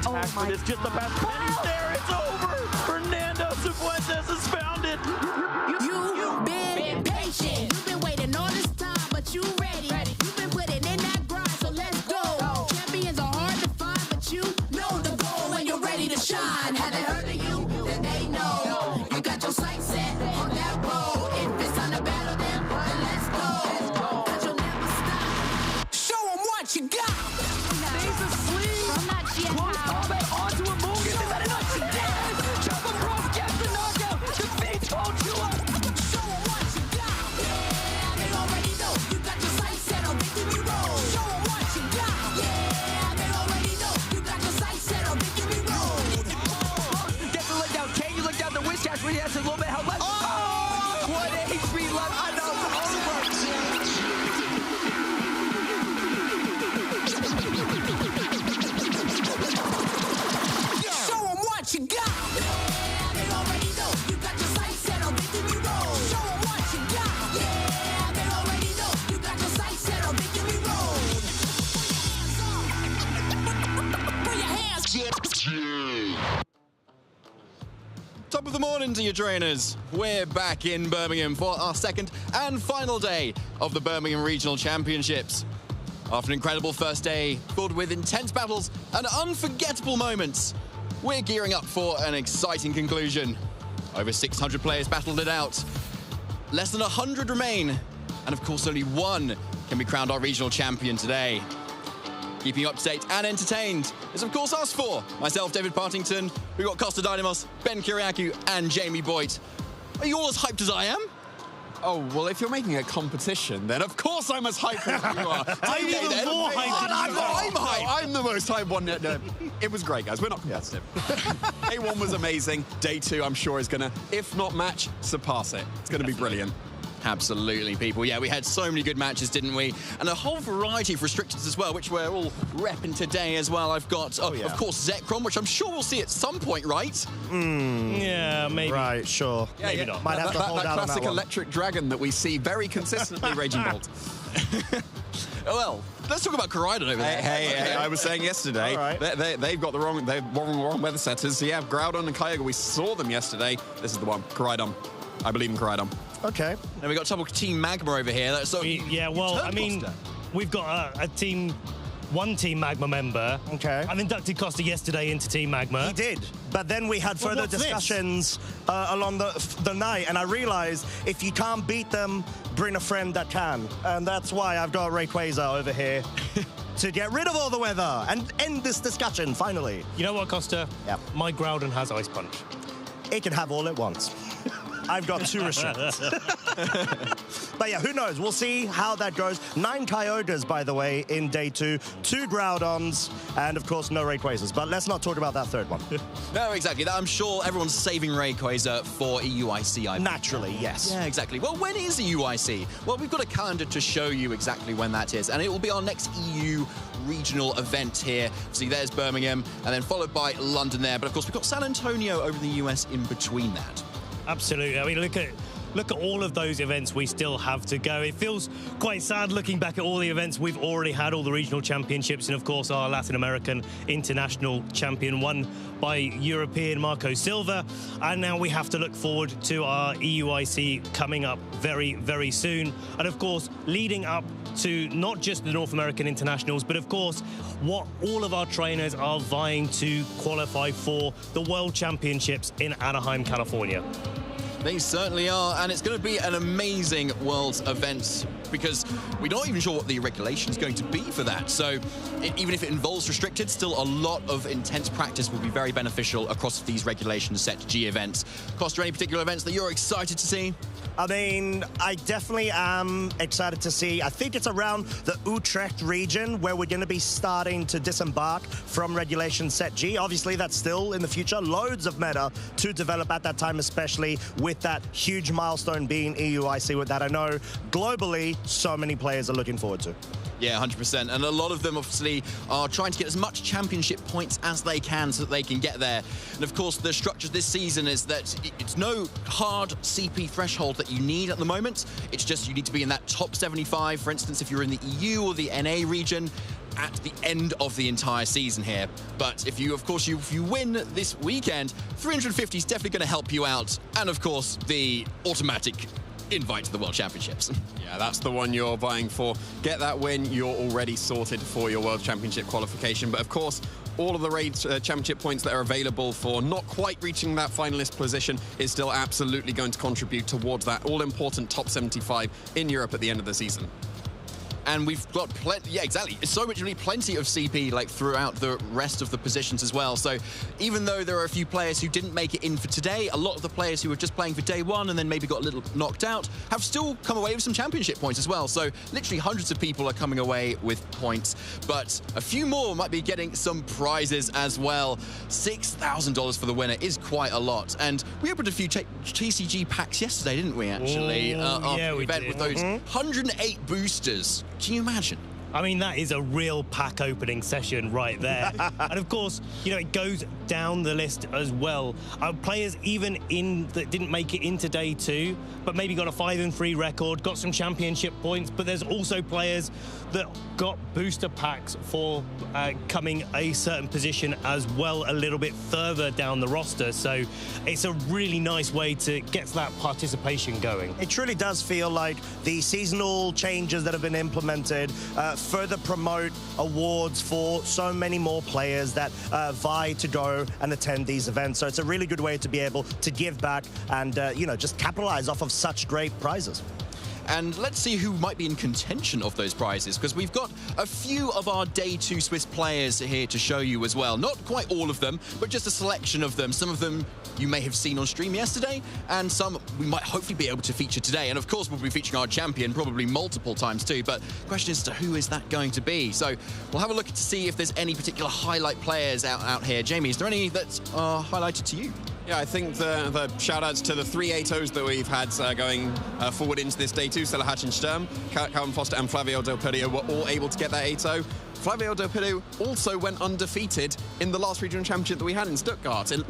impact, but it's just about pennies there. It's over. Fernando Cifuentes has found it. You've been patient. You've been waiting all this time, but you ready. You've been putting in that grind, so let's go. Champions are hard to find, but you know the goal when you're ready to shine. Have they heard of you? Then they know. You got your sights set on that road. If it's on the battle, then let's go. 'Cause you'll never stop. Show them what you got. Stays asleep. From that GM Close combat onto a Mogan. Is that enough? She did. Jump across, gets the knockout. Defeats Ochua. Show them what you got. Yeah, they already know. You got your sights set on victory road. Show them what you got. Yeah, they already know. You got your sights set on victory road. Gets the leg down. Can you look down the whiz catch when he has a little bit of health left? Oh! What HP left? I know. Show them what you got. Yeah, they already know. You got your sights set on victory road. Show them what you got. Yeah, they already know. You got your sights set on victory road. Put your hands. Top of the morning to you, trainers. We're back in Birmingham for our second and final day of the Birmingham Regional Championships. After an incredible first day, filled with intense battles and unforgettable moments, we're gearing up for an exciting conclusion. Over 600 players battled it out. Less than 100 remain, and of course only one can be crowned our regional champion today. Keeping you up to date and entertained is of course us four. Myself, David Partington, we've got Costa Dynamos, Ben Kiriakou and Jamie Boyd. Are you all as hyped as I am? Oh, well, if you're making a competition, then of course I'm as hyped as you are. I'm even more hyped. I'm hyped. I'm the most hyped one. No, it was great, guys. We're not competitive. Day one was amazing. Day two, I'm sure, is going to, if not match, surpass it. It's going to be brilliant. Absolutely, people. Yeah, we had so many good matches, didn't we? And a whole variety of restrictions as well, which we're all repping today as well. I've got, of course, Zekrom, which I'm sure we'll see at some point, right? Yeah, maybe. Right, sure. Yeah, Maybe not. Might have to hold that out on classic that one. electric dragon that we see very consistently raging bolt. Well, let's talk about Koraidon over there. Hey, I was saying yesterday, All right. they've got the wrong weather setters. So yeah, Groudon and Kyogre, we saw them yesterday. This is the one, Koraidon. I believe in Koraidon. Okay. And we got Team Magma over here. So Yeah, well, I mean, we've got one Team Magma member. Okay. I've inducted Costa yesterday into Team Magma. He did, but then we had further what's this? discussions along the night, and I realized if you can't beat them, bring a friend that can, and that's why I've got Rayquaza over here to get rid of all the weather and end this discussion finally. You know what, Costa? Yep. My Groudon has Ice Punch. It can have all at once. I've got 2 restrictions. But yeah, who knows? We'll see how that goes. 9 Kyogres, by the way, in day 2. 2 Groudons, and of course, no Rayquazas. But let's not talk about that third one. No, exactly. I'm sure everyone's saving Rayquaza for EUIC. Naturally, yes. Yeah, exactly. Well, when is EUIC? Well, we've got a calendar to show you exactly when that is, and it will be our next EU regional event here. See, there's Birmingham, and then followed by London there. But of course, we've got San Antonio over in the US in between that. Absolutely. I mean, look at all of those events we still have to go. It feels quite sad looking back at all the events we've already had, all the regional championships, and of course our Latin American international champion won by European Marco Silva. And now we have to look forward to our EUIC coming up very, very soon. And of course, leading up to not just the North American internationals, but of course, what all of our trainers are vying to qualify for, the World Championships in Anaheim, California. They certainly are, and it's going to be an amazing Worlds event because we're not even sure what the regulation is going to be for that. So even if it involves restricted, still a lot of intense practice will be very beneficial across these regulations set G events. Costa, any particular events that you're excited to see? I mean, I definitely am excited to see. I think it's around the Utrecht region where we're going to be starting to disembark from Regulation Set G. Obviously, that's still in the future. Loads of meta to develop at that time, especially with that huge milestone being EUIC, with that I know globally so many players are looking forward to. Yeah, 100%. And a lot of them obviously are trying to get as much championship points as they can so that they can get there. And of course, the structure this season is that it's no hard CP threshold that you need at the moment. It's just you need to be in that top 75. For instance, if you're in the EU or the NA region, at the end of the entire season here. But if you, of course, if you win this weekend, 350 is definitely going to help you out. And of course, the automatic invite to the World Championships. Yeah, that's the one you're vying for. Get that win, you're already sorted for your World Championship qualification. But of course, all of the raid championship points that are available for not quite reaching that finalist position is still absolutely going to contribute towards that all-important top 75 in Europe at the end of the season. And we've got plenty, yeah, exactly. So much, really plenty of CP like throughout the rest of the positions as well. So even though there are a few players who didn't make it in for today, a lot of the players who were just playing for day one and then maybe got a little knocked out have still come away with some championship points as well. So literally hundreds of people are coming away with points, but a few more might be getting some prizes as well. $6,000 for the winner is quite a lot. And we opened a few TCG packs yesterday, didn't we, actually? Yeah, we did. With those 108 boosters. Can you imagine? I mean, that is a real pack opening session right there. And of course, you know, it goes down the list as well. Players even in that didn't make it into day two, but maybe got a 5-3 record, got some championship points, but there's also players that got booster packs for coming a certain position as well, a little bit further down the roster. So it's a really nice way to get that participation going. It truly does feel like the seasonal changes that have been implemented further promote awards for so many more players that vie to go and attend these events. So it's a really good way to be able to give back and, you know, just capitalize off of such great prizes. And let's see who might be in contention of those prizes, because we've got a few of our Day 2 Swiss players here to show you as well. Not quite all of them, but just a selection of them. Some of them you may have seen on stream yesterday, and some we might hopefully be able to feature today. And of course, we'll be featuring our champion probably multiple times too, but the question is, who is that going to be? So we'll have a look to see if there's any particular highlight players out here. Jamie, is there any that are highlighted to you? Yeah, I think the shout-outs to the 3 8-0s that we've had going forward into this Day 2, Selahach and Sturm, Calvin Foster and Flavio Del Pidio were all able to get that 8-0. Flavio Del Pidio also went undefeated in the last regional championship that we had in Stuttgart, and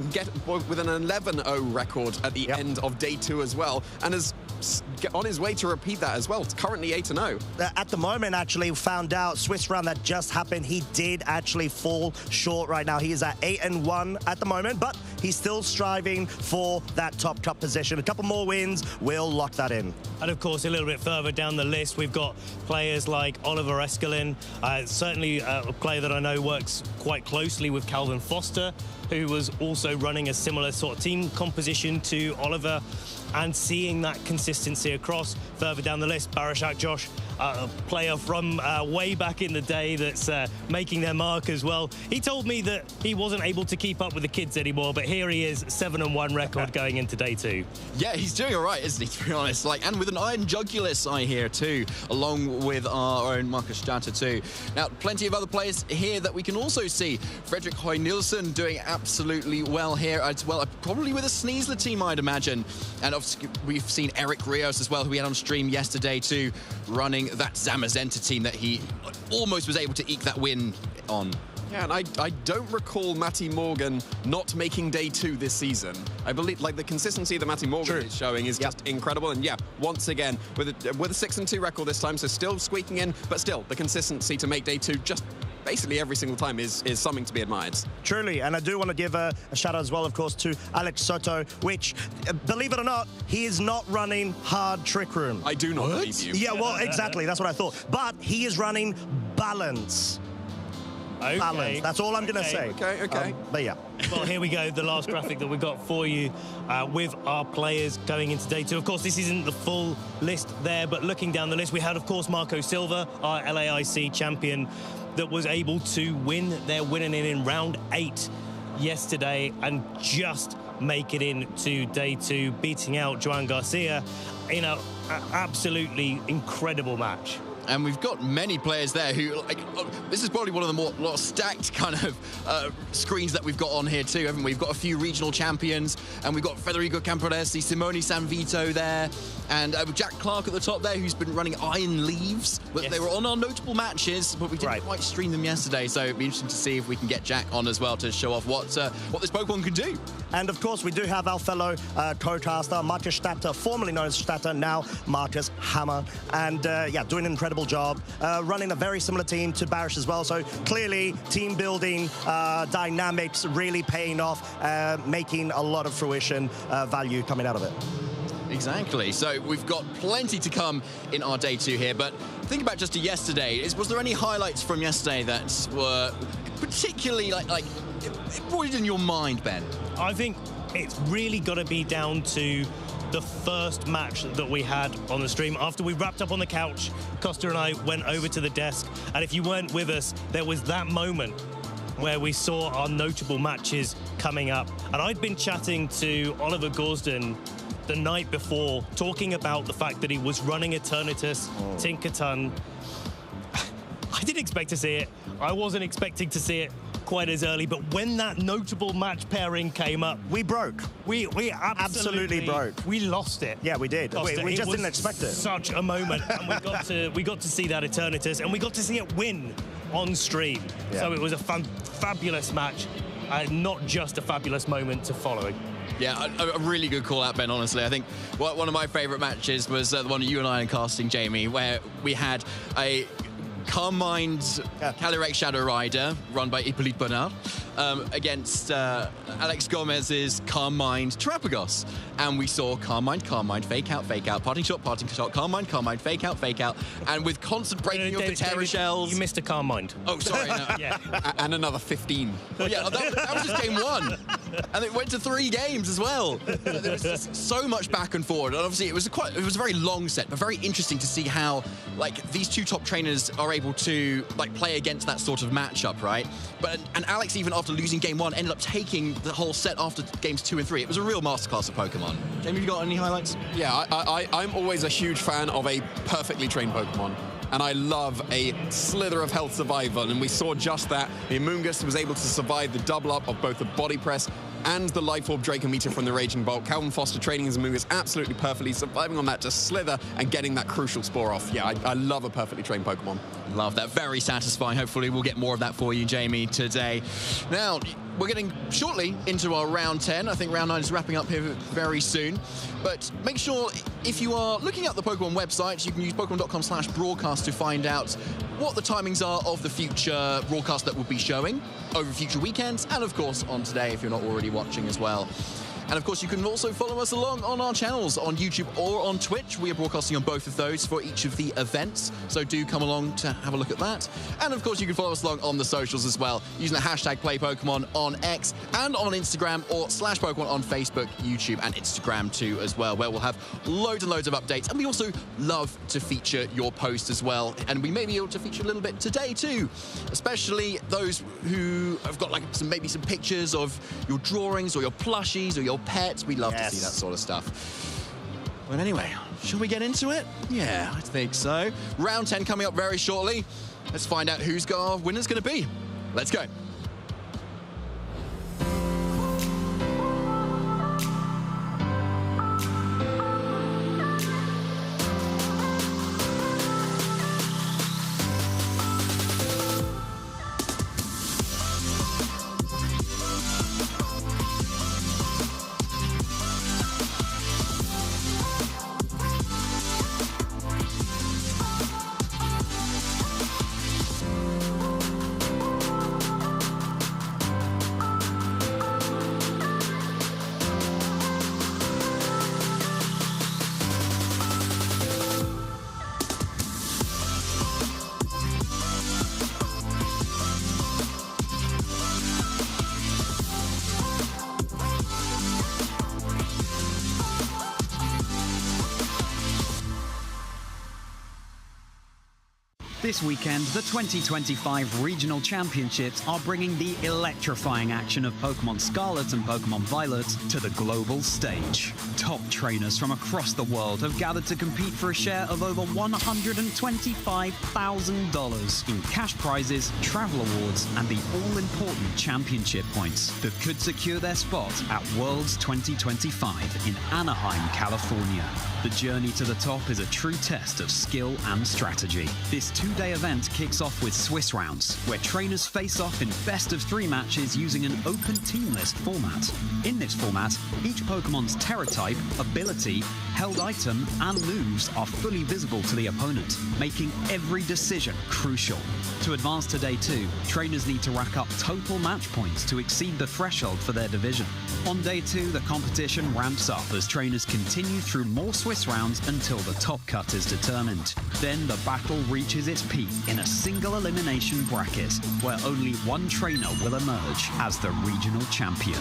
with an 11-0 record at the end of Day 2 as well, and is on his way to repeat that as well. It's currently 8-0. At the moment, actually, found out Swiss round that just happened, he did actually fall short right now. He is at 8-1 at the moment, but he's still striving for that top cup position. A couple more wins will lock that in. And of course, a little bit further down the list, we've got players like Oliver Eskelin, certainly a player that I know works quite closely with Calvin Foster, who was also running a similar sort of team composition to Oliver, and seeing that consistency across. Further down the list, Barashak Josh, a player from way back in the day that's making their mark as well. He told me that he wasn't able to keep up with the kids anymore, but here he is, 7-1 record going into Day 2. Yeah, he's doing all right, isn't he, to be honest? Like, and with an Iron Jugulus eye here too, along with our own Marcus Statter too. Now, plenty of other players here that we can also see. Frederick Hoy Nielsen doing absolutely well here as well, probably with a Sneasler team, I'd imagine. And obviously, we've seen Eric Rios as well, who we had on stream yesterday too, running that Zamazenta team that he almost was able to eke that win on. Yeah, and I don't recall Matty Morgan not making Day 2 this season. I believe, like, the consistency that Matty Morgan is showing is just incredible. And yeah, once again, with a 6-2 record this time, so still squeaking in, but still, the consistency to make Day 2 just basically every single time is something to be admired. Truly, and I do want to give a shout out as well, of course, to Alex Soto, which, believe it or not, he is not running hard Trick Room. I do not believe you. Yeah, well, exactly, that's what I thought. But he is running Balance. Okay. Balance. That's all I'm going to say. Okay. But yeah. Well, here we go, the last graphic that we've got for you with our players going into Day 2. Of course, this isn't the full list there, but looking down the list, we had, of course, Marco Silva, our LAIC champion, that was able to win their winning in round 8 yesterday and just make it into Day 2, beating out Joan Garcia in an absolutely incredible match. And we've got many players there who, like, this is probably one of the more stacked kind of screens that we've got on here too, haven't we? We've got a few regional champions, and we've got Federico Camporesi, Simone Sanvito there, and Jack Clark at the top there, who's been running Iron Leaves. But they were on our notable matches, but we didn't quite stream them yesterday, so it'd be interesting to see if we can get Jack on as well to show off what this Pokemon can do. And of course, we do have our fellow co-caster, Marcus Statter, formerly known as Statter, now Marcus Hammer, and yeah, doing an incredible incredible job, running a very similar team to Barish as well. So clearly, team building dynamics really paying off, making a lot of fruition value coming out of it. Exactly. So we've got plenty to come in our day 2 here, but think about just yesterday. Was there any highlights from yesterday that were particularly like what in your mind, Ben? I think it's really got to be down to the first match that we had on the stream. After we wrapped up on the couch, Costa and I went over to the desk, and if you weren't with us, there was that moment where we saw our notable matches coming up. And I'd been chatting to Oliver Gorsden the night before, talking about the fact that he was running Eternatus, Tinkerton. I didn't expect to see it. I wasn't expecting to see it quite as early, but when that notable match pairing came up, we broke. We absolutely broke. We lost it. Yeah, we did. We just didn't expect it. Such a moment, and we got to see that Eternatus, and we got to see it win on stream. Yeah. So it was a fabulous match, and not just a fabulous moment to follow. Yeah, a really good call out, Ben, honestly. I think one of my favourite matches was the one you and I are casting, Jamie, where we had a Calm Mind Calyrex Shadow Rider, run by Hippolyte Bonnard, against Alex Gomez's Calm Mind Terapagos. And we saw Calm Mind, fake out, parting shot, Calm Mind, fake out, and with constant breaking of the Terra shells. You missed a Calm Mind. Oh, sorry. No. Yeah. And another 15. Oh, yeah, that was just game 1. And it went to 3 games as well. There was just so much back and forward. And obviously, it was a very long set, but very interesting to see how, these 2 top trainers are able to, play against that sort of matchup, right? And Alex, even after losing game 1, ended up taking the whole set after games 2 and 3. It was a real masterclass of Pokemon. Jamie, have you got any highlights? Yeah, I'm always a huge fan of a perfectly trained Pokemon. And I love a slither of health survival, and we saw just that. The Amoonguss was able to survive the double up of both the Body Press and the Life Orb Dracometer from the Raging Bolt. Calvin Foster training his Amoonguss absolutely perfectly, surviving on that to slither and getting that crucial spore off. Yeah, I love a perfectly trained Pokemon. Love that. Very satisfying. Hopefully we'll get more of that for you, Jamie, today. Now, we're getting shortly into our round 10. I think round 9 is wrapping up here very soon. But make sure, if you are looking at the Pokemon website, you can use Pokemon.com/broadcast to find out what the timings are of the future broadcast that will be showing over future weekends, and of course on today if you're not already watching as well. And of course, you can also follow us along on our channels on YouTube or on Twitch. We are broadcasting on both of those for each of the events, so do come along to have a look at that. And of course, you can follow us along on the socials as well, using the hashtag PlayPokemon on X and on Instagram, or /Pokemon on Facebook, YouTube, and Instagram too as well, where we'll have loads and loads of updates. And we also love to feature your posts as well, and we may be able to feature a little bit today too, especially those who have got maybe some pictures of your drawings or your plushies or your pets. We love to see that sort of stuff. Well, anyway, shall we get into it? Yeah, I think so. Round 10 coming up very shortly. Let's find out who's our winner's going to be. Let's go. This weekend, the 2025 Regional Championships are bringing the electrifying action of Pokemon Scarlet and Pokemon Violet to the global stage. Top trainers from across the world have gathered to compete for a share of over $125,000 in cash prizes, travel awards, and the all-important championship points that could secure their spot at Worlds 2025 in Anaheim, California. The journey to the top is a true test of skill and strategy. This 2 two-day event kicks off with Swiss rounds, where trainers face off in best-of-3 matches using an open team list format. In this format, each Pokemon's Terra type, ability, held item, and moves are fully visible to the opponent, making every decision crucial. To advance to Day 2, trainers need to rack up total match points to exceed the threshold for their division. On Day 2, the competition ramps up as trainers continue through more Swiss rounds until the top cut is determined. Then the battle reaches its peak in a single elimination bracket, where only one trainer will emerge as the regional champion.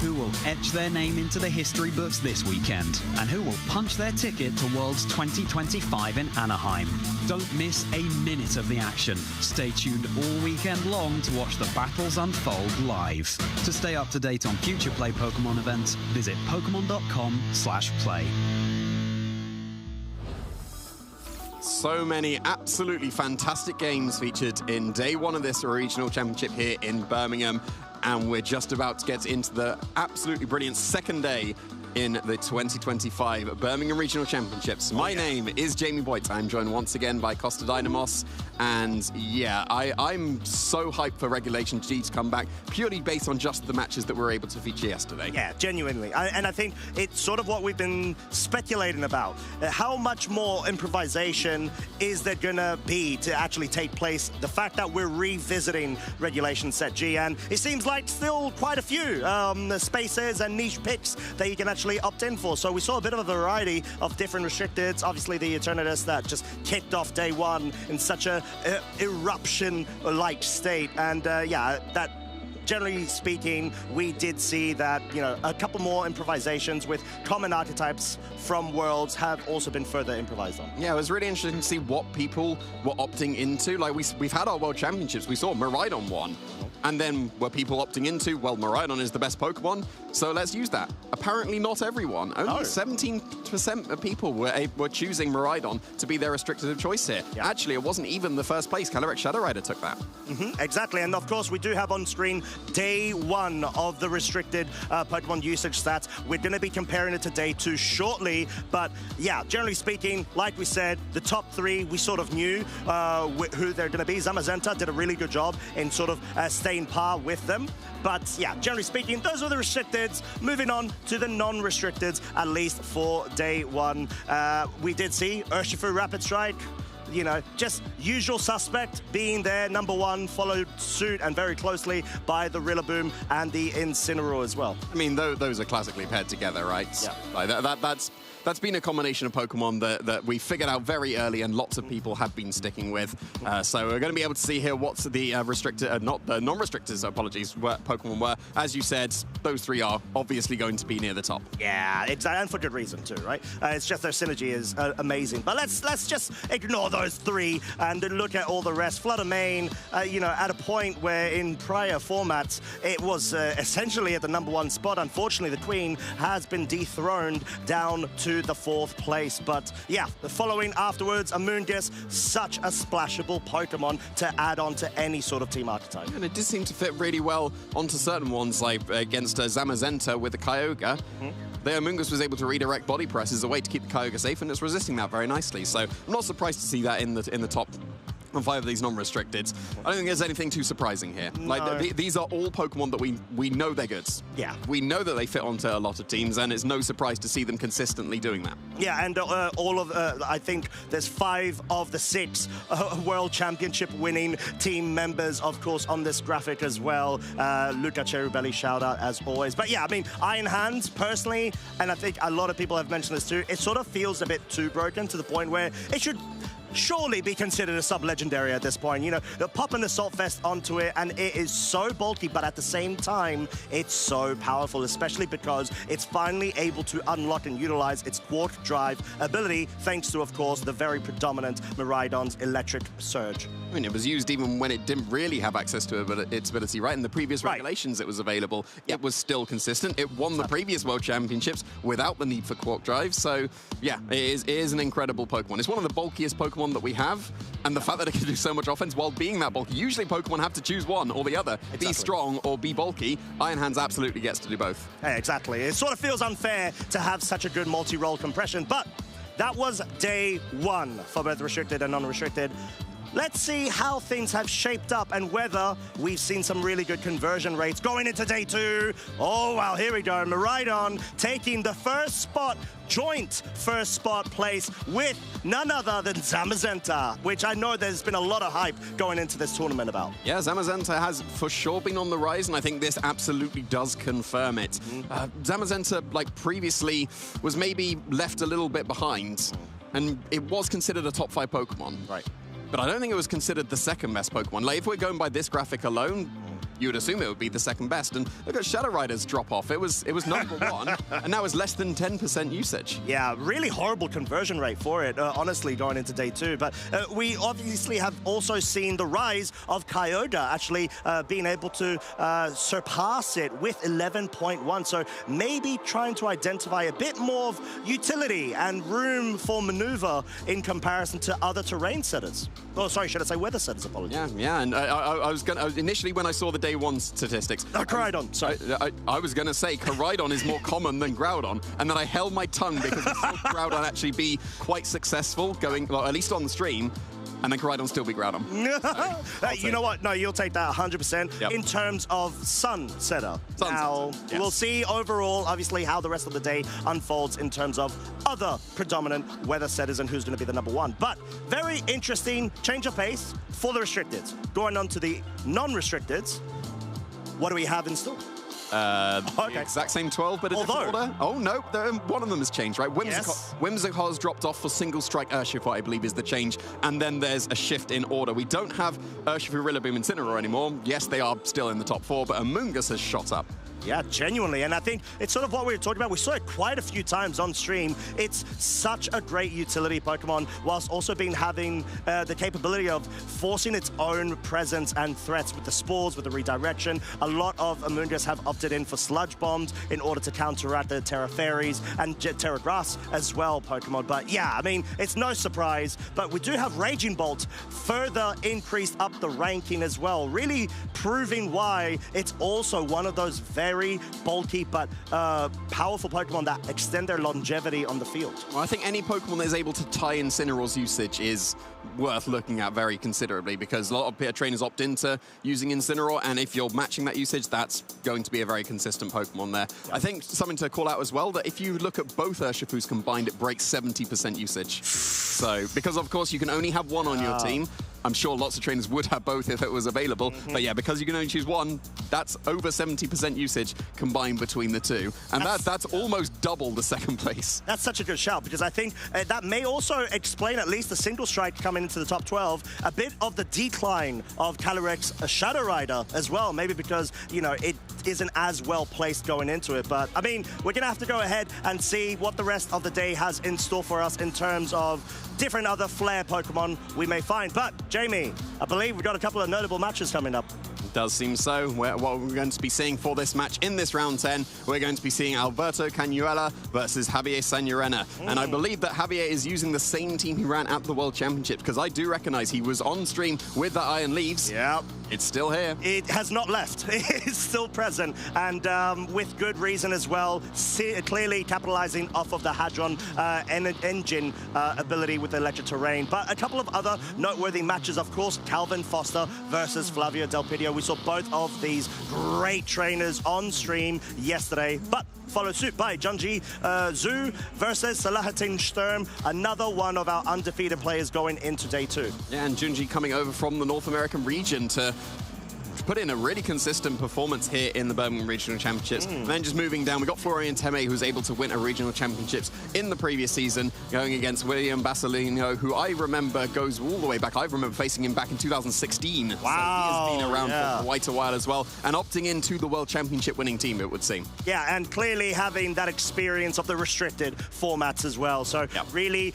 Who will etch their name into the history books this weekend, and who will punch their ticket to Worlds 2025 in Anaheim? Don't miss a minute of the action. Stay tuned all weekend long to watch the battles unfold live. To stay up to date on future Play Pokemon events, visit pokemon.com/play. So many absolutely fantastic games featured in Day 1 of this regional championship here in Birmingham. And we're just about to get into the absolutely brilliant second day in the 2025 Birmingham Regional Championships. My name is Jamie Boyd. I'm joined once again by Costa Dynamos. And yeah, I'm so hyped for Regulation G to come back, purely based on just the matches that we were able to feature yesterday. Yeah, genuinely. And I think it's sort of what we've been speculating about. How much more improvisation is there going to be to actually take place? The fact that we're revisiting Regulation Set G, and it seems like still quite a few spaces and niche picks that you can actually opt in for. So we saw a bit of a variety of different restricteds. Obviously, the Eternatus that just kicked off Day 1 in such a eruption-like state. And yeah, that generally speaking, we did see that, you know, a couple more improvisations with common archetypes from Worlds have also been further improvised on. Yeah, it was really interesting to see what people were opting into. Like, we've had our World Championships. We saw Miraidon won. And then were people opting into, well, Miraidon is the best Pokemon, so let's use that. Apparently not everyone. Only 17% of people were choosing Miraidon to be their restricted of choice here. Yeah. Actually, it wasn't even the first place. Calyrex Shadow Rider took that. Exactly, and of course, we do have on screen Day 1 of the restricted Pokemon usage stats. We're going to be comparing it to Day 2 shortly, but yeah, generally speaking, like we said, the top 3, we sort of knew who they're going to be. Zamazenta did a really good job in sort of staying par with them. But yeah, generally speaking, those were the restricteds. Moving on to the non-restricteds, at least for Day 1. We did see Urshifu Rapid Strike. You know, just usual suspect being there, number 1, followed suit and very closely by the Rillaboom and the Incineroar as well. I mean, those are classically paired together, right? Yeah. Like that's been a combination of Pokemon that we figured out very early and lots of people have been sticking with. So we're going to be able to see here what's the restricted, not the non-restrictors, apologies, what Pokemon were. As you said, those 3 are obviously going to be near the top. Yeah, exactly, and for good reason too, right? It's just their synergy is amazing. But let's just ignore those 3 and look at all the rest. Flutter Mane, you know, at a point where in prior formats it was essentially at the number 1 spot. Unfortunately, the Queen has been dethroned down to the 4th place. But yeah, the following afterwards, Amoonguss, such a splashable Pokemon to add on to any sort of team archetype. And it did seem to fit really well onto certain ones, like against Zamazenta with the Kyogre. The Amoonguss was able to redirect Body Press as a way to keep the Kyogre safe, and it's resisting that very nicely. So I'm not surprised to see that in the top 5 of these non-restricted. I don't think there's anything too surprising here. No. Like these are all Pokemon that we know they're good. Yeah. We know that they fit onto a lot of teams, and it's no surprise to see them consistently doing that. Yeah, and all of I think there's 5 of the 6 World Championship winning team members, of course, on this graphic as well. Luca Cherubelli, shout out as always. But yeah, I mean, Iron Hands personally, and I think a lot of people have mentioned this too, it sort of feels a bit too broken to the point where it should surely be considered a sub-legendary at this point. You know, they're popping the Salt Vest onto it, and it is so bulky, but at the same time, it's so powerful, especially because it's finally able to unlock and utilize its Quark Drive ability, thanks to, of course, the very predominant Miraidon's Electric Surge. I mean, it was used even when it didn't really have access to its ability, right? In the previous regulations it was available, it was still consistent. It won the previous World Championships without the need for Quark Drive. So, yeah, it is an incredible Pokemon. It's one of the bulkiest Pokemon that we have, and the fact that it can do so much offense while being that bulky. Usually Pokemon have to choose one or the other, be strong or be bulky. Iron Hands absolutely gets to do both. Hey, exactly. It sort of feels unfair to have such a good multi-role compression, but that was Day 1 for both restricted and non-restricted. let's see how things have shaped up and whether we've seen some really good conversion rates going into day 2. Oh, wow, here we go. Miraidon taking the first spot, joint first spot place with none other than Zamazenta, which I know there's been a lot of hype going into this tournament about. Yeah, Zamazenta has for sure been on the rise, and I think this absolutely does confirm it. Zamazenta, like previously, was maybe left a little bit behind, and it was considered a top 5 Pokemon. Right. But I don't think it was considered the second best Pokemon. Like, if we're going by this graphic alone, you would assume it would be the second best. And look at Shadow Rider's drop off. It was number 1, and now it's less than 10% usage. Yeah, really horrible conversion rate for it, honestly, going into day 2. But we obviously have also seen the rise of Kyogre actually being able to surpass it with 11.1. So maybe trying to identify a bit more of utility and room for maneuver in comparison to other terrain setters. Oh, sorry, should I say weather setters? Apologies. Yeah, and I was going to, initially when I saw the day 1 statistics. Koraidon, sorry. I was going to say Koraidon is more common than Groudon, and then I held my tongue because I saw Groudon actually be quite successful, going, well, at least on the stream, and then Koraidon still beat Groudon. You know what? No, you'll take that 100% Yep. in terms of Sun setter. Now, yes. we'll see overall, obviously, how the rest of the day unfolds in terms of other predominant weather setters and who's going to be the number 1. But very interesting change of pace for the restricteds. Going on to the non-restricteds, what do we have in store? The exact same 12, but a different order. Oh, no, one of them has changed, right? Whimsicott has dropped off for single strike Urshifu, I believe, is the change. And then there's a shift in order. We don't have Urshifu, Rillaboom, and Incineroar anymore. Yes, they are still in the top 4, but Amoonguss has shot up. Yeah, genuinely. And I think it's sort of what we were talking about. We saw it quite a few times on stream. It's such a great utility Pokemon, whilst also having the capability of forcing its own presence and threats with the spores, with the redirection. A lot of Amoonguss have opted in for Sludge Bombs in order to counteract the Terra Fairies and Terra Grass as well, Pokemon. But yeah, I mean, it's no surprise. But we do have Raging Bolt further increased up the ranking as well, really proving why it's also one of those very bulky but powerful Pokemon that extend their longevity on the field. Well, I think any Pokemon that is able to tie Incineroar's usage is worth looking at very considerably, because a lot of trainers opt into using Incineroar, and if you're matching that usage, that's going to be a very consistent Pokemon there. I think something to call out as well, that if you look at both Urshifus combined, it breaks 70% usage. So, because of course you can only have one on your team, I'm sure lots of trainers would have both if it was available. But yeah, because you can only choose one, that's over 70% usage combined between the two. And that's almost double the second place. That's such a good shout, because I think that may also explain, at least the single strike coming into the top 12, a bit of the decline of Calyrex Shadow Rider as well. Maybe because, you know, it isn't as well placed going into it. But I mean, we're going to have to go ahead and see what the rest of the day has in store for us in terms of different other Flare Pokemon we may find. But Jamie, I believe we've got a couple of notable matches coming up. It does seem so. What we're going to be seeing for this match in this round 10, we're going to be seeing Alberto Canuela versus Javier Sanurena. And I believe that Javier is using the same team he ran at the World Championships, because I do recognize he was on stream with the Iron Leaves. Yeah. It's still here. It has not left. It's still present, and with good reason as well. Clearly capitalizing off of the Hadron engine ability with the electric terrain. But a couple of other noteworthy matches, of course, Calvin Foster versus Flavio Del Pidio. We saw both of these great trainers on stream yesterday, but followed suit by Junji Zhu versus Salahatin Sturm, another one of our undefeated players going into day 2. Yeah, and Junji coming over from the North American region to put in a really consistent performance here in the Birmingham Regional Championships. And then just moving down, we got Florian Teme, who was able to win a Regional Championships in the previous season, going against William Basilino, who I remember goes all the way back. I remember facing him back in 2016. Wow. So he has been around for quite a while as well, and opting into the World Championship winning team, it would seem. Yeah, and clearly having that experience of the restricted formats as well. So really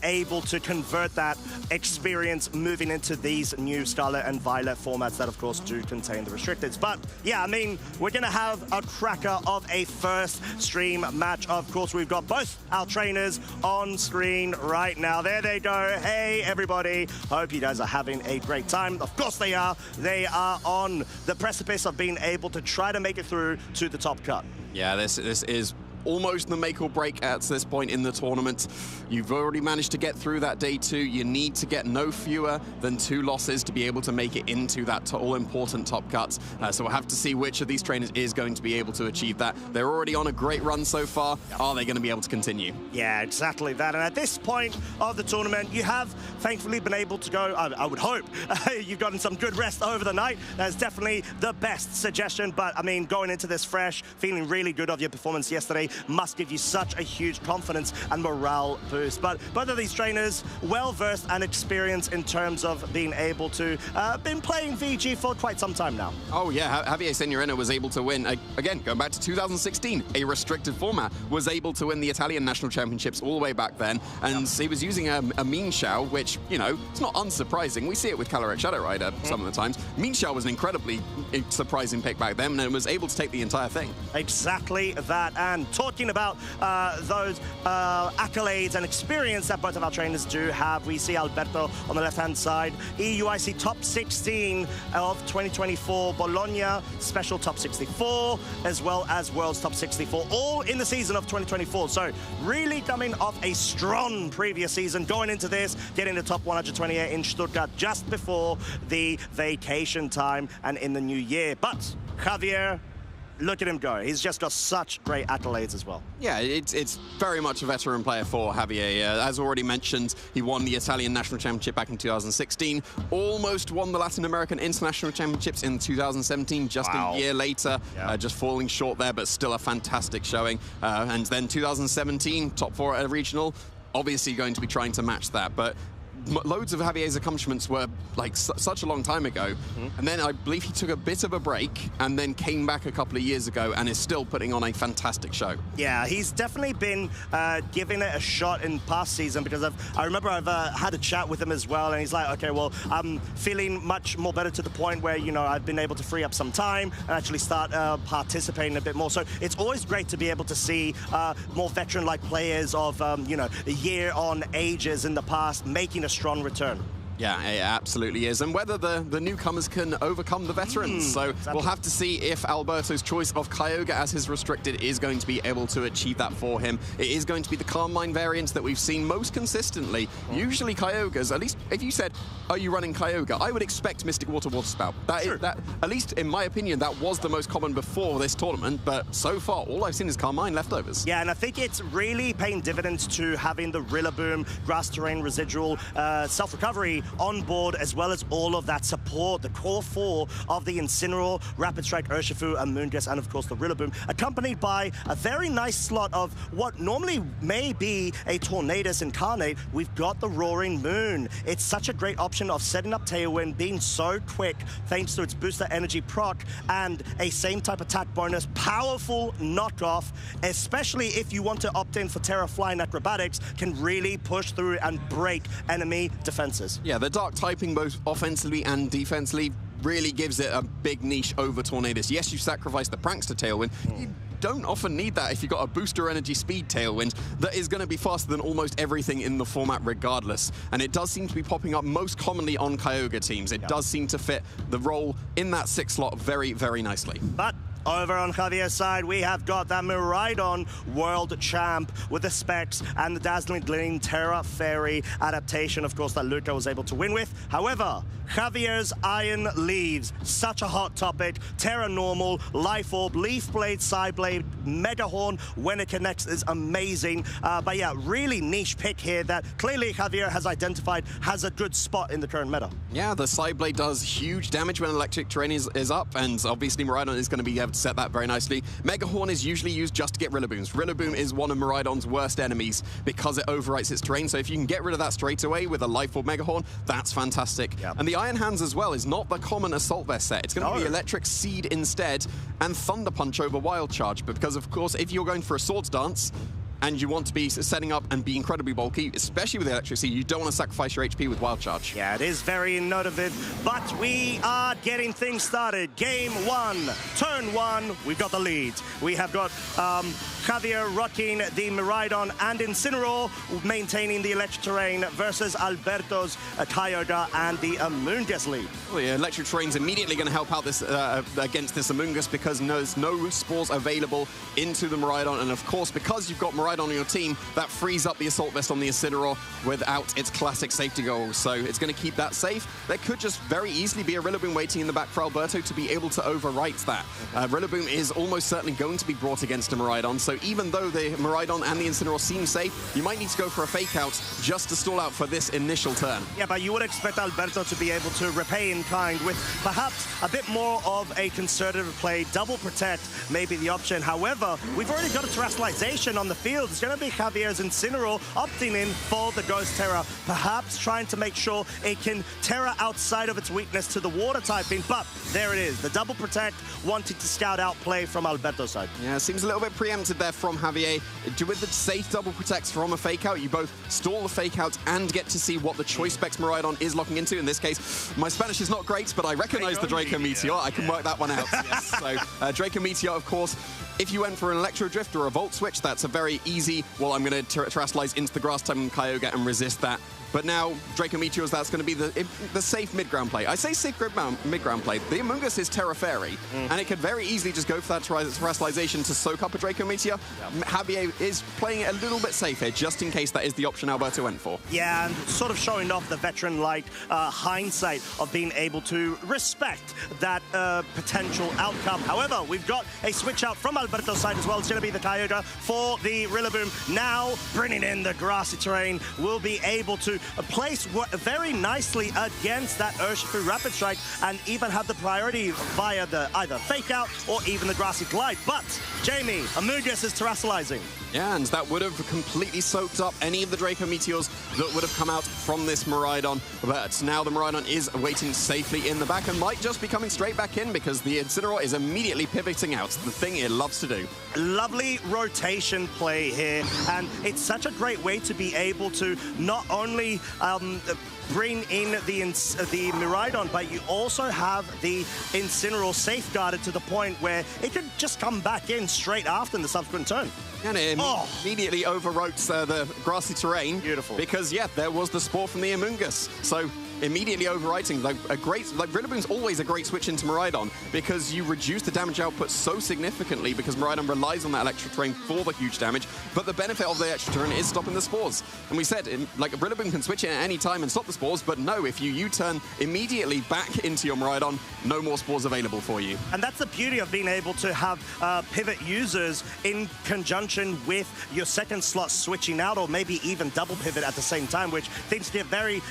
able to convert that experience moving into these new Scarlet and Violet formats that, of course, do contain the restricteds. But yeah, I mean, we're going to have a cracker of a first stream match. Of course, we've got both our trainers on screen right now. There they go. Hey, everybody. Hope you guys are having a great time. Of course they are. They are on the precipice of being able to try to make it through to the top cut. Yeah, this is almost the make or break at this point in the tournament. You've already managed to get through that day 2. You need to get no fewer than 2 losses to be able to make it into that all-important top cut. So we'll have to see which of these trainers is going to be able to achieve that. They're already on a great run so far. Are they going to be able to continue? Yeah, exactly that. And at this point of the tournament, you have thankfully been able to go, I would hope, you've gotten some good rest over the night. That's definitely the best suggestion. But I mean, going into this fresh, feeling really good of your performance yesterday must give you such a huge confidence and morale boost. But both of these trainers, well-versed and experienced in terms of being able to, been playing VG for quite some time now. Oh yeah, Javier Signorina was able to win, again, going back to 2016, a restricted format, was able to win the Italian National Championships all the way back then, and he was using a Mean Shao, which, you know, it's not unsurprising. We see it with Calyrex Shadow Rider some of the times. Mean Shao was an incredibly surprising pick back then, and was able to take the entire thing. Exactly that. And talking about those accolades and experience that both of our trainers do have, we see Alberto on the left-hand side, EUIC top 16 of 2024, Bologna special top 64, as well as World's top 64, all in the season of 2024. So really coming off a strong previous season, going into this, getting the top 128 in Stuttgart just before the vacation time and in the new year. But Javier, look at him go. He's just got such great accolades as well. Yeah, it's very much a veteran player for Javier. As already mentioned, he won the Italian National Championship back in 2016, almost won the Latin American International Championships in 2017, just a year later, just falling short there, but still a fantastic showing. And then 2017, top 4 at a regional, obviously going to be trying to match that. But loads of Javier's accomplishments were like such a long time ago, and then I believe he took a bit of a break and then came back a couple of years ago and is still putting on a fantastic show. Yeah, he's definitely been giving it a shot in past season, because I remember I've had a chat with him as well, and he's like, okay, well, I'm feeling much more better to the point where, you know, I've been able to free up some time and actually start participating a bit more. So it's always great to be able to see more veteran-like players of, you know, a year on ages in the past making a strong return. Yeah, it absolutely is. And whether the newcomers can overcome the veterans. So we'll have to see if Alberto's choice of Kyogre as his restricted is going to be able to achieve that for him. It is going to be the Carmine variant that we've seen most consistently. Usually Kyogres, at least if you said, are you running Kyogre? I would expect Mystic Water Spout. That, at least in my opinion, that was the most common before this tournament. But so far, all I've seen is Carmine leftovers. Yeah, and I think it's really paying dividends to having the Rillaboom, Grass Terrain Residual, self-recovery on board, as well as all of that support, the core 4 of the Incineroar, Rapid Strike, Urshifu, and Moongus, and of course the Rillaboom, accompanied by a very nice slot of what normally may be a Tornadus incarnate. We've got the Roaring Moon. It's such a great option of setting up Tailwind, being so quick thanks to its booster energy proc and a same type attack bonus, powerful knockoff, especially if you want to opt in for Terra Flying Acrobatics, can really push through and break enemy defenses. Yeah, the Dark typing both offensively and defensively really gives it a big niche over Tornadus. Yes, you sacrifice the Prankster Tailwind. You don't often need that if you've got a booster energy speed Tailwind that is going to be faster than almost everything in the format regardless. And it does seem to be popping up most commonly on Kyogre teams. It does seem to fit the role in that 6 slot very, very nicely. But over on Javier's side, we have got that Miraidon World Champ with the specs and the Dazzling Gleam Terra Fairy adaptation, of course, that Luca was able to win with. However, Javier's Iron Leaves, such a hot topic. Terra Normal, Life Orb, Leaf Blade, Side Blade, Mega Horn, when it connects, is amazing. But yeah, really niche pick here that clearly Javier has identified has a good spot in the current meta. Yeah, the Side Blade does huge damage when Electric Terrain is up, and obviously Miraidon is going to be able to set that very nicely. Mega Horn is usually used just to get Rillabooms. Rillaboom is one of Miraidon's worst enemies because it overwrites its terrain, so if you can get rid of that straight away with a Life Orb Mega Horn, that's fantastic. Yep. And the Iron Hands as well is not the common Assault Vest set. It's going to be Electric Seed instead, and Thunder Punch over Wild Charge, but because of course if you're going for a Swords Dance, and you want to be setting up and be incredibly bulky, especially with Electricity. You don't want to sacrifice your HP with Wild Charge. Yeah, it is very innovative, but we are getting things started. Game 1, turn 1, we've got the lead. We have got Javier rocking the Miraidon and Incineroar, maintaining the electric terrain versus Alberto's Kyogre and the Amoonguss lead. Well, the electric terrain's immediately going to help out this against this Amoonguss because there's no spores available into the Miraidon, and of course, because you've got Miraidon on your team, that frees up the Assault Vest on the Incineroar without its classic safety goals, so it's going to keep that safe. There could just very easily be a Rillaboom waiting in the back for Alberto to be able to overwrite that. Rillaboom is almost certainly going to be brought against a Miraidon, so even though the Miraidon and the Incineroar seem safe, you might need to go for a fake out just to stall out for this initial turn. Yeah, but you would expect Alberto to be able to repay in kind with perhaps a bit more of a conservative play. Double protect may be the option. However, we've already got a terrestrialization on the field. It's going to be Javier's Incineroar opting in for the Ghost Terra, perhaps trying to make sure it can Terra outside of its weakness to the water typing, but there it is. The double protect wanting to scout out play from Alberto's side. Yeah, seems a little bit preempted there from Javier. With the safe double protects from a fake out, you both stall the fake out and get to see what the Choice Specs Miraidon is locking into. In this case, my Spanish is not great, but I recognize the Draco Meteor. I can work that one out. Yes. So Draco Meteor, of course, if you went for an Electro Drift or a Volt Switch, that's a very easy, well, I'm going to terrestrialize into the Grass type and Kyogre and resist that. But now, Draco Meteors, that's going to be the safe mid-ground play. I say safe mid-ground play. The Amoonguss is Terra Fairy, and it could very easily just go for that terrestrialization to soak up a Draco Meteor. Javier is playing it a little bit safe here, just in case that is the option Alberto went for. Yeah, and sort of showing off the veteran-like hindsight of being able to respect that potential outcome. However, we've got a switch out from Alberto's side as well. It's going to be the Kyogre for the Rillaboom. Now, bringing in the grassy terrain, will be able to place very nicely against that Urshifu Rapid Strike and even have the priority via the either fake out or even the grassy glide. But Jamie, Amoonguss is terrestrializing. Yeah, and that would have completely soaked up any of the Draco Meteors that would have come out from this Miraidon. But now the Miraidon is waiting safely in the back and might just be coming straight back in because the Incineroar is immediately pivoting out, the thing it loves to do. Lovely rotation play here, and it's such a great way to be able to not only bring in the Miraidon, but you also have the Incineroar safeguarded to the point where it could just come back in straight after in the subsequent turn. And it immediately overwrote the grassy terrain. Beautiful. Because, yeah, there was the Spore from the Amoonguss. So immediately overwriting, Rillaboom's always a great switch into Miraidon because you reduce the damage output so significantly because Miraidon relies on that electric terrain for the huge damage, but the benefit of the electric terrain is stopping the spores. And we said, Rillaboom can switch in at any time and stop the spores, but no, if you U-turn immediately back into your Miraidon, no more spores available for you. And that's the beauty of being able to have pivot users in conjunction with your second slot switching out, or maybe even double pivot at the same time, which things get very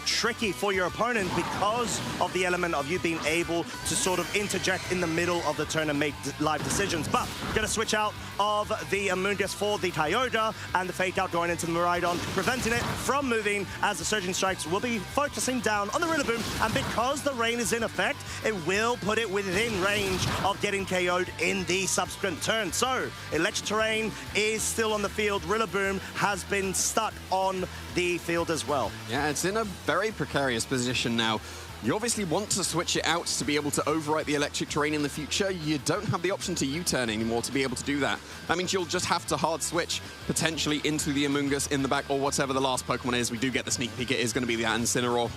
tricky for your opponent because of the element of you being able to sort of interject in the middle of the turn and make live decisions. But gonna switch out of the Amoonguss for the Kyogre and the fake out going into the Miraidon, preventing it from moving as the Surging Strikes will be focusing down on the Rillaboom, and because the rain is in effect, it will put it within range of getting KO'd in the subsequent turn. So, electric terrain is still on the field. Rillaboom has been stuck on the field as well. Yeah, it's in a very precarious position now. You obviously want to switch it out to be able to overwrite the electric terrain in the future. You don't have the option to U-turn anymore to be able to do that. That means you'll just have to hard switch potentially into the Amoonguss in the back or whatever the last Pokemon is. We do get the sneak peek. It is going to be the Incineroar.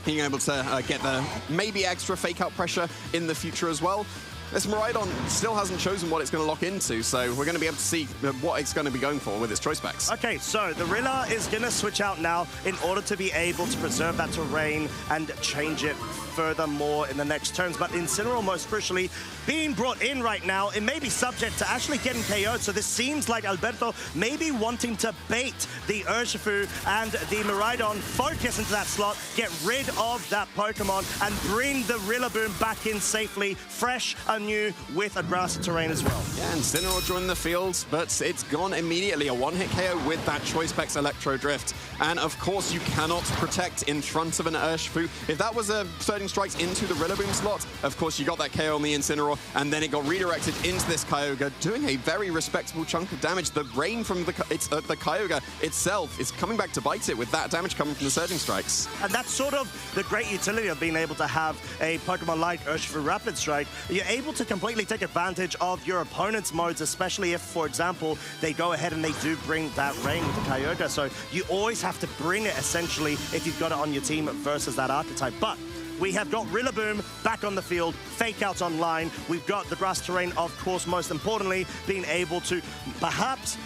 Being able to get the maybe extra fake out pressure in the future as well. This Miraidon still hasn't chosen what it's going to lock into, so we're going to be able to see what it's going to be going for with its choice specs. Okay, so the Rilla is going to switch out now in order to be able to preserve that terrain and change it furthermore in the next turns. But Incineroar, most crucially, being brought in right now, it may be subject to actually getting KO'd. So this seems like Alberto may be wanting to bait the Urshifu and the Miraidon, focus into that slot, get rid of that Pokemon, and bring the Rillaboom back in safely, fresh stun you with a grassy terrain as well. Yeah, and Incineroar joined the field, but it's gone immediately. A one-hit KO with that Choice Specs Electro Drift. And of course, you cannot protect in front of an Urshifu. If that was a Surging Strikes into the Rillaboom slot, of course, you got that KO on the Incineroar, and then it got redirected into this Kyogre, doing a very respectable chunk of damage. The rain from the Kyogre itself is coming back to bite it with that damage coming from the Surging Strikes. And that's sort of the great utility of being able to have a Pokemon like Urshifu Rapid Strike. You're able to completely take advantage of your opponent's modes, especially if, for example, they go ahead and they do bring that rain with the Kyogre. So you always have to bring it, essentially, if you've got it on your team versus that archetype. But we have got Rillaboom back on the field, Fake Out online. We've got the grass terrain, of course, most importantly, being able to perhaps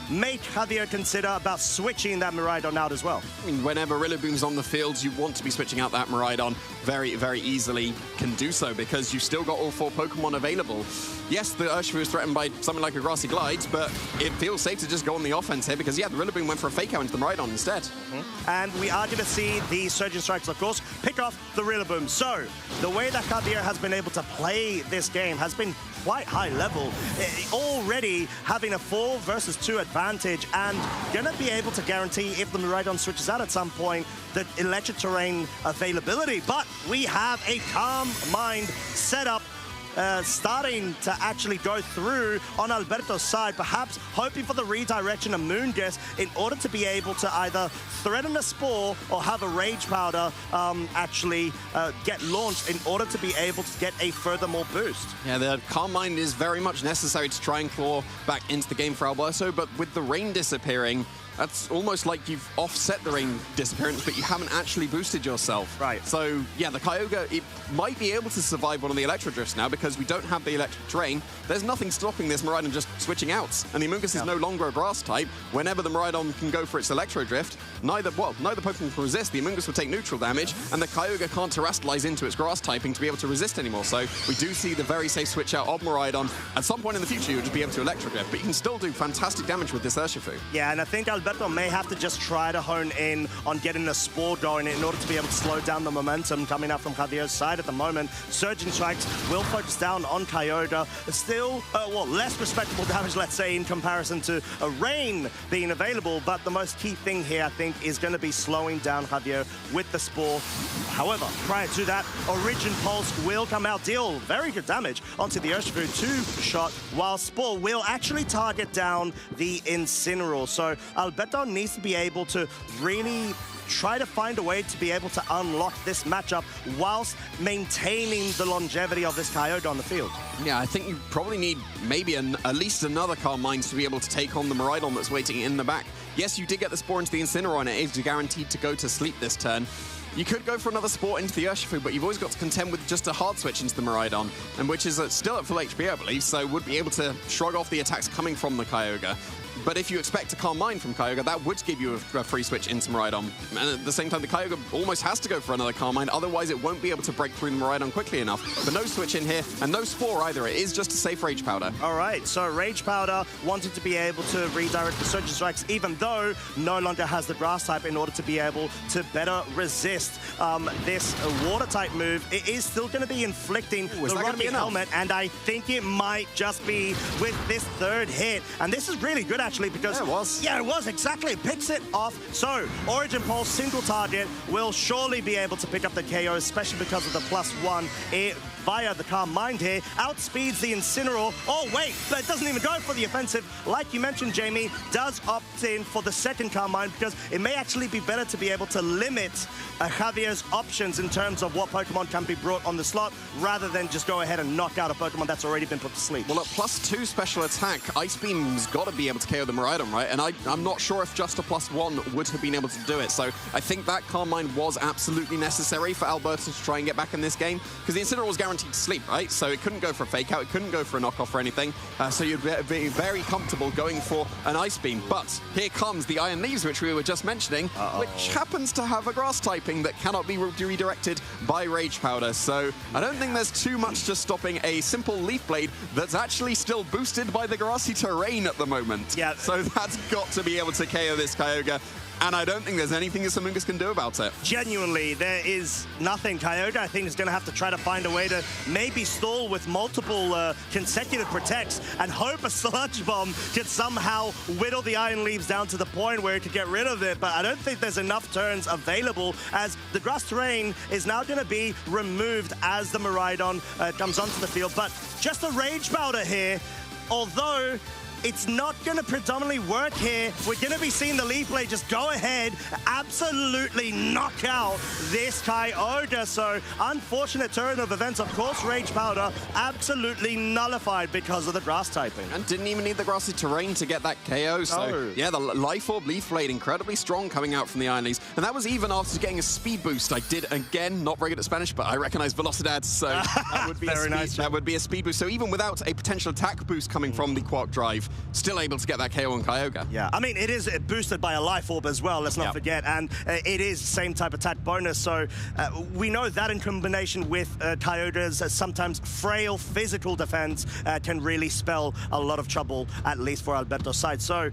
make Javier consider about switching that Miraidon out as well. I mean, whenever Rillaboom's on the field, you want to be switching out that Miraidon very, very easily. Can do so because you've still got all 4 Pokemon available. Yes, the Urshifu is threatened by something like a Grassy Glide, but it feels safe to just go on the offense here because, yeah, the Rillaboom went for a Fake Out into the Miraidon instead. And we are going to see the Surging Strikes, of course, pick off the Rillaboom. So the way that Javier has been able to play this game has been quite high level, already having a 4 versus 2 advantage and gonna be able to guarantee, if the Miraidon switches out at some point, the electric terrain availability. But we have a Calm Mind setup starting to actually go through on Alberto's side, perhaps hoping for the redirection of Moongus in order to be able to either threaten a Spore or have a Rage Powder actually get launched in order to be able to get a furthermore boost. Yeah, the Calm Mind is very much necessary to try and claw back into the game for Alberto, but with the rain disappearing, that's almost like you've offset the rain disappearance, but you haven't actually boosted yourself. Right. So, yeah, the Kyogre, it might be able to survive one of the Electro Drifts now because we don't have the electric terrain. There's nothing stopping this Miraidon just switching out. And the Amoonguss is no longer a grass type. Whenever the Miraidon can go for its Electro Drift, neither Pokemon can resist. The Amoonguss will take neutral damage, and the Kyogre can't Terastallize into its grass typing to be able to resist anymore. So we do see the very safe switch out of Miraidon. At some point in the future, you'll just be able to Electro Drift, but you can still do fantastic damage with this Urshifu. Yeah, and I think Alberto may have to just try to hone in on getting a Spore going in order to be able to slow down the momentum coming out from Javier's side at the moment. Surging Strikes will focus down on Kyogre. Still, less respectable damage, let's say, in comparison to a Rain being available, but the most key thing here, I think, is going to be slowing down Javier with the Spore. However, prior to that, Origin Pulse will come out, deal very good damage onto the Urshifu 2-shot, while Spore will actually target down the Incineroar. So Alberto needs to be able to really try to find a way to be able to unlock this matchup whilst maintaining the longevity of this Kyogre on the field. Yeah, I think you probably need maybe at least another Calm Mind to be able to take on the Miraidon that's waiting in the back. Yes, you did get the Spore into the Incineroar, and it is guaranteed to go to sleep this turn. You could go for another Spore into the Urshifu, but you've always got to contend with just a hard switch into the Miraidon, and which is still at full HP, I believe, so would be able to shrug off the attacks coming from the Kyogre. But if you expect a Calm Mind from Kyogre, that would give you a free switch into Miraidon. And at the same time, the Kyogre almost has to go for another Calm Mind, otherwise it won't be able to break through the Miraidon quickly enough. But no switch in here, and no Spore either. It is just a safe Rage Powder. All right, so Rage Powder wanted to be able to redirect the Surging Strikes, even though no longer has the Grass type, in order to be able to better resist this Water type move. It is still going to be inflicting the Rocky Helmet, and I think it might just be with this third hit. And this is really good, actually, because... Yeah, it was. Yeah, it was, exactly. It picks it off. So, Origin Pulse, single target, will surely be able to pick up the KO, especially because of the +1 via the Calm Mind here. Outspeeds the Incineroar. Oh, wait, but it doesn't even go for the offensive. Like you mentioned, Jamie, does opt in for the second Calm Mind because it may actually be better to be able to limit Javier's options in terms of what Pokemon can be brought on the slot, rather than just go ahead and knock out a Pokemon that's already been put to sleep. Well, at +2 special attack, Ice Beam's got to be able to KO the Miraidon, right? And I'm not sure if just a +1 would have been able to do it. So I think that Calm Mind was absolutely necessary for Alberto to try and get back in this game, because the Incineroar was guaranteed to sleep, right? So it couldn't go for a Fake Out, it couldn't go for a knockoff or anything. So you'd be very comfortable going for an Ice Beam. But here comes the Iron Leaves, which we were just mentioning, which happens to have a Grass typing that cannot be redirected by Rage Powder. So I don't think there's too much just stopping a simple Leaf Blade that's actually still boosted by the grassy terrain at the moment. Yeah. So that's got to be able to KO this Kyogre. and I don't think there's anything that Amoonguss can do about it. Genuinely, there is nothing. Kyogre, I think, is going to have to try to find a way to maybe stall with multiple consecutive protects and hope a Sludge Bomb can somehow whittle the Iron Leaves down to the point where it could get rid of it. But I don't think there's enough turns available, as the grass terrain is now going to be removed as the Miraidon comes onto the field. But just a Rage Powder here, although it's not going to predominantly work here. We're going to be seeing the Leaf Blade just go ahead, absolutely knock out this Kyogre. So, unfortunate turn of events. Of course, Rage Powder absolutely nullified because of the grass typing. And didn't even need the grassy terrain to get that KO. So, No. yeah, the Life Orb Leaf Blade incredibly strong coming out from the Iron Leaves. And that was even after getting a speed boost. I did, again, not very good at Spanish, but I recognize Velocidad, so that would be Very nice. that would be a speed boost. So even without a potential attack boost coming from the Quark Drive, still able to get that KO on Kyogre. Yeah, I mean, it is boosted by a Life Orb as well, let's not forget, and it is same type attack bonus, so we know that in combination with Kyogre's sometimes frail physical defense can really spell a lot of trouble, at least for Alberto's side. So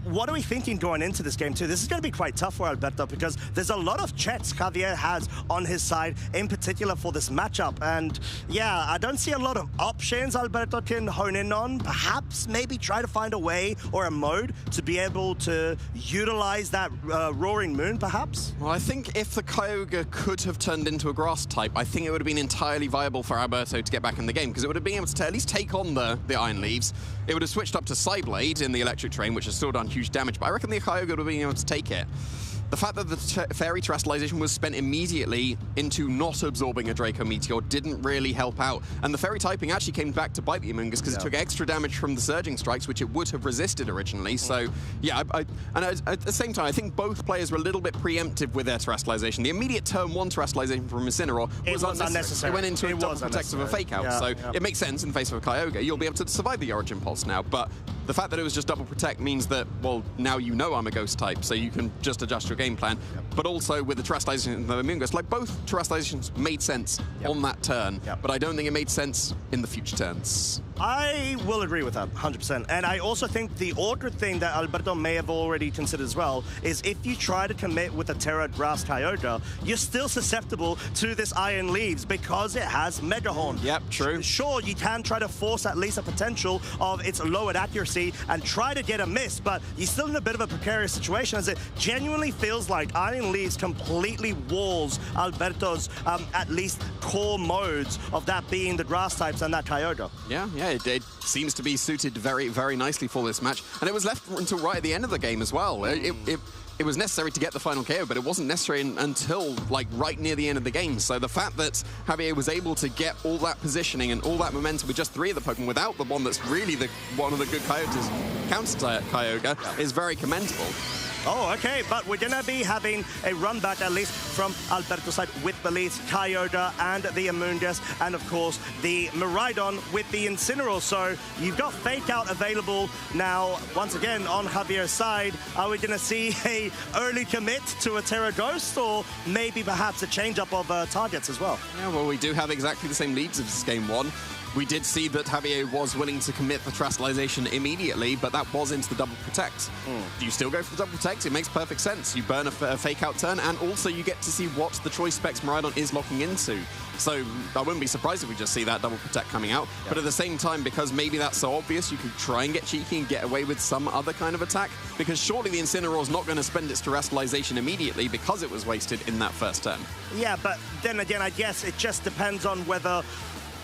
what are we thinking going into this game too? This is going to be quite tough for Alberto because there's a lot of checks Javier has on his side, in particular for this matchup. And yeah, I don't see a lot of options Alberto can hone in on. Perhaps maybe try to find a way or a mode to be able to utilize that Roaring Moon, perhaps? Well, I think if the Kyogre could have turned into a grass type, I think it would have been entirely viable for Alberto to get back in the game, because it would have been able to at least take on the Iron Leaves. It would have switched up to Psyblade in the electric terrain, which has still done huge damage, but I reckon the Kyogre would have been able to take it. The fact that the Fairy Terrestrialization was spent immediately into not absorbing a Draco Meteor didn't really help out. And the Fairy typing actually came back to bite the Amoonguss because it took extra damage from the Surging Strikes, which it would have resisted originally. So, yeah, and at the same time, I think both players were a little bit preemptive with their Terrestrialization. The immediate turn 1 Terrestrialization from Incineroar was unnecessary. It went into a double protective of a Fake Out. So it makes sense in the face of a Kyogre. You'll be able to survive the Origin Pulse now. But the fact that it was just double protect means that, well, now you know I'm a Ghost type, so you can just adjust your game plan. But also with the Terrestrialization of the Amoonguss, like both Terrestrializations made sense on that turn, but I don't think it made sense in the future turns. I will agree with that, 100%. And I also think the awkward thing that Alberto may have already considered as well is if you try to commit with a Terra Grass Kyogre, you're still susceptible to this Iron Leaves because it has Mega Horn. Yep, true. Sure, you can try to force at least a potential of its lowered accuracy and try to get a miss, but you're still in a bit of a precarious situation as it genuinely feels like Iron Leaves completely walls Alberto's at least core modes of that being the grass types and that Kyogre. Yeah, it seems to be suited very, very nicely for this match. And it was left until right at the end of the game as well. It was necessary to get the final KO, but it wasn't necessary until, like, right near the end of the game. So the fact that Javier was able to get all that positioning and all that momentum with just 3 of the Pokemon without the one that's really one of the good Coyotes counter Kyogre is very commendable. Oh, okay, but we're going to be having a run back, at least from Alberto's side, with the leads, Kyogre and the Amoonguss, and of course, the Miraidon with the Incineroar. So you've got Fake Out available now, once again, on Javier's side. Are we going to see a early commit to a Terra Ghost, or maybe perhaps a change-up of targets as well? Yeah, well, we do have exactly the same leads as game 1. We did see that Javier was willing to commit the Terrestrialization immediately, but that was into the double protect. Do you still go for the double protect? It makes perfect sense. You burn a Fake Out turn, and also you get to see what the Choice Specs Miraidon is locking into. So I wouldn't be surprised if we just see that double protect coming out. But at the same time, because maybe that's so obvious, you could try and get cheeky and get away with some other kind of attack, because surely the Incineroar's not going to spend its Terrestrialization immediately because it was wasted in that first turn. Yeah, but then again, I guess it just depends on whether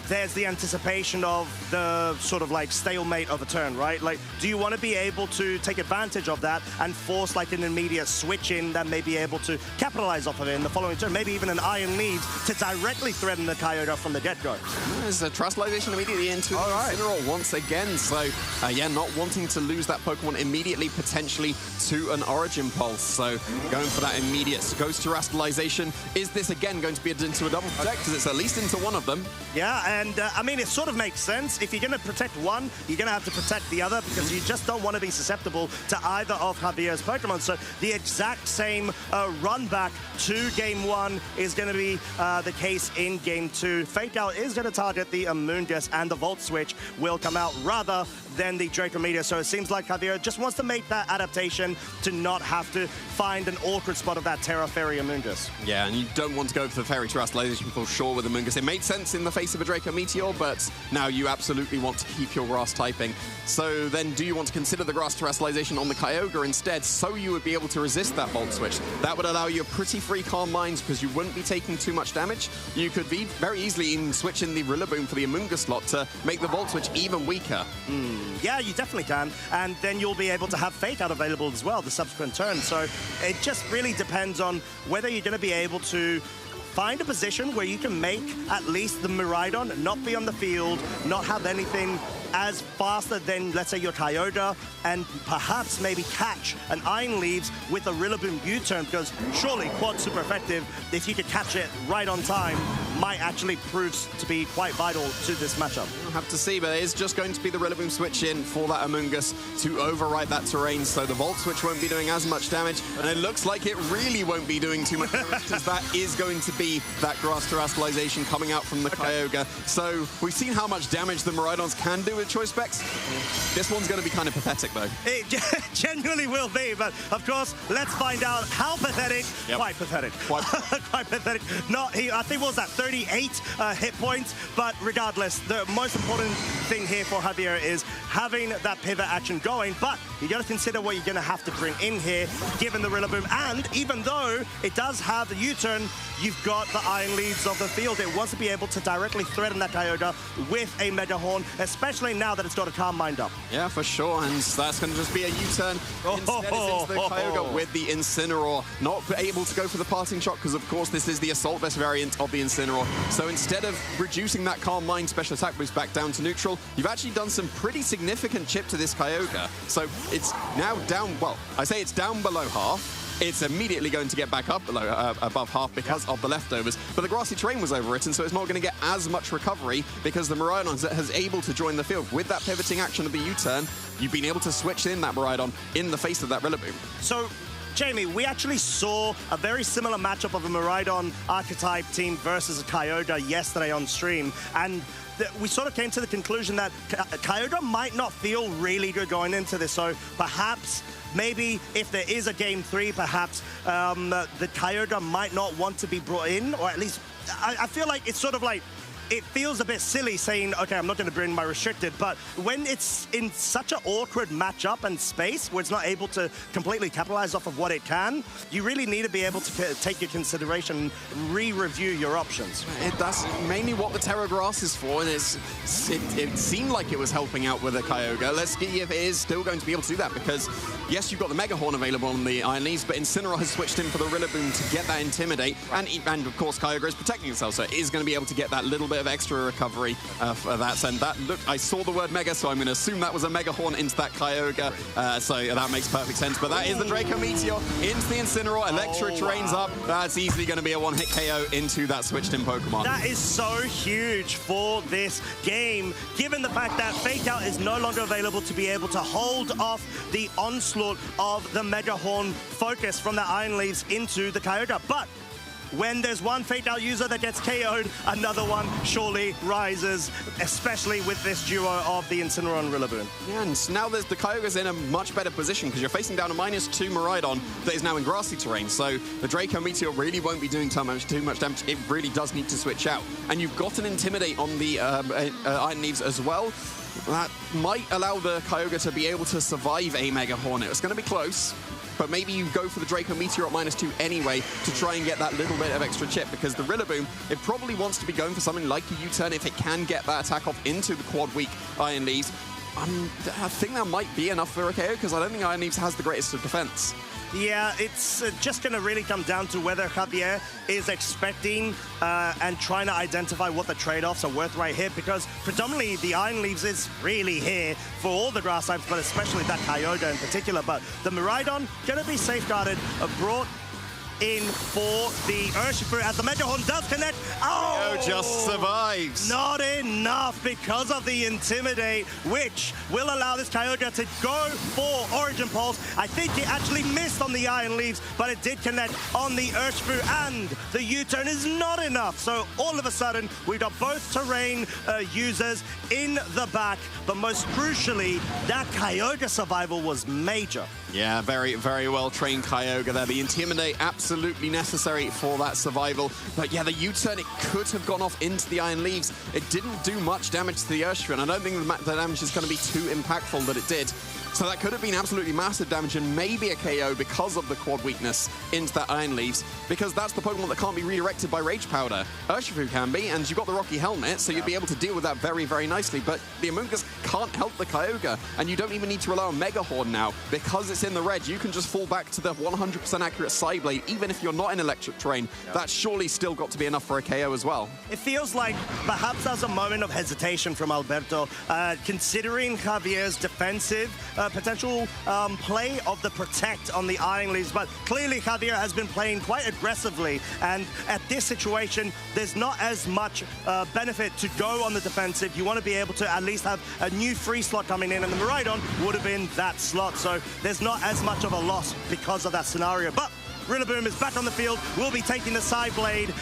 there's the anticipation of the sort of like stalemate of a turn, right? Like, do you want to be able to take advantage of that and force like an immediate switch in that may be able to capitalize off of it in the following turn? Maybe even an Iron Leaves to directly threaten the Kyogre from the get-go. There's a Terrestrialization immediately into the Incineroar once again. So, yeah, not wanting to lose that Pokemon immediately, potentially to an Origin Pulse. So, going for that immediate Ghost Terrestrialization. Is this again going to be into a double protect? Because it's at least into one of them. Yeah, and I mean, it sort of makes sense. If you're going to protect one, you're going to have to protect the other because you just don't want to be susceptible to either of Javier's Pokemon. So the exact same run back to Game 1 is going to be the case in Game 2. Fake Out is going to target the Amoonguss, and the Volt Switch will come out rather than the Draco Meteor. So it seems like Javier just wants to make that adaptation to not have to find an awkward spot of that Terra Fairy Amoonguss. Yeah, and you don't want to go for the Fairy Terrestrialization for sure with Amoonguss. It made sense in the face of a Draco Meteor, but now you absolutely want to keep your Grass typing. So then do you want to consider the Grass Terrestrialization on the Kyogre instead, so you would be able to resist that Volt Switch? That would allow you a pretty free Calm Minds because you wouldn't be taking too much damage. You could be very easily even switch in the Rillaboom for the Amoonguss slot to make the Volt Switch even weaker. Yeah, you definitely can. And then you'll be able to have Fake Out available as well the subsequent turn. So it just really depends on whether you're going to be able to find a position where you can make at least the Miraidon not be on the field, not have anything as faster than, let's say, your Kyogre, and perhaps maybe catch an Iron Leaves with a Rillaboom U-turn, because surely Quad super effective, if you could catch it right on time, might actually prove to be quite vital to this matchup. We'll have to see, but it is just going to be the Rillaboom switch in for that Amoonguss to override that terrain, so the Volt Switch won't be doing as much damage, and it looks like it really won't be doing too much damage, because that is going to be that Grass Terrestrialization coming out from the Kyogre. So we've seen how much damage the Miraidons can do with Choice Specs. This one's going to be kind of pathetic, though. It genuinely will be, but of course, let's find out how pathetic. Yep. Quite pathetic. Quite pathetic. Not he. I think what was that 38 hit points. But regardless, the most important thing here for Javier is having that pivot action going. But you got to consider what you're going to have to bring in here, given the Rillaboom. And even though it does have the U-turn, you've got the Iron Leaves of the field. It wants to be able to directly threaten that Kyogre with a Mega Horn, especially now that it's got a Calm Mind up. Yeah, for sure, and that's going to just be a U-turn. Instead, it's into the Kyogre with the Incineroar. Not able to go for the Parting Shot, because of course this is the Assault Vest variant of the Incineroar. So instead of reducing that Calm Mind special attack boost back down to neutral, you've actually done some pretty significant chip to this Kyogre. So it's now down, well, I say it's down below half. It's immediately going to get back up below, above half because of the leftovers. But the grassy terrain was overwritten, so it's not going to get as much recovery because the Miraidon has able to join the field. With that pivoting action of the U-turn, you've been able to switch in that Miraidon in the face of that Rillaboom. So, Jamie, we actually saw a very similar matchup of a Miraidon archetype team versus a Kyogre yesterday on stream, and we sort of came to the conclusion that Kyogre might not feel really good going into this, so perhaps maybe if there is a Game 3, perhaps the Kyogre might not want to be brought in, or at least I feel like it's sort of like, it feels a bit silly saying, okay, I'm not going to bring my restricted, but when it's in such an awkward matchup and space where it's not able to completely capitalize off of what it can, you really need to be able to take your consideration, re-review your options. That's mainly what the Terra Grass is for, and it seemed like it was helping out with a Kyogre. Let's see if it is still going to be able to do that, because yes, you've got the Mega Horn available on the Iron Leaves, but Incineroar has switched in for the Rillaboom to get that Intimidate, and of course Kyogre is protecting itself, so it is going to be able to get that little bit of extra recovery for that. And that, look, I saw the word Mega, so I'm going to assume that was a Mega Horn into that Kyogre, so that makes perfect sense. But that is the Draco Meteor into the Incineroar, electric terrains up. That's easily going to be a one-hit KO into that switched-in Pokemon. That is so huge for this game, given the fact that Fake Out is no longer available to be able to hold off the onslaught of the Mega Horn focus from the Iron Leaves into the Kyogre. But when there's one Fake Out user that gets KO'd, another one surely rises, especially with this duo of the Incineroar and Rillaboom. Yeah, and now the Kyogre's in a much better position because you're facing down a -2 Miraidon that is now in grassy terrain, so the Draco Meteor really won't be doing too much damage. It really does need to switch out. And you've got an Intimidate on the Iron Leaves as well. That might allow the Kyogre to be able to survive a Mega Horn. It's going to be close, but maybe you go for the Draco Meteor at -2 anyway to try and get that little bit of extra chip, because the Rillaboom, it probably wants to be going for something like a U-turn if it can get that attack off into the quad-weak Iron Leaves. I think that might be enough for a KO, because I don't think Iron Leaves has the greatest of defense. Yeah, it's just going to really come down to whether Javier is expecting and trying to identify what the trade-offs are worth right here, because predominantly the Iron Leaves is really here for all the grass types, but especially that Kyogre in particular. But the Miraidon going to be safeguarded, brought in for the Urshifu as the Mega Horn does connect. Oh, just survives. Not enough because of the Intimidate, which will allow this Kyogre to go for Origin Pulse. I think it actually missed on the Iron Leaves, but it did connect on the Urshifu, and the U-turn is not enough. So all of a sudden, we've got both terrain users in the back, but most crucially, that Kyogre survival was major. Yeah, very, very well-trained Kyogre there. The Intimidate absolutely necessary for that survival. But yeah, the U-turn, it could have gone off into the Iron Leaves. It didn't do much damage to the Urshifu, and I don't think the damage is going to be too impactful that it did. So that could have been absolutely massive damage and maybe a KO because of the quad weakness into that Iron Leaves, because that's the Pokemon that can't be redirected by Rage Powder. Urshifu can be, and you've got the Rocky Helmet, so you'd be able to deal with that very, very nicely. But the Amoonguss can't help the Kyogre, and you don't even need to rely on Mega Horn now. Because it's in the red, you can just fall back to the 100% accurate Psyblade, even if you're not in electric terrain. That's surely still got to be enough for a KO as well. It feels like perhaps there's a moment of hesitation from Alberto, considering Javier's defensive potential play of the Protect on the Iron Leaves, but clearly Javier has been playing quite aggressively, and at this situation, there's not as much benefit to go on the defensive. You want to be able to at least have a new free slot coming in, and the Miraidon would have been that slot, so there's not as much of a loss because of that scenario. But Rillaboom is back on the field, will be taking the Psyblade.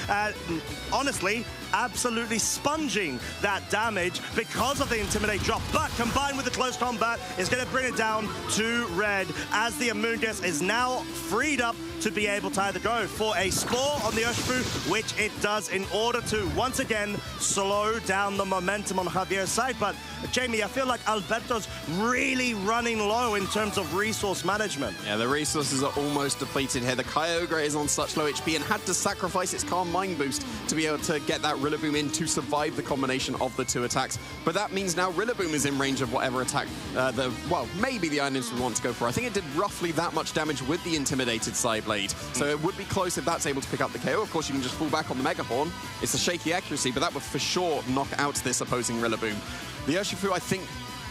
Honestly, absolutely sponging that damage because of the Intimidate drop, but combined with the close combat is going to bring it down to red as the Amoonguss is now freed up to be able to either go for a Spore on the Urshifu, which it does in order to once again slow down the momentum on Javier's side. But Jamie, I feel like Alberto's really running low in terms of resource management. Yeah, the resources are almost depleted here. The Kyogre is on such low HP and had to sacrifice its Calm Mind boost to be able to get that Rillaboom in to survive the combination of the two attacks. But that means now Rillaboom is in range of whatever attack maybe the Iron Imps would want to go for. I think it did roughly that much damage with the Intimidated Psyblade. So it would be close if that's able to pick up the KO. Of course, you can just fall back on the Mega Horn. It's a shaky accuracy, but that would for sure knock out this opposing Rillaboom. The Urshifu, I think,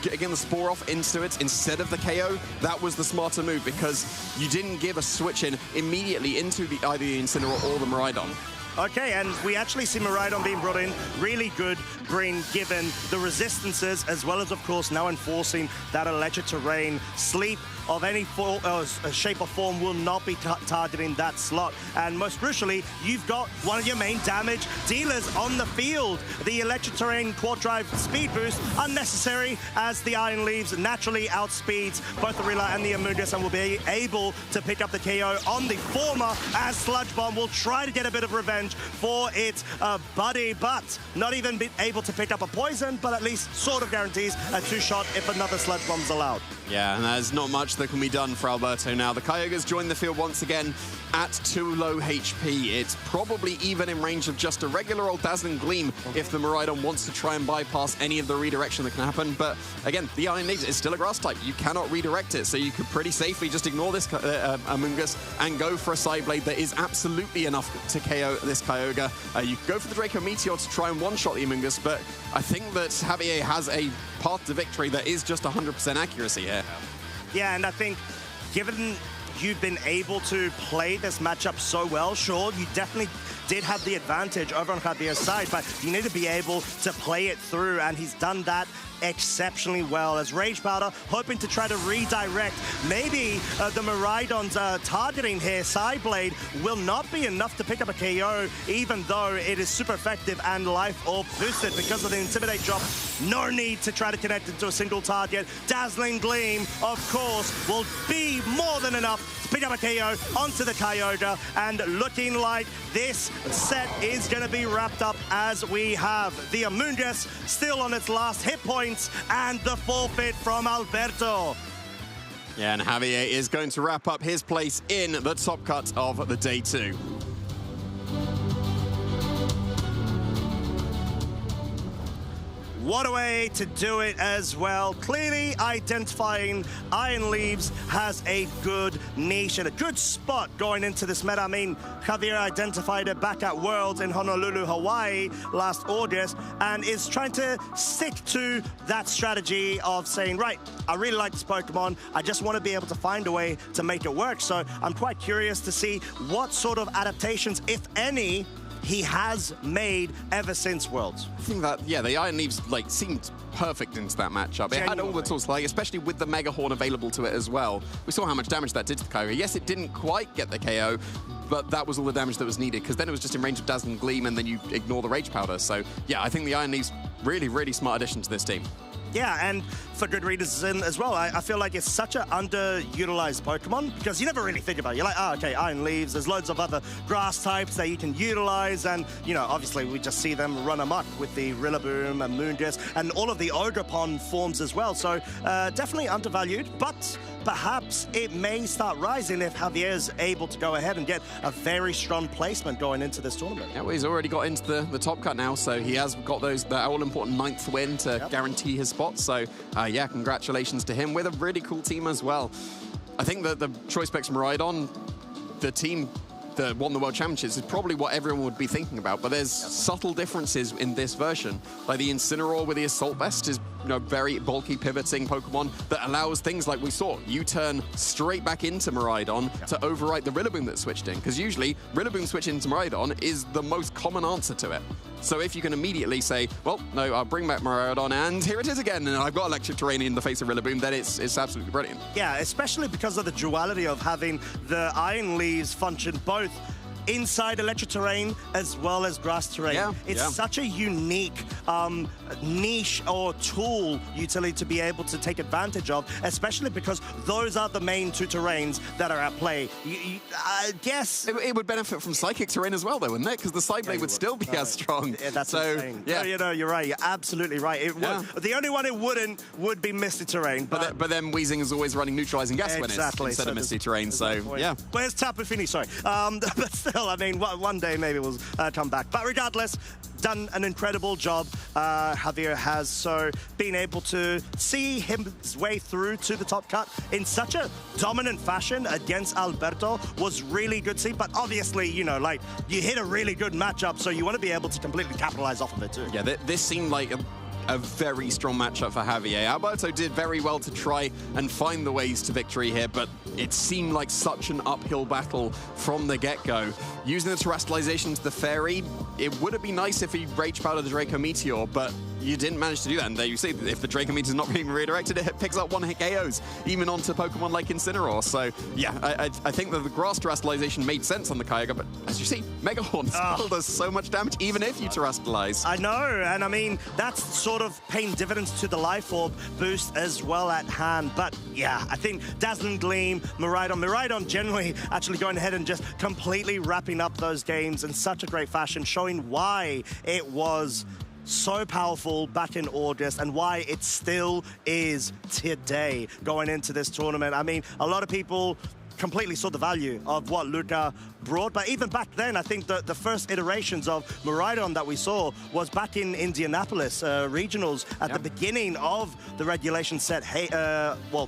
getting the Spore off into it instead of the KO, that was the smarter move, because you didn't give a switch in immediately into either the Incineroar or the Miraidon. Okay, and we actually see Miraidon being brought in. Really good green given the resistances, as well as, of course, now enforcing that electric terrain. Sleep of any shape or form will not be targeting that slot. And most crucially, you've got one of your main damage dealers on the field. The electric terrain quad drive speed boost, unnecessary, as the Iron Leaves naturally outspeeds both the Rilla and the Amoonguss, and will be able to pick up the KO on the former, as Sludge Bomb will try to get a bit of revenge for its buddy, but not even be able to pick up a poison, but at least sort of guarantees a two-shot if another Sludge Bomb's allowed. Yeah, and there's not much that can be done for Alberto now. The Kyogre's joined the field once again at too low HP. It's probably even in range of just a regular old Dazzling Gleam if the Miraidon wants to try and bypass any of the redirection that can happen. But again, the Iron Leaves is still a grass type. You cannot redirect it, so you could pretty safely just ignore this Amoonguss and go for a Psyblade that is absolutely enough to KO this Kyogre. You could go for the Draco Meteor to try and one-shot the Amoonguss, but I think that Javier has a path to victory that is just 100% accuracy here. Yeah, and I think given you've been able to play this matchup so well, sure, you definitely did have the advantage over on Javier's side, but you need to be able to play it through, and he's done that exceptionally well, as Rage Powder hoping to try to redirect. Maybe the Miraidon's targeting here, Psyblade, will not be enough to pick up a KO, even though it is super effective and life orb boosted because of the Intimidate drop. No need to try to connect it to a single target. Dazzling Gleam, of course, will be more than enough to pick up a KO onto the Kyogre, and looking like this set is going to be wrapped up as we have the Amoonguss still on its last hit point, and the forfeit from Alberto. Yeah, and Javier is going to wrap up his place in the top cut of the day 2. what a way to do it as well. Clearly identifying Iron Leaves has a good niche and a good spot going into this meta. I mean, Javier identified it back at Worlds in Honolulu, Hawaii last August, and is trying to stick to that strategy of saying, right, I really like this Pokemon. I just want to be able to find a way to make it work. So I'm quite curious to see what sort of adaptations, if any, he has made ever since Worlds. I think that, yeah, the Iron Leaves, like, seemed perfect into that matchup. It had all the tools, like, especially with the Mega Horn available to it as well. We saw how much damage that did to the Kyogre. Yes, it didn't quite get the KO, but that was all the damage that was needed, because then it was just in range of Dazzling Gleam, and then you ignore the Rage Powder. So, yeah, I think the Iron Leaves, really, really smart addition to this team. Yeah, and for good reason as well. I feel like it's such an underutilized Pokemon because you never really think about it. You're like, oh, okay, Iron Leaves, there's loads of other grass types that you can utilize, and, you know, obviously we just see them run amok with the Rillaboom and Moongus and all of the Ogerpon forms as well. So definitely undervalued, but perhaps it may start rising if Javier's able to go ahead and get a very strong placement going into this tournament. Yeah, well, he's already got into the top cut now, so he has got that all-important 9th win to guarantee his spot. So, yeah, congratulations to him with a really cool team as well. I think that the Choice Specs Miraidon, the team that won the World Championships, is probably what everyone would be thinking about, but there's subtle differences in this version. Like the Incineroar with the Assault Vest is, you know, very bulky pivoting Pokemon that allows things like we saw. You turn straight back into Miraidon to overwrite the Rillaboom that switched in, because usually Rillaboom switching into Miraidon is the most common answer to it. So if you can immediately say, well, no, I'll bring back Miraidon, and here it is again, and I've got Electric Terrain in the face of Rillaboom, then it's absolutely brilliant. Yeah, especially because of the duality of having the Iron Leaves function both inside Electric Terrain as well as Grass Terrain. Yeah, it's such a unique niche or tool utility to be able to take advantage of, especially because those are the main two terrains that are at play. I guess it would benefit from Psychic Terrain as well, though, wouldn't it? Because the Side Blade would still be as strong. Yeah, that's so insane. yeah, you know, you're right. You're absolutely right. It would. The only one it wouldn't would be Misty Terrain. But then Weezing is always running Neutralizing Gas when it's instead of Misty Terrain. So yeah. Where's Tapu Fini? Sorry, but still, I mean, one day maybe we'll come back. But regardless, done an incredible job, Javier has. So being able to see his way through to the top cut in such a dominant fashion against Alberto was really good to see. But obviously, you know, like, you hit a really good matchup, so you want to be able to completely capitalize off of it too. Yeah, this seemed like a very strong matchup for Javier. Alberto did very well to try and find the ways to victory here, but it seemed like such an uphill battle from the get-go. Using the Terrestrialization to the Fairy, it would have been nice if he Rage Powdered the Draco Meteor, but you didn't manage to do that. And there you see, if the Draco Meteor is not being redirected, it picks up one-hit KOs, even onto Pokemon like Incineroar. So, yeah, I think that the Grass Terrestrialization made sense on the Kyogre, but as you see, Mega Horn still does so much damage, even if you Terrestrialize. I know, and I mean, that's sort of paying dividends to the Life Orb boost as well at hand. But, yeah, I think Dazzling Gleam, Miraidon generally actually going ahead and just completely wrapping up those games in such a great fashion, showing why it was so powerful back in August and why it still is today going into this tournament. I mean, a lot of people completely saw the value of what Luca brought, but even back then, I think the first iterations of Miraidon that we saw was back in Indianapolis regionals at the beginning of the regulation set,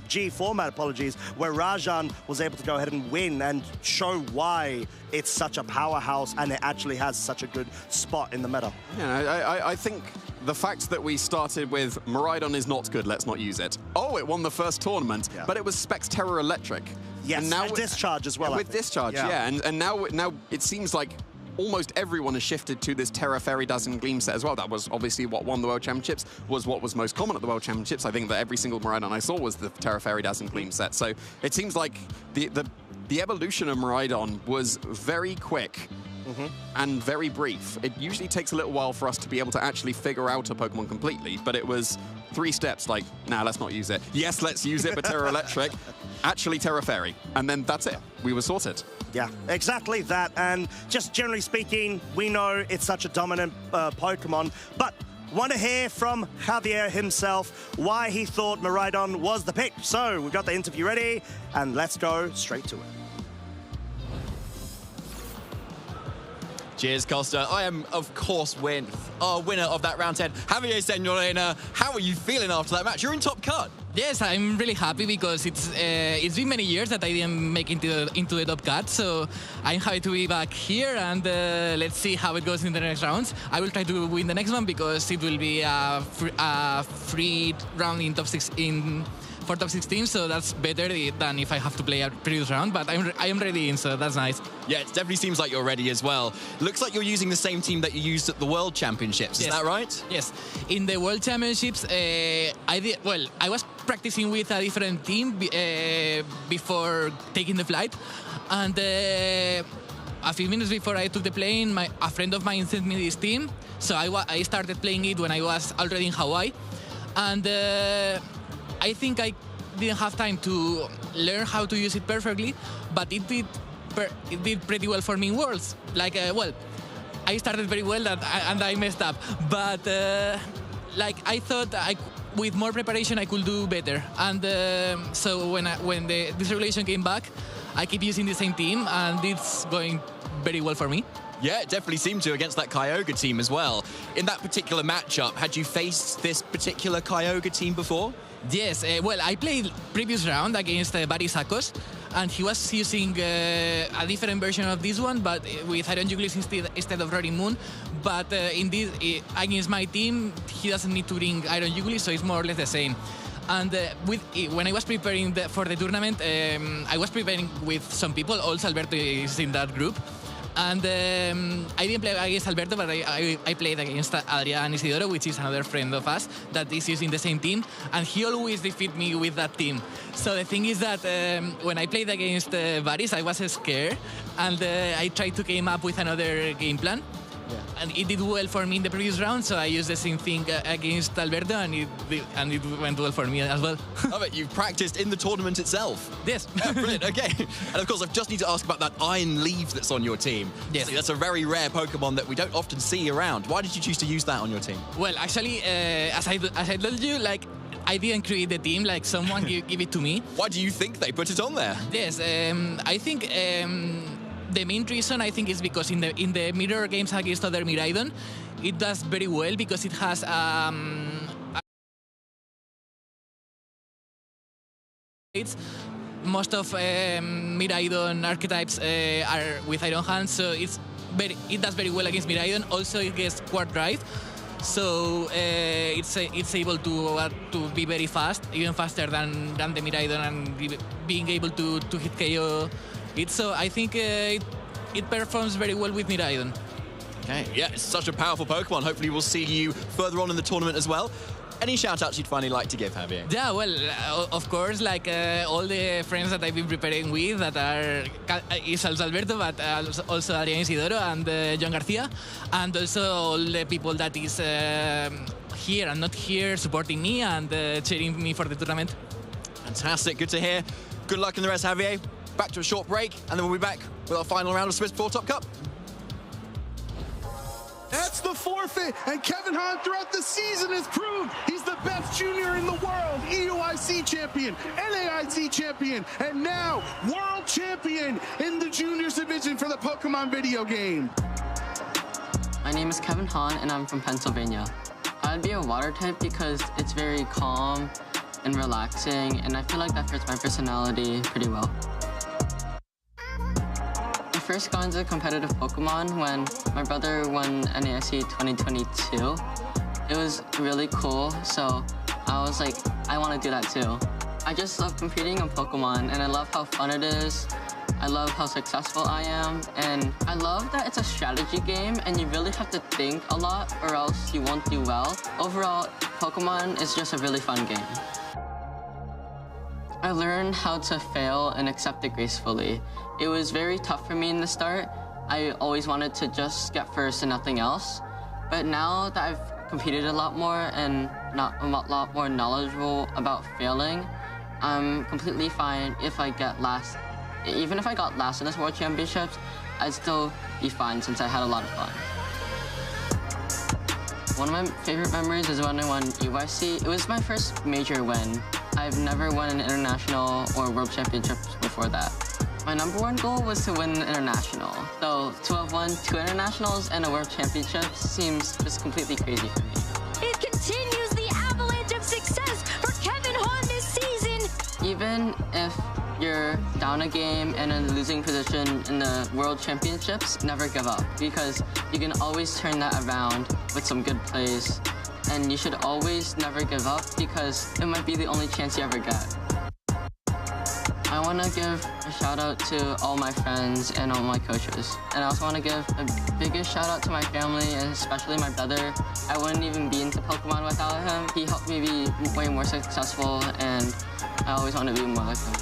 G format, apologies, where Rajan was able to go ahead and win and show why it's such a powerhouse and it actually has such a good spot in the meta. Yeah, I think the fact that we started with Miraidon is not good, let's not use it. Oh, it won the first tournament, but it was Specs Terror Electric. Yes, and now Discharge as well. With Discharge, and now it seems like almost everyone has shifted to this Terra Fairy Dazzling Gleam set as well. That was obviously what won the World Championships, was what was most common at the World Championships. I think that every single Miraidon I saw was the Terra Fairy Dazzling Gleam set. So it seems like the evolution of Miraidon was very quick and very brief. It usually takes a little while for us to be able to actually figure out a Pokemon completely, but it was 3 steps, like, nah, let's not use it. Yes, let's use it, but Terra Electric. Actually Terra Fairy. And then that's it. We were sorted. Yeah, exactly that. And just generally speaking, we know it's such a dominant Pokemon, but want to hear from Javier himself why he thought Miraidon was the pick. So we've got the interview ready, and let's go straight to it. Cheers, Costa. I am, of course, winner of that round 10. Javier Senorena, how are you feeling after that match? You're in top cut. Yes, I'm really happy because it's been many years that I didn't make into the top cut, so I'm happy to be back here, and let's see how it goes in the next rounds. I will try to win the next one because it will be a free round in for top 16, so that's better than if I have to play a previous round, but I am ready in, so that's nice. Yeah, it definitely seems like you're ready as well. Looks like you're using the same team that you used at the World Championships, is that right? Yes. In the World Championships, I was practicing with a different team before taking the flight, and a few minutes before I took the plane, a friend of mine sent me this team, so I started playing it when I was already in Hawaii, and I think I didn't have time to learn how to use it perfectly, but it did pretty well for me in Worlds. Like, I started very well and I messed up, but I thought with more preparation I could do better. And so when this regulation came back, I keep using the same team, and it's going very well for me. Yeah, it definitely seemed to against that Kyogre team as well. In that particular matchup, had you faced this particular Kyogre team before? Yes, I played previous round against Barry Sakos, and he was using a different version of this one, but with Iron Jugglis instead of Roaring Moon. But against my team, he doesn't need to bring Iron Jugglis, so it's more or less the same. And when I was preparing for the tournament, I was preparing with some people. Also, Alberto is in that group. And I didn't play against Alberto, but I played against Adrian Isidoro, which is another friend of us that is using the same team, and he always defeat me with that team. So the thing is that when I played against Varys, I was scared, and I tried to come up with another game plan. Yeah. And it did well for me in the previous round, so I used the same thing against Alberto, and it went well for me as well. Love it. You've practiced in the tournament itself. Yes. Yeah, brilliant. Okay. And of course, I just need to ask about that Iron Leaf that's on your team. Yes. So that's a very rare Pokemon that we don't often see around. Why did you choose to use that on your team? Well, actually, as I told you, I didn't create the team, someone give it to me. Why do you think they put it on there? Yes, I think the main reason, I think, is because in the mirror games against other Miraidon, it does very well because it has most of Miraidon archetypes are with Iron Hands, so it does very well against Miraidon. Also, it gets Quad Drive, so it's able to be very fast, even faster than the Miraidon, and being able to hit KO. So I think it performs very well with Miraidon. Okay, yeah, it's such a powerful Pokemon. Hopefully we'll see you further on in the tournament as well. Any shout-outs you'd finally like to give, Javier? Yeah, well, of course, all the friends that I've been preparing with that are is also Alberto, but also Adrian Isidoro and John Garcia, and also all the people that is here and not here supporting me and cheering me for the tournament. Fantastic, good to hear. Good luck in the rest, Javier. Back to a short break, and then we'll be back with our final round of Swiss 4 Top Cup. That's the forfeit, and Kevin Hahn throughout the season has proved he's the best junior in the world, EUIC champion, NAIC champion, and now world champion in the juniors division for the Pokemon video game. My name is Kevin Hahn, and I'm from Pennsylvania. I'd be a water type because it's very calm and relaxing, and I feel like that fits my personality pretty well. I first got into competitive Pokemon when my brother won NAIC 2022. It was really cool, so I was like, I want to do that too. I just love competing in Pokemon, and I love how fun it is. I love how successful I am, and I love that it's a strategy game, and you really have to think a lot or else you won't do well. Overall, Pokemon is just a really fun game. I learned how to fail and accept it gracefully. It was very tough for me in the start. I always wanted to just get first and nothing else. But now that I've competed a lot more and a lot more knowledgeable about failing, I'm completely fine if I get last. Even if I got last in this World Championships, I'd still be fine since I had a lot of fun. One of my favorite memories is when I won EUIC. It was my first major win. I've never won an international or world championships before that. My #1 goal was to win the international. So to have won 2 internationals and a world championship seems just completely crazy for me. It continues the avalanche of success for Kevin Hahn this season. Even if you're down a game and in a losing position in the world championships, never give up, because you can always turn that around with some good plays. And you should always never give up, because it might be the only chance you ever get. I want to give a shout out to all my friends and all my coaches. And I also want to give the biggest shout out to my family, and especially my brother. I wouldn't even be into Pokemon without him. He helped me be way more successful, and I always want to be more like him.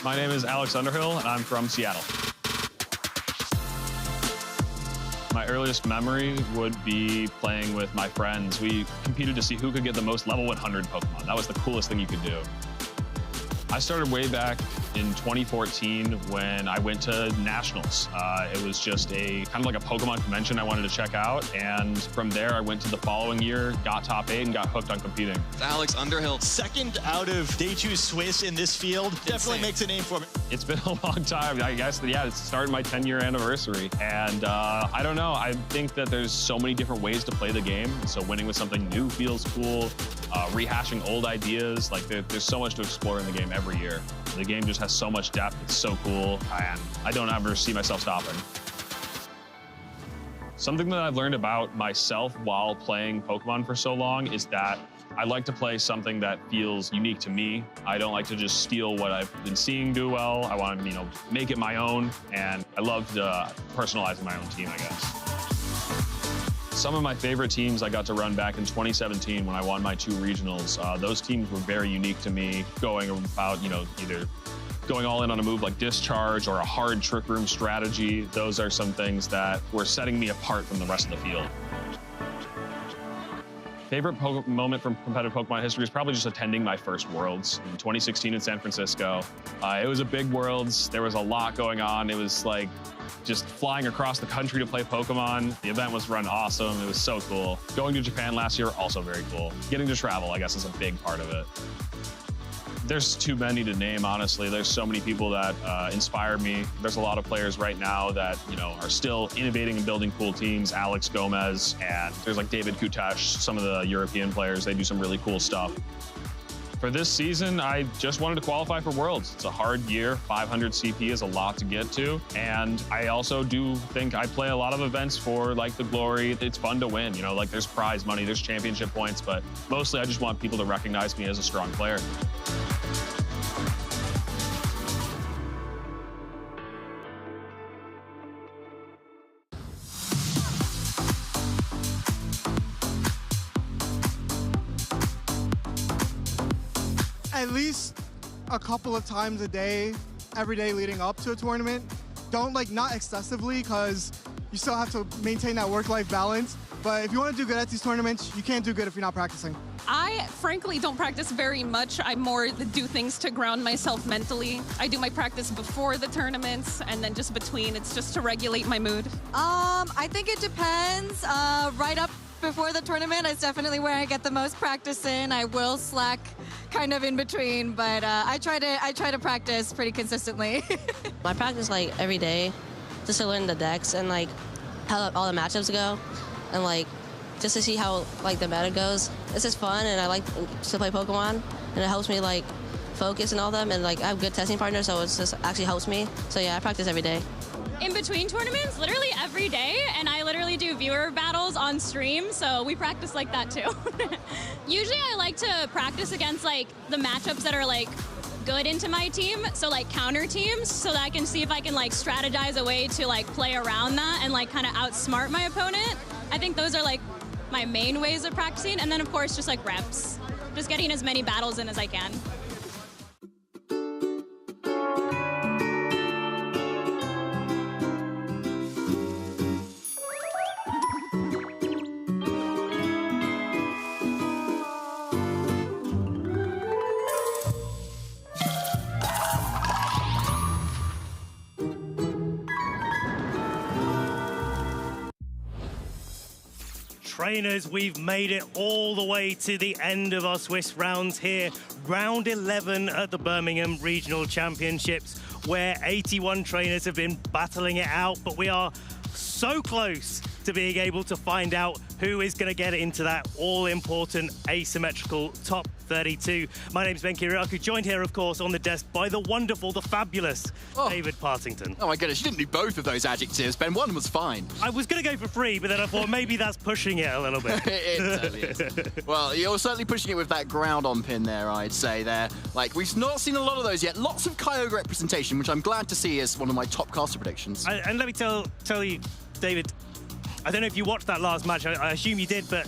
My name is Alex Underhill, and I'm from Seattle. My earliest memory would be playing with my friends. We competed to see who could get the most level 100 Pokemon. That was the coolest thing you could do. I started way back in 2014 when I went to nationals. It was just kind of like a Pokemon convention I wanted to check out. And from there, I went to the following year, got top 8, and got hooked on competing. It's Alex Underhill. Second out of Day 2 Swiss in this field. Definitely makes a name for me. It's been a long time. I guess, yeah, it's started my 10-year anniversary. And I don't know, I think that there's so many different ways to play the game. So winning with something new feels cool. Rehashing old ideas, like there's so much to explore in the game every year. The game just has so much depth, it's so cool, and I don't ever see myself stopping. Something that I've learned about myself while playing Pokemon for so long is that I like to play something that feels unique to me. I don't like to just steal what I've been seeing do well. I want to, make it my own, and I love personalizing my own team, I guess. Some of my favorite teams I got to run back in 2017 when I won my 2 regionals. Those teams were very unique to me, going about, either going all in on a move like Discharge or a hard Trick Room strategy. Those are some things that were setting me apart from the rest of the field. Favorite moment from competitive Pokemon history is probably just attending my first Worlds in 2016 in San Francisco. It was a big Worlds. There was a lot going on. It was like just flying across the country to play Pokemon. The event was run awesome. It was so cool. Going to Japan last year, also very cool. Getting to travel, I guess, is a big part of it. There's too many to name, honestly. There's so many people that inspire me. There's a lot of players right now that, are still innovating and building cool teams. Alex Gomez, and there's like David Kutesh, some of the European players. They do some really cool stuff. For this season, I just wanted to qualify for Worlds. It's a hard year. 500 CP is a lot to get to. And I also do think I play a lot of events for like the glory. It's fun to win, like there's prize money, there's championship points, but mostly I just want people to recognize me as a strong player. At least a couple of times a day, every day leading up to a tournament. Don't not excessively, because you still have to maintain that work-life balance. But if you want to do good at these tournaments, you can't do good if you're not practicing. I frankly don't practice very much. I more do things to ground myself mentally. I do my practice before the tournaments, and then just between. It's just to regulate my mood. I think it depends. Right up before the tournament is definitely where I get the most practice in. I will slack kind of in between, but I try to practice pretty consistently. I practice every day just to learn the decks and how all the matchups go, and just to see how the meta goes. It's just fun, and I like to play Pokemon, and it helps me focus and all them, and I have good testing partners, so it just actually helps me. So yeah, I practice every day. In between tournaments, literally every day, and I literally do viewer battles on stream, so we practice like that too. Usually I like to practice against the matchups that are good into my team, so counter teams, so that I can see if I can strategize a way to play around that and kind of outsmart my opponent. I think those are my main ways of practicing, and then of course just reps. Just getting as many battles in as I can. Trainers, we've made it all the way to the end of our Swiss rounds here. Round 11 at the Birmingham Regional Championships, where 81 trainers have been battling it out, but we are so close to being able to find out who is going to get into that all-important asymmetrical top 32. My name's Ben Kiriakou, joined here, of course, on the desk by the wonderful, the fabulous David Partington. Oh my goodness, you didn't do both of those adjectives, Ben. One was fine. I was going to go for 3, but then I thought maybe that's pushing it a little bit. It totally is. Well, you're certainly pushing it with that ground on pin there, I'd say there. Like, we've not seen a lot of those yet. Lots of Kyogre representation, which I'm glad to see as one of my top caster predictions. And let me tell you, David, I don't know if you watched that last match. I assume you did, but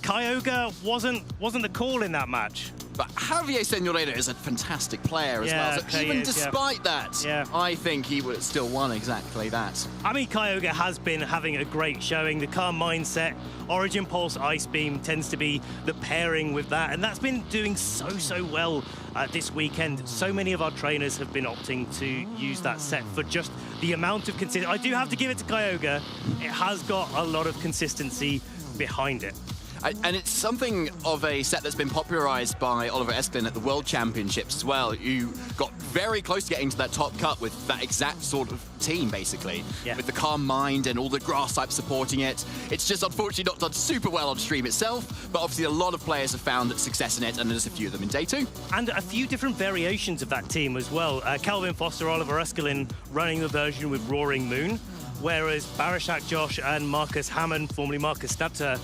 Kyogre wasn't the call in that match. But Javier Señorita is a fantastic player as well. So even despite that, I think he would have still won exactly that. I mean, Kyogre has been having a great showing. The calm mindset, Origin Pulse Ice Beam tends to be the pairing with that, and that's been doing so well this weekend. So many of our trainers have been opting to use that set for just the amount of consistency. I do have to give it to Kyogre. It has got a lot of consistency behind it. And it's something of a set that's been popularized by Oliver Esklin at the World Championships as well. You got very close to getting to that top cut with that exact sort of team, basically. Yeah. With the calm mind and all the grass types supporting it. It's just unfortunately not done super well on stream itself, but obviously a lot of players have found success in it, and there's a few of them in day 2. And a few different variations of that team as well. Calvin Foster, Oliver Esklin running the version with Roaring Moon, whereas Barishak Josh and Marcus Hammond, formerly Marcus Stabter,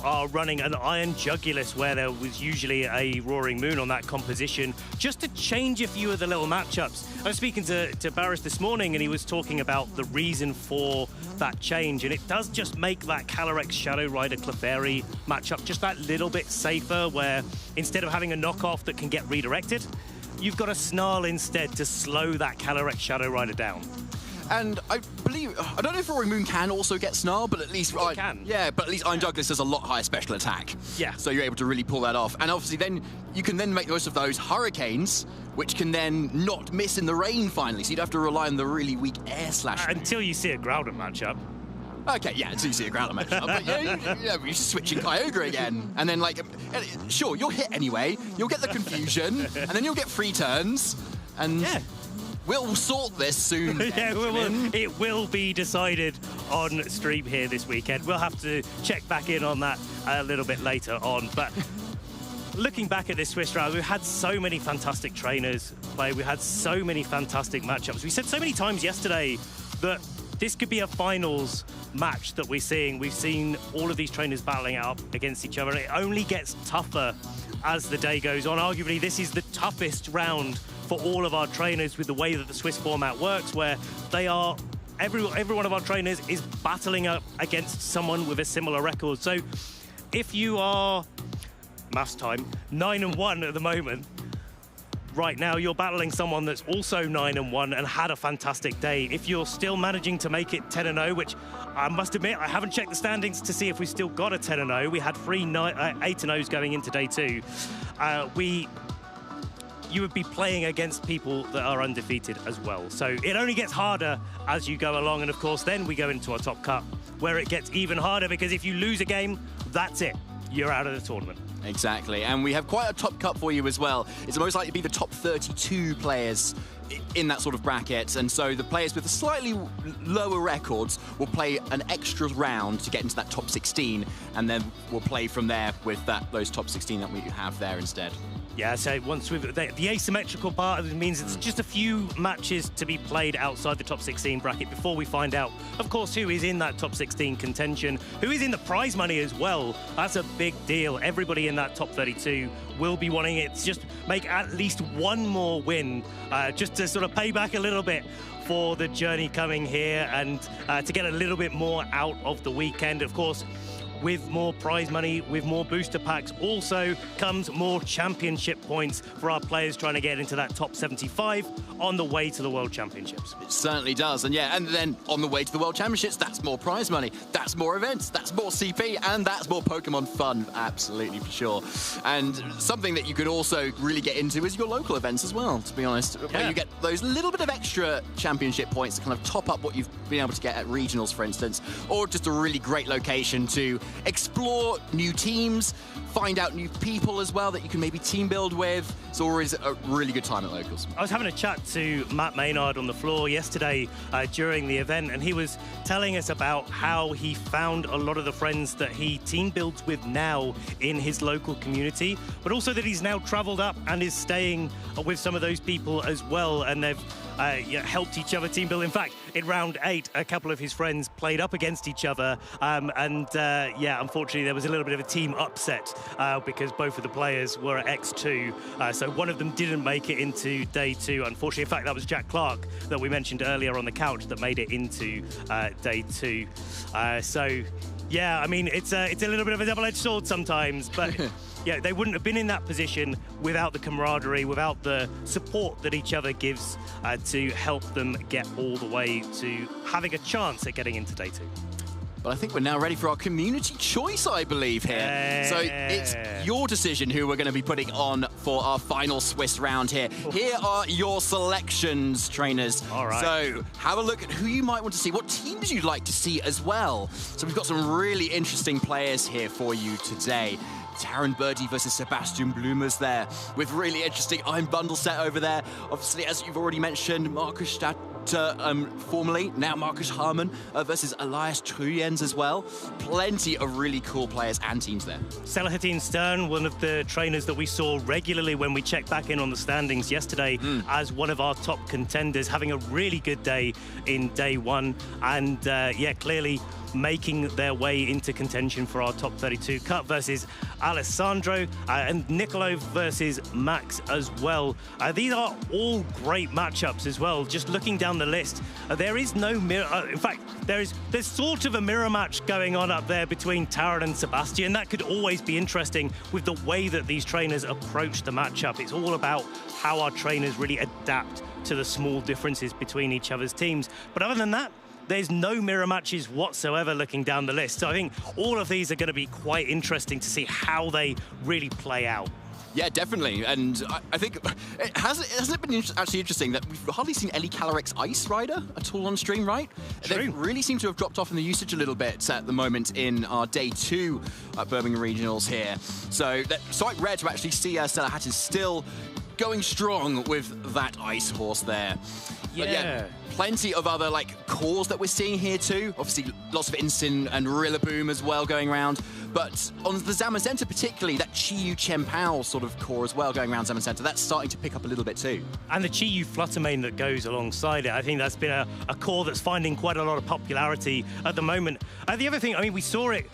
are running an Iron Jugulus, where there was usually a Roaring Moon on that composition, just to change a few of the little matchups. I was speaking to Barris this morning, and he was talking about the reason for that change, and it does just make that Calyrex Shadow Rider Clefairy matchup just that little bit safer, where instead of having a knockoff that can get redirected, you've got a Snarl instead to slow that Calyrex Shadow Rider down. And I don't know if Roaring Moon can also get Snarl, but at least it can. Yeah, but at least Iron Douglas has a lot higher special attack. Yeah. So you're able to really pull that off. And obviously then you can then make the most of those Hurricanes, which can then not miss in the rain finally. So you'd have to rely on the really weak air slash. Until you see a Groudon matchup. Okay, yeah, until you see a Groudon matchup. But you're just switching Kyogre again. And then, like, sure, you'll hit anyway. You'll get the confusion, and then you'll get free turns. And yeah. We'll sort this soon. Yeah, it will be decided on stream here this weekend. We'll have to check back in on that a little bit later on. But looking back at this Swiss round, we've had so many fantastic trainers play. We had so many fantastic matchups. We said so many times yesterday that this could be a finals match that we're seeing. We've seen all of these trainers battling out against each other, and it only gets tougher as the day goes on. Arguably, this is the toughest round for all of our trainers with the way that the Swiss format works, where they are every one of our trainers is battling up against someone with a similar record. So if you are maths time 9-1 at the moment, right now you're battling someone that's also 9-1 and had a fantastic day. If you're still managing to make it 10-0, which I must admit I haven't checked the standings to see if we still got a 10-0. We had 3 8-0s going into day 2. You would be playing against people that are undefeated as well. So it only gets harder as you go along. And of course, then we go into our top cut, where it gets even harder, because if you lose a game, that's it. You're out of the tournament. Exactly. And we have quite a top cut for you as well. It's most likely to be the top 32 players in that sort of bracket. And so the players with the slightly lower records will play an extra round to get into that top 16. And then we'll play from there with those top 16 that we have there instead. Yeah, so once we've the asymmetrical part of it means it's just a few matches to be played outside the top 16 bracket before we find out, of course, who is in that top 16 contention, who is in the prize money as well. That's a big deal. Everybody in that top 32 will be wanting it to just make at least one more win, just to sort of pay back a little bit for the journey coming here, and to get a little bit more out of the weekend. Of course, with more prize money, with more booster packs, also comes more championship points for our players trying to get into that top 75 on the way to the World Championships. It certainly does. And yeah, and then on the way to the World Championships, that's more prize money, that's more events, that's more CP, and that's more Pokemon fun, absolutely, for sure. And something that you could also really get into is your local events as well, to be honest, where you get those little bit of extra championship points to kind of top up what you've been able to get at regionals, for instance, or just a really great location to explore new teams, find out new people as well that you can maybe team build with. It's always a really good time at Locals. I was having a chat to Matt Maynard on the floor yesterday during the event, and he was telling us about how he found a lot of the friends that he team builds with now in his local community, but also that he's now traveled up and is staying with some of those people as well, and they've helped each other team build. In fact, in round 8, a couple of his friends played up against each other, unfortunately there was a little bit of a team upset because both of the players were at X2, so one of them didn't make it into day 2, unfortunately. In fact, that was Jack Clark that we mentioned earlier on the couch that made it into day 2. So yeah, I mean, it's a little bit of a double-edged sword sometimes, but yeah, they wouldn't have been in that position without the camaraderie, without the support that each other gives to help them get all the way to having a chance at getting into day 2. But I think we're now ready for our community choice, I believe, here. So it's your decision who we're going to be putting on for our final Swiss round here. Here are your selections, trainers. All right. So have a look at who you might want to see, what teams you'd like to see as well. So we've got some really interesting players here for you today. Taron Birdie versus Sebastian Blumers there, with really interesting Iron Bundle set over there. Obviously, as you've already mentioned, Markus Stadt, formerly, now Marcus Harmon versus Elias Truyens as well. Plenty of really cool players and teams there. Selahattin Stern, one of the trainers that we saw regularly when we checked back in on the standings yesterday as one of our top contenders, having a really good day in day 1, and clearly making their way into contention for our top 32 cut versus Alessandro and Nicolo versus Max as well. These are all great matchups as well. Just looking down the list, there is no mirror. In fact, there's sort of a mirror match going on up there between Taron and Sebastian. That could always be interesting with the way that these trainers approach the matchup. It's all about how our trainers really adapt to the small differences between each other's teams. But other than that, there's no mirror matches whatsoever looking down the list. So I think all of these are going to be quite interesting to see how they really play out. Yeah, definitely. And I think, hasn't it been actually interesting that we've hardly seen Ellie Calorek's Ice Rider at all on stream, right? True. They really seem to have dropped off in the usage a little bit at the moment in our day 2 at Birmingham Regionals here. So that's quite rare to actually see Selahattin still going strong with that Ice Horse there. Yeah. But yeah, plenty of other cores that we're seeing here too. Obviously, lots of Instant and Rillaboom as well going around. But on the Zamazenta particularly, that Chiyu Chempao sort of core as well going around Zamazenta, that's starting to pick up a little bit too. And the Chiyu Fluttermane that goes alongside it, I think that's been a core that's finding quite a lot of popularity at the moment. The other thing, I mean, we saw it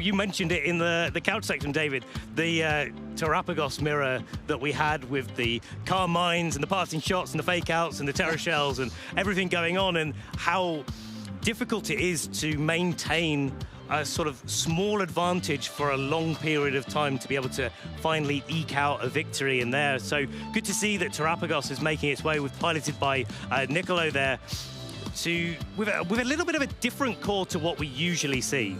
you mentioned it in the couch section, David, the Terrapagos mirror that we had with the car mines and the passing shots and the fake outs and the terror shells and everything going on, and how difficult it is to maintain a sort of small advantage for a long period of time to be able to finally eke out a victory in there. So good to see that Terrapagos is making its way, piloted by Nicolo there, with a little bit of a different core to what we usually see.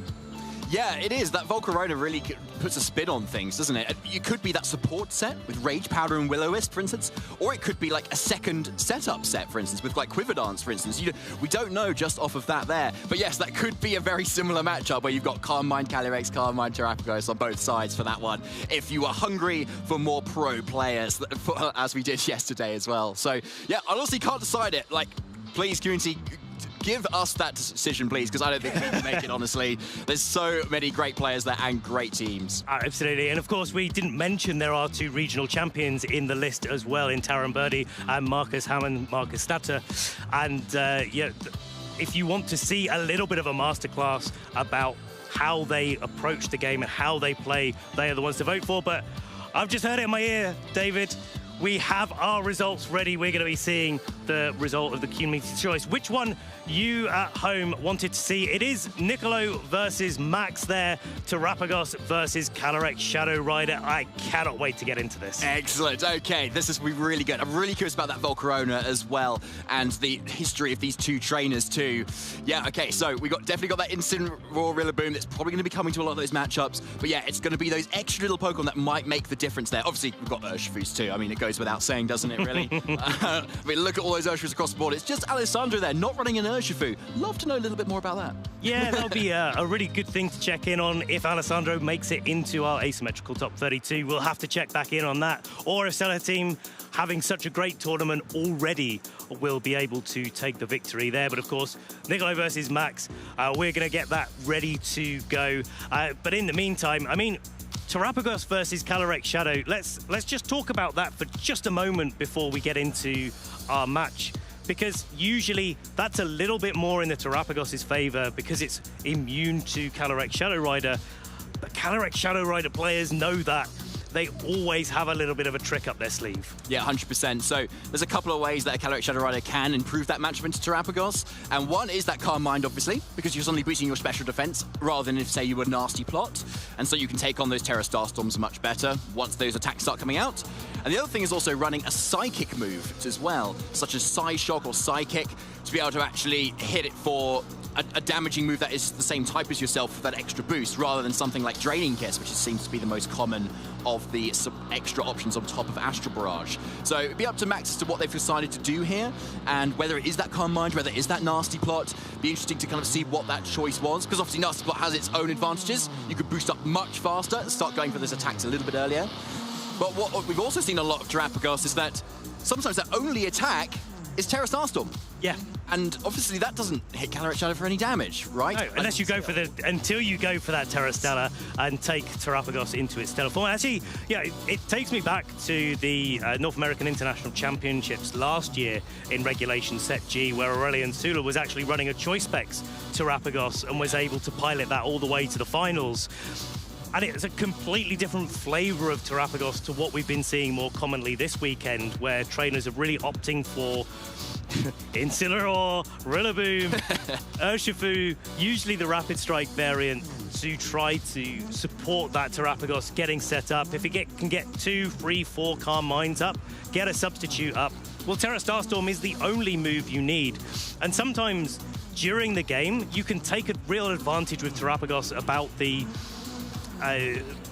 Yeah, it is. That Volcarona really puts a spin on things, doesn't it? It could be that support set with Rage Powder and Will-O-Wisp, for instance, or it could be a second setup set, for instance, with Quiver Dance, for instance. We don't know just off of that there. But yes, that could be a very similar matchup where you've got Calm Mind Calyrex, Calm Mind Terrapagos on both sides for that one, if you are hungry for more pro players, as we did yesterday as well. So, yeah, I honestly can't decide it. Please, community, give us that decision, please, because I don't think we can make it, honestly. There's so many great players there and great teams. Absolutely. And, of course, we didn't mention there are 2 regional champions in the list as well, in Taron Birdie and Marcus Hammond, Marcus Statter. And, if you want to see a little bit of a masterclass about how they approach the game and how they play, they are the ones to vote for. But I've just heard it in my ear, David. We have our results ready. We're going to be seeing the result of the community choice. Which one you at home wanted to see? It is Nicolo versus Max there, Terrapagos versus Calyrex Shadow Rider. I cannot wait to get into this. Excellent. Okay, this is really good. I'm really curious about that Volcarona as well, and the history of these 2 trainers too. Yeah, okay, so we definitely got that instant raw Rillaboom that's probably going to be coming to a lot of those matchups. But yeah, it's going to be those extra little Pokemon that might make the difference there. Obviously, we've got Urshifu's too. I mean, it goes without saying, doesn't it, really? I mean, look at all those Urshifus across the board. It's just Alessandro there, not running an Urshifu. Love to know a little bit more about that. Yeah, that'll be a really good thing to check in on if Alessandro makes it into our asymmetrical top 32. We'll have to check back in on that. Or if Stellar Team, having such a great tournament already, will be able to take the victory there. But of course, Nikolai versus Max, we're going to get that ready to go. But in the meantime, I mean, Terapagos versus Calyrex Shadow. Let's just talk about that for just a moment before we get into our match, because usually that's a little bit more in the Terapagos' favor because it's immune to Calyrex Shadow Rider. But Calyrex Shadow Rider players know that. They always have a little bit of a trick up their sleeve. Yeah, 100%. So there's a couple of ways that a Calyrex Shadow Rider can improve that matchup into Terapagos. And one is that Calm Mind, obviously, because you're suddenly boosting your special defense rather than if, say, you were Nasty Plot. And so you can take on those Terra Starstorms much better once those attacks start coming out. And the other thing is also running a Psychic move as well, such as Psyshock or Psychic, to be able to actually hit it for a damaging move that is the same type as yourself for that extra boost, rather than something like Draining Kiss, which seems to be the most common of the extra options on top of Astral Barrage. So it'd be up to Max as to what they've decided to do here, and whether it is that Calm Mind, whether it is that Nasty Plot. Be interesting to kind of see what that choice was, because obviously Nasty Plot has its own advantages. You could boost up much faster, start going for those attacks a little bit earlier. But what we've also seen a lot of Terapagos is that sometimes their only attack is Terra Starstorm. Yeah. And obviously that doesn't hit Calyrex Shadow for any damage, right? No, unless you go for until you go for that Terra Stella and take Terapagos into its stellar form. Actually, yeah, it takes me back to the North American International Championships last year in Regulation Set G, where Aurelian Sula was actually running a Choice Specs Terapagos and was able to pilot that all the way to the finals. And it's a completely different flavor of Terapagos to what we've been seeing more commonly this weekend, where trainers are really opting for Incineroar, Rillaboom, Urshifu, usually the Rapid Strike variant, to try to support that Terapagos getting set up. If it can get 2, 3, 4 Calm Minds up, get a substitute up. Well, Terra Starstorm is the only move you need. And sometimes during the game, you can take a real advantage with Terapagos about the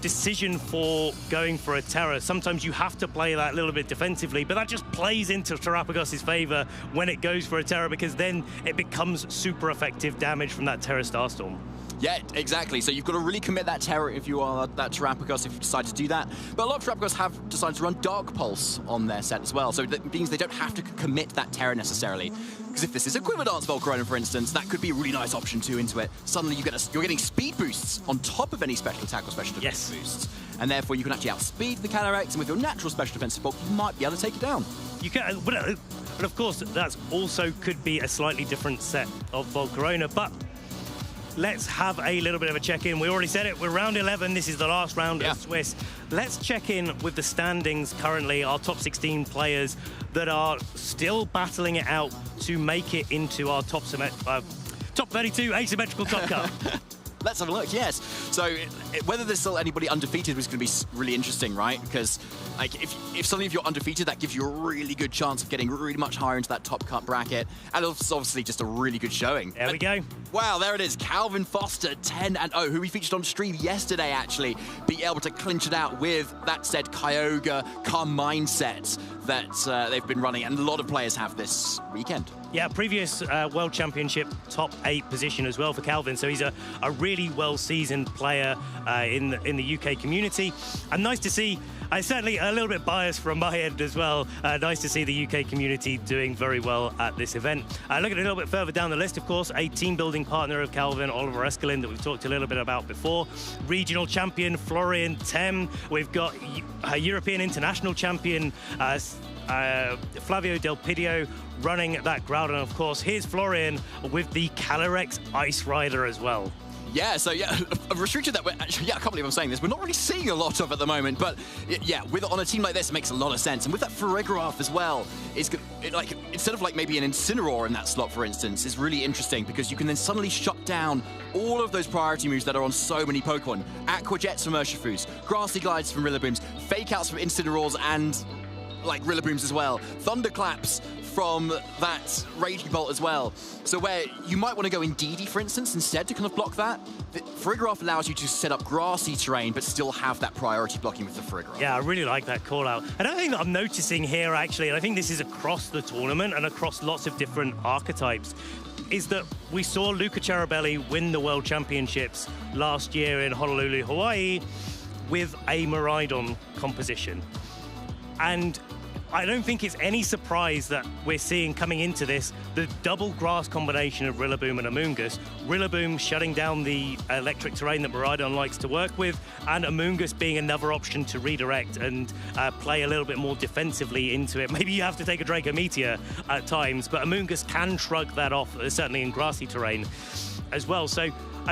decision for going for a Terra. Sometimes you have to play that a little bit defensively, but that just plays into Terapagos' favor when it goes for a Terra, because then it becomes super effective damage from that Terra Starstorm. Yeah, exactly. So you've got to really commit that Terra if you are that Terapagos, if you decide to do that. But a lot of Terapagos have decided to run Dark Pulse on their set as well, so that means they don't have to commit that Terra necessarily. Because if this is a Quiver Dance Volcarona, for instance, that could be a really nice option too into it. Suddenly you're getting speed boosts on top of any special attack or special defense boosts. And therefore you can actually outspeed the Calyrex, and with your natural special defensive bulk, you might be able to take it down. You can, but of course, that's also could be a slightly different set of Volcarona, but let's have a little bit of a check-in. We already said it, we're round 11. This is the last round of Swiss. Let's check in with the standings currently, our top 16 players that are still battling it out to make it into our top 32 asymmetrical top cup. Let's have a look, yes. So whether there's still anybody undefeated was going to be really interesting, right? Because like if suddenly if you're undefeated, that gives you a really good chance of getting really much higher into that top cut bracket. And it's obviously just a really good showing. There we go. Wow, there it is. Calvin Foster, 10-0, who we featured on stream yesterday, actually, being able to clinch it out with that said Kyogre Calm Mindset that they've been running. And a lot of players have this weekend. Yeah, previous World Championship top 8 position as well for Calvin. So he's a really well-seasoned player in the UK community. And nice to see, certainly a little bit biased from my end as well. Nice to see the UK community doing very well at this event. Looking a little bit further down the list, of course, a team-building partner of Calvin, Oliver Escalin, that we've talked a little bit about before. Regional champion Florian Tem. We've got a European international champion Flavio Del Pidio running that Groudon. Of course, here's Florian with the Calyrex Ice Rider as well. Yeah, so yeah, a restricted that I can't believe I'm saying this. We're not really seeing a lot of at the moment, but yeah, on a team like this, it makes a lot of sense. And with that Farigiraf as well, like instead of like maybe an Incineroar in that slot, for instance, is really interesting because you can then suddenly shut down all of those priority moves that are on so many Pokemon. Aqua Jets from Urshifus, Grassy Glides from Rillabooms, Fake Outs from Incineroars and like Rillabooms as well, Thunderclaps from that Raging Bolt as well. So where you might want to go in DD, for instance, instead to kind of block that, the Farigiraf allows you to set up grassy terrain, but still have that priority blocking with the Farigiraf. Yeah, I really like that call out. Another thing that I'm noticing here, actually, and I think this is across the tournament and across lots of different archetypes, is that we saw Luca Charabelli win the World Championships last year in Honolulu, Hawaii, with a Miraidon composition. And I don't think it's any surprise that we're seeing coming into this the double grass combination of Rillaboom and Amoonguss. Rillaboom shutting down the electric terrain that Miraidon likes to work with, and Amoonguss being another option to redirect and play a little bit more defensively into it. Maybe you have to take a Draco Meteor at times, but Amoonguss can shrug that off, certainly in grassy terrain as well. So,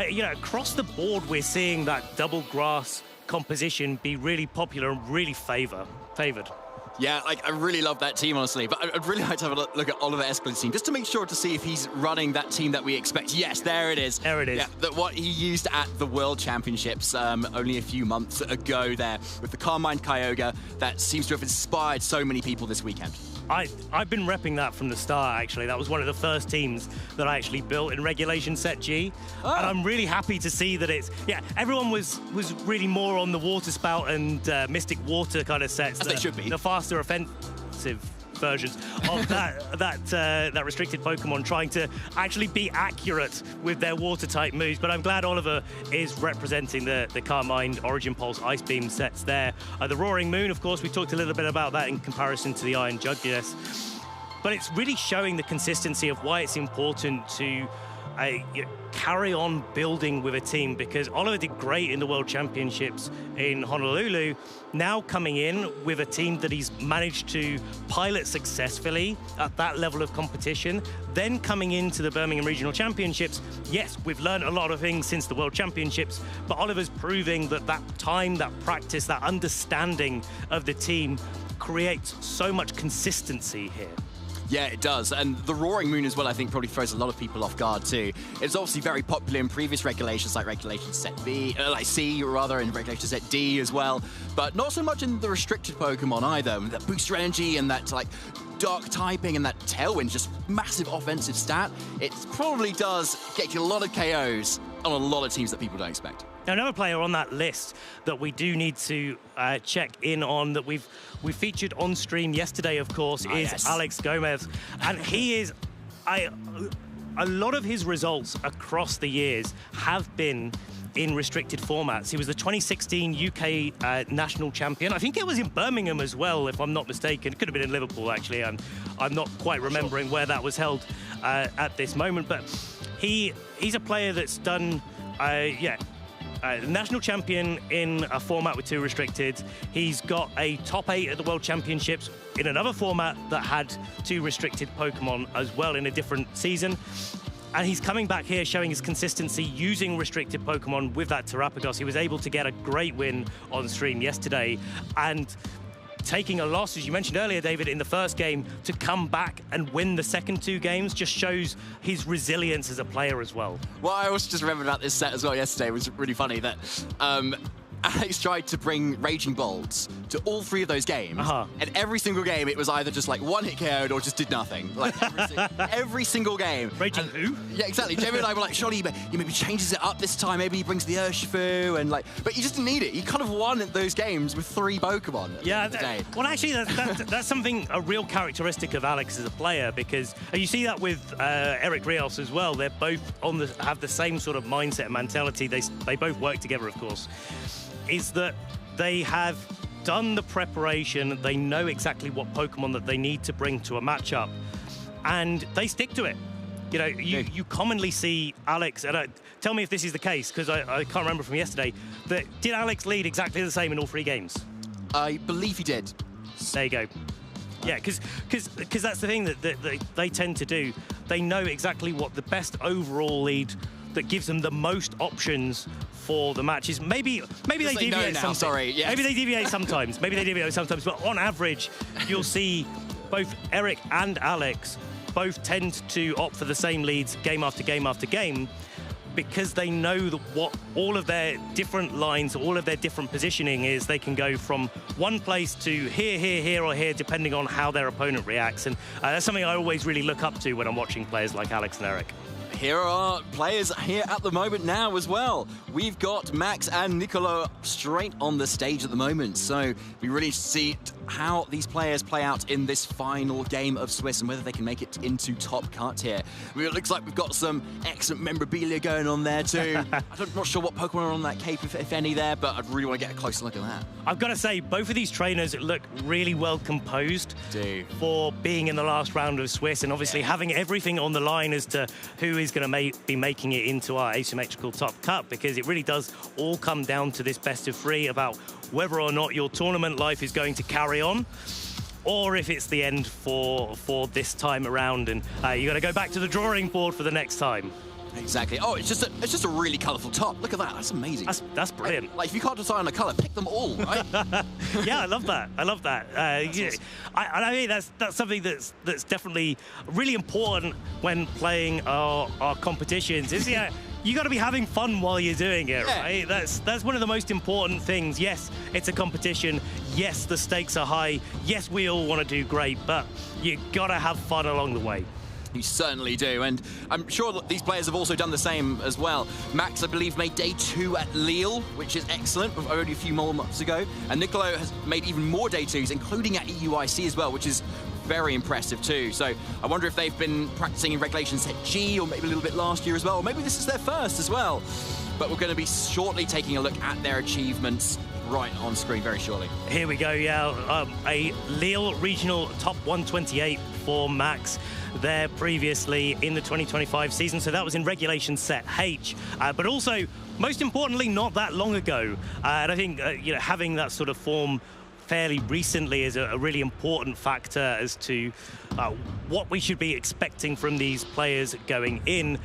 you know, across the board, we're seeing that double grass composition be really popular and really favoured. Yeah, like, I really love that team, honestly. But I'd really like to have a look at Oliver Esplin's team, just to make sure to see if he's running that team that we expect. Yes, there it is. There it is. Yeah, what he used at the World Championships only a few months ago there with the Carmine Kyogre that seems to have inspired so many people this weekend. I've been repping that from the start, actually. That was one of the first teams that I actually built in Regulation Set G. Oh. And I'm really happy to see that it's... Yeah, everyone was really more on the Water Spout and Mystic Water kind of sets. As they should be. The faster offensive versions of that restricted Pokemon, trying to actually be accurate with their water-type moves. But I'm glad Oliver is representing the Carmine Origin Pulse Ice Beam sets there. The Roaring Moon, of course, we talked a little bit about that in comparison to the Iron Juggius. But it's really showing the consistency of why it's important to carry on building with a team, because Oliver did great in the World Championships in Honolulu, now coming in with a team that he's managed to pilot successfully at that level of competition, then coming into the Birmingham Regional Championships. Yes, we've learned a lot of things since the World Championships, but Oliver's proving that time, that practice, that understanding of the team creates so much consistency here. Yeah, it does. And the Roaring Moon as well, I think, probably throws a lot of people off guard too. It's obviously very popular in previous regulations, like Regulation Set B, like C rather, and Regulation Set D as well. But not so much in the restricted Pokemon either. That booster energy and that like dark typing and that Tailwind, just massive offensive stat. It probably does get you a lot of KOs on a lot of teams that people don't expect. Now, another player on that list that we do need to check in on, that we featured on stream yesterday, of course, is Alex Gomez. And he is... a lot of his results across the years have been in restricted formats. He was the 2016 UK national champion. I think it was in Birmingham as well, if I'm not mistaken. It could have been in Liverpool, actually. I'm not quite remembering where that was held at this moment. But he's a player that's done... national champion in a format with 2 restricted. He's got a top 8 at the World Championships in another format that had 2 restricted Pokemon as well in a different season. And he's coming back here showing his consistency using restricted Pokemon with that Terrapagos. He was able to get a great win on stream yesterday, and taking a loss, as you mentioned earlier, David, in the first game, to come back and win the second 2 games just shows his resilience as a player as well. Well, I also just remembered about this set as well yesterday. It was really funny that Alex tried to bring Raging Bolts to all 3 of those games, and every single game it was either just like one hit KO'd or just did nothing. Like every single game. Raging who? Yeah, exactly. Jamie and I were like, surely he maybe changes it up this time. Maybe he brings the Urshifu and but you just didn't need it. You kind of won those games with 3 Pokemon. Yeah. Well, actually, that's something, a real characteristic of Alex as a player, because you see that with Eric Rios as well. They're both have the same sort of mindset and mentality. They both work together, of course. Is that they have done the preparation, they know exactly what Pokemon that they need to bring to a matchup, and they stick to it. You know, you commonly see Alex, and tell me if this is the case, because I can't remember from yesterday, that did Alex lead exactly the same in all 3 games? I believe he did. There you go. Yeah, because that's the thing that they tend to do. They know exactly what the best overall lead that gives them the most options for the matches. Maybe they deviate sometimes. Maybe they deviate sometimes. Maybe they deviate sometimes. But on average, you'll see both Eric and Alex both tend to opt for the same leads game after game after game, because they know what all of their different lines, all of their different positioning is, they can go from one place to here, or here, depending on how their opponent reacts. And that's something I always really look up to when I'm watching players like Alex and Eric. Here are players here at the moment now as well. We've got Max and Nicolo straight on the stage at the moment. So we really see how these players play out in this final game of Swiss and whether they can make it into top cut here. I mean, it looks like we've got some excellent memorabilia going on there too. I'm not sure what Pokemon are on that cape, if any there, but I'd really want to get a closer look at that. I've got to say, both of these trainers look really well composed for being in the last round of Swiss, and obviously having everything on the line as to who is going to be making it into our asymmetrical top cut, because it really does all come down to this best of 3 about whether or not your tournament life is going to carry on, or if it's the end for this time around, and you got to go back to the drawing board for the next time. Exactly. Oh, it's just a really colourful top. Look at that. That's amazing. That's brilliant. Like if you can't decide on a colour, pick them all, right? Yeah, I love that. I love that. Yeah, awesome. I mean, that's something that's definitely really important when playing our competitions. Is you got to be having fun while you're doing it, right? That's one of the most important things. Yes, it's a competition. Yes, the stakes are high. Yes, we all want to do great, but you got to have fun along the way. You certainly do, and I'm sure that these players have also done the same as well. Max, I believe, made day 2 at Lille, which is excellent, only a few more months ago, and Nicolo has made even more day 2s, including at EUIC as well, which is very impressive too. So I wonder if they've been practicing in Regulation Set G, or maybe a little bit last year as well, or maybe this is their first as well. But we're going to be shortly taking a look at their achievements right on screen very shortly. Here we go, yeah. A Lille Regional Top 128 for Max there previously in the 2025 season. So that was in Regulation Set H. But also, most importantly, not that long ago. And I think having that sort of form fairly recently is a really important factor as to what we should be expecting from these players going in.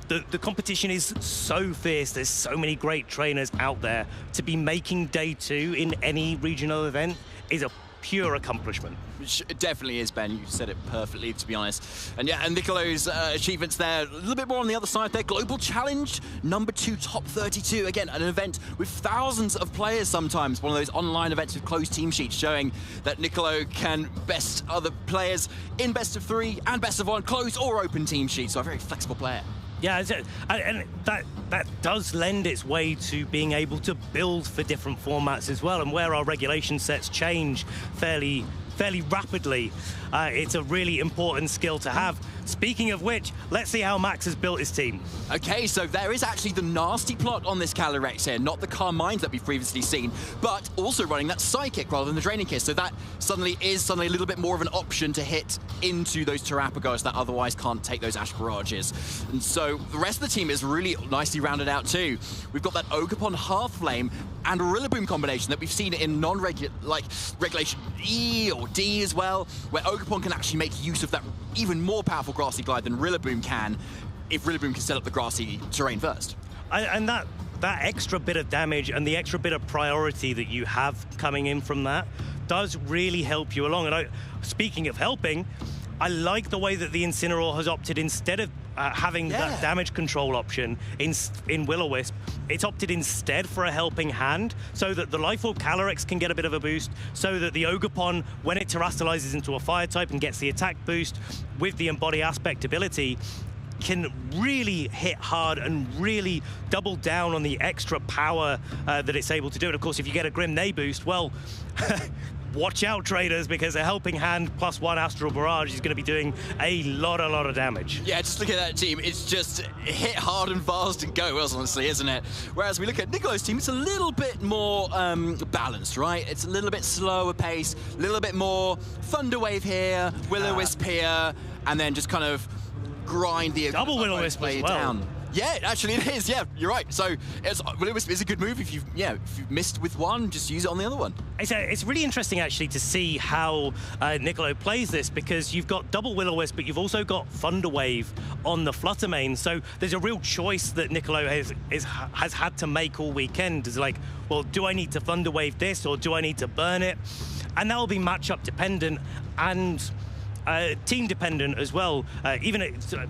The competition is so fierce. There's so many great trainers out there. To be making day 2 in any regional event is a pure accomplishment. It definitely is, Ben. You said it perfectly, to be honest. And yeah, and Nicolo's achievements there, a little bit more on the other side there. Global Challenge, number 2, top 32. Again, an event with thousands of players sometimes. One of those online events with closed team sheets showing that Nicolo can best other players in best of 3 and best of 1, closed or open team sheets. So a very flexible player. Yeah, and that does lend its way to being able to build for different formats as well, and where our regulation sets change fairly rapidly. It's a really important skill to have. Speaking of which, let's see how Max has built his team. Okay, so there is actually the Nasty plot on this Calyrex here, not the Carmines that we've previously seen, but also running that Psychic rather than the Draining Kiss, so that suddenly a little bit more of an option to hit into those Terrapagos that otherwise can't take those Ash Barrages. And so the rest of the team is really nicely rounded out too. We've got that Ogerpon Hearthflame and Rillaboom combination that we've seen in Regulation E or D as well, where Ogerpon can actually make use of that even more powerful Grassy Glide than Rillaboom can, if Rillaboom can set up the grassy terrain first. And that extra bit of damage and the extra bit of priority that you have coming in from that does really help you along. And speaking of helping, I like the way that the Incineroar has opted, instead of having that damage control option in Will-O-Wisp, it's opted instead for a helping hand, so that the Life Orb Calyrex can get a bit of a boost, so that the Ogerpon, when it terastallizes into a fire type and gets the attack boost with the Embody Aspect ability, can really hit hard and really double down on the extra power that it's able to do. And of course, if you get a Grim Nay boost, well, watch out, traders, because a helping hand +1 Astral Barrage is going to be doing a lot of damage. Yeah, just look at that team. It's just hit hard and fast and go, honestly, isn't it? Whereas we look at Nicolo's team, it's a little bit more balanced, right? It's a little bit slower pace, a little bit more Thunderwave here, Will-O-Wisp here, and then just kind of grind the double Will-O-Wisp as well. Down. Yeah, actually it is. Yeah, you're right. So Will-O-Wisp is a good move. If you've missed with one, just use it on the other one. It's really interesting actually to see how Nicolo plays this, because you've got double Will-O-Wisp, but you've also got Thunderwave on the Flutter main. So there's a real choice that Nicolo has had to make all weekend. Is like, well, do I need to Thunderwave this or do I need to burn it? And that will be matchup dependent and team dependent as well. Even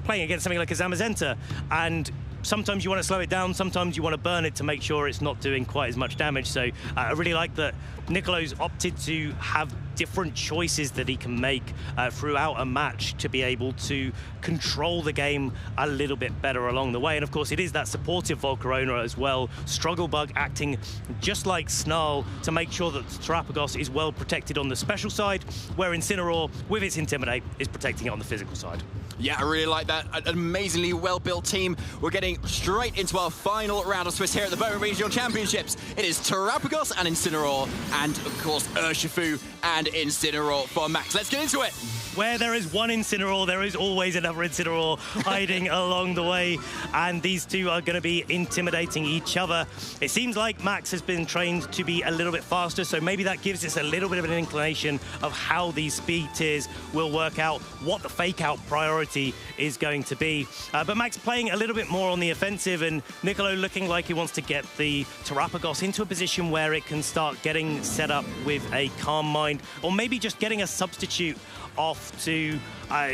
playing against something like a Zamazenta, and sometimes you want to slow it down, sometimes you want to burn it to make sure it's not doing quite as much damage. So I really like that Nicolo's opted to have different choices that he can make throughout a match to be able to control the game a little bit better along the way. And of course, it is that supportive Volcarona as well. Strugglebug acting just like Snarl to make sure that Terapagos is well protected on the special side, where Incineroar, with its Intimidate, is protecting it on the physical side. Yeah, I really like that. An amazingly well-built team. We're getting straight into our final round of Swiss here at the Birmingham Regional Championships. It is Terapagos and Incineroar, and of course Urshifu and Incineroar for Max. Let's get into it. Where there is one Incineroar, there is always another Incineroar hiding along the way, and these two are going to be intimidating each other. It seems like Max has been trained to be a little bit faster, so maybe that gives us a little bit of an inclination of how these speed tiers will work out, what the fake-out priority is going to be. But Max playing a little bit more on the offensive, and Nicolo looking like he wants to get the Terapagos into a position where it can start getting set up with a Calm Mind, or maybe just getting a substitute off to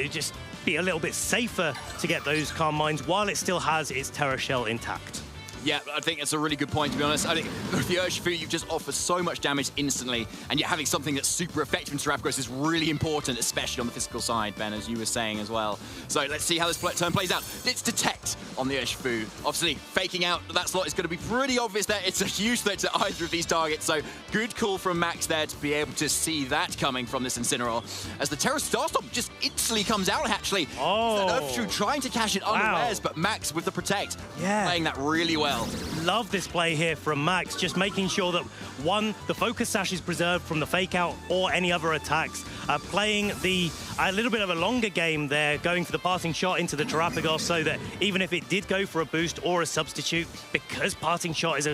just be a little bit safer to get those Calm Minds while it still has its Terra Shell intact. Yeah, I think it's a really good point, to be honest. I think with the Urshifu, you just offer so much damage instantly, and yet having something that's super effective in Terapagos is really important, especially on the physical side, Ben, as you were saying as well. So let's see how this turn plays out. It's Detect on the Urshifu. Obviously, faking out that slot is going to be pretty obvious there. It's a huge threat to either of these targets, so good call from Max there to be able to see that coming from this Incineroar. As the Terra Starstorm just instantly comes out, actually. Oh. Urshifu trying to cash it unawares, but Max with the Protect, playing that really well. Love this play here from Max, just making sure that, one, the focus sash is preserved from the fake out or any other attacks. Playing a little bit of a longer game there, going for the parting shot into the Terapagos, so that even if it did go for a boost or a substitute, because parting shot is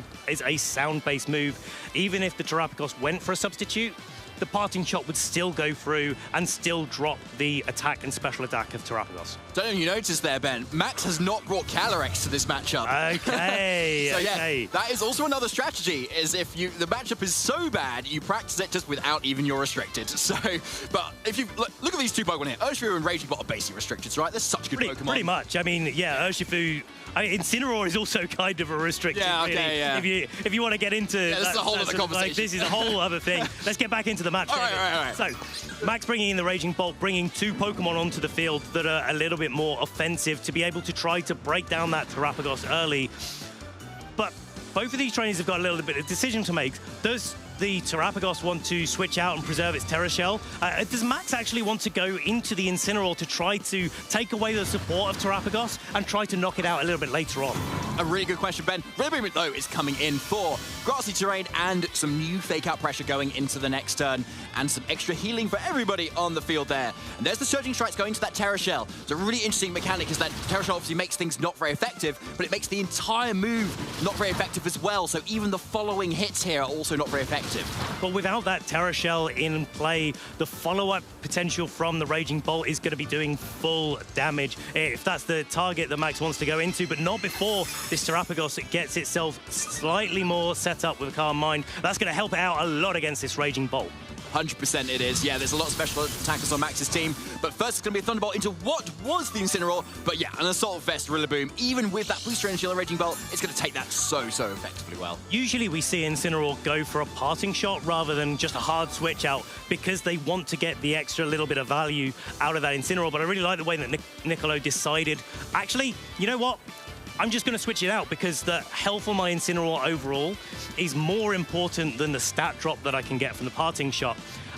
a sound-based move, even if the Terapagos went for a substitute, the parting shot would still go through and still drop the attack and special attack of Terapagos. Don't know if you noticed there, Ben, Max has not brought Calyrex to this matchup. Okay, so okay. Yeah, that is also another strategy, is if the matchup is so bad, you practice it just without even your restricted. So, but if you look at these two Pokemon here, Urshifu and Raging Bot are basically restricted, right? They're such good Pokemon. Pretty much. I mean, yeah, Urshifu. Incineroar is also kind of a restricted. Yeah, okay, really. yeah. If you want to get into this is a whole other conversation. Like, this is a whole other thing. Let's get back into the match. All right. So, Max bringing in the Raging Bolt, bringing two Pokemon onto the field that are a little bit more offensive to be able to try to break down that Terapagos early. But both of these trainers have got a little bit of decision to make. Does the Terapagos want to switch out and preserve its Terra Shell? Does Max actually want to go into the Incineroar to try to take away the support of Terapagos and try to knock it out a little bit later on? A really good question, Ben. Rillaboom, though, is coming in for grassy terrain and some new fake-out pressure going into the next turn, and some extra healing for everybody on the field there. And there's the Surging Strikes going to that Terra Shell. It's a really interesting mechanic, is that Terra Shell obviously makes things not very effective, but it makes the entire move not very effective as well, so even the following hits here are also not very effective. But without that Terra Shell in play, the follow-up potential from the Raging Bolt is going to be doing full damage, if that's the target that Max wants to go into, but not before this Terapagos gets itself slightly more set up with a Calm Mind. That's going to help it out a lot against this Raging Bolt. 100% it is. Yeah, there's a lot of special attackers on Max's team, but first it's going to be a Thunderbolt into what was the Incineroar, but yeah, an Assault Vest Rillaboom, even with that booster energy on the Raging Bolt, it's going to take that so effectively well. Usually we see Incineroar go for a parting shot rather than just a hard switch out, because they want to get the extra little bit of value out of that Incineroar, but I really like the way that Nicolo decided, actually, you know what? I'm just going to switch it out, because the health on my Incineroar overall is more important than the stat drop that I can get from the parting shot.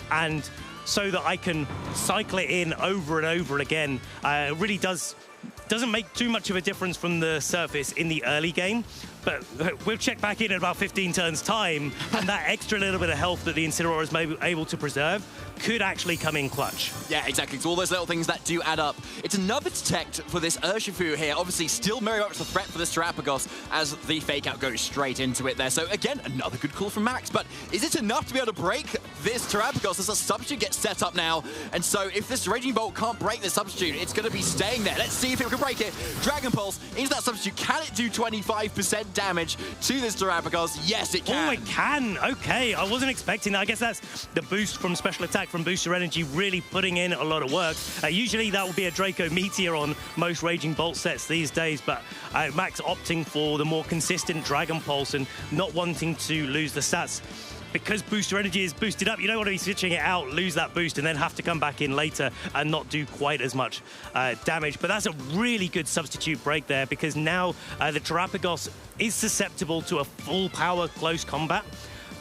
And so that I can cycle it in over and over again, it really doesn't make too much of a difference from the surface in the early game. But we'll check back in about 15 turns time, and that extra little bit of health that the Incineroar is maybe able to preserve could actually come in clutch. Yeah, exactly. It's all those little things that do add up. It's another Detect for this Urshifu here. Obviously, still very much the threat for this Terapagos as the fake out goes straight into it there. So again, another good call from Max. But is it enough to be able to break this Terrapagos as a substitute gets set up now. And so if this Raging Bolt can't break the substitute, it's going to be staying there. Let's see if it can break it. Dragon Pulse into that substitute. Can it do 25% damage to this Terrapagos? Yes, it can. Oh, it can. Okay, I wasn't expecting that. I guess that's the boost from special attack from Booster Energy really putting in a lot of work. Usually that will be a Draco Meteor on most Raging Bolt sets these days, but Max opting for the more consistent Dragon Pulse and not wanting to lose the stats. Because Booster Energy is boosted up, you don't want to be switching it out, lose that boost, and then have to come back in later and not do quite as much damage. But that's a really good substitute break there, because now the Terrapagos is susceptible to a full power close combat.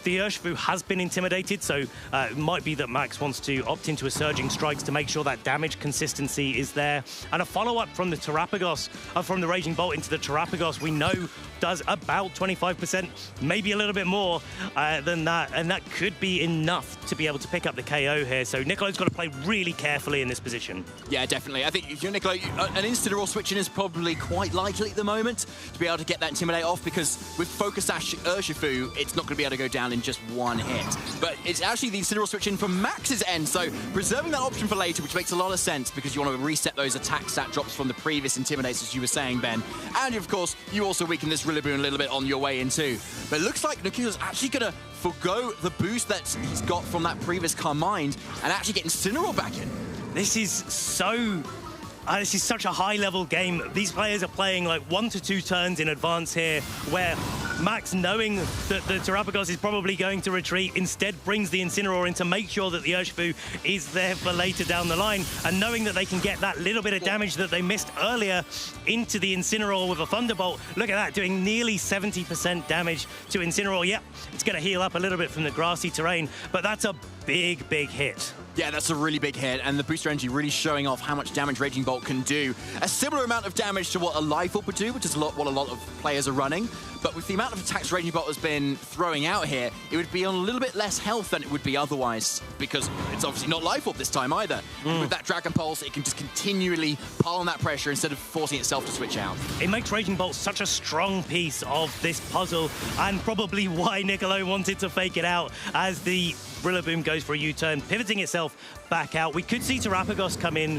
The Urshifu has been intimidated, so it might be that Max wants to opt into a Surging Strikes to make sure that damage consistency is there. And a follow-up from the Terrapagos, from the Raging Bolt into the Terrapagos, we know does about 25%, maybe a little bit more than that, and that could be enough to be able to pick up the KO here. So Nicolo's got to play really carefully in this position. Yeah, definitely. I think if you're Nicolo, an Incineroar switching is probably quite likely at the moment to be able to get that Intimidate off, because with Focus Sash Urshifu, it's not going to be able to go down in just one hit. But it's actually the Incineroar switch in from Max's end, so preserving that option for later, which makes a lot of sense because you want to reset those attack stat drops from the previous Intimidates, as you were saying, Ben. And of course, you also weaken this Rillaboom a little bit on your way in too. But it looks like Nikito's actually going to forgo the boost that he's got from that previous Carmine and actually get Incineroar back in. This is so... this is such a high-level game. These players are playing like 1 to 2 turns in advance here, where Max, knowing that the Terrapagos is probably going to retreat, instead brings the Incineroar in to make sure that the Urshifu is there for later down the line, and knowing that they can get that little bit of damage that they missed earlier into the Incineroar with a Thunderbolt. Look at that, doing nearly 70% damage to Incineroar. Yep, it's going to heal up a little bit from the grassy terrain, but that's a big, big hit. Yeah, that's a really big hit, and the Booster Energy really showing off how much damage Raging Bolt can do. A similar amount of damage to what a Life Orb would do, which is what a lot of players are running. But with the amount of attacks Raging Bolt has been throwing out here, it would be on a little bit less health than it would be otherwise, because it's obviously not Life Orb this time either. And with that Dragon Pulse, it can just continually pile on that pressure instead of forcing itself to switch out. It makes Raging Bolt such a strong piece of this puzzle, and probably why Nicolo wanted to fake it out as the Rillaboom goes for a U-turn, pivoting itself back out. We could see Terrapagos come in,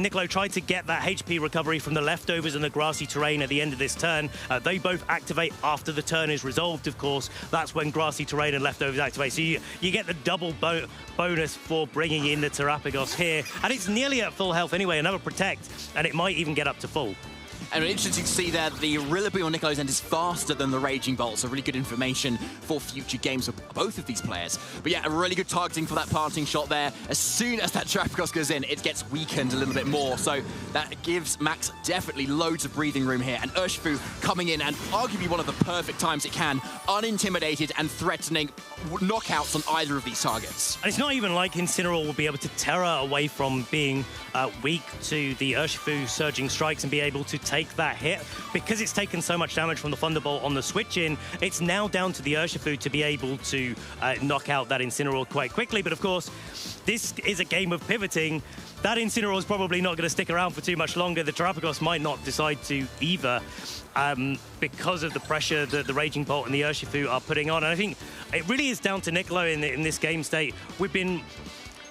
Nicolo tried to get that HP recovery from the leftovers in the grassy terrain at the end of this turn. They both activate after the turn is resolved, of course. That's when grassy terrain and leftovers activate. So you get the double bonus for bringing in the Terrapagos here. And it's nearly at full health anyway, another Protect, and it might even get up to full. And interesting to see that the Rillaboom on Nicolo's end is faster than the Raging Bolt, so really good information for future games for both of these players. But yeah, a really good targeting for that parting shot there. As soon as that Terrapagos goes in, it gets weakened a little bit more, so that gives Max definitely loads of breathing room here. And Urshifu coming in and arguably one of the perfect times it can, unintimidated and threatening knockouts on either of these targets. And it's not even like Incineroar will be able to Terra away from being weak to the Urshifu Surging Strikes and be able to take that hit. Because it's taken so much damage from the Thunderbolt on the switch in, it's now down to the Urshifu to be able to knock out that Incineroar quite quickly. But of course, this is a game of pivoting. That Incineroar is probably not going to stick around for too much longer. The Terrapagos might not decide to either, because of the pressure that the Raging Bolt and the Urshifu are putting on. And I think it really is down to Nicolo in this game state. We've been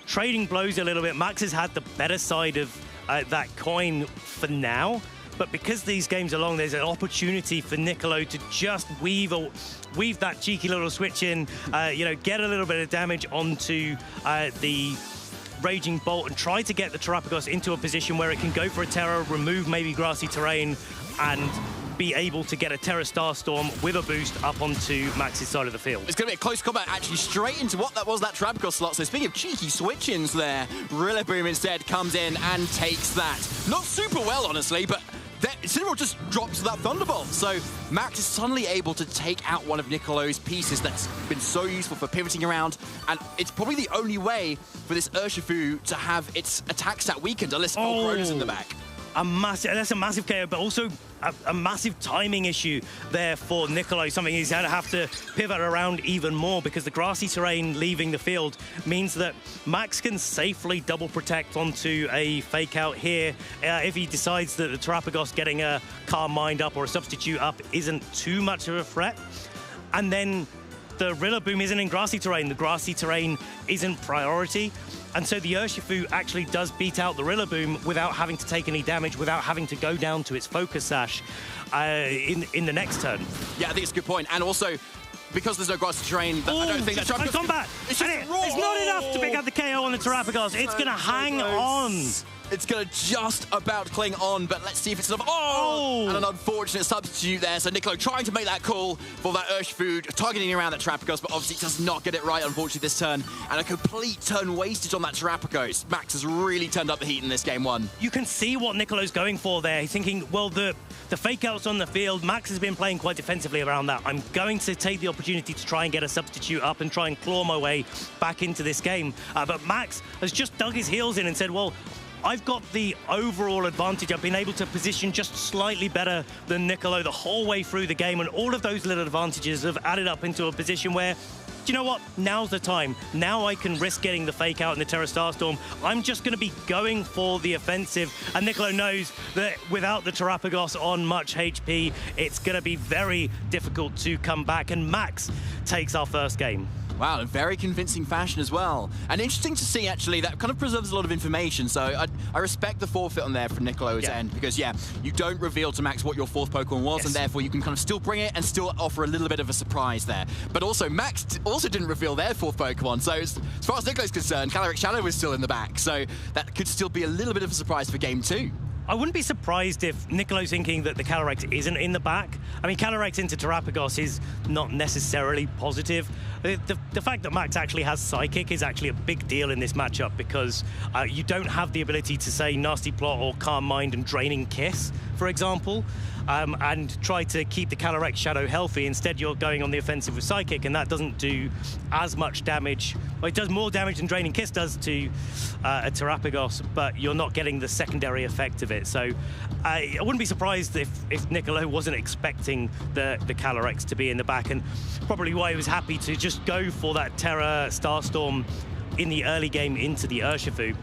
trading blows a little bit. Max has had the better side of that coin for now. But because these games are long, there's an opportunity for Nicolo to just weave that cheeky little switch in, get a little bit of damage onto the Raging Bolt and try to get the Terrapagos into a position where it can go for a Terra, remove maybe grassy terrain, and be able to get a Terra Starstorm with a boost up onto Max's side of the field. It's going to be a close combat, actually, straight into what that was, that Terrapagos slot. So speaking of cheeky switch-ins there, Rillaboom instead comes in and takes that. Not super well, honestly, but Incineroar just drops that Thunderbolt. So Max is suddenly able to take out one of Nicolo's pieces that's been so useful for pivoting around, and it's probably the only way for this Urshifu to have its attack stat weakened, unless Volcarona's in the back. That's a massive KO, but also a massive timing issue there for Nicolo, something he's going to have to pivot around even more, because the grassy terrain leaving the field means that Max can safely double protect onto a fake out here if he decides that the Terrapagos getting a Carmine up or a substitute up isn't too much of a threat. And then the Rillaboom isn't in grassy terrain. The grassy terrain isn't priority. And so the Urshifu actually does beat out the Rillaboom without having to take any damage, without having to go down to its Focus Sash in the next turn. Yeah, I think it's a good point. And also, because there's no grassy terrain, I don't think that's right. Combat! It's not enough to pick up the KO on the Terrapagos. It's going to hang on. It's going to just about cling on, but let's see if it's enough. Oh! And an unfortunate substitute there. So Nicolo trying to make that call for that Urshifu, targeting around that Terrapagos, but obviously does not get it right, unfortunately, this turn. And a complete turn wastage on that Terrapagos. Max has really turned up the heat in this game one. You can see what Nicolo's going for there. He's thinking, well, the fake outs on the field, Max has been playing quite defensively around that. I'm going to take the opportunity to try and get a substitute up and try and claw my way back into this game. But Max has just dug his heels in and said, well, I've got the overall advantage. I've been able to position just slightly better than Nicolo the whole way through the game, and all of those little advantages have added up into a position where, do you know what? Now's the time. Now I can risk getting the fake out in the Terra Starstorm. I'm just going to be going for the offensive, and Nicolo knows that without the Terrapagos on much HP, it's going to be very difficult to come back, and Max takes our first game. Wow, in very convincing fashion as well. And interesting to see, actually, that kind of preserves a lot of information. So I respect the forfeit on there from Nicolo's end, because, yeah, you don't reveal to Max what your fourth Pokemon was, and therefore you can kind of still bring it and still offer a little bit of a surprise there. But also, Max also didn't reveal their fourth Pokemon. So as far as Nicolo's concerned, Calyrex Shadow was still in the back. So that could still be a little bit of a surprise for game two. I wouldn't be surprised if Nicolo's thinking that the Calyrex isn't in the back. I mean, Calyrex into Terrapagos is not necessarily positive. The fact that Max actually has Psychic is actually a big deal in this matchup, because you don't have the ability to say Nasty Plot or Calm Mind and Draining Kiss, for example, and try to keep the Calyrex Shadow healthy. Instead, you're going on the offensive with Psychic, and that doesn't do as much damage. Well, it does more damage than Draining Kiss does to a Terrapagos, but you're not getting the secondary effect of it. So I wouldn't be surprised if Nicolo wasn't expecting the Calyrex to be in the back, and probably why he was happy to just go for that Terra Starstorm in the early game into the Urshifu.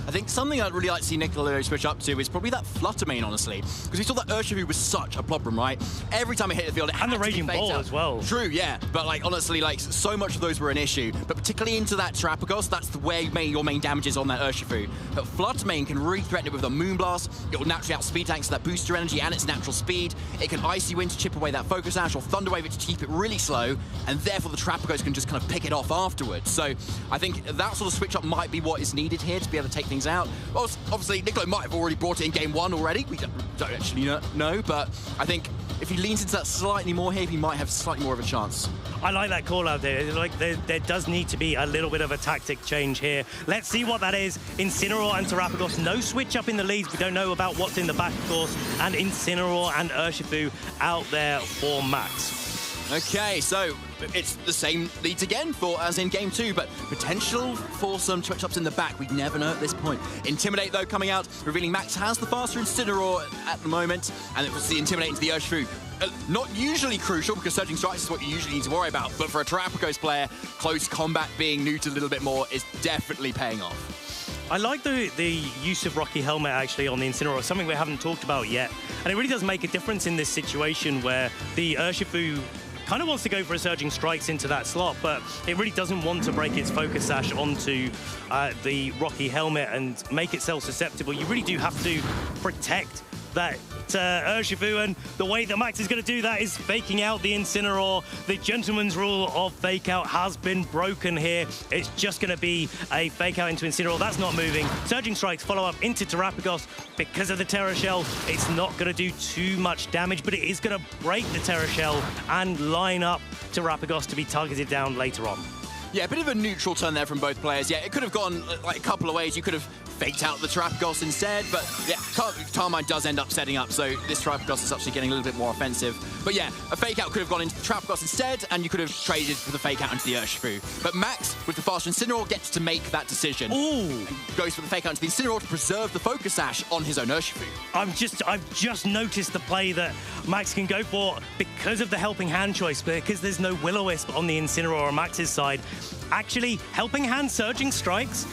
I think something I'd really like to see Nicolo switch up to is probably that Flutter Mane, honestly. Because we saw that Urshifu was such a problem, right? Every time it hit the field, it had and the to Raging Ball as well. True, yeah. But, like, honestly, like, so much of those were an issue. But particularly into that Terrapagos, that's the way your main damage is on that Urshifu. But Flutter Mane can really threaten it with a Moonblast. It will naturally outspeed tanks that booster energy and its natural speed. It can Icy Wind to chip away that Focus Sash, or Thunder Wave it to keep it really slow. And therefore, the Terrapagos can just kind of pick it off afterwards. So I think that sort of switch up might be what is needed here to be able to take things out. Well, obviously, Nicolo might have already brought it in game one already. We don't actually know, but I think if he leans into that slightly more here, he might have slightly more of a chance. I like that call out there. Like, there does need to be a little bit of a tactic change here. Let's see what that is. Incineroar and Terrapagos, no switch up in the leads. We don't know about what's in the back, of course. And Incineroar and Urshifu out there for Max. Okay, so it's the same leads again as in game two, but potential for some switch-ups in the back. We never know at this point. Intimidate, though, coming out, revealing Max has the faster Incineroar at the moment, and it was the Intimidate into the Urshifu. Not usually crucial, because Surging Strikes is what you usually need to worry about, but for a Terrapagos player, close combat being neutered a little bit more is definitely paying off. I like the use of Rocky Helmet, actually, on the Incineroar, something we haven't talked about yet. And it really does make a difference in this situation where the Urshifu kind of wants to go for a Surging Strikes into that slot, but it really doesn't want to break its Focus Sash onto the Rocky Helmet and make itself susceptible. You really do have to protect that Urshifu, and the way that Max is going to do that is faking out the Incineroar. The gentleman's rule of fake out has been broken here. It's just going to be a fake out into Incineroar. That's not moving. Surging Strikes follow up into Terrapagos. Because of the Terra Shell, it's not going to do too much damage, but it is going to break the Terra Shell and line up Terrapagos to be targeted down later on. Yeah, a bit of a neutral turn there from both players. Yeah, it could have gone like a couple of ways. You could have faked out the Terrapagos instead, but yeah, Carmine does end up setting up, so this Terrapagos is actually getting a little bit more offensive. But yeah, a fake out could have gone into the Terrapagos instead, and you could have traded for the fake out into the Urshifu. But Max, with the faster Incineroar, gets to make that decision. Ooh! And goes for the fake out into the Incineroar to preserve the Focus Sash on his own Urshifu. I've just noticed the play that Max can go for because of the Helping Hand choice, because there's no Will-O-Wisp on the Incineroar on Max's side. Actually, Helping Hand Surging Strikes,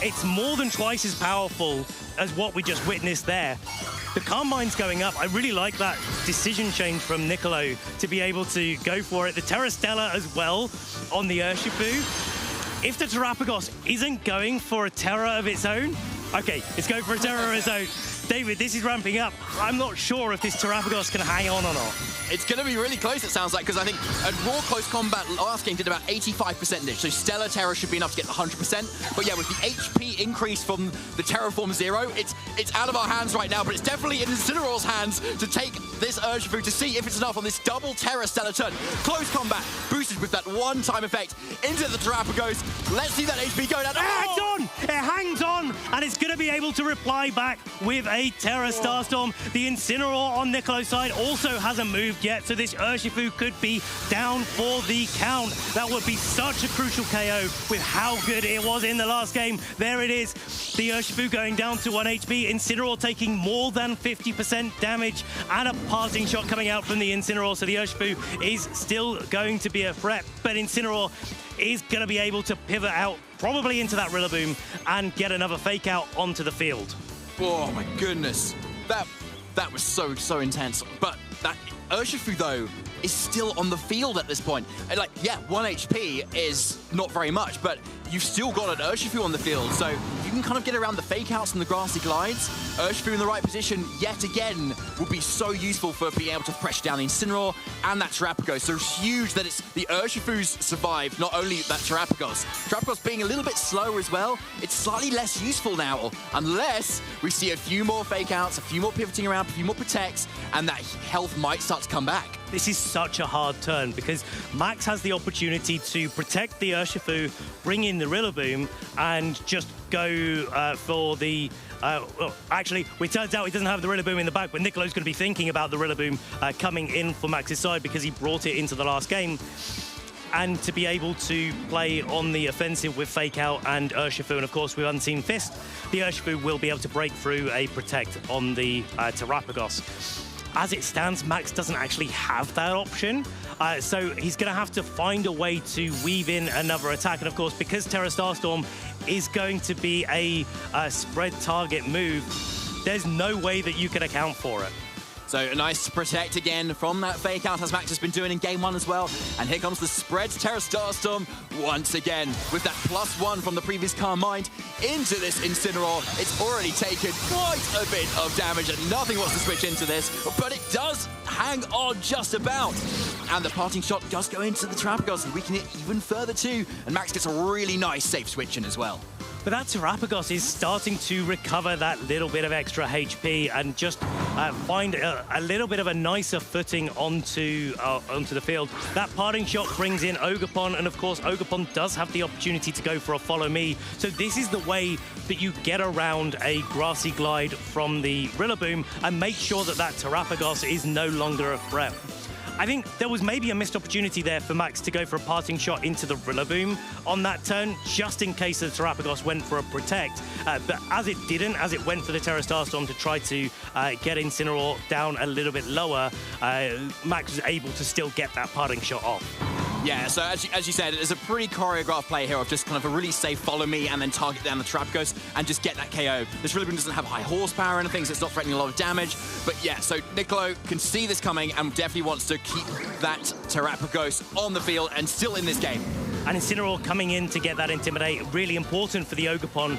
it's more than twice as powerful as what we just witnessed there. the Carmine's going up. I really like that decision change from Niccolo to be able to go for it. The Terra Stella as well on the Urshifu. If the Terrapagos isn't going for a Terra of its own, okay, it's going for a Terra of its own. David, this is ramping up. I'm not sure if this Terrapagos can hang on or not. It's going to be really close, it sounds like, because I think a Raw Close Combat last game did about 85% damage, so Stellar Terra should be enough to get 100%. But yeah, with the HP increase from the Terraform Zero, it's out of our hands right now, but it's definitely in Incineroar's hands to take this Urshifu to see if it's enough on this double Terra Stellar turn. Close Combat, boosted with that one-time effect into the Terrapagos. Let's see that HP go down. It hangs on! It hangs on! And it's going to be able to reply back with a Terra Starstorm. The Incineroar on Niccolo's side also hasn't moved yet, so this Urshifu could be down for the count. That would be such a crucial KO with how good it was in the last game. There it is. The Urshifu going down to 1 HP. Incineroar taking more than 50% damage, and a parting shot coming out from the Incineroar, so the Urshifu is still going to be a threat, but Incineroar is going to be able to pivot out probably into that Rillaboom and get another fake out onto the field. Oh my goodness, that was so intense. But that Urshifu though is still on the field at this point. And like, yeah, 1 HP is not very much, but you've still got an Urshifu on the field, so you can kind of get around the fake outs and the grassy glides. Urshifu in the right position yet again would be so useful for being able to pressure down the Incineroar and that Terrapagos. So it's huge that it's the Urshifus survived, not only that Terrapagos. Terrapagos being a little bit slower as well, it's slightly less useful now, unless we see a few more fake outs, a few more pivoting around, a few more protects, and that health might start to come back. This is such a hard turn because Max has the opportunity to protect the Urshifu, bring in the Rillaboom, and just go for the... well, actually, it turns out he doesn't have the Rillaboom in the back, but Niccolo's going to be thinking about the Rillaboom coming in for Max's side because he brought it into the last game. And to be able to play on the offensive with Fake Out and Urshifu, and of course with Unseen Fist, the Urshifu will be able to break through a Protect on the Terrapagos. As it stands, Max doesn't actually have that option, so he's going to have to find a way to weave in another attack. And of course, because Terra Starstorm is going to be a spread target move, there's no way that you can account for it. So a nice protect again from that fake out, as Max has been doing in game one as well. And here comes the spread Terra Starstorm once again with that +1 from the previous Carmine into this Incineroar. It's already taken quite a bit of damage and nothing wants to switch into this, but it does hang on just about. And the parting shot does go into the Terrapagos and weaken it even further too. And Max gets a really nice safe switch in as well. But that Terrapagos is starting to recover that little bit of extra HP and just find a little bit of a nicer footing onto the field. That parting shot brings in Ogerpon, and of course Ogerpon does have the opportunity to go for a follow me. So this is the way that you get around a grassy glide from the Rillaboom and make sure that that Terrapagos is no longer a threat. I think there was maybe a missed opportunity there for Max to go for a parting shot into the Rillaboom on that turn, just in case the Terrapagos went for a Protect. But as it didn't, as it went for the Terra Starstorm to try to get Incineroar down a little bit lower, Max was able to still get that parting shot off. Yeah, so as you said, it's a pretty choreographed play here of just kind of a really safe follow me and then target down the Terrapagos and just get that KO. This Rillaboom doesn't have high horsepower or anything, so it's not threatening a lot of damage. But yeah, so Niccolo can see this coming and definitely wants to keep that Terrapagos on the field and still in this game. And Incineroar coming in to get that Intimidate, really important for the Ogerpon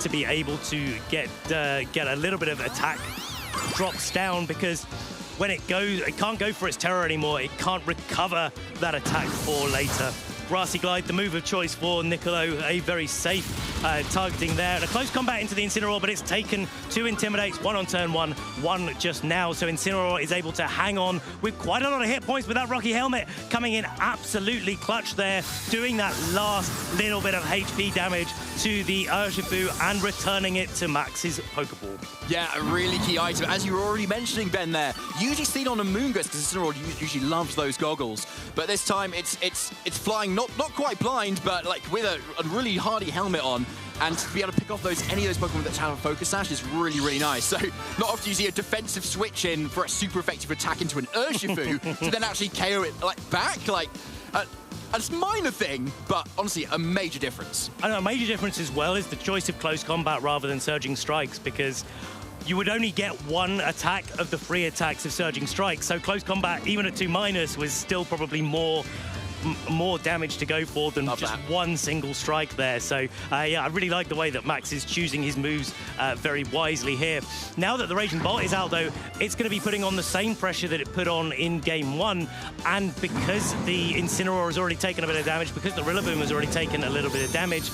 to be able to get a little bit of attack drops down, because when it goes, it can't go for its terror anymore. It can't recover that attack for later. Grassy Glide, the move of choice for Niccolo, a very safe targeting there. And a close combat into the Incineroar, but it's taken 2 Intimidates, 1 on turn 1, 1 just now. So Incineroar is able to hang on with quite a lot of hit points, with that Rocky Helmet coming in absolutely clutch there, doing that last little bit of HP damage to the Urshifu and returning it to Max's Pokeball. Yeah, a really key item, as you were already mentioning, Ben, there. Usually seen on a Moongus, because Incineroar usually loves those goggles. But this time it's flying not quite blind, but like with a really hardy helmet on, and to be able to pick off any of those Pokemon that have a Focus Sash is really, really nice. So not often you see a defensive switch in for a super effective attack into an Urshifu to then actually KO it back. It's a minor thing, but honestly, a major difference. I know, a major difference as well is the choice of close combat rather than surging strikes, because you would only get one attack of the 3 attacks of Surging Strike. So close combat, even at 2-, was still probably more damage to go for than just one single strike there. So yeah, I really like the way that Max is choosing his moves very wisely here. Now that the Raging Bolt is out though, it's going to be putting on the same pressure that it put on in game 1, and because the Incineroar has already taken a bit of damage, because the Rillaboom has already taken a little bit of damage,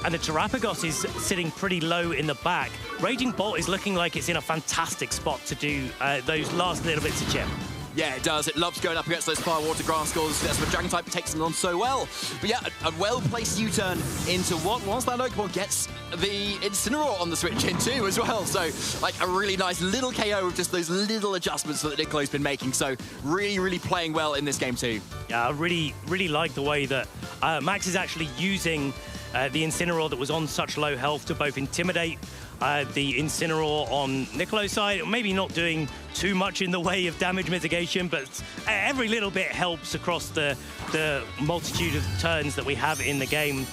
and the Terapagos is sitting pretty low in the back, Raging Bolt is looking like it's in a fantastic spot to do those last little bits of chip. Yeah, it does. It loves going up against those fire water grass scores. That's what Dragon type takes them on so well. But yeah, a well-placed U-turn into what, once that Pokemon gets the Incineroar on the switch in too as well. So like a really nice little KO with just those little adjustments that Nicolo's been making. So really, really playing well in this game too. Yeah, I really, really like the way that Max is actually using the Incineroar that was on such low health to both intimidate the Incineroar on Nicolo's side, maybe not doing too much in the way of damage mitigation, but every little bit helps across the multitude of turns that we have in the game.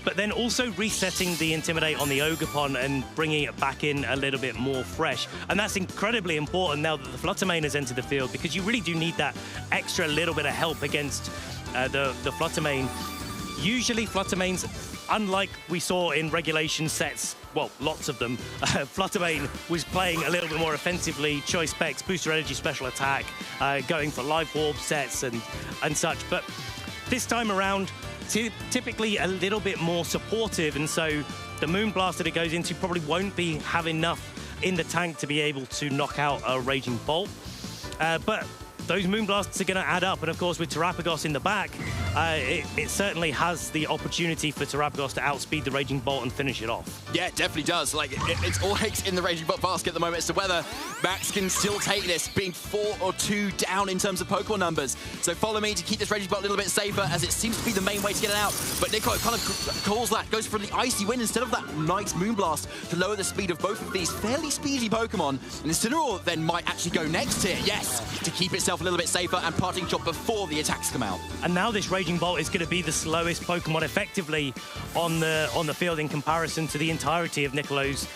But then also resetting the Intimidate on the Ogerpon and bringing it back in a little bit more fresh. And that's incredibly important now that the Fluttermane has entered the field, because you really do need that extra little bit of help against the Fluttermane. Usually Fluttermanes, unlike we saw in regulation sets, well, lots of them, Fluttermane was playing a little bit more offensively, choice specs, booster energy, special attack, going for life orb sets and such. But this time around, typically a little bit more supportive, and so the Moonblast that it goes into probably won't have enough in the tank to be able to knock out a Raging Bolt. But those Moonblasts are going to add up, and of course with Terapagos in the back, it certainly has the opportunity for Terapagos to outspeed the Raging Bolt and finish it off. Yeah, it definitely does. Like, it's all eggs in the Raging Bolt basket at the moment as to whether Max can still take this, being 4 or 2 down in terms of Pokemon numbers. So follow me to keep this Raging Bolt a little bit safer, as it seems to be the main way to get it out. But Nicolo kind of calls that, goes for the Icy Wind instead of that nice Moonblast to lower the speed of both of these fairly speedy Pokemon. And Incineroar then might actually go next here, yes, to keep itself a little bit safer and Parting Shot before the attacks come out. And now this Raging Bolt is going to be the slowest Pokemon effectively on the field in comparison to the entirety of Nicolo's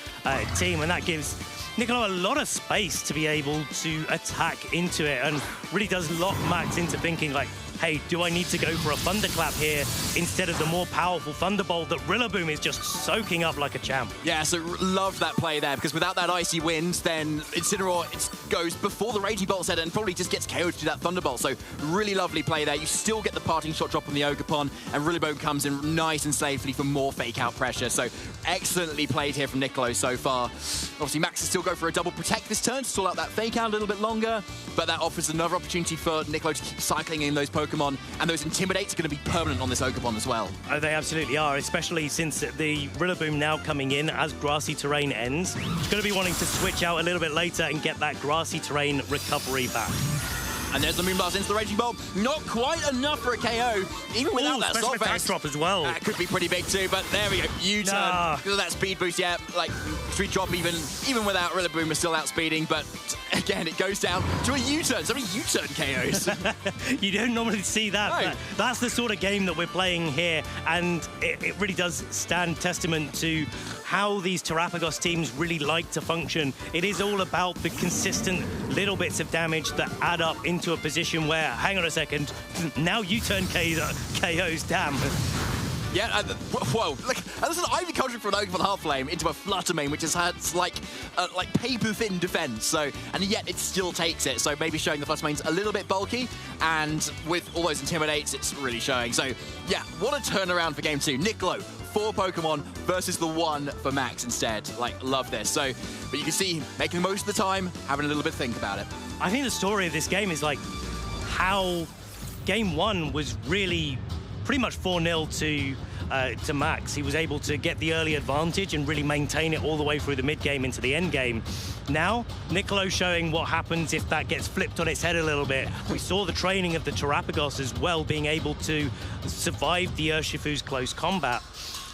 team, and that gives Nicolo a lot of space to be able to attack into it, and really does lock Max into thinking like, hey, do I need to go for a Thunderclap here instead of the more powerful Thunderbolt that Rillaboom is just soaking up like a champ? Yeah, so love that play there, because without that Icy Wind, then Incineroar goes before the Raging Bolt set and probably just gets KO'd to that Thunderbolt. So really lovely play there. You still get the Parting Shot drop on the Ogerpon, and Rillaboom comes in nice and safely for more fake-out pressure. So excellently played here from Nicolo so far. Obviously, Max can still go for a double protect this turn to stall out that fake-out a little bit longer, but that offers another opportunity for Nicolo to keep cycling in those Pokemon, and those Intimidates are going to be permanent on this Ogerpon as well. Oh, they absolutely are, especially since the Rillaboom now coming in as grassy terrain ends. It's going to be wanting to switch out a little bit later and get that grassy terrain recovery back. And there's the Moonblast into the Raging Bolt. Not quite enough for a KO, even without that Special Attack drop as well. That could be pretty big too, but there we go. U-turn. Because of that speed boost, yeah, like speed drop even without Rillaboom is still outspeeding, but again, it goes down to a U-turn. So many U-turn KOs. You don't normally see that, no. But that's the sort of game that we're playing here, and it really does stand testament to how these Terapagos teams really like to function. It is all about the consistent little bits of damage that add up into a position where, hang on a second, now U-turn KOs, damn. Yeah, whoa, look, this is an Ivy Culture from an Ogerpon Half-Flame into a Fluttermane, which has had like paper-thin defense, so, and yet it still takes it, so maybe showing the Fluttermane's a little bit bulky, and with all those Intimidates, it's really showing. So, yeah, what a turnaround for Game 2. Nicolo, 4 Pokemon versus the 1 for Max instead. Like, love this. So, but you can see, making the most of the time, having a little bit to think about it. I think the story of this game is like how Game 1 was really pretty much 4-0 to Max. He was able to get the early advantage and really maintain it all the way through the mid-game into the end game. Now, Nicolo showing what happens if that gets flipped on its head a little bit. We saw the training of the Terapagos as well, being able to survive the Urshifu's close combat.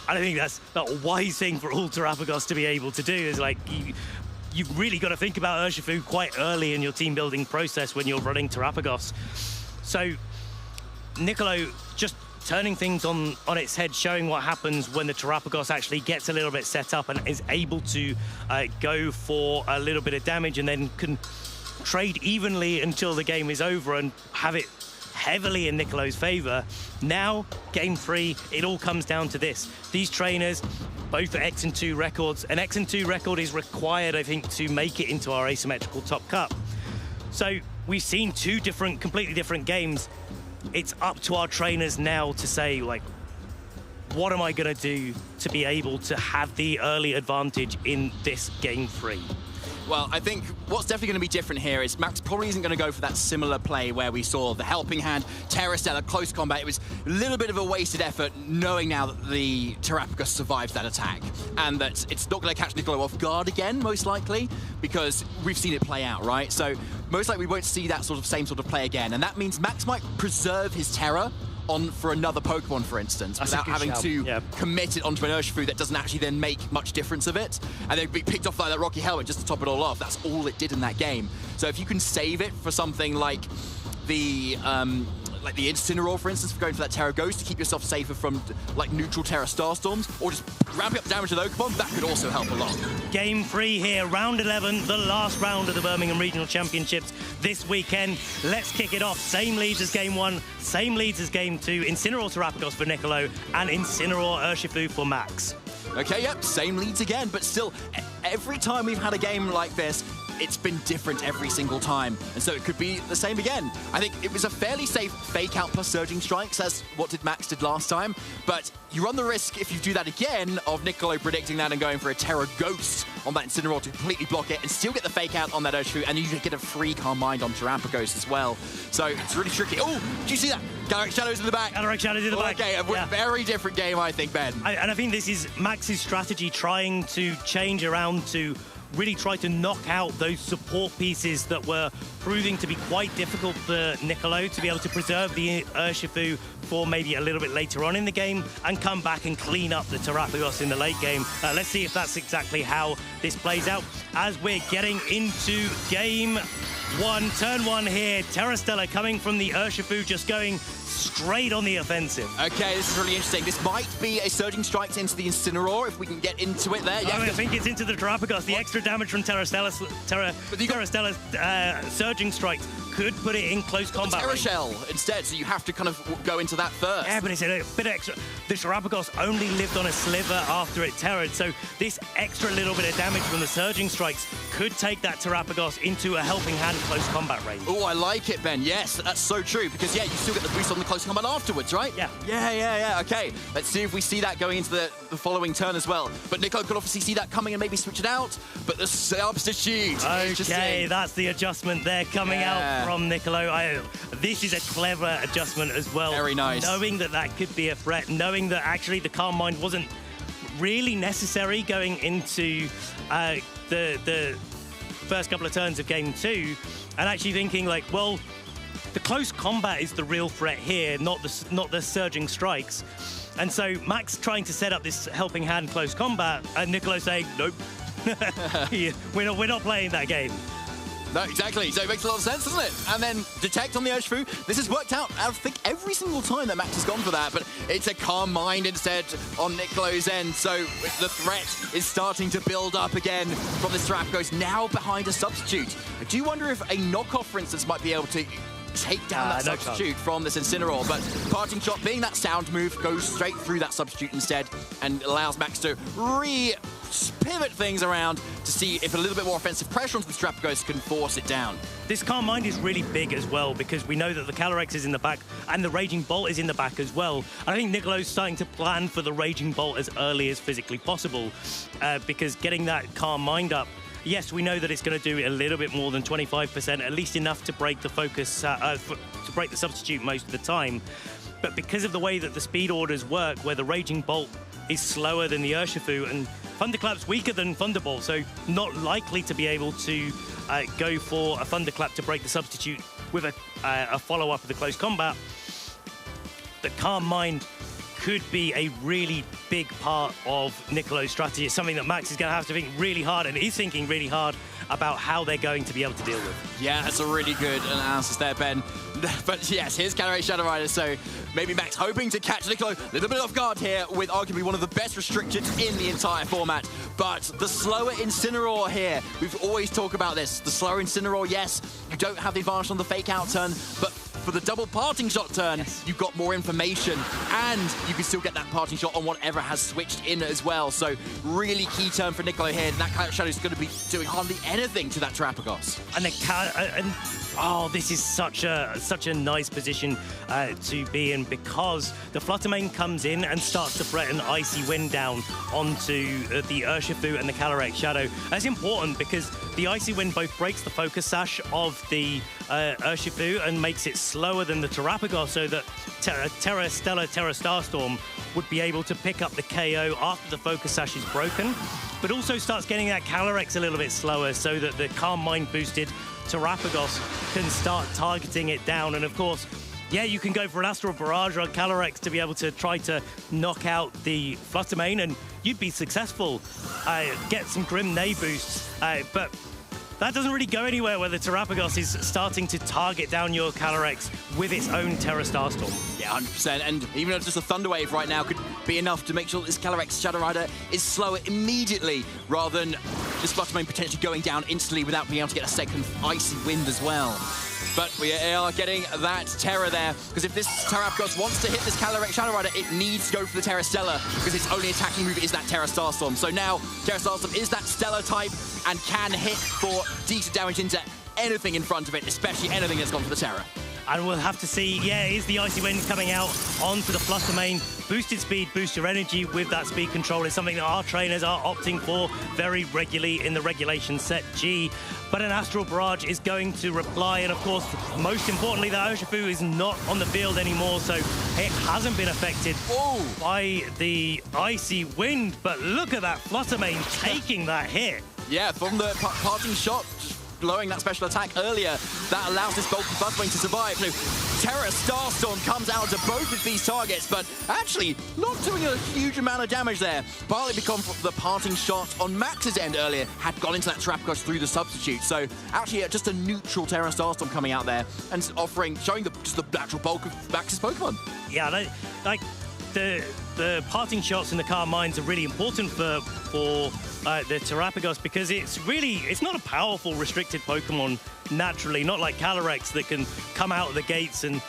I think that's a wise thing for all Terapagos to be able to do, is like, you've really got to think about Urshifu quite early in your team building process when you're running Terapagos. So Nicolo just turning things on its head, showing what happens when the Terapagos actually gets a little bit set up and is able to go for a little bit of damage and then can trade evenly until the game is over and have it heavily in Nicolo's favor. Now, game 3, it all comes down to this. These trainers, both X and 2 records. An X and 2 record is required, I think, to make it into our asymmetrical top cup. So we've seen 2 completely different games. It's up to our trainers now to say, like, what am I going to do to be able to have the early advantage in this game 3? Well, I think what's definitely going to be different here is Max probably isn't going to go for that similar play where we saw the helping hand, Terra Stella, close combat. It was a little bit of a wasted effort knowing now that the Terapagos survived that attack and that it's not going to catch Nicolo off guard again, most likely, because we've seen it play out, right? So most likely we won't see that same sort of play again. And that means Max might preserve his Terra on for another Pokemon, for instance, without having to commit it onto an Urshifu that doesn't actually then make much difference of it. And they'd be picked off by that Rocky Helmet just to top it all off. That's all it did in that game. So if you can save it for something like the Incineroar, for instance, for going for that Terra Ghost to keep yourself safer from like neutral Terra Starstorms, or just ramping up the damage of the Pokemon, that could also help a lot. Game 3 here, round 11, the last round of the Birmingham Regional Championships this weekend. Let's kick it off. Same leads as game 1, same leads as game 2. Incineroar Terapagos for Nicolo and Incineroar Urshifu for Max. Okay, yep, same leads again, but still, every time we've had a game like this, it's been different every single time, and so it could be the same again. I think it was a fairly safe fake out plus surging strikes as what Max did last time, but you run the risk if you do that again of Nicolo predicting that and going for a Terra Ghost on that Incineroar to completely block it and still get the fake out on that Urshifu, and you get a free Calm Mind on Terapagos as well. So it's really tricky. Oh, did you see that? Galaric Shadows in the back. Galaric Shadows in the back. Okay, a very different game, I think, Ben. And I think this is Max's strategy, trying to change around to really try to knock out those support pieces that were proving to be quite difficult for Nicolo to be able to preserve the Urshifu for maybe a little bit later on in the game and come back and clean up the Terapagos in the late game. Let's see if that's exactly how this plays out as we're getting into game 1, turn 1 here. Terra Stella coming from the Urshifu, just going straight on the offensive. Okay, this is really interesting. This might be a Surging Strikes into the Incineroar if we can get into it there. Yeah, I think it's into the Terapagos. The extra damage from Terra Stella's Surging Strikes could put it in close combat. Terra Shell instead, so you have to kind of go into that first. Yeah, but it's a bit extra. The Terapagos only lived on a sliver after it terrored, so this extra little bit of damage from the Surging Strikes could take that Terapagos into a helping hand close combat range. Oh, I like it, Ben. Yes, that's so true, because, yeah, you still get the boost on the close combat afterwards, right? Yeah. Yeah. Okay, let's see if we see that going into the following turn as well. But Nicolo could obviously see that coming and maybe switch it out, but the substitute. Okay, that's the adjustment there coming out from Nicolo. This is a clever adjustment as well. Very nice. Knowing that could be a threat, knowing that actually the Calm Mind wasn't really necessary going into the first couple of turns of game 2, and actually thinking like, well, the close combat is the real threat here, not the Surging Strikes. And so Max trying to set up this helping hand close combat, and Nicolo saying, nope, we're not playing that game. No, exactly. So it makes a lot of sense, doesn't it? And then Detect on the Urshifu. This has worked out, I think, every single time that Max has gone for that, but it's a Calm Mind instead on Nicolo's end. So the threat is starting to build up again from this Terapagos, now behind a substitute. I do wonder if a knockoff, for instance, might be able to take down that substitute from this Incineroar, but Parting Shot, being that sound move, goes straight through that substitute instead and allows Max to pivot things around to see if a little bit more offensive pressure onto the Terapagos can force it down. This Calm Mind is really big as well, because we know that the Calyrex is in the back and the Raging Bolt is in the back as well. I think Nicolo's starting to plan for the Raging Bolt as early as physically possible, because getting that Calm Mind up, yes, we know that it's going to do a little bit more than 25%, at least enough to break the focus, to break the substitute most of the time. But because of the way that the speed orders work, where the Raging Bolt is slower than the Urshifu and Thunderclap's weaker than Thunderbolt, so not likely to be able to go for a Thunderclap to break the substitute with a follow-up of the close combat, the Calm Mind could be a really big part of Nicolo's strategy. It's something that Max is going to have to think really hard, and is thinking really hard about how they're going to be able to deal with. Yeah, that's a really good analysis there, Ben. But yes, here's Cataracts Shadow Rider, so maybe Max hoping to catch Niccolo a little bit off guard here with arguably one of the best restrictions in the entire format. But the slower Incineroar here, we've always talked about this. The slower Incineroar, yes, you don't have the advantage on the fake out turn, but for the double parting shot turn, you've got more information, and you can still get that parting shot on whatever has switched in as well. So really key turn for Niccolo here. And that Cataracts Shadow is going to be doing hardly anything to that Terapagos. And oh, this is such a nice position to be in, because the Fluttermane comes in and starts to threaten Icy Wind down onto the Urshifu and the Cataracts Shadow. That's important because the Icy Wind both breaks the focus sash of the Urshifu and makes it slower than the Terapagos, so that Terra Starstorm would be able to pick up the KO after the focus sash is broken, but also starts getting that Calyrex a little bit slower so that the Calm Mind boosted Terapagos can start targeting it down. And of course, yeah, you can go for an Astral Barrage on Calyrex to be able to try to knock out the Fluttermane, and you'd be successful. Get some Grim Neigh boosts, but that doesn't really go anywhere where the Terapagos is starting to target down your Calyrex with its own Terra Starstorm. Yeah, 100%. And even if just a Thunder Wave right now could be enough to make sure that this Calyrex Shadow Rider is slower immediately, rather than this Fluttermane potentially going down instantly without being able to get a second Icy Wind as well. But we are getting that Terra there, because if this Terapagos wants to hit this Calyrex Shadow Rider, it needs to go for the Terra Stellar, because its only attacking move is that Terra Starstorm. So now Terra Starstorm is that Stellar type and can hit for decent damage into anything in front of it, especially anything that's gone for the Terra. And we'll have to see, yeah, is the Icy Wind coming out onto the Fluttermane. Boosted speed, boost your energy with that speed control is something that our trainers are opting for very regularly in the regulation set G. But an Astral Barrage is going to reply, and of course, most importantly, the Urshifu is not on the field anymore, so it hasn't been affected by the Icy Wind. But look at that Fluttermane taking that hit. Yeah, from the parting shot, blowing that special attack earlier, that allows this bulky Fluttermane to survive. So Terra Starstorm comes out to both of these targets, but actually not doing a huge amount of damage there. Partly because the parting shot on Max's end earlier had gone into that Terapagos through the substitute. So actually just a neutral Terra Starstorm coming out there and showing just the actual bulk of Max's Pokemon. Yeah, like the parting shots and the Calm Minds are really important for the Terapagos, because it's not a powerful restricted Pokemon naturally, not like Calyrex that can come out of the gates and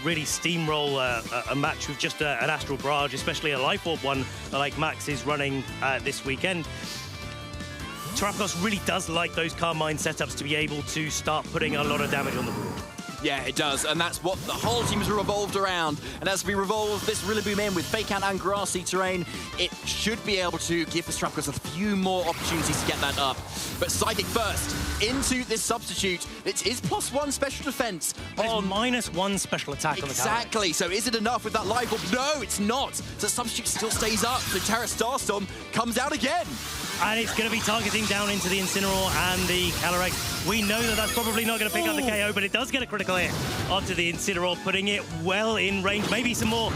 really steamroll a match with just an Astral Barrage, especially a Life Orb one like Max is running this weekend. Terapagos really does like those Calm Mind setups to be able to start putting a lot of damage on the board. Yeah, it does, and that's what the whole team has revolved around. And as we revolve this Rillaboom in with Fake Out and grassy terrain, it should be able to give the Terapagos a few more opportunities to get that up. But Psychic first into this substitute. It is +1 special defense. -1 special attack on the Calyrex. Exactly, so is it enough with that Life Orb? No, it's not. So substitute still stays up. So Terra Starstorm comes out again. And it's going to be targeting down into the Incineroar and the Calyrex. We know that that's probably not going to pick up the KO, but it does get a critical hit onto the Incineroar, putting it well in range. Maybe some more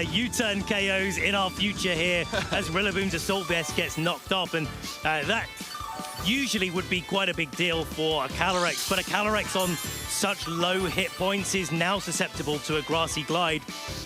U-turn KOs in our future here as Rillaboom's Assault Vest gets knocked off. And that usually would be quite a big deal for a Calyrex, but a Calyrex on such low hit points is now susceptible to a Grassy Glide.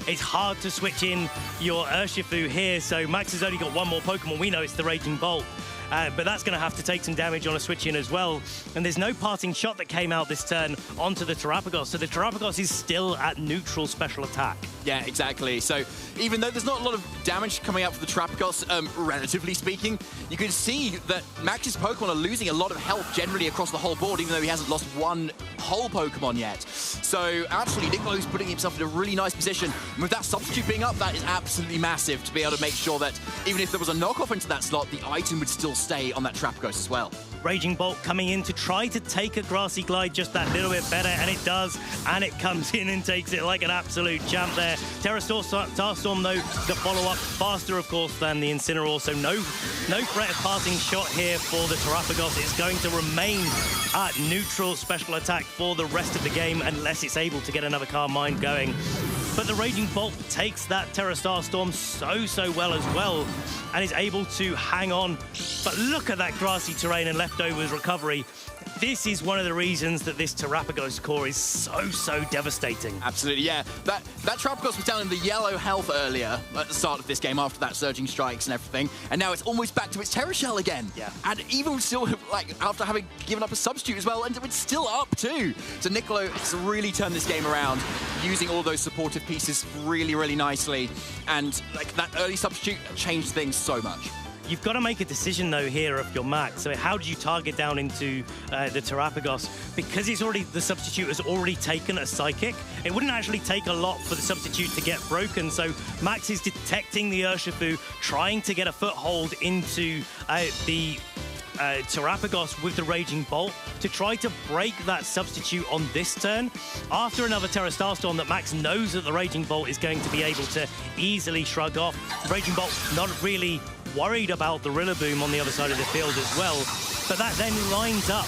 It's hard to switch in your Urshifu here, so Max has only got one more Pokemon. We know it's the Raging Bolt. But that's going to have to take some damage on a switch in as well. And there's no parting shot that came out this turn onto the Terapagos, so the Terapagos is still at neutral special attack. Yeah, exactly. So even though there's not a lot of damage coming out for the Terapagos, relatively speaking, you can see that Max's Pokemon are losing a lot of health generally across the whole board, even though he hasn't lost one whole Pokemon yet. So actually, Niccolo's putting himself in a really nice position. And with that substitute being up, that is absolutely massive to be able to make sure that even if there was a knockoff into that slot, the item would still stay on that Terapagos as well. Raging Bolt coming in to try to take a Grassy Glide just that little bit better, and it does, and it comes in and takes it like an absolute champ there. Terra Starstorm, though, the follow-up faster, of course, than the Incineroar, so no threat of passing shot here for the Terapagos. It's going to remain at neutral special attack for the rest of the game unless it's able to get another Calm Mind going. But the Raging Bolt takes that Terra Starstorm so well as well. and is able to hang on. But look at that grassy terrain and leftovers recovery. This is one of the reasons that this Terrapagos core is so devastating. Absolutely, yeah. That Terrapagos was down in the yellow health earlier at the start of this game after that surging strikes and everything, and now it's almost back to its Terra Shell again. Yeah. And even still, like, after having given up a substitute as well, and it's still up too. So Nicolo has really turned this game around, using all those supportive pieces really nicely, and like that early substitute changed things so much. You've got to make a decision, though, here if you're Max. So how do you target down into the Terrapagos? Because the substitute has already taken a Psychic, it wouldn't actually take a lot for the substitute to get broken. So Max is detecting the Urshifu, trying to get a foothold into the Terrapagos with the Raging Bolt to try to break that substitute on this turn. After another Terra Starstorm that Max knows that the Raging Bolt is going to be able to easily shrug off. Raging Bolt not really worried about the Rillaboom on the other side of the field as well, but that then lines up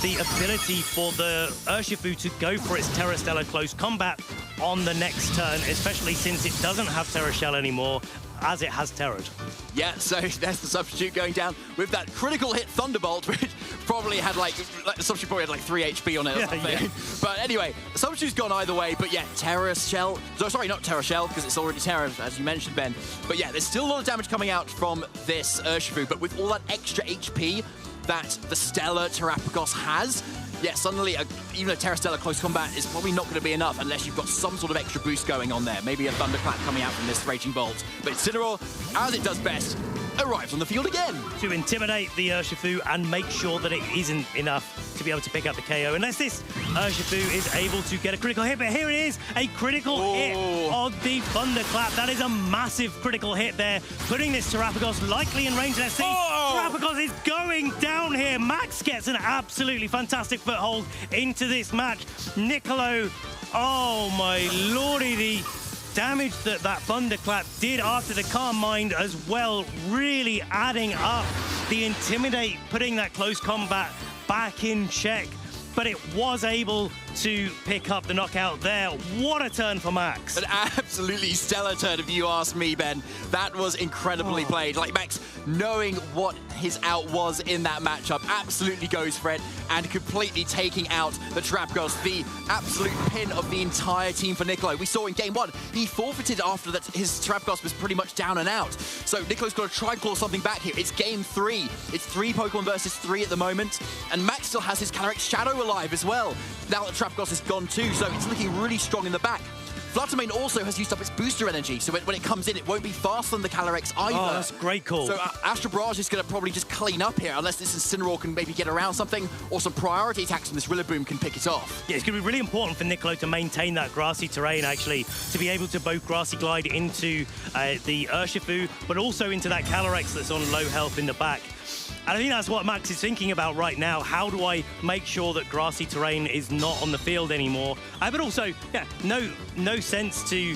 the ability for the Urshifu to go for its Terra Stella close combat on the next turn, especially since it doesn't have Terra Shell anymore, as it has Terra'd. Yeah, so there's the substitute going down with that critical hit Thunderbolt, which probably had the substitute probably had like 3 HP on it or something. Yeah. But anyway, the substitute's gone either way, but yeah, Terra Shell, sorry, not Terra Shell, because it's already Terra, as you mentioned, Ben. But yeah, there's still a lot of damage coming out from this Urshifu, but with all that extra HP that the Stellar Terrapagos has, yeah, suddenly even a Terra Stella close combat is probably not going to be enough unless you've got some sort of extra boost going on there. Maybe a Thunderclap coming out from this Raging Bolt. But Incineroar, as it does best, arrives on the field again. To intimidate the Urshifu and make sure that it isn't enough to be able to pick up the KO. Unless this Urshifu is able to get a critical hit. But here it is, a critical hit on the Thunderclap. That is a massive critical hit there, putting this Terrapagos likely in range. Let's see. Terrapagos is going down here. Max gets an absolutely fantastic foothold into this match. Nicolo, oh my lordy, the damage that Thunderclap did after the Calm Mind as well, really adding up the Intimidate, putting that close combat back in check. But it was able to pick up the knockout there. What a turn for Max. An absolutely stellar turn, if you ask me, Ben. That was incredibly played. Like, Max, knowing what his out was in that matchup, absolutely goes for it and completely taking out the Terrapagos, the absolute pin of the entire team for Nicolo. We saw in game 1, he forfeited after that his Terrapagos was pretty much down and out. So Nicolo's got to try and claw something back here. It's game 3. It's 3 Pokemon versus 3 at the moment, and Max still has his Calyrex Shadow alive as well. Now that Terrapagos is gone too, so it's looking really strong in the back. Fluttermane also has used up its booster energy, so when it comes in, it won't be faster than the Calyrex either. Oh, that's a great call. So Astral Barrage is going to probably just clean up here, unless this Incineroar can maybe get around something, or some priority attacks from this Rillaboom can pick it off. Yeah, it's going to be really important for Nicolo to maintain that grassy terrain, actually, to be able to both grassy glide into the Urshifu, but also into that Calyrex that's on low health in the back. And I think that's what Max is thinking about right now. How do I make sure that grassy terrain is not on the field anymore? But also, yeah, no sense to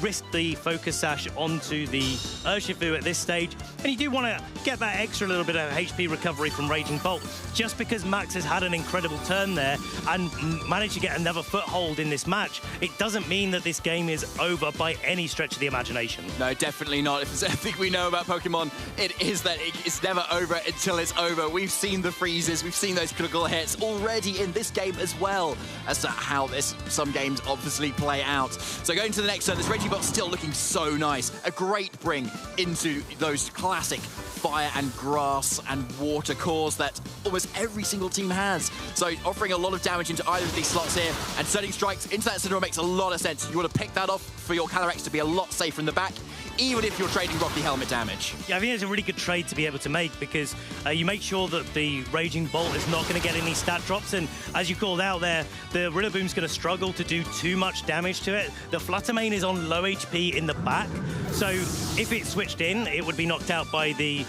risk the Focus Sash onto the Urshifu at this stage. And you do want to get that extra little bit of HP recovery from Raging Bolt. Just because Max has had an incredible turn there and managed to get another foothold in this match, it doesn't mean that this game is over by any stretch of the imagination. No, definitely not. If there's anything we know about Pokemon, it is that it's never over until it's over. We've seen the freezes, we've seen those critical hits already in this game as well, as to how some games obviously play out. So going to the next turn, this Raging Bolt's still looking so nice. A great bring into those classic fire and grass and water cores that almost every single team has. So offering a lot of damage into either of these slots here, and Surging Strikes into that Incineroar makes a lot of sense. You want to pick that off for your Calyrex to be a lot safer in the back, even if you're trading Rocky Helmet damage. Yeah, I think it's a really good trade to be able to make, because you make sure that the Raging Bolt is not going to get any stat drops, and as you called out there, the Rillaboom's going to struggle to do too much damage to it. The Fluttermane is on low HP in the back, so if it switched in, it would be knocked out by the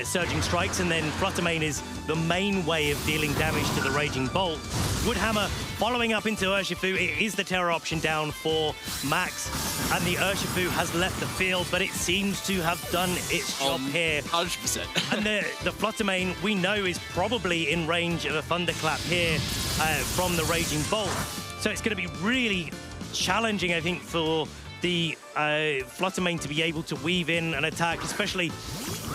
Surging Strikes, and then Fluttermane is the main way of dealing damage to the Raging Bolt. Woodhammer following up into Urshifu. It is the Terra option down for Max, and the Urshifu has left the field, but it seems to have done its job here. 100%. And the Fluttermane, we know, is probably in range of a Thunderclap here from the Raging Bolt. So it's going to be really challenging, I think, for the Flutter Mane to be able to weave in an attack, especially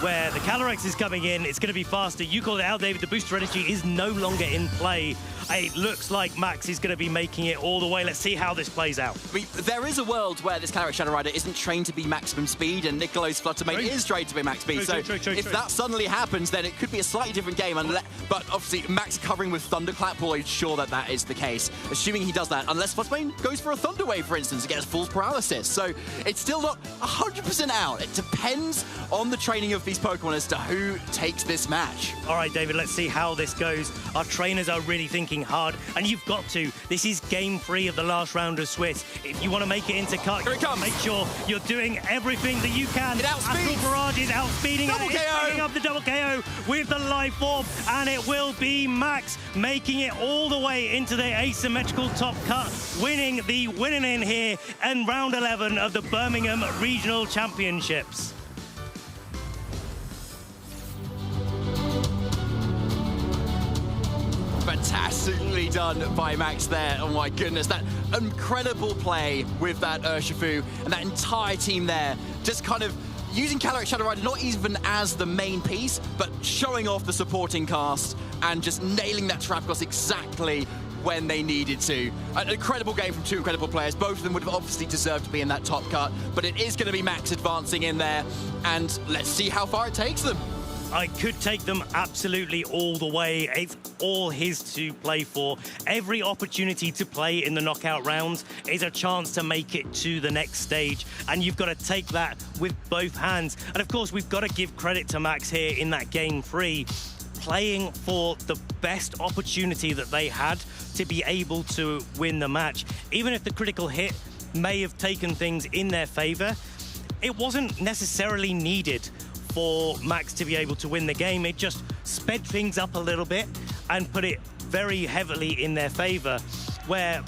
where the Calyrex is coming in. It's going to be faster. You called it out, David. The booster energy is no longer in play. It looks like Max is going to be making it all the way. Let's see how this plays out. I mean, there is a world where this Calyrex Shadow Rider isn't trained to be maximum speed, and Nicolo's Flutter Mane is trained to be max speed. If that suddenly happens, then it could be a slightly different game. But obviously, Max covering with Thunderclap will ensure that that is the case. Assuming he does that, unless Flutter Mane goes for a Thunder Wave, for instance, and gets full paralysis. So it's still not 100% out. It depends on the training of these Pokemon as to who takes this match. All right, David, let's see how this goes. Our trainers are really thinking hard, and you've got to. This is game 3 of the last round of Swiss. If you want to make it into cut, make sure you're doing everything that you can. It outspeeds. Astral Barrage is outspeeding Double it. It's picking up the double KO with the Life Orb, and it will be Max making it all the way into the asymmetrical top cut, winning the winning in here in round 11 of the Birmingham Regional Championships. Fantastically done by Max there. Oh my goodness, that incredible play with that Urshifu and that entire team there, just kind of using Calyrex Shadow Rider not even as the main piece, but showing off the supporting cast and just nailing that Terapagos exactly when they needed to. An incredible game from two incredible players. Both of them would have obviously deserved to be in that top cut, but it is going to be Max advancing in there, and let's see how far it takes them. I could take them absolutely all the way. It's all his to play for. Every opportunity to play in the knockout rounds is a chance to make it to the next stage, and you've got to take that with both hands. And of course, we've got to give credit to Max here in that game 3, playing for the best opportunity that they had to be able to win the match. Even if the critical hit may have taken things in their favor, it wasn't necessarily needed for Max to be able to win the game. It just sped things up a little bit and put it very heavily in their favor, where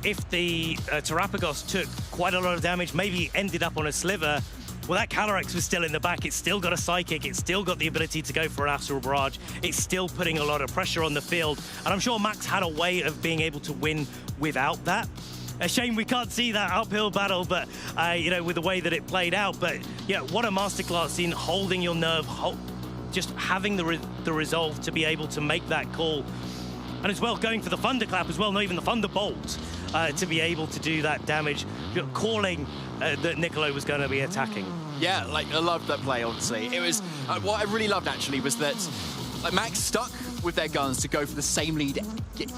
if the Terapagos took quite a lot of damage, maybe ended up on a sliver, well, that Calyrex was still in the back. It's still got a Psychic. It's still got the ability to go for an Astral Barrage. It's still putting a lot of pressure on the field. And I'm sure Max had a way of being able to win without that. A shame we can't see that uphill battle, but, you know, with the way that it played out. But, yeah, what a masterclass in holding your nerve, just having the resolve to be able to make that call. And as well, going for the Thunderclap as well, not even the Thunderbolt, to be able to do that damage, calling that Nicolo was going to be attacking. Yeah, like, I loved that play, honestly. It was, what I really loved, actually, was that Max stuck with their guns to go for the same lead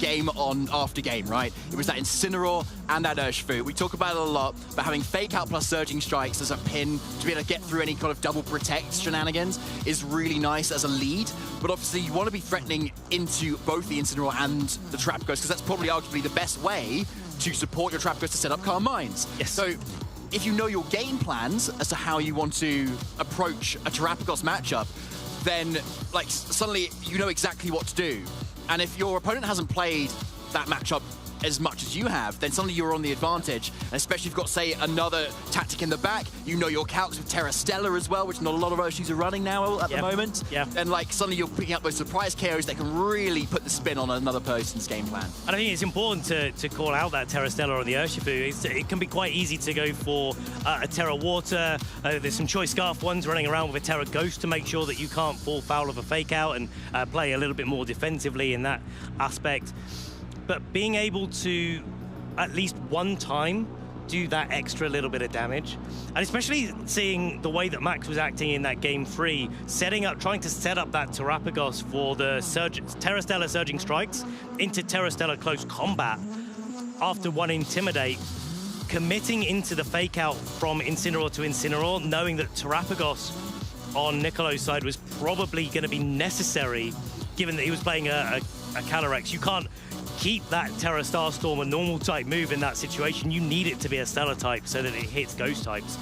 game on after game, right? It was that Incineroar and that Urshifu. We talk about it a lot, but having Fake Out plus Surging Strikes as a pin to be able to get through any kind of double protect shenanigans is really nice as a lead. But obviously you want to be threatening into both the Incineroar and the Terapagos, because that's probably arguably the best way to support your Terapagos to set up Calm Minds. Yes. So if you know your game plans as to how you want to approach a Terapagos matchup, then like suddenly you know exactly what to do. And if your opponent hasn't played that matchup as much as you have, then suddenly you're on the advantage. And especially if you've got, say, another tactic in the back, you know your calcs with Terra Stella as well, which not a lot of Urshis are running now at the moment. Yeah. And like suddenly you're picking up those surprise KOs that can really put the spin on another person's game plan. And I think it's important to call out that Terra Stella or the Urshifu. It can be quite easy to go for a Terra Water. There's some Choice Scarf ones running around with a Terra Ghost to make sure that you can't fall foul of a Fake Out and play a little bit more defensively in that aspect. But being able to, at least one time, do that extra little bit of damage, and especially seeing the way that Max was acting in that game 3, trying to set up that Terapagos for the Terra Stella Surging Strikes into Terra Stella Close Combat after one Intimidate, committing into the Fake Out from Incineroar to Incineroar, knowing that Terapagos on Nicolo's side was probably going to be necessary, given that he was playing a Calyrex. You can't keep that Terra Starstorm a normal type move in that situation. You need it to be a Stellar type so that it hits Ghost types.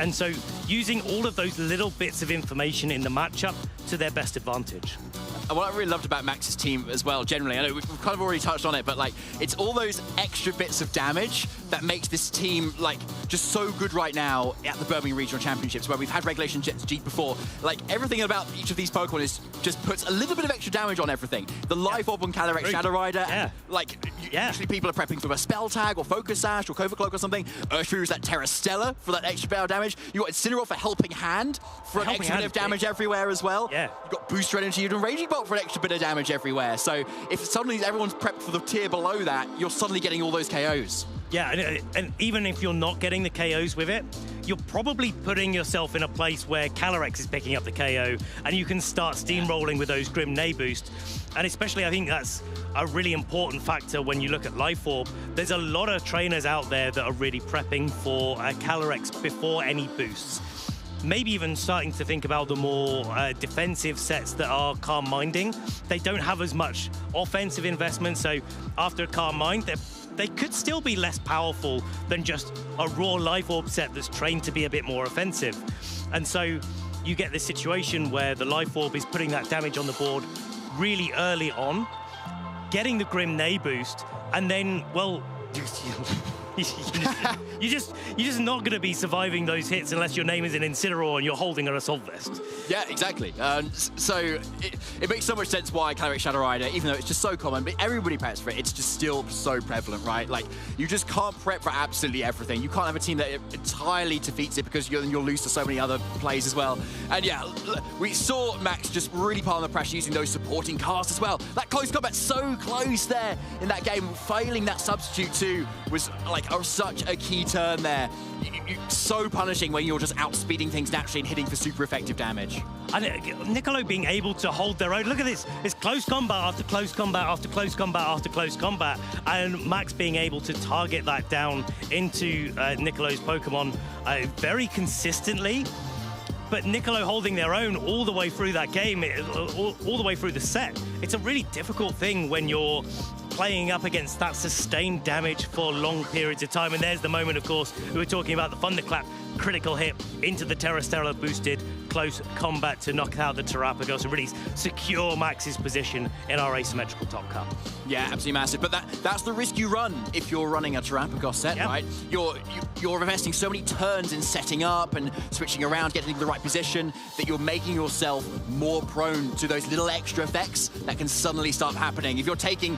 And so using all of those little bits of information in the matchup to their best advantage. what I really loved about Max's team as well, generally, I know we've kind of already touched on it, but like, it's all those extra bits of damage that makes this team like just so good right now at the Birmingham Regional Championships, where we've had Regulation G before. Like, everything about each of these Pokemon is just puts a little bit of extra damage on everything. The Life Orb on Calyrex Shadow Rider, usually people are prepping for a Spell Tag or Focus Sash or Covert Cloak or something. Urshifu is that Terra Stella for that extra bit of damage. You got Incineroar for Helping Hand for an extra bit of damage everywhere as well. Yeah. You've got Booster Energy and Raging Bolt for an extra bit of damage everywhere. So if suddenly everyone's prepped for the tier below that, you're suddenly getting all those KOs. Yeah, and even if you're not getting the KOs with it, you're probably putting yourself in a place where Calyrex is picking up the KO, and you can start steamrolling with those Grim Nay boost. And especially, I think that's a really important factor when you look at Life Orb. There's a lot of trainers out there that are really prepping for Calyrex before any boosts. Maybe even starting to think about the more defensive sets that are Calm Minding. They don't have as much offensive investment, so after Calm Mind, they could still be less powerful than just a raw Life Orb set that's trained to be a bit more offensive. And so you get this situation where the Life Orb is putting that damage on the board really early on, getting the Grim Nay boost, and then, well, you're just not going to be surviving those hits unless your name is an Incineroar and you're holding an Assault Vest. Yeah, exactly. So it makes so much sense why Calyrex Shadow Rider, even though it's just so common, but everybody preps for it, it's just still so prevalent, right? Like, you just can't prep for absolutely everything. You can't have a team that entirely defeats it because you'll lose to so many other plays as well. And yeah, we saw Max just really pile on the pressure using those supporting casts as well. That close combat so close there in that game, failing that substitute too was like such a key turn there. So punishing when you're just outspeeding things naturally and hitting for super effective damage. And Niccolo being able to hold their own. Look at this. It's close combat after close combat after close combat after close combat. And Max being able to target that down into Niccolo's Pokemon very consistently. But Niccolo holding their own all the way through that game, all the way through the set. It's a really difficult thing when you're playing up against that sustained damage for long periods of time. And there's the moment, of course, we were talking about the Thunderclap critical hit into the Terra Stella boosted close combat to knock out the Terrapagos and really secure Max's position in our asymmetrical top cut. Yeah, absolutely massive. But that's the risk you run if you're running a Terrapagos set, right? You're investing so many turns in setting up and switching around, getting to the right position, that you're making yourself more prone to those little extra effects that can suddenly start happening. If you're taking,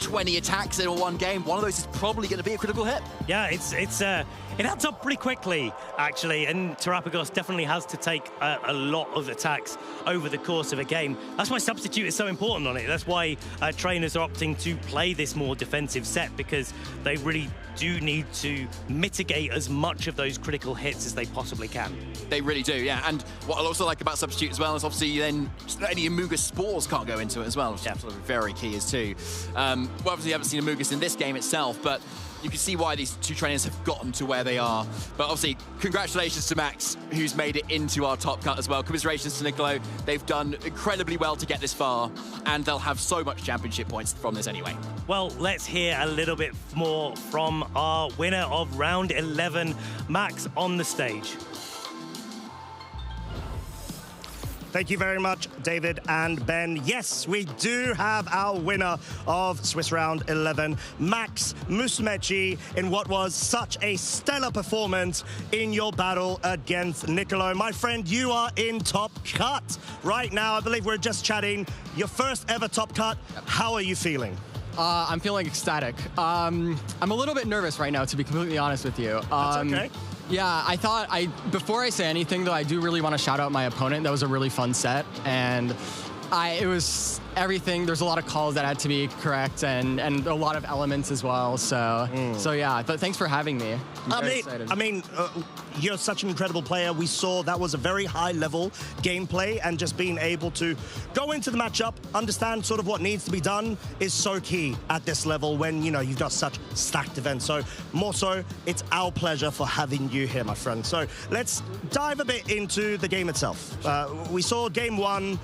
20 attacks in one game, one of those is probably going to be a critical hit. Yeah, it adds up pretty quickly, actually, and Terrapagos definitely has to take a lot of attacks over the course of a game. That's why substitute is so important on it. That's why trainers are opting to play this more defensive set, because they really do need to mitigate as much of those critical hits as they possibly can. They really do, yeah. And what I also like about substitute as well is obviously then any Amogus spores can't go into it as well, which is sort of very key as too. Well, obviously you haven't seen Amogus in this game itself, but you can see why these two trainers have gotten to where they are. But obviously, congratulations to Max, who's made it into our top cut as well. Commiserations to Niccolo. They've done incredibly well to get this far, and they'll have so much championship points from this anyway. Well, let's hear a little bit more from our winner of round 11, Max, on the stage. Thank you very much, David and Ben. Yes, we do have our winner of Swiss Round 11, Max Musumeci, in what was such a stellar performance in your battle against Niccolo. My friend, you are in top cut right now. I believe we're just chatting. Your first ever top cut. How are you feeling? I'm feeling ecstatic. I'm a little bit nervous right now, to be completely honest with you. That's okay. Yeah, before I say anything though, I do really want to shout out my opponent. That was a really fun set, and it was everything. There's a lot of calls that had to be correct, and a lot of elements as well. So yeah, but thanks for having me. I'm very excited. I mean, you're such an incredible player. We saw that was a very high level gameplay, and just being able to go into the matchup, understand sort of what needs to be done is so key at this level when, you've got such stacked events. So more so, it's our pleasure for having you here, my friend. So let's dive a bit into the game itself. We saw game one.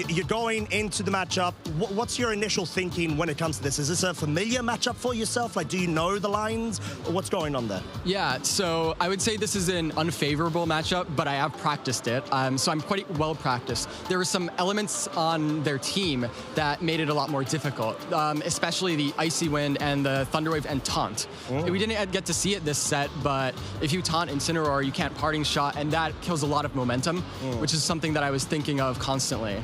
You're going into the matchup. What's your initial thinking when it comes to this? Is this a familiar matchup for yourself? Like, do you know the lines? Or what's going on there? Yeah, so I would say this is an unfavorable matchup, but I have practiced it, so I'm quite well practiced. There were some elements on their team that made it a lot more difficult, especially the Icy Wind and the Thunderwave and Taunt. We didn't get to see it this set, but if you taunt Incineroar, you can't Parting Shot, and that kills a lot of momentum, which is something that I was thinking of constantly.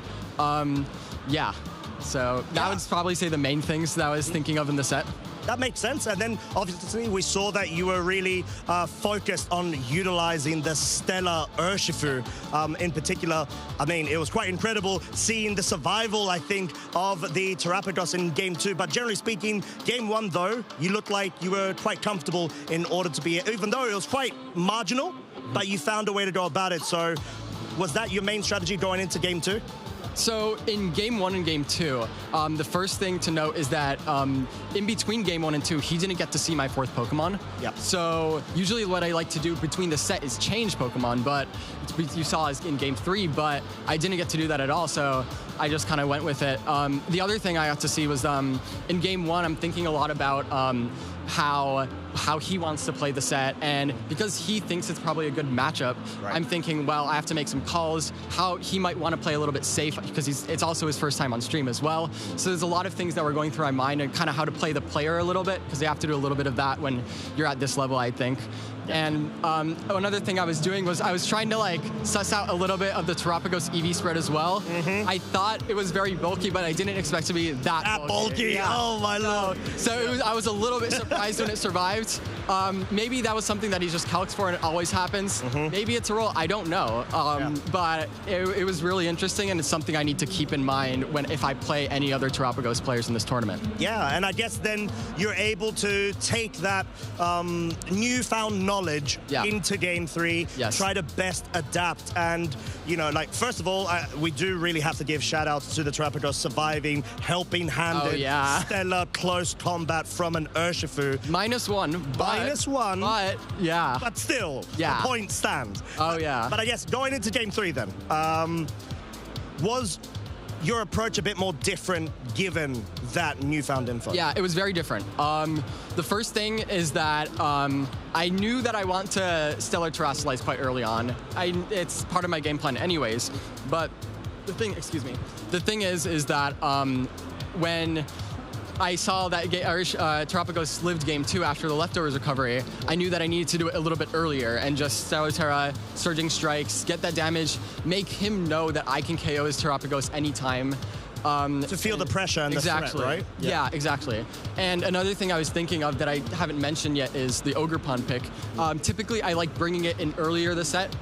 Yeah, so that would probably say the main things that I was thinking of in the set. That makes sense. And then obviously we saw that you were really focused on utilizing the Stellar Urshifu in particular. I mean, it was quite incredible seeing the survival, I think, of the Terapagos in Game 2. But generally speaking, Game 1, though, you looked like you were quite comfortable in order to be, even though it was quite marginal, but you found a way to go about it. So was that your main strategy going into Game 2? So in Game 1 and Game 2, the first thing to note is that in between Game 1 and 2, he didn't get to see my 4th Pokemon. Yep. So usually what I like to do between the set is change Pokemon, but you saw us in Game 3, but I didn't get to do that at all, so I just kind of went with it. The other thing I got to see was in Game 1, I'm thinking a lot about how he wants to play the set, and because he thinks it's probably a good matchup, I'm thinking, well, I have to make some calls, how he might want to play a little bit safe, because it's also his first time on stream as well. So there's a lot of things that were going through my mind, and kind of how to play the player a little bit, because you have to do a little bit of that when you're at this level, I think. And another thing I was doing was I was trying to like suss out a little bit of the Terapagos EV spread as well. I thought it was very bulky, but I didn't expect it to be that bulky. Yeah. Oh my lord! So I was a little bit surprised when it survived. Maybe that was something that he just calcs for and it always happens. Maybe it's a roll, I don't know. But it was really interesting, and it's something I need to keep in mind if I play any other Terapagos players in this tournament. Yeah, and I guess then you're able to take that newfound knowledge into Game 3, try to best adapt, and, you know, like, first of all, we do really have to give shout-outs to the Terapagos surviving helping-handed stellar close combat from an Urshifu. -1. -1. But, yeah. But still, the point stands. Oh, yeah. But I guess going into Game 3 then, was your approach a bit more different given that newfound info? Yeah, it was very different. The first thing is that I knew that I want to Stellar Terrasilize quite early on. It's part of my game plan anyways, but the thing is that when I saw that Terapagos lived Game 2 after the Leftovers recovery, I knew that I needed to do it a little bit earlier and just Stellar Terra, Surging Strikes, get that damage, make him know that I can KO his Terapagos anytime. To feel the pressure and the threat, right? Yeah, exactly. And another thing I was thinking of that I haven't mentioned yet is the Ogerpon pick. Typically, I like bringing it in earlier the set.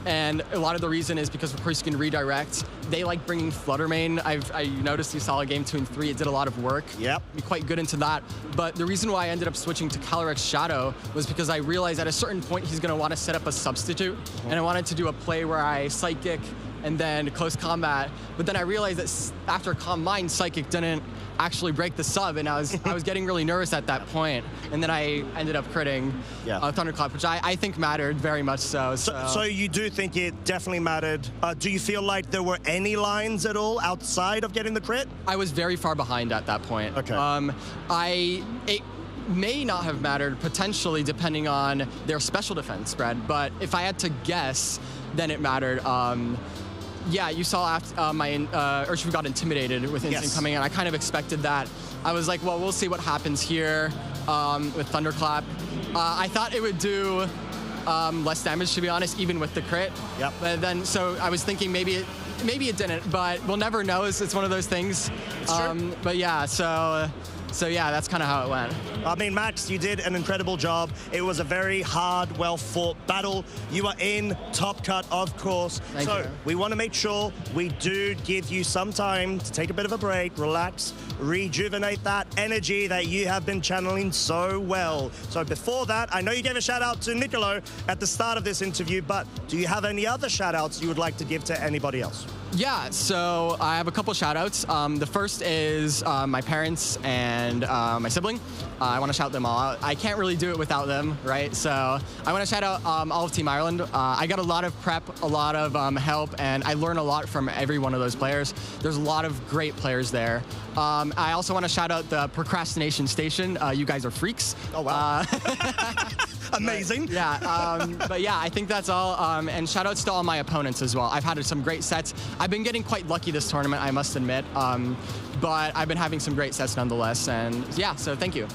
And a lot of the reason is because, of course, you can redirect. They like bringing Fluttermane. I noticed you saw Game 2 and 3, it did a lot of work. Yep. Be quite good into that. But the reason why I ended up switching to Calyrex Shadow was because I realized at a certain point he's going to want to set up a substitute. And I wanted to do a play where I Psychic and then close combat. But then I realized that after Calm Mind, Psychic didn't actually break the sub, and I was getting really nervous at that point. And then I ended up critting Thunderclap, which I think mattered very much so. So you do think it definitely mattered. Do you feel like there were any lines at all outside of getting the crit? I was very far behind at that point. Okay. It may not have mattered, potentially, depending on their special defense spread, but if I had to guess, then it mattered. Yeah, you saw after my Urshifu got intimidated with Instinct coming in. I kind of expected that. I was like, well, we'll see what happens here with Thunderclap. I thought it would do less damage, to be honest, even with the crit. Yep. But then, so I was thinking maybe it didn't, but we'll never know. It's one of those things. But yeah, so yeah, that's kind of how it went. I mean, Max, you did an incredible job. It was a very hard, well-fought battle. You are in top cut, of course. Thank you. We want to make sure we do give you some time to take a bit of a break, relax, rejuvenate that energy that you have been channeling so well. So before that, I know you gave a shout out to Nicolo at the start of this interview, but do you have any other shout outs you would like to give to anybody else? Yeah, so I have a couple shout-outs. The first is my parents and my sibling. I want to shout them all out. I can't really do it without them, right? So I want to shout out all of Team Ireland. I got a lot of prep, a lot of help, and I learned a lot from every one of those players. There's a lot of great players there. I also want to shout out the Procrastination Station. You guys are freaks. Oh, wow. Amazing. But yeah, I think that's all. And shout outs to all my opponents as well. I've had some great sets. I've been getting quite lucky this tournament, I must admit. But I've been having some great sets nonetheless. And yeah, so thank you.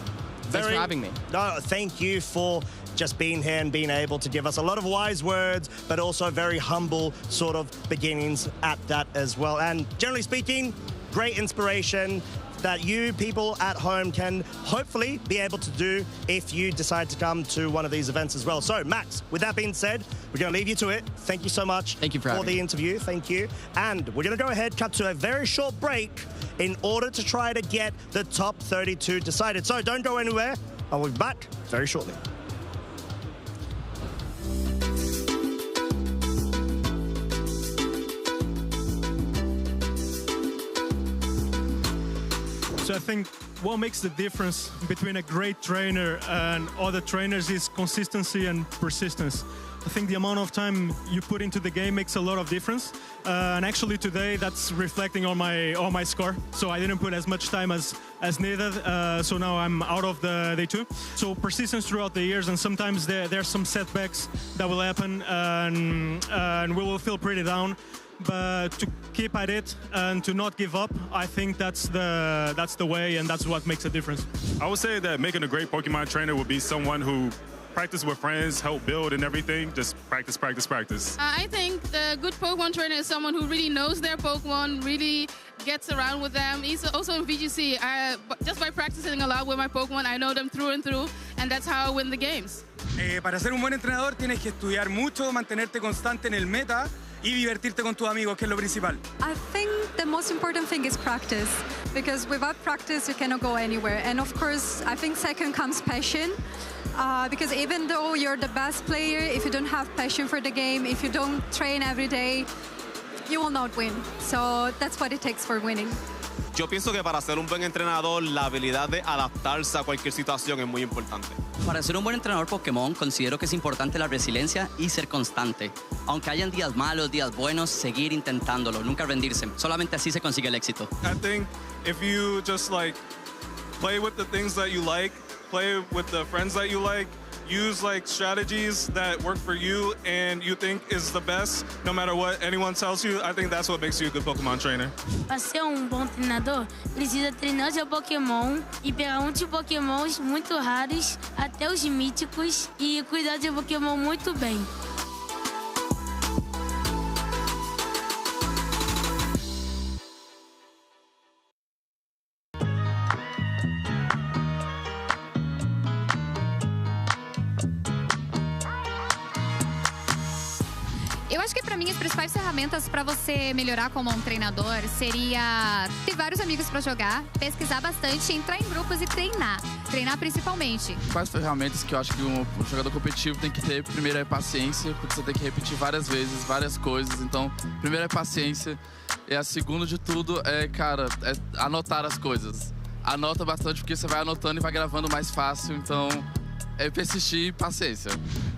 Thanks for having me. No, thank you for just being here and being able to give us a lot of wise words, but also very humble sort of beginnings at that as well. And generally speaking, great inspiration that you people at home can hopefully be able to do if you decide to come to one of these events as well. So, Max, with that being said, we're going to leave you to it. Thank you so much for the interview. Thank you. And we're going to go ahead, cut to a very short break in order to try to get the top 32 decided. So don't go anywhere. I'll be back very shortly. So I think what makes the difference between a great trainer and other trainers is consistency and persistence. I think the amount of time you put into the game makes a lot of difference. And actually today that's reflecting on my score. So I didn't put as much time as needed. So now I'm out of the day 2. So persistence throughout the years, and sometimes there's some setbacks that will happen and we will feel pretty down. But to keep at it and to not give up, I think that's the way, and that's what makes a difference. I would say that making a great Pokemon trainer would be someone who practice with friends, help build and everything. Just practice, practice, practice. I think the good Pokemon trainer is someone who really knows their Pokemon, really gets around with them. He's also in VGC. Just by practicing a lot with my Pokemon, I know them through and through, and that's how I win the games. Para ser un buen entrenador tienes que estudiar mucho, mantenerte constante en el meta y divertirte con tus amigos, que es lo principal. I think the most important thing is practice, because without practice you cannot go anywhere. And of course, I think second comes passion, because even though you're the best player, if you don't have passion for the game, if you don't train every day, you will not win. So that's what it takes for winning. Yo pienso que para ser un buen entrenador, la habilidad de adaptarse a cualquier situación es muy importante. Para ser un buen entrenador Pokémon, considero que es importante la resiliencia y ser constante. Aunque hayan días malos, días buenos, seguir intentándolo, nunca rendirse. Solamente así se consigue el éxito. I think if you just like play with the things that you like, play with the friends that you like, use like strategies that work for you and you think is the best, no matter what anyone tells you, I think that's what makes you a good Pokemon trainer. Para ser bom treinador, precisa treinar seu Pokémon e pegar muitos Pokémons muito raros, até os míticos, e cuidar do seu Pokémon muito bem. Eu acho que pra mim as principais ferramentas pra você melhorar como um treinador seria ter vários amigos pra jogar, pesquisar bastante, entrar em grupos e treinar. Treinar principalmente. Quais ferramentas que eu acho que um jogador competitivo tem que ter? Primeiro é paciência, porque você tem que repetir várias vezes, várias coisas. Então, primeiro é paciência. E a segunda de tudo é, cara, é anotar as coisas. Anota bastante porque você vai anotando e vai gravando mais fácil. Então, é persistir e paciência.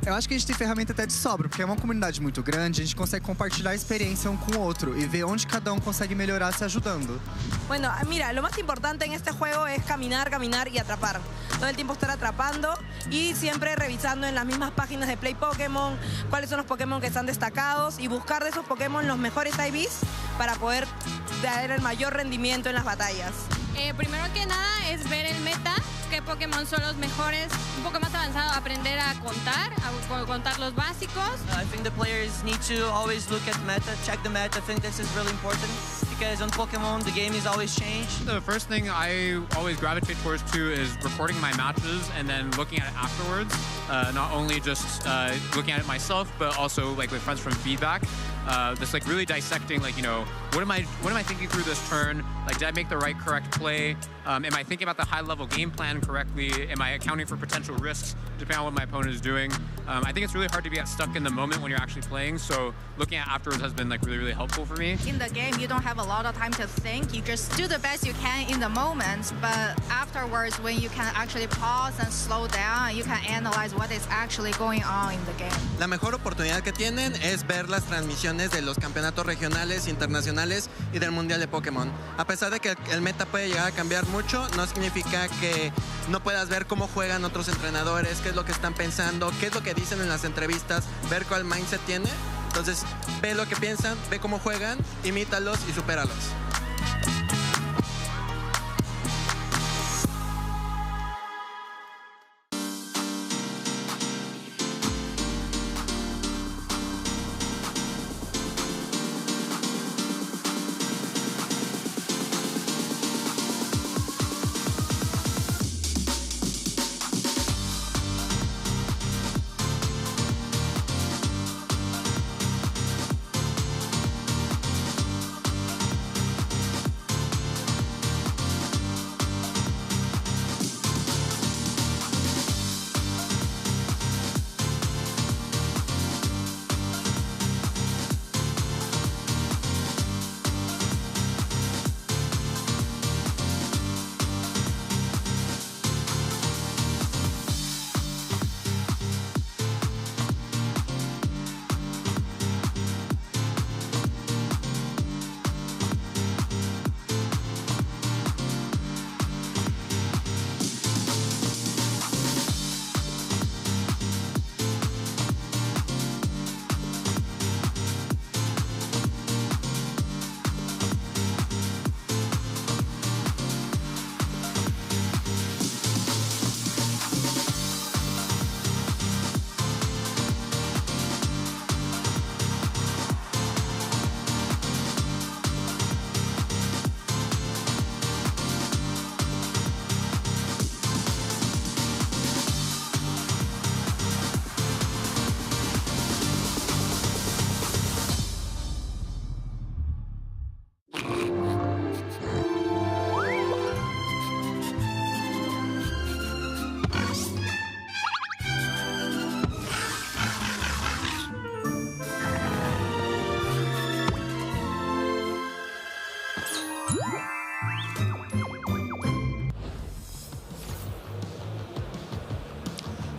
Eu acho que a gente tem ferramenta até de sobra, porque é uma comunidade muito grande, a gente consegue compartilhar a experiência um com o otro y ver onde cada consegue mejorar se ayudando. Bueno, mira, lo más importante en este juego es caminar, caminar y atrapar. Todo el tiempo estar atrapando y siempre revisando en las mismas páginas de Play Pokémon cuáles son los Pokémon que están destacados y buscar de esos Pokémon los mejores IVs para poder dar el mayor rendimiento en las batallas. Primero que nada es ver el meta, qué Pokémon son los mejores, un poco más avanzado, aprender a contar los básicos. I think the players need to always look at meta, check the meta. I think this is really important because on Pokemon the game is always changed. The first thing I always gravitate towards too is recording my matches and then looking at it afterwards. Not only just looking at it myself, but also like with friends from feedback. Just like really dissecting, like, you know, what am I thinking through this turn? Like, did I make the correct play? Am I thinking about the high-level game plan correctly? Am I accounting for potential risks depending on what my opponent is doing? I think it's really hard to be stuck in the moment when you're actually playing, so looking at afterwards has been really, really helpful for me. In the game, you don't have a lot of time to think. You just do the best you can in the moment, but afterwards, when you can actually pause and slow down, you can analyze what is actually going on in the game. La mejor oportunidad que tienen es ver las transmisiones de los campeonatos regionales, internacionales y del Mundial de Pokémon. A pesar de que el meta puede llegar a cambiar mucho, no significa que no puedas ver cómo juegan otros entrenadores, qué es lo que están pensando, qué es lo que dicen en las entrevistas, ver cuál mindset tiene. Entonces, ve lo que piensan, ve cómo juegan, imítalos y supéralos.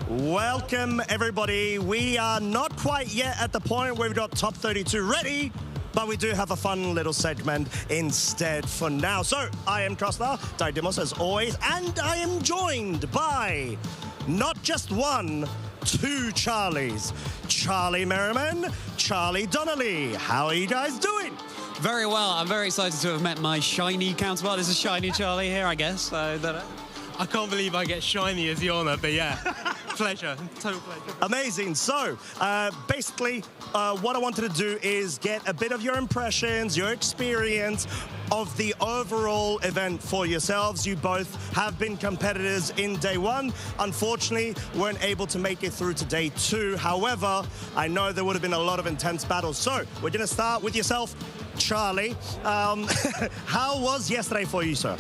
Welcome, everybody. We are not quite yet at the point where we've got top 32 ready, but we do have a fun little segment instead for now. So, I am Costa, Daidimos as always, and I am joined by not just one, two Charlies. Charlie Merriman, Charlie Donnelly. How are you guys doing? Very well. I'm very excited to have met my shiny counterpart. This is Shiny Charlie here, I guess. I can't believe I get shiny as the honour, but yeah, pleasure, total pleasure. Amazing. So, basically, what I wanted to do is get a bit of your impressions, your experience of the overall event for yourselves. You both have been competitors in day one. Unfortunately, weren't able to make it through to day two. However, I know there would have been a lot of intense battles. So, we're going to start with yourself, Charlie. How was yesterday for you, sir?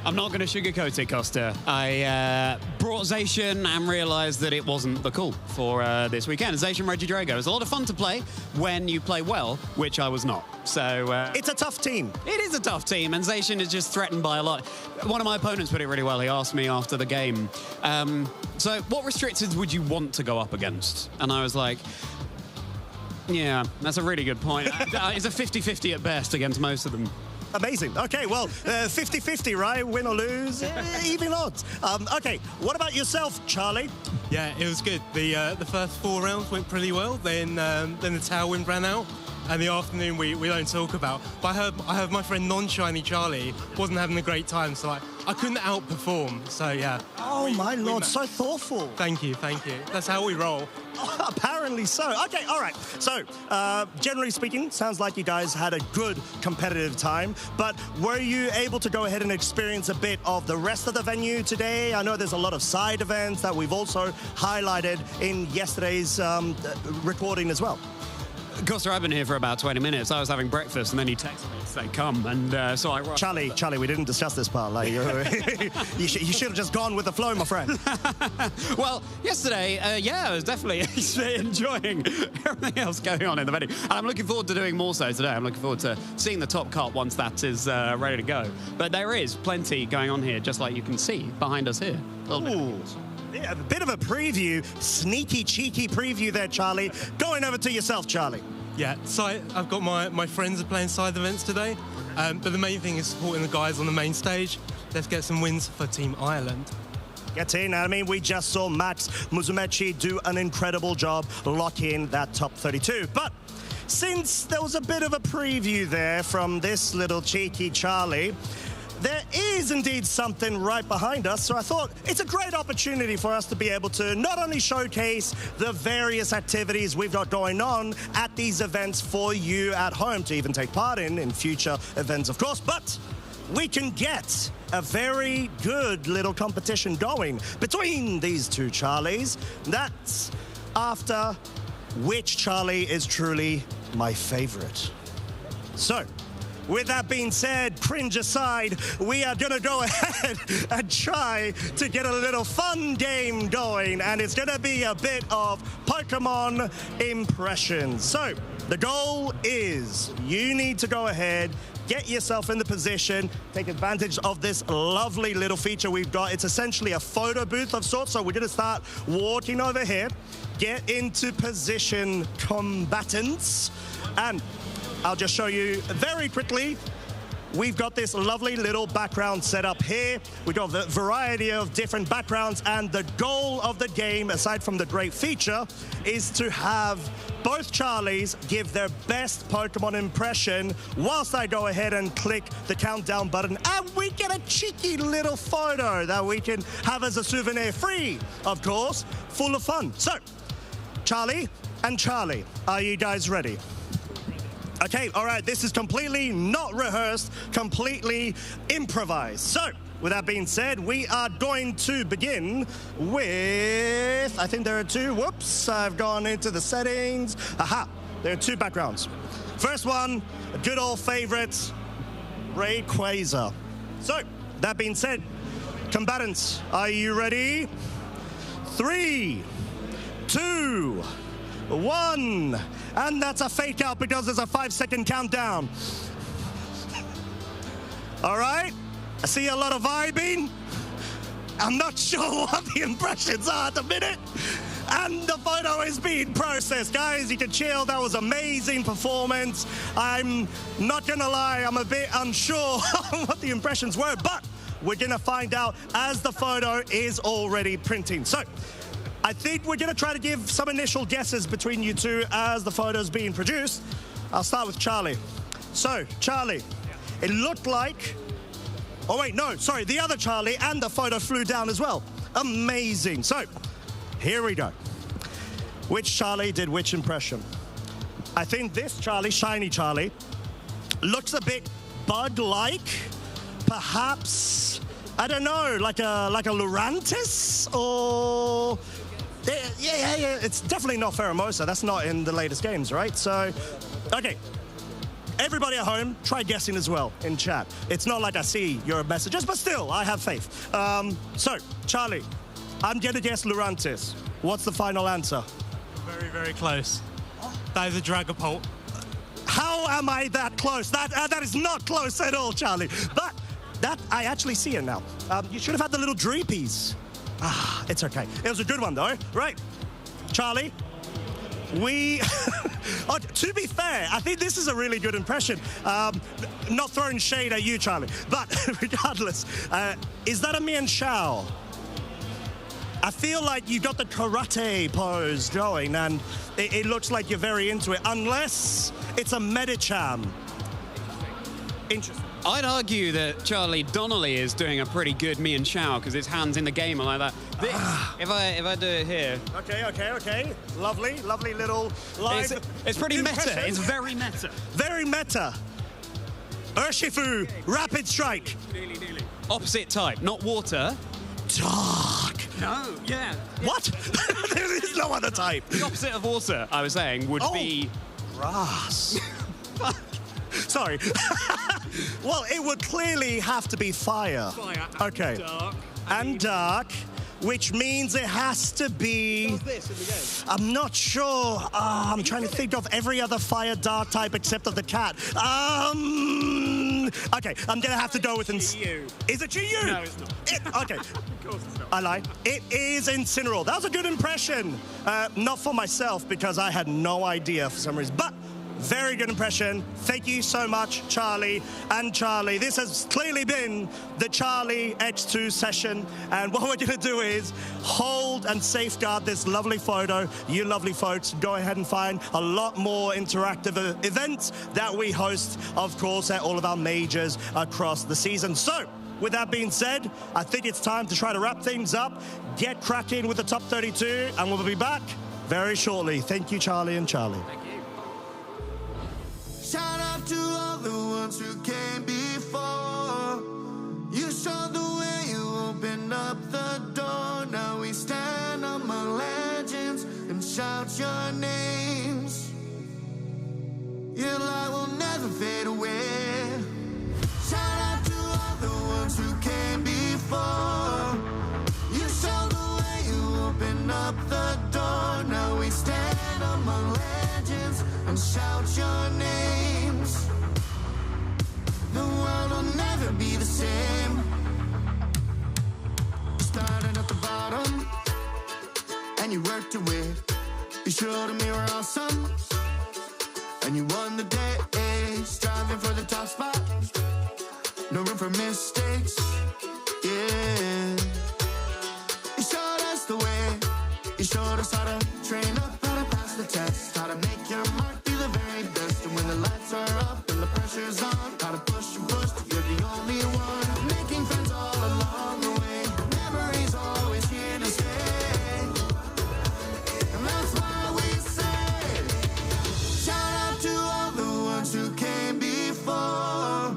I'm not going to sugarcoat it, Costa. I brought Zacian and realised that it wasn't the call for this weekend. Zacian Regidrago. It was a lot of fun to play when you play well, which I was not. So it's a tough team. It is a tough team, and Zacian is just threatened by a lot. One of my opponents put it really well. He asked me after the game, so what restricteds would you want to go up against? And I was like, yeah, that's a really good point. It's a 50-50 at best against most of them. Amazing. Okay, well, 50-50, right? Win or lose, even odds. Okay, what about yourself, Charlie? Yeah, it was good. The first 4 rounds went pretty well. Then the tailwind ran out, and the afternoon we don't talk about. But I heard my friend non-shiny Charlie wasn't having a great time, so I couldn't outperform. So yeah. Oh my lord, so thoughtful. Thank you. That's how we roll. Apparently so. Okay, all right. So, generally speaking, sounds like you guys had a good competitive time, but were you able to go ahead and experience a bit of the rest of the venue today? I know there's a lot of side events that we've also highlighted in yesterday's recording as well. Costa, I've been here for about 20 minutes. I was having breakfast, and then you texted me to say come, and so I rushed. Charlie, we didn't discuss this part. Like, you should have just gone with the flow, my friend. Well, yesterday, I was definitely enjoying everything else going on in the venue. And I'm looking forward to doing more so today. I'm looking forward to seeing the top cut once that is ready to go. But there is plenty going on here, just like you can see behind us here. Ooh. Yeah, a bit of a preview, sneaky, cheeky preview there, Charlie. Going over to yourself, Charlie. Yeah, so I've got my friends are playing side events today, but the main thing is supporting the guys on the main stage. Let's get some wins for Team Ireland. Get in. I mean, we just saw Max Musumeci do an incredible job locking that top 32. But since there was a bit of a preview there from this little cheeky Charlie, there is indeed something right behind us, so I thought it's a great opportunity for us to be able to not only showcase the various activities we've got going on at these events for you at home to even take part in future events, of course, but we can get a very good little competition going between these two Charlies. That's after which Charlie is truly my favorite. So, with that being said, cringe aside, we are going to go ahead and try to get a little fun game going, and it's going to be a bit of Pokemon impressions. So, the goal is you need to go ahead, get yourself in the position, take advantage of this lovely little feature we've got. It's essentially a photo booth of sorts, so we're going to start walking over here, get into position, combatants, and I'll just show you very quickly. We've got this lovely little background set up here. We've got a variety of different backgrounds, and the goal of the game, aside from the great feature, is to have both Charlies give their best Pokemon impression whilst I go ahead and click the countdown button, and we get a cheeky little photo that we can have as a souvenir, free, of course, full of fun. So, Charlie and Charlie, are you guys ready? Okay, all right, this is completely not rehearsed, completely improvised. So, with that being said, we are going to begin with, I think there are two, whoops, I've gone into the settings. Aha, there are two backgrounds. First one, a good old favorite, Rayquaza. So, that being said, combatants, are you ready? 3, 2, 1, and that's a fake out because there's a 5-second countdown. All right, I see a lot of vibing. I'm not sure what the impressions are at the minute. And the photo is being processed. Guys, you can chill, that was amazing performance. I'm not gonna lie, I'm a bit unsure what the impressions were, but we're gonna find out as the photo is already printing. So, I think we're going to try to give some initial guesses between you two as the photo's being produced. I'll start with Charlie. So, Charlie, it looked like... Oh, wait, no, sorry, the other Charlie and the photo flew down as well. Amazing. So, here we go. Which Charlie did which impression? I think this Charlie, Shiny Charlie, looks a bit bug-like. Perhaps, I don't know, like a Lurantis or... Yeah, it's definitely not Pheromosa. That's not in the latest games, right? So, okay. Everybody at home, try guessing as well in chat. It's not like I see your messages, but still, I have faith. So, Charlie, I'm going to guess Lurantis. What's the final answer? Very, very close. That is a Dragapult. How am I that close? That is not close at all, Charlie. But that, I actually see it now. You should have had the little Dreepies. Ah, it's okay. It was a good one, though. Right. Charlie, we... oh, to be fair, I think this is a really good impression. Not throwing shade at you, Charlie. But regardless, is that a Mian Shao? I feel like you've got the karate pose going, and it looks like you're very into it, unless it's a Medicham. Interesting. I'd argue that Charlie Donnelly is doing a pretty good Mian Shao because his hands in the game are like that. This, if I do it here. Okay. Lovely little line. It's pretty meta. It's very meta. Very meta. Urshifu, Rapid Strike. Nearly. Opposite type, not water. Dark. No, yeah. What? There is no other type. The opposite of water, I was saying, would be Grass. Sorry. Well, it would clearly have to be fire. Fire. Okay. Dark. And dark, which means it has to be... How's this in the game? I'm not sure. I'm trying to think of every other fire dark type except of the cat. Okay, I'm gonna have to go with... Is it GU? No, it's not. Okay. Of course it's not. I lie. It is Incineroar. That was a good impression. Not for myself, because I had no idea for some reason. But very good impression. Thank you so much, Charlie. And Charlie, this has clearly been the Charlie X2 session. And what we're going to do is hold and safeguard this lovely photo. You lovely folks, go ahead and find a lot more interactive events that we host, of course, at all of our majors across the season. So, with that being said, I think it's time to try to wrap things up, get cracking with the top 32, and we'll be back very shortly. Thank you, Charlie and Charlie. Thank you. Shout out to all the ones who came before. You showed the way, you opened up the door. Now we stand among legends and shout your names. Your light will never fade away. Shout out to all the ones who came before. You showed the way, you opened up the door. Now we stand among legends and shout your names. The world will never be the same. You started at the bottom and you worked your way. You showed them you were awesome and you won the day, striving for the top spot. No room for mistakes, yeah. You showed us the way. You showed us how to train up, how to pass the test, how to make your mark, be the very best. And when the lights are up and the pressure's on, how to push and push, you're the only one. Making friends all along the way, memories always here to stay. And that's why we say, shout out to all the ones who came before.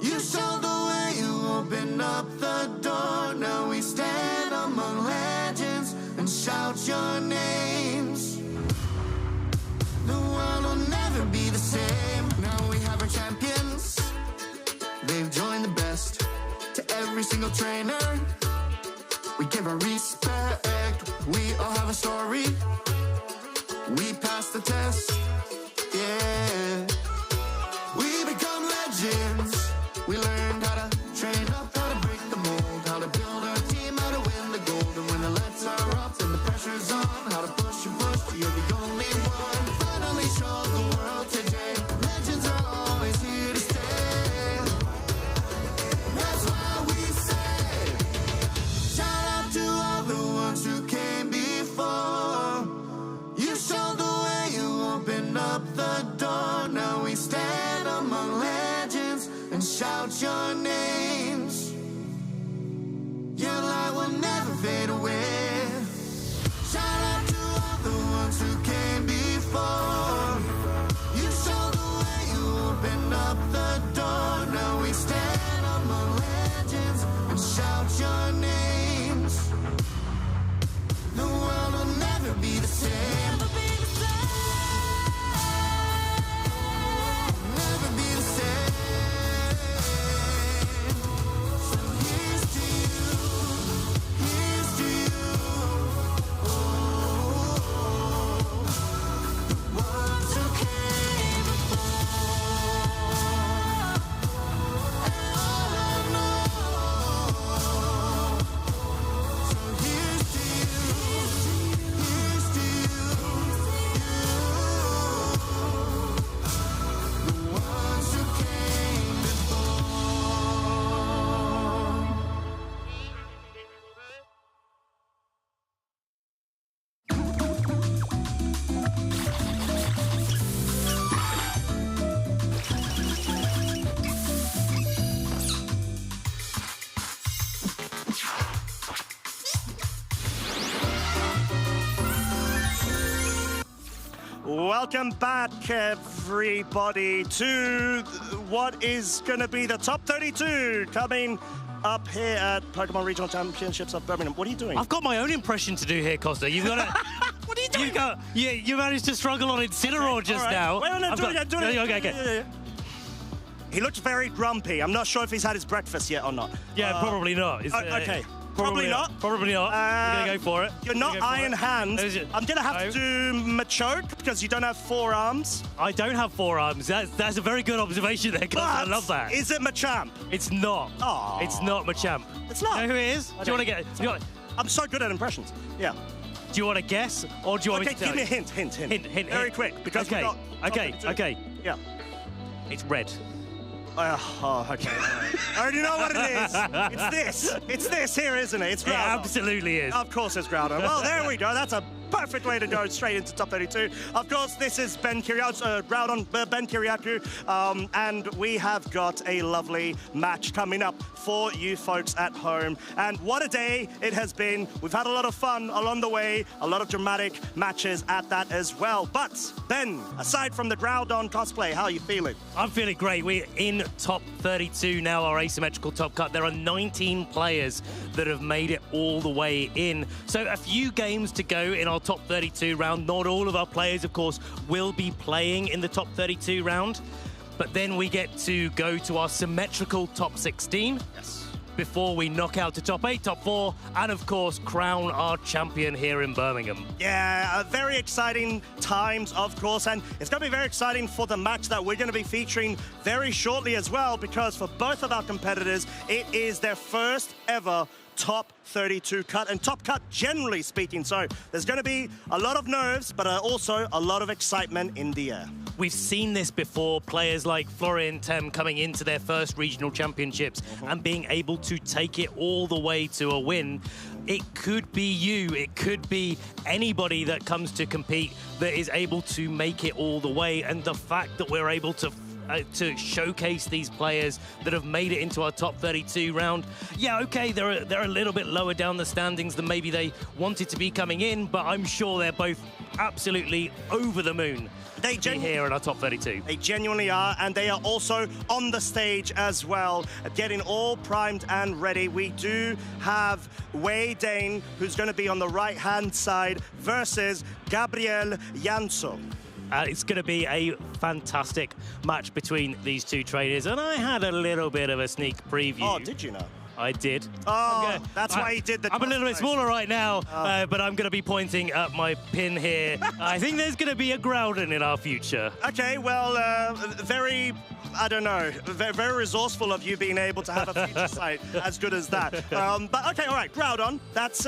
You showed the way, you opened up the door. Now we stand among legends and shout your names. The world will never be the same. Now we have our champions. They've joined the best. To every single trainer, we give our respect. We all have a story. We passed the test, yeah. We become legends. We learned how to train up, how to break the mold, how to build our team, how to win the gold. And when the lights are up and the pressure's on, how to push and push, you're the only one. Finally show the world today, legends are always here to stay. That's why we say, shout out to all the ones who came before. You showed the way, you opened up the door. Now we stand among legends and shout your names. Your light will never fade away. Shout out to all the ones who came before. You showed the way, you opened up the door. Now we stand among legends and shout your names. The world will never be the same. Never be the same. So here's to you, here's to you. Oh, the ones who came before, and all I know. So here's to you, here's to you, the ones who came before. Welcome back, everybody, to what is going to be the top 32 coming up here at Pokemon Regional Championships of Birmingham. What are you doing? I've got my own impression to do here, Costa. You've got to... What are you You managed to struggle on Incineroar just now. Wait, no, do it again. Okay. He looks very grumpy. I'm not sure if he's had his breakfast yet or not. Yeah, probably not. Okay. Probably not. Probably not. We're going to go for it. You're not Iron Hand. I'm going to have to do Machoke because you don't have 4 arms. I don't have 4 arms. That's a very good observation there, guys. I love that. Is it Machamp? It's not. Aww. It's not Machamp. It's not. You know who it is? Do you want to get... I'm so good at impressions. Yeah. Do you want to guess or do you want me to tell give me a you? hint. Very quick because we got... Okay. Yeah. It's red. Okay. I already know what it is. It's this. It's this here, isn't it? It's Groudon. It absolutely is. Of course it's Groudon. Well, there we go. That's a perfect way to go straight into top 32. Of course, this is Ben Kiriaku, and we have got a lovely match coming up for you folks at home. And what a day it has been. We've had a lot of fun along the way, a lot of dramatic matches at that as well. But, Ben, aside from the Groudon cosplay, how are you feeling? I'm feeling great. We're in top 32 now, our asymmetrical top cut. There are 19 players that have made it all the way in. So a few games to go in our top 32 round. Not all of our players, of course, will be playing in the top 32 round. But then we get to go to our symmetrical top 16. Yes. Before we knock out to top 8, top 4, and of course, crown our champion here in Birmingham. Yeah, very exciting times, of course, and it's going to be very exciting for the match that we're going to be featuring very shortly as well, because for both of our competitors, it is their first ever top 32 cut, and top cut generally speaking. So there's going to be a lot of nerves, but also a lot of excitement in the air. We've seen this before, players like Florian Tem coming into their first regional championships and being able to take it all the way to a win. It could be you, it could be anybody that comes to compete that is able to make it all the way, and the fact that we're able to showcase these players that have made it into our top 32 round. Yeah, okay, they're a little bit lower down the standings than maybe they wanted to be coming in, but I'm sure they're both absolutely over the moon to be here in our top 32. They genuinely are, and they are also on the stage as well, getting all primed and ready. We do have Wei Dane, who's going to be on the right-hand side, versus Gabriel Janso. It's going to be a fantastic match between these two trainers, and I had a little bit of a sneak preview. Oh, did you know? I did. Oh, that's why he did the... I'm a little bit smaller right now, but I'm going to be pointing at my pin here. I think there's going to be a Groudon in our future. Okay, well, very... I don't know, very resourceful of you being able to have a future sight as good as that. But okay, all right, Groudon, that's...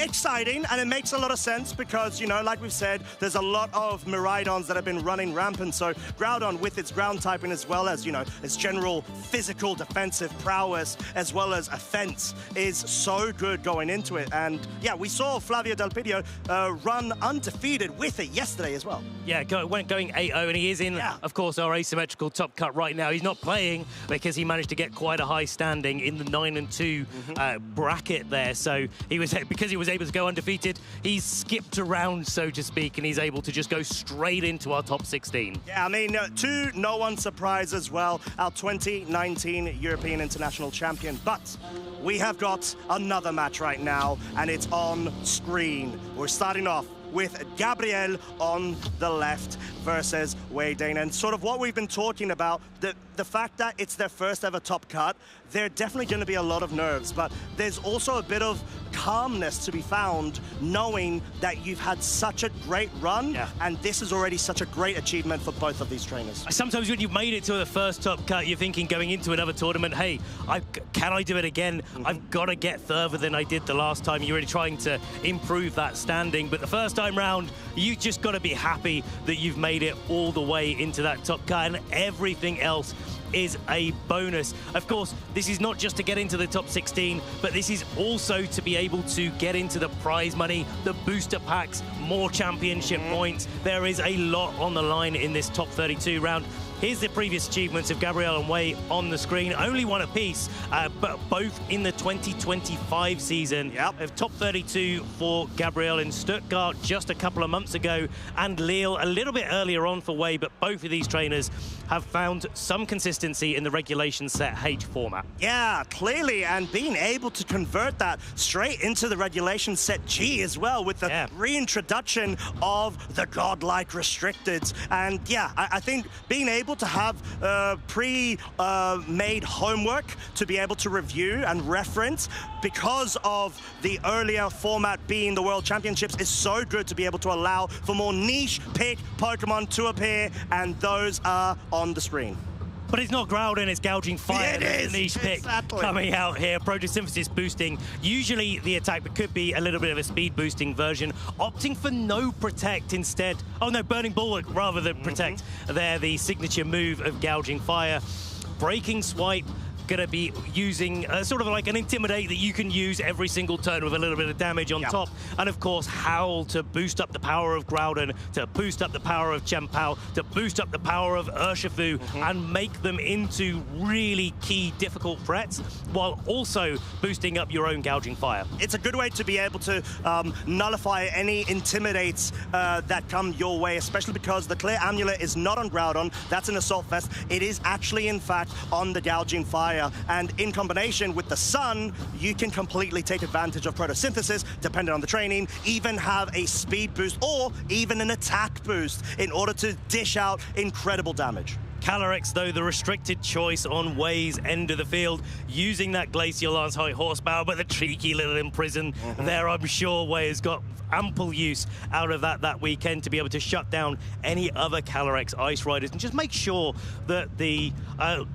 exciting, and it makes a lot of sense because, you know, like we've said, there's a lot of Miraidons that have been running rampant, so Groudon with its ground typing as well as, you know, its general physical defensive prowess as well as offense is so good going into it. And yeah, we saw Flavio Del Pidio run undefeated with it yesterday as well. Yeah, going 8-0, and he is in, of course, our asymmetrical top cut right now. He's not playing because he managed to get quite a high standing in the 9-2 bracket there, so he was, because he was able to go undefeated, he's skipped around, so to speak, and he's able to just go straight into our top 16. Yeah, I mean, to no one's surprise as well, our 2019 European International Champion. But we have got another match right now, and it's on screen. We're starting off with Gabriel on the left versus Wei Dane. And sort of what we've been talking about, the fact that it's their first ever top cut, they're definitely going to be a lot of nerves, but there's also a bit of calmness to be found knowing that you've had such a great run, and this is already such a great achievement for both of these trainers. Sometimes when you've made it to the first top cut, you're thinking going into another tournament, hey, can I do it again? I've got to get further than I did the last time. You're really trying to improve that standing, but the first time round, you just got to be happy that you've made it all the way into that top cut, and everything else is a bonus. Of course, this is not just to get into the top 16, but this is also to be able to get into the prize money, the booster packs, more championship points. There is a lot on the line in this top 32 round. Here's the previous achievements of Gabriel and Wei on the screen. Only one apiece, but both in the 2025 season. Of top 32 for Gabriel in Stuttgart just a couple of months ago, and Lille a little bit earlier on for Wei, but both of these trainers have found some consistency in the regulation set H format. Yeah, clearly, and being able to convert that straight into the regulation set G as well with the reintroduction of the godlike restricteds. And yeah, I think being able to have pre-made homework to be able to review and reference because of the earlier format being the World Championships is so good to be able to allow for more niche pick Pokemon to appear, and those are on the screen. But it's not Groudon, it's Gouging Fire. It is, niche pick coming out here. Photosynthesis boosting. Usually the attack, but could be a little bit of a speed boosting version. Opting for no Protect instead. Oh no, Burning Bulwark rather than Protect. There, the signature move of Gouging Fire. Breaking Swipe. Going to be using sort of like an Intimidate that you can use every single turn with a little bit of damage on top. And of course, Howl to boost up the power of Groudon, to boost up the power of Chien-Pao, to boost up the power of Urshifu, and make them into really key, difficult threats, while also boosting up your own Gouging Fire. It's a good way to be able to nullify any Intimidates that come your way, especially because the Clear Amulet is not on Groudon, that's an Assault Vest. It is actually, in fact, on the Gouging Fire. And in combination with the Sun, you can completely take advantage of photosynthesis, depending on the training, even have a speed boost or even an attack boost in order to dish out incredible damage. Calyrex, though, the restricted choice on Wei's end of the field, using that Glacial Lance high horsepower, but the cheeky little Imprison there, I'm sure Wei has got ample use out of that weekend to be able to shut down any other Calyrex Ice Riders and just make sure that the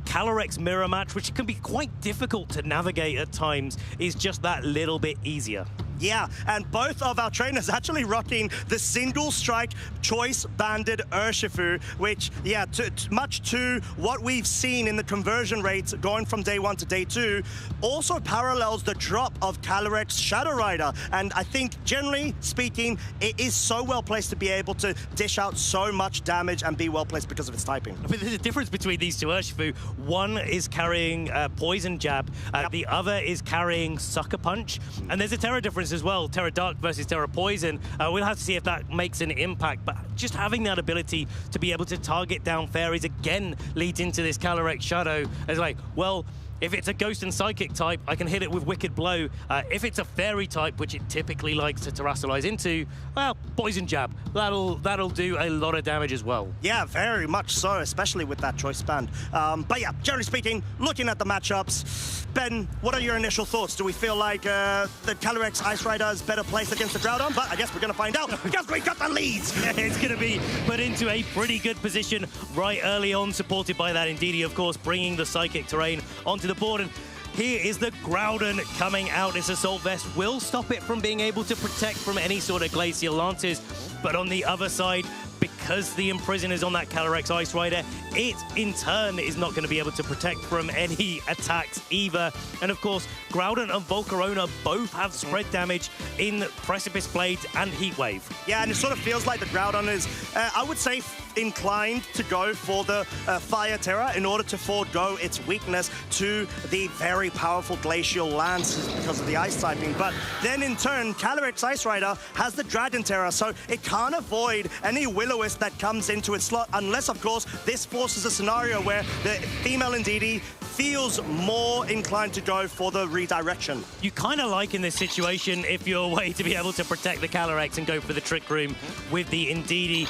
Calyrex mirror match, which can be quite difficult to navigate at times, is just that little bit easier. Yeah, and both of our trainers actually rocking the single strike choice banded Urshifu, which, yeah, much to what we've seen in the conversion rates going from day 1 to day 2, also parallels the drop of Calyrex Shadow Rider. And I think, generally speaking, it is so well placed to be able to dish out so much damage and be well placed because of its typing. I mean, there's a difference between these two Urshifu. One is carrying Poison Jab, the other is carrying Sucker Punch, and there's a Terra difference as well, Terra Dark versus Terra Poison. We'll have to see if that makes an impact, but just having that ability to be able to target down fairies again leads into this Calyrex Shadow as like, well, if it's a Ghost and Psychic type, I can hit it with Wicked Blow. If it's a Fairy type, which it typically likes to Terrasilize into, well, Poison Jab. That'll do a lot of damage as well. Yeah, very much so, especially with that choice band. But yeah, generally speaking, looking at the matchups, Ben, what are your initial thoughts? Do we feel like the Calyrex Ice Rider is better placed against the Groudon? But I guess we're going to find out because we got the leads. It's going to be put into a pretty good position right early on, supported by that Indeedee, of course, bringing the Psychic terrain onto the board. And here is the Groudon coming out. Its Assault Vest will stop it from being able to protect from any sort of Glacial Lances. But on the other side, because the Imprison is on that Calyrex Ice Rider, it in turn is not going to be able to protect from any attacks either. And of course, Groudon and Volcarona both have spread damage in Precipice Blades and Heat Wave. Yeah, and it sort of feels like the Groudon is, I would say, inclined to go for the Fire Terra in order to forego its weakness to the very powerful Glacial Lance because of the Ice typing. But then in turn, Calyrex Ice Rider has the Dragon Terra, so it can't avoid any Will-O-Wisp that comes into its slot, unless, of course, this forces a scenario where the female Indeedee feels more inclined to go for the redirection. You kind of like in this situation if you're a way to be able to protect the Calyrex and go for the Trick Room with the Indeedee.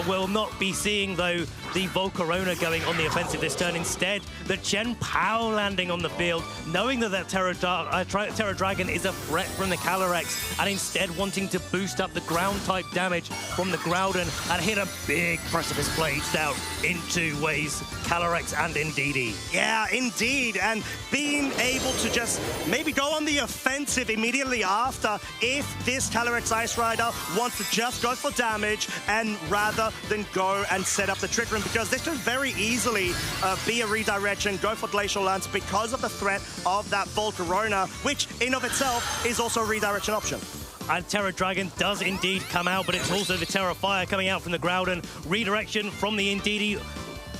Will not be seeing, though, the Volcarona going on the offensive this turn. Instead, the Chien-Pao landing on the field, knowing that that Terra Dragon is a threat from the Calyrex, and instead wanting to boost up the ground-type damage from the Groudon and hit a big Precipice Blades down into Wei's Calyrex and Indeedee. Yeah, indeed, and being able to just maybe go on the offensive immediately after if this Calyrex Ice Rider wants to just go for damage and rather than go and set up the Trick Room, because this could very easily be a redirection, go for Glacial Lance because of the threat of that Volcarona, which in of itself is also a redirection option. And Terra Dragon does indeed come out, but it's also the Terra Fire coming out from the Groudon. Redirection from the Indeedee.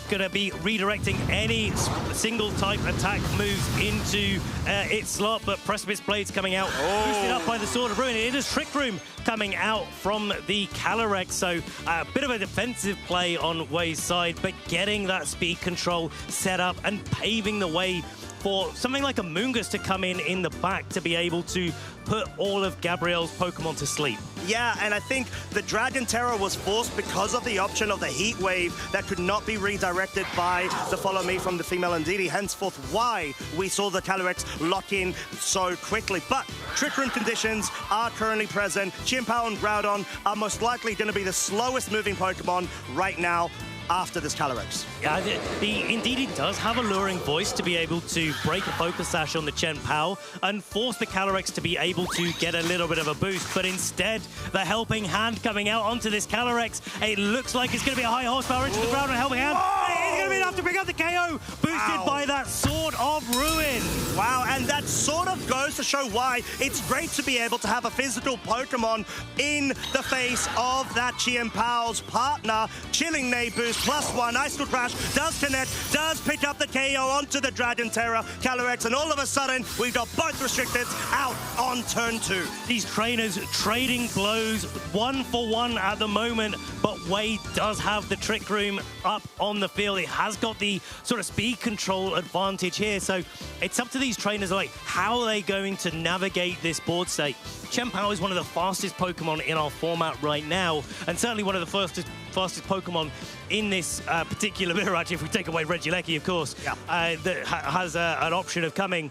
going to be redirecting any single type attack moves into its slot, but Precipice Blades coming out, boosted up by the Sword of Ruin. It is Trick Room coming out from the Calyrex, so a bit of a defensive play on Wei's side, but getting that speed control set up and paving the way for something like a Mungus to come in the back to be able to put all of Gabriel's Pokemon to sleep. Yeah, and I think the Dragon Terror was forced because of the option of the Heat Wave that could not be redirected by the Follow Me from the female Ndidi, henceforth why we saw the Calyrex lock in so quickly. But Trick Room conditions are currently present. Chien-Pao and Groudon are most likely going to be the slowest moving Pokemon right now after this Calyrex. Yeah, indeed it does have a luring voice to be able to break a Focus Sash on the Chien-Pao and force the Calyrex to be able to get a little bit of a boost, but instead the Helping Hand coming out onto this Calyrex, it looks like it's going to be a high horsepower into the ground and Helping Hand. It's going to be enough to pick up the KO, boosted by that Sword of Ruin. Wow, and that sort of goes to show why it's great to be able to have a physical Pokemon in the face of that Chien-Pao's partner. Chilling Neigh boost, +1, Ice Cold Crash, does connect, does pick up the KO onto the Dragon Terror Calyrex, and all of a sudden, we've got both Restricteds out on turn 2. These trainers trading blows 1-for-1 at the moment, but Wei does have the Trick Room up on the field. It has got the sort of speed control advantage here, so it's up to these trainers, like, how are they going to navigate this board state? Chien-Pao is one of the fastest Pokemon in our format right now, and certainly one of the fastest Pokemon in this particular mirror, actually, if we take away Regieleki, of course, that has an option of coming.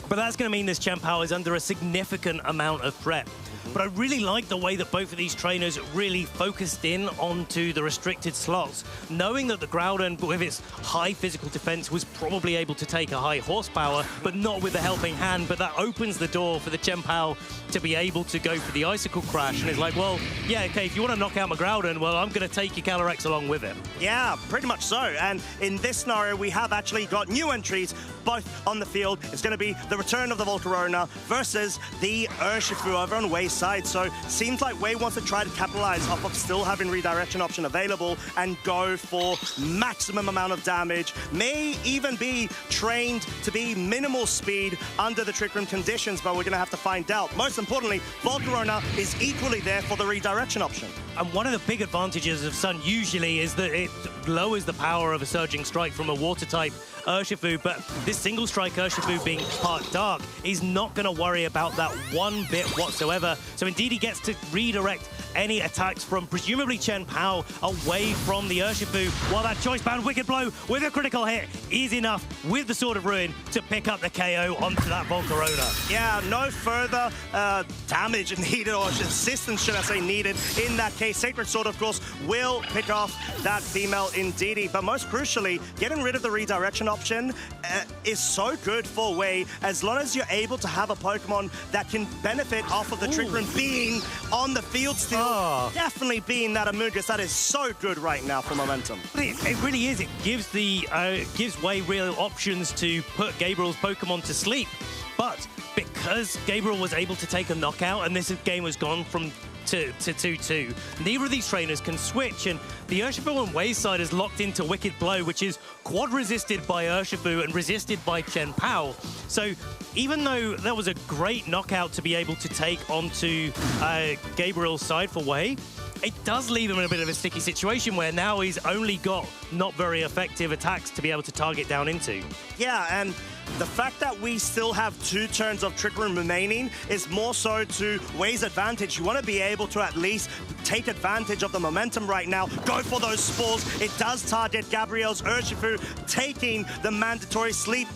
But that's going to mean this Chien-Pao is under a significant amount of threat. But I really like the way that both of these trainers really focused in onto the restricted slots, knowing that the Groudon, with its high physical defense, was probably able to take a high horsepower, but not with the Helping Hand. But that opens the door for the Chien-Pao to be able to go for the Icicle Crash. And it's like, well, yeah, okay, if you want to knock out my Groudon, well, I'm going to take your Calyrex along with it. Yeah, pretty much so. And in this scenario, we have actually got new entries both on the field. It's going to be the return of the Volcarona versus the Urshifu over on Wei's side. So seems like Wei wants to try to capitalize off of still having redirection option available and go for maximum amount of damage. May even be trained to be minimal speed under the Trick Room conditions, but we're going to have to find out. Most importantly, Volcarona is equally there for the redirection option. And one of the big advantages of Sun usually is that it lowers the power of a Surging Strike from a Water-type Urshifu, but this Single Strike Urshifu being part Dark is not going to worry about that one bit whatsoever. So indeed he gets to redirect any attacks from presumably Chien-Pao away from the Urshifu, while that Choice Band Wicked Blow with a critical hit is enough with the Sword of Ruin to pick up the KO onto that Volcarona. Yeah, no further damage needed, or assistance, should I say, needed in that case. Sacred Sword, of course, will pick off that female Ndidi, but most crucially, getting rid of the redirection option is so good for Wei, as long as you're able to have a Pokemon that can benefit off of the Trick Room being on the field still. Definitely being that Amoonguss, that is so good right now for momentum. It really is. It gives gives Wei real options to put Gabriel's Pokemon to sleep. But because Gabriel was able to take a knockout, and this game has gone from to 2-2. Neither of these trainers can switch, and the Urshifu on Wei's side is locked into Wicked Blow, which is quad resisted by Urshifu and resisted by Chien-Pao. So even though that was a great knockout to be able to take onto Gabriel's side for Wei, it does leave him in a bit of a sticky situation where now he's only got not very effective attacks to be able to target down into. Yeah, and the fact that we still have 2 turns of Trick Room remaining is more so to Wei's advantage. You want to be able to at least take advantage of the momentum right now, go for those spores. It does target Gabriel's Urshifu, taking the mandatory sleep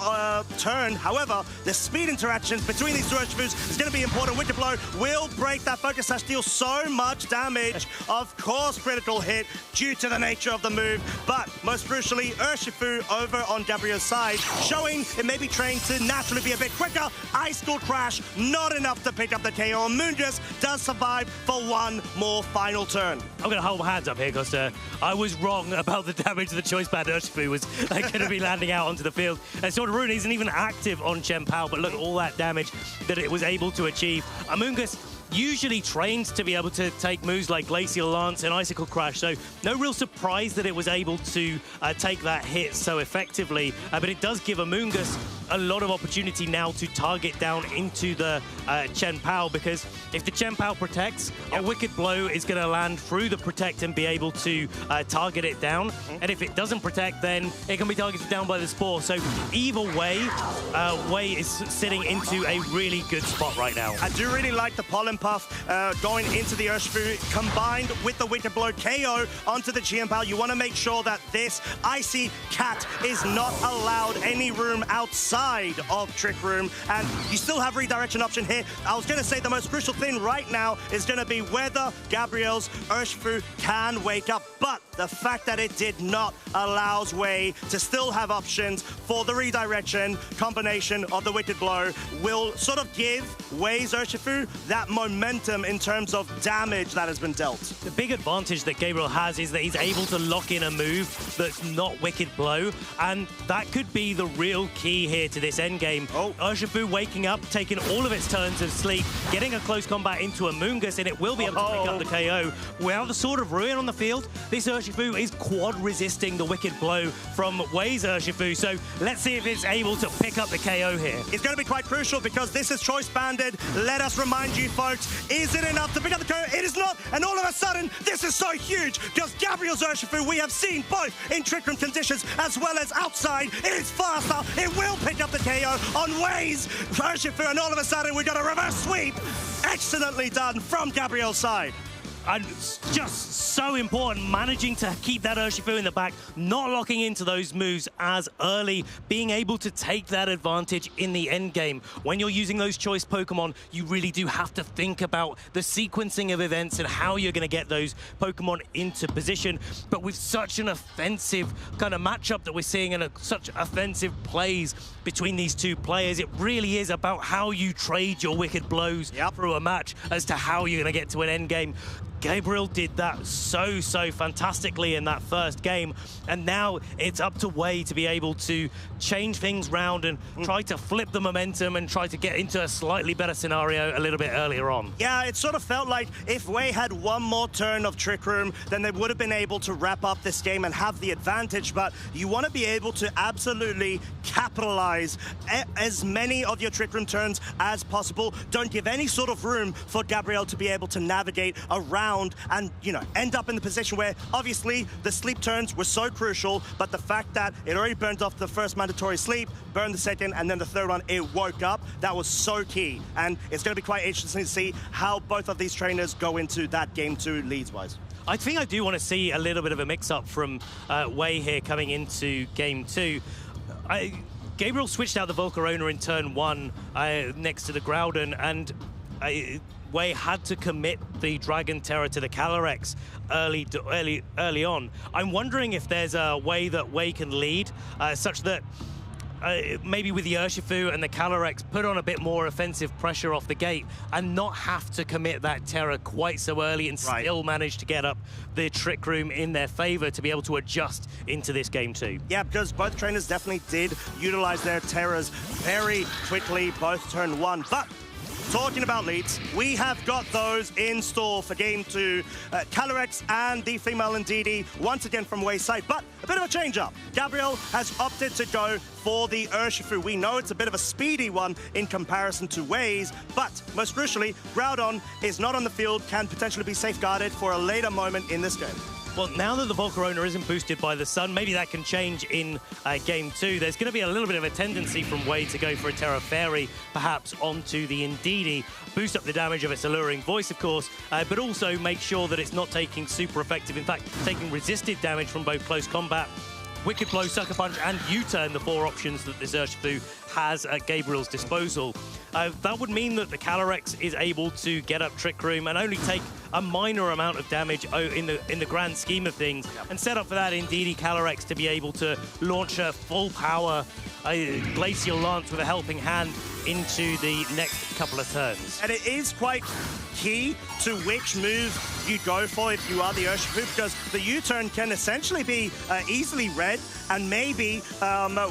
turn. However, the speed interactions between these 2 Urshifus is going to be important. Wicked Blow will break that Focus Sash, deal so much damage. Of course, critical hit due to the nature of the move, but most crucially, Urshifu over on Gabriel's side, showing it may be trained to naturally be a bit quicker. Ice Cold Crash, not enough to pick up the KO. Moongus does survive for one more final turn. I'm going to hold my hands up here because I was wrong about the damage the Choice Band Urshifu was going to be landing out onto the field. And Sword of Ruin isn't even active on Chien-Pao, but look at all that damage that it was able to achieve. Amoonguss usually trained to be able to take moves like Glacial Lance and Icicle Crash, so no real surprise that it was able to take that hit so effectively, but it does give Amoonguss a lot of opportunity now to target down into the Chen Pao, because if the Chen Pao protects, a Wicked Blow is going to land through the protect and be able to target it down, and if it doesn't protect, then it can be targeted down by the Spore. So either way, Wei is sitting into a really good spot right now. I do really like the Pollen Puff going into the Urshifu, combined with the Wicked Blow KO onto the GM Pal. You want to make sure that this Icy Cat is not allowed any room outside of Trick Room, and you still have redirection option here. I was going to say the most crucial thing right now is going to be whether Gabriel's Urshifu can wake up, but the fact that it did not allows Wei to still have options for the redirection combination of the Wicked Blow will sort of give Wei's Urshifu that momentum in terms of damage that has been dealt. The big advantage that Gabriel has is that he's able to lock in a move that's not Wicked Blow, and that could be the real key here to this endgame. Urshifu waking up, taking all of its turns of sleep, getting a close combat into Amoonguss, and it will be able to pick up the KO. Without the Sword of Ruin on the field, this Urshifu is quad resisting the Wicked Blow from Wei's Urshifu, so let's see if it's able to pick up the KO here. It's going to be quite crucial because this is choice banded. Let us remind you folks, is it enough to pick up the KO? It is not, and all of a sudden, this is so huge because Gabriel's Urshifu, we have seen both in Trick Room conditions as well as outside. It is faster, it will pick up the KO on Wei's Urshifu, and all of a sudden we got a reverse sweep. Excellently done from Gabriel's side. And just so important, managing to keep that Urshifu in the back, not locking into those moves as early, being able to take that advantage in the end game. When you're using those choice Pokemon, you really do have to think about the sequencing of events and how you're going to get those Pokemon into position. But with such an offensive kind of matchup that we're seeing and such offensive plays between these two players, it really is about how you trade your Wicked Blows through a match as to how you're going to get to an end game. Gabriel did that so fantastically in that first game, and now it's up to Wei to be able to change things round and try to flip the momentum and try to get into a slightly better scenario a little bit earlier on. Yeah, it sort of felt like if Wei had one more turn of Trick Room, then they would have been able to wrap up this game and have the advantage, but you want to be able to absolutely capitalize as many of your Trick Room turns as possible. Don't give any sort of room for Gabriel to be able to navigate around and, you know, end up in the position where obviously the sleep turns were so crucial, but the fact that it already burned off the first mandatory sleep, burned the second, and then the third one, it woke up, that was so key. And it's going to be quite interesting to see how both of these trainers go into that game 2 leads-wise. I think I do want to see a little bit of a mix-up from Wei here coming into game 2. Gabriel switched out the Volcarona in turn 1 next to the Groudon, and Wei had to commit the Dragon Terror to the Calyrex early on. I'm wondering if there's a way that Wei can lead, such that maybe with the Urshifu and the Calyrex put on a bit more offensive pressure off the gate and not have to commit that Terror quite so early and still manage to get up the Trick Room in their favor to be able to adjust into this game 2. Yeah, because both trainers definitely did utilize their Terrors very quickly, both turn 1, but talking about leads, we have got those in store for game 2. Calyrex and the female Ndidi once again from Wei's side, but a bit of a change up. Gabriel has opted to go for the Urshifu. We know it's a bit of a speedy one in comparison to Wei's, but most crucially, Groudon is not on the field, can potentially be safeguarded for a later moment in this game. Well, now that the Volcarona isn't boosted by the sun, maybe that can change in game 2. There's going to be a little bit of a tendency from Wei to go for a Terra Fairy, perhaps onto the Ndidi, boost up the damage of its alluring voice, of course, but also make sure that it's not taking super effective, in fact, taking resisted damage from both close combat, Wicked Blow, Sucker Punch, and U-Turn, the 4 options that this Urshifu has at Gabriel's disposal. That would mean that the Calyrex is able to get up Trick Room and only take a minor amount of damage in the grand scheme of things, and set up for that Ndidi Calyrex to be able to launch a full power Glacial Lance with a helping hand into the next couple of turns. And it is quite key to which move you go for if you are the Urshifu, because the U-turn can essentially be easily read, and maybe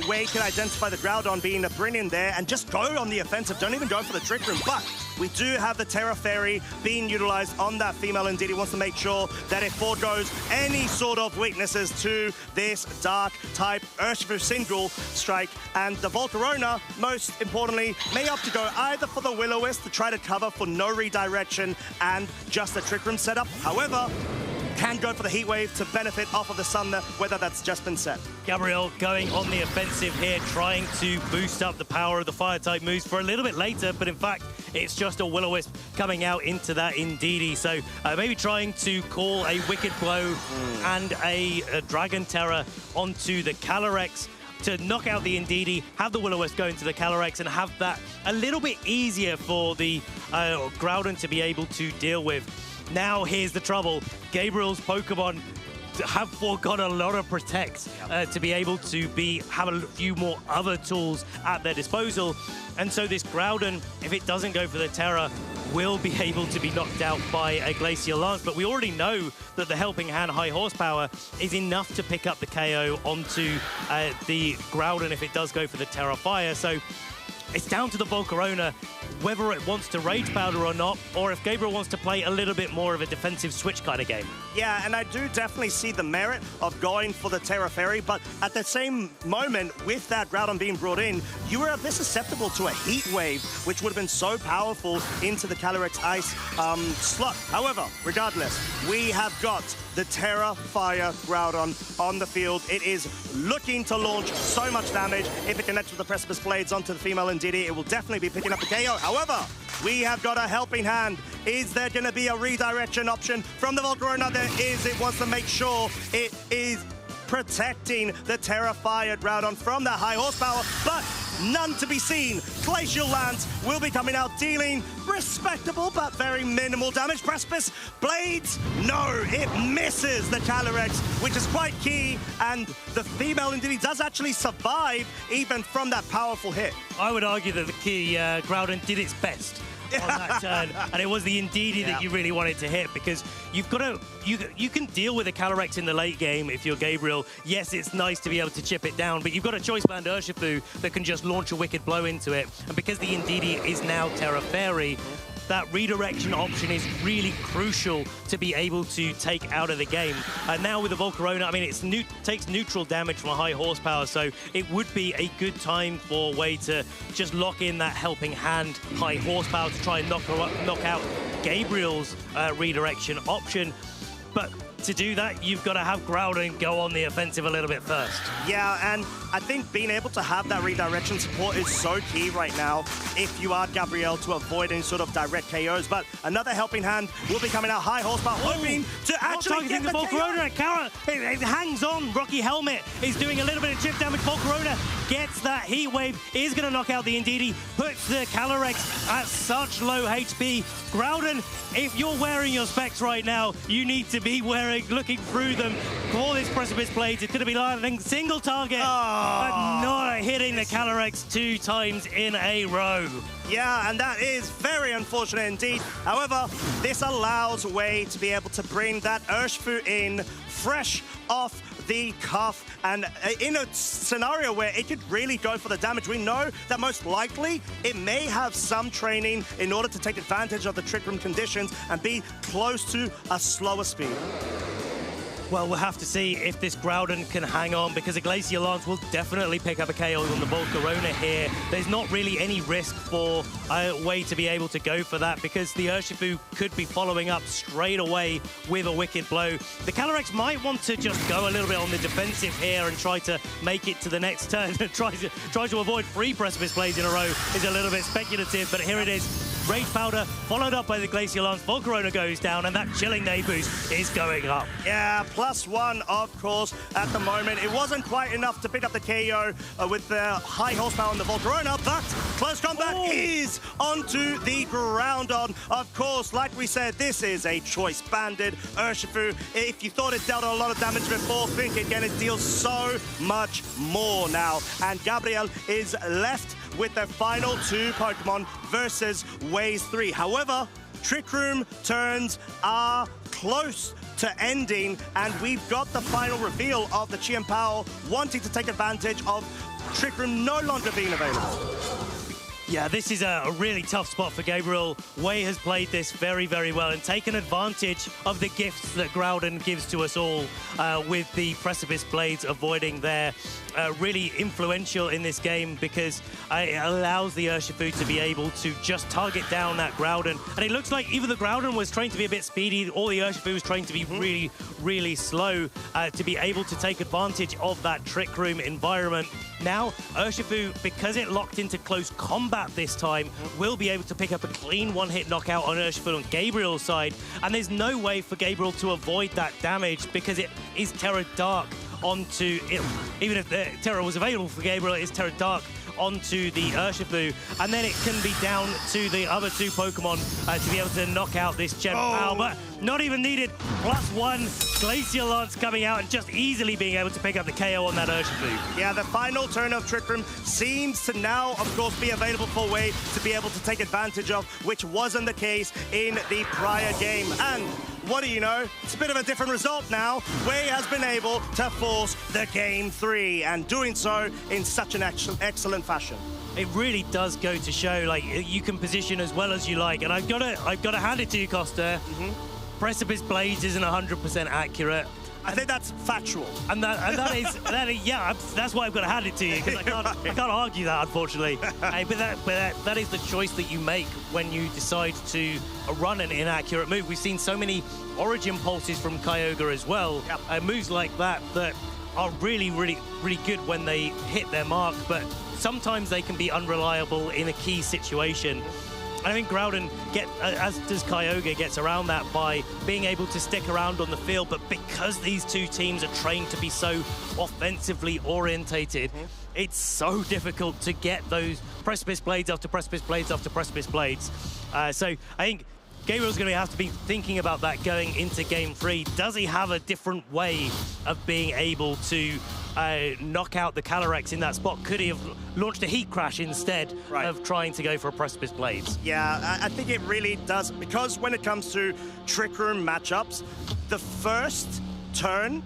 Wei can identify the Groudon being a Brilliant there and just go on the offensive. Don't even go for the Trick Room. But we do have the Terra Fairy being utilized on that female. Indeed, he wants to make sure that it foregoes any sort of weaknesses to this dark type Urshifu single strike. And the Volcarona, most importantly, may opt to go either for the Will-O-Wisp to try to cover for no redirection and just a Trick Room setup. However, can go for the Heat Wave to benefit off of the Sunder, whether that's just been set. Gabriel going on the offensive here, trying to boost up the power of the Fire-type moves for a little bit later, but in fact, it's just a Will-O-Wisp coming out into that Indeedee. So maybe trying to call a Wicked Blow and a Dragon Terror onto the Calyrex to knock out the Indeedee, have the Will-O-Wisp go into the Calyrex and have that a little bit easier for the Groudon to be able to deal with. Now, here's the trouble. Gabriel's Pokemon have forgone a lot of Protect to be able to have a few more other tools at their disposal. And so this Groudon, if it doesn't go for the Terra, will be able to be knocked out by a Glacial Lance. But we already know that the Helping Hand High Horsepower is enough to pick up the KO onto the Groudon if it does go for the Terra Fire. So it's down to the Volcarona whether it wants to Rage Powder or not, or if Gabriel wants to play a little bit more of a defensive switch kind of game. Yeah, and I do definitely see the merit of going for the Terra Fairy, but at the same moment, with that Groudon being brought in, you were a bit susceptible to a Heat Wave, which would have been so powerful into the Calyrex Ice slot. However, regardless, we have got the Terra Fire Groudon on the field. It is looking to launch so much damage. If it connects with the Precipice Blades onto the female Indeedee, it will definitely be picking up the KO. However, we have got a Helping Hand. Is there going to be a redirection option from the Volcarona? There is. It wants to make sure it is protecting the Terra Fire Groudon from that high horsepower, but none to be seen. Glacial Lance will be coming out, dealing respectable but very minimal damage. Precipice Blades, no, it misses the Calyrex, which is quite key, and the female Indeedee does actually survive even from that powerful hit. I would argue that the key Groudon did its best on that turn, and it was the Indeedee that you really wanted to hit, because you've got to, you can deal with a Calyrex in the late game if you're Gabriel. Yes, it's nice to be able to chip it down, but you've got a Choice Band Urshifu that can just launch a Wicked Blow into it, and because the Indeedee is now Terra Fairy, that redirection option is really crucial to be able to take out of the game. And now with the Volcarona, I mean, it takes neutral damage from a high horsepower, so it would be a good time for Wei to just lock in that Helping Hand high horsepower to try and knock out Gabriel's redirection option. But to do that, you've got to have Groudon go on the offensive a little bit first. Yeah, and I think being able to have that redirection support is so key right now if you are Gabriel to avoid any sort of direct KOs. But another Helping Hand will be coming out high horsepower, hoping to actually get the Volcarona. It hangs on. Rocky Helmet is doing a little bit of chip damage. Volcarona gets that Heat Wave, is going to knock out the Indeedee, puts the Calyrex at such low HP. Groudon, if you're wearing your specs right now, you need to be looking through them for this Precipice Blades. It's going to be landing single target, but not hitting the Calyrex 2 times in a row. Yeah, and that is very unfortunate indeed. However, this allows Wei to be able to bring that Urshifu in fresh off the cuff, and in a scenario where it could really go for the damage. We know that most likely it may have some training in order to take advantage of the Trick Room conditions and be close to a slower speed. Well, we'll have to see if this Groudon can hang on, because a Glacial Lance will definitely pick up a KO on the Volcarona here. There's not really any risk for Wei to be able to go for that, because the Urshifu could be following up straight away with a Wicked Blow. The Calyrex might want to just go a little bit on the defensive here and try to make it to the next turn. try to avoid 3 Precipice Blades in a row is a little bit speculative, but here it is. Rage Powder followed up by the Glacial Lance. Volcarona goes down, and that Chilling Day boost is going up. Yeah, +1, of course, at the moment. It wasn't quite enough to pick up the KO with the high horsepower on the Volcarona, but Close Combat is onto the Groudon. Of course, like we said, this is a Choice Banded Urshifu. If you thought it dealt a lot of damage before, think again, it deals so much more now. And Gabriel is left with their final 2 Pokemon versus Wei's 3. However, Trick Room turns are close to ending, and we've got the final reveal of the Chien-Pao wanting to take advantage of Trick Room no longer being available. Yeah, this is a really tough spot for Gabriel. Wei has played this very, very well and taken advantage of the gifts that Groudon gives to us all with the Precipice Blades avoiding their really influential in this game because it allows the Urshifu to be able to just target down that Groudon. And it looks like even the Groudon was trained to be a bit speedy, or the Urshifu was trained to be really, really slow to be able to take advantage of that Trick Room environment. Now, Urshifu, because it locked into close combat this time, will be able to pick up a clean one-hit knockout on Urshifu on Gabriel's side, and there's no way for Gabriel to avoid that damage because it is Terra Dark onto it. Even if the Terra was available for Gabriel, it is Terra Dark onto the Urshifu, and then it can be down to the other two Pokemon to be able to knock out this Gem Power, but not even needed. +1 Glacial Lance coming out and just easily being able to pick up the KO on that Urshifu. Yeah, the final turn of Trick Room seems to now, of course, be available for Wei to be able to take advantage of, which wasn't the case in the prior game. And what do you know? It's a bit of a different result now. Wei has been able to force the Game 3 and doing so in such an excellent fashion. It really does go to show, like, you can position as well as you like. And I've got to hand it to you, Costa. Precipice Blades isn't 100% accurate. I think that's factual. And that is, yeah, that's why I've got to hand it to you, because I can't argue that, unfortunately. But that is the choice that you make when you decide to run an inaccurate move. We've seen so many Origin Pulses from Kyogre as well. Moves like that are really, really, really good when they hit their mark, but sometimes they can be unreliable in a key situation. I think Groudon, as does Kyogre, gets around that by being able to stick around on the field, but because these two teams are trained to be so offensively orientated, it's so difficult to get those Precipice Blades after Precipice Blades after Precipice Blades. So I think Gabriel's going to have to be thinking about that going into Game 3. Does he have a different way of being able to knock out the Calyrex in that spot? Could he have launched a Heat Crash instead of trying to go for a Precipice Blades? Yeah, I think it really does, because when it comes to Trick Room matchups, the first turn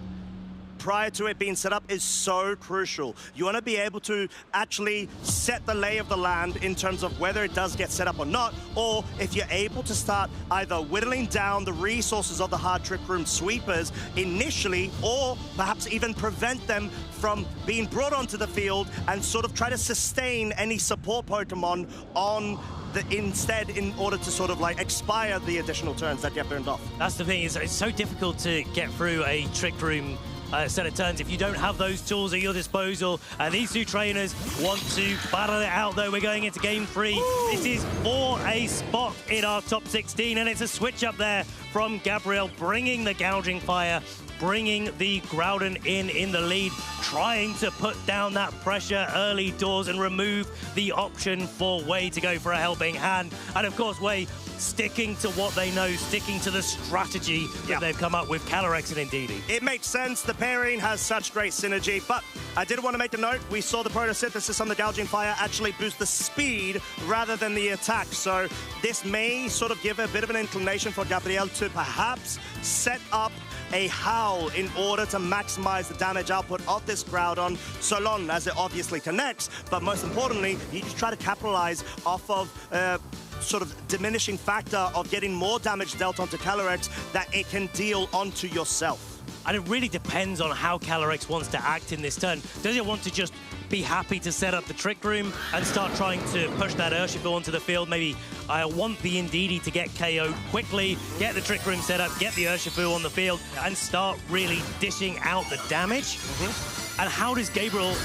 prior to it being set up is so crucial. You want to be able to actually set the lay of the land in terms of whether it does get set up or not, or if you're able to start either whittling down the resources of the hard Trick Room sweepers initially, or perhaps even prevent them from being brought onto the field and sort of try to sustain any support Pokemon on instead in order to sort of like expire the additional turns that you have burned off. That's the thing, it's so difficult to get through a Trick Room set of turns if you don't have those tools at your disposal. These two trainers want to battle it out, though. We're going into Game 3. This is for a spot in our top 16, and it's a switch up there from Gabriel, bringing the Gouging Fire, bringing the Groudon in the lead, trying to put down that pressure early doors and remove the option for Wei to go for a helping hand. And of course, Wei sticking to what they know, sticking to the strategy that they've come up with, Calyrex and Indeedee. It makes sense. The pairing has such great synergy, but I did want to make a note. We saw the photosynthesis on the Gouging Fire actually boost the speed rather than the attack, so this may sort of give a bit of an inclination for Gabriel to perhaps set up a Howl in order to maximize the damage output of this Groudon, so long as it obviously connects, but most importantly, you just try to capitalize off of sort of diminishing factor of getting more damage dealt onto Calyrex that it can deal onto yourself. And it really depends on how Calyrex wants to act in this turn. Does it want to just be happy to set up the Trick Room and start trying to push that Urshifu onto the field? Maybe I want the Indeedee to get KO'd quickly, get the Trick Room set up, get the Urshifu on the field, and start really dishing out the damage? And how does Gabriel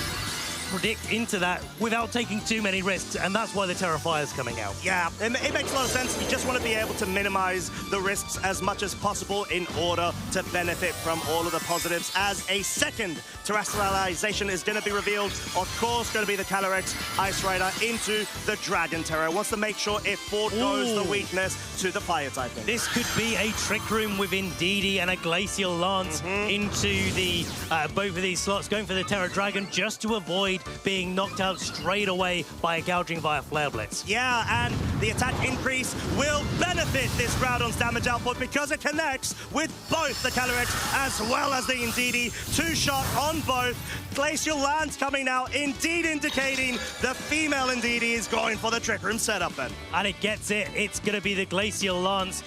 predict into that without taking too many risks? And that's why the Terrifier's coming out. Yeah, it makes a lot of sense. You just want to be able to minimize the risks as much as possible in order to benefit from all of the positives, as a second terrestrialization is going to be revealed. Of course, going to be the Calyrex Ice Rider into the Dragon Terror. Wants to make sure it foregoes the weakness to the Fire typing. This could be a Trick Room with Indeedee and a Glacial Lance into the both of these slots, going for the Terra Dragon just to avoid avoid being knocked out straight away by a gouging via Flare Blitz. Yeah, and the attack increase will benefit this Groudon's damage output because it connects with both the Calyrex as well as the Indeedee. Two-shot on both. Glacial Lance coming now, indeed indicating the female Indeedee is going for the Trick Room setup then. And it gets it. It's going to be the Glacial Lance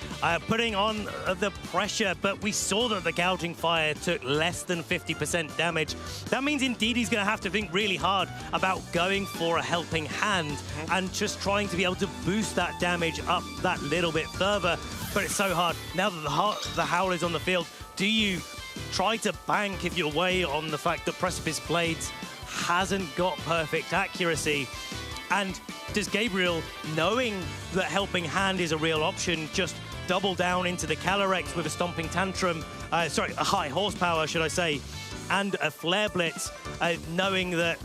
putting on the pressure, but we saw that the Gouging Fire took less than 50% damage. That means Indeedee's going to have to think really hard about going for a helping hand and just trying to be able to boost that damage up that little bit further. But it's so hard. Now that the Howl is on the field, do you try to bank if you're way on the fact that Precipice Blades hasn't got perfect accuracy? And does Gabriel, knowing that helping hand is a real option, just double down into the Calyrex with a Stomping Tantrum, a high horsepower, should I say, and a Flare Blitz, knowing that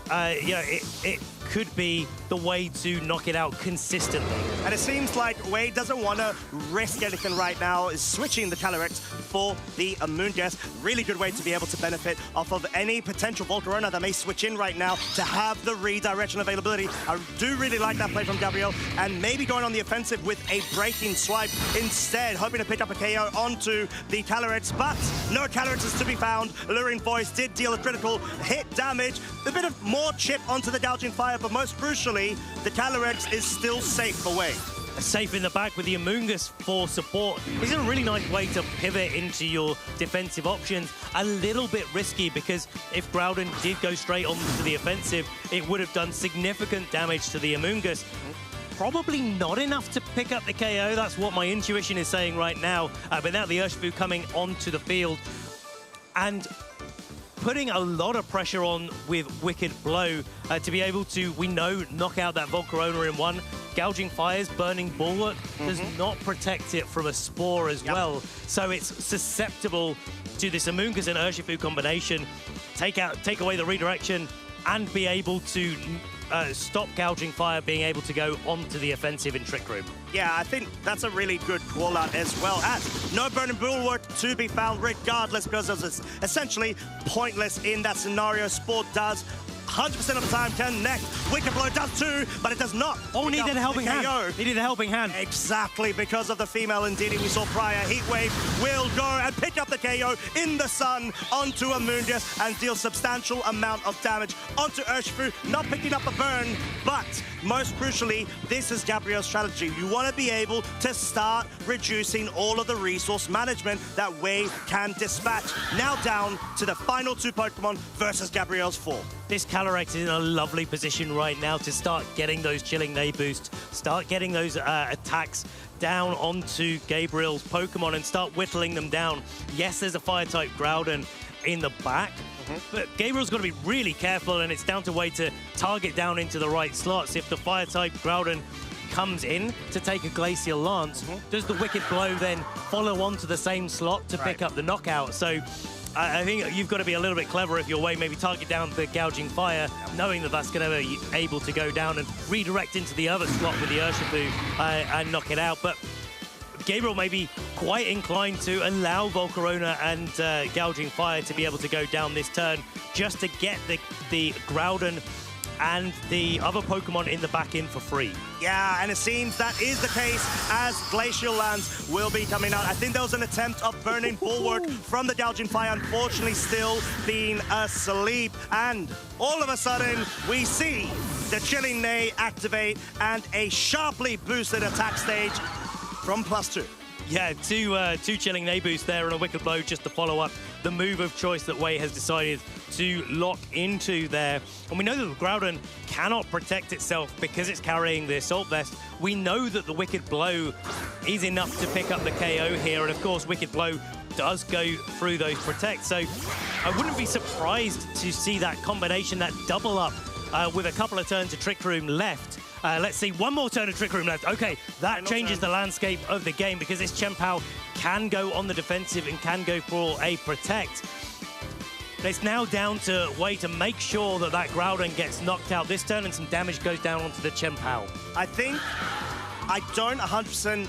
it could be the way to knock it out consistently. And it seems like Wade doesn't want to risk anything right now, is switching the Calyrex for the Amoonguss. Really good way to be able to benefit off of any potential Volcarona that may switch in right now to have the redirection availability. I do really like that play from Gabriel, and maybe going on the offensive with a breaking swipe instead, hoping to pick up a KO onto the Calyrex, but no Calyrex is to be found. Alluring Voice did deal a critical hit damage, a bit of more chip onto the Gouging Fire, but most crucially, the Calyrex is still safe for Wade. Safe in the back with the Amoonguss for support. It's a really nice way to pivot into your defensive options. A little bit risky because if Groudon did go straight on to the offensive, it would have done significant damage to the Amoonguss. Probably not enough to pick up the KO. That's what my intuition is saying right now. But now the Urshifu coming onto the field and putting a lot of pressure on with Wicked Blow to be able to, we know, knock out that Volcarona in one. Gouging Fire's Burning Bulwark does not protect it from a Spore as well. So it's susceptible to this Amoonguss and Urshifu combination. Take away the redirection and be able to stop Gouging Fire being able to go onto the offensive in Trick Room. Yeah, I think that's a really good call-out as well. And no Burning Bulwark to be found regardless, because it's essentially pointless in that scenario. Spore does 100% of the time connect. Wicked Blow does too, but it does not. Oh, needed a helping hand. Needed a helping hand. Exactly, because of the female Indeedee we saw prior. Heatwave will go and pick up the KO in the sun onto Amoonguss and deal substantial amount of damage onto Urshifu. Not picking up the burn, but most crucially, this is Gabriel's strategy. You want to be able to start reducing all of the resource management that Wade can dispatch. Now down to the final two Pokemon versus Gabriel's 4. This Calyrex is in a lovely position right now to start getting those Chilling Neigh boosts, start getting those attacks down onto Gabriel's Pokemon and start whittling them down. Yes, there's a Fire-type Groudon in the back, but Gabriel's got to be really careful, and it's down to Wade to target down into the right slots. If the Fire-type Groudon comes in to take a Glacial Lance, does the Wicked Blow then follow on to the same slot to pick up the knockout? So I think you've got to be a little bit clever if you're Wade, maybe target down the Gouging Fire, knowing that that's going to be able to go down and redirect into the other slot with the Urshifu and knock it out. But Gabriel may be quite inclined to allow Volcarona and Gouging Fire to be able to go down this turn just to get the Groudon and the other Pokemon in the back in for free. Yeah, and it seems that is the case as Glacial Lance will be coming out. I think there was an attempt of Burning Bulwark from the Gouging Fire, unfortunately still being asleep. And all of a sudden, we see the Chilling Neigh activate and a sharply boosted attack stage from +2. Yeah, two Chilling Neigh boosts there and a Wicked Blow just to follow up the move of choice that Wade has decided to lock into there. And we know that the Groudon cannot protect itself because it's carrying the Assault Vest. We know that the Wicked Blow is enough to pick up the KO here, and of course Wicked Blow does go through those protects. So I wouldn't be surprised to see that combination, that double up with a couple of turns of Trick Room left. Let's see, one more turn of Trick Room left. Okay, that changes the landscape of the game because this Chien-Pao can go on the defensive and can go for a protect. It's now down to Wade to make sure that that Groudon gets knocked out this turn and some damage goes down onto the Chien-Pao. I think I don't 100%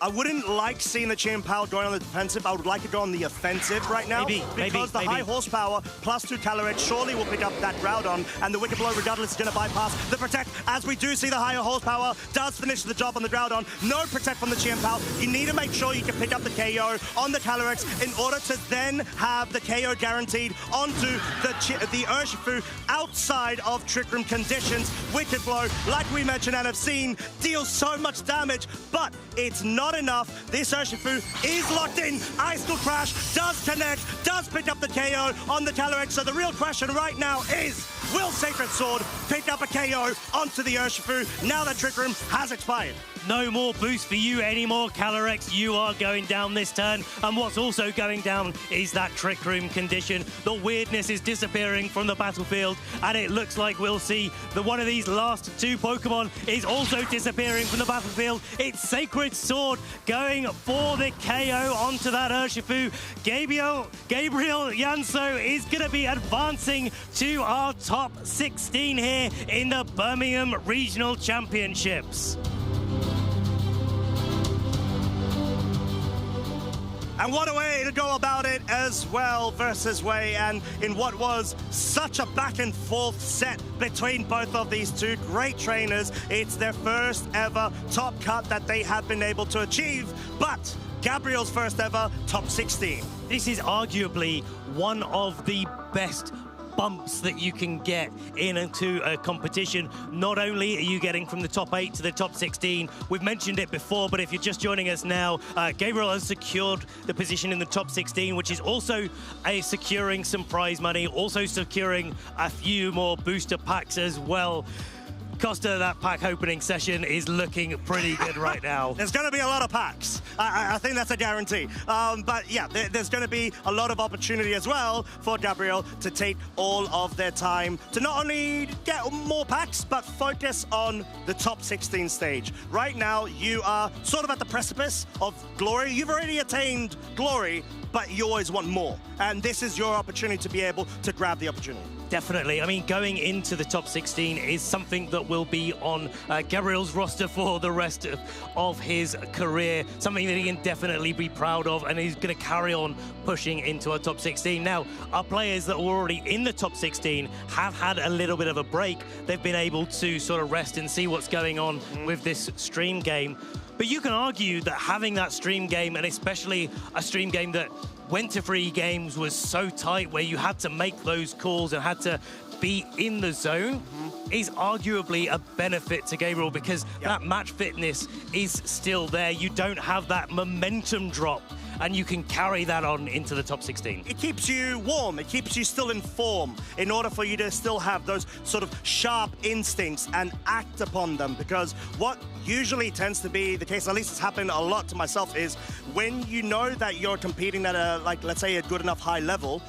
I wouldn't like seeing the Chien Pao going on the defensive. I would like to go on the offensive right now. Because the high horsepower plus 2 Calarette surely will pick up that Groudon, and the Wicked Blow regardless is going to bypass the Protect, as we do see the higher horsepower does finish the job on the Groudon. No Protect from the Chien Pao. You need to make sure you can pick up the KO on the Calyrex in order to then have the KO guaranteed onto the Urshifu outside of Trick Room conditions. Wicked Blow, like we mentioned and have seen, deals so much damage, but it's not enough. This Urshifu is locked in. Icicle Crash does connect, does pick up the KO on the Calyrex. So the real question right now is, will Sacred Sword pick up a KO onto the Urshifu now that Trick Room has expired? No more boost for you anymore, Calyrex. You are going down this turn. And what's also going down is that Trick Room condition. The weirdness is disappearing from the battlefield, and it looks like we'll see that one of these last 2 Pokemon is also disappearing from the battlefield. It's Sacred Sword going for the KO onto that Urshifu. Gabriel Yanso is going to be advancing to our top 16 here in the Birmingham Regional Championships. And what a way to go about it as well versus Wei, and in what was such a back and forth set between both of these two great trainers. It's their first ever top cut that they have been able to achieve, but Gabriel's first ever top 16. This is arguably one of the best bumps that you can get into a competition. Not only are you getting from the top 8 to the top 16, we've mentioned it before, but if you're just joining us now, Gabriel has secured the position in the top 16, which is also securing some prize money, also securing a few more booster packs as well. Costa, that pack opening session is looking pretty good right now. There's going to be a lot of packs. I think that's a guarantee. But yeah, there's going to be a lot of opportunity as well for Gabriel to take all of their time to not only get more packs, but focus on the top 16 stage. Right now, you are sort of at the precipice of glory. You've already attained glory, but you always want more. And this is your opportunity to be able to grab the opportunity. Definitely. I mean, going into the top 16 is something that will be on Gabriel's roster for the rest of his career, something that he can definitely be proud of, and he's going to carry on pushing into our top 16. Now, our players that were already in the top 16 have had a little bit of a break. They've been able to sort of rest and see what's going on with this stream game. But you can argue that having that stream game, and especially a stream game that went to 3 games, was so tight where you had to make those calls and had to be in the zone, is arguably a benefit to Gabriel, because that match fitness is still there. You don't have that momentum drop, and you can carry that on into the top 16. It keeps you warm. It keeps you still in form in order for you to still have those sort of sharp instincts and act upon them. Because what usually tends to be the case, at least it's happened a lot to myself, is when you know that you're competing at a, like, let's say a good enough high level,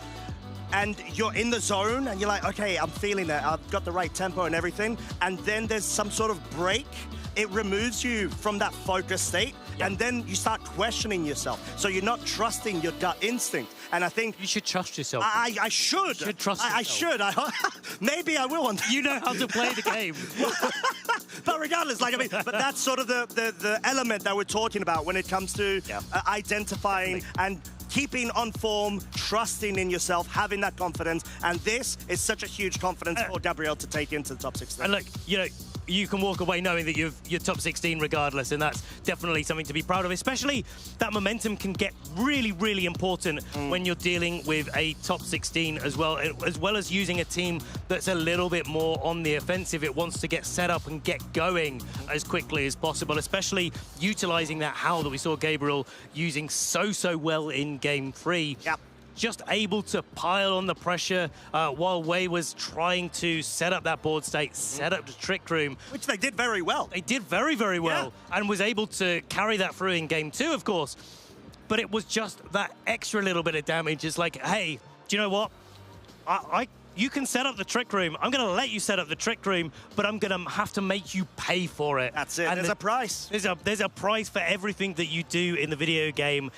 and you're in the zone and you're like, okay, I'm feeling it, I've got the right tempo and everything, and then there's some sort of break, it removes you from that focused state, and then you start questioning yourself. So you're not trusting your gut instinct. And I think you should trust yourself. I should. You should trust yourself. I should. Maybe I will one day. You know how to play the game. But regardless, like, I mean, but that's sort of the element that we're talking about when it comes to identifying and keeping on form, trusting in yourself, having that confidence. And this is such a huge confidence for Gabriel to take into the top 16. And look, you know, you can walk away knowing that you're top 16 regardless, and that's definitely something to be proud of. Especially that momentum can get really, really important when you're dealing with a top 16 as well as using a team that's a little bit more on the offensive. It wants to get set up and get going as quickly as possible, especially utilizing that howl that we saw Gabriel using so well in Game 3. Yep. Just able to pile on the pressure while Wei was trying to set up that board state, set up the Trick Room. Which they did very well. They did very, very well, and was able to carry that through in Game 2, of course. But it was just that extra little bit of damage. It's like, hey, do you know what? You can set up the Trick Room. I'm going to let you set up the Trick Room, but I'm going to have to make you pay for it. That's it. And there's a price. There's a price for everything that you do in the video game.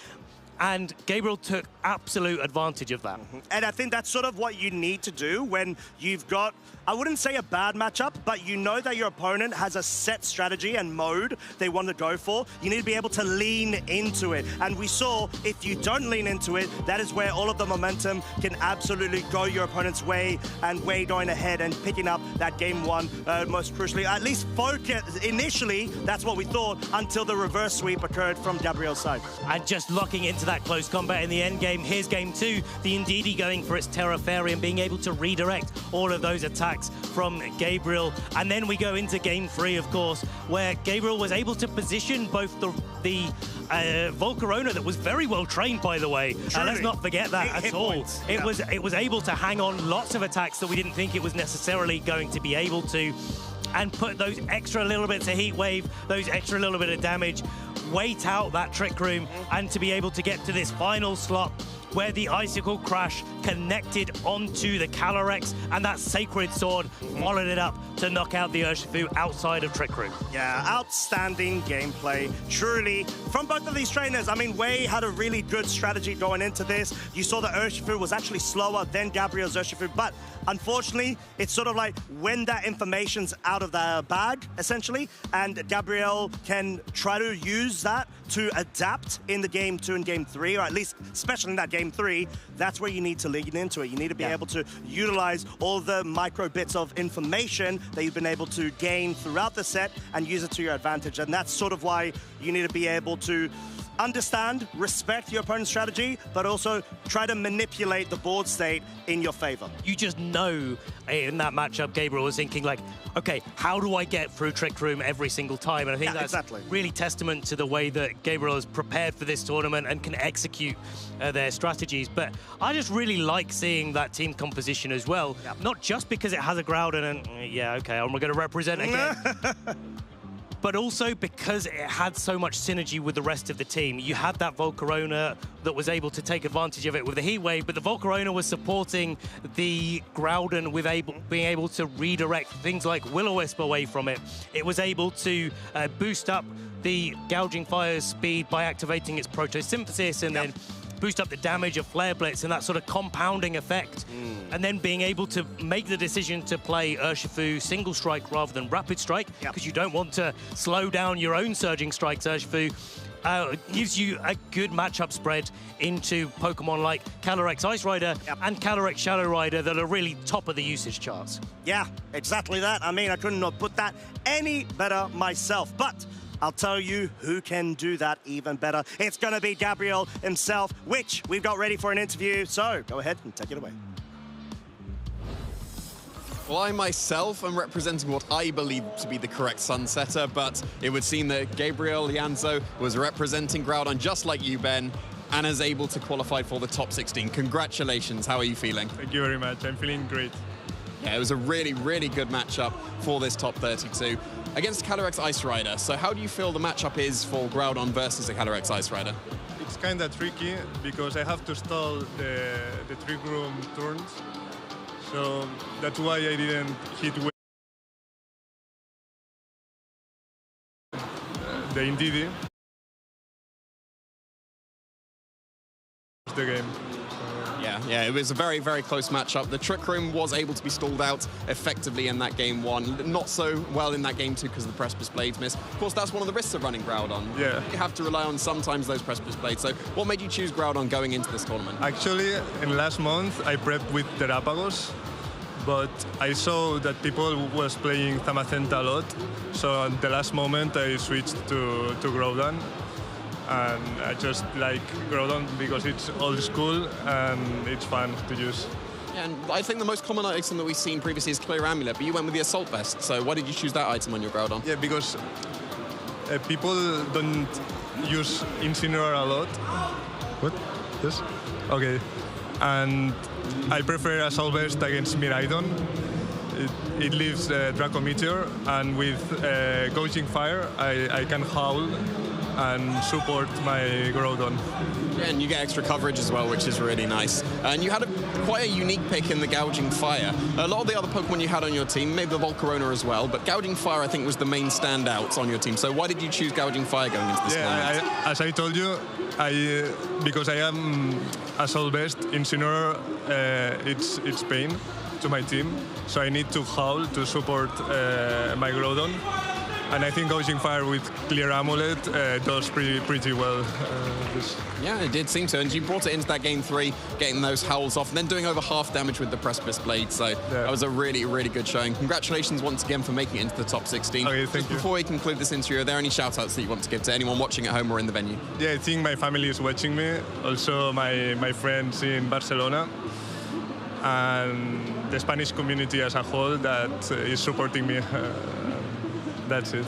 And Gabriel took absolute advantage of that. And I think that's sort of what you need to do when you've got, I wouldn't say a bad matchup, but you know that your opponent has a set strategy and mode they want to go for. You need to be able to lean into it. And we saw if you don't lean into it, that is where all of the momentum can absolutely go your opponent's way, and way going ahead and picking up that game one, most crucially. At least focus, initially, that's what we thought, until the reverse sweep occurred from Gabriel's side. And just locking into that close combat in the end game. Here's game two, the Indeedee going for its Terra Fairy and being able to redirect all of those attacks from Gabriel. And then we go into game three, of course, where Gabriel was able to position both the Volcarona that was very well trained, by the way. Let's not forget that at all. It was able to hang on lots of attacks that we didn't think it was necessarily going to be able to, and put those extra little bits of heat wave, those extra little bit of damage, wait out that Trick Room, and to be able to get to this final slot where the Icicle Crash connected onto the Calyrex, and that Sacred Sword followed it up to knock out the Urshifu outside of Trick Room. Yeah, outstanding gameplay, truly, from both of these trainers. I mean, Wei had a really good strategy going into this. You saw that Urshifu was actually slower than Gabriel's Urshifu, but unfortunately, it's sort of like when that information's out of the bag, essentially, and Gabriel can try to use that to adapt in the game 2 and game 3, or at least, especially in that game 3, that's where you need to lean into it. You need to be able to utilize all the micro bits of information that you've been able to gain throughout the set and use it to your advantage. And that's sort of why you need to be able to understand, respect your opponent's strategy, but also try to manipulate the board state in your favor. You just know in that matchup, Gabriel was thinking like, okay, how do I get through Trick Room every single time? And I think that's really testament to the way that Gabriel is prepared for this tournament and can execute their strategies. But I just really like seeing that team composition as well, not just because it has a Groudon and, yeah, okay, I'm going to represent again. But also because it had so much synergy with the rest of the team. You had that Volcarona that was able to take advantage of it with the Heat Wave, but the Volcarona was supporting the Groudon with being able to redirect things like Will-O-Wisp away from it. It was able to boost up the Gouging Fire's speed by activating its Protosynthesis, and then boost up the damage of Flare Blitz and that sort of compounding effect. And then being able to make the decision to play Urshifu single strike rather than rapid strike, because you don't want to slow down your own surging strikes, Urshifu, gives you a good matchup spread into Pokemon like Calyrex Ice Rider and Calyrex Shadow Rider that are really top of the usage charts. Yeah, exactly that. I mean, I couldn't have put that any better myself. But I'll tell you who can do that even better. It's going to be Gabriel himself, which we've got ready for an interview. So go ahead and take it away. Well, I myself am representing what I believe to be the correct Sunsetter, but it would seem that Gabriel Lianzo was representing Groudon just like you, Ben, and is able to qualify for the top 16. Congratulations. How are you feeling? Thank you very much. I'm feeling great. Yeah, it was a really, really good matchup for this top 32 against Calyrex Ice Rider. So how do you feel the matchup is for Groudon versus the Calyrex Ice Rider? It's kind of tricky because I have to stall the Trick Room turns. So that's why I didn't hit the Indeedee. The game. Yeah, it was a very, very close matchup. The Trick Room was able to be stalled out effectively in that game 1. Not so well in that game 2 because of the Precipice Blades miss. Of course, that's one of the risks of running Groudon. Yeah. You have to rely on sometimes those Precipice Blades. So what made you choose Groudon going into this tournament? Actually, in last month, I prepped with Terapagos, but I saw that people was playing Zamazenta a lot. So at the last moment, I switched to Groudon. And I just like Groudon because it's old school and it's fun to use. Yeah, and I think the most common item that we've seen previously is Clear Amulet, but you went with the Assault Vest. So why did you choose that item on your Groudon? Yeah, because people don't use Incineroar a lot. What? Yes? Okay. And I prefer Assault Vest against Miraidon. It leaves Draco Meteor, and with Gouging Fire, I can howl and support my Groudon. Yeah, and you get extra coverage as well, which is really nice. And you had quite a unique pick in the Gouging Fire. A lot of the other Pokemon you had on your team, maybe the Volcarona as well, but Gouging Fire, I think, was the main standout on your team. So why did you choose Gouging Fire going into this tournament? As I told you, because I am a sole best in senior, it's pain to my team, so I need to howl to support my Groudon. And I think Ocean Fire with Clear Amulet does pretty well. Yeah, it did seem to. And you brought it into that game 3, getting those howls off, and then doing over half damage with the Precipice Blade. So that was a really, really good showing. Congratulations once again for making it into the top 16. Okay, thank you. Before we conclude this interview, are there any shout-outs that you want to give to anyone watching at home or in the venue? Yeah, I think my family is watching me. Also, my friends in Barcelona. And the Spanish community as a whole that is supporting me. That's it.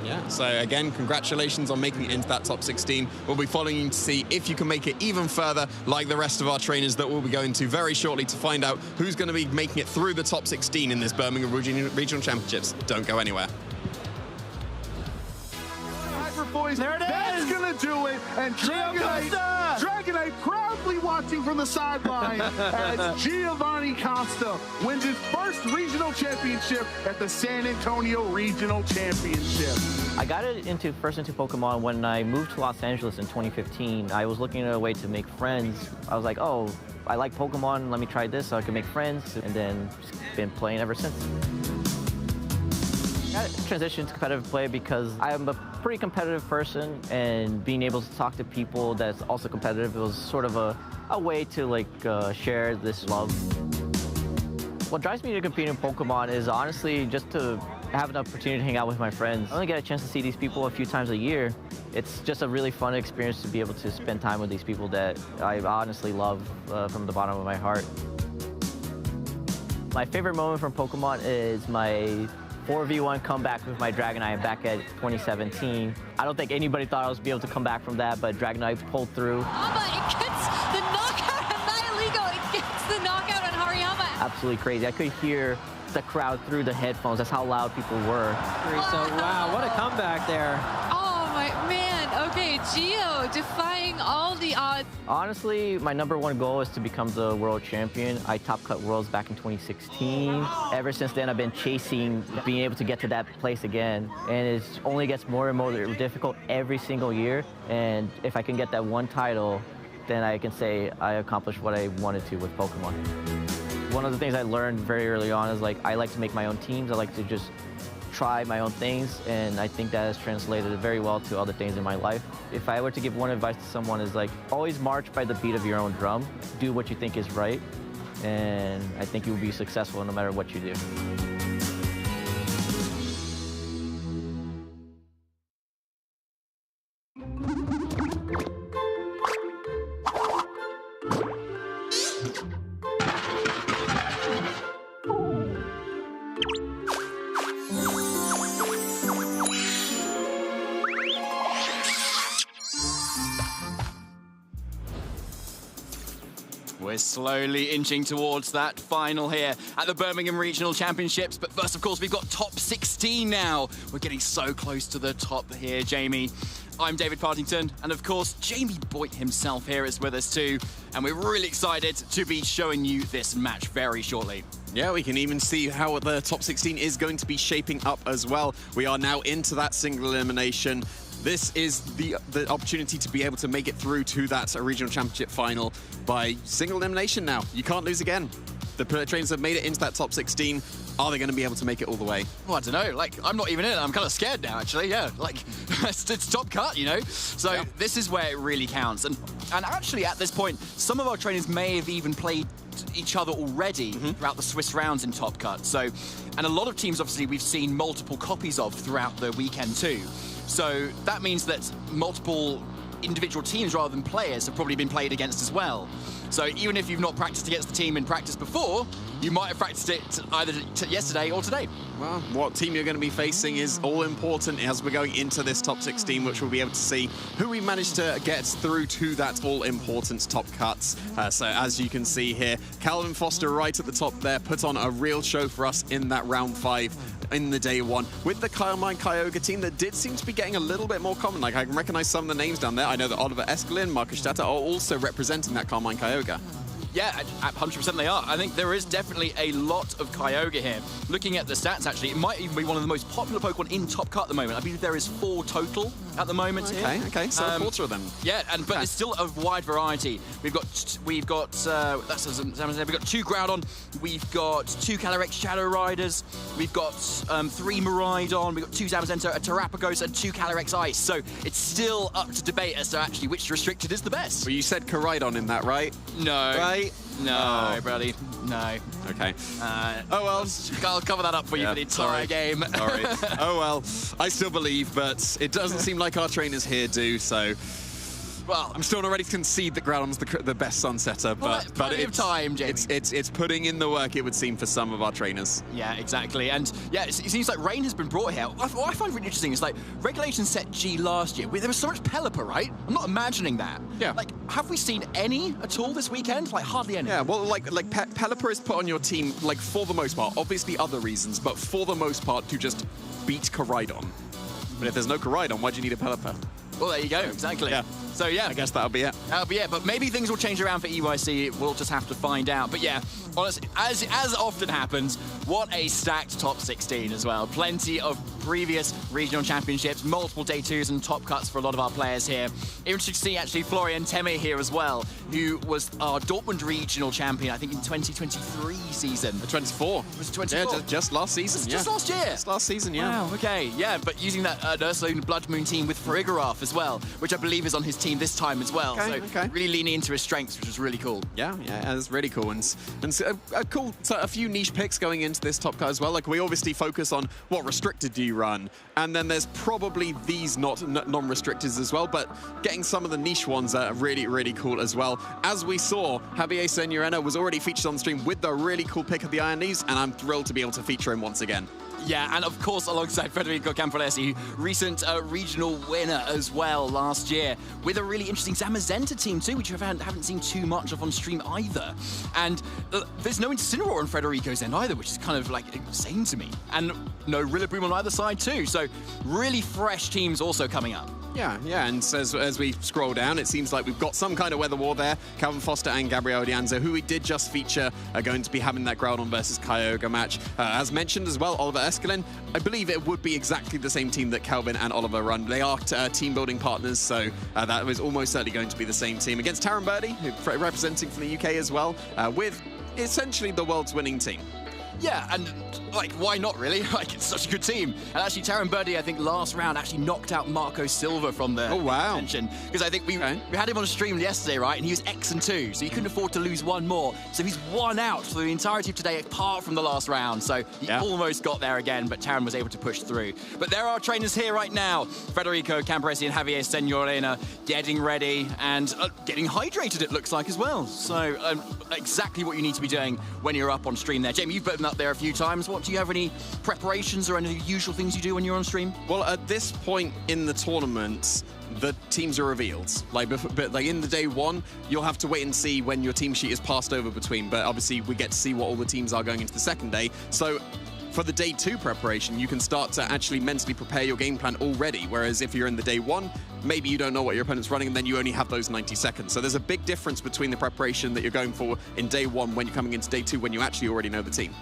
Yeah, so again, congratulations on making it into that top 16. We'll be following you to see if you can make it even further, like the rest of our trainers that we'll be going to very shortly to find out who's going to be making it through the top 16 in this Birmingham Regional Championships. Don't go anywhere. Boys, there it is. That's gonna do it. And Dragonite proudly watching from the sideline as Giovanni Costa wins his first regional championship at the San Antonio Regional Championship. I got into Pokemon when I moved to Los Angeles in 2015. I was looking at a way to make friends. I was like, oh, I like Pokemon. Let me try this so I can make friends. And then just been playing ever since. I transitioned to competitive play because I'm a pretty competitive person, and being able to talk to people that's also competitive was sort of a way to share this love. What drives me to compete in Pokemon is honestly just to have an opportunity to hang out with my friends. I only get a chance to see these people a few times a year. It's just a really fun experience to be able to spend time with these people that I honestly love from the bottom of my heart. My favorite moment from Pokemon is my 4v1 comeback with my Dragonite back at 2017. I don't think anybody thought I was be able to come back from that, but Dragonite pulled through. It gets the knockout on Nihilego. It gets the knockout on Hariyama. Absolutely crazy. I could hear the crowd through the headphones. That's how loud people were. So, wow, what a comeback there. Oh, my man. Okay, Gio defying all the odds. Honestly, my #1 goal is to become the world champion. I top cut worlds back in 2016. Ever since then, I've been chasing being able to get to that place again. And it only gets more and more difficult every single year. And if I can get that one title, then I can say I accomplished what I wanted to with Pokemon. One of the things I learned very early on is I like to make my own teams. I like to just try my own things, and I think that has translated very well to other things in my life. If I were to give one advice to someone is always march by the beat of your own drum. Do what you think is right, and I think you'll be successful no matter what you do. We're slowly inching towards that final here at the Birmingham Regional Championships. But first, of course, we've got top 16 now. We're getting so close to the top here, Jamie. I'm David Partington, and of course, Jamie Boyd himself here is with us too. And we're really excited to be showing you this match very shortly. Yeah, we can even see how the top 16 is going to be shaping up as well. We are now into that single elimination. This is the opportunity to be able to make it through to that regional championship final by single elimination now. You can't lose again. The trainers have made it into that top 16. Are they going to be able to make it all the way? Well, I don't know. I'm not even in it. I'm kind of scared now, actually. Yeah, it's top cut, you know? So yeah. This is where it really counts. And actually, at this point, some of our trainers may have even played each other already throughout the Swiss rounds in Top Cut. So, and a lot of teams, obviously, we've seen multiple copies of throughout the weekend too. So that means that multiple individual teams rather than players have probably been played against as well. So even if you've not practiced against the team in practice before, you might have practiced it either yesterday or today. Well, what team you're going to be facing is all important as we're going into this top 16, which we'll be able to see who we managed to get through to that all-important top cuts. So as you can see here, Calvin Foster right at the top there put on a real show for us in that round 5 in the day 1 with the Carmine Kyogre team that did seem to be getting a little bit more common. I can recognize some of the names down there. I know that Oliver Eskelin, Marcus Stata are also representing that Carmine Kyogre. Yeah, 100% they are. I think there is definitely a lot of Kyogre here. Looking at the stats, actually, it might even be one of the most popular Pokemon in Top Cut at the moment. I believe there is 4 total at the moment here. Okay, so a quarter of them. Yeah, but it's still a wide variety. We've got we've got 2 Groudon, we've got 2 Calyrex Shadow Riders, we've got 3 Miraidon, we've got 2 Zamazenta, a Terrapagos, and 2 Calyrex Ice. So it's still up to debate as to actually which restricted is the best. Well, you said Koraidon in that, right? No. Right? No, buddy. No. Okay. Oh well, I'll cover that up for you for the entire game. Sorry. Oh well, I still believe, but it doesn't seem like our trainers here do, so... Well, I'm still not ready to concede that Groudon's the best Sunsetter, but plenty of time, Jamie. It's putting in the work, it would seem, for some of our trainers. Yeah, exactly. And yeah, it seems like rain has been brought here. What I find really interesting is like Regulation Set G last year, there was so much Pelipper, right? I'm not imagining that. Yeah. Like, have we seen any at all this weekend? Like, hardly any. Yeah, well, like Pelipper is put on your team, like, for the most part. Obviously other reasons, but for the most part to just beat Koraidon. But if there's no Koraidon, why do you need a Pelipper? Well, there you go, exactly. Yeah. So, yeah. I guess that'll be it. That'll be it, but maybe things will change around for EYC. We'll just have to find out. But yeah, honestly, as often happens, what a stacked top 16 as well. Plenty of previous regional championships, multiple day 2s and top cuts for a lot of our players here. Interesting to see, actually, Florian Temme here as well, who was our Dortmund regional champion, I think, in 2023 season. 24. Was it 24? Yeah, just last season, Just last year? Just last season, yeah. Wow, okay, yeah, but using that Ursaluna Blood Moon team with Farigiraf as well, which I believe is on his team this time as well. Okay. Really leaning into his strengths, which is really cool. Yeah, it's really cool. And so a few niche picks going into this top cut as well. Like, we obviously focus on what restricted do you run, and then there's probably these non-restricteds as well, but getting some of the niche ones are really, really cool as well. As we saw, Javier Senorena was already featured on stream with the really cool pick of the Iron Knees, and I'm thrilled to be able to feature him once again. Yeah, and of course, alongside Federico Camporesi, recent regional winner as well last year, with a really interesting Zamazenta team too, which I haven't seen too much of on stream either. And there's no Incineroar on Federico's end either, which is kind of like insane to me. And no Rillaboom on either side too. So really fresh teams also coming up. Yeah, and as we scroll down, it seems like we've got some kind of weather war there. Calvin Foster and Gabriel Dianza, who we did just feature, are going to be having that Groudon versus Kyogre match. As mentioned as well, Oliver Escalin, I believe it would be exactly the same team that Calvin and Oliver run. They are team building partners, so that was almost certainly going to be the same team. Against Taran Birdie, representing from the UK as well, with essentially the world's winning team. Yeah, and like, why not really? Like, it's such a good team. And actually, Taran Birdie, I think last round actually knocked out Marco Silva from the contention. Because I think we had him on stream yesterday, right? And he was X and 2, so he couldn't afford to lose one more. So he's 1 out for the entirety of today, apart from the last round. So he almost got there again, but Taran was able to push through. But there are trainers here right now. Federico Camporesi and Javier Senorena getting ready and getting hydrated, it looks like, as well. So exactly what you need to be doing when you're up on stream there. Jamie, you've been up there a few times. Do you have any preparations or any usual things you do when you're on stream? Well, at this point in the tournament, the teams are revealed. Like in the day 1, you'll have to wait and see when your team sheet is passed over between. But obviously, we get to see what all the teams are going into the second day. So for the day 2 preparation, you can start to actually mentally prepare your game plan already. Whereas if you're in the day 1, maybe you don't know what your opponent's running, and then you only have those 90 seconds. So there's a big difference between the preparation that you're going for in day 1 when you're coming into day 2, when you actually already know the team.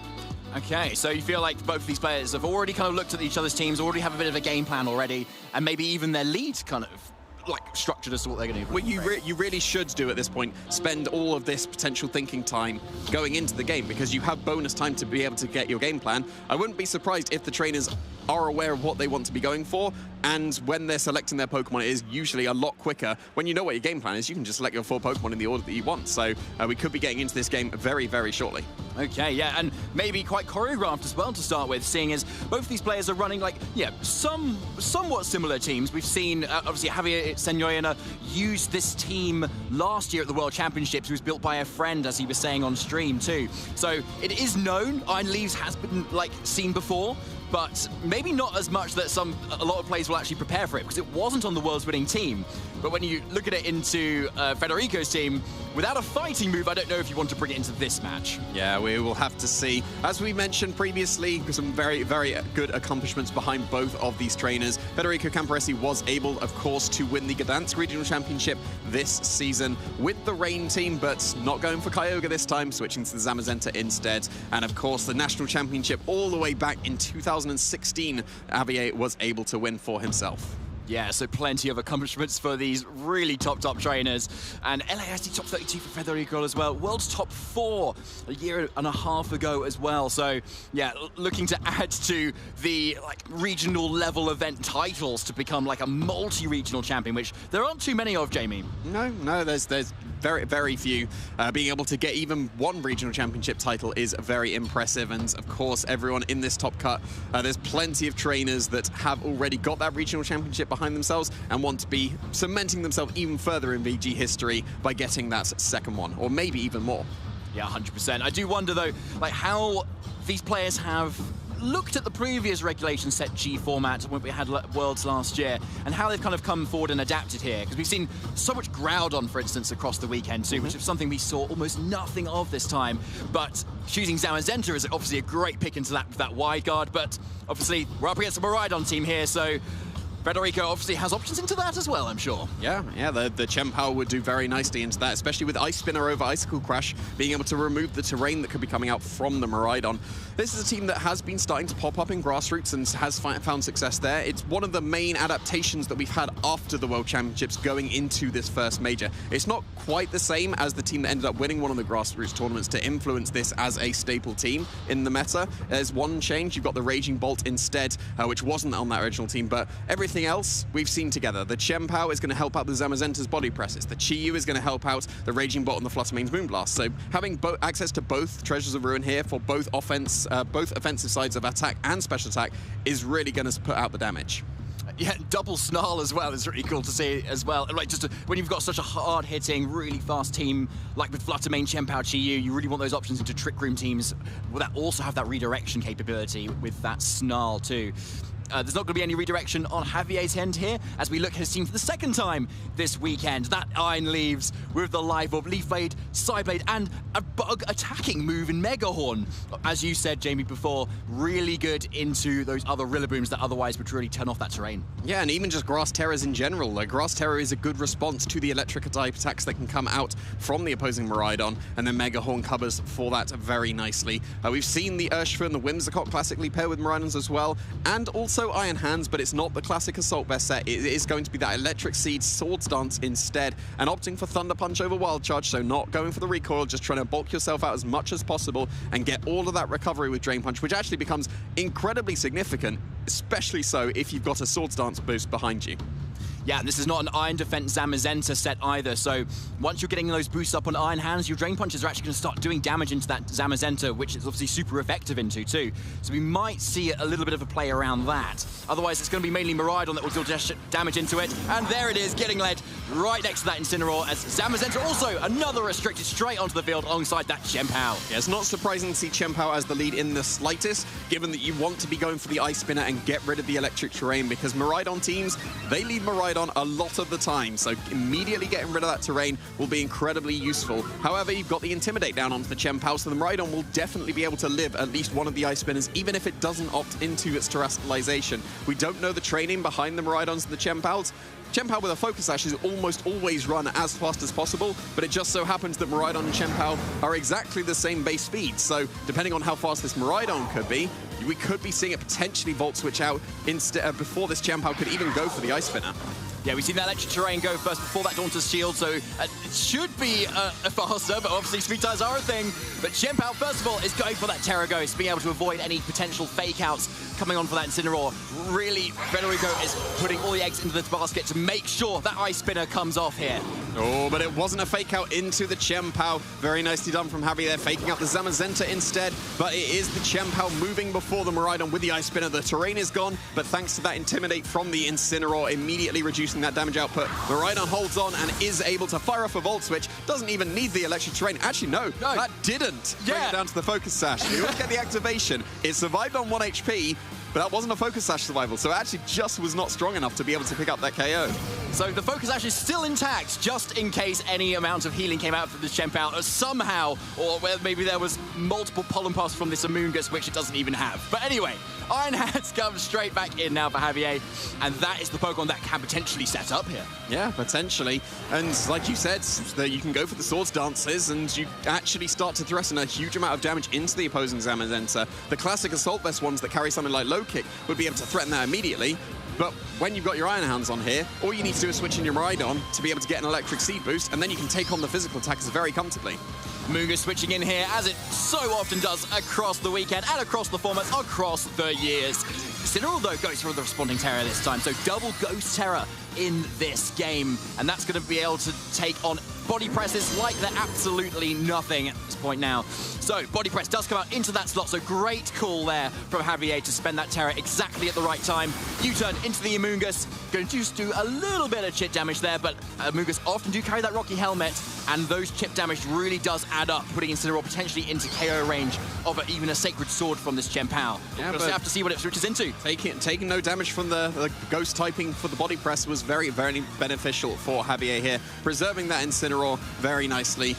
Okay, so you feel like both of these players have already kind of looked at each other's teams, already have a bit of a game plan already, and maybe even their lead kind of like structured as to what they're going to do. Well, you really should do at this point, spend all of this potential thinking time going into the game, because you have bonus time to be able to get your game plan. I wouldn't be surprised if the trainers are aware of what they want to be going for, and when they're selecting their Pokemon, it is usually a lot quicker. When you know what your game plan is, you can just select your 4 Pokemon in the order that you want. So we could be getting into this game very, very shortly. Okay, yeah, and maybe quite choreographed as well to start with, seeing as both of these players are running like, somewhat similar teams. We've seen, obviously, Javier Senorena use this team last year at the World Championships. It was built by a friend, as he was saying on stream too. So it is known, Iron Leaves has been like seen before, but maybe not as much that a lot of players will actually prepare for it, because it wasn't on the world's winning team. But when you look at it into Federico's team, without a fighting move, I don't know if you want to bring it into this match. Yeah, we will have to see. As we mentioned previously, some very, very good accomplishments behind both of these trainers. Federico Camporesi was able, of course, to win the Gdansk Regional Championship this season with the Rain team, but not going for Kyogre this time, switching to the Zamazenta instead. And of course, the National Championship all the way back in 2016, Javier was able to win for himself. Yeah, so plenty of accomplishments for these really top trainers. And LASD top 32 for Federico as well. World's top 4 a year and a half ago as well. So yeah, looking to add to the regional level event titles to become like a multi-regional champion, which there aren't too many of, Jamie. No, there's very few. Being able to get even one regional championship title is very impressive. And of course, everyone in this top cut, there's plenty of trainers that have already got that regional championship behind themselves and want to be cementing themselves even further in VG history by getting that second one, or maybe even more. Yeah, 100%. I do wonder though, how these players have looked at the previous regulation set G format when we had Worlds last year, and how they've kind of come forward and adapted here. Because we've seen so much Groudon, for instance, across the weekend too, which is something we saw almost nothing of this time. But choosing Zamazenta is obviously a great pick into that wide guard, but obviously we're up against the Miraidon team here, so Federico obviously has options into that as well, I'm sure. Yeah, the Chien-Pao would do very nicely into that, especially with Ice Spinner over Icicle Crash, being able to remove the terrain that could be coming out from the Miraidon. This is a team that has been starting to pop up in Grassroots and has found success there. It's one of the main adaptations that we've had after the World Championships going into this first major. It's not quite the same as the team that ended up winning one of the Grassroots tournaments to influence this as a staple team in the meta. There's one change. You've got the Raging Bolt instead, which wasn't on that original team, but everything else we've seen together. The Chien-Pao is going to help out the Zamazenta's body presses. The Chi-Yu is going to help out the Raging Bolt and the Fluttermane's Moonblast. So having access to both Treasures of Ruin here for both offensive sides of attack and special attack is really going to put out the damage. Yeah, double Snarl as well is really cool to see as well. Like when you've got such a hard-hitting, really fast team like with Fluttermane, Chien-Pao, Chi-Yu, you really want those options into Trick Room teams that also have that redirection capability with that Snarl too. There's not going to be any redirection on Javier's end here, as we look at his team for the second time this weekend. That Iron Leaves with the Live Orb, Leaf Blade, Side Blade, and a bug attacking move in Megahorn. As you said, Jamie, before, really good into those other Rillabooms that otherwise would really turn off that terrain. Yeah, and even just Grass Terrors in general. Grass Terror is a good response to the electric type attacks that can come out from the opposing Miraidon, and then Megahorn covers for that very nicely. We've seen the Urshifu and the Whimsicott classically pair with Miraidons as well, and also Iron Hands, but it's not the classic Assault Bear set. It is going to be that Electric Seed Swords Dance instead, and opting for Thunder Punch over Wild Charge, so not going for the recoil, just trying to bulk yourself out as much as possible and get all of that recovery with Drain Punch, which actually becomes incredibly significant, especially so if you've got a Swords Dance boost behind you. Yeah, and this is not an Iron Defense Zamazenta set either, so once you're getting those boosts up on Iron Hands, your Drain Punches are actually going to start doing damage into that Zamazenta, which is obviously super effective into too. So we might see a little bit of a play around that. Otherwise, it's going to be mainly Miraidon that will deal damage into it, and there it is, getting led right next to that Incineroar, as Zamazenta also another restricted straight onto the field alongside that Chien-Pao. Yeah, it's not surprising to see Chien-Pao as the lead in the slightest, given that you want to be going for the Ice Spinner and get rid of the electric terrain, because Miraidon teams, they lead Miraidon a lot of the time, so immediately getting rid of that terrain will be incredibly useful. However, you've got the Intimidate down onto the Chien-Pao, so the Miraidon will definitely be able to live at least one of the Ice Spinners, even if it doesn't opt into its terrestrialization. We don't know the training behind the Miraidons and the Chien-Paos. Chien-Pao with a Focus Sash is almost always run as fast as possible, but it just so happens that Miraidon and Chien-Pao are exactly the same base speed, so depending on how fast this Miraidon could be, we could be seeing it potentially Volt Switch out before this Chien-Pao could even go for the Ice Spinner. Yeah, we've seen that electric terrain go first before that Daunter's Shield, so it should be faster, but obviously speed ties are a thing. But Chien-Pao, first of all, is going for that Terra Ghost, being able to avoid any potential fake-outs coming on for that Incineroar. Really, Federico is putting all the eggs into this basket to make sure that Ice Spinner comes off here. Oh, but it wasn't a fake-out into the Chien-Pao. Very nicely done from Javi there, faking out the Zamazenta instead, but it is the Chien-Pao moving before the Miraidon with the Ice Spinner. The terrain is gone, but thanks to that Intimidate from the Incineroar, immediately reducing that damage output. Miraidon holds on and is able to fire off a Volt Switch. Doesn't even need the electric terrain. Actually, no, that didn't bring it down to the Focus Sash. You don't get the activation. It survived on 1 HP, but that wasn't a Focus Sash survival, so it actually just was not strong enough to be able to pick up that KO. So the Focus Sash is still intact, just in case any amount of healing came out from this Chien-Pao somehow, or maybe there was multiple Pollen Pass from this Amoonguss, which it doesn't even have. But anyway, Iron Hands comes straight back in now for Javier, and that is the Pokemon that can potentially set up here. Yeah, potentially. And like you said, you can go for the Swords Dances, and you actually start to thrust in a huge amount of damage into the opposing Zamazenta. The classic Assault Vest ones that carry something like Low Kick would be able to threaten that immediately. But when you've got your Iron Hands on here, all you need to do is switch in your Miraidon to be able to get an electric seed boost, and then you can take on the physical attackers very comfortably. Amoonguss switching in here, as it so often does across the weekend and across the formats, across the years. Incineroar, though, goes for the responding Terror this time, so double Ghost Terror in this game, and that's going to be able to take on body presses like they're absolutely nothing at this point now. So body press does come out into that slot, so great call there from Javier to spend that Terror exactly at the right time. U-turn into the Amoonguss, going to just do a little bit of chip damage there, but Amoonguss often do carry that rocky helmet, and those chip damage really does add up, putting Incineroar potentially into KO range of even a Sacred Sword from this Chien-Pao. Yeah, we'll have to see what it switches into. Taking no damage from the Ghost typing for the body press was very, very beneficial for Javier here, preserving that Incineroar very nicely.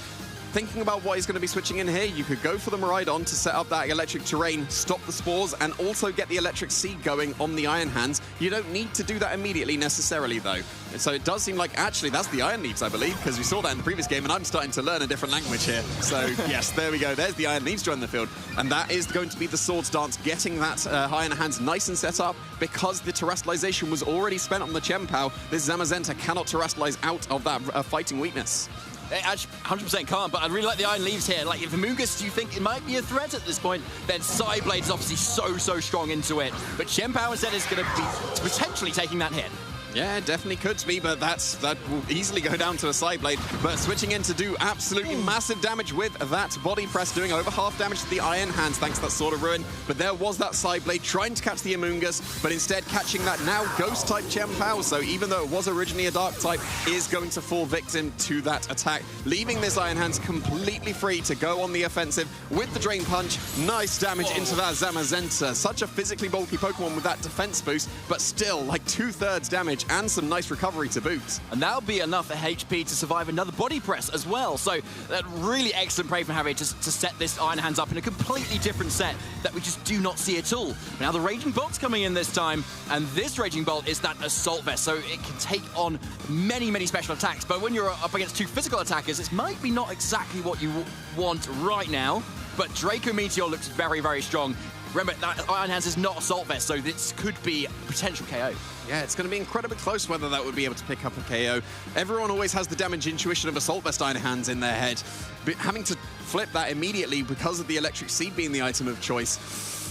Thinking about what he's going to be switching in here, you could go for the Miraidon to set up that electric terrain, stop the spores, and also get the electric seed going on the Iron Hands. You don't need to do that immediately necessarily, though. And so it does seem like, actually, that's the Iron Leaves, I believe, because we saw that in the previous game, and I'm starting to learn a different language here. So, yes, there we go. There's the Iron Leaves joining the field. And that is going to be the Swords Dance, getting that Iron Hands nice and set up, because the Terrestrialization was already spent on the Chien-Pao. This Zamazenta cannot Terrestrialize out of that fighting weakness. It actually 100% can't, but I really like the Iron Leaves here. Like, if Amoonguss, do you think it might be a threat at this point, then Psyblade is obviously so strong into it. But Chien-Pao instead is going to be potentially taking that hit. Yeah, it definitely could be, but that will easily go down to a Psyblade. But switching in to do absolutely massive damage with that body press, doing over half damage to the Iron Hands thanks to that Sword of Ruin. But there was that Psyblade trying to catch the Amoonguss, but instead catching that now Ghost-type Chien-Pao. So even though it was originally a Dark type, is going to fall victim to that attack, leaving this Iron Hands completely free to go on the offensive with the Drain Punch. Nice damage into that Zamazenta. Such a physically bulky Pokemon with that defense boost, but still like 2/3 damage and some nice recovery to boot. And that'll be enough HP to survive another body press as well. So that really excellent play from Javier to set this Iron Hands up in a completely different set that we just do not see at all. But now the Raging Bolt's coming in this time, and this Raging Bolt is that Assault Vest, so it can take on many special attacks. But when you're up against two physical attackers, it might be not exactly what you want right now. But Draco Meteor looks very strong. Remember, that Iron Hands is not Assault Vest, so this could be a potential KO. Yeah, it's going to be incredibly close whether that would be able to pick up a KO. Everyone always has the damage intuition of Assault Vest Iron Hands in their head, but having to flip that immediately because of the Electric Seed being the item of choice.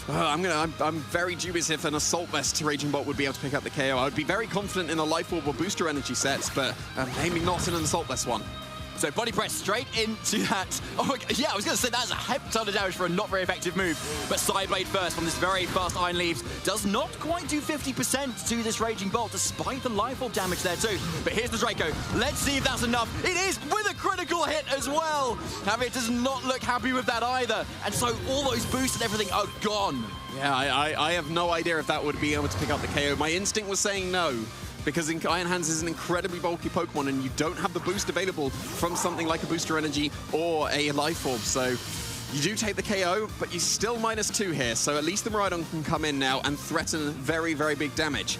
I'm very dubious if an Assault Vest Raging Bolt would be able to pick up the KO. I would be very confident in a Life Orb or Booster Energy sets, but maybe not in an Assault Vest one. So body press straight into that. Oh, yeah, I was going to say that's a heck ton of damage for a not very effective move. But Psyblade first from this very fast Iron Leaves does not quite do 50% to this Raging Bolt, despite the Life Orb damage there too. But here's the Draco. Let's see if that's enough. It is, with a critical hit as well. Javier does not look happy with that either. And so all those boosts and everything are gone. Yeah, I have no idea if that would be able to pick up the KO. My instinct was saying no, because Iron Hands is an incredibly bulky Pokemon and you don't have the boost available from something like a Booster Energy or a Life Orb. So you do take the KO, but you're still -2 here. So at least the Miraidon can come in now and threaten very big damage.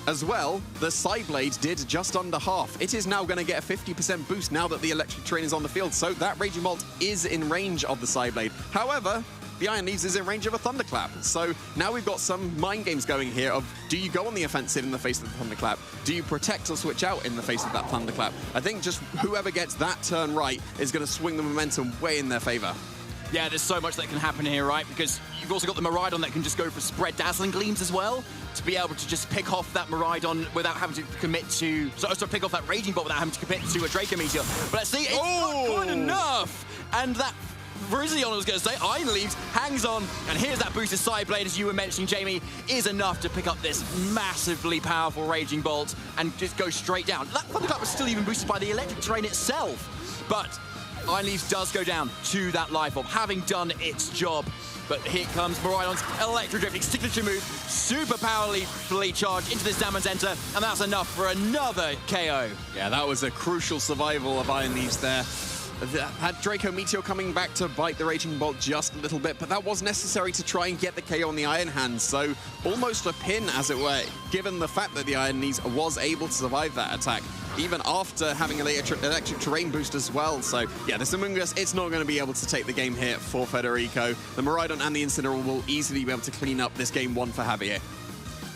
As well, the Psyblade did just under half. It is now going to get a 50% boost now that the Electric Terrain is on the field. So that Raging Bolt is in range of the Psyblade. However, the Iron Leaves is in range of a Thunderclap. So now we've got some mind games going here of, do you go on the offensive in the face of the Thunderclap? Do you protect or switch out in the face of that Thunderclap? I think just whoever gets that turn right is going to swing the momentum way in their favor. Yeah, there's so much that can happen here, right? Because you've also got the Miraidon that can just go for spread Dazzling Gleams as well, to be able to just pick off that Miraidon without having to commit to... So pick off that Raging Bolt without having to commit to a Draco Meteor. But let's see, it's not quite enough! And that... Virizion, I was going to say, Iron Leaves hangs on, and here's that boosted Psyblade, as you were mentioning, Jamie, is enough to pick up this massively powerful Raging Bolt and just go straight down. That Thunderclap was still even boosted by the Electric Terrain itself, but Iron Leaves does go down to that Life Orb, having done its job. But here comes Miraidon's Electro Drifting signature move, super powerfully charged into this Zamazenta, and that's enough for another KO. Yeah, that was a crucial survival of Iron Leaves there. Had Draco Meteor coming back to bite the Raging Bolt just a little bit, but that was necessary to try and get the KO on the Iron Hands, so almost a pin, as it were, given the fact that the Iron Leaves was able to survive that attack, even after having an electric terrain boost as well. So, yeah, this Amoonguss, it's not going to be able to take the game here for Federico. The Miraidon and the Incineroar will easily be able to clean up this game one for Javier.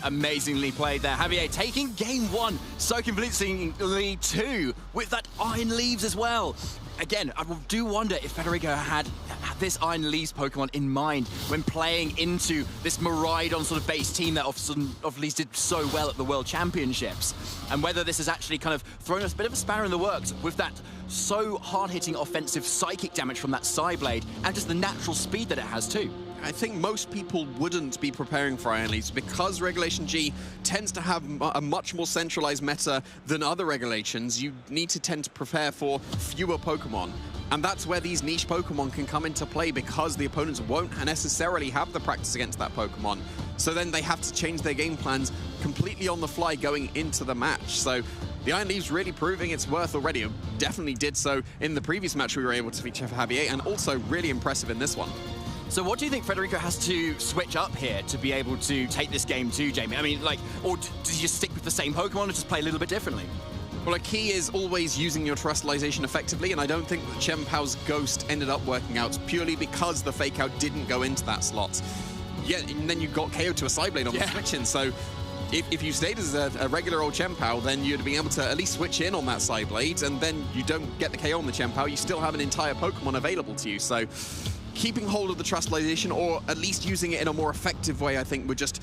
Amazingly played there. Javier taking game 1 so convincingly too, with that Iron Leaves as well. Again, I do wonder if Federico had this Iron Leaves Pokemon in mind when playing into this Miraidon sort of base team that of least did so well at the World Championships. And whether this has actually kind of thrown us a bit of a spanner in the works with that so hard-hitting offensive psychic damage from that Psyblade and just the natural speed that it has too. I think most people wouldn't be preparing for Iron Leaves because Regulation G tends to have a much more centralized meta than other regulations. You need to tend to prepare for fewer Pokemon. And that's where these niche Pokemon can come into play because the opponents won't necessarily have the practice against that Pokemon. So then they have to change their game plans completely on the fly going into the match. So the Iron Leaves really proving its worth already. It definitely did so in the previous match we were able to feature for Javier, and also really impressive in this one. So what do you think Federico has to switch up here to be able to take this game too, Jamie? I mean, like, or does he just stick with the same Pokemon and just play a little bit differently? Well, a key is always using your Terrestrialization effectively, and I don't think that Chien-Pao's Ghost ended up working out purely because the Fake Out didn't go into that slot. Yeah, and then you got KO to a Psyblade on the switch-in, so if you stayed as a regular old Chien-Pao, then you'd be able to at least switch in on that Psyblade, and then you don't get the KO on the Chien-Pao, you still have an entire Pokemon available to you, so keeping hold of the Terrestrialization, or at least using it in a more effective way, I think would just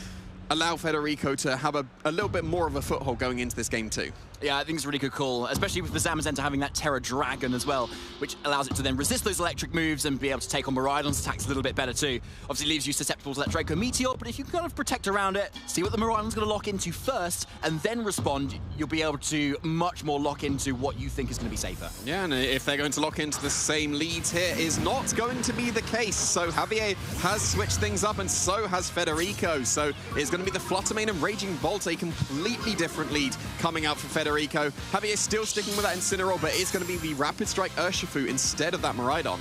allow Federico to have a little bit more of a foothold going into this game too. Yeah, I think it's a really good call, especially with the Zamazenta having that Terra Dragon as well, which allows it to then resist those electric moves and be able to take on Miraidon's attacks a little bit better too. Obviously leaves you susceptible to that Draco Meteor, but if you can kind of protect around it, see what the Miraidon's going to lock into first, and then respond, you'll be able to much more lock into what you think is going to be safer. Yeah, and if they're going to lock into the same leads here, is not going to be the case. So Javier has switched things up, and so has Federico. So it's going to be the Fluttermane and Raging Bolt, a completely different lead coming out for Federico. Javier still sticking with that Incineroar, but it's going to be the Rapid Strike Urshifu instead of that Miraidon.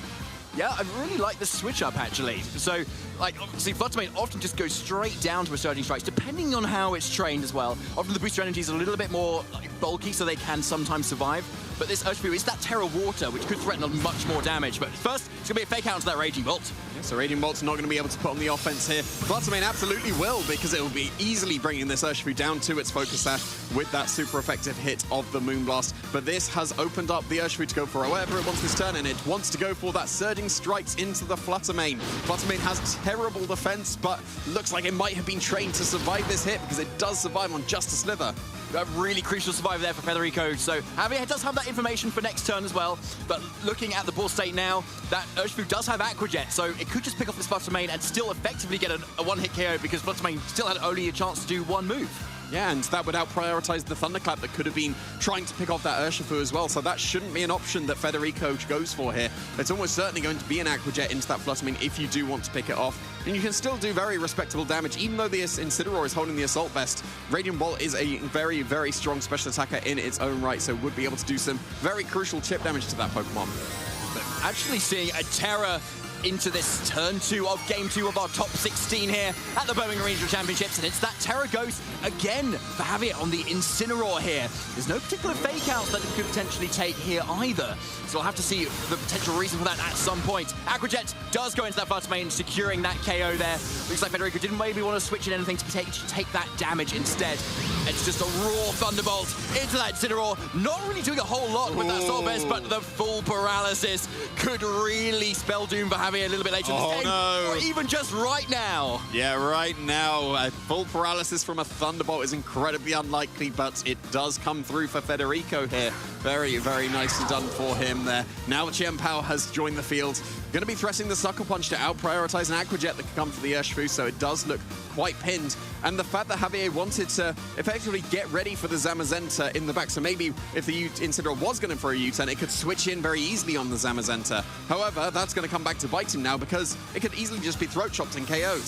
Yeah, I really like the switch up actually. So, like, obviously, Fluttermane often just goes straight down to Resurging Strikes, depending on how it's trained as well. Often the booster energy is a little bit more bulky, so they can sometimes survive. But this Urshifu is that Terra Water, which could threaten much more damage. But first, it's going to be a fake out to that Raging Bolt. Yeah, so Raging Bolt's not going to be able to put on the offense here. Fluttermane absolutely will, because it will be easily bringing this Urshifu down to its Focus Sash with that super effective hit of the Moonblast. But this has opened up the Urshifu to go for whatever it wants this turn, and it wants to go for that Surging Strikes into the Fluttermane. Fluttermane has terrible defense, but looks like it might have been trained to survive this hit, because it does survive on just a Slither. A really crucial survivor there for Federico. So Javier does have that information for next turn as well. But looking at the ball state now, that Urshifu does have Aqua Jet, so it could just pick off this Fluttermane and still effectively get a one-hit KO, because Fluttermane still had only a chance to do one move. Yeah, and that would out-prioritize the Thunderclap that could have been trying to pick off that Urshifu as well, so that shouldn't be an option that Federico goes for here. It's almost certainly going to be an Aqua Jet into that Fluttermane if you do want to pick it off. And you can still do very respectable damage, even though the Incineroar is holding the Assault Vest. Radiant Bolt is a very, very strong special attacker in its own right, so would be able to do some very crucial chip damage to that Pokemon. But actually seeing a Terra into this turn 2 of game 2 of our top 16 here at the Birmingham Regional Championships, and it's that Terra Ghost again for Javier on the Incineroar here. There's no particular fake outs that it could potentially take here either, so we'll have to see the potential reason for that at some point. Aqua Jet does go into that Fluttermane, securing that KO there. Looks like Federico didn't maybe want to switch in anything to take that damage instead. It's just a raw Thunderbolt into that Incineroar, not really doing a whole lot with that Assault Vest, but the full paralysis could really spell doom for Javier a little bit later in this game, or even just right now. Yeah, right now. A full paralysis from a Thunderbolt is incredibly unlikely, but it does come through for Federico here. Very, very nicely done for him there. Now Chien-Pao has joined the field. Going to be thrusting the Sucker Punch to out-prioritize an Aqua Jet that can come for the Urshifu, so it does look quite pinned. And the fact that Javier wanted to effectively get ready for the Zamazenta in the back, so maybe if the Incineroar was going for a U-turn, it could switch in very easily on the Zamazenta. However, that's going to come back to bite him now, because it could easily just be throat chopped and KO'd.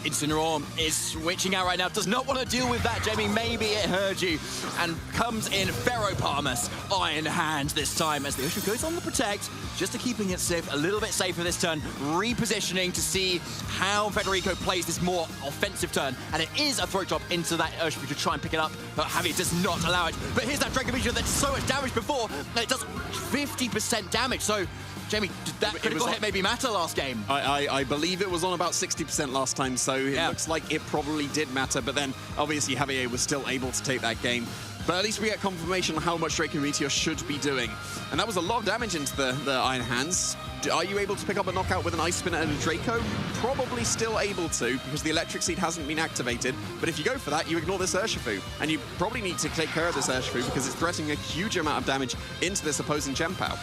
Incineroar is switching out right now, does not want to deal with that, Jamie. Maybe it heard you, and comes in Ferroparmus, Iron Hand this time, as the Urshifu goes on the Protect, just to keeping it safe, a little bit safer this turn, repositioning to see how Federico plays this more offensive turn, and it is a throat drop into that Urshifu to try and pick it up, but Javier does not allow it. But here's that Draco Meteor that did so much damage before, that it does 50% damage, so Jamie, did that critical hit maybe matter last game? I believe it was on about 60% last time, so so it looks like it probably did matter, but then obviously Javier was still able to take that game. But at least we get confirmation on how much Draco Meteor should be doing. And that was a lot of damage into the Iron Hands. Are you able to pick up a knockout with an Ice Spinner and a Draco? Probably still able to, because the Electric Seed hasn't been activated. But if you go for that, you ignore this Urshifu. And you probably need to take care of this Urshifu because it's threatening a huge amount of damage into this opposing Chien-Pao.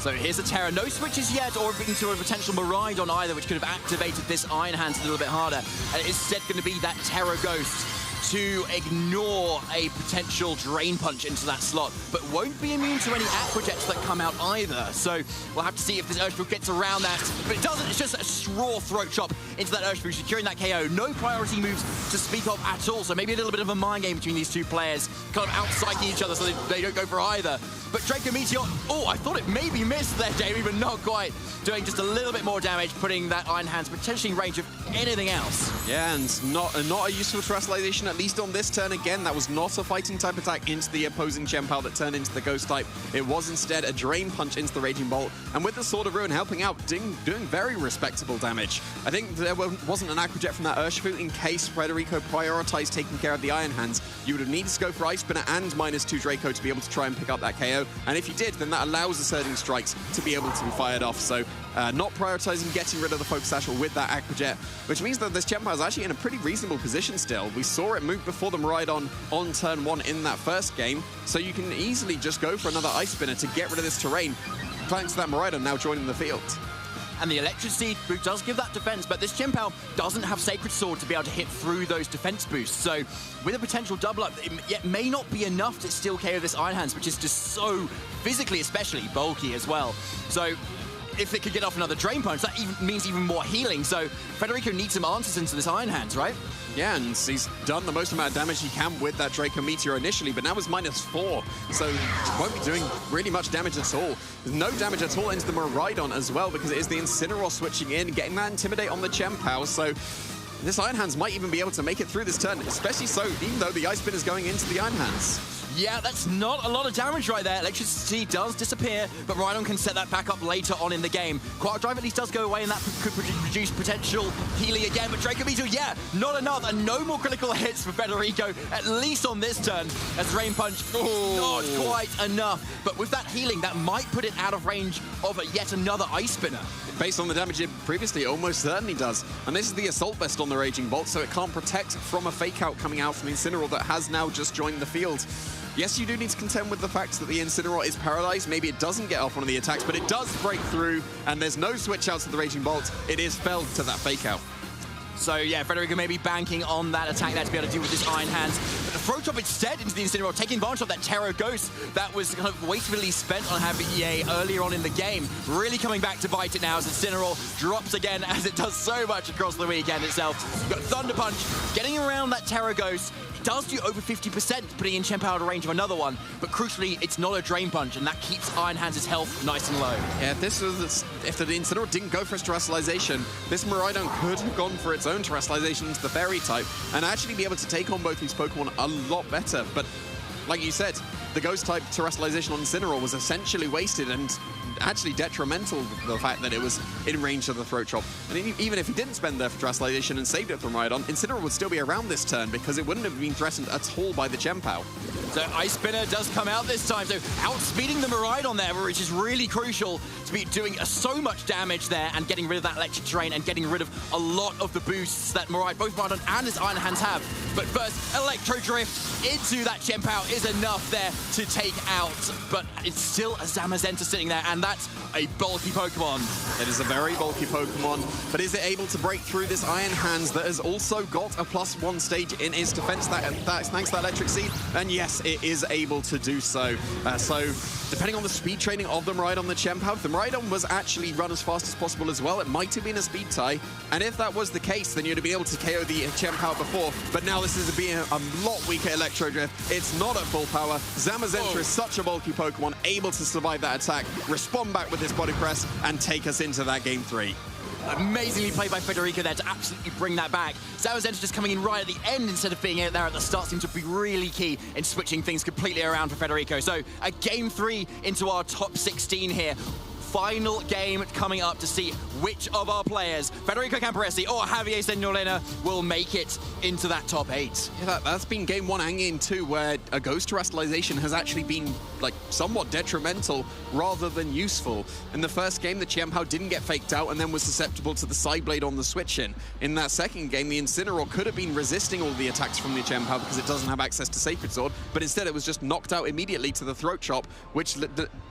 So here's a Terra. No switches yet, or into a potential Miraidon either, which could have activated this Iron Hands a little bit harder. And it's instead going to be that Terra Ghost to ignore a potential Drain Punch into that slot, but won't be immune to any Aqua Jets that come out either. So we'll have to see if this Urshifu gets around that, but it doesn't. It's just a raw Throat Chop into that Urshifu, securing that KO. No priority moves to speak of at all, so maybe a little bit of a mind game between these two players, kind of out-psyching each other so they don't go for either. But Draco Meteor, oh, I thought it maybe missed there, Jamie, but not quite. Doing just a little bit more damage, putting that Iron Hands potentially in range of anything else. Yeah, and not a useful Terrestrialization, at least on this turn. Again, that was not a fighting type attack into the opposing Chien-Pao that turned into the Ghost type. It was instead a Drain Punch into the Raging Bolt, and with the Sword of Ruin helping out, doing very respectable damage. I think there wasn't an Aqua Jet from that Urshifu in case Federico prioritized taking care of the Iron Hands. You would have needed to go for Ice Spinner and -2 Draco to be able to try and pick up that KO, and if you did, then that allows the Surging Strikes to be able to be fired off. So not prioritizing getting rid of the Focus Satchel with that Aqua Jet, which means that this Chien-Pao is actually in a pretty reasonable position still. We saw it move before the Miraidon on turn 1 in that first game, so you can easily just go for another Ice Spinner to get rid of this terrain, thanks to that Miraidon now joining the field. And the Electricity boot does give that defense, but this Chien-Pao doesn't have Sacred Sword to be able to hit through those defense boosts. So with a potential double up, it may not be enough to still KO this Iron Hands, which is just so physically especially bulky as well. So if they could get off another Drain Punch, that means even more healing. So Federico needs some answers into this Iron Hands, right? Yeah, and he's done the most amount of damage he can with that Draco Meteor initially, but now it's -4, so won't be doing really much damage at all. There's no damage at all into the Miraidon as well, because it is the Incineroar switching in, getting that Intimidate on the Chien-Pao, so this Iron Hands might even be able to make it through this turn, especially so even though the Ice Spin is going into the Iron Hands. Yeah, that's not a lot of damage right there. Electricity does disappear, but Rhydon can set that back up later on in the game. Quark Drive at least does go away, and that could produce potential healing again. But Draco Meteor, yeah, not enough, and no more critical hits for Federico, at least on this turn, as Rain Punch, not quite enough. But with that healing, that might put it out of range of yet another Ice Spinner. Based on the damage it previously, it almost certainly does. And this is the Assault Vest on the Raging Bolt, so it can't protect from a Fake Out coming out from the Incineroar that has now just joined the field. Yes, you do need to contend with the fact that the Incineroar is paralyzed. Maybe it doesn't get off one of the attacks, but it does break through, and there's no switch outs to the Raging Bolt. It is felled to that Fake Out. So yeah, Federico may be banking on that attack there to be able to deal with this Iron Hands. But the Throat Chop instead into the Incineroar, taking advantage of that Terra Ghost that was kind of wastefully spent on Javier earlier on in the game. Really coming back to bite it now as Incineroar drops again, as it does so much across the weekend itself. You've got Thunder Punch getting around that Terra Ghost. It does do over 50%, putting in Chien-Pao to range of another one. But crucially, it's not a Drain Punch, and that keeps Iron Hands' health nice and low. Yeah, if the Incineroar didn't go for its Terrestrialization, this Miraidon could have gone for its own Terrestrialization into the Fairy type and actually be able to take on both these Pokemon a lot better. But like you said, the Ghost type Terrestrialization on Incineroar was essentially wasted and actually detrimental to the fact that it was in range of the Throat Chop. And even if he didn't spend the Terrestrialization and saved it from Rhydon, Incineroar would still be around this turn because it wouldn't have been threatened at all by the Chien-Pao. So Ice Spinner does come out this time, so outspeeding the Miraidon there, which is really crucial to be doing so much damage there and getting rid of that Electric Terrain and getting rid of a lot of the boosts that both Miraidon and his Iron Hands have. But first, Electro Drift into that Chien-Pao is enough there to take out, but it's still a Zamazenta sitting there, and that's a bulky Pokemon. It is a very bulky Pokemon, but is it able to break through this Iron Hands that has also got a +1 stage in its defense thanks to that Electric Seed? And yes, it is able to do so. So depending on the speed training of the Miraidon, the Chien-Pao, if the Miraidon was actually run as fast as possible as well, it might have been a speed tie. And if that was the case, then you'd have been able to KO the Chien-Pao before. But now this is being a lot weaker Electro Drift. It's not at full power. Zamazenta is such a bulky Pokemon, able to survive that attack, respond back with his Body Press, and take us into that Game 3. Amazingly played by Federico there to absolutely bring that back. Zamazenta just coming in right at the end instead of being out there at the start seems to be really key in switching things completely around for Federico. So a Game 3 into our top 16 here. final game coming up to see which of our players, Federico Camporesi or Javier Señolena, will make it into that top 8. Yeah, that's been game 1 and game 2, where a ghost terrestrialization has actually been like somewhat detrimental rather than useful. In the first game, the Qianpao didn't get faked out and then was susceptible to the side blade on the switch in. In that second game, the Incineroar could have been resisting all the attacks from the Qianpao because it doesn't have access to Sacred Sword, but instead it was just knocked out immediately to the Throat Chop, which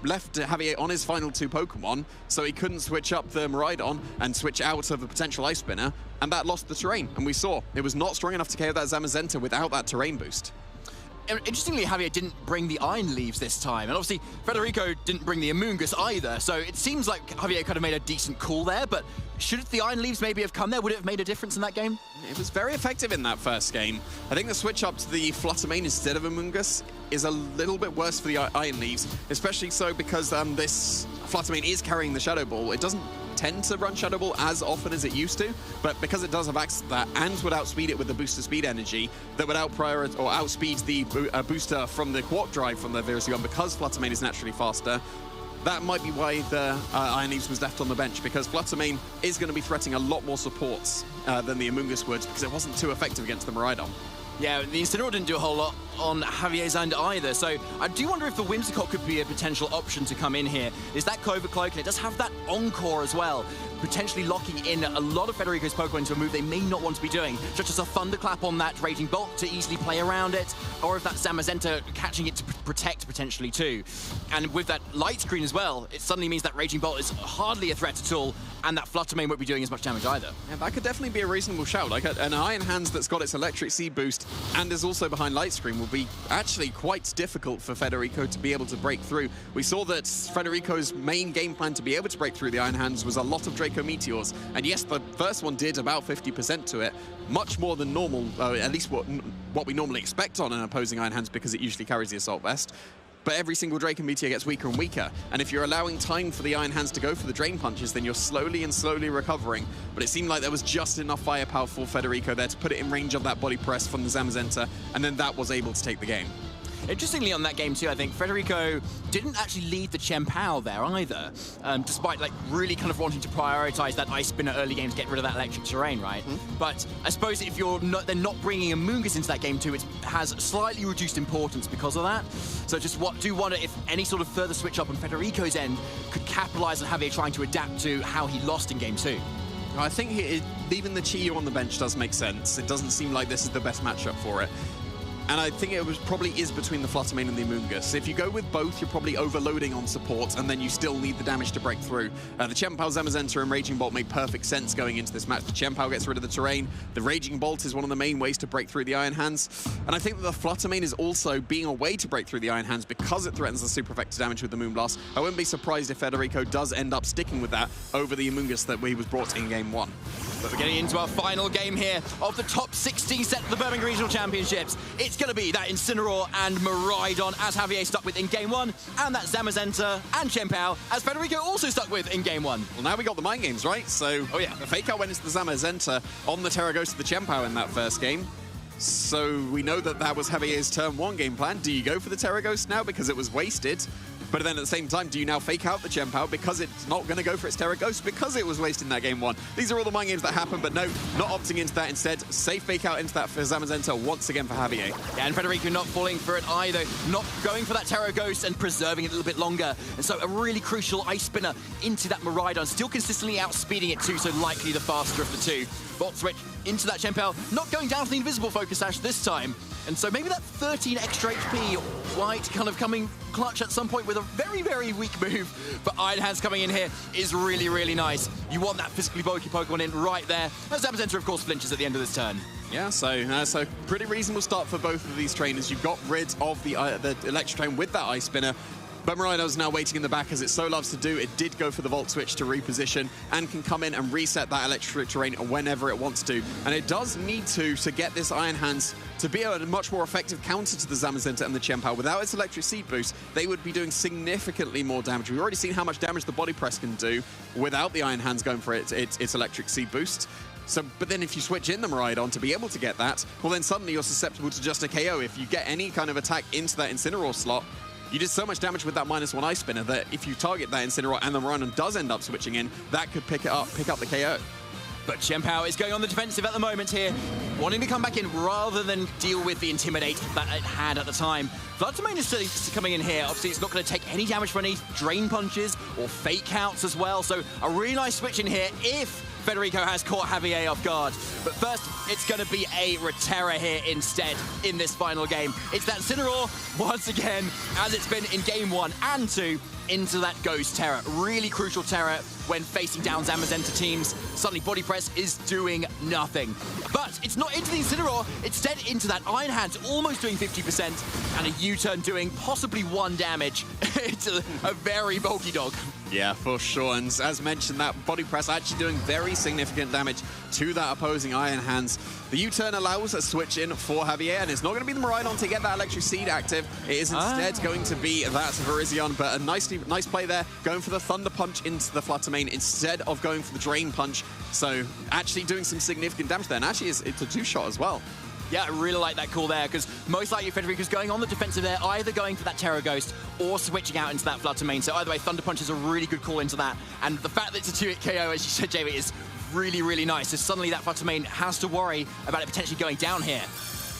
left Javier on his final 2 Pokemon, so he couldn't switch up the Miraidon and switch out of a potential Ice Spinner, and that lost the terrain. And we saw it was not strong enough to KO that Zamazenta without that terrain boost. Interestingly, Javier didn't bring the Iron Leaves this time, and obviously Federico didn't bring the Amoonguss either, so it seems like Javier could have made a decent call there, but should the Iron Leaves maybe have come there? Would it have made a difference in that game? It was very effective in that first game. I think the switch up to the Flutter Mane instead of Amoonguss is a little bit worse for the Iron Leaves, especially so because this Flutter Mane is carrying the Shadow Ball. It doesn't tend to run Shadow Ball as often as it used to, but because it does have access to that and would outspeed it with the booster speed energy, that would outspeed the booster from the Quark Drive from the Virizion, because Flutter Mane is naturally faster. That might be why the Iron Leaves was left on the bench, because Flutter Mane is going to be threatening a lot more supports than the Amoonguss would, because it wasn't too effective against the Miraidon. Yeah, the Incineroar didn't do a whole lot on Javier's end either, so I do wonder if the Whimsicott could be a potential option to come in here. Is that Covert Cloak, and it does have that Encore as well, potentially locking in a lot of Federico's Pokemon into a move they may not want to be doing, such as a Thunderclap on that Raging Bolt to easily play around it, or if that Zamazenta catching it to protect potentially too. And with that Light Screen as well, it suddenly means that Raging Bolt is hardly a threat at all, and that Flutter Mane won't be doing as much damage either. Yeah, that could definitely be a reasonable shout. Like an Iron Hands that's got its Electric Seed boost and is also behind Light Screen will be actually quite difficult for Federico to be able to break through. We saw that Federico's main game plan to be able to break through the Iron Hands was a lot of Draco Meteors, and yes, the first one did about 50% to it, much more than normal, at least what we normally expect on an opposing Iron Hands, because it usually carries the Assault Vest. But every single Draco Meteor gets weaker and weaker, and if you're allowing time for the Iron Hands to go for the Drain Punches, then you're slowly recovering. But it seemed like there was just enough firepower for Federico there to put it in range of that body press from the Zamazenta, and then that was able to take the game. Interestingly, on that game too, I think Federico didn't actually lead the Qianpao there either, despite like really kind of wanting to prioritize that Ice Spinner early game to get rid of that electric terrain, right? But I suppose if you're they're not bringing Amoonguss into that game too, it has slightly reduced importance because of that. So just do wonder if any sort of further switch up on Federico's end could capitalize on Javier trying to adapt to how he lost in game 2. I think leaving the Chiyu on the bench does make sense. It doesn't seem like this is the best matchup for it. And I think it probably is between the Flutter Mane and the Amoonguss. If you go with both, you're probably overloading on support, and then you still need the damage to break through. The Qianpao, Zamazenta, and Raging Bolt make perfect sense going into this match. The Qianpao gets rid of the terrain. The Raging Bolt is one of the main ways to break through the Iron Hands. And I think that the Flutter Mane is also being a way to break through the Iron Hands because it threatens the super effective damage with the Moonblast. I wouldn't be surprised if Federico does end up sticking with that over the Amoonguss that he was brought in game 1. But we're getting into our final game here of the top 16 set of the Birmingham Regional Championships. It's going to be that Incineroar and Miraidon as Javier stuck with in game 1, and that Zamazenta and Qianpao as Federico also stuck with in game 1. Well, now we got the Mind Games, right? So, the Fake Out went into the Zamazenta on the Terra Ghost of the Qianpao in that first game. So we know that that was Javier's turn 1 game plan. Do you go for the Terra Ghost now because it was wasted? But then at the same time, do you now fake out the Qianpao because it's not going to go for its Terra Ghost because it was wasted in that game 1? These are all the mind games that happen, but no, not opting into that instead. Safe fake out into that for Zamazenta once again for Javier. Yeah, and Federico not falling for it either. Not going for that Terra Ghost and preserving it a little bit longer. And so a really crucial Ice Spinner into that Miraidon, still consistently outspeeding it too, so likely the faster of the two. Volt Switch into that Qianpao, not going down for the Invisible Focus Sash this time. And so maybe that 13 extra HP, White kind of coming clutch at some point with a very, very weak move. But Iron Hands coming in here is really, really nice. You want that physically bulky Pokemon in right there. As Zamazenta, of course, flinches at the end of this turn. Yeah, so pretty reasonable start for both of these trainers. You got rid of the Electro Train with that Ice Spinner. But Miraidon's now waiting in the back, as it so loves to do. It did go for the Volt Switch to reposition and can come in and reset that electric terrain whenever it wants to. And it does need to get this Iron Hands to be a much more effective counter to the Zamazenta and the Qianpao. Without its Electric Seed boost, they would be doing significantly more damage. We've already seen how much damage the Body Press can do without the Iron Hands going for its Electric Seed boost. So, but then if you switch in the Miraidon to be able to get that, well then suddenly you're susceptible to just a KO. If you get any kind of attack into that Incineroar slot, you did so much damage with that -1 Ice Spinner that if you target that Incineroar and the Miraidon does end up switching in, that could pick up the KO. But Chien-Pao is going on the defensive at the moment here, wanting to come back in rather than deal with the Intimidate that it had at the time. Vladimir is still coming in here. Obviously, it's not going to take any damage from any Drain Punches or Fake Outs as well. So a really nice switch in here if Federico has caught Javier off guard. But first, it's going to be a Reterra here instead in this final game. It's that Incineroar, once again, as it's been in game 1 and 2, into that Ghost Terror. Really crucial Terror when facing down Zamazenta teams. Suddenly Body Press is doing nothing. But it's not into the Incineroar, instead into that Iron Hands, almost doing 50%, and a U-turn doing possibly 1 damage. It's a very bulky dog. Yeah, for sure. And as mentioned, that Body Press actually doing very significant damage to that opposing Iron Hands. The U-turn allows a switch in for Javier, and it's not going to be the Miraidon to get that Electric Seed active. It is instead going to be that Virizion, but a nice play there, going for the Thunder Punch into the Fluttermane instead of going for the Drain Punch. So actually doing some significant damage there, and actually it's a 2-shot as well. Yeah, I really like that call there, because most likely Federico's going on the defensive there, either going for that Terror Ghost or switching out into that Fluttermane. So either way, Thunder Punch is a really good call into that. And the fact that it's a 2-hit KO, as you said, Jamie, is really, really nice. So suddenly that Fluttermane has to worry about it potentially going down here.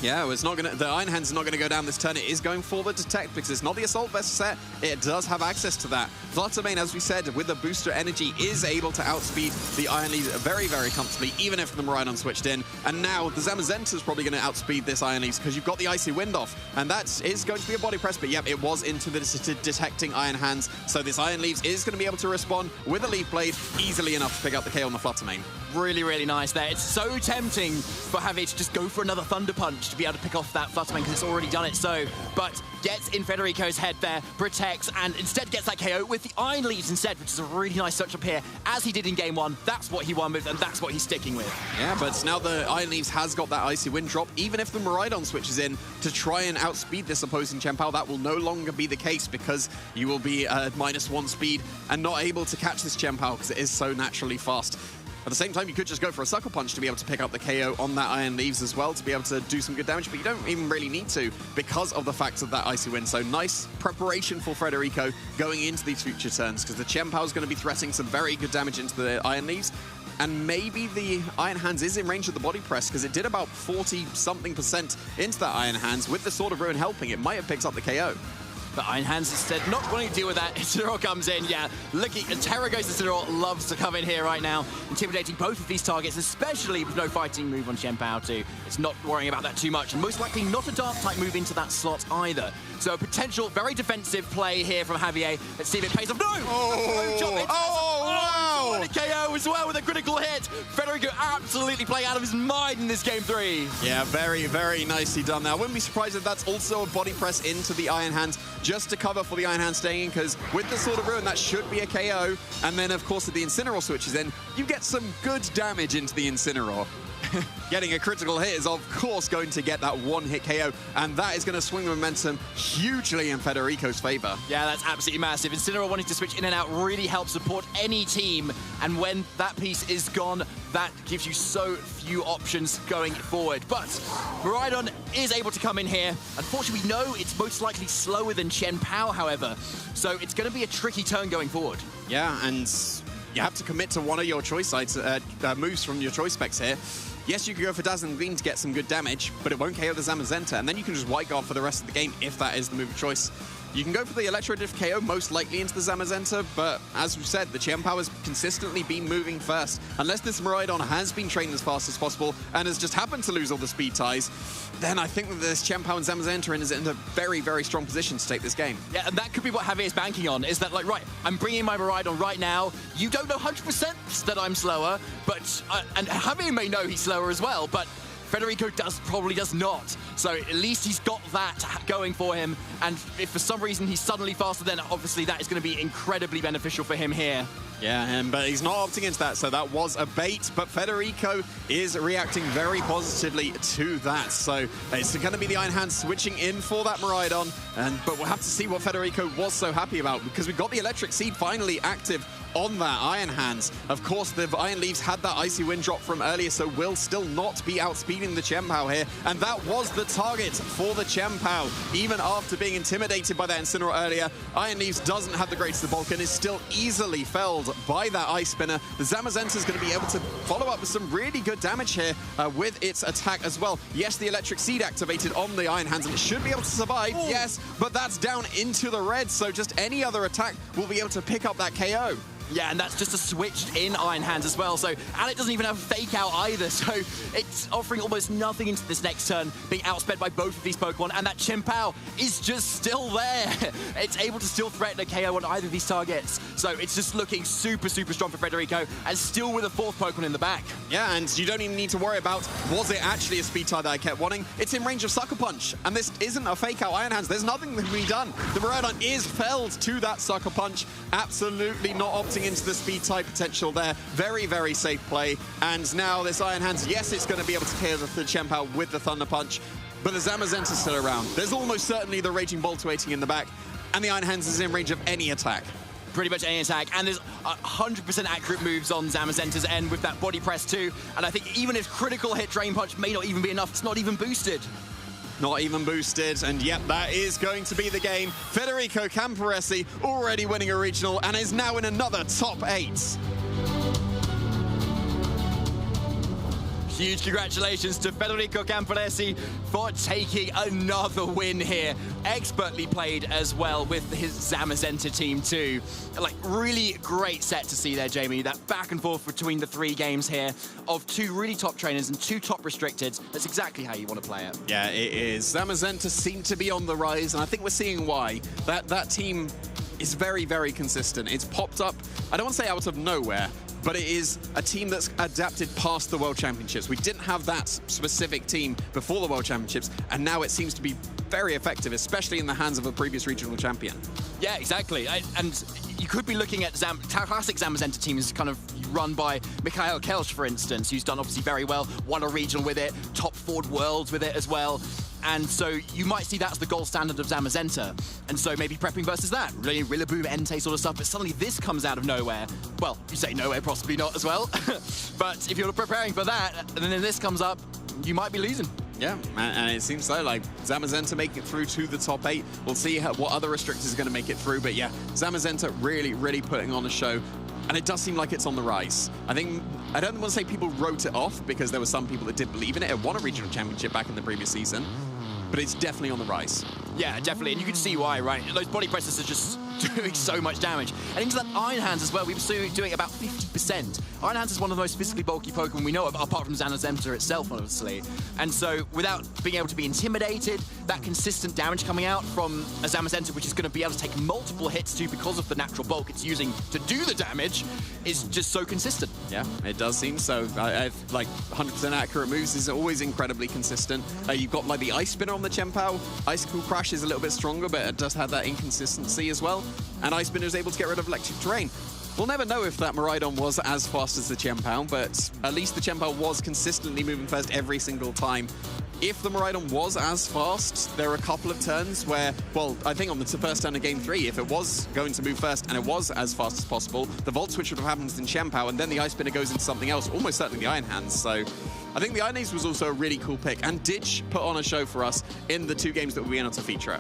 Yeah, it's not gonna. The Iron Hands is not going to go down this turn. It is going for the Detect because it's not the Assault Vest set. It does have access to that. Fluttermane, as we said, with the booster energy, is able to outspeed the Iron Leaves very, very comfortably, even if the Miraidon switched in. And now the Zamazenta is probably going to outspeed this Iron Leaves because you've got the Icy Wind off, and that is going to be a Body Press. But yep, it was into the detecting Iron Hands. So this Iron Leaves is going to be able to respond with a Leaf Blade easily enough to pick up the KO on the Fluttermane. Really, really nice there. It's so tempting for Javier to just go for another Thunder Punch to be able to pick off that Fluttermane because it's already done it so. But gets in Federico's head there, protects, and instead gets that KO with the Iron Leaves instead, which is a really nice touch up here. As he did in game 1, that's what he won with, and that's what he's sticking with. Yeah, but now the Iron Leaves has got that Icy Wind drop. Even if the Miraidon switches in to try and outspeed this opposing Chien-Pao, that will no longer be the case because you will be at -1 speed and not able to catch this Chien-Pao because it is so naturally fast. At the same time, you could just go for a Sucker Punch to be able to pick up the KO on that Iron Leaves as well, to be able to do some good damage, but you don't even really need to because of the fact of that Icy Wind. So nice preparation for Federico going into these future turns, because the Chien-Pao is going to be threatening some very good damage into the Iron Leaves. And maybe the Iron Hands is in range of the Body Press, because it did about 40-something% into that Iron Hands. With the Sword of Ruin helping, it might have picked up the KO. But Iron Hands instead not wanting to deal with that. Incineroar comes in, yeah. Looking, Terror Ghost Incineroar loves to come in here right now, intimidating both of these targets, especially with no fighting move on Chien-Pao too. It's not worrying about that too much, and most likely not a Dark type move into that slot either. So a potential very defensive play here from Javier. Let's see if it pays off. No! Wow! And a KO as well with a critical hit. Federico absolutely playing out of his mind in this game 3. Yeah, very, very nicely done there. I wouldn't be surprised if that's also a Body Press into the Iron Hands, just to cover for the Iron Hand staying in, because with the Sword of Ruin, that should be a KO. And then, of course, if the Incineroar switches in, you get some good damage into the Incineroar. Getting a critical hit is, of course, going to get that 1-hit KO, and that is going to swing the momentum hugely in Federico's favor. Yeah, that's absolutely massive. Incineroar wanting to switch in and out really helps support any team, and when that piece is gone, that gives you so few options going forward. But Miraidon is able to come in here. Unfortunately, we know it's most likely slower than Chien-Pao, however, so it's going to be a tricky turn going forward. Yeah, and you have to commit to one of your choice moves from your choice specs here. Yes, you could go for Dazzling Gleam to get some good damage, but it won't KO the Zamazenta, and then you can just White Guard for the rest of the game if that is the move of choice. You can go for the Electro Diff KO, most likely into the Zamazenta, but as we've said, the Chien-Pao has consistently been moving first. Unless this Miraidon has been trained as fast as possible and has just happened to lose all the speed ties, then I think that this Chien-Pao and Zamazenta is in a very, very strong position to take this game. Yeah, and that could be what Javier is banking on, is that, like, right, I'm bringing my Miraidon right now. You don't know 100% that I'm slower, but, and Javier may know he's slower as well, but Federico probably does not. So at least he's got that going for him. And if for some reason he's suddenly faster, then obviously that is going to be incredibly beneficial for him here. Yeah, but he's not opting into that, so that was a bait. But Federico is reacting very positively to that. So it's going to be the Iron Hands switching in for that Miraidon. But we'll have to see what Federico was so happy about, because we got the Electric Seed finally active on that Iron Hands. Of course, the Iron Leaves had that Icy Wind drop from earlier, so will still not be outspeeding the Chien-Pao here. And that was the target for the Chien-Pao. Even after being intimidated by that Incineroar earlier, Iron Leaves doesn't have the greatest of bulk and is still easily felled by that Ice Spinner. The Zamazenta is going to be able to follow up with some really good damage here with its attack as well. Yes, the Electric Seed activated on the Iron Hands, and it should be able to survive, yes, but that's down into the red, so just any other attack will be able to pick up that KO. Yeah, and that's just a switched in Iron Hands as well. So Alec doesn't even have a fake out either. So it's offering almost nothing into this next turn, being outsped by both of these Pokemon. And that Chien-Pao is just still there. It's able to still threaten a KO on either of these targets. So it's just looking super, super strong for Federico, and still with a fourth Pokemon in the back. Yeah, and you don't even need to worry about, was it actually a speed tie that I kept wanting? It's in range of Sucker Punch, and this isn't a fake out Iron Hands. There's nothing that can be done. The Miraidon is felled to that Sucker Punch. Absolutely not opting into the speed type potential there. Very, very safe play. And now this Iron Hands, yes, it's going to be able to KO the Chien-Pao with the Thunder Punch, but the Zamazenta's still around. There's almost certainly the Raging Bolt waiting in the back, and the Iron Hands is in range of any attack. Pretty much any attack, and there's 100% accurate moves on Zamazenta's end with that body press too. And I think even if critical hit Drain Punch may not even be enough, it's not even boosted. Not even boosted, and yep, that is going to be the game. Federico Camporesi already winning a regional and is now in another top 8. Huge congratulations to Federico Camporesi for taking another win here. Expertly played as well with his Zamazenta team too. Like, really great set to see there, Jamie. That back and forth between the 3 games here of 2 really top trainers and 2 top restricted. That's exactly how you want to play it. Yeah, it is. Zamazenta seem to be on the rise, and I think we're seeing why. That team is very, very consistent. It's popped up, I don't want to say out of nowhere, but it is a team that's adapted past the World Championships. We didn't have that specific team before the World Championships, and now it seems to be very effective, especially in the hands of a previous regional champion. Yeah, exactly. And you could be looking at classic Zamazenta teams kind of run by Mikhail Kelch, for instance, who's done obviously very well, won a regional with it, top 4 worlds with it as well. And so you might see that's the gold standard of Zamazenta. And so maybe prepping versus that, really Rillaboom, Entei sort of stuff, but suddenly this comes out of nowhere. Well, you say nowhere, possibly not as well. But if you're preparing for that, and then this comes up, you might be losing. Yeah, and it seems so. Like, Zamazenta making it through to the top 8. We'll see what other restrictors are going to make it through. But yeah, Zamazenta really, really putting on a show. And it does seem like it's on the rise. I don't want to say people wrote it off, because there were some people that did believe in it. It won a regional championship back in the previous season. But it's definitely on the rise. Yeah, definitely. And you can see why, right? Those body presses are just doing so much damage. And into that Iron Hands as well, we were doing about 50%. Iron Hands is one of the most physically bulky Pokemon we know of, apart from Zamazenta itself, obviously. And so without being able to be intimidated, that consistent damage coming out from a Zamazenta, which is going to be able to take multiple hits too because of the natural bulk it's using to do the damage, is just so consistent. Yeah, it does seem so. Like 100% accurate moves is always incredibly consistent. You've got like the Ice Spinner on the Chien-Pao. Icicle Crash is a little bit stronger, but it does have that inconsistency as well. And Ice Spinner is able to get rid of Electric Terrain. We'll never know if that Miraidon was as fast as the Chien-Pao, but at least the Chien-Pao was consistently moving first every single time. If the Miraidon was as fast, there are a couple of turns where, well, I think on the first turn of Game 3, if it was going to move first and it was as fast as possible, the Volt Switch would have happened in Chien-Pao, and then the Ice Spinner goes into something else, almost certainly the Iron Hands. So I think the Iron Hands was also a really cool pick, and did put on a show for us in the 2 games that we went on to feature it.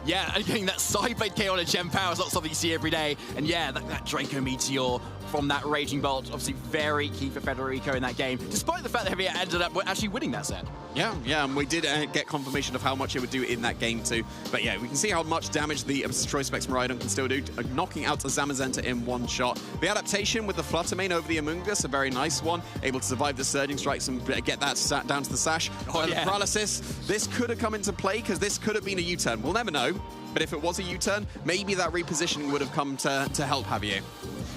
Yeah, and getting that Side-Blade KO on a Chien-Pao is not something you see every day. And yeah, that Draco Meteor from that Raging Bolt, obviously very key for Federico in that game, despite the fact that he ended up actually winning that set. Yeah, and we did get confirmation of how much it would do in that game too. But yeah, we can see how much damage the Troyspex Miraidon can still do, knocking out a Zamazenta in one shot. The adaptation with the Flutter Mane over the Amoonguss, a very nice one, able to survive the Surging Strikes and get that down to the Sash. Paralysis, this could have come into play, because this could have been a U-turn. We'll never know. But if it was a U-turn, maybe that repositioning would have come to help Javier.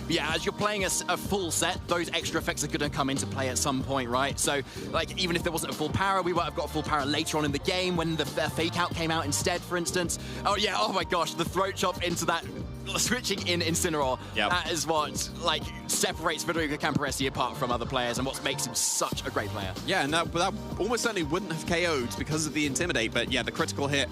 Yeah, as you're playing a full set, those extra effects are going to come into play at some point, right? So, like, even if there wasn't a full power, we might have got a full power later on in the game when the fake out came out instead, for instance. Oh, yeah, oh my gosh, the throat chop into that switching in Incineroar, Yep. that is what like separates Federico Camporesi apart from other players and what makes him such a great player. Yeah, and that almost certainly wouldn't have KO'd because of the Intimidate, but yeah, the critical hit,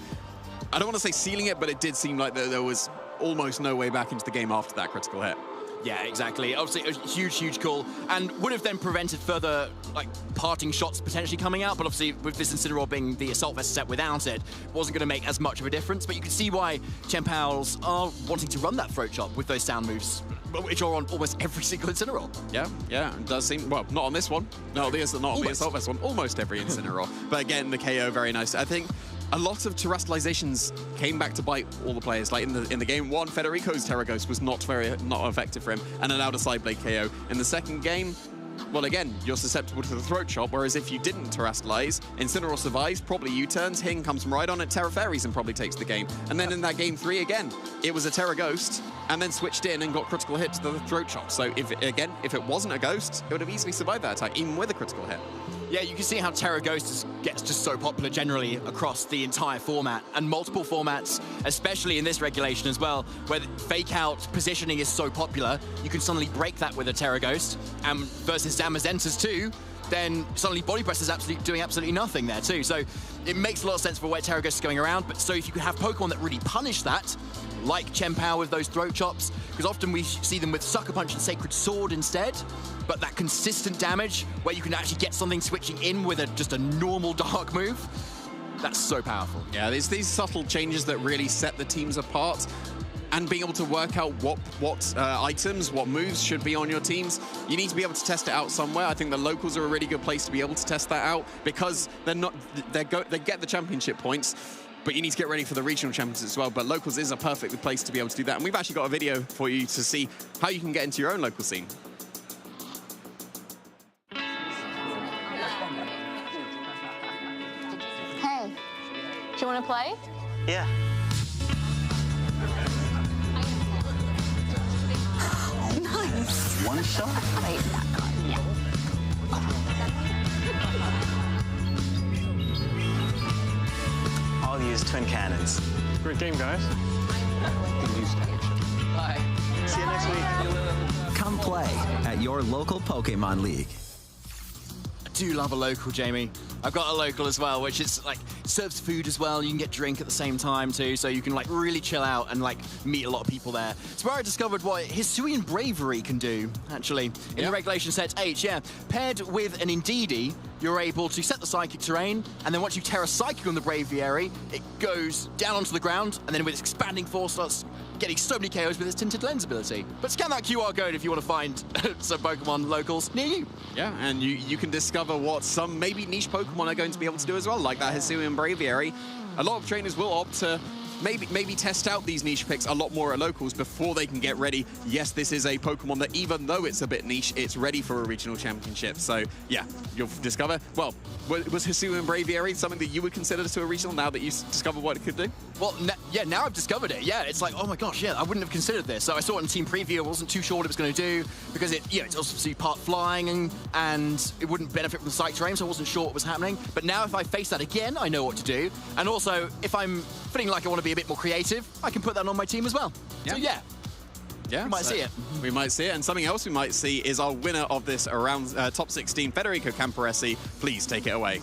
I don't want to say sealing it, but it did seem like there was almost no way back into the game after that critical hit. Yeah, exactly. Obviously, a huge call, and would have then prevented further like parting shots potentially coming out. But obviously, with this Incineroar being the assault vest set without it, wasn't going to make as much of a difference. But you can see why Chien-Pao's are wanting to run that throat chop with those sound moves, which are on almost every single Incineroar. Yeah, it does seem, well, not on this one. No, not on the assault vest one. Almost every Incineroar. But again, the KO, very nice. I think a lot of terrestrializations came back to bite all the players. Like in the game one, Federico's Terra Ghost was not effective for him and allowed a side blade KO. In the second game, well, again, you're susceptible to the throat chop, whereas if you didn't terrestrialize, Incineroar survives, probably U-turns, Hing comes from right on it, Terra Fairies and probably takes the game. And then in that game 3 again, it was a Terra Ghost and then switched in and got critical hit to the throat chop. So if it wasn't a Ghost, it would have easily survived that attack, even with a critical hit. Yeah, you can see how Terra Ghost gets just so popular generally across the entire format, and multiple formats, especially in this regulation as well, where fake out positioning is so popular, you can suddenly break that with a Terra Ghost, and versus Zamazentas too, then suddenly Body Press is doing absolutely nothing there too. So it makes a lot of sense for where Terra Ghost is going around, but so if you could have Pokemon that really punish that, like Chien-Pao with those throat chops, because often we see them with Sucker Punch and Sacred Sword instead, but that consistent damage where you can actually get something switching in with just a normal dark move, that's so powerful. Yeah, there's these subtle changes that really set the teams apart, and being able to work out what items, what moves should be on your teams. You need to be able to test it out somewhere. I think the locals are a really good place to be able to test that out, because they get the championship points, but you need to get ready for the regional champions as well. But locals is a perfect place to be able to do that. And we've actually got a video for you to see how you can get into your own local scene. Hey, do you want to play? Yeah. Nice. One shot? Wait, that card. Yeah. I'll use twin cannons. Great game, guys. Bye. See you next week. Come play at your local Pokemon League. I do love a local, Jamie. I've got a local as well, which is like serves food as well. You can get drink at the same time too, so you can like really chill out and like meet a lot of people there. It's where I discovered what Hisuian Bravery can do, actually, in the regulation set H. Yeah, paired with an Indeedee, you're able to set the psychic terrain, and then once you Terra Psychic on the Braviary, it goes down onto the ground, and then with its expanding force starts getting so many KOs with its Tinted Lens ability. But scan that QR code if you want to find some Pokemon locals near you. Yeah, and you can discover what some maybe niche Pokemon are going to be able to do as well, like that Hisuian Braviary. A lot of trainers will opt to maybe test out these niche picks a lot more at locals before they can get ready. Yes, this is a Pokemon that, even though it's a bit niche, it's ready for a regional championship. So yeah, you'll discover. Well, was Hisuian Braviary something that you would consider to a regional now that you discovered what it could do? Well, yeah, now I've discovered it. Yeah, it's like, oh my gosh, yeah, I wouldn't have considered this. So I saw it in team preview. I wasn't too sure what it was going to do because it's also part flying and it wouldn't benefit from the psych terrain, so I wasn't sure what was happening. But now if I face that again, I know what to do. And also, if I'm feeling like I want to be a bit more creative, I can put that on my team as well. Yeah. So yeah. Yeah, we might see it. We might see it, and something else we might see is our winner of this around top 16, Federico Camporesi. Please take it away.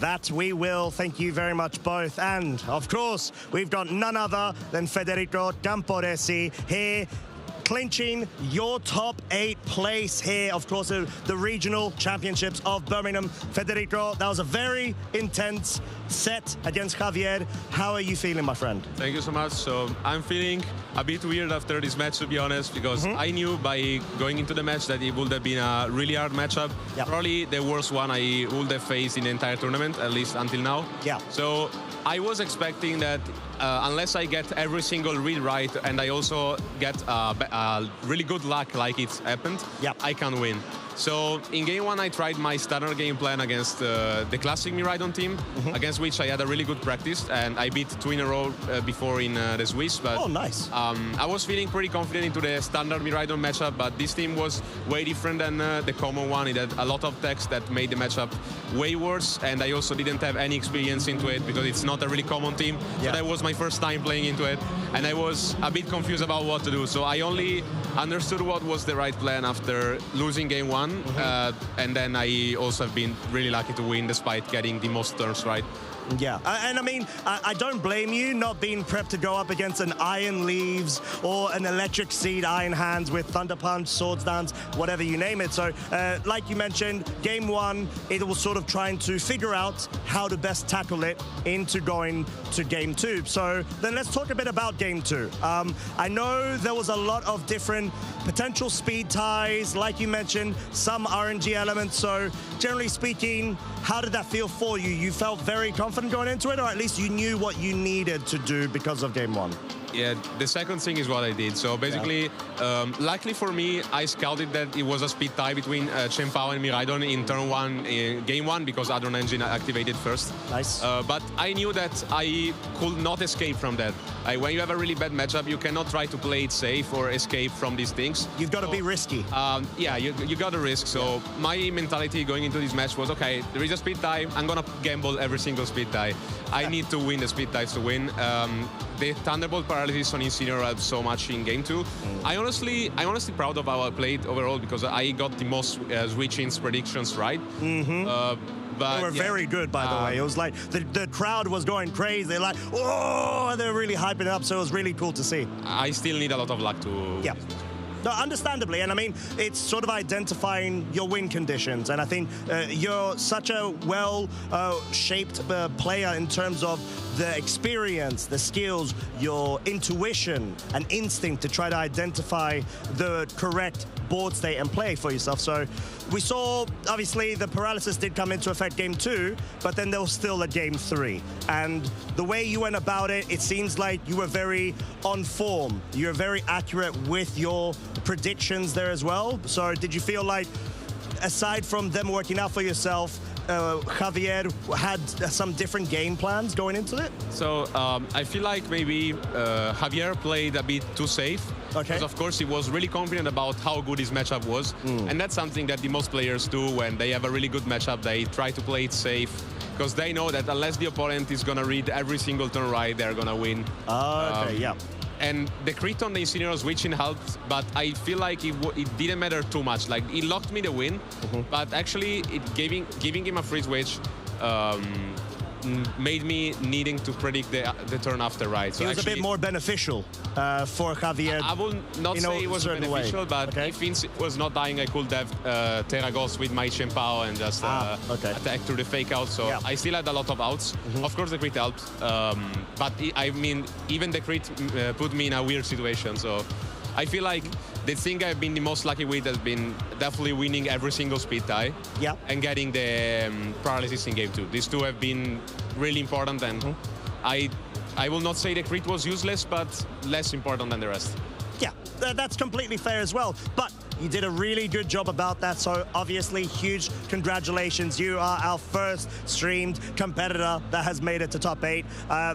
That we will. Thank you very much, both. And, of course, we've got none other than Federico Camporesi here, clinching your top 8 place here, of course, the regional championships of Birmingham. Federico, that was a very intense set against Javier. How are you feeling, my friend? Thank you so much. So I'm feeling a bit weird after this match, to be honest, because I knew by going into the match that it would have been a really hard matchup. Yep. Probably the worst one I would have faced in the entire tournament, at least until now. Yeah. So I was expecting that unless I get every single read right and I also get really good luck like it's happened, I can win. So in game one, I tried my standard game plan against the classic Miraidon team, against which I had a really good practice, and I beat 2 in a row before in the Swiss. But oh, nice. I was feeling pretty confident into the standard Miraidon matchup, but this team was way different than the common one. It had a lot of techs that made the matchup way worse, and I also didn't have any experience into it because it's not a really common team. So that was my first time playing into it, and I was a bit confused about what to do. So I only understood what was the right plan after losing game one, and then I also have been really lucky to win despite getting the most turns right. Yeah, and I mean, I don't blame you not being prepped to go up against an Iron Leaves or an Electric Seed Iron Hands with Thunder Punch, Swords Dance, whatever you name it. So, like you mentioned, game one, it was sort of trying to figure out how to best tackle it into going to game two. So then let's talk a bit about game two. I know there was a lot of different potential speed ties, like you mentioned, some RNG elements. So generally speaking, how did that feel for you? You felt very confident going into it, or at least you knew what you needed to do because of game one? Yeah, the second thing is what I did. So basically, luckily for me, I scouted that it was a speed tie between Chen Pao and Miraidon in turn one, in game one, because Adron Engine activated first. Nice. But I knew that I could not escape from that. When you have a really bad matchup, you cannot try to play it safe or escape from these things. You've got to be risky. Yeah, you got to risk. So my mentality going into this match was, okay, there is a speed tie. I'm going to gamble every single speed tie. I need to win the speed ties to win. The Thunderbolt paralysis on Incineroar helped so much in game two. I'm honestly proud of how I played overall because I got the most switch-ins predictions right. But they were very good, by the way. It was like the crowd was going crazy. They're like, oh, they're really hyping it up. So it was really cool to see. I still need a lot of luck to. Yeah. No, understandably, and I mean, it's sort of identifying your win conditions, and I think you're such a well-shaped player in terms of the experience, the skills, your intuition and instinct to try to identify the correct board state and play for yourself. So we saw, obviously, the paralysis did come into effect game two, but then there was still a game three. And the way you went about it, it seems like you were very on form. You were very accurate with your predictions there as well. So did you feel like, aside from them working out for yourself, Javier had some different game plans going into it? So I feel like maybe Javier played a bit too safe. Okay. Because of course he was really confident about how good his matchup was. And that's something that the most players do when they have a really good matchup. They try to play it safe because they know that unless the opponent is going to read every single turn right, they're going to win. Okay, yeah. And the crit on the Incineroar switching helped, but I feel like it didn't matter too much. Like, it locked me the win, but actually giving him a free switch made me needing to predict the turn after right. So it was a bit more beneficial for Javier. I will not say it was beneficial, but if Vince was not dying, I could have Terra Ghost with my Chen Pao and just attack through the fake out. So I still had a lot of outs. Of course, the crit helped, but I mean, even the crit put me in a weird situation. So I feel like the thing I've been the most lucky with has been definitely winning every single speed tie and getting the paralysis in game two. These two have been really important, and I will not say the crit was useless, but less important than the rest. Yeah, that's completely fair as well. But you did a really good job about that, so obviously huge congratulations. You are our first streamed competitor that has made it to top 8.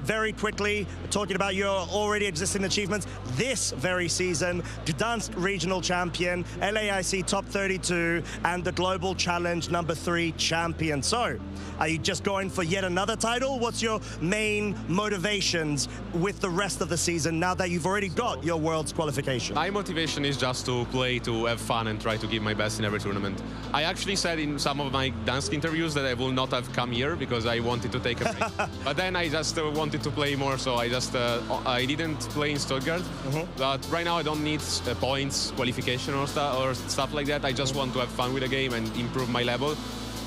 Very quickly, talking about your already existing achievements, this very season, Gdansk Regional Champion, LAIC Top 32, and the Global Challenge #3 Champion. So, are you just going for yet another title? What's your main motivations with the rest of the season now that you've already got your Worlds qualification? My motivation is just to play, to have fun and try to give my best in every tournament. I actually said in some of my Gdansk interviews that I will not have come here because I wanted to take a break. But then I just wanted to play more, so I just I didn't play in Stuttgart. But right now I don't need points, qualification or stuff like that. I just want to have fun with the game and improve my level.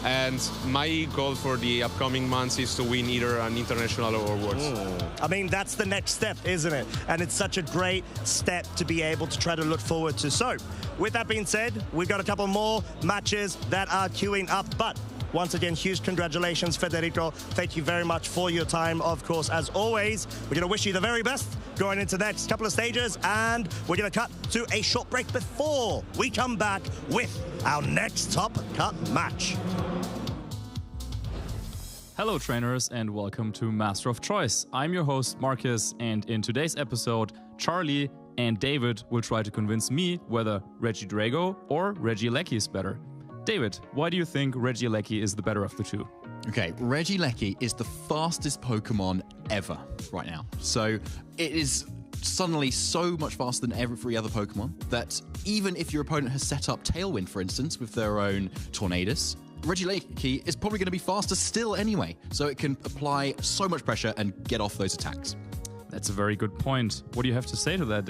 And my goal for the upcoming months is to win either an international or Worlds. I mean, that's the next step, isn't it? And it's such a great step to be able to try to look forward to. So, with that being said, we've got a couple more matches that are queuing up. But once again, huge congratulations, Federico. Thank you very much for your time, of course. As always, we're going to wish you the very best going into the next couple of stages, and we're going to cut to a short break before we come back with our next top cut match. Hello trainers and welcome to Master of Choice. I'm your host Marcus, and in today's episode, Charlie and David will try to convince me whether Regidrago or Regieleki is better. David, why do you think Regieleki is the better of the two? Okay, Regieleki is the fastest Pokemon ever right now. So it is suddenly so much faster than every other Pokemon that even if your opponent has set up Tailwind, for instance, with their own Tornadus, Regieleki is probably going to be faster still anyway, so it can apply so much pressure and get off those attacks. That's a very good point. What do you have to say to that?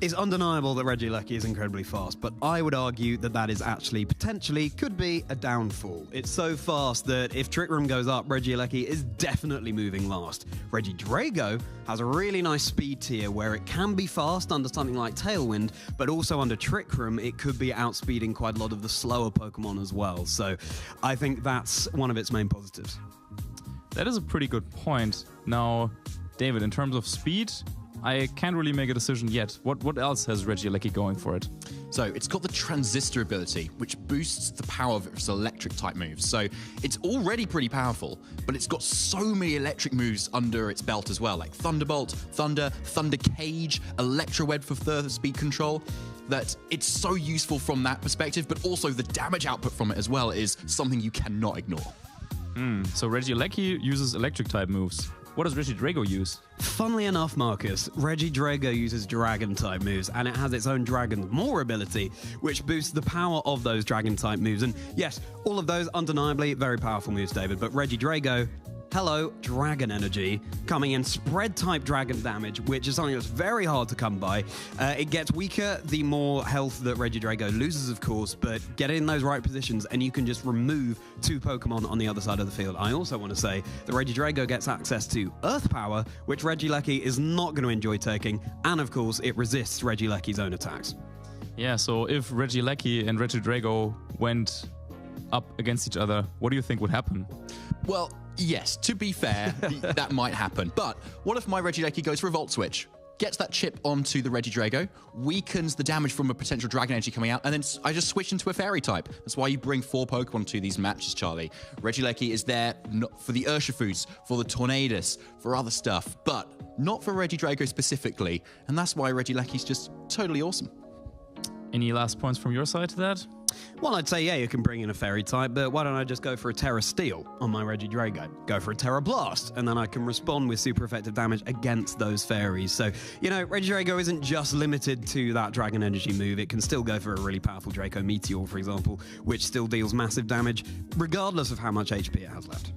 It's undeniable that Regieleki is incredibly fast, but I would argue that that is actually potentially could be a downfall. It's so fast that if Trick Room goes up, Regieleki is definitely moving last. Regidrago has a really nice speed tier where it can be fast under something like Tailwind, but also under Trick Room, it could be outspeeding quite a lot of the slower Pokemon as well. So I think that's one of its main positives. That is a pretty good point. Now, David, in terms of speed, I can't really make a decision yet. What else has Regieleki going for it? So it's got the Transistor ability, which boosts the power of its electric type moves. So it's already pretty powerful, but it's got so many electric moves under its belt as well, like Thunderbolt, Thunder Cage, Electro Web for further speed control, that it's so useful from that perspective, but also the damage output from it as well is something you cannot ignore. So Regieleki uses electric type moves. What does Regidrago use? Funnily enough, Marcus, Regidrago uses Dragon-type moves, and it has its own Dragon More ability, which boosts the power of those Dragon-type moves. And yes, all of those undeniably very powerful moves, David, but Regidrago, hello, Dragon Energy, coming in spread-type Dragon damage, which is something that's very hard to come by. It gets weaker the more health that Regidrago loses, of course, but get it in those right positions and you can just remove two Pokemon on the other side of the field. I also want to say that Regidrago gets access to Earth Power, which Regieleki is not going to enjoy taking, and of course, it resists Regieleki's own attacks. Yeah, so if Regieleki and Regidrago went up against each other, what do you think would happen? Well, yes, to be fair, that might happen. But what if my Regieleki goes for a Volt Switch? Gets that chip onto the Regidrago, weakens the damage from a potential Dragon Energy coming out, and then I just switch into a Fairy type. That's why you bring 4 Pokemon to these matches, Charlie. Regieleki is there for the Urshifus, for the Tornadus, for other stuff, but not for Regidrago specifically, and that's why Regieleki is just totally awesome. Any last points from your side to that? Well, I'd say, yeah, you can bring in a Fairy type, but why don't I just go for a Terra Steel on my Regidrago? Go for a Terra Blast, and then I can respond with super effective damage against those Fairies. So, you know, Regidrago isn't just limited to that Dragon Energy move. It can still go for a really powerful Draco Meteor, for example, which still deals massive damage, regardless of how much HP it has left.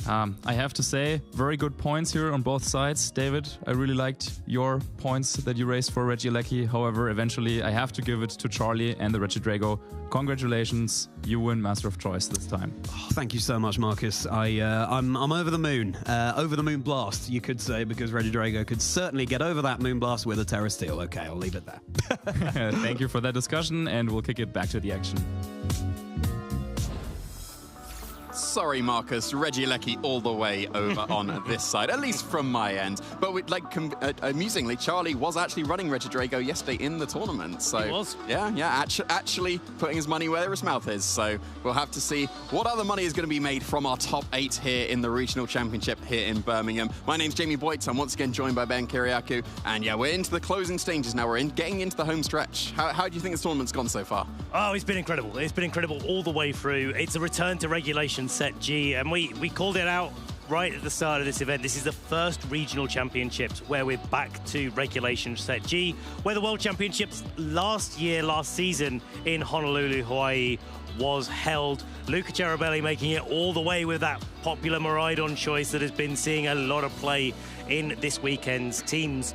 I have to say, very good points here on both sides. David, I really liked your points that you raised for Regieleki. However, eventually I have to give it to Charlie and the Regidrago. Congratulations, you win Master of Choice this time. Oh, thank you so much, Marcus. I'm over the moon blast, you could say, because Regidrago could certainly get over that moon blast with a Terra Steel. Okay, I'll leave it there. Thank you for that discussion, and we'll kick it back to the action. Sorry, Marcus, Regieleki all the way over on this side, at least from my end. But amusingly, Charlie was actually running Regidrago yesterday in the tournament. So he was. Yeah, actually putting his money where his mouth is. So we'll have to see what other money is going to be made from our top 8 here in the regional championship here in Birmingham. My name's Jamie Boyt. I'm once again joined by Ben Kiriakou. And yeah, we're into the closing stages now. We're getting into the home stretch. How do you think this tournament's gone so far? Oh, it's been incredible. It's been incredible all the way through. It's a return to regulation set G, and we called it out right at the start of this event. This is the first regional championships where we're back to regulation set G, where the World Championships last season in Honolulu, Hawaii was held. Luca Cherubelli making it all the way with that popular Miraidon choice that has been seeing a lot of play in this weekend's teams.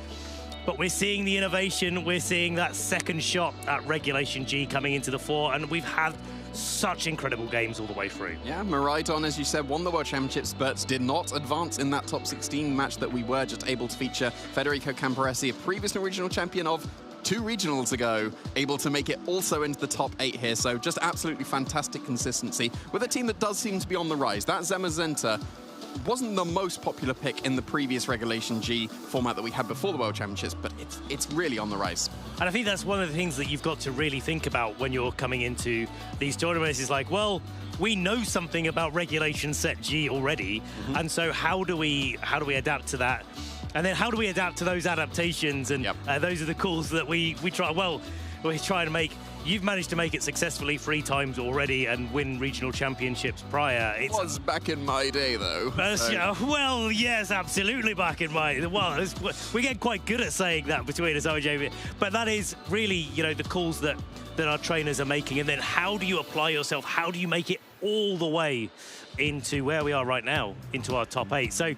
But we're seeing the innovation, we're seeing that second shot at Regulation G coming into the fore, and we've had such incredible games all the way through. Yeah, Miraidon, as you said, won the World Championships, but did not advance in that top 16 match that we were just able to feature. Federico Camporesi, a previous regional champion of 2 regionals ago, able to make it also into the top 8 here. So just absolutely fantastic consistency with a team that does seem to be on the rise. That Zamazenta wasn't the most popular pick in the previous Regulation G format that we had before the World Championships, but it's really on the rise. And I think that's one of the things that you've got to really think about when you're coming into these tournaments is like, well, we know something about Regulation Set G already, and so how do we adapt to that? And then how do we adapt to those adaptations? And those are the calls that we try. Well, we try to make. You've managed to make it successfully 3 times already and win regional championships prior. It was back in my day, though. Well, yes, absolutely back in my... Well, we get quite good at saying that between us, OJ. But that is really, you know, the calls that our trainers are making. And then how do you apply yourself? How do you make it all the way into where we are right now, into our top 8? So...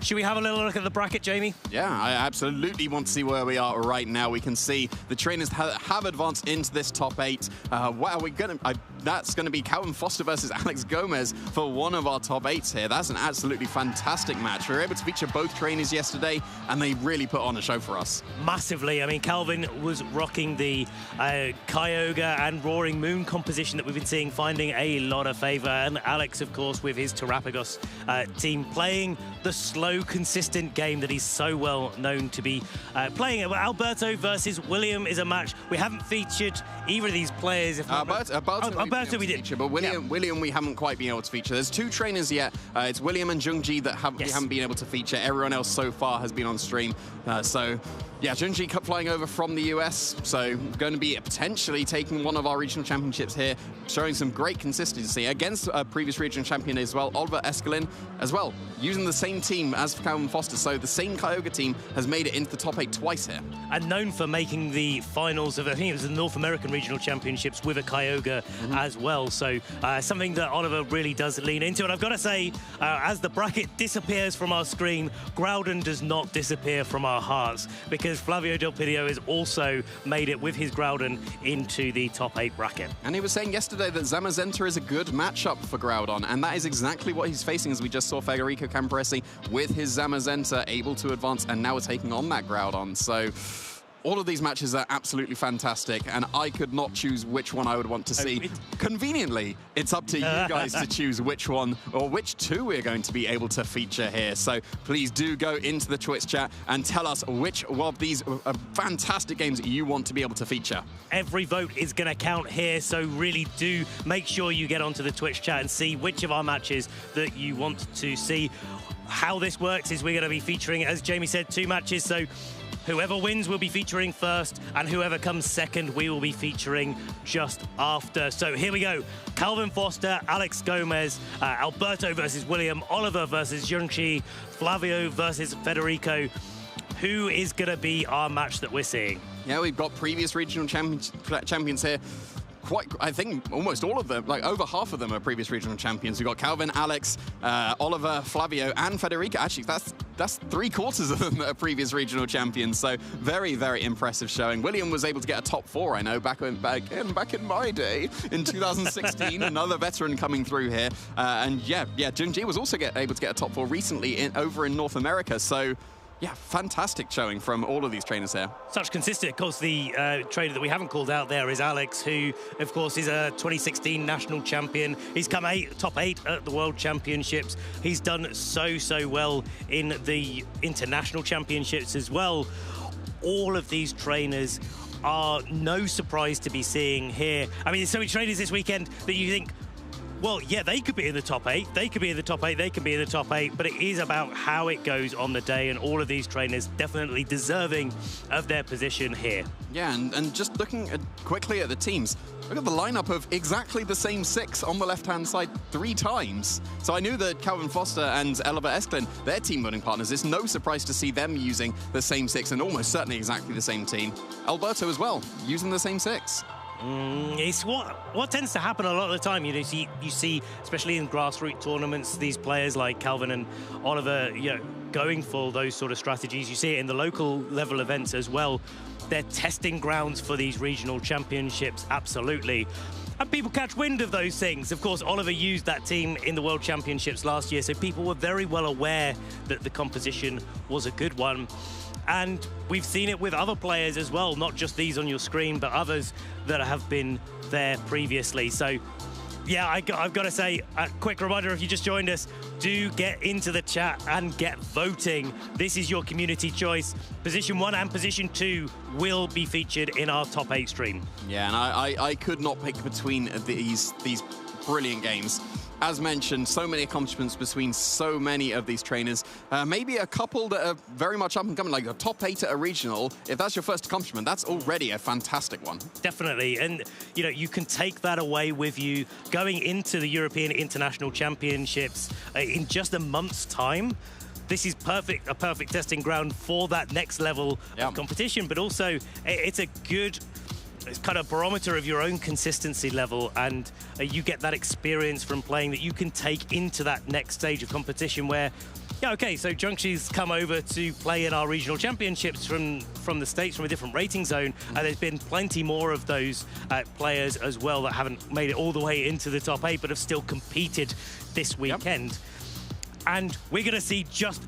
should we have a little look at the bracket, Jamie? Yeah, I absolutely want to see where we are right now. We can see the trainers have advanced into this top 8. Wow, that's going to be Calvin Foster versus Alex Gomez for one of our top 8s here. That's an absolutely fantastic match. We were able to feature both trainers yesterday, and they really put on a show for us. Massively. I mean, Calvin was rocking the Kyogre and Roaring Moon composition that we've been seeing, finding a lot of favor. And Alex, of course, with his Terrapagos team, playing the slow, consistent game that he's so well known to be playing. Alberto versus William is a match we haven't featured either of these players. Alberto we did. Feature, but William we haven't quite been able to feature. There's 2 trainers yet. It's William and Jungji that we haven't been able to feature. Everyone else so far has been on stream. Yeah, Jungji flying over from the US, so going to be potentially taking one of our regional championships here, showing some great consistency against a previous regional champion as well, Oliver Eskelin, as well, using the same team as Calvin Foster, so the same Kyogre team has made it into the top 8 twice here. And known for making the finals of, I think it was the North American Regional Championships with a Kyogre as well, so something that Oliver really does lean into. And I've got to say, as the bracket disappears from our screen, Groudon does not disappear from our hearts, because Flavio Del Pidio has also made it with his Groudon into the top 8 bracket. And he was saying yesterday that Zamazenta is a good matchup for Groudon, and that is exactly what he's facing, as we just saw Federico Camporesi with his Zamazenta able to advance, and now taking on that Groudon. So all of these matches are absolutely fantastic, and I could not choose which one I would want to see. Conveniently, it's up to you guys to choose which one or which 2 we're going to be able to feature here. So please do go into the Twitch chat and tell us which of these fantastic games you want to be able to feature. Every vote is going to count here, so really do make sure you get onto the Twitch chat and see which of our matches that you want to see. How this works is we're going to be featuring, as Jamie said, 2 matches, so whoever wins will be featuring first, and whoever comes second, we will be featuring just after. So here we go. Calvin Foster, Alex Gomez, Alberto versus William, Oliver versus Jungchi, Flavio versus Federico. Who is going to be our match that we're seeing? Yeah, we've got previous regional champions here. I think almost all of them, like over half of them are previous regional champions. We've got Calvin, Alex, Oliver, Flavio, and Federico. Actually, that's 3/4 of them that are previous regional champions. So very, very impressive showing. William was able to get a top 4, I know, back in my day in 2016. Another veteran coming through here. And yeah, Jungji was also able to get a top 4 recently over in North America. So yeah, fantastic showing from all of these trainers here. Such consistent. Of course, the trainer that we haven't called out there is Alex, who, of course, is a 2016 national champion. He's come top 8 at the World Championships. He's done so well in the international championships as well. All of these trainers are no surprise to be seeing here. I mean, there's so many trainers this weekend that you think, well, yeah, they could be in the top 8. They could be in the top 8. They can be in the top 8. But it is about how it goes on the day, and all of these trainers definitely deserving of their position here. Yeah, and just looking quickly at the teams, look at the lineup of exactly the same 6 on the left-hand side 3 times. So I knew that Calvin Foster and Oliver Eskelin, their team-building partners, it's no surprise to see them using the same 6 and almost certainly exactly the same team. Alberto as well, using the same 6. It's what tends to happen a lot of the time. You see, especially in grassroots tournaments, these players like Calvin and Oliver, going for those sort of strategies. You see it in the local level events as well. They're testing grounds for these regional championships, absolutely. And people catch wind of those things. Of course, Oliver used that team in the World Championships last year, so people were very well aware that the composition was a good one. And we've seen it with other players as well, not just these on your screen, but others that have been there previously. So Yeah, I've got to say, a quick reminder, if you just joined us, do get into the chat and get voting. This is your community choice. Position 1 and Position 2 will be featured in our top 8 stream. Yeah, and I could not pick between these brilliant games. As mentioned, so many accomplishments between so many of these trainers. Maybe a couple that are very much up and coming, like a top 8 at a regional. If that's your first accomplishment, that's already a fantastic one. Definitely, and you know, you can take that away with you going into the European International Championships in just a month's time. This is a perfect testing ground for that next level of competition, but also it's a good kind of barometer of your own consistency level, and you get that experience from playing that you can take into that next stage of competition where, yeah, okay, so Junkshi's come over to play in our regional championships from the States, from a different rating zone, and there's been plenty more of those players as well that haven't made it all the way into the top 8 but have still competed this weekend. And we're going to see just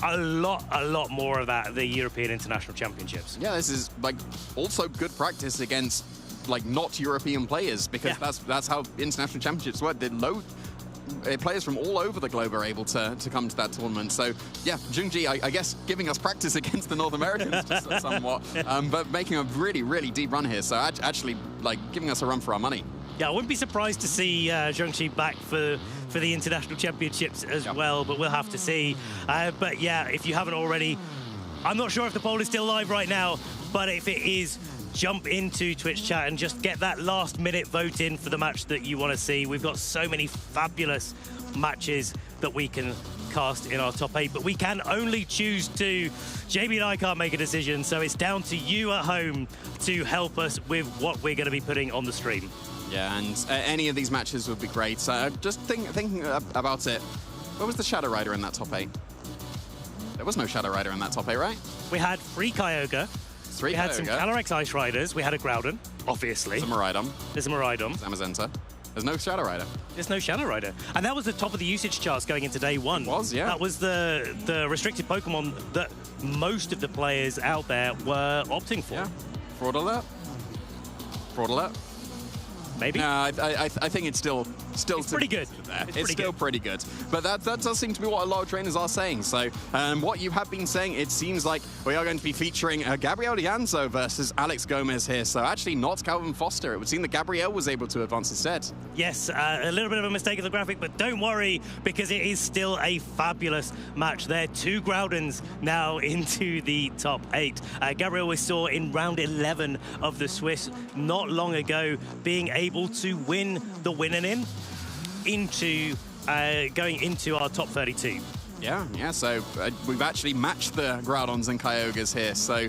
a lot more of that at the European International Championships. Yeah, this is like also good practice against like not European players, because that's how international championships work. Players from all over the globe are able to come to that tournament. So yeah, Jungji, I guess giving us practice against the North Americans just somewhat, but making a really deep run here. So actually like giving us a run for our money. Yeah, I wouldn't be surprised to see Zhengqi back for the international championships as well, but we'll have to see. But yeah, if you haven't already, I'm not sure if the poll is still live right now, but if it is, jump into Twitch chat and just get that last-minute vote in for the match that you want to see. We've got so many fabulous matches that we can cast in our top 8, but we can only choose to. JB and I can't make a decision, so it's down to you at home to help us with what we're going to be putting on the stream. Yeah, and any of these matches would be great. So just thinking about it, where was the Shadow Rider in that top 8? There was no Shadow Rider in that top 8, right? We had 3 Kyogre. We had some Calyrex Ice Riders. We had a Groudon, obviously. There's a Miraidon. There's a Miraidon. There's Amazenta. There's no Shadow Rider. There's no Shadow Rider. And that was the top of the usage charts going into day 1. It was, yeah. That was the restricted Pokemon that most of the players out there were opting for. Yeah. Fraud alert. Fraud alert. Maybe. No, I think it's still it's pretty good. It's still pretty good. But that does seem to be what a lot of trainers are saying. So what you have been saying, it seems like we are going to be featuring Gabriel Lianzo versus Alex Gomez here. So actually not Calvin Foster. It would seem that Gabriel was able to advance instead. Yes, a little bit of a mistake of the graphic, but don't worry, because it is still a fabulous match there. 2 Groudons now into the top 8. Gabriel we saw in round 11 of the Swiss not long ago, being able to win the win-in into going into our top 32. Yeah, so we've actually matched the Groudons and Kyogres here, so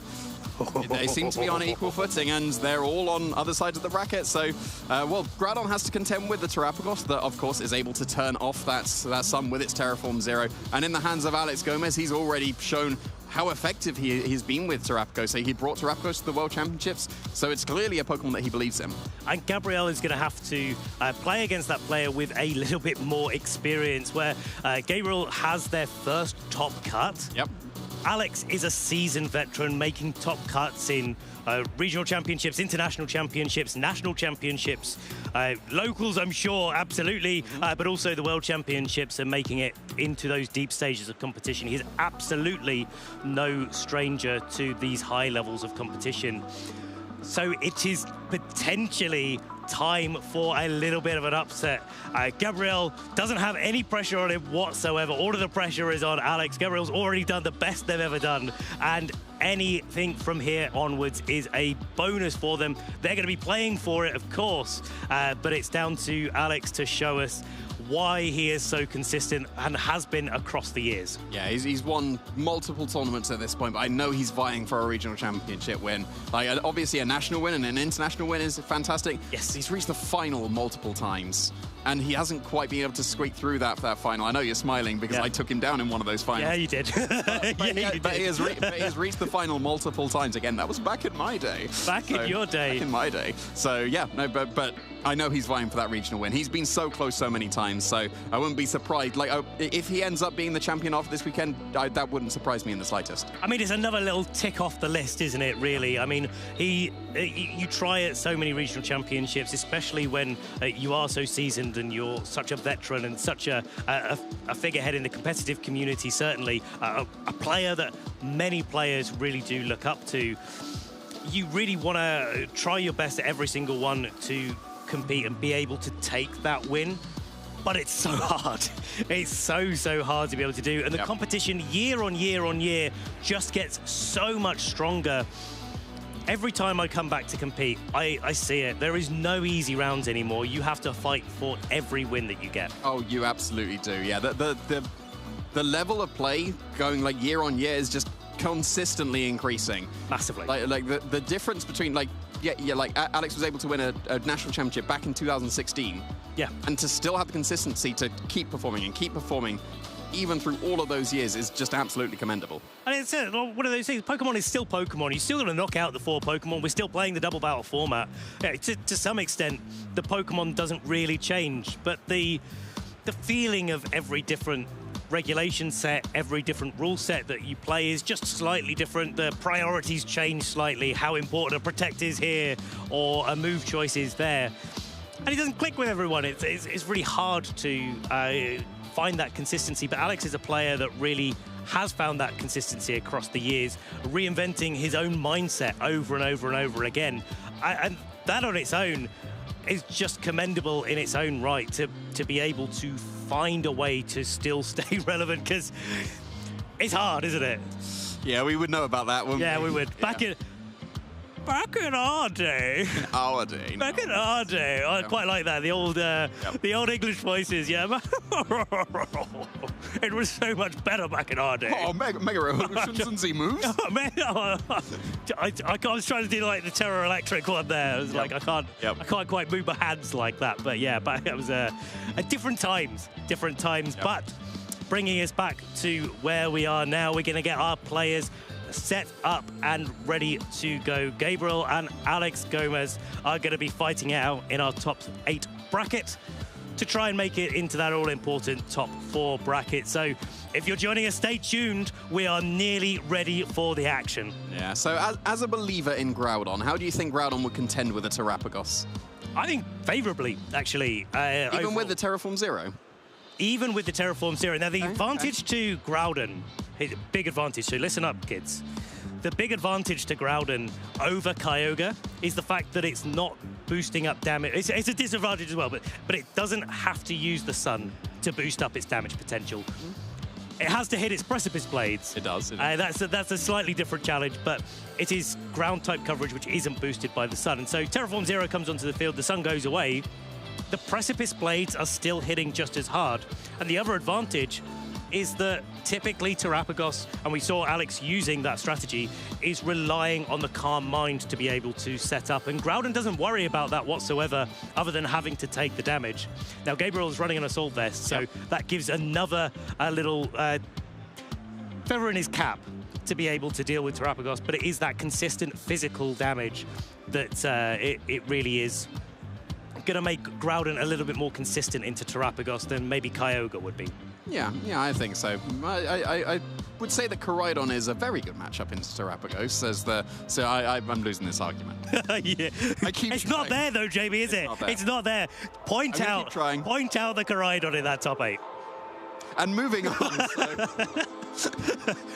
they seem to be on equal footing, and they're all on other sides of the bracket. So, well, Groudon has to contend with the Terrapagos that, of course, is able to turn off that Sun with its Terraform Zero. And in the hands of Alex Gomez, he's already shown how effective he's been with Terrapagos. So he brought Terrapagos to the World Championships, so it's clearly a Pokemon that he believes in. And Gabriel is going to have to play against that player with a little bit more experience, where Gabriel has their first top cut. Yep. Alex is a seasoned veteran, making top cuts in regional championships, international championships, national championships, locals, I'm sure, absolutely, but also the world championships, and making it into those deep stages of competition. He's absolutely no stranger to these high levels of competition. So it is potentially time for a little bit of an upset. Gabriel doesn't have any pressure on him whatsoever. All of the pressure is on Alex. Gabriel's already done the best they've ever done, and anything from here onwards is a bonus for them. They're going to be playing for it, of course, but it's down to Alex to show us why he is so consistent and has been across the years. Yeah, he's won multiple tournaments at this point, but I know he's vying for a regional championship win. Like, obviously a national win and an international win is fantastic. Yes. He's reached the final multiple times, and he hasn't quite been able to squeak through that final. I know you're smiling because I took him down in one of those finals. Yeah, you did. But he has reached the final multiple times. Again, that was back in my day. Back in your day. Back in my day. So, yeah, no, but I know he's vying for that regional win. He's been so close so many times, so I wouldn't be surprised. Like, if he ends up being the champion after this weekend, that wouldn't surprise me in the slightest. I mean, it's another little tick off the list, isn't it, really? I mean, you try at so many regional championships, especially when you are so seasoned and you're such a veteran and such a figurehead in the competitive community, certainly, a player that many players really do look up to. You really want to try your best at every single one to compete and be able to take that win, but it's so hard. It's so hard to be able to do, and the competition year on year just gets so much stronger. Every time I come back to compete, I see it. There is no easy rounds anymore. You have to fight for every win that you get. Oh, you absolutely do. Yeah, the level of play going like year on year is just consistently increasing massively. Like the difference between like Alex was able to win a national championship back in 2016. Yeah. And to still have the consistency to keep performing even through all of those years is just absolutely commendable. And it's one of those things. Pokemon is still Pokemon. You're still going to knock out the 4 Pokemon. We're still playing the double battle format. Yeah, to some extent, the Pokemon doesn't really change, but the feeling of every different regulation set, every different rule set that you play is just slightly different. The priorities change slightly, how important a protect is here or a move choice is there. And it doesn't click with everyone. It's really hard to find that consistency, but Alex is a player that really has found that consistency across the years, reinventing his own mindset over and over and over again. And that on its own is just commendable in its own right, to be able to find a way to still stay relevant, because it's hard, isn't it? Yeah, we would know about that one. Yeah, we would. Yeah. Back in our day. In our day. Back in our day. I quite like that. The old English voices, yeah. It was so much better back in our day. Oh, mega revolutions and Z moves. Oh, man, I was trying to do like the Terror Electric one there. I was like, I can't quite move my hands like that. But yeah, but it was a different times. But bringing us back to where we are now, we're going to get our players set up and ready to go. Gabriel and Alex Gomez are going to be fighting it out in our top 8 bracket to try and make it into that all-important top 4 bracket. So if you're joining us, stay tuned. We are nearly ready for the action. Yeah, so as a believer in Groudon, how do you think Groudon would contend with a Terrapagos? I think favourably, actually. Even with the Terraform Zero? Even with the Terraform Zero. Now, the advantage to Groudon, big advantage, so listen up, kids. The big advantage to Groudon over Kyogre is the fact that it's not boosting up damage. It's a disadvantage as well, but it doesn't have to use the sun to boost up its damage potential. It has to hit its Precipice Blades. It does. That's a slightly different challenge, but it is ground-type coverage, which isn't boosted by the sun. And so Terraform Zero comes onto the field, the sun goes away, the Precipice Blades are still hitting just as hard. And the other advantage is that typically Terrapagos, and we saw Alex using that strategy, is relying on the Calm Mind to be able to set up. And Groudon doesn't worry about that whatsoever, other than having to take the damage. Now, Gabriel's running an Assault Vest, so that gives another little feather in his cap to be able to deal with Terrapagos, but it is that consistent physical damage that it really is going to make Groudon a little bit more consistent into Terrapagos than maybe Kyogre would be. Yeah, I think so. I would say that Koraidon is a very good matchup into Terrapagos. So I'm losing this argument. Yeah. It's not there though, Jamie, is it? It's not there. Point out the Koraidon in that top 8. And moving on.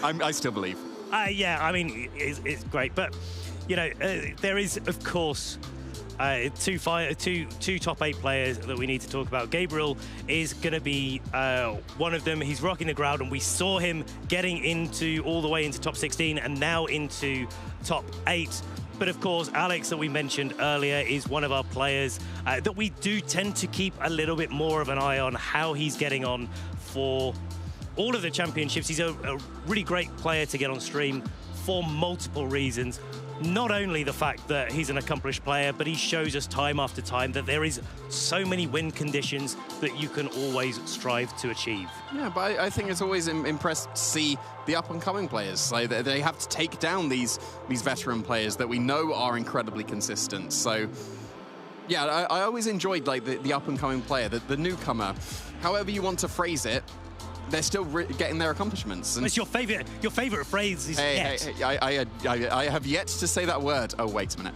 I still believe. Yeah, I mean, it's great, but you know, there is of course two top 8 players that we need to talk about. Gabriel is going to be one of them. He's rocking the Groudon. We saw him getting all the way into top 16 and now into top 8. But of course, Alex, that we mentioned earlier, is one of our players that we do tend to keep a little bit more of an eye on how he's getting on for all of the championships. He's a really great player to get on stream for multiple reasons. Not only the fact that he's an accomplished player, but he shows us time after time that there is so many win conditions that you can always strive to achieve. Yeah, but I think it's always impressive to see the up-and-coming players. Like, they have to take down these veteran players that we know are incredibly consistent. So Yeah, I always enjoyed like the up-and-coming player, the newcomer. However you want to phrase it, they're still getting their accomplishments. And it's your favorite phrase is yet. Hey, I have yet to say that word. Oh, wait a minute.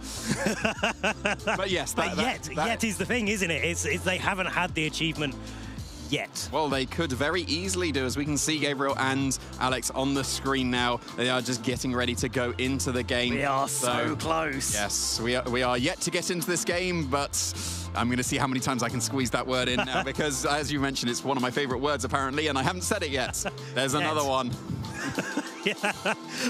But yes, yet is the thing, isn't it? It's they haven't had the achievement yet. Well, they could very easily do, as we can see Gabriel and Alex on the screen now. They are just getting ready to go into the game. We are so close. Yes, we are yet to get into this game, but I'm going to see how many times I can squeeze that word in now, because as you mentioned, it's one of my favorite words apparently, and I haven't said it yet. There's another one. Yeah,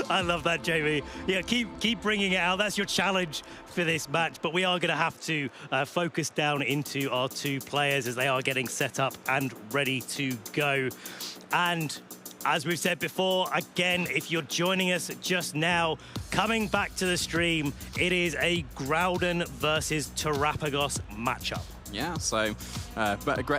I love that, Jamie. Yeah, keep bringing it out. That's your challenge for this match. But we are going to have to focus down into our two players as they are getting set up and ready to go. And as we've said before, again, if you're joining us just now, coming back to the stream, it is a Groudon versus Terrapagos matchup. Yeah, so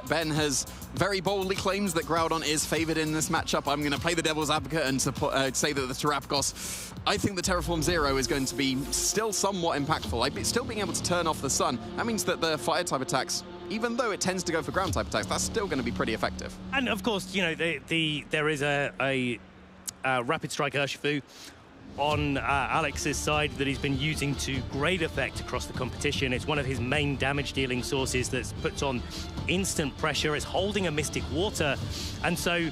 Ben has very boldly claims that Groudon is favored in this matchup. I'm going to play the devil's advocate and say that the Terrapagos, I think the Terraform Zero is going to be still somewhat impactful. Like, still being able to turn off the sun, that means that the fire type attacks, even though it tends to go for ground type attacks, that's still going to be pretty effective. And of course, you know, there is a Rapid Strike Urshifu on Alex's side that he's been using to great effect across the competition. It's one of his main damage dealing sources that puts on instant pressure. It's holding a Mystic Water, and so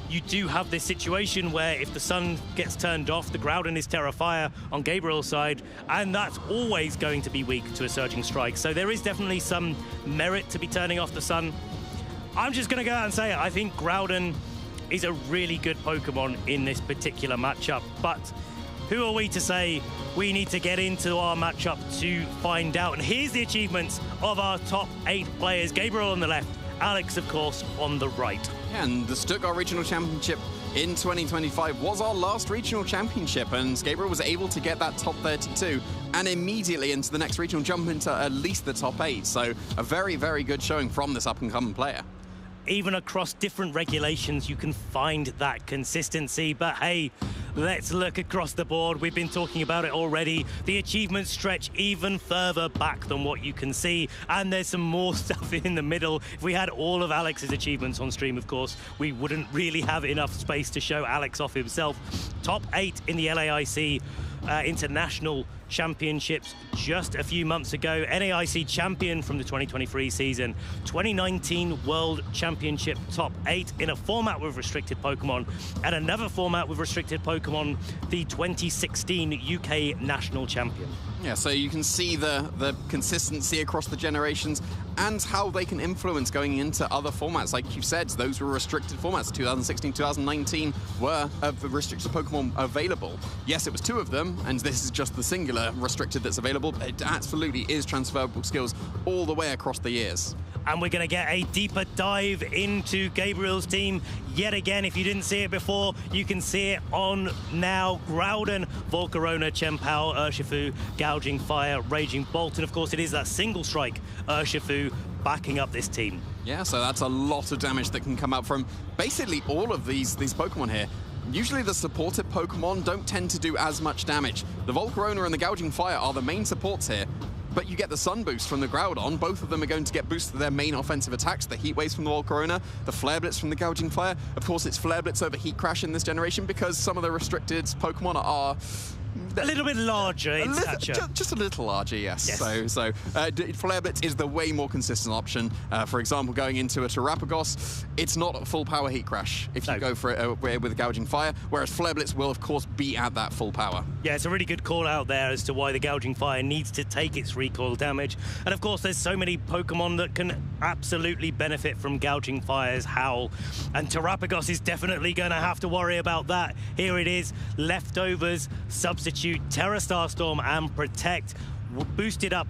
you do have this situation where if the sun gets turned off, the Groudon is Terra Fire on Gabriel's side, and that's always going to be weak to a Surging Strike. So there is definitely some merit to be turning off the sun. I'm just going to go out and say it. I think Groudon is a really good Pokemon in this particular matchup, but who are we to say? We need to get into our matchup to find out. And here's the achievements of our top 8 players. Gabriel on the left, Alex, of course, on the right. Yeah, and the Stuttgart Regional Championship in 2025 was our last regional championship, and Gabriel was able to get that top 32 and immediately into the next regional jump into at least the top 8. So a very, very good showing from this up-and-coming player. Even across different regulations, you can find that consistency. But hey, let's look across the board. We've been talking about it already. The achievements stretch even further back than what you can see. And there's some more stuff in the middle. If we had all of Alex's achievements on stream, of course, we wouldn't really have enough space to show Alex off himself. Top 8 in the LAIC International Championships just a few months ago. NAIC champion from the 2023 season. 2019 World Championship top 8 in a format with restricted Pokemon, and another format with restricted Pokemon, the 2016 UK National Champion. Yeah, so you can see the consistency across the generations and how they can influence going into other formats. Like you said, those were restricted formats. 2016, 2019 were restricted Pokemon available. Yes, it was 2 of them, and this is just the singular restricted that's available. It absolutely is transferable skills all the way across the years. And we're going to get a deeper dive into Gabriel's team yet again. If you didn't see it before, you can see it on now. Groudon, Volcarona, Chien-Pao, Urshifu, Gouging Fire, Raging Bolt, and of course it is that single strike Urshifu backing up this team. Yeah, so that's a lot of damage that can come out from basically all of these Pokemon here. Usually the supported Pokemon don't tend to do as much damage. The Volcarona and the Gouging Fire are the main supports here, but you get the Sun Boost from the Groudon. Both of them are going to get boosted to their main offensive attacks. The Heat Waves from the Volcarona, the Flare Blitz from the Gouging Fire. Of course, it's Flare Blitz over Heat Crash in this generation because some of the restricted Pokemon are a little bit larger in stature. Just a little larger, yes. So Flare Blitz is the way more consistent option. For example, going into a Terrapagos, it's not a full power Heat Crash if you go for it with a Gouging Fire, whereas Flare Blitz will, of course, be at that full power. Yeah, it's a really good call out there as to why the Gouging Fire needs to take its recoil damage. And of course, there's so many Pokemon that can absolutely benefit from Gouging Fire's Howl. And Terrapagos is definitely going to have to worry about that. Here it is, Leftovers, Substitute, Terra Starstorm, and Protect, boosted up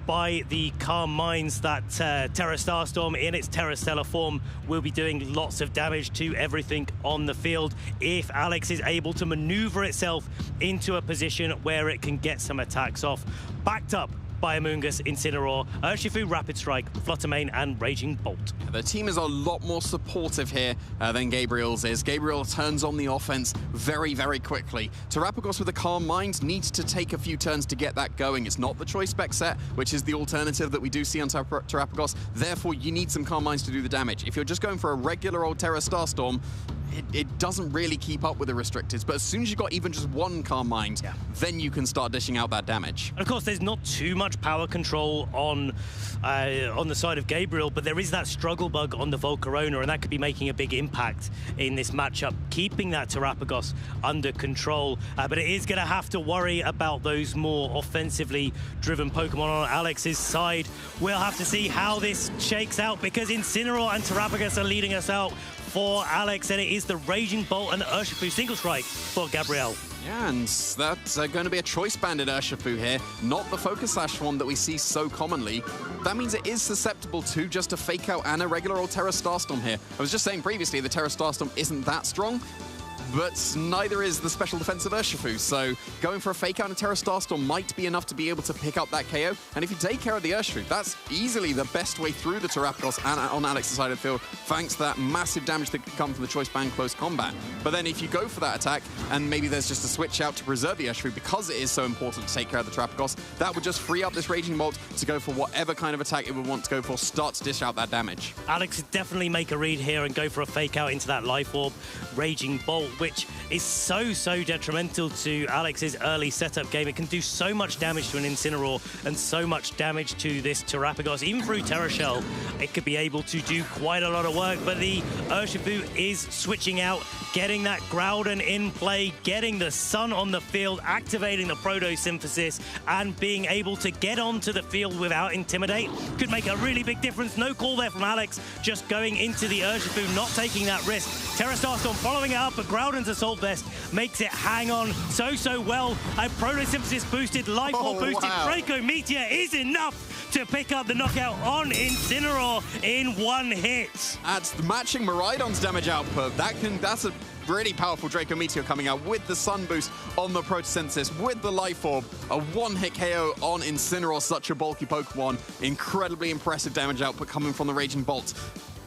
by the Calm Minds. That Terra Starstorm in its Terra Stellar form will be doing lots of damage to everything on the field if Alex is able to maneuver itself into a position where it can get some attacks off. Backed up Biomungus, Incineroar, Urshifu, Rapid Strike, Fluttermane, and Raging Bolt. The team is a lot more supportive here than Gabriel's is. Gabriel turns on the offense very, very quickly. Terrapagos with a Calm Mind needs to take a few turns to get that going. It's not the choice spec set, which is the alternative that we do see on Terrapagos. Therefore, you need some Calm Minds to do the damage. If you're just going for a regular old Terra Starstorm, it doesn't really keep up with the restricteds, but as soon as you've got even just one Calm Mind, then you can start dishing out that damage. And of course, there's not too much power control on the side of Gabriel, but there is that struggle bug on the Volcarona, and that could be making a big impact in this matchup, keeping that Terrapagos under control. But it is going to have to worry about those more offensively driven Pokemon on Alex's side. We'll have to see how this shakes out, because Incineroar and Terrapagos are leading us out for Alex, and it is the Raging Bolt and Urshifu single strike for Gabriel. Yeah, and that's going to be a choice banded Urshifu here, not the Focus Sash one that we see so commonly. That means it is susceptible to just a Fake Out and a regular old Terra Starstorm here. I was just saying previously the Terra Starstorm isn't that strong, but neither is the special defensive Urshifu, so going for a Fake Out and a Terra Starstorm might be enough to be able to pick up that KO. And if you take care of the Urshifu, that's easily the best way through the Terrapagos and on Alex's side of the field, thanks to that massive damage that can come from the choice band close combat. But then if you go for that attack, and maybe there's just a switch out to preserve the Urshifu, because it is so important to take care of the Terrapagos, that would just free up this Raging Bolt to go for whatever kind of attack it would want to go for, start to dish out that damage. Alex definitely make a read here and go for a Fake Out into that Life Orb Raging Bolt, which is so detrimental to Alex's early setup game. It can do so much damage to an Incineroar and so much damage to this Terrapagos. Even through Terra Shell, it could be able to do quite a lot of work, but the Urshifu is switching out, getting that Groudon in play, getting the Sun on the field, activating the Photosynthesis, and being able to get onto the field without Intimidate could make a really big difference. No call there from Alex, just going into the Urshifu, not taking that risk. Terra Starstorm following it up, but Groudon's Assault Vest makes it hang on so well. A Photosynthesis boosted, Life Orb boosted, Draco Meteor is enough to pick up the knockout on Incineroar in one hit. That's matching Miraidon's damage output. That's a really powerful Draco Meteor coming out with the Sun boost on the Photosynthesis, with the Life Orb, a one-hit KO on Incineroar, such a bulky Pokemon. Incredibly impressive damage output coming from the Raging Bolt.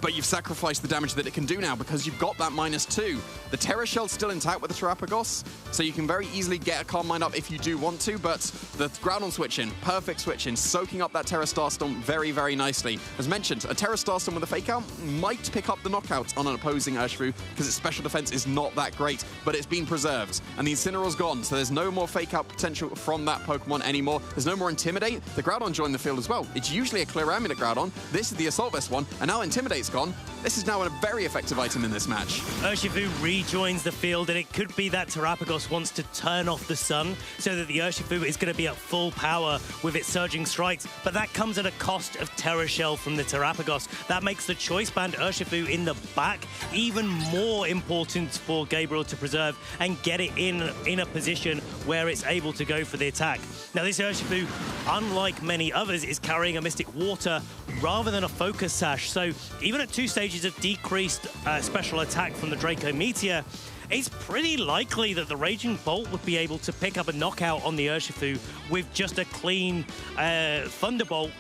But you've sacrificed the damage that it can do now because you've got that -2. The Terra Shell's still intact with the Terrapagos, so you can very easily get a Calm Mind up if you do want to, but the Groudon switch-in, perfect switch-in, soaking up that Terra Starstorm very nicely. As mentioned, a Terra Starstorm with a Fake Out might pick up the knockout on an opposing Urshifu because its special defense is not that great, but it's been preserved. And the Incineroar's gone, so there's no more Fake Out potential from that Pokemon anymore. There's no more Intimidate. The Groudon joined the field as well. It's usually a Clear Amulet Groudon. This is the Assault Vest one, and now Intimidate's gone. This is now a very effective item in this match. Urshifu rejoins the field, and it could be that Terrapagos wants to turn off the Sun so that the Urshifu is going to be at full power with its Surging Strikes, but that comes at a cost of Terra Shell from the Terrapagos. That makes the Choice Band Urshifu in the back even more important for Gabriel to preserve and get it in a position where it's able to go for the attack. Now this Urshifu, unlike many others, is carrying a Mystic Water rather than a Focus Sash, so even at 2 stages of decreased special attack from the Draco Meteor, it's pretty likely that the Raging Bolt would be able to pick up a knockout on the Urshifu with just a clean Thunderbolt,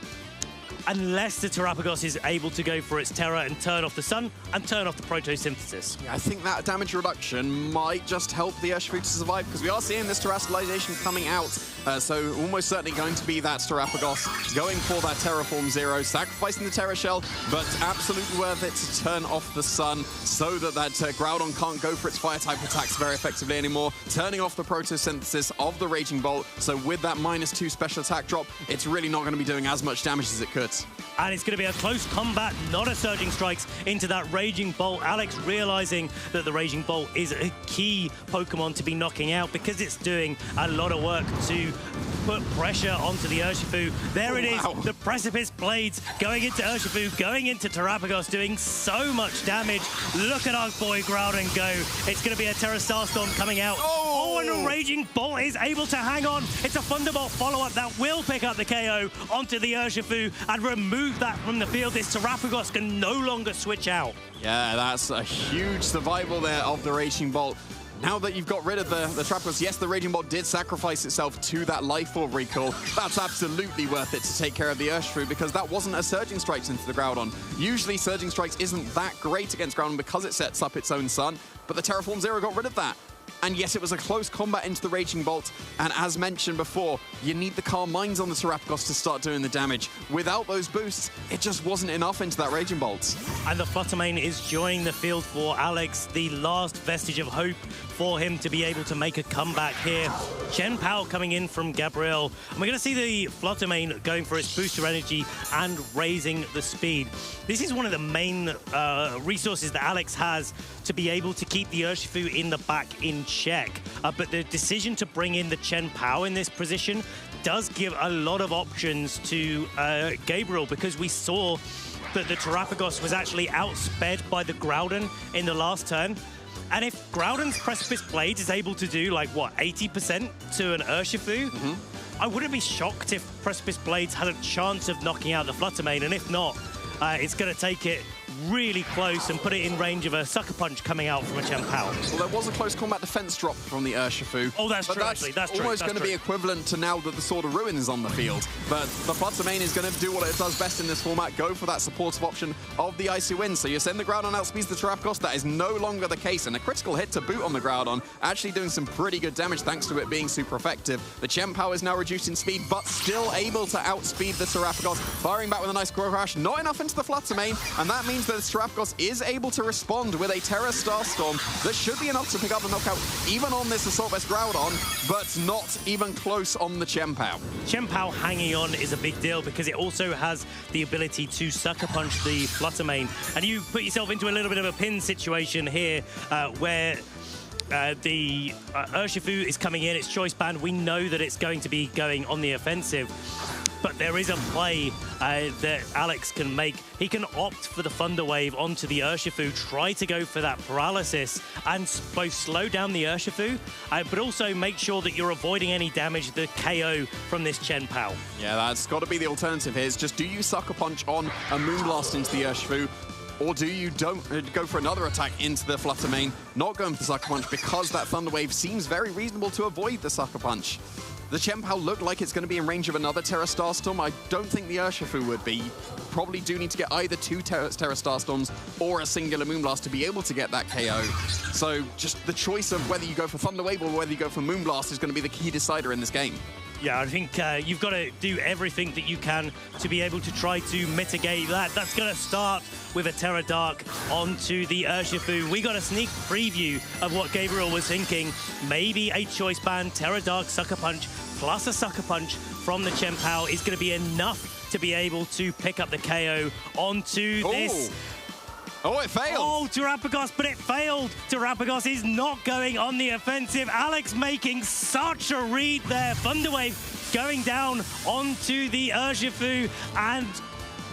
unless the Terrapagos is able to go for its Terra and turn off the Sun and turn off the Photosynthesis. Yeah, I think that damage reduction might just help the Urshifu to survive, because we are seeing this Terastallization coming out, so almost certainly going to be that Terrapagos going for that Terraform Zero, sacrificing the Terra Shell, but absolutely worth it to turn off the Sun so that Groudon can't go for its Fire-type attacks very effectively anymore, turning off the Photosynthesis of the Raging Bolt, so with that -2 special attack drop, it's really not going to be doing as much damage as it could. And it's going to be a close combat, not a Surging Strikes into that Raging Bolt. Alex realizing that the Raging Bolt is a key Pokemon to be knocking out because it's doing a lot of work to put pressure onto the Urshifu. There it is, the Precipice Blades going into Urshifu, going into Terrapagos, doing so much damage. Look at our boy Groudon go. It's going to be a Terra Starstorm coming out. Oh, and a Raging Bolt is able to hang on. It's a Thunderbolt follow-up that will pick up the KO onto the Urshifu and remove that from the field. This Terrapagos can no longer switch out. Yeah, that's a huge survival there of the Raging Bolt. now that you've got rid of the Trapdos, yes, the Raging Bolt did sacrifice itself to that Life Orb recall. That's absolutely worth it to take care of the Urshifu, because that wasn't a Surging Strikes into the Groudon. Usually Surging Strikes isn't that great against Groudon because it sets up its own sun, but the Terraform Zero got rid of that. And yes, it was a close combat into the Raging Bolt, and as mentioned before, you need the Calm Minds on the Terrapagos to start doing the damage. Without those boosts, it just wasn't enough into that Raging Bolt. And the Fluttermane is joining the field for Alex, the last vestige of hope for him to be able to make a comeback here. Chen Pao coming in from Gabriel, and we're going to see the Fluttermane going for its booster energy and raising the speed. This is one of the main resources that Alex has to be able to keep the Urshifu in the back in check. But the decision to bring in the Chen Pao in this position does give a lot of options to Gabriel, because we saw that the Terrapagos was actually outsped by the Groudon in the last turn. And if Groudon's Precipice Blades is able to do, like, what, 80% to an Urshifu, I wouldn't be shocked if Precipice Blades had a chance of knocking out the Fluttermane, and if not, it's going to take it really close and put it in range of a Sucker Punch coming out from a Chen Pao. Well, there was a close combat defense drop from the Urshifu. Oh, that's true, That's almost going to be equivalent to now that the Sword of Ruin is on the field. But the Fluttermane is going to do what it does best in this format, go for that supportive option of the Icy Wind. So you send the Groudon outspeeds the Terrapagos. That is no longer the case, and a critical hit to boot on the Groudon, actually doing some pretty good damage thanks to it being super effective. The Chen Pao is now reduced in speed, but still able to outspeed the Terrapagos, firing back with a nice Crash. Not enough into the Fluttermane, and that means that the Terrapagos is able to respond with a Terra Starstorm that should be enough to pick up the knockout even on this Assault Vest Groudon, but not even close on the Chen Pao. Chen Pao hanging on is a big deal because it also has the ability to Sucker Punch the Fluttermane. And you put yourself into a little bit of a pin situation here where the Urshifu is coming in, it's Choice Band. We know that it's going to be going on the offensive. But there is a play that Alex can make. He can opt for the Thunder Wave onto the Urshifu, try to go for that paralysis, and both slow down the Urshifu, but also make sure that you're avoiding any damage, the KO from this Chen Pao. Yeah, that's got to be the alternative here. Is just, do you Sucker Punch on a Moonblast into the Urshifu, or do you don't go for another attack into the Fluttermane, not going for the Sucker Punch, because that Thunder Wave seems very reasonable to avoid the Sucker Punch. The Chen Pao looked like it's going to be in range of another Terra Starstorm. I don't think the Urshifu would be. Probably do need to get either two Terra Starstorms or a singular Moonblast to be able to get that KO. So just the choice of whether you go for Thunder Wave or whether you go for Moonblast is going to be the key decider in this game. Yeah, I think you've got to do everything that you can to be able to try to mitigate that. That's going to start with a Terra Dark onto the Urshifu. We got a sneak preview of what Gabriel was thinking. Maybe a Choice Band, Terra Dark, Sucker Punch, plus a Sucker Punch from the Chen Pao is going to be enough to be able to pick up the KO onto this. Oh, it failed. Oh, Terrapagos, but it failed. Terrapagos is not going on the offensive. Alex making such a read there. Thunder Wave going down onto the Urshifu, and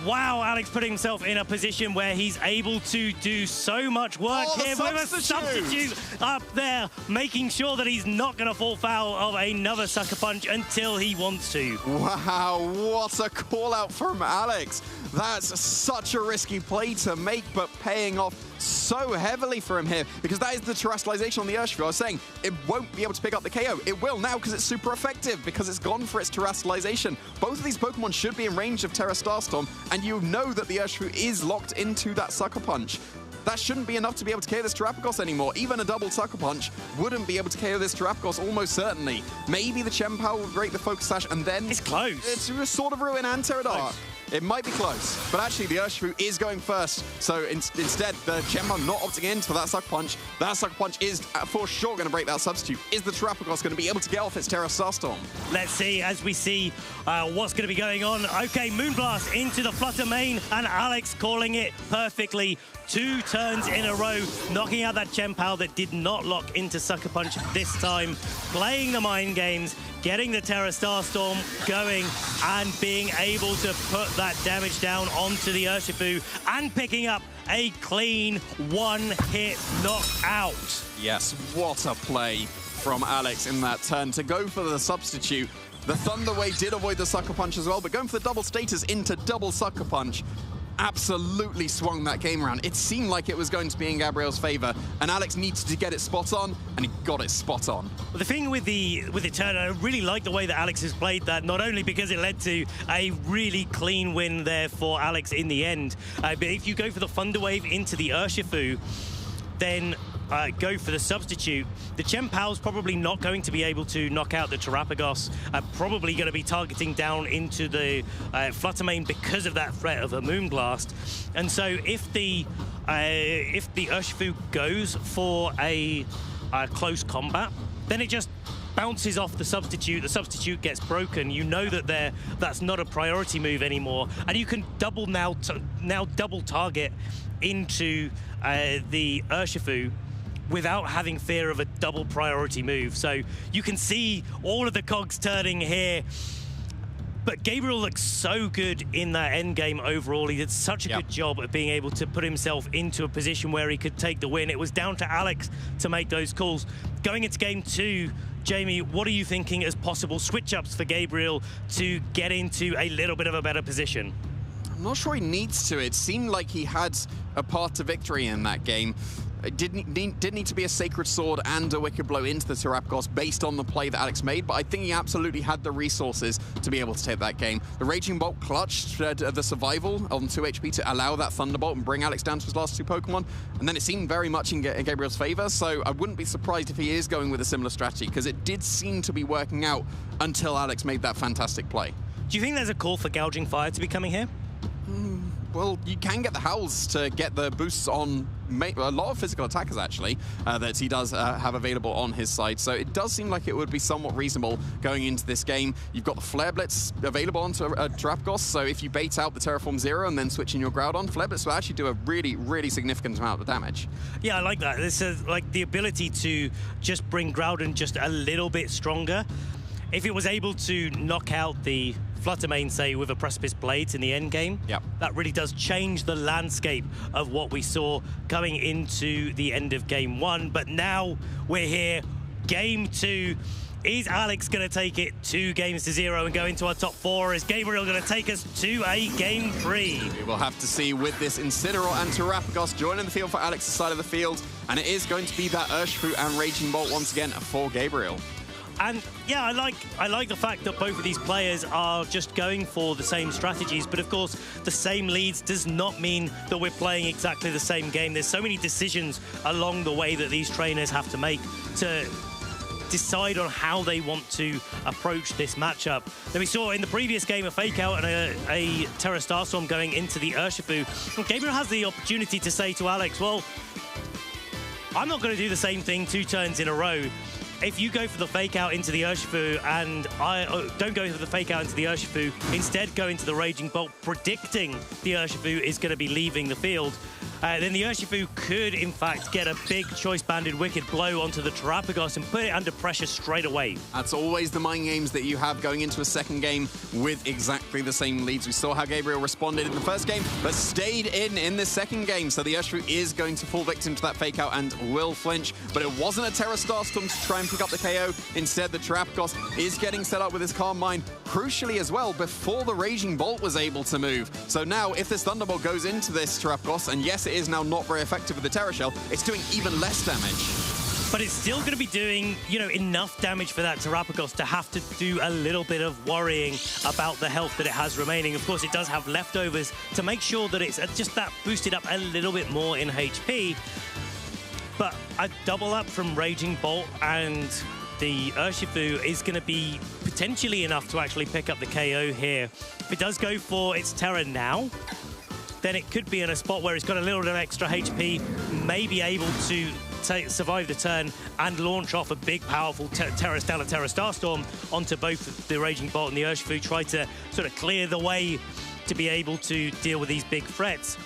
wow, Alex putting himself in a position where he's able to do so much work here with a substitute up there, making sure that he's not going to fall foul of another Sucker Punch until he wants to. Wow, what a call out from Alex. That's such a risky play to make, but paying off so heavily for him here, because that is the terrestrialization on the Urshifu. I was saying it won't be able to pick up the KO. It will now because it's super effective, because it's gone for its terrestrialization. Both of these Pokemon should be in range of Terra Starstorm, and you know that the Urshifu is locked into that Sucker Punch. That shouldn't be enough to be able to KO this Terrapagos anymore. Even a double Sucker Punch wouldn't be able to KO this Terrapagos, almost certainly. Maybe the Chen Pao will break the Focus Sash, and then... It's close. It's a Sword of Ruin and Terra Dark. It might be close, but actually the Urshifu is going first. So instead, the Chen Pao not opting in for that Sucker Punch. That Sucker Punch is for sure going to break that substitute. Is the Terrapagos going to be able to get off its Terra Starstorm? Let's see as we see what's going to be going on. Okay, Moonblast into the Fluttermane, and Alex calling it perfectly. 2 turns in a row, knocking out that Chen Pao that did not lock into Sucker Punch this time. Playing the mind games, getting the Terra Starstorm going, and being able to put that damage down onto the Urshifu, and picking up a clean 1-hit knockout. Yes, what a play from Alex in that turn to go for the substitute. The Thunder Wave did avoid the Sucker Punch as well, but going for the double status into double Sucker Punch. absolutely swung that game around. It seemed like it was going to be in Gabriel's favor, and Alex needed to get it spot on, and he got it spot on. Well, the thing with the turn, I really like the way that Alex has played that, not only because it led to a really clean win there for Alex in the end, but if you go for the Thunder Wave into the Urshifu, then go for the substitute. The Chen Pao's probably not going to be able to knock out the Terrapagos, probably going to be targeting down into the Fluttermane because of that threat of a Moonblast. And so if the Urshifu goes for a close combat, then it just bounces off the substitute gets broken. You know that that's not a priority move anymore, and you can now double target into the Urshifu without having fear of a double priority move. So you can see all of the cogs turning here. But Gabriel looks so good in that end game overall. He did such a good job of being able to put himself into a position where he could take the win. It was down to Alex to make those calls. Going into game 2, Jamie, what are you thinking as possible switch-ups for Gabriel to get into a little bit of a better position? I'm not sure he needs to. It seemed like he had a path to victory in that game. It did need to be a Sacred Sword and a Wicked Blow into the Terrapagos based on the play that Alex made, but I think he absolutely had the resources to be able to take that game. The Raging Bolt clutched the survival on 2 HP to allow that Thunderbolt and bring Alex down to his last 2 Pokemon, and then it seemed very much in Gabriel's favor, so I wouldn't be surprised if he is going with a similar strategy, because it did seem to be working out until Alex made that fantastic play. Do you think there's a call for Gouging Fire to be coming here? Well, you can get the Howls to get the boosts on a lot of physical attackers, actually, that he does have available on his side. So it does seem like it would be somewhat reasonable going into this game. You've got the Flare Blitz available onto Terrapagos, so if you bait out the Terraform Zero and then switch in your Groudon, Flare Blitz will actually do a really, really significant amount of damage. Yeah, I like that. This is like the ability to just bring Groudon just a little bit stronger. If it was able to knock out the Fluttermane, say, with a Precipice Blades in the end game, that really does change the landscape of what we saw going into the end of game 1. But now we're here, game 2. Is Alex going to take it 2-0 and go into our top 4? Is Gabriel going to take us to a game 3? We will have to see with this Incineroar and Terrapagos joining the field for Alex's side of the field. And it is going to be that Urshifu and Raging Bolt once again for Gabriel. And yeah, I like the fact that both of these players are just going for the same strategies, but of course the same leads does not mean that we're playing exactly the same game. There's so many decisions along the way that these trainers have to make to decide on how they want to approach this matchup. Then we saw in the previous game a Fake Out and a Terra Starstorm going into the Urshifu. And Gabriel has the opportunity to say to Alex, well, I'm not going to do the same thing 2 turns in a row. If you go for the Fake Out into the Urshifu and don't go for the Fake Out into the Urshifu, instead go into the Raging Bolt, predicting the Urshifu is going to be leaving the field, then the Urshifu could, in fact, get a big Choice-Banded Wicked Blow onto the Terrapagos and put it under pressure straight away. That's always the mind games that you have going into a second game with exactly the same leads. We saw how Gabriel responded in the first game, but stayed in the second game. So the Urshifu is going to fall victim to that Fake Out and will flinch, but it wasn't a Terra Starstorm to try and pick up the KO. Instead, the Terrapagos is getting set up with his Calm Mind, crucially as well, before the Raging Bolt was able to move. So now, if this Thunderbolt goes into this Terrapagos, and yes, it is now not very effective with the Terra Shell, it's doing even less damage. But it's still going to be doing, you know, enough damage for that Terrapagos to have to do a little bit of worrying about the health that it has remaining. Of course, it does have leftovers to make sure that it's just that boosted up a little bit more in HP. But a double up from Raging Bolt and the Urshifu is going to be potentially enough to actually pick up the KO here. If it does go for its Terra now, then it could be in a spot where it's got a little bit of extra HP, may be able to survive the turn and launch off a big, powerful Terra Starstorm onto both the Raging Bolt and the Urshifu, try to sort of clear the way to be able to deal with these big threats.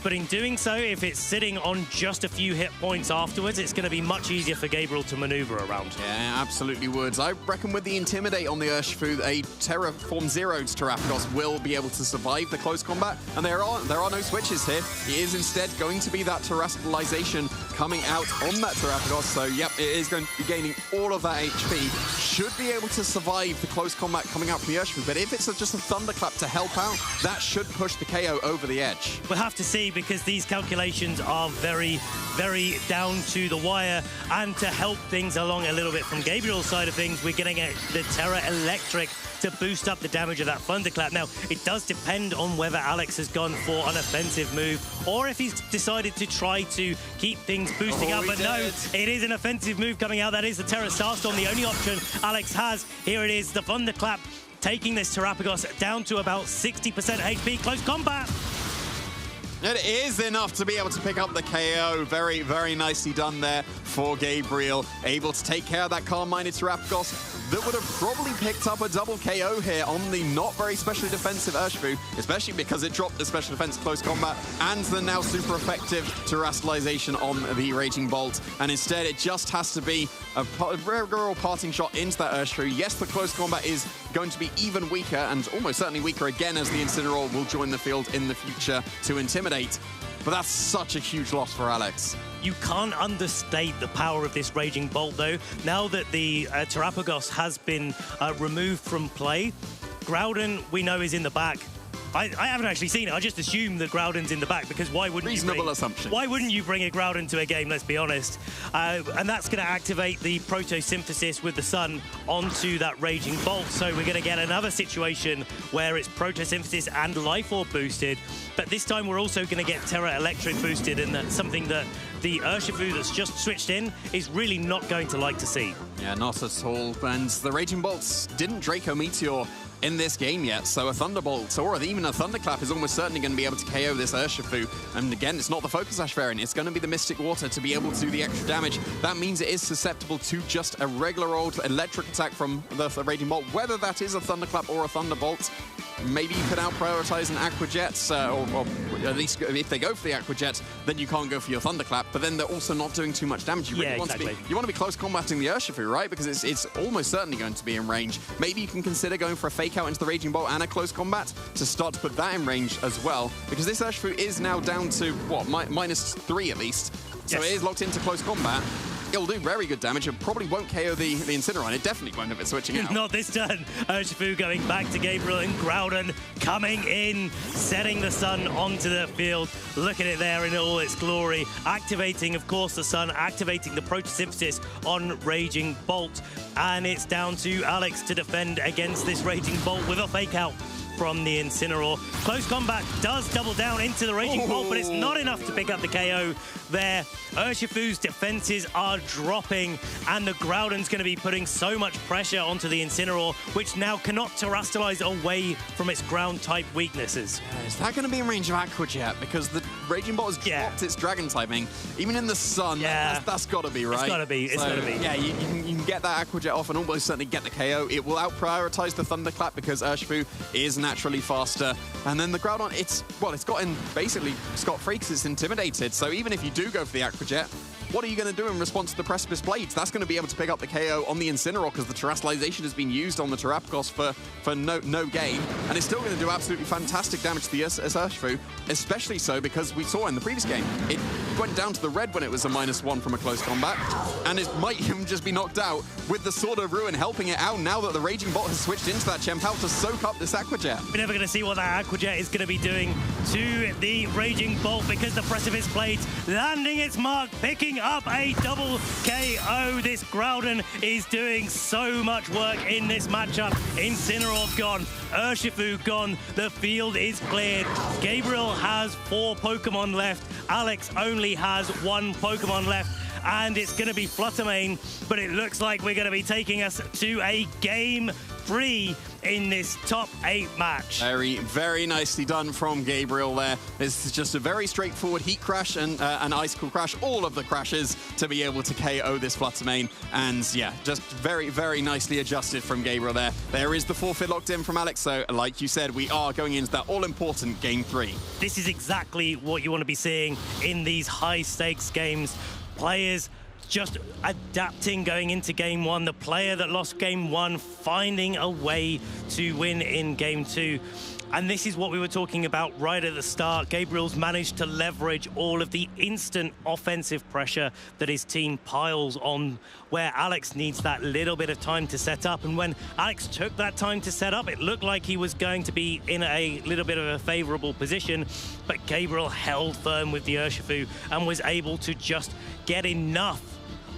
but in doing so, if it's sitting on just a few hit points afterwards, it's going to be much easier for Gabriel to maneuver around. Yeah, absolutely would. I reckon with the Intimidate on the Urshifu, a Terraform Zeroed Terrapagos will be able to survive the close combat, and there are no switches here. He is instead going to be that terrestrialization coming out on that Terrapagos, so yep, it is going to be gaining all of that HP. Should be able to survive the close combat coming out from the Urshifu, but if it's just a Thunderclap to help out, that should push the KO over the edge. We'll have to see, because these calculations are very, very down to the wire, and to help things along a little bit from Gabriel's side of things, we're getting the Terra Electric to boost up the damage of that Thunderclap. Now, it does depend on whether Alex has gone for an offensive move or if he's decided to try to keep things boosting up. But no, it is an offensive move coming out. That is the Terra Starstorm, the only option Alex has. Here it is, the Thunderclap, taking this Terrapagos down to about 60% HP. Close combat. It is enough to be able to pick up the KO. Very, very nicely done there for Gabriel. Able to take care of that calm-minded Terrapagos that would have probably picked up a double KO here on the not very specially defensive Urshifu, especially because it dropped the special defense close combat and the now super effective terrestrialization on the Raging Bolt. And instead, it just has to be a regular parting shot into that Urshifu. Yes, the close combat is going to be even weaker, and almost certainly weaker again, as the Incineroar will join the field in the future to intimidate. But that's such a huge loss for Alex. You can't understate the power of this Raging Bolt, though. Now that the Terrapagos has been removed from play, Groudon, we know, is in the back. I haven't actually seen it. I just assume that Groudon's in the back, because why wouldn't assumption. Why wouldn't you bring a Groudon to a game, let's be honest? And that's going to activate the Protosynthesis with the sun onto that Raging Bolt. So we're going to get another situation where it's Protosynthesis and Life Orb boosted. But this time we're also going to get Terra Electric boosted, and that's something that the Urshifu that's just switched in is really not going to like to see. Yeah, not at all. And the Raging Bolts didn't Draco Meteor in this game yet, so a Thunderbolt or even a Thunderclap is almost certainly going to be able to KO this Urshifu. And again, it's not the Focus Sash variant, it's going to be the Mystic Water to be able to do the extra damage. That means it is susceptible to just a regular old electric attack from the Raging Bolt. Whether that is a Thunderclap or a Thunderbolt, maybe you could out-prioritize an Aqua Jet, or at least if they go for the Aqua Jet, then you can't go for your Thunderclap, but then they're also not doing too much damage. You really want to be close combating the Urshifu, right? Because it's almost certainly going to be in range. Maybe you can consider going for a Fake Out into the Raging Bolt and a close combat to start to put that in range as well, because this Urshifu is now down to, what, -3 at least. So it is locked into close combat. It'll do very good damage. It probably won't KO the Incineroar. It definitely won't if it's switching out. Not this turn. Urshifu going back to Gabriel, and Groudon coming in, setting the sun onto the field. Look at it there in all its glory. Activating, of course, the sun, activating the Protosynthesis on Raging Bolt. And it's down to Alex to defend against this Raging Bolt with a Fake Out from the Incineroar. Close combat does double down into the Raging Bolt, but it's not enough to pick up the KO there. Urshifu's defenses are dropping, and the Groudon's going to be putting so much pressure onto the Incineroar, which now cannot terrestrialize away from its ground-type weaknesses. Yeah, is that going to be in range of Aqua Jet? Because the Raging Bolt has dropped its Dragon typing. Even in the sun, that's got to be, right? It's got to be. It's got to be. Yeah, you can get that Aqua Jet off and almost certainly get the KO. It will out-prioritize the Thunderclap because Urshifu is naturally faster. And then the Groudon, it's gotten basically scot-free because it's intimidated. So even if you do go for the Aqua Jet, what are you going to do in response to the Precipice Blades? That's going to be able to pick up the KO on the Incineroar because the terrestrialization has been used on the Terrapagos for no gain. And it's still going to do absolutely fantastic damage to the Urshifu, especially so because we saw in the previous game, it went down to the red when it was a -1 from a close combat. And it might even just be knocked out with the Sword of Ruin helping it out now that the Raging Bolt has switched into that Chempal to soak up this Aqua Jet. We're never going to see what that Aqua Jet is going to be doing to the Raging Bolt because the Precipice Blades landing its mark, picking up a double KO. This Groudon is doing so much work in this matchup. Incineroar gone, Urshifu gone, the field is cleared. Gabriel has 4 Pokemon left, Alex only has 1 Pokemon left, and it's going to be Fluttermane, but it looks like we're going to be taking us to a Game 3 in this top 8 match. Very, very nicely done from Gabriel there. This is just a very straightforward heat crash and an icicle crash, all of the crashes to be able to KO this Fluttermane. And yeah, just very, very nicely adjusted from Gabriel there. There is the forfeit locked in from Alex, so like you said, we are going into that all-important Game 3. This is exactly what you want to be seeing in these high-stakes games. Players just adapting going into Game 1. The player that lost Game 1 finding a way to win in Game 2. And this is what we were talking about right at the start. Gabriel's managed to leverage all of the instant offensive pressure that his team piles on, where Alex needs that little bit of time to set up. And when Alex took that time to set up, it looked like he was going to be in a little bit of a favorable position. But Gabriel held firm with the Urshifu and was able to just get enough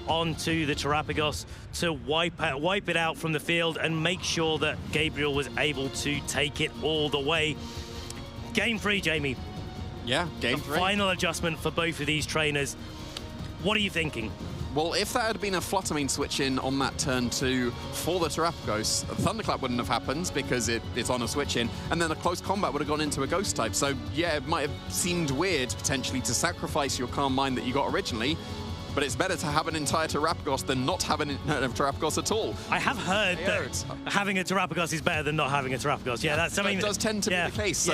onto the Terrapagos to wipe it out from the field and make sure that Gabriel was able to take it all the way. Game 3, Jamie. Yeah, Game 3. Final adjustment for both of these trainers. What are you thinking? Well, if that had been a Fluttermane switch in on that turn 2 for the Terrapagos, a Thunderclap wouldn't have happened because it's on a switch in, and then a close combat would have gone into a Ghost type. So yeah, it might have seemed weird potentially to sacrifice your Calm Mind that you got originally, but it's better to have an entire Terrapagos than not have a Terrapagos at all. I have heard that having a Terrapagos is better than not having a Terrapagos. Yeah, that's something that does tend to be the case. So,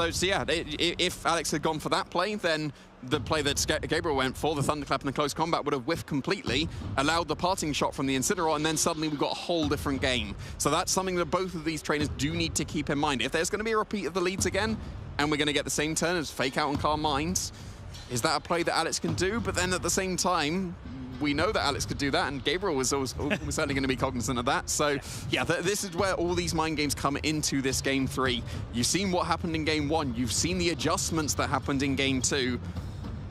So yeah, if Alex had gone for that play, then the play that Gabriel went for, the Thunderclap in the close combat, would have whiffed completely, allowed the parting shot from the Incineroar, and then suddenly we've got a whole different game. So that's something that both of these trainers do need to keep in mind. If there's going to be a repeat of the leads again, and we're going to get the same turn as Fake Out and Calm Minds, is that a play that Alex can do? But then at the same time, we know that Alex could do that, and Gabriel was certainly going to be cognizant of that. So yeah, this is where all these mind games come into this Game 3. You've seen what happened in Game 1. You've seen the adjustments that happened in Game 2.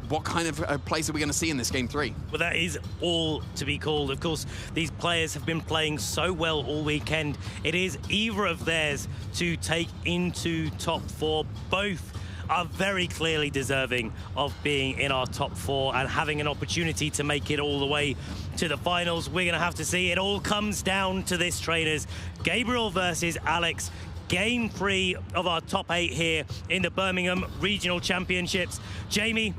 What kind of plays are we going to see in this Game 3? Well, that is all to be called. Of course, these players have been playing so well all weekend. It is either of theirs to take into top 4. Both are very clearly deserving of being in our top 4 and having an opportunity to make it all the way to the finals. We're going to have to see. It all comes down to this, trainers. Gabriel versus Alex. Game 3 of our top 8 here in the Birmingham Regional Championships. Jamie,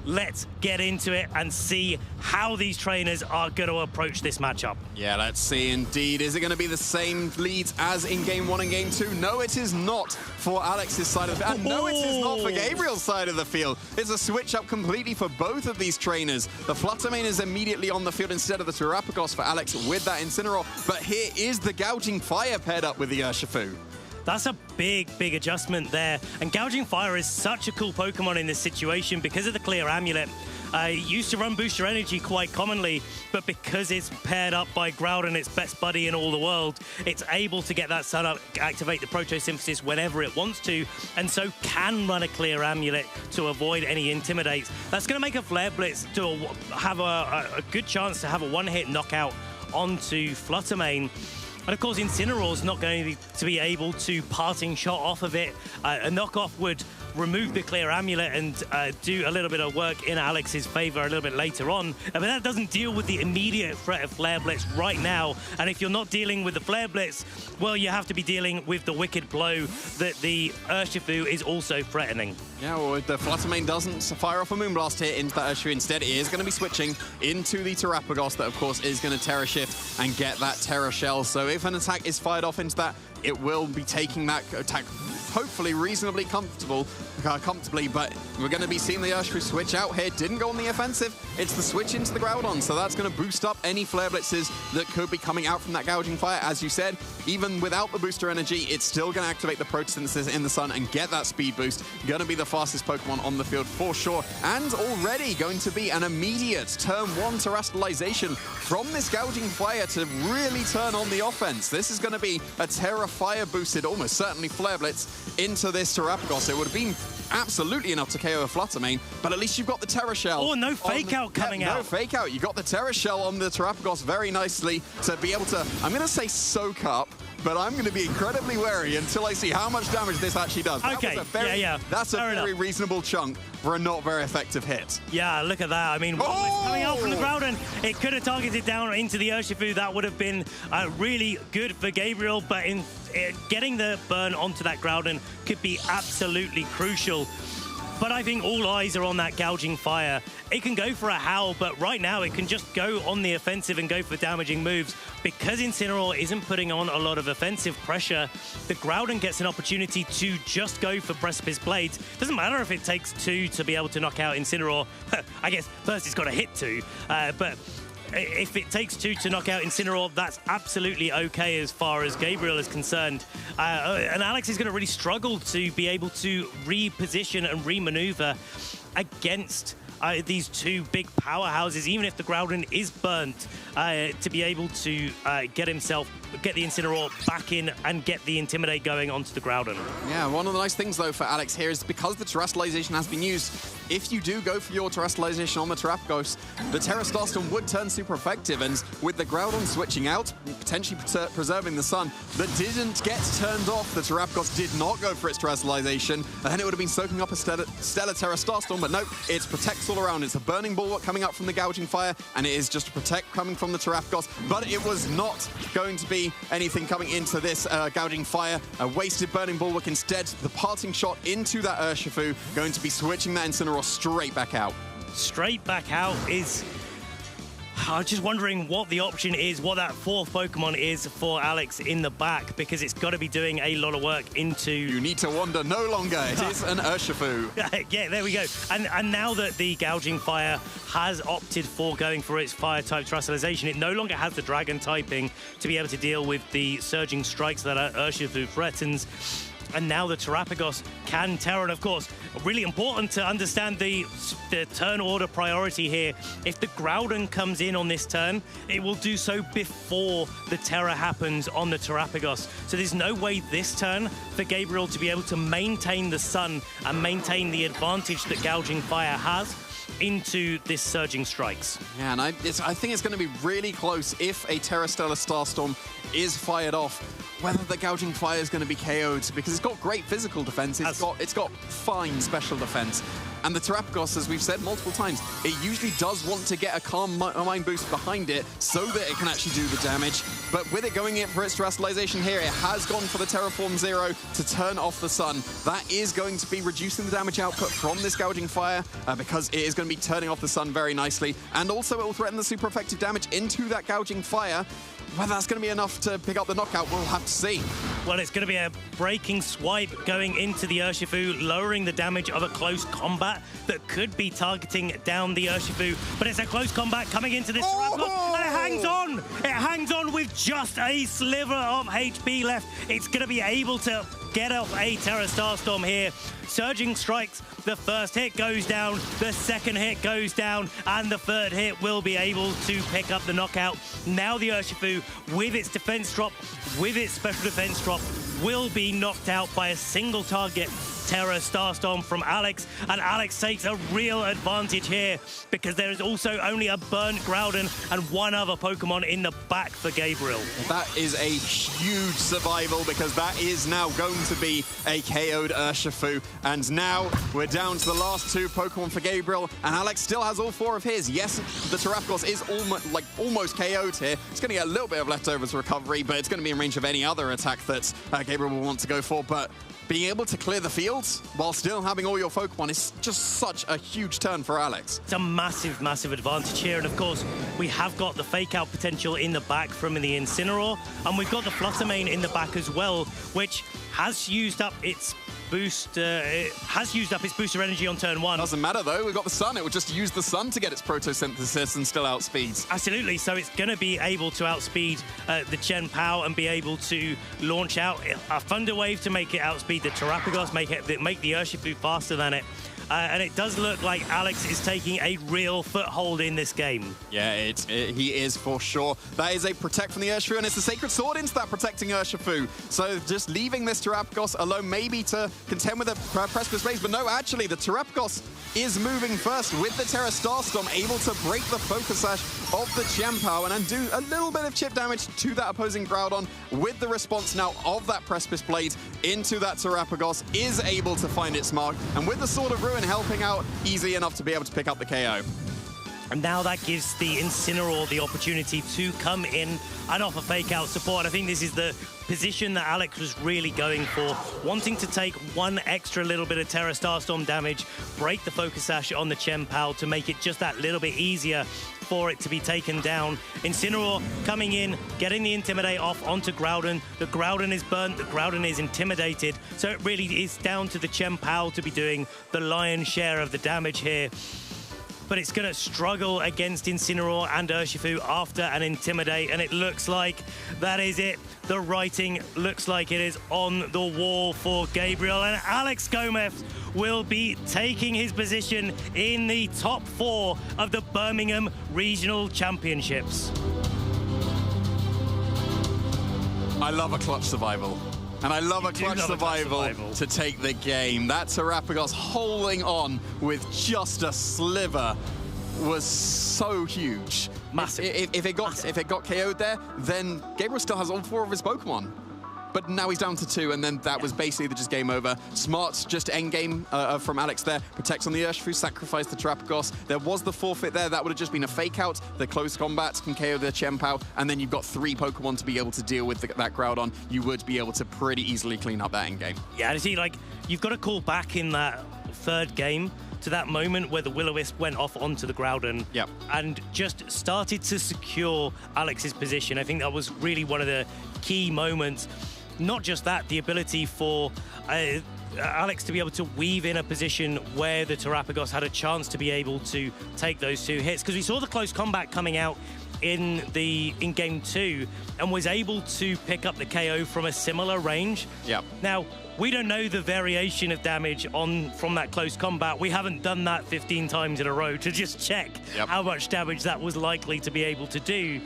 let's get into it and see how these trainers are going to approach this matchup. Yeah, let's see indeed. Is it going to be the same leads as in Game 1 and Game 2? No, it is not for Alex's side of the field. And no, it is not for Gabriel's side of the field. It's a switch up completely for both of these trainers. The Fluttermane is immediately on the field instead of the Terrapagos for Alex with that Incineroar. But here is the Gouging Fire paired up with the Urshifu. That's a big, big adjustment there. And Gouging Fire is such a cool Pokemon in this situation because of the Clear Amulet. It used to run Booster Energy quite commonly, but because it's paired up by Groudon, its best buddy in all the world, it's able to get that sun up, activate the Photosynthesis whenever it wants to, and so can run a Clear Amulet to avoid any Intimidates. That's going to make a Flare Blitz to have a good chance to have a one-hit knockout onto Fluttermane. And of course, Incineroar's not going to be able to parting shot off of it. A knockoff would remove the Clear Amulet and do a little bit of work in Alex's favor a little bit later on. But that doesn't deal with the immediate threat of Flare Blitz right now. And if you're not dealing with the Flare Blitz, well, you have to be dealing with the Wicked Blow that the Urshifu is also threatening. Yeah, well, the Fluttermane doesn't fire off a Moonblast here into that Urshifu. Instead, it is going to be switching into the Terrapagos that, of course, is going to Terra Shift and get that Terra Shell. So if an attack is fired off into that, it will be taking that attack hopefully reasonably comfortably, but we're going to be seeing the Urshifu switch out here. Didn't go on the offensive. It's the switch into the Groudon, so that's going to boost up any Flare Blitzes that could be coming out from that Gouging Fire. As you said, even without the booster energy, it's still going to activate the Photosynthesis in the sun and get that speed boost. Going to be the fastest Pokemon on the field for sure, and already going to be an immediate turn 1 Terastallization from this Gouging Fire to really turn on the offense. This is going to be a Terra Fire boosted, almost certainly Flare Blitz into this Terrapagos. It would have been absolutely enough to KO a Fluttermane, but at least you've got the Terra Shell. Oh, no Fake Out coming out. No Fake Out. You got the Terra Shell on the Terrapagos very nicely to be able to, I'm going to say soak up, but I'm going to be incredibly wary until I see how much damage this actually does. Okay, That's a very reasonable chunk for a not very effective hit. Yeah, look at that. I mean, while it's coming out from the ground, and it could have targeted down into the Urshifu. That would have been really good for Gabriel, but getting the burn onto that Groudon could be absolutely crucial. But I think all eyes are on that Gouging Fire. It can go for a Howl, but right now it can just go on the offensive and go for damaging moves. Because Incineroar isn't putting on a lot of offensive pressure, the Groudon gets an opportunity to just go for Precipice Blades. Doesn't matter if it takes 2 to be able to knock out Incineroar. I guess first it's got to hit 2, but if it takes 2 to knock out Incineroar, that's absolutely okay as far as Gabriel is concerned. And Alex is going to really struggle to be able to reposition and remaneuver against these 2 big powerhouses, even if the Groudon is burnt, to be able to get the Incineroar back in and get the Intimidate going onto the Groudon. Yeah, one of the nice things, though, for Alex here is because the Terrestrialization has been used, if you do go for your Terrestrialization on the Terrapagos, the Terra Starstorm would turn super effective, and with the Groudon switching out, potentially preserving the Sun, that didn't get turned off. The Terrapagos did not go for its Terrestrialization, and then it would have been soaking up a Stellar Terra Starstorm, but nope, it's protects all around. It's a Burning Bulwark coming up from the Gouging Fire, and it is just a Protect coming from the Terrapagos, but it was not going to be anything coming into this Gouging Fire. A wasted Burning Bulwark instead. The parting shot into that Urshifu, going to be switching that Incineroar straight back out. Straight back out is... I'm just wondering what the option is, what that 4th Pokemon is for Alex in the back, because it's got to be doing a lot of work into... You need to wander no longer. It is an Urshifu. Yeah, there we go. And now that the Gouging Fire has opted for going for its Fire-type Terrestrialization, it no longer has the Dragon typing to be able to deal with the Surging Strikes that Urshifu threatens. And now the Terrapagos can Terra. And of course, really important to understand the turn order priority here. If the Groudon comes in on this turn, it will do so before the Terra happens on the Terrapagos. So there's no way this turn for Gabriel to be able to maintain the Sun and maintain the advantage that Gouging Fire has into this Surging Strikes. Yeah, and I think it's going to be really close if a Terra-Stellar Starstorm is fired off, whether the Gouging Fire is going to be KO'd, because it's got great physical defense, it's got fine special defense. And the Terrapagos, as we've said multiple times, it usually does want to get a Calm Mind boost behind it so that it can actually do the damage. But with it going in for its Terrestrialization here, it has gone for the Terraform Zero to turn off the Sun. That is going to be reducing the damage output from this Gouging Fire, because it is going to be turning off the Sun very nicely. And also it will threaten the super effective damage into that Gouging Fire. Whether that's going to be enough to pick up the knockout, we'll have to see. Well, it's going to be a breaking swipe going into the Urshifu, lowering the damage of a close combat that could be targeting down the Urshifu. But it's a close combat coming into this Terrapagos, and it hangs on! It hangs on with just a sliver of HP left. It's going to be able to get off a Terra Starstorm here. Surging Strikes, the first hit goes down, the second hit goes down, and the third hit will be able to pick up the knockout. Now the Urshifu, with its defense drop, with its special defense drop, will be knocked out by a single target Terra Starstorm from Alex, and Alex takes a real advantage here because there is also only a burnt Groudon and one other Pokemon in the back for Gabriel. That is a huge survival because that is now going to be a KO'd Urshifu, and now we're down to the last 2 Pokemon for Gabriel, and Alex still has all 4 of his. Yes, the Terrapagos is almost KO'd here. It's going to get a little bit of leftovers recovery, but it's going to be in range of any other attack that Gabriel will want to go for, but being able to clear the field while still having all your Pokemon is just such a huge turn for Alex. It's a massive, massive advantage here. And of course, we have got the fake out potential in the back from the Incineroar. And we've got the Fluttermane in the back as well, which has used up its booster energy on turn 1. Doesn't matter though, we've got the Sun. It will just use the Sun to get its photosynthesis and still outspeeds. Absolutely, so it's going to be able to outspeed the Gen Pow and be able to launch out a Thunder Wave to make it outspeed the Terrapagos, make the Urshifu faster than it. and it does look like Alex is taking a real foothold in this game. Yeah, he is for sure. That is a protect from the Urshifu, and it's the Sacred Sword into that protecting Urshifu. So just leaving this Terapagos alone, maybe to contend with the Precipice Blaze, but no, actually, the Terapagos is moving first with the Terra Starstorm, able to break the Focus Sash of the Chien-Pao and do a little bit of chip damage to that opposing Groudon with the response now of that Precipice Blade into that Terapagos, is able to find its mark, and with the Sword of Ruin helping out easily enough to be able to pick up the KO. And now that gives the Incineroar the opportunity to come in and offer fake-out support. I think this is the position that Alex was really going for, wanting to take one extra little bit of Terra Starstorm damage, break the Focus Sash on the Chien-Pao to make it just that little bit easier for it to be taken down. Incineroar coming in, getting the Intimidate off onto Groudon. The Groudon is burnt, the Groudon is intimidated, so it really is down to the Chien-Pao to be doing the lion's share of the damage here. But it's going to struggle against Incineroar and Urshifu after an Intimidate, and it looks like that is it. The writing looks like it is on the wall for Gabriel, and Alex Gomez will be taking his position in the top 4 of the Birmingham Regional Championships. I love a clutch survival. And I love a clutch survival to take the game. That Terapagos holding on with just a sliver was so huge. Massive. If it got KO'd there, then Gabriel still has all 4 of his Pokemon. But now he's down to 2, and then that was basically just game over. Smart, just endgame from Alex there. Protects on the Urshifu, sacrifice the Terapagos. There was the forfeit there. That would have just been a fake out. The close combat can KO the Chien-Pao, and then you've got 3 Pokemon to be able to deal with that Groudon. You would be able to pretty easily clean up that endgame. Yeah, and see, like, you've got to call back in that 3rd game to that moment where the Will-O-Wisp went off onto the Groudon and just started to secure Alex's position. I think that was really one of the key moments. Not just that, the ability for Alex to be able to weave in a position where the Terapagos had a chance to be able to take those 2 hits. Because we saw the close combat coming out in game 2 and was able to pick up the KO from a similar range. Now, we don't know the variation of damage from that close combat. We haven't done that 15 times in a row to just check how much damage that was likely to be able to do.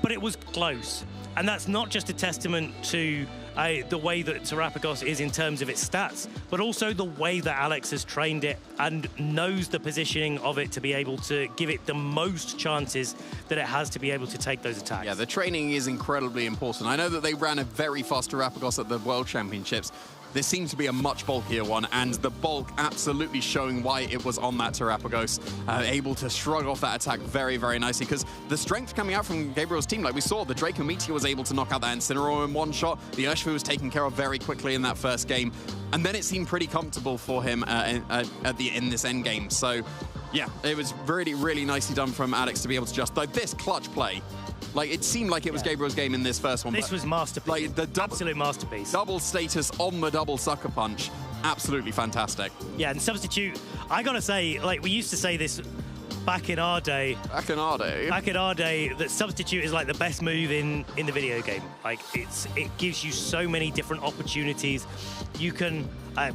But it was close. And that's not just a testament to the way that Terapagos is in terms of its stats, but also the way that Alex has trained it and knows the positioning of it to be able to give it the most chances that it has to be able to take those attacks. Yeah, the training is incredibly important. I know that they ran a very fast Terapagos at the World Championships. This seemed to be a much bulkier one, and the bulk absolutely showing why it was on that Terapagos, able to shrug off that attack very, very nicely, because the strength coming out from Gabriel's team, like we saw, the Draco Meteor was able to knock out that Incineroar in 1 shot, the Urshifu was taken care of very quickly in that first game, and then it seemed pretty comfortable for him in this end game. So, yeah, it was really, really nicely done from Alex to be able to just, like, this clutch play. Like, it seemed like it was Gabriel's game in this first one. This was masterpiece. Like, the absolute masterpiece. Double status on the double sucker punch. Absolutely fantastic. Yeah, and Substitute, I gotta say, like, we used to say this back in our day. Back in our day, that Substitute is like the best move in the video game. Like, it gives you so many different opportunities. You can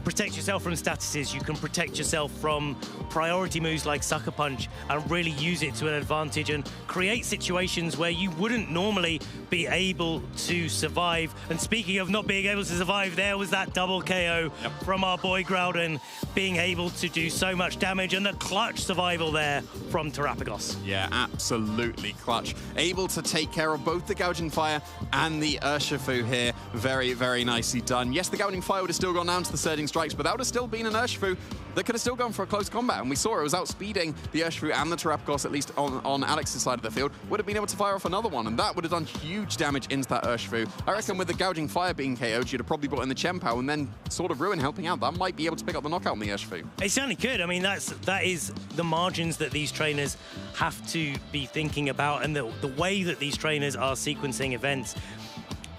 protect yourself from statuses, you can protect yourself from priority moves like Sucker Punch and really use it to an advantage and create situations where you wouldn't normally be able to survive. And speaking of not being able to survive, there was that double KO from our boy Groudon, being able to do so much damage, and the clutch survival there from Terapagos. Yeah, absolutely clutch. Able to take care of both the Gouging Fire and the Urshifu here. Very, very nicely done. Yes, the Gouging Fire would have still gone down to the Surging Strikes, but that would have still been an Urshifu that could have still gone for a close combat. And we saw it was outspeeding the Urshifu and the Terapagos, at least on Alex's side of the field. Would have been able to fire off another one, and that would have done huge damage into that Urshifu. I reckon with the Gouging Fire being KO'd, you'd have probably brought in the Chien-Pao and then Sword of Ruin helping out. That might be able to pick up the knockout on the Urshifu. It certainly could. I mean, that is the margins that these trainers have to be thinking about, and the way that these trainers are sequencing events.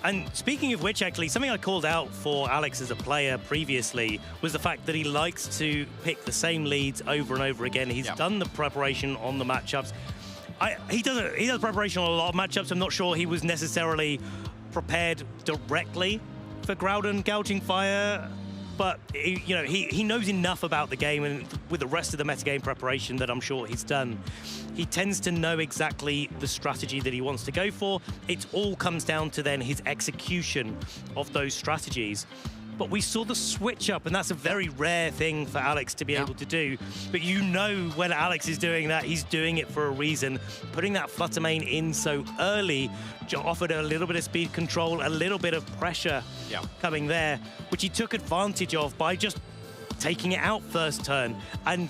And speaking of which, actually, something I called out for Alex as a player previously was the fact that he likes to pick the same leads over and over again. He's done the preparation on the matchups. He does preparation on a lot of matchups. I'm not sure he was necessarily prepared directly for Groudon Gouging Fire but he knows enough about the game, and with the rest of the metagame preparation that I'm sure he's done, he tends to know exactly the strategy that he wants to go for. It all comes down to then his execution of those strategies. But we saw the switch up, and that's a very rare thing for Alex to be able to do. But when Alex is doing that, he's doing it for a reason. Putting that flutter main in so early offered a little bit of speed control, a little bit of pressure coming there, which he took advantage of by just taking it out first turn and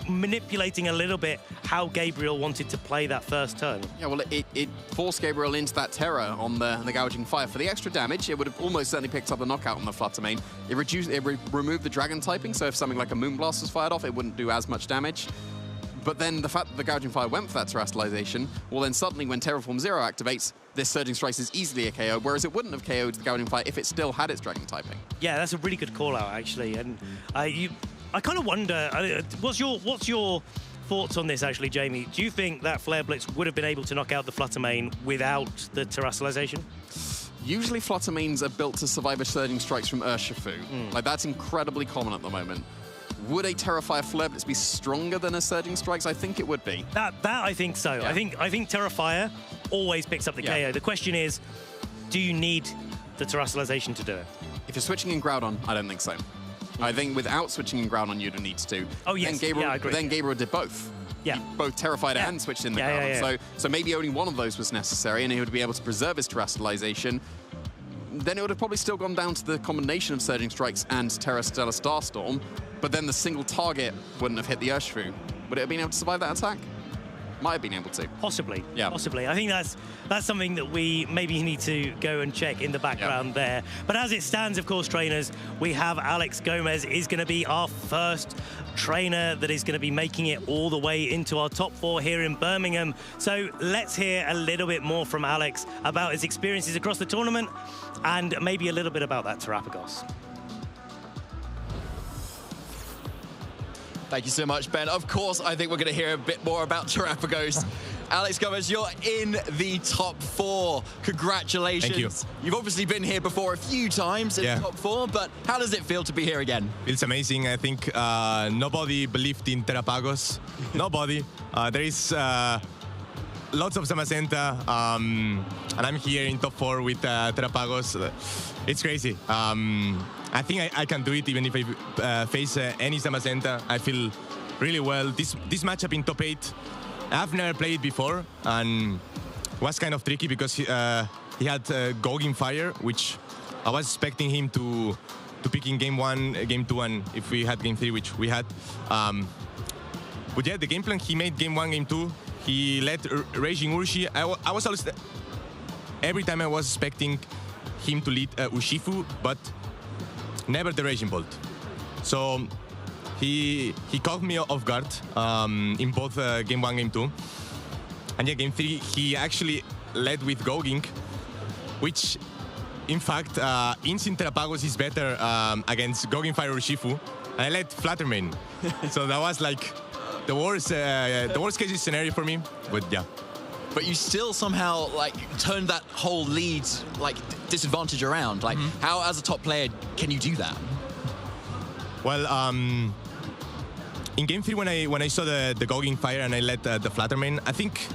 manipulating a little bit how Gabriel wanted to play that first turn. Yeah, well, it forced Gabriel into that terror on the gouging fire. For the extra damage, it would have almost certainly picked up the knockout on the flutter main. It removed the dragon typing, so if something like a Moonblast was fired off, it wouldn't do as much damage. But then the fact that the gouging fire went for that terrestrialization, well, then suddenly when Terraform Zero activates, this Surging Strikes is easily a KO, whereas it wouldn't have KO'd the gouging fire if it still had its dragon typing. Yeah, that's a really good call out, actually. And I kind of wonder, what's your thoughts on this, actually, Jamie? Do you think that Flare Blitz would have been able to knock out the Flutter Main without the terrestrialization? Usually Flutter Mains are built to survive a Surging Strikes from Urshifu. Like, that's incredibly common at the moment. Would a Terrafire Flare Blitz be stronger than a Surging Strikes? I think it would be. That I think so. Yeah. I think Terrafire always picks up the KO. The question is, do you need the terrestrialization to do it? If you're switching in Groudon, I don't think so. I think without switching in Groudon, you'd need to. Oh, yes. Then I agree. Then Gabriel did both. Yeah. He both Terrified and switched in the Groudon. So maybe only one of those was necessary, and he would be able to preserve his terrestrialization. Then it would have probably still gone down to the combination of Surging Strikes and Terrastellar Starstorm, but then the single target wouldn't have hit the Urshifu. Would it have been able to survive that attack? Might have been able to. Possibly. Yeah. Possibly. I think that's something that we maybe need to go and check in the background there. But as it stands, of course, trainers, we have Alex Gomez is going to be our first trainer that is going to be making it all the way into our top 4 here in Birmingham. So let's hear a little bit more from Alex about his experiences across the tournament and maybe a little bit about that Terrapagos. Thank you so much, Ben. Of course, I think we're going to hear a bit more about Terrapagos. Alex Gomez, you're in the top 4. Congratulations. Thank you. You've obviously been here before a few times in the top 4, but how does it feel to be here again? It's amazing. I think nobody believed in Terrapagos. Nobody. There is lots of Zamazenta, and I'm here in top 4 with Terrapagos. It's crazy. I think I can do it even if I face any Zamazenta. I feel really well. This matchup in top 8, I've never played before, and was kind of tricky because he had Gogging Fire, which I was expecting him to pick in game 1, game 2, and if we had game 3, which we had. But yeah, the game plan he made game 1, game 2, he let Raging Urshi. I was always, every time I was expecting him to lead Urshifu, but never the Raging Bolt. So he caught me off guard in both game 1, game 2. And yeah, game 3, he actually led with Gogging, which, in fact, Instant Terrapagos is better against Gogging Fire Urshifu. And I led Fluttermane. So that was like the worst case scenario for me, but yeah. But you still somehow turned that whole lead disadvantage around. How, as a top player, can you do that? Well, in game 3 when I saw the Gogging Fire and I led the Fluttermane, I think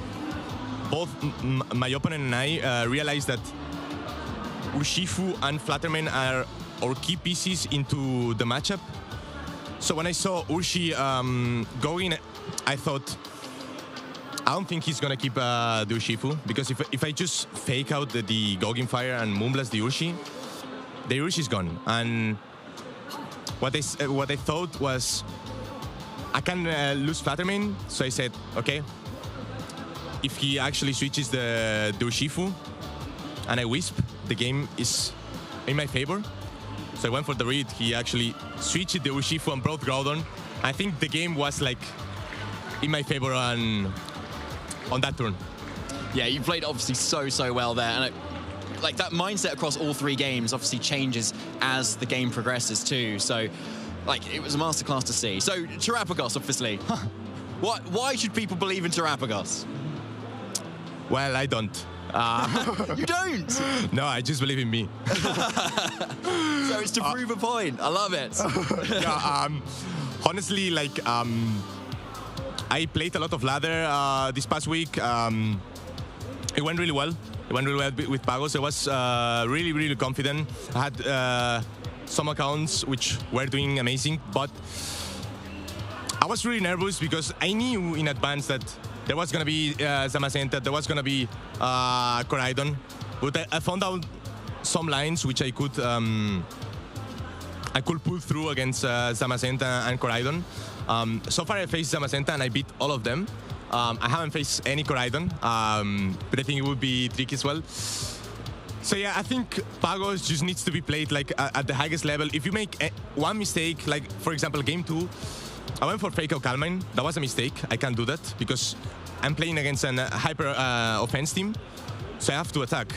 both my opponent and I realized that Urshifu and Fluttermane are our key pieces into the matchup. So when I saw Urshi going, I thought, I don't think he's gonna keep the Urshifu, because if I just fake out the Gogging Fire and Moonblast the Urshi's gone. And what I thought was, I can lose Fluttermane, so I said, okay, if he actually switches the Urshifu and I Wisp, the game is in my favor. So I went for the read. He actually switched the Urshifu and brought Groudon. I think the game was in my favor on that turn. Yeah, you played obviously so well there, and that mindset across all 3 games obviously changes as the game progresses too. So, it was a masterclass to see. So, Terrapagos, obviously. Why should people believe in Terrapagos? Well, I don't. You don't? No, I just believe in me. So it's to prove a point. I love it. Yeah, honestly, like, I played a lot of ladder this past week. It went really well. It went really well with Pagos. I was really, really confident. I had some accounts which were doing amazing, but I was really nervous because I knew in advance that there was going to be Zamazenta, there was going to be Coraidon. But I found out some lines which I could pull through against Zamazenta and Coraidon. So far I faced Zamazenta and I beat all of them. I haven't faced any Coraidon, but I think it would be tricky as well. So yeah, I think Pagos just needs to be played like at the highest level. If you make one mistake, like for example game 2, I went for fake out Calmine. That was a mistake. I can't do that because I'm playing against an hyper offense team, so I have to attack.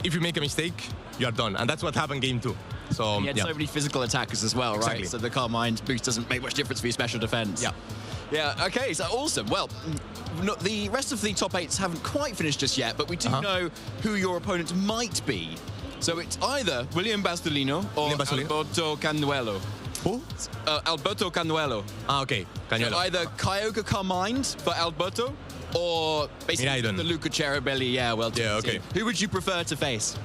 If you make a mistake, you are done, and that's what happened game 2. So you had so many physical attackers as well, right? Exactly. So the Carmine boost doesn't make much difference for your special defense. Yeah. Yeah, okay, so awesome. Well, the rest of the top 8s haven't quite finished just yet, but we do know who your opponent might be. So it's either William Bastolino or Alberto Canuelo. Who? Alberto Canuelo. Ah, okay. Canuelo. So either Kyogre Carmine for Alberto or basically Miraidon. the Luca Cherubelli, okay. Who would you prefer to face?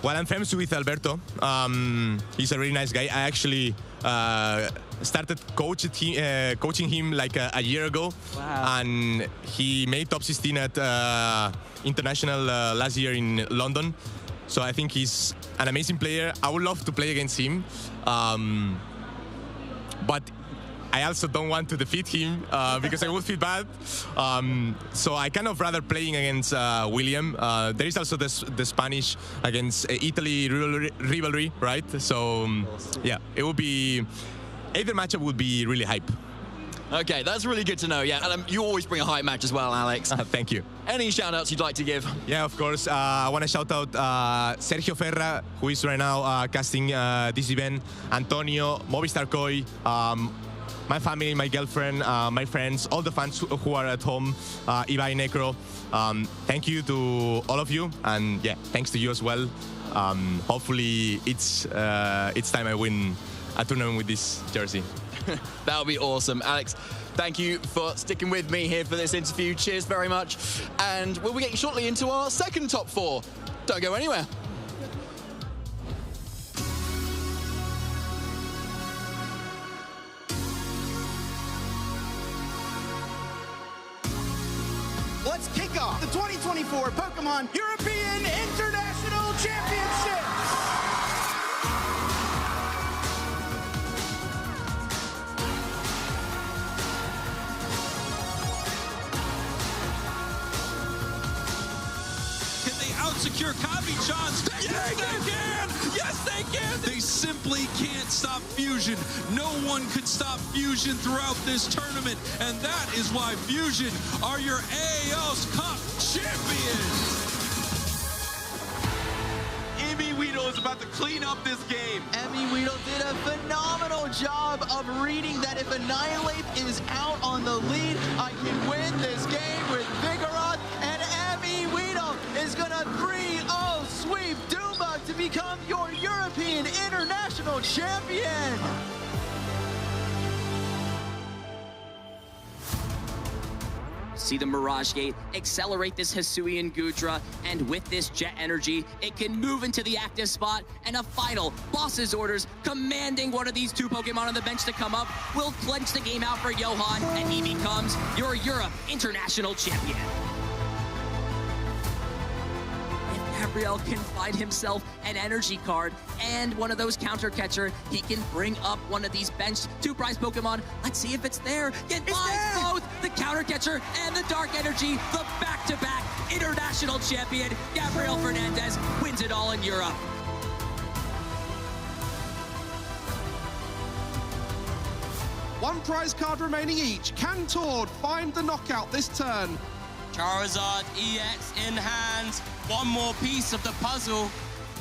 Well, I'm friends with Alberto. He's a really nice guy. I actually started coaching him like a year ago. Wow. And he made top 16 at International last year in London. So I think he's an amazing player. I would love to play against him. But I also don't want to defeat him because I would feel bad. So I kind of rather playing against William. There is also the Spanish against Italy rivalry, right? So yeah, it would be, either matchup would be really hype. Okay, that's really good to know. Yeah, and you always bring a hype match as well, Alex. Thank you. Any shout-outs you'd like to give? Yeah, of course. I want to shout out Sergio Ferra, who is right now casting this event, Antonio, Movistar Koi, my family, my girlfriend, my friends, all the fans who are at home, Ibai Necro. Thank you to all of you, and yeah, thanks to you as well. Hopefully it's time I win a tournament with this jersey. That would be awesome. Alex, thank you for sticking with me here for this interview. Cheers very much. And we'll be getting shortly into our second top 4. Don't go anywhere. Let's kick off the 2024 Pokemon European International Championship. Secure Kabi-chans. Yes, they can! Yes, they can! They simply can't stop Fusion. No one could stop Fusion throughout this tournament, and that is why Fusion are your AL's Cup champions. Emmy Weedle is about to clean up this game. Emmy Weedle did a phenomenal job of reading that if Annihilate is out on the lead, I can win this game with Vigoroth, and Emmy Weedle is gonna 3-0 sweep Doombug to become your European International Champion. See the Mirage Gate accelerate this Hisuian Goodra, and with this Jet Energy, it can move into the active spot, and a final boss's orders commanding one of these 2 Pokemon on the bench to come up will clench the game out for Johan, and he becomes your Europe International Champion. Gabriel can find himself an energy card and one of those counter catcher. He can bring up one of these benched 2 prize Pokemon. Let's see if it's there. It finds both the counter catcher and the dark energy. The back-to-back international champion, Gabriel Fernandez, wins it all in Europe. One prize card remaining each. Can Tord find the knockout this turn? Charizard EX in hand. One more piece of the puzzle.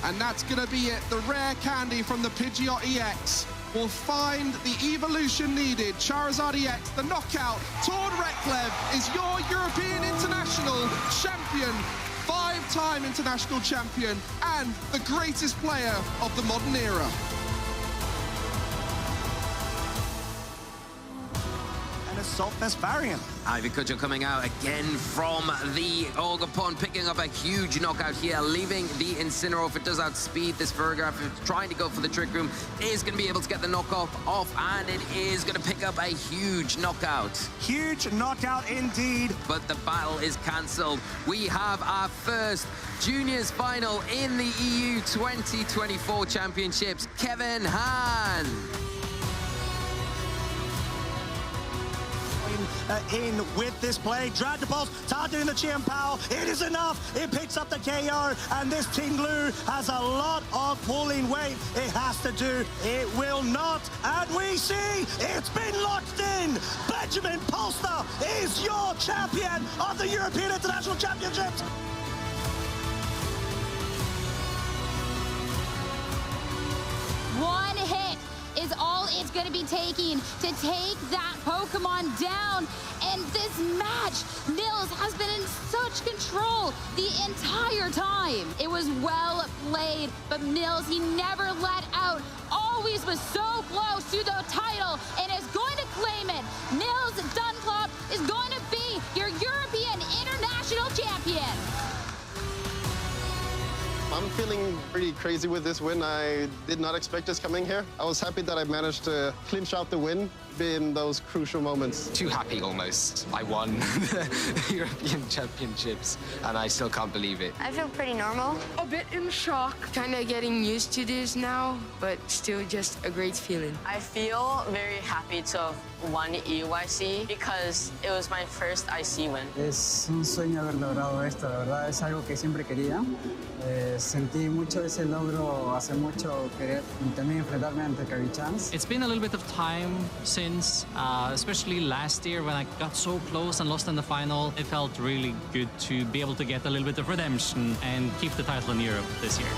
And that's going to be it. The rare candy from the Pidgeot EX. will find the evolution needed. Charizard EX, the knockout. Tord Reklev is your European International Champion, 5-time international champion, and the greatest player of the modern era. Assault Vest variant. Ivy Kutcher coming out again from the Ogre Pond, picking up a huge knockout here, leaving the Incineroar. If it does outspeed this Fergar, if it's trying to go for the Trick Room, is going to be able to get the knockoff off, and it is going to pick up a huge knockout. Huge knockout indeed. But the battle is cancelled. We have our first juniors final in the EU 2024 Championships. Kevin Han. In with this play, drag the balls, targeting the Chien Pao. It is enough. It picks up the KO, and this Ting Lu has a lot of pulling weight. It has to do. It will not, and we see it's been locked in. Benjamin Polster is your champion of the European International Championships. One hit is all it's going to be taking to take that Pokemon down. And this match, Nils has been in such control the entire time. It was well played, but Nils, he never let out. Always was so close to the title and is going to claim it. Nils Dunclop is going to be your European International Champion. I'm feeling pretty crazy with this win. I did not expect this coming here. I was happy that I managed to clinch out the win in those crucial moments. Too happy almost. I won the European Championships and I still can't believe it. I feel pretty normal. A bit in shock. Kind of getting used to this now, but still just a great feeling. I feel very happy to have won EUIC because it was my first IC win. Es un sueño haber logrado esto, la verdad es algo que siempre quería. Sentí mucho ese logro hace mucho querer también enfrentarme ante Kavi-Chans. It's been a little bit of time since, especially last year when I got so close and lost in the final. It felt really good to be able to get a little bit of redemption and keep the title in Europe this year.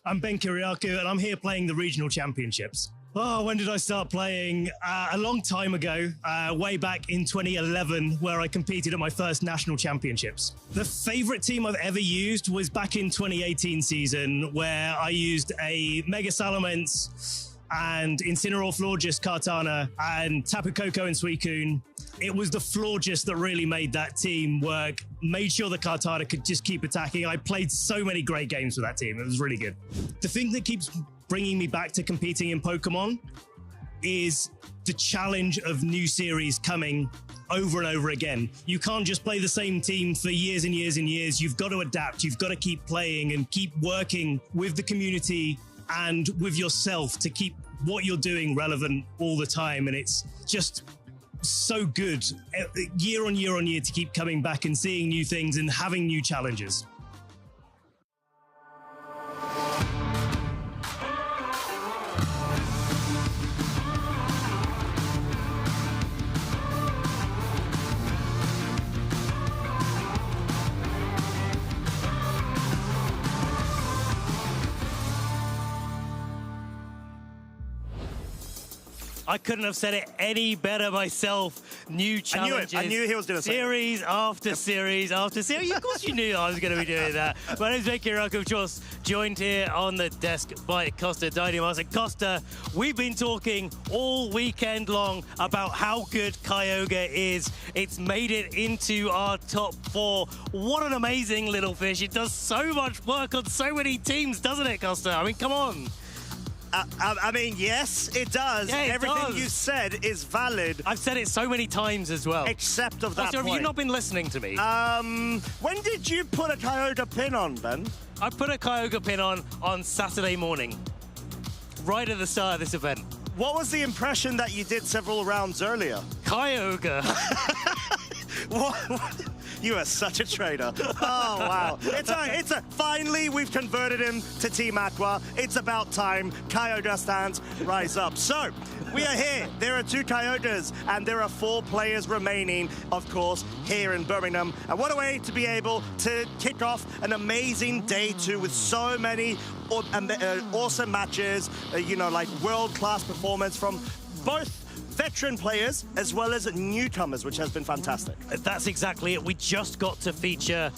I'm Ben Kiriakou, and I'm here playing the regional championships. Oh, when did I start playing? A long time ago, way back in 2011, where I competed at my first national championships. The favorite team I've ever used was back in 2018 season, where I used a Mega Salamence and Incineroar Florges Kartana and Tapu Koko and Suicune. It was the Florges that really made that team work, made sure the Kartana could just keep attacking. I played so many great games with that team. It was really good. The thing that keeps bringing me back to competing in Pokemon is the challenge of new series coming over and over again. You can't just play the same team for years and years and years. You've got to adapt. You've got to keep playing and keep working with the community and with yourself to keep what you're doing relevant all the time. And it's just so good year on year on year to keep coming back and seeing new things and having new challenges. I couldn't have said it any better myself. New challenges. I knew he was going to say it. Series after series after series. Of course you knew I was going to be doing that. My name's Ben Kiriakou, of course, joined here on the desk by Costa Dynamas. And Costa, we've been talking all weekend long about how good Kyogre is. It's made it into our top 4. What an amazing little fish. It does so much work on so many teams, doesn't it, Costa? I mean, come on. I mean, yes, it does. Yeah, Everything you said is valid. I've said it so many times as well. Except of that point. Have you not been listening to me? When did you put a Kyogre pin on, Ben? I put a Kyogre pin on Saturday morning, right at the start of this event. What was the impression that you did several rounds earlier? Kyogre. What? You are such a traitor. Oh, wow. Finally, we've converted him to Team Aqua. It's about time. Kyogre stands, rise up. So, we are here. There are 2 Kyogres, and there are 4 players remaining, of course, here in Birmingham. And what a way to be able to kick off an amazing day 2 with so many awesome matches, like world-class performance from both veteran players as well as newcomers, which has been fantastic. That's exactly it. We just got to feature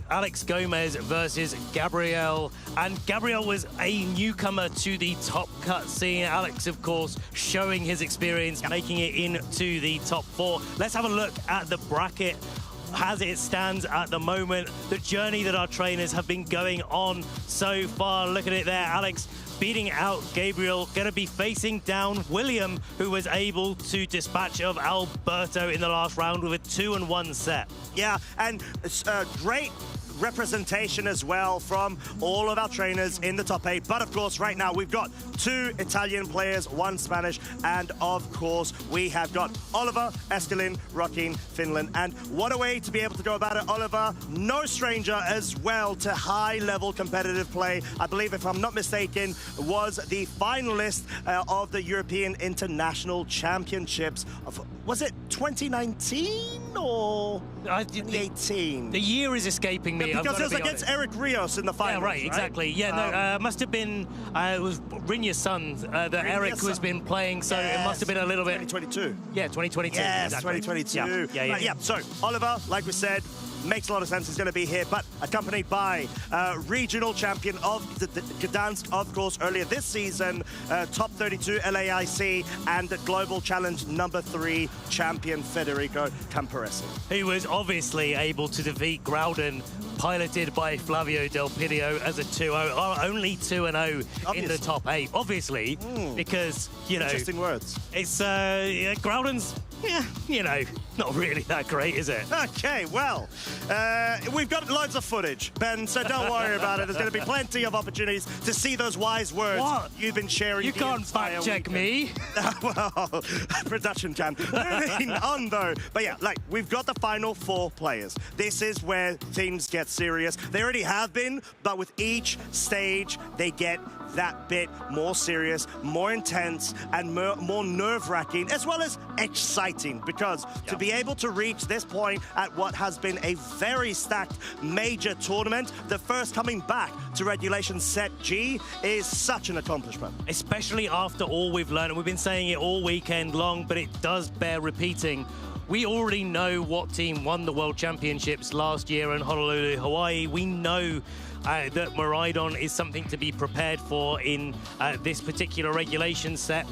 Alex Gomez versus Gabriel, and Gabriel was a newcomer to the top cut scene. Alex, of course, showing his experience, making it into the top 4. Let's have a look at the bracket as it stands at the moment. The journey that our trainers have been going on so far. Look at it there. Alex beating out Gabriel, going to be facing down William, who was able to dispatch of Alberto in the last round with a 2-1 set. Yeah, and great representation as well from all of our trainers in the top 8. But of course, right now we've got 2 Italian players, 1 Spanish, and of course we have got Oliver Eskelin rocking Finland. And what a way to be able to go about it. Oliver, no stranger as well to high-level competitive play. I believe, if I'm not mistaken, was the finalist of the European International Championships of, was it 2019 or 2018? The year is escaping me. Because it was against Eric Rios in the finals. Yeah, right, exactly. Yeah, no, must have been, it was Rinya's son that Eric has been playing, so it must have been a little bit. 2022. Yeah, 2022. Yes, exactly. 2022. Yeah. So, Oliver, like we said, makes a lot of sense. He's going to be here, but accompanied by regional champion of Gdansk, of course, earlier this season, top 32 LAIC, and global challenge number 3 champion Federico Camporesi. He was obviously able to defeat Groudon, piloted by Flavio Del Pidio as a 2-0, only 2-0 in the top 8. Obviously, because, Interesting words. It's, Groudon's, not really that great, is it? Okay, well, we've got loads of footage, Ben, so don't worry about it. There's going to be plenty of opportunities to see those wise words you've been sharing. You can't fact-check me. Well, production can. Moving on, though. But yeah, we've got the final 4 players. This is where things get serious. They already have been, but with each stage, they get that bit more serious, more intense, and more nerve-wracking, as well as exciting, because to be able to reach this point at what has been a very stacked major tournament, the first coming back to Regulation Set G, is such an accomplishment. Especially after all we've learned, and we've been saying it all weekend long, but it does bear repeating. We already know what team won the World Championships last year in Honolulu, Hawaii. We know that Miraidon is something to be prepared for in this particular regulation set.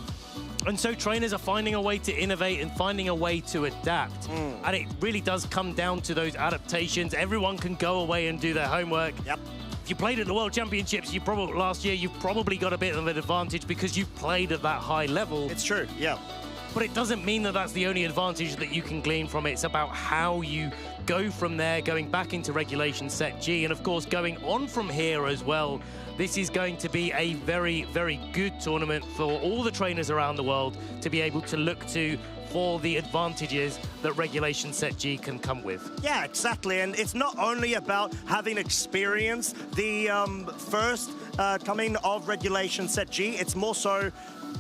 And so trainers are finding a way to innovate and finding a way to adapt. And it really does come down to those adaptations. Everyone can go away and do their homework. Yep. If you played at the World Championships last year, you've probably got a bit of an advantage because you've played at that high level. It's true, yeah. But it doesn't mean that that's the only advantage that you can glean from it. It's about how you go from there, going back into Regulation Set G, and of course going on from here as well. This is going to be a very, very good tournament for all the trainers around the world to be able to look to for the advantages that Regulation Set G can come with. Yeah, exactly. And it's not only about having experienced the first coming of Regulation Set G, it's more so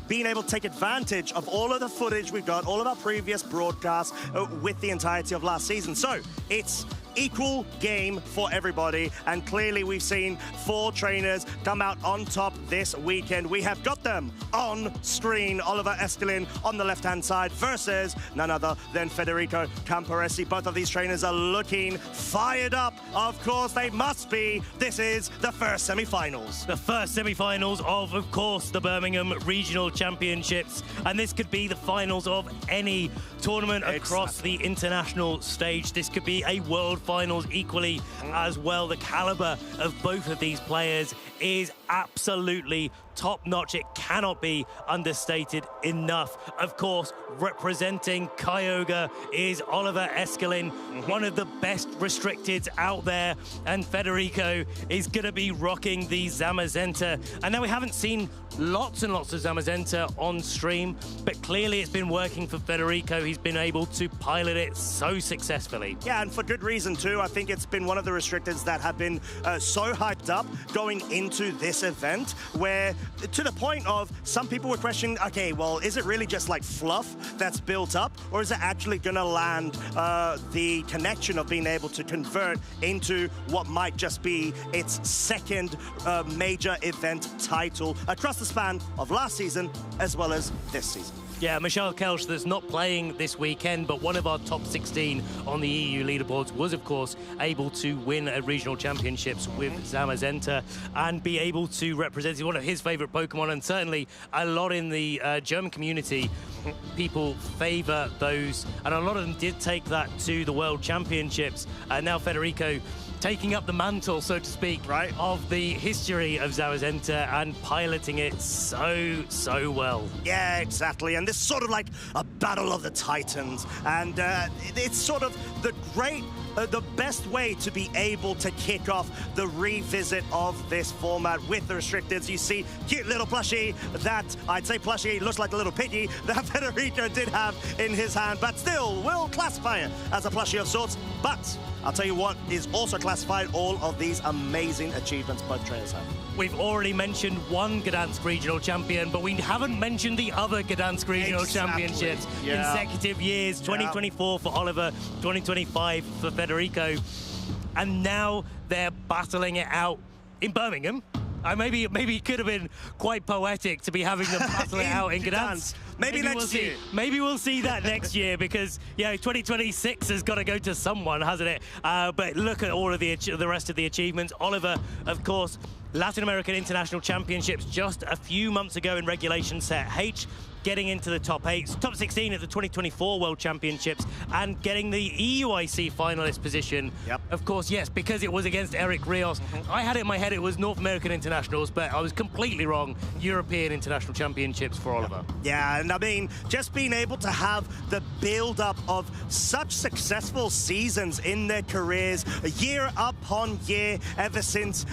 being able to take advantage of all of the footage we've got, all of our previous broadcasts with the entirety of last season. So it's equal game for everybody, and clearly we've seen 4 trainers come out on top this weekend. We have got them on screen. Oliver Eskelin on the left-hand side versus none other than Federico Camporesi. Both of these trainers are looking fired up. Of course, they must be. This is the first semi-finals. The first semi-finals of course, the Birmingham Regional Championships, and this could be the finals of any tournament across the international stage. This could be a world finals equally as well. The caliber of both of these players is absolutely top-notch. It cannot be understated enough. Of course, representing Kyogre is Oliver Escalin, one of the best restricteds out there, and Federico is going to be rocking the Zamazenta. And now we haven't seen lots and lots of Zamazenta on stream, but clearly it's been working for Federico. He's been able to pilot it so successfully. Yeah, and for good reason too. I think it's been one of the restricteds that have been so hyped up going into this event, where to the point of some people were questioning, okay, well, is it really just like fluff that's built up, or is it actually going to land the connection of being able to convert into what might just be its second major event title across the span of last season as well as this season? Yeah, Michelle Kelsch, that's not playing this weekend, but one of our top 16 on the EU leaderboards, was, of course, able to win at regional championships with Zamazenta and be able to represent one of his favorite Pokemon, and certainly a lot in the German community. People favor those, and a lot of them did take that to the World Championships. And now Federico taking up the mantle, so to speak, right, of the history of Zamazenta and piloting it so well. Yeah, exactly. And this is sort of like a battle of the titans. And it's sort of the best way to be able to kick off the revisit of this format with the restricteds. You see cute little plushie that, I'd say plushie, looks like a little piggy that Federico did have in his hand, but still will classify it as a plushie of sorts. But I'll tell you what is also classified, all of these amazing achievements both trainers have. We've already mentioned one Gdansk regional champion, but we haven't mentioned the other Gdansk regional championships. Consecutive years, 2024 for Oliver, 2025 for Federico. And now they're battling it out in Birmingham. Maybe it could have been quite poetic to be having them battle it out in Gdansk. Maybe next year. Maybe we'll see that next year, because 2026 has got to go to someone, hasn't it? But look at all of the rest of the achievements. Oliver, of course, Latin American International Championships just a few months ago in Regulation Set H, getting into the top 8, top 16 at the 2024 World Championships, and getting the EUIC finalist position. Yep. Of course, yes, because it was against Eric Rios. I had it in my head it was North American Internationals, but I was completely wrong. European International Championships for Oliver. Yeah, and I mean, just being able to have the build-up of such successful seasons in their careers, year upon year, ever since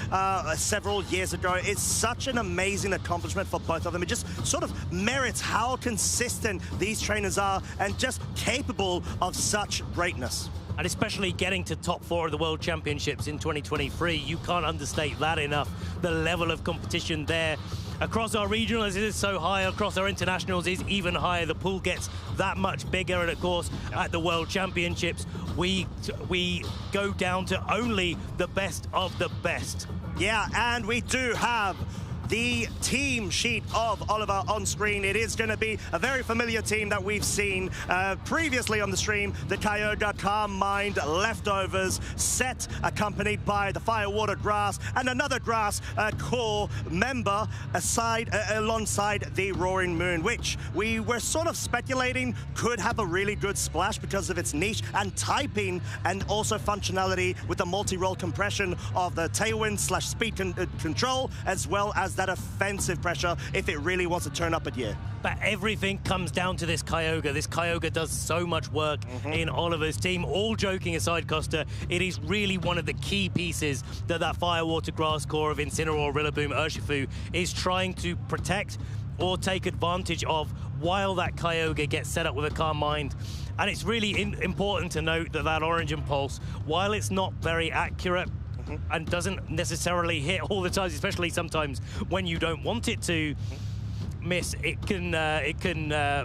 several years ago, is such an amazing accomplishment for both of them. It just sort of merits how consistent these trainers are and just capable of such greatness. And especially getting to top 4 of the World Championships in 2023, you can't understate that enough. The level of competition there across our regionals is so high, across our internationals is even higher. The pool gets that much bigger, and of course, at the World Championships, we go down to only the best of the best. Yeah, and we do have the team sheet of Oliver on screen. It is going to be a very familiar team that we've seen previously on the stream. The Kyogre Calm Mind Leftovers set, accompanied by the Fire Water Grass and another grass core member alongside the Roaring Moon, which we were sort of speculating could have a really good splash because of its niche and typing, and also functionality with the multi-roll compression of the Tailwind / speed control, as well as that offensive pressure if it really wants to turn up a gear. But everything comes down to this Kyogre. This Kyogre does so much work in Oliver's team. All joking aside, Costa, it is really one of the key pieces that Fire Water Grass core of Incineroar, Rillaboom, Urshifu is trying to protect or take advantage of while that Kyogre gets set up with a Calm Mind. And it's really important to note that Orange Impulse, while it's not very accurate, and doesn't necessarily hit all the times, especially sometimes when you don't want it to miss, it can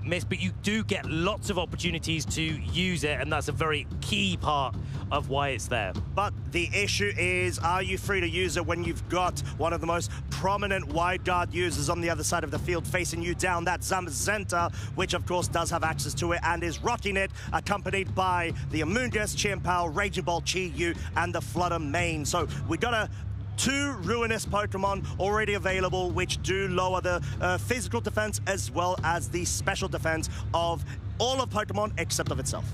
miss, but you do get lots of opportunities to use it, and that's a very key part of why it's there. But the issue is, are you free to use it when you've got one of the most prominent wide guard users on the other side of the field facing you down, that Zamazenta, which of course does have access to it and is rocking it, accompanied by the Amoonguss, Chien-Pao, Raging Ball, Chi-Yu, and the Flutter Mane. So we got two ruinous Pokemon already available, which do lower the physical defense as well as the special defense of all of Pokemon except of itself.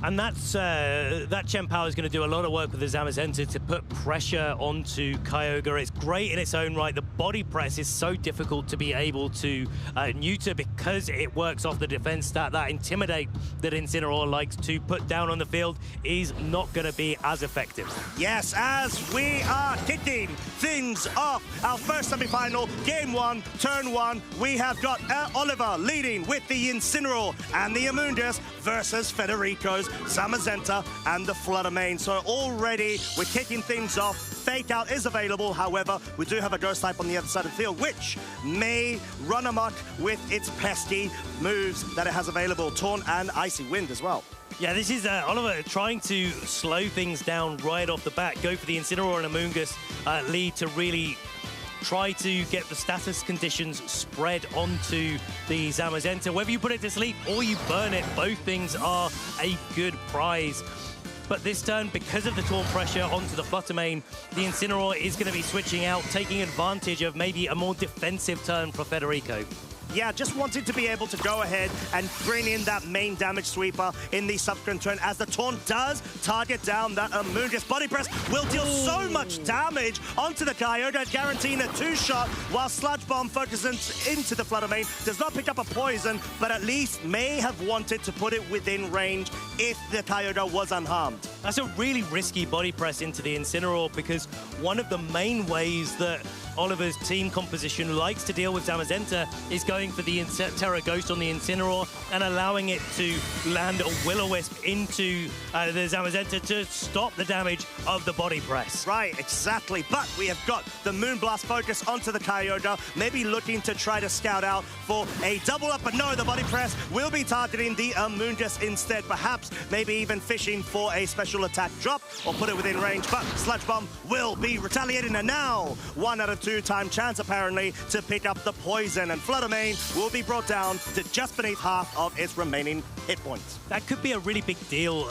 And that's that Chen Power is going to do a lot of work with the Zamazenta to put pressure onto Kyogre. It's great in its own right. The body press is so difficult to be able to neuter because it works off the defense stat. That Intimidate that Incineroar likes to put down on the field is not going to be as effective. Yes, as we are kicking things off, our first semi-final, game 1, turn 1, we have got Oliver leading with the Incineroar and the Amoonguss versus Federico's Zamazenta and the Flutter Mane. So already we're kicking things off. Fake Out is available, however, we do have a Ghost type on the other side of the field, which may run amok with its pesky moves that it has available, Taunt and Icy Wind as well. Yeah, this is Oliver trying to slow things down right off the bat, go for the Incineroar and Amoonguss lead to really try to get the status conditions spread onto the Zamazenta. Whether you put it to sleep or you burn it, both things are a good prize. But this turn, because of the Taunt pressure onto the Flutter Mane, the Incineroar is going to be switching out, taking advantage of maybe a more defensive turn for Federico. Yeah, just wanted to be able to go ahead and bring in that main damage sweeper in the subsequent turn, as the Taunt does target down that Amoonguss. Body Press will deal so much damage onto the Kyogre, guaranteeing a 2-shot, while Sludge Bomb focuses into the Flutter Mane. Does not pick up a poison, but at least may have wanted to put it within range if the Kyogre was unharmed. That's a really risky Body Press into the Incineroar, because one of the main ways that Oliver's team composition likes to deal with Zamazenta is going for the Terra Ghost on the Incineroar and allowing it to land a Will-O-Wisp into the Zamazenta to stop the damage of the Body Press. Right, exactly. But we have got the Moonblast focus onto the Kyogre, maybe looking to try to scout out for a double up, but no, the Body Press will be targeting the Amoonguss instead, perhaps maybe even fishing for a special attack drop or put it within range, but Sludge Bomb will be retaliating, and now 1 out of 2 time chance apparently to pick up the poison, and Flutter Mane will be brought down to just beneath half of its remaining hit points. That could be a really big deal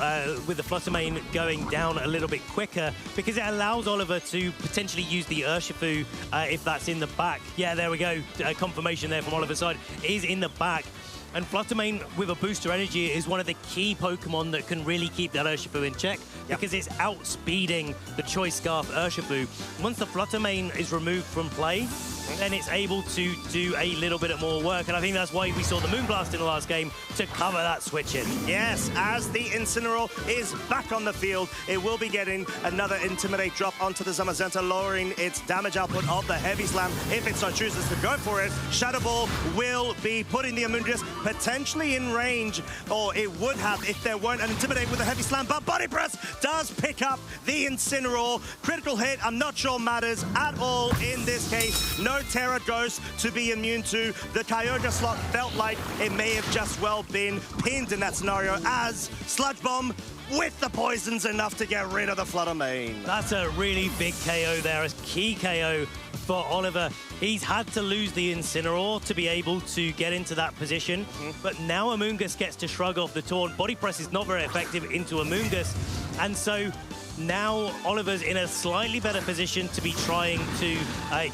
with the Flutter Mane going down a little bit quicker, because it allows Oliver to potentially use the Urshifu if that's in the back. Yeah, there we go. Confirmation there from Oliver's side is in the back. And Flutter Mane with a booster energy is one of the key Pokemon that can really keep that Urshifu in check, because it's outspeeding the Choice Scarf Urshifu. Once the Flutter Mane is removed from play, then it's able to do a little bit more work. And I think that's why we saw the Moonblast in the last game, to cover that switch in. Yes, as the Incineroar is back on the field, it will be getting another Intimidate drop onto the Zamazenta, lowering its damage output of the Heavy Slam if it so chooses to go for it. Shadow Ball will be putting the Amoonguss potentially in range, or it would have if there weren't an Intimidate with a Heavy Slam, but Body Press does pick up the Incineroar. Critical hit, I'm not sure matters at all in this case. No Terra Ghost to be immune to. The Kyogre slot felt like it may have just well been pinned in that scenario, as Sludge Bomb with the poison's enough to get rid of the Flutter Mane. That's a really big KO there, a key KO for Oliver. He's had to lose the Incineroar to be able to get into that position, but now Amoonguss gets to shrug off the Taunt. Body Press is not very effective into Amoonguss, and so now Oliver's in a slightly better position to be trying to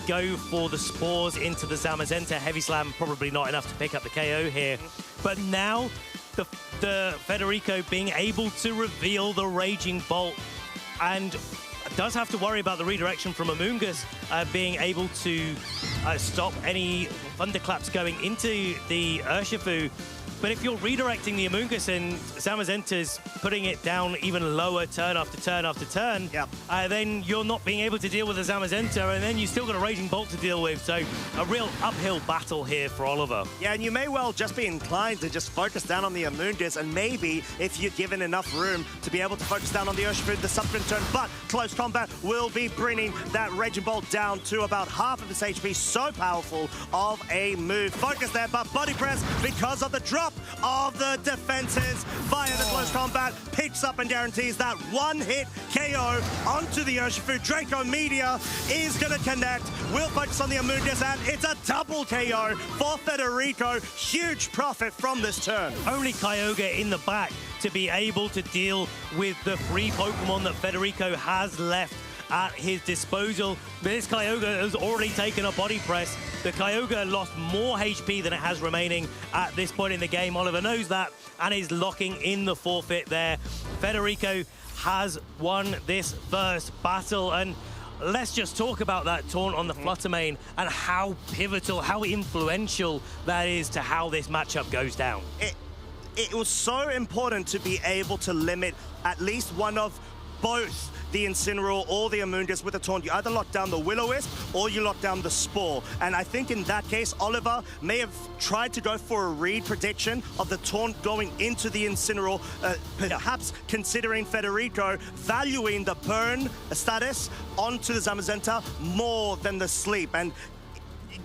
go for the Spores into the Zamazenta. Heavy Slam probably not enough to pick up the KO here, but now the Federico being able to reveal the Raging Bolt, and does have to worry about the redirection from Amoonguss being able to stop any Thunderclaps going into the Urshifu. But if you're redirecting the Amoonguss and Zamazenta's putting it down even lower turn after turn after turn, then you're not being able to deal with the Zamazenta, and then you still got a Raging Bolt to deal with. So a real uphill battle here for Oliver. Yeah, and you may well just be inclined to just focus down on the Amoonguss, and maybe if you're given enough room to be able to focus down on the Urshifu the subsequent turn, but Close Combat will be bringing that Raging Bolt down to about half of its HP. So powerful of a move. Focus there, but Body Press, because of the drop of the defenses via the Close Combat, picks up and guarantees that one-hit KO onto the Urshifu. Draco Meteor is going to connect. We'll focus on the Amoonguss, and it's a double KO for Federico. Huge profit from this turn. Only Kyogre in the back to be able to deal with the 3 Pokemon that Federico has left at his disposal. This Kyogre has already taken a body press. The Kyogre lost more HP than it has remaining at this point in the game. Oliver knows that and is locking in the forfeit there. Federico has won this first battle, and let's just talk about that taunt on the Fluttermane and how pivotal, how influential that is to how this matchup goes down. It was so important to be able to limit at least one of both the Incineroar or the Amoonguss with a taunt. You either lock down the Will-O-Wisp or you lock down the Spore. And I think in that case, Oliver may have tried to go for a read prediction of the taunt going into the Incineroar, perhaps considering Federico valuing the burn status onto the Zamazenta more than the sleep. And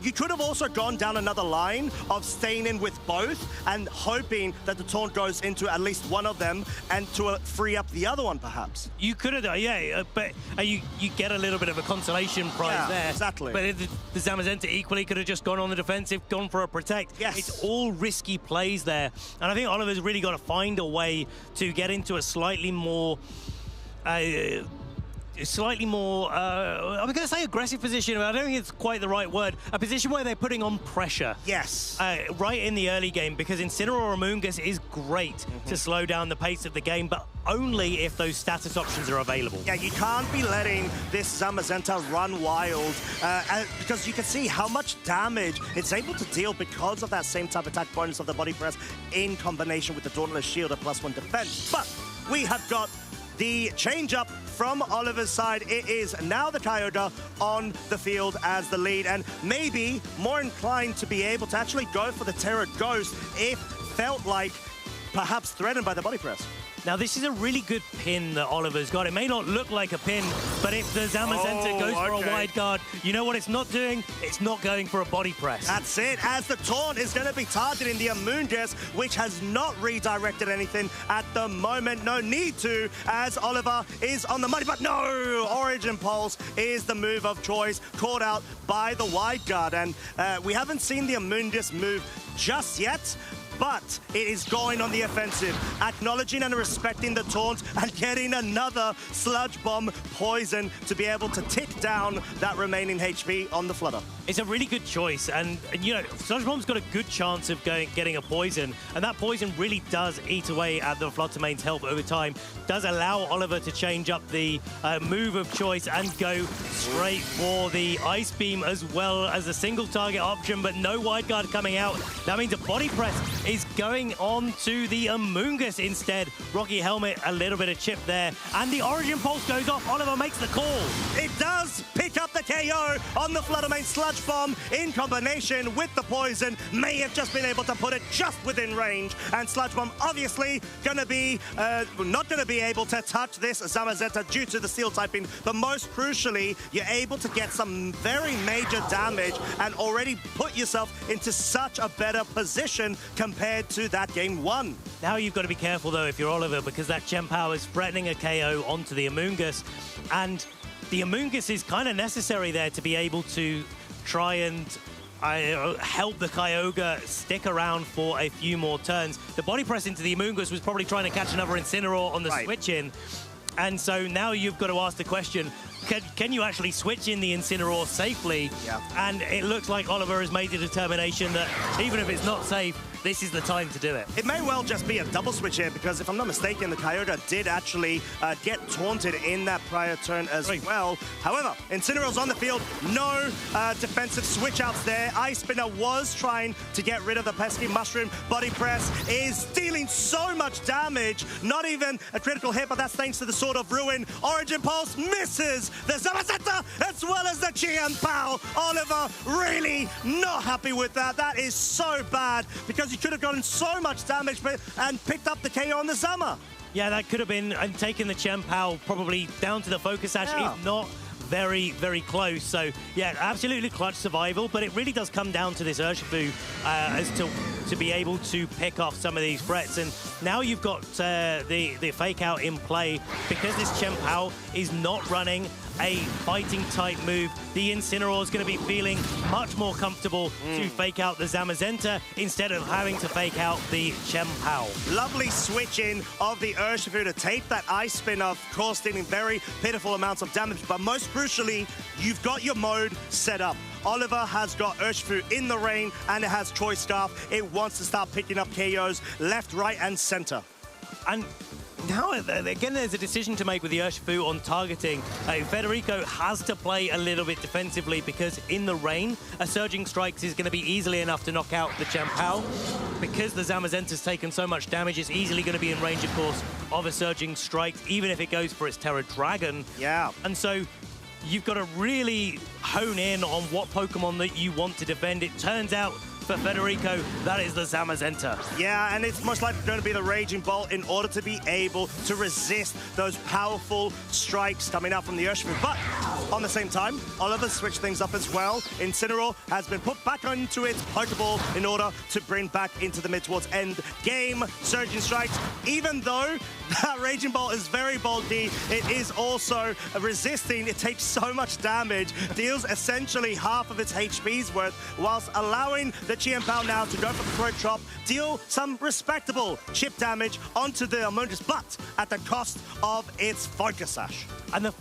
you could have also gone down another line of staying in with both and hoping that the taunt goes into at least one of them and to free up the other one, perhaps. You could have done, yeah, but you get a little bit of a consolation prize there. Exactly. But the Zamazenta equally could have just gone on the defensive, gone for a protect. Yes. It's all risky plays there. And I think Oliver's really got to find a way to get into a slightly more... I was going to say aggressive position, but I don't think it's quite the right word. A position where they're putting on pressure. Yes. Right in the early game, because Incineroar or Amoonguss is great to slow down the pace of the game, but only if those status options are available. Yeah, you can't be letting this Zamazenta run wild because you can see how much damage it's able to deal because of that same type attack bonus of the body press in combination with the Dauntless Shield of +1 defense. But we have got the change-up from Oliver's side. It is now the Kyogre on the field as the lead, and maybe more inclined to be able to actually go for the Terra Ghost if felt like perhaps threatened by the body press. Now, this is a really good pin that Oliver's got. It may not look like a pin, but if the Zamazenta goes for a wide guard, you know what it's not doing? It's not going for a body press. That's it, as the taunt is going to be targeting the Amoonguss, which has not redirected anything at the moment. No need to, as Oliver is on the money, but no! Origin Pulse is the move of choice, caught out by the wide guard, and we haven't seen the Amoonguss move just yet, but it is going on the offensive, acknowledging and respecting the taunt and getting another Sludge Bomb poison to be able to tick down that remaining HP on the Flutter. It's a really good choice, and you know, Sludge Bomb's got a good chance of getting a poison, and that poison really does eat away at the Fluttermane's health over time, does allow Oliver to change up the move of choice and go straight for the Ice Beam as well as a single target option, but no wide guard coming out. That means a body press is going on to the Amoonguss instead. Rocky Helmet, a little bit of chip there, and the Origin Pulse goes off. Oliver makes the call. It does pick up the KO on the Fluttermane. Sludge Bomb in combination with the poison may have just been able to put it just within range, and Sludge Bomb obviously going to be not going to be able to touch this Zamazenta due to the Steel typing, but most crucially, you're able to get some very major damage and already put yourself into such a better position compared to that game one. Now you've got to be careful though if you're Oliver, because that Gem Power is threatening a KO onto the Amoonguss, and the Amoonguss is kind of necessary there to be able to try and help the Kyogre stick around for a few more turns. The body press into the Amoonguss was probably trying to catch another Incineroar on the switch in, and so now you've got to ask the question, can you actually switch in the Incineroar safely? Yeah. And it looks like Oliver has made the determination that even if it's not safe, this is the time to do it. It may well just be a double switch here, because if I'm not mistaken, the Kyogre did actually get taunted in that prior turn as well. However, Incineroar's on the field, no defensive switch outs there. Ice Spinner was trying to get rid of the pesky Mushroom. Body Press is dealing so much damage, not even a critical hit, but that's thanks to the Sword of Ruin. Origin Pulse misses the Zamazenta as well as the GM Pow. Oliver really not happy with that. That is so bad, because you could have gotten so much damage and picked up the KO on the Zama. Yeah, that could have been, and taken the Gem Pow probably down to the Focus Sash, if not very, very close. So, yeah, absolutely clutch survival, but it really does come down to this Urshifu as to be able to pick off some of these threats. And now you've got the Fake Out in play, because this Gem Pow is not running a fighting-type move. The Incineroar is going to be feeling much more comfortable to fake out the Zamazenta instead of having to fake out the Chien-Pao. Lovely switch in of the Urshifu to take that ice spin off, of course, dealing very pitiful amounts of damage, but most crucially, you've got your mode set up. Oliver has got Urshifu in the rain, and it has Choice Scarf. It wants to start picking up KOs left, right, and center. And now, again, there's a decision to make with the Urshifu on targeting. Federico has to play a little bit defensively because in the rain, a Surging Strikes is going to be easily enough to knock out the Chien-Pao. Because the Zamazenta's taken so much damage, it's easily going to be in range, of course, of a Surging Strike, even if it goes for its Terra Dragon. Yeah. And so you've got to really hone in on what Pokemon that you want to defend. It turns out for Federico, that is the Zamazenta. Yeah, and it's most likely going to be the Raging Bolt in order to be able to resist those powerful strikes coming out from the Urshifu. But on the same time, Oliver switched things up as well. Incineroar has been put back onto its Pokeball in order to bring back into the mid towards end game. Surging Strikes, even though that Raging Bolt is very bulky, it is also resisting. It takes so much damage, deals essentially half of its HP's worth, whilst allowing the Chien-Pao now to go for the Throat Chop, deal some respectable chip damage onto the Amoonguss, but at the cost of its Focus Sash. And the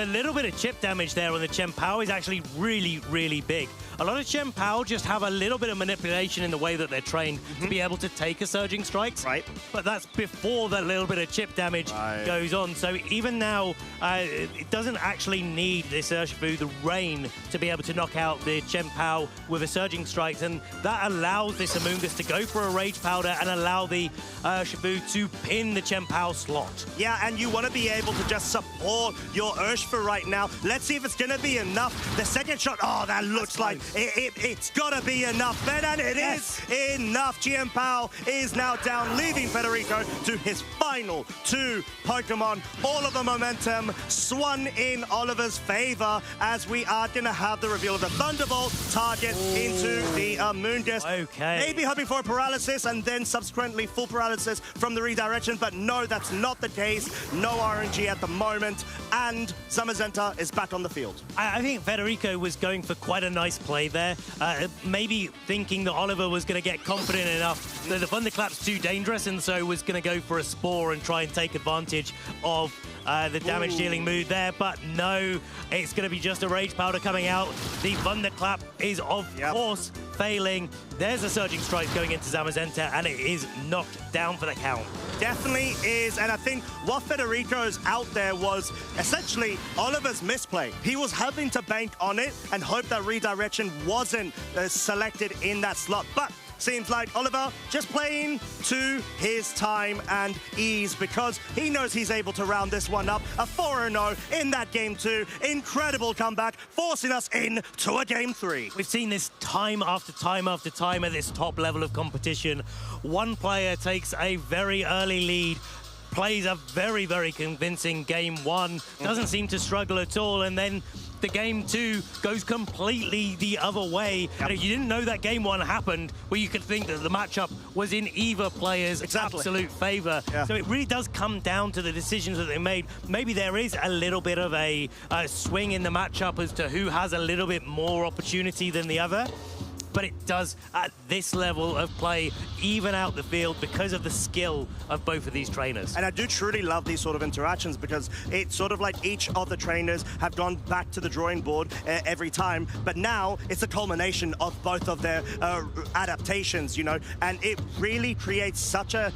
little bit of chip damage there on the Chien-Pao is actually really, really big. A lot of Chien-Pao just have a little bit of manipulation in the way that they're trained to be able to take a Surging Strikes. Right. But that's before that little bit of chip damage goes on. So even now, it doesn't actually need this Urshifu, the rain, to be able to knock out the Chien-Pao with a Surging Strikes. And that allows this Amoonguss to go for a Rage Powder and allow the Urshifu to pin the Chien-Pao slot. Yeah, and you want to be able to just support your Urshifu right now. Let's see if it's going to be enough. The second shot, oh, that looks like it's got to be enough, Ben, and it is enough. Chien-Pao is now down, leaving Federico to his final 2 Pokemon. All of the momentum swung in Oliver's favor as we are going to have the reveal of the Thunderbolt target into the Amoonguss. Okay. Maybe hoping for a paralysis and then subsequently full paralysis from the redirection, but no, that's not the case. No RNG at the moment, and Zamazenta is back on the field. I think Federico was going for quite a nice play there, maybe thinking that Oliver was going to get confident enough that the Thunderclap's too dangerous, and so was going to go for a Spore and try and take advantage of the damage-dealing move there, but no, it's going to be just a Rage Powder coming out. The Thunderclap is, of course, failing. There's a Surging Strike going into Zamazenta, and it is knocked down for the count. Definitely is, and I think what Federico's out there was essentially Oliver's misplay. He was having to bank on it and hope that redirection wasn't selected in that slot, but seems like Oliver just playing to his time and ease because he knows he's able to round this one up. A 4-0 in that game 2. Incredible comeback, forcing us into a game 3. We've seen this time after time after time at this top level of competition. One player takes a very early lead, plays a very, very convincing game 1, doesn't seem to struggle at all, and then the game 2 goes completely the other way. And if you didn't know that game 1 happened, well, you could think that the matchup was in either player's absolute favor. So it really does come down to the decisions that they made. Maybe there is a little bit of a swing in the matchup as to who has a little bit more opportunity than the other. But it does, at this level of play, even out the field because of the skill of both of these trainers. And I do truly love these sort of interactions because it's sort of like each of the trainers have gone back to the drawing board every time, but now it's a culmination of both of their adaptations, you know, and it really creates such a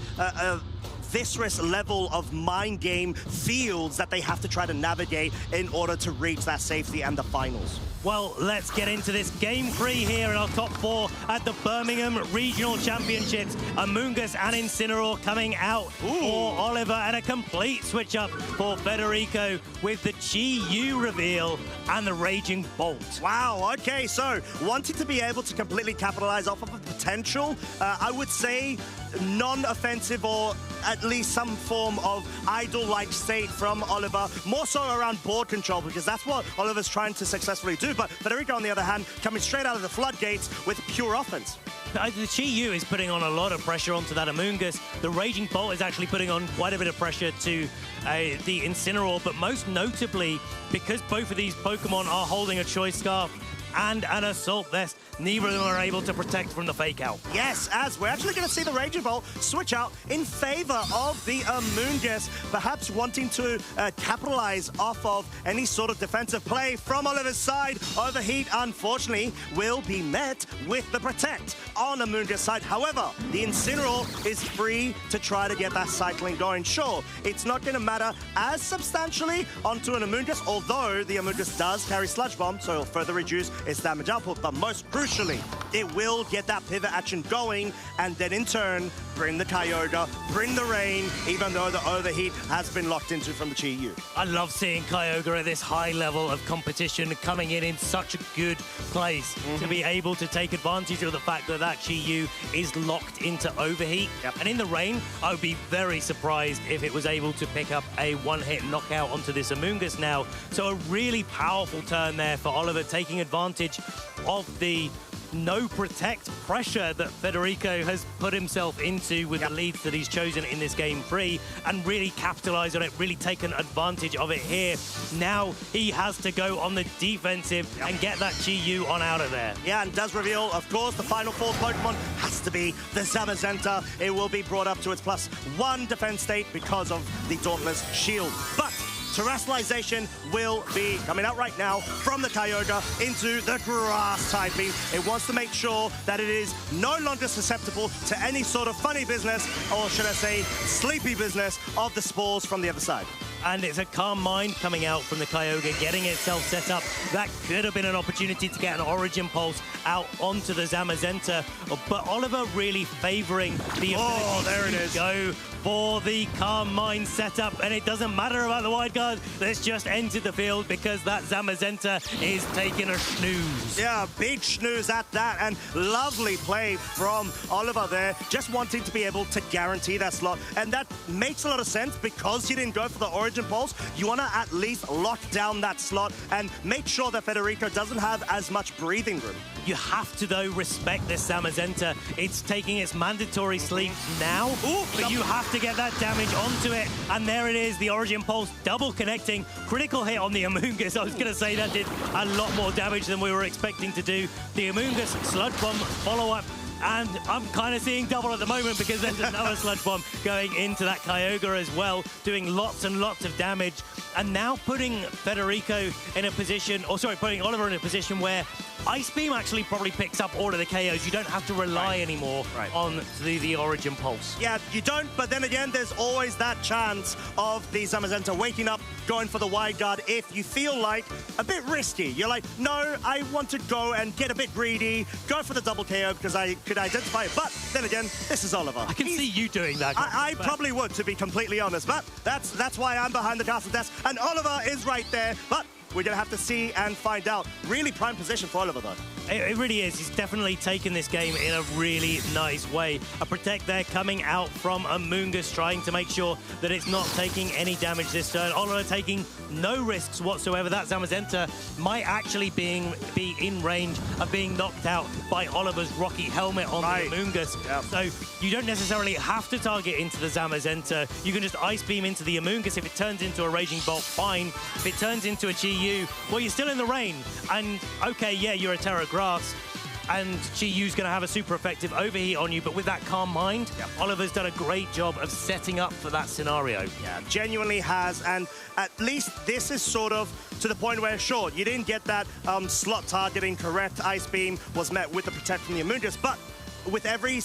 viscerous level of mind game fields that they have to try to navigate in order to reach that safety and the finals. Well, let's get into this game 3 here in our top 4 at the Birmingham Regional Championships. Amoonguss and Incineroar coming out for Oliver, and a complete switch up for Federico with the Chi-Yu reveal and the Raging Bolt. Wow, okay, so wanting to be able to completely capitalize off of a potential, I would say non-offensive or at least some form of idle-like state from Oliver, more so around board control, because that's what Oliver's trying to successfully do. But Federico, on the other hand, coming straight out of the floodgates with pure offense. The Chi Yu is putting on a lot of pressure onto that Amoonguss. The Raging Bolt is actually putting on quite a bit of pressure to the Incineroar, but most notably, because both of these Pokemon are holding a Choice Scarf and an Assault Vest, neither of them are able to protect from the Fake Out. Yes, as we're actually going to see the Raging Bolt switch out in favor of the Amoonguss, perhaps wanting to capitalize off of any sort of defensive play from Oliver's side. Overheat, unfortunately, will be met with the Protect on Amoonguss' side. However, the Incineroar is free to try to get that cycling going. Sure, it's not going to matter as substantially onto an Amoonguss, although the Amoonguss does carry Sludge Bomb, so it'll further reduce its damage output, but most crucially, it will get that pivot action going, and then in turn, bring the Kyogre, bring the rain, even though the Overheat has been locked into from the Chi Yu. I love seeing Kyogre at this high level of competition, coming in such a good place to be able to take advantage of the fact that that Chi Yu is locked into Overheat. And in the rain, I would be very surprised if it was able to pick up a one-hit knockout onto this Amoonguss now. So a really powerful turn there for Oliver, taking advantage of the no protect pressure that Federico has put himself into with the leads that he's chosen in this game 3, and really capitalize on it, really taken advantage of it here. Now he has to go on the defensive and get that Chi Yu on out of there. Yeah, and does reveal, of course, the final 4 Pokemon has to be the Zamazenta. It will be brought up to its +1 defense state because of the Dauntless Shield. But Terrestrialization will be coming out right now from the Kyogre into the Grass typing. It wants to make sure that it is no longer susceptible to any sort of funny business, or should I say sleepy business, of the spores from the other side. And it's a Calm Mind coming out from the Kyogre, getting itself set up. That could have been an opportunity to get an Origin Pulse out onto the Zamazenta, but Oliver really favoring the ability to go for the Calm Mind setup, and it doesn't matter about the wide guard. Let's just enter the field because that Zamazenta is taking a snooze. Yeah, big snooze at that, and lovely play from Oliver there, just wanting to be able to guarantee that slot, and that makes a lot of sense because you didn't go for the Origin Pulse. You want to at least lock down that slot and make sure that Federico doesn't have as much breathing room. You have to, though, respect this Zamazenta. It's taking its mandatory sleep now, but you have to get that damage onto it. And there it is, the Origin Pulse double connecting. Critical hit on the Amoonguss. I was going to say that did a lot more damage than we were expecting to do. The Amoonguss Sludge Bomb follow-up. And I'm kind of seeing double at the moment because there's another Sludge Bomb going into that Kyogre as well, doing lots and lots of damage. And now putting Federico in a position, or sorry, putting Oliver in a position where Ice Beam actually probably picks up all of the KOs. You don't have to rely anymore on the Origin Pulse. Yeah, you don't, but then again, there's always that chance of the Zamazenta waking up, going for the wide guard if you feel like a bit risky. You're like, no, I want to go and get a bit greedy, go for the double KO because I could identify it. But then again, this is Oliver. I can see you doing that. I probably would, to be completely honest, but that's why I'm behind the castle desk, and Oliver is right there, but we're going to have to see and find out. Really prime position for Oliver, though. It really is. He's definitely taken this game in a really nice way. A Protect there coming out from Amoonguss, trying to make sure that it's not taking any damage this turn. Oliver taking no risks whatsoever. That Zamazenta might actually be in range of being knocked out by Oliver's Rocky Helmet on the Amoonguss. Yep. So you don't necessarily have to target into the Zamazenta. You can just Ice Beam into the Amoonguss. If it turns into a Raging Bolt, fine. If it turns into a Chi Yu, well, you're still in the rain. And, okay, yeah, you're a Terra Grass, and Chi Yu's going to have a super effective Overheat on you, but with that Calm Mind, Oliver's done a great job of setting up for that scenario. Yeah, genuinely has, and at least this is sort of to the point where, sure, you didn't get that slot targeting correct. Ice Beam was met with the Protect from the Amoonguss, but with every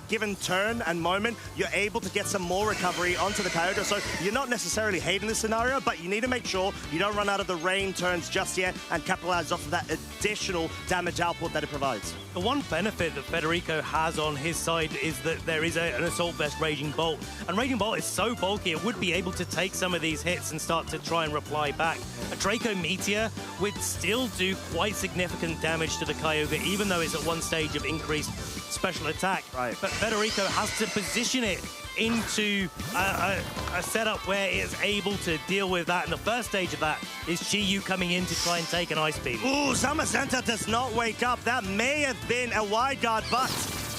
given turn and moment, you're able to get some more recovery onto the Kyogre. So you're not necessarily hating this scenario, but you need to make sure you don't run out of the rain turns just yet and capitalize off of that additional damage output that it provides. The one benefit that Federico has on his side is that there is an Assault Vest Raging Bolt. And Raging Bolt is so bulky, it would be able to take some of these hits and start to try and reply back. A Draco Meteor would still do quite significant damage to the Kyogre, even though it's at one stage of increased special attack. Right. But Federico has to position it into a setup where it's able to deal with that. And the first stage of that is Chi-Yu coming in to try and take an Ice Beam. Ooh, Zamazenta does not wake up. That may have been a wide guard, but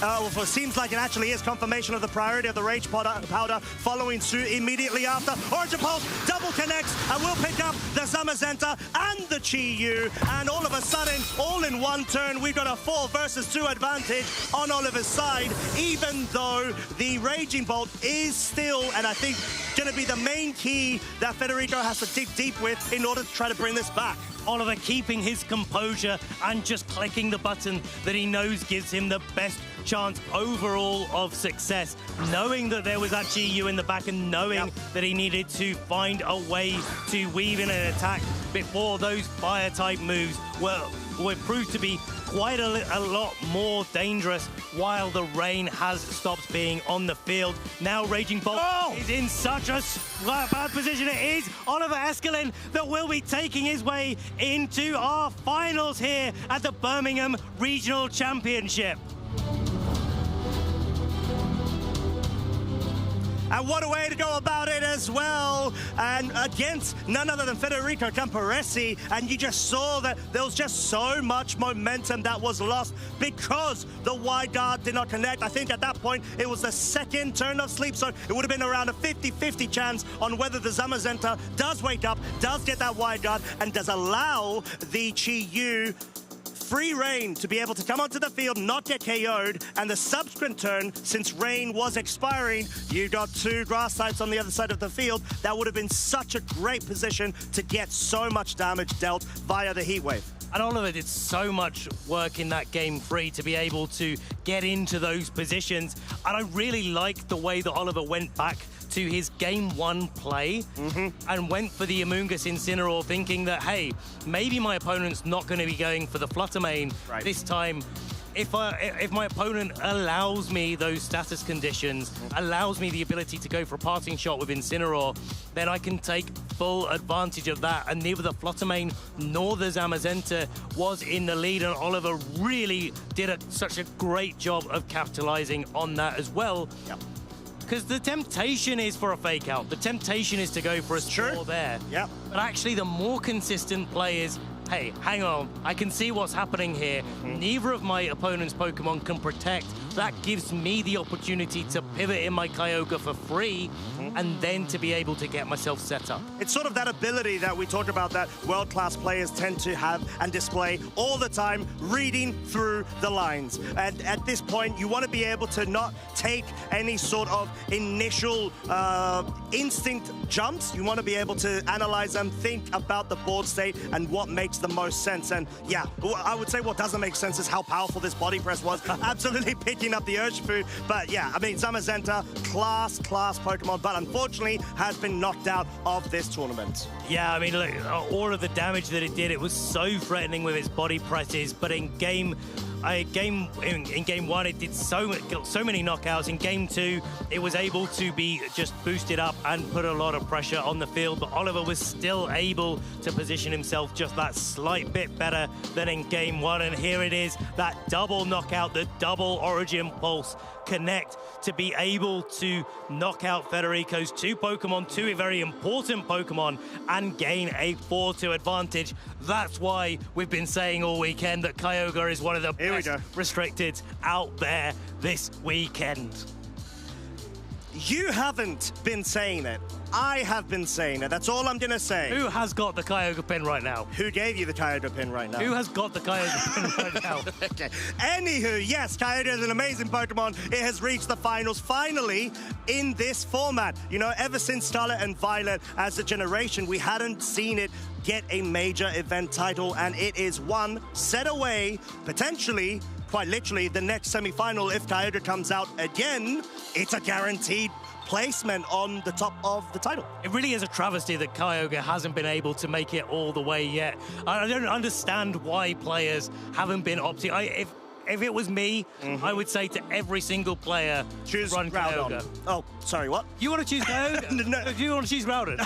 it seems like it actually is confirmation of the priority of the Rage Powder following suit immediately after. Origin Pulse double connects and will pick up the Zamazenta and the Chi-Yu. And all of a sudden, all in one turn, we've got a 4 versus 2 advantage on Oliver's side, even though the Raging Bolt is still, and I think, going to be the main key that Federico has to dig deep with in order to try to bring this back. Oliver keeping his composure and just clicking the button that he knows gives him the best chance overall of success, knowing that there was that Chi-Yu in the back and knowing that he needed to find a way to weave in an attack before those fire-type moves were proved to be quite a lot more dangerous while the rain has stopped being on the field. Now Raging Bolt is in such a bad position. It is Oliver Eskelin that will be taking his way into our finals here at the Birmingham Regional Championship. And what a way to go about it as well. And against none other than Federico Camporesi. And you just saw that there was just so much momentum that was lost because the wide guard did not connect. I think at that point, it was the second turn of sleep. So it would have been around a 50-50 chance on whether the Zamazenta does wake up, does get that wide guard, and does allow the Chi-Yu free reign to be able to come onto the field, not get KO'd, and the subsequent turn, since rain was expiring, you got 2 grass types on the other side of the field. That would have been such a great position to get so much damage dealt via the heat wave. And Oliver did so much work in that game 3 to be able to get into those positions. And I really liked the way that Oliver went back to his game 1 play and went for the Amoonguss Incineroar, thinking that, hey, maybe my opponent's not going to be going for the Flutter Mane this time. If my opponent allows me those status conditions, allows me the ability to go for a parting shot with Incineroar, then I can take full advantage of that. And neither the Flutter Mane nor the Zamazenta was in the lead, and Oliver really did such a great job of capitalizing on that as well. Because the temptation is for a fake out. The temptation is to go for a score there. But actually, the more consistent play is, hey, hang on, I can see what's happening here. Neither of my opponent's Pokemon can protect. That gives me the opportunity to pivot in my Kyogre for free and then to be able to get myself set up. It's sort of that ability that we talk about that world-class players tend to have and display all the time, reading through the lines. And at this point, you want to be able to not take any sort of initial instinct jumps. You want to be able to analyze them, think about the board state and what makes the most sense. And yeah, I would say what doesn't make sense is how powerful this body press was. Absolutely picking up the Urshifu. But yeah, I mean, Zamazenta, class Pokemon, but unfortunately has been knocked out of this tournament. Yeah, I mean, look, all of the damage that it did, it was so threatening with its body presses, but in game 1, it did so many knockouts. In game 2, it was able to be just boosted up and put a lot of pressure on the field, but Oliver was still able to position himself just that slight bit better than in game 1. And here it is, that double knockout, the double Origin Pulse connect to be able to knock out Federico's 2 Pokemon, 2 very important Pokemon, and gain a 4-2 advantage. That's why we've been saying all weekend that Kyogre is one of the best restricted out there this weekend. You haven't been saying it. I have been saying it. That's all I'm going to say. Who has got the Kyogre pin right now? Who gave you the Kyogre pin right now? Who has got the Kyogre pin right now? Okay. Anywho, yes, Kyogre is an amazing Pokemon. It has reached the finals finally in this format. You know, ever since Scarlet and Violet as a generation, we hadn't seen it get a major event title, and it is one set away, potentially, quite literally, the next semi-final. If Kyogre comes out again, it's a guaranteed placement on the top of the title. It really is a travesty that Kyogre hasn't been able to make it all the way yet. I don't understand why players haven't been opting. If it was me, I would say to every single player, choose run Kyogre. Oh, sorry, what? You want to choose Kyogre? No. You want to choose Groudon?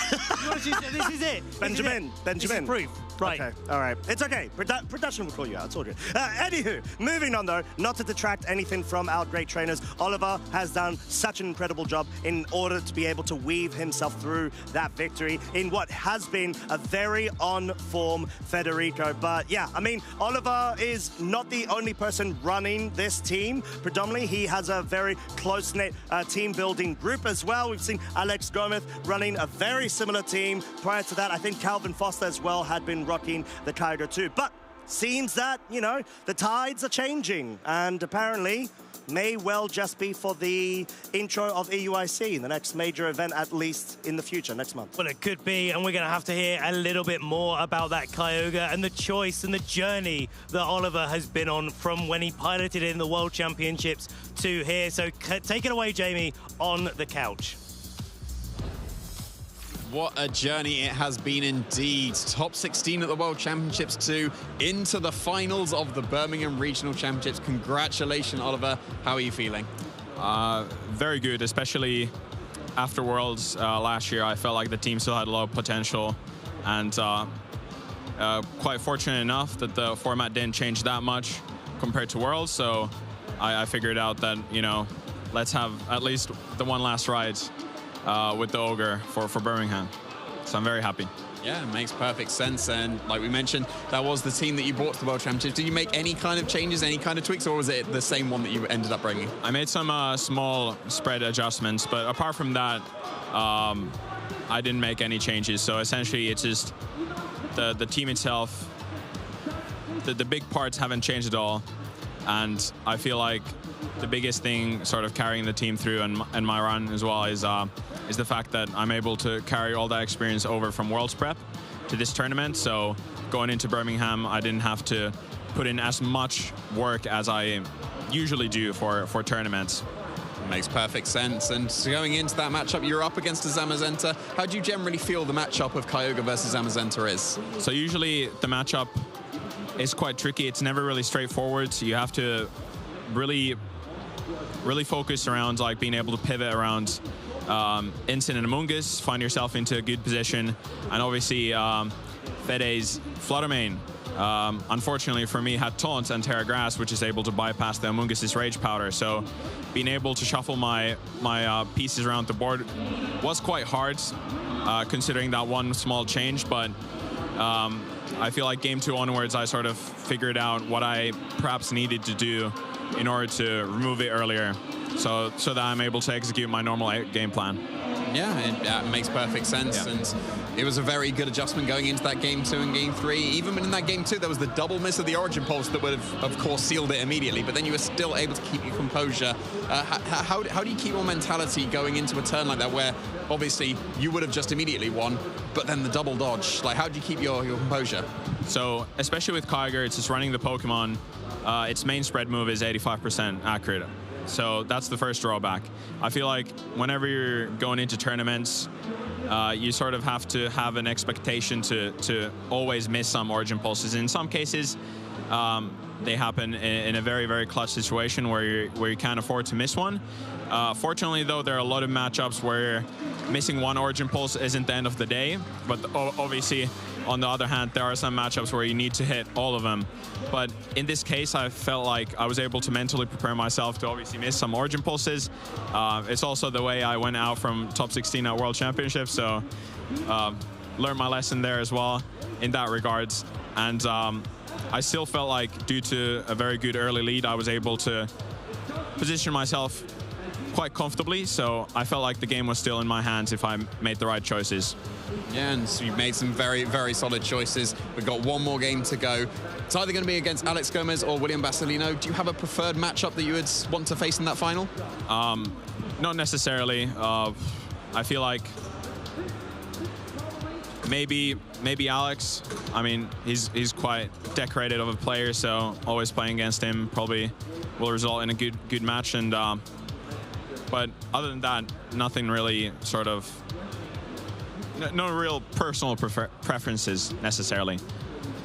You want to choose, this is it. Benjamin. This is proof. Right. Okay, all right. It's okay. Production will call you out. It's all good. Anywho, moving on though, not to detract anything from our great trainers, Oliver has done such an incredible job in order to be able to weave himself through that victory in what has been a very on-form Federico. But yeah, I mean, Oliver is not the only person running this team. Predominantly, he has a very close-knit team-building group as well. We've seen Alex Gomez running a very similar team. Prior to that, I think Calvin Foster as well had been rocking the Kyogre too. But seems that, you know, the tides are changing, and apparently may well just be for the intro of EUIC, the next major event, at least in the future, next month. Well, it could be, and we're going to have to hear a little bit more about that Kyogre and the choice and the journey that Oliver has been on from when he piloted in the World Championships to here. So take it away, Jamie, on the couch. What a journey it has been indeed. Top 16 at the World Championships too, into the finals of the Birmingham Regional Championships. Congratulations, Oliver. How are you feeling? Very good, especially after Worlds last year. I felt like the team still had a lot of potential, and quite fortunate enough that the format didn't change that much compared to Worlds, so I figured out that, you know, let's have at least the one last ride with the Ogre for Birmingham. So I'm very happy. Yeah, it makes perfect sense. And like we mentioned, that was the team that you brought to the World Championships. Did you make any kind of changes, any kind of tweaks, or was it the same one that you ended up bringing? I made some small spread adjustments, but apart from that, I didn't make any changes. So essentially, it's just the team itself. The big parts haven't changed at all. And I feel like the biggest thing sort of carrying the team through and my run as well is the fact that I'm able to carry all that experience over from Worlds Prep to this tournament. So going into Birmingham, I didn't have to put in as much work as I usually do for tournaments. Makes perfect sense. And so going into that matchup, you're up against a Zamazenta. How do you generally feel the matchup of Kyogre versus Zamazenta is? So usually the matchup is quite tricky. It's never really straightforward. So you have to really focus around like being able to pivot around Instant and Amoonguss, find yourself into a good position, and obviously Fede's Flutter Mane, unfortunately for me, had Taunt and Terra Grass, which is able to bypass the Amoonguss's Rage Powder. So being able to shuffle my pieces around the board was quite hard, considering that one small change, but I feel like game 2 onwards, I sort of figured out what I perhaps needed to do in order to remove it earlier, so that I'm able to execute my normal game plan. Yeah, it makes perfect sense. Yeah. And it was a very good adjustment going into that game 2 and game 3. Even in that game 2, there was the double miss of the Origin Pulse that would have, of course, sealed it immediately, but then you were still able to keep your composure. How do you keep your mentality going into a turn like that, where obviously you would have just immediately won, but then the double dodge? Like, how do you keep your composure? So, especially with Kyogre, it's just running the Pokemon. Its main spread move is 85% accurate. So that's the first drawback. I feel like whenever you're going into tournaments, you sort of have to have an expectation to always miss some Origin Pulses. In some cases, they happen in a very, very clutch situation where you can't afford to miss one. Fortunately, though, there are a lot of matchups where missing one Origin Pulse isn't the end of the day. But obviously, on the other hand, there are some matchups where you need to hit all of them. But in this case, I felt like I was able to mentally prepare myself to obviously miss some Origin Pulses. It's also the way I went out from top 16 at World Championships, so learned my lesson there as well in that regards. And I still felt like, due to a very good early lead, I was able to position myself quite comfortably, so I felt like the game was still in my hands if I made the right choices. Yeah, and so you've made some very, very solid choices. We've got one more game to go. It's either going to be against Alex Gomez or William Basilino. Do you have a preferred matchup that you would want to face in that final? Not necessarily. I feel like maybe Alex. I mean, he's quite decorated of a player, so always playing against him probably will result in a good match. And but other than that, nothing really sort of, no real personal preferences necessarily.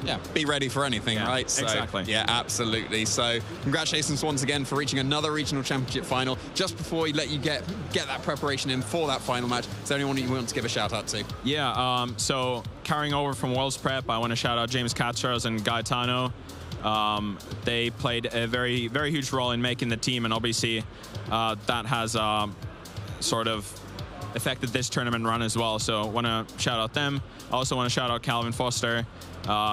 Yeah, be ready for anything, right? So, exactly. Yeah, absolutely. So congratulations once again for reaching another regional championship final. Just before we let you get that preparation in for that final match, is there anyone you want to give a shout out to? Yeah, so carrying over from World's Prep, I want to shout out James Katsaros and Gaetano. They played a very, very huge role in making the team, and obviously that has sort of affected this tournament run as well. So I want to shout out them. I also want to shout out Calvin Foster.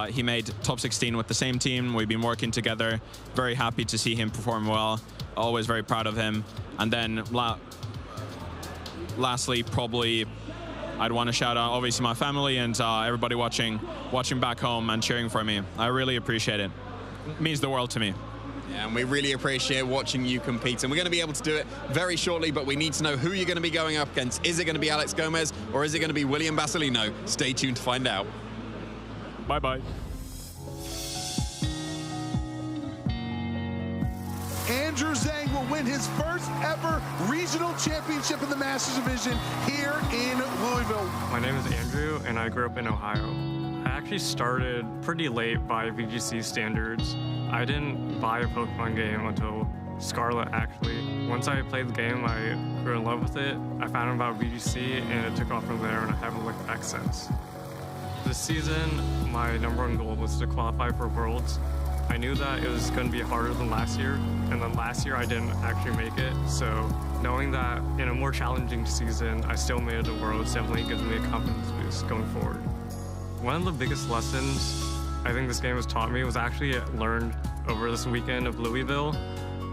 He made top 16 with the same team. We've been working together. Very happy to see him perform well. Always very proud of him. And then lastly, probably I'd want to shout out obviously my family and everybody watching back home and cheering for me. I really appreciate it. It means the world to me. Yeah, and we really appreciate watching you compete. And we're going to be able to do it very shortly, but we need to know who you're going to be going up against. Is it going to be Alex Gomez or is it going to be William Basilino? Stay tuned to find out. Bye-bye. Andrew Zhang will win his first ever regional championship in the Masters Division here in Louisville. My name is Andrew, and I grew up in Ohio. I actually started pretty late by VGC standards. I didn't buy a Pokemon game until Scarlet, actually. Once I played the game, I grew in love with it. I found out about VGC, and it took off from there, and I haven't looked back since. This season, my #1 goal was to qualify for Worlds. I knew that it was going to be harder than last year, and then last year I didn't actually make it, so knowing that in a more challenging season, I still made it to Worlds definitely gives me a confidence boost going forward. One of the biggest lessons I think this game has taught me was actually learned over this weekend of Louisville.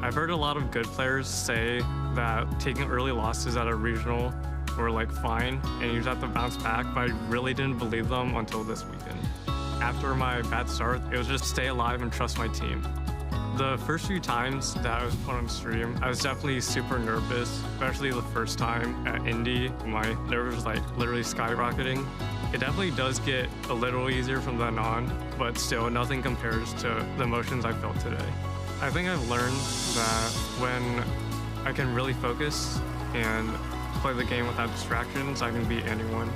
I've heard a lot of good players say that taking early losses at a regional were like fine and you just have to bounce back, but I really didn't believe them until this weekend. After my bad start, it was just stay alive and trust my team. The first few times that I was put on stream, I was definitely super nervous, especially the first time at Indy. My nerves was like literally skyrocketing. It definitely does get a little easier from then on, but still nothing compares to the emotions I felt today. I think I've learned that when I can really focus and play the game without distractions, I can beat anyone.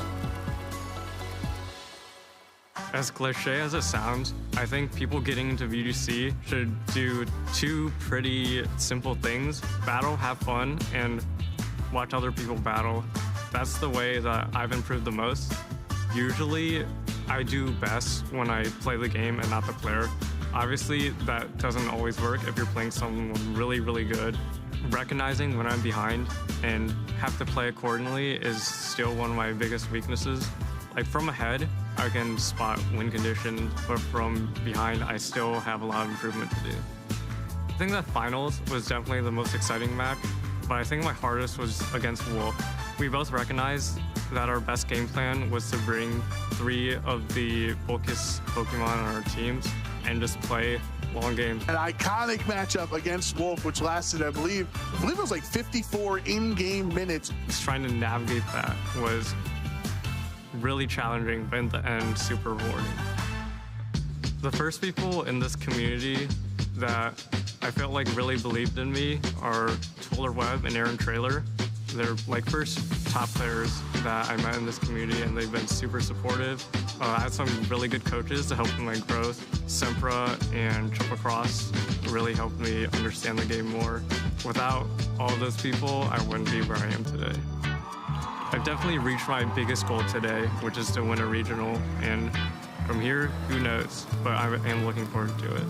As cliche as it sounds, I think people getting into VGC should do two pretty simple things: battle, have fun, and watch other people battle. That's the way that I've improved the most. Usually, I do best when I play the game and not the player. Obviously, that doesn't always work if you're playing someone really, really good. Recognizing when I'm behind and have to play accordingly is still one of my biggest weaknesses. Like from ahead, I can spot win conditions, but from behind, I still have a lot of improvement to do. I think that finals was definitely the most exciting match, but I think my hardest was against Wolf. We both recognized that our best game plan was to bring 3 of the bulkiest Pokemon on our teams and just play long games. An iconic matchup against Wolf, which lasted, I believe it was like 54 in-game minutes. Just trying to navigate that was really challenging, but in the end, super rewarding. The first people in this community that I felt like really believed in me are Toller Webb and Aaron Traylor. They're like first top players that I met in this community, and they've been super supportive. I had some really good coaches to help with my growth. Sempra and Triple Cross really helped me understand the game more. Without all of those people, I wouldn't be where I am today. I've definitely reached my biggest goal today, which is to win a regional, and from here, who knows, but I am looking forward to it.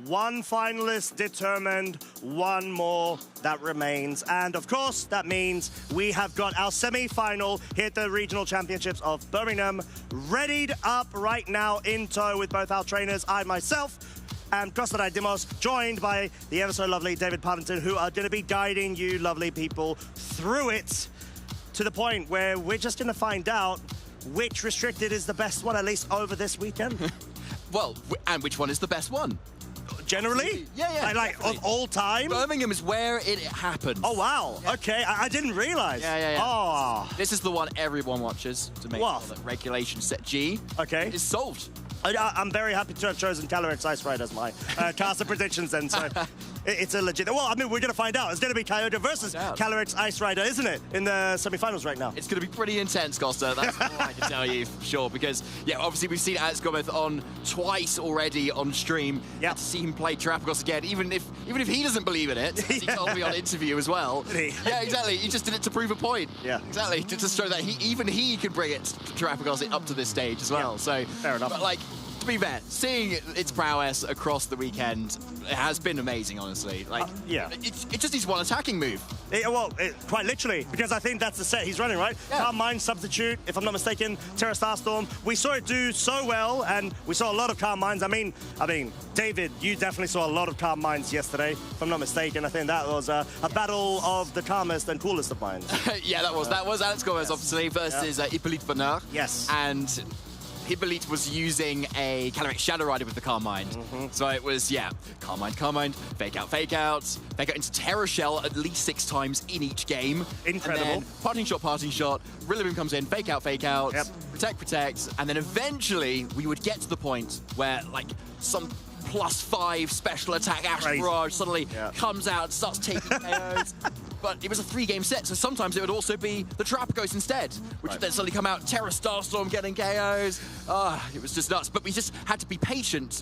One finalist determined, one more that remains. And of course, that means we have got our semi-final here at the Regional Championships of Birmingham readied up right now in tow with both our trainers, I myself, and Costa Dimos, joined by the ever so lovely David Partington, who are going to be guiding you lovely people through it to the point where we're just going to find out which restricted is the best one, at least over this weekend. Well, and which one is the best one? Generally? Yeah. Like of all time? Birmingham is where it happened. Oh, wow. Yeah. Okay, I didn't realize. Yeah. Oh. This is the one everyone watches to make sure that regulation set G is solved. I'm very happy to have chosen Calyrex Ice Rider as my caster predictions then, so it's a legit... Well, I mean, we're going to find out. It's going to be Kyogre versus Calyrex Ice Rider, isn't it, in the semi-finals right now? It's going to be pretty intense, Costa. That's all I can tell you for sure, because, yeah, obviously we've seen Alex Gomez on twice already on stream. Yeah. To see him play Terrapagos again, even if he doesn't believe in it, as he told me on interview as well. Yeah, exactly. He just did it to prove a point. Yeah. Exactly, to show that even he can bring it, Terrapagos, up to this stage as well. So, fair enough. But, like, to be fair, seeing its prowess across the weekend has been amazing, honestly. Like, it just needs one attacking move. Quite literally, because I think that's the set he's running, right? Yeah. Calm Mind, Substitute, if I'm not mistaken, Terra Starstorm. We saw it do so well, and we saw a lot of Calm Minds. I mean, David, you definitely saw a lot of Calm Minds yesterday, if I'm not mistaken. I think that was a battle of the calmest and coolest of minds. Yeah, that was Alex Gomez, obviously, versus Hippolyte Bonheur. Yes. And Hippolyte was using a Calyrex Shadow Rider with the Calm Mind. So it was, Calm Mind, Fake Out into Terror Shell at least 6 times in each game. Incredible. And then Parting Shot, Rillaboom comes in, Fake Out, Protect, and then eventually we would get to the point where, like, some +5 special attack Ash Barrage suddenly comes out and starts taking KOs. But it was a 3-game set, so sometimes it would also be the Terrapagos instead, which would then suddenly come out, Terra Starstorm getting KOs. It was just nuts. But we just had to be patient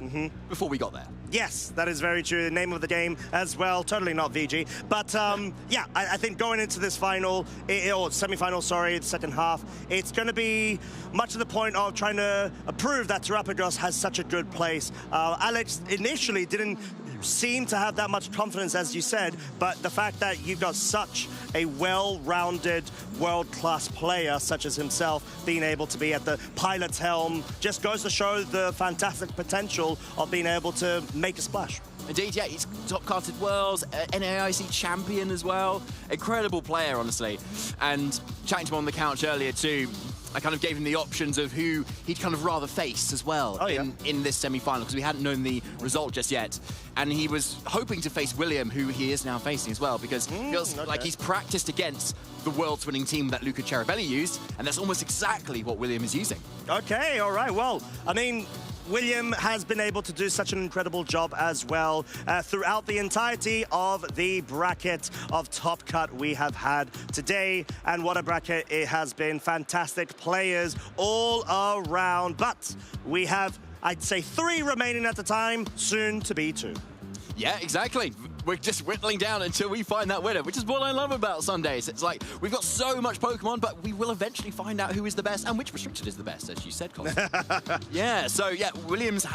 before we got there. Yes, that is very true. The name of the game as well. Totally not VG. But I think going into this final, or semi-final, sorry, the second half, it's going to be much to the point of trying to prove that Terrapagos has such a good place. Alex initially didn't seem to have that much confidence, as you said, but the fact that you've got such a well-rounded, world-class player such as himself being able to be at the pilot's helm just goes to show the fantastic potential of being able to make a splash. Indeed, yeah, he's top-casted Worlds, NAIC champion as well. Incredible player, honestly. And chatting to him on the couch earlier too, I kind of gave him the options of who he'd kind of rather face as well in this semi-final, because we hadn't known the result just yet. And he was hoping to face William, who he is now facing as well, because it feels like he's practiced against the world's winning team that Luca Ceribelli used, and that's almost exactly what William is using. Okay, all right. Well, I mean, William has been able to do such an incredible job as well throughout the entirety of the bracket of Top Cut we have had today. And what a bracket it has been. Fantastic players all around. But we have, I'd say, 3 remaining at the time, soon to be 2. Yeah, exactly. We're just whittling down until we find that winner, which is what I love about Sundays. It's like, we've got so much Pokemon, but we will eventually find out who is the best and which restricted is the best, as you said, Colin. Williams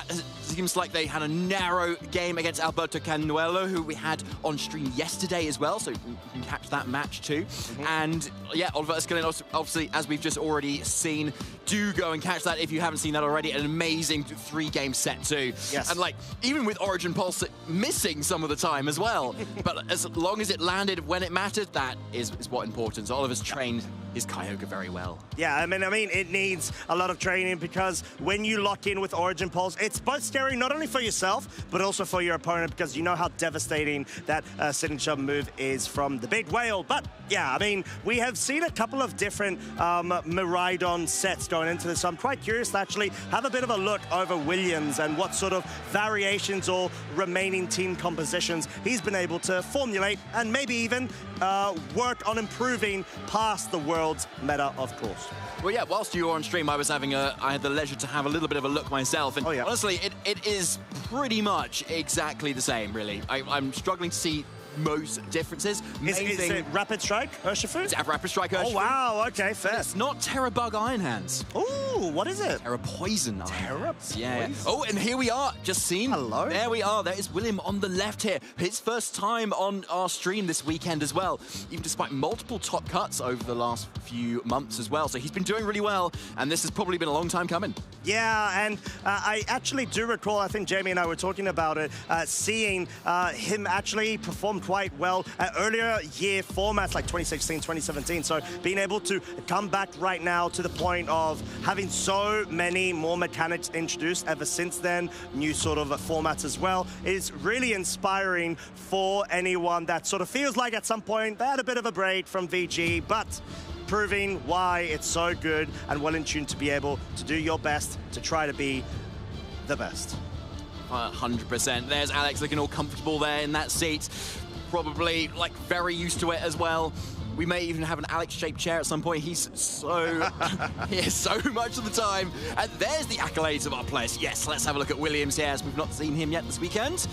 seems like they had a narrow game against Alberto Canuelo, who we had on stream yesterday as well, so you can catch that match too. And Oliver Escalin, obviously, as we've just already seen, do go and catch that if you haven't seen that already. An amazing 3-game set too. Yes. And like, even with Origin Pulse missing some of the time as well, but as long as it landed when it mattered, that is what important. So Oliver's trained his Kyogre very well. Yeah, I mean, it needs a lot of training, because when you lock in with Origin Pulse, it's both scary not only for yourself, but also for your opponent, because you know how devastating that signature move is from the big whale. But yeah, I mean, we have seen a couple of different Miraidon sets going into this, so I'm quite curious to actually have a bit of a look over Williams and what sort of variations or remaining team compositions he's been able to formulate, and maybe even work on improving past the world's meta, of course. Well, yeah, whilst you were on stream, I had the leisure to have a little bit of a look myself, and honestly, it is pretty much exactly the same, really. I'm struggling to see most differences. Is it Rapid Strike Urshifu? It's Rapid Strike Urshifu. Oh, wow, okay, fair. It's not Terra Bug Iron Hands. Ooh, what is it? Terra Poison Iron Hands. Yeah. Oh, and here we are, just seen. Hello. There we are, there is William on the left here. His first time on our stream this weekend as well, even despite multiple top cuts over the last few months as well. So he's been doing really well, and this has probably been a long time coming. Yeah, and I actually do recall, I think Jamie and I were talking about it, seeing him actually perform quite well at earlier year formats like 2016, 2017. So being able to come back right now to the point of having so many more mechanics introduced ever since then, new sort of formats as well, is really inspiring for anyone that sort of feels like at some point they had a bit of a break from VG, but proving why it's so good and well in tune to be able to do your best to try to be the best. 100%. There's Alex looking all comfortable there in that seat. Probably like very used to it as well. We may even have an Alex-shaped chair at some point. He's so here so much of the time. And there's the accolades of our players. Yes, let's have a look at Williams here, as we've not seen him yet this weekend.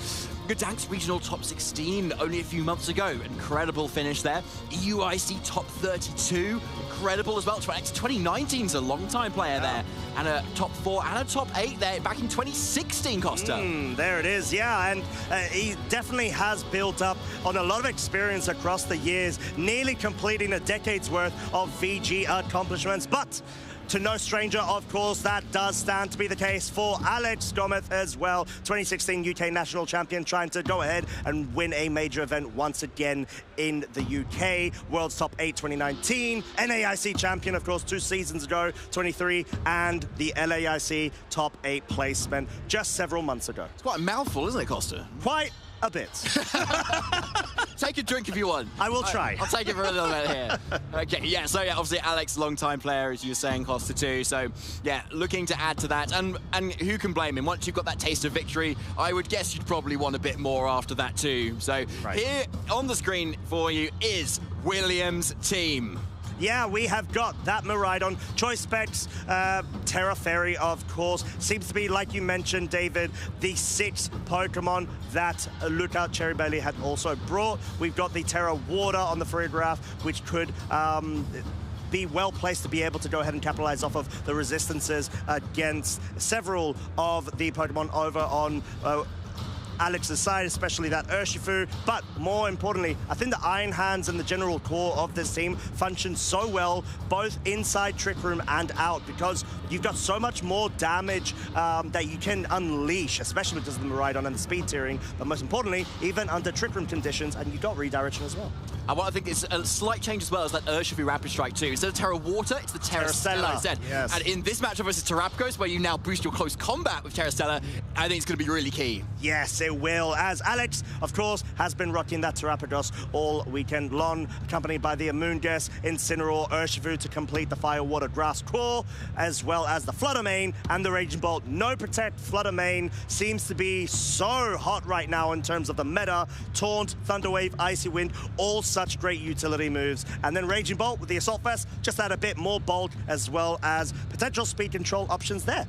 Gdańsk Regional Top 16 only a few months ago. Incredible finish there. EUIC Top 32. Incredible as well. 2019's a long-time player there. And a Top 4 and a Top 8 there back in 2016, Costa. There it is, yeah. And he definitely has built up on a lot of experience across the years, nearly completing a decade's worth of VG accomplishments. But to no stranger, of course, that does stand to be the case for Alex Gomez as well. 2016 UK National Champion, trying to go ahead and win a major event once again in the UK. World's Top 8 2019. NAIC Champion, of course, 2 seasons ago, 23, and the LAIC Top 8 placement just several months ago. It's quite a mouthful, isn't it, Costa? Quite a bit. Take a drink if you want. I will try. I'll take it for a little bit here. Okay, yeah, so yeah, obviously Alex, long-time player, as you were saying, Costa too. So yeah, looking to add to that. And who can blame him? Once you've got that taste of victory, I would guess you'd probably want a bit more after that too. So here on the screen for you is Williams' team. Yeah, we have got that Miraidon, Choice Specs, Terra Fairy, of course. Seems to be, like you mentioned, David, the 6th Pokemon that Lookout Cherry Bailey had also brought. We've got the Terra Water on the Farigiraf, which could be well placed to be able to go ahead and capitalize off of the resistances against several of the Pokemon over on Alex's side, especially that Urshifu. But more importantly, I think the Iron Hands and the general core of this team function so well, both inside Trick Room and out, because you've got so much more damage that you can unleash, especially because of the Miraidon and the speed tiering, but most importantly, even under Trick Room conditions, and you've got redirection as well. And what I think is a slight change as well is that Urshifu Rapid Strike too. Instead of Terra Water, it's the Terra Stella instead. Yes. And in this matchup versus Terrapagos, where you now boost your close combat with Terra Stella, I think it's going to be really key. Yes, it will, as Alex, of course, has been rocking that Terrapagos all weekend long, accompanied by the Amoonguss, Incineroar, Urshifu to complete the Fire, Water, Grass core, as well as the Flutter Mane and the Raging Bolt. No Protect Flutter Mane seems to be so hot right now in terms of the meta. Taunt, Thunder Wave, Icy Wind, all such great utility moves. And then Raging Bolt with the Assault Vest, just add a bit more bulk as well as potential speed control options there.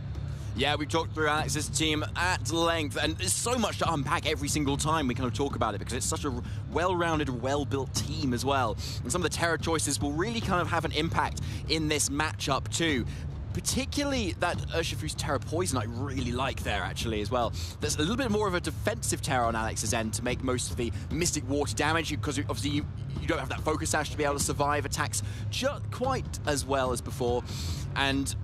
Yeah, we've talked through Alex's team at length, and there's so much to unpack every single time we kind of talk about it, because it's such a well-rounded, well-built team as well. And some of the Terra choices will really kind of have an impact in this matchup too. Particularly that Urshifu's Terra Poison I really like there actually as well. There's a little bit more of a defensive Terra on Alex's end to make most of the Mystic Water damage, because obviously you don't have that Focus Sash to be able to survive attacks just quite as well as before. And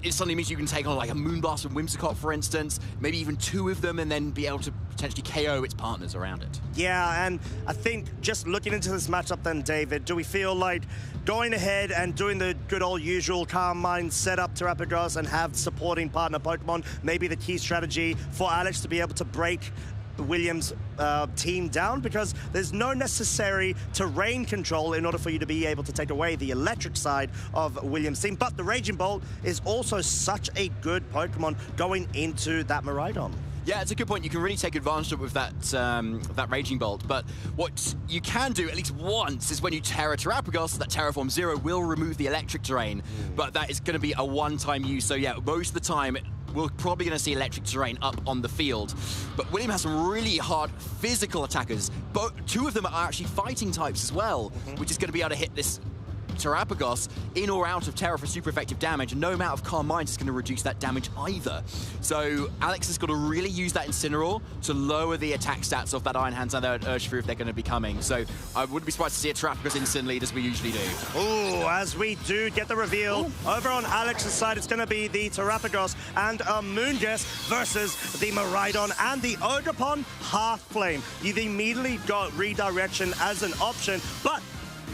it suddenly means you can take on like a Moonblast and Whimsicott, for instance, maybe even 2 of them, and then be able to potentially KO its partners around it. Yeah, and I think just looking into this matchup then, David, do we feel like going ahead and doing the good old usual Calm Mind setup Terrapagos and have supporting partner Pokemon, maybe the key strategy for Alex to be able to break Williams' team down, because there's no necessary terrain control in order for you to be able to take away the electric side of Williams' team. But the Raging Bolt is also such a good Pokemon going into that Miraidon. Yeah, it's a good point. You can really take advantage of it with that Raging Bolt. But what you can do at least once is when you Terra Terrapagos, that Terraform Zero will remove the electric terrain. But that is going to be a one-time use. So yeah, most of the time, we're probably going to see electric terrain up on the field. But William has some really hard physical attackers. 2 of them are actually fighting types as well, which is going to be able to hit this Terrapagos in or out of Terra for super effective damage, and no amount of Calm Mind is going to reduce that damage either. So Alex has got to really use that Incineroar to lower the attack stats of that Iron Hands and that Urshifu if they're going to be coming. So I wouldn't be surprised to see a Terrapagos instant lead as we usually do. Ooh, as we do get the reveal, over on Alex's side, it's going to be the Terrapagos and Amoonguss versus the Miraidon and the Ogerpon Hearthflame. You've immediately got redirection as an option, but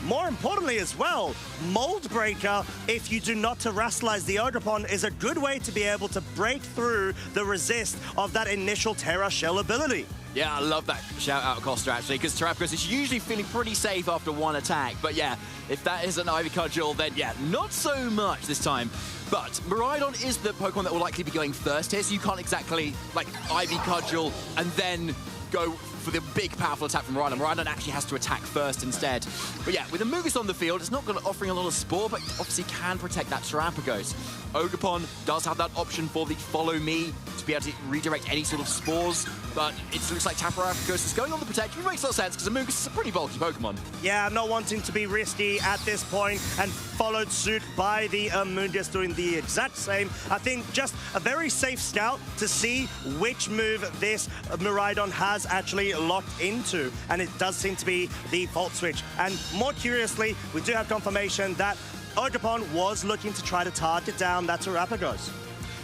more importantly as well, Mold Breaker, if you do not terrestrialize the Ogerpon, is a good way to be able to break through the resist of that initial Terra Shell ability. Yeah, I love that shout-out, Costa, actually, because Terrapagos is usually feeling pretty safe after one attack. But yeah, if that is an Ivy Cudgel, then yeah, not so much this time. But Miraidon is the Pokemon that will likely be going first here, so you can't exactly, like, Ivy Cudgel and then go for the big, powerful attack from Miraidon. Miraidon actually has to attack first instead. But yeah, with Amoonguss on the field, it's not offering a lot of Spore, but obviously can protect that Terrapagos. Ogerpon does have that option for the Follow Me to be able to redirect any sort of Spores, but it looks like Terrapagos is going on the protection, which makes a lot of sense because Amoonguss is a pretty bulky Pokemon. Yeah, not wanting to be risky at this point, and followed suit by the Amoonguss doing the exact same. I think just a very safe scout to see which move this Miraidon has actually locked into, and it does seem to be the Volt Switch. And more curiously, we do have confirmation that Ogerpon was looking to try to target down that Terrapagos.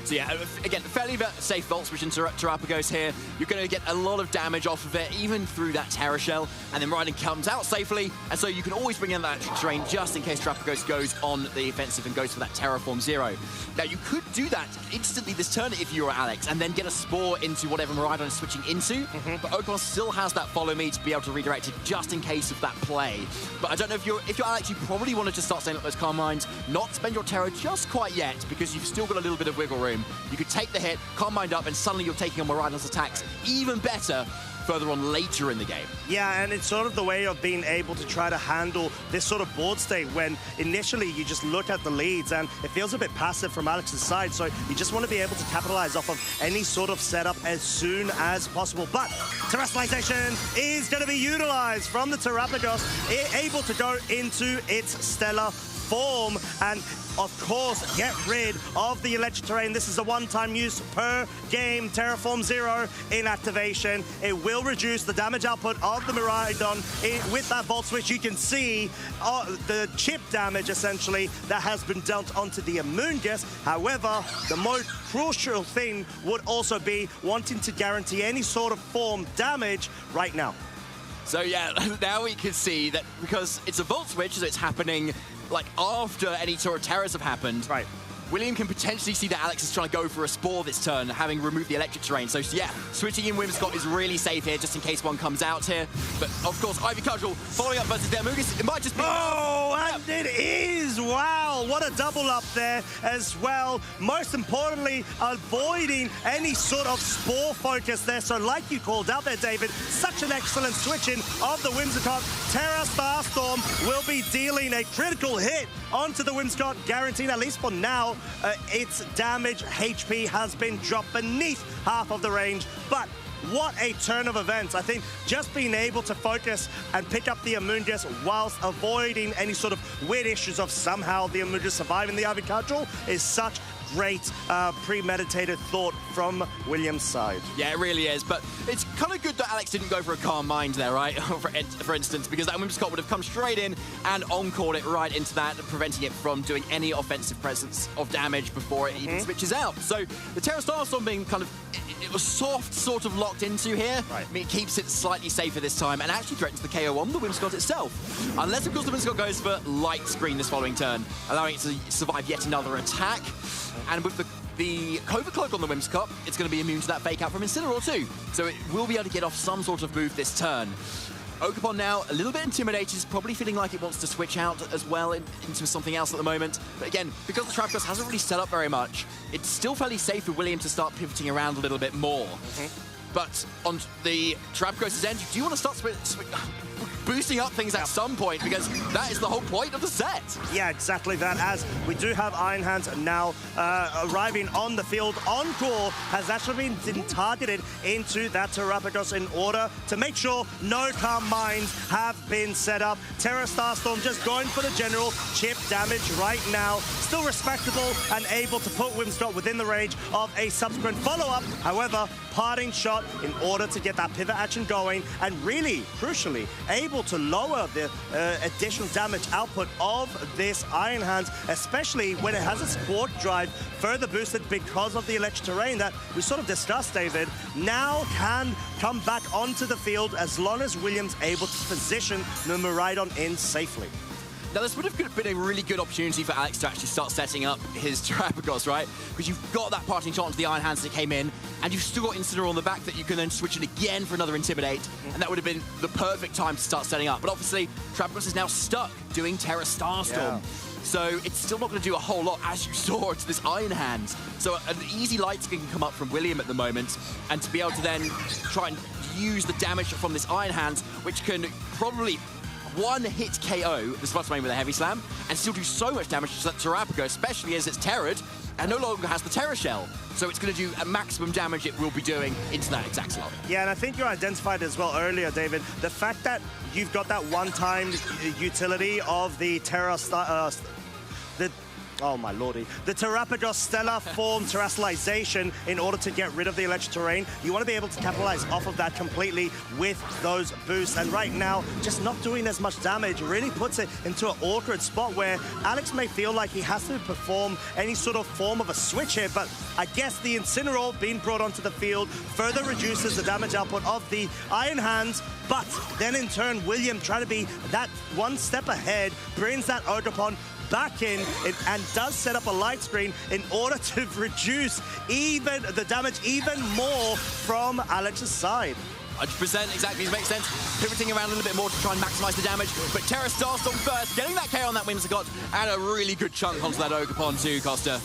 So yeah, again, fairly safe Volt Switch into Terrapagos here. You're going to get a lot of damage off of it, even through that Terra Shell, and then Miraidon comes out safely, and so you can always bring in that electric terrain just in case Terrapagos goes on the offensive and goes for that Terraform Zero. Now, you could do that instantly this turn if you were Alex, and then get a Spore into whatever Miraidon is switching into, but Ogerpon still has that Follow Me to be able to redirect it just in case of that play. But I don't know if you're Alex, you probably want to just start setting up those Calm Minds, not spend your Terra just quite yet, because you've still got a little bit of wiggle room. You could take the hit, Calm Mind up, and suddenly you're taking on Miraidon's attacks even better further on later in the game. Yeah, and it's sort of the way of being able to try to handle this sort of board state when initially you just look at the leads and it feels a bit passive from Alex's side, so you just want to be able to capitalize off of any sort of setup as soon as possible. But Terrestrialization is going to be utilized from the Terrapagos, able to go into its stellar form and of course get rid of the electric terrain. This is a one-time use per game Terraform Zero in activation. It will reduce the damage output of the Miraidon with that Volt Switch. You can see the chip damage essentially that has been dealt onto the Amoonguss. However, the most crucial thing would also be wanting to guarantee any sort of form damage right now. So yeah, now we can see that because it's a Volt Switch, so it's happening like after any sort of terrors have happened. Right. William can potentially see that Alex is trying to go for a Spore this turn, having removed the electric terrain. So yeah, switching in Whimsicott is really safe here, just in case one comes out here. But of course, Ivy Cudgel following up versus the Amoonguss, it might just be... Oh, and it is! Wow, what a double up there as well. Most importantly, avoiding any sort of Spore focus there. So like you called out there, David, such an excellent switch-in of the Whimsicott. Terra Starstorm will be dealing a critical hit onto the Whimsicott, guaranteed at least for now. Its damage HP has been dropped beneath half of the range, but what a turn of events. I think just being able to focus and pick up the Amoonguss whilst avoiding any sort of weird issues of somehow the Amoonguss surviving the Ivy Cudgel is such great premeditated thought from William's side. Yeah, it really is, but it's kind of good that Alex didn't go for a Calm Mind there, right? for instance, because that Whimsicott would have come straight in and encored it right into that, preventing it from doing any offensive presence of damage before it even switches out. So the Terra Starstorm being kind of, it was soft, sort of locked into here. Right. I mean, it keeps it slightly safer this time and actually threatens the KO on the Whimsicott itself. Unless, of course, the Whimsicott goes for Light Screen this following turn, allowing it to survive yet another attack. And with the Covert Cloak on the Whimsicott, it's going to be immune to that fake out from Incineroar too. So it will be able to get off some sort of move this turn. Ogerpon now a little bit intimidated, is probably feeling like it wants to switch out as well into something else at the moment. But again, because the Terrapagos hasn't really set up very much, it's still fairly safe for William to start pivoting around a little bit more. But on the Terrapagos' end, do you want to start boosting up things at some point, because that is the whole point of the set. Yeah, exactly that. As we do have Iron Hands now arriving on the field. Encore has actually been targeted into that Terrapagos in order to make sure no calm mines have been set up. Terra Starstorm just going for the general chip damage right now. Still respectable and able to put Whimsicott within the range of a subsequent follow-up. However, parting shot in order to get that pivot action going, and really, crucially, able to lower the additional damage output of this Iron Hands, especially when it has its quad drive further boosted because of the electric terrain that we sort of discussed, David. Now can come back onto the field as long as William's able to position the Miraidon in safely. Now, this would have been a really good opportunity for Alex to actually start setting up his Terrapagos, right? Because you've got that parting shot onto the Iron Hands that came in, and you've still got Incineroar on the back that you can then switch it again for another Intimidate, and that would have been the perfect time to start setting up. But obviously, Terrapagos is now stuck doing Terra Starstorm. Yeah. So it's still not going to do a whole lot, as you saw, to this Iron Hands. So an easy light skin can come up from William at the moment, and to be able to then try and use the damage from this Iron Hands, which can probably one-hit KO the Splutter with a Heavy Slam and still do so much damage to that Terrapagos, especially as it's terrored and no longer has the Terra Shell. So it's going to do a maximum damage it will be doing into that exact slot. Yeah, and I think you identified as well earlier, David, the fact that you've got that one-time utility of the oh my lordy, the Terrapagos Stellar Form Terrestrialization in order to get rid of the electric terrain. You want to be able to capitalize off of that completely with those boosts. And right now, just not doing as much damage really puts it into an awkward spot where Alex may feel like he has to perform any sort of form of a switch here. But I guess the Incineroar being brought onto the field further reduces the damage output of the Iron Hands. But then in turn, William trying to be that one step ahead, brings that Ogerpon back in and does set up a light screen in order to reduce even the damage even more from Alex's side. 100%, exactly, it makes sense. Pivoting around a little bit more to try and maximize the damage, but Terra Starstorm first, getting that KO on that Whimsicott, and a really good chunk onto that Ogerpon too, Costa.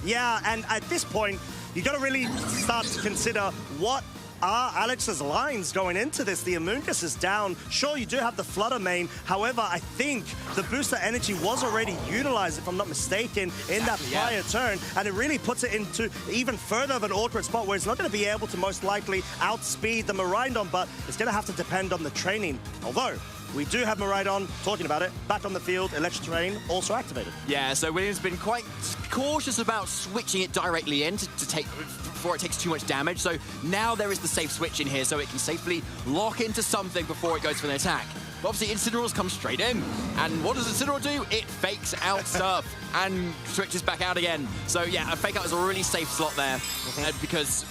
Yeah, and at this point, you got to really start to consider what are Alex's lines going into this. The Amoonguss is down. Sure, you do have the Flutter main. However, I think the booster energy was already utilized, if I'm not mistaken, in that prior turn. And it really puts it into even further of an awkward spot where it's not going to be able to most likely outspeed the Miraidon, but it's going to have to depend on the training. Although, we do have Miraidon, talking about it, back on the field, electric terrain also activated. Yeah, so William's been quite cautious about switching it directly in to take before it takes too much damage. So now there is the safe switch in here, so it can safely lock into something before it goes for an attack. But obviously, Incineroar's come straight in. And what does Incineroar do? It fakes out stuff and switches back out again. So yeah, a fake out is a really safe slot there because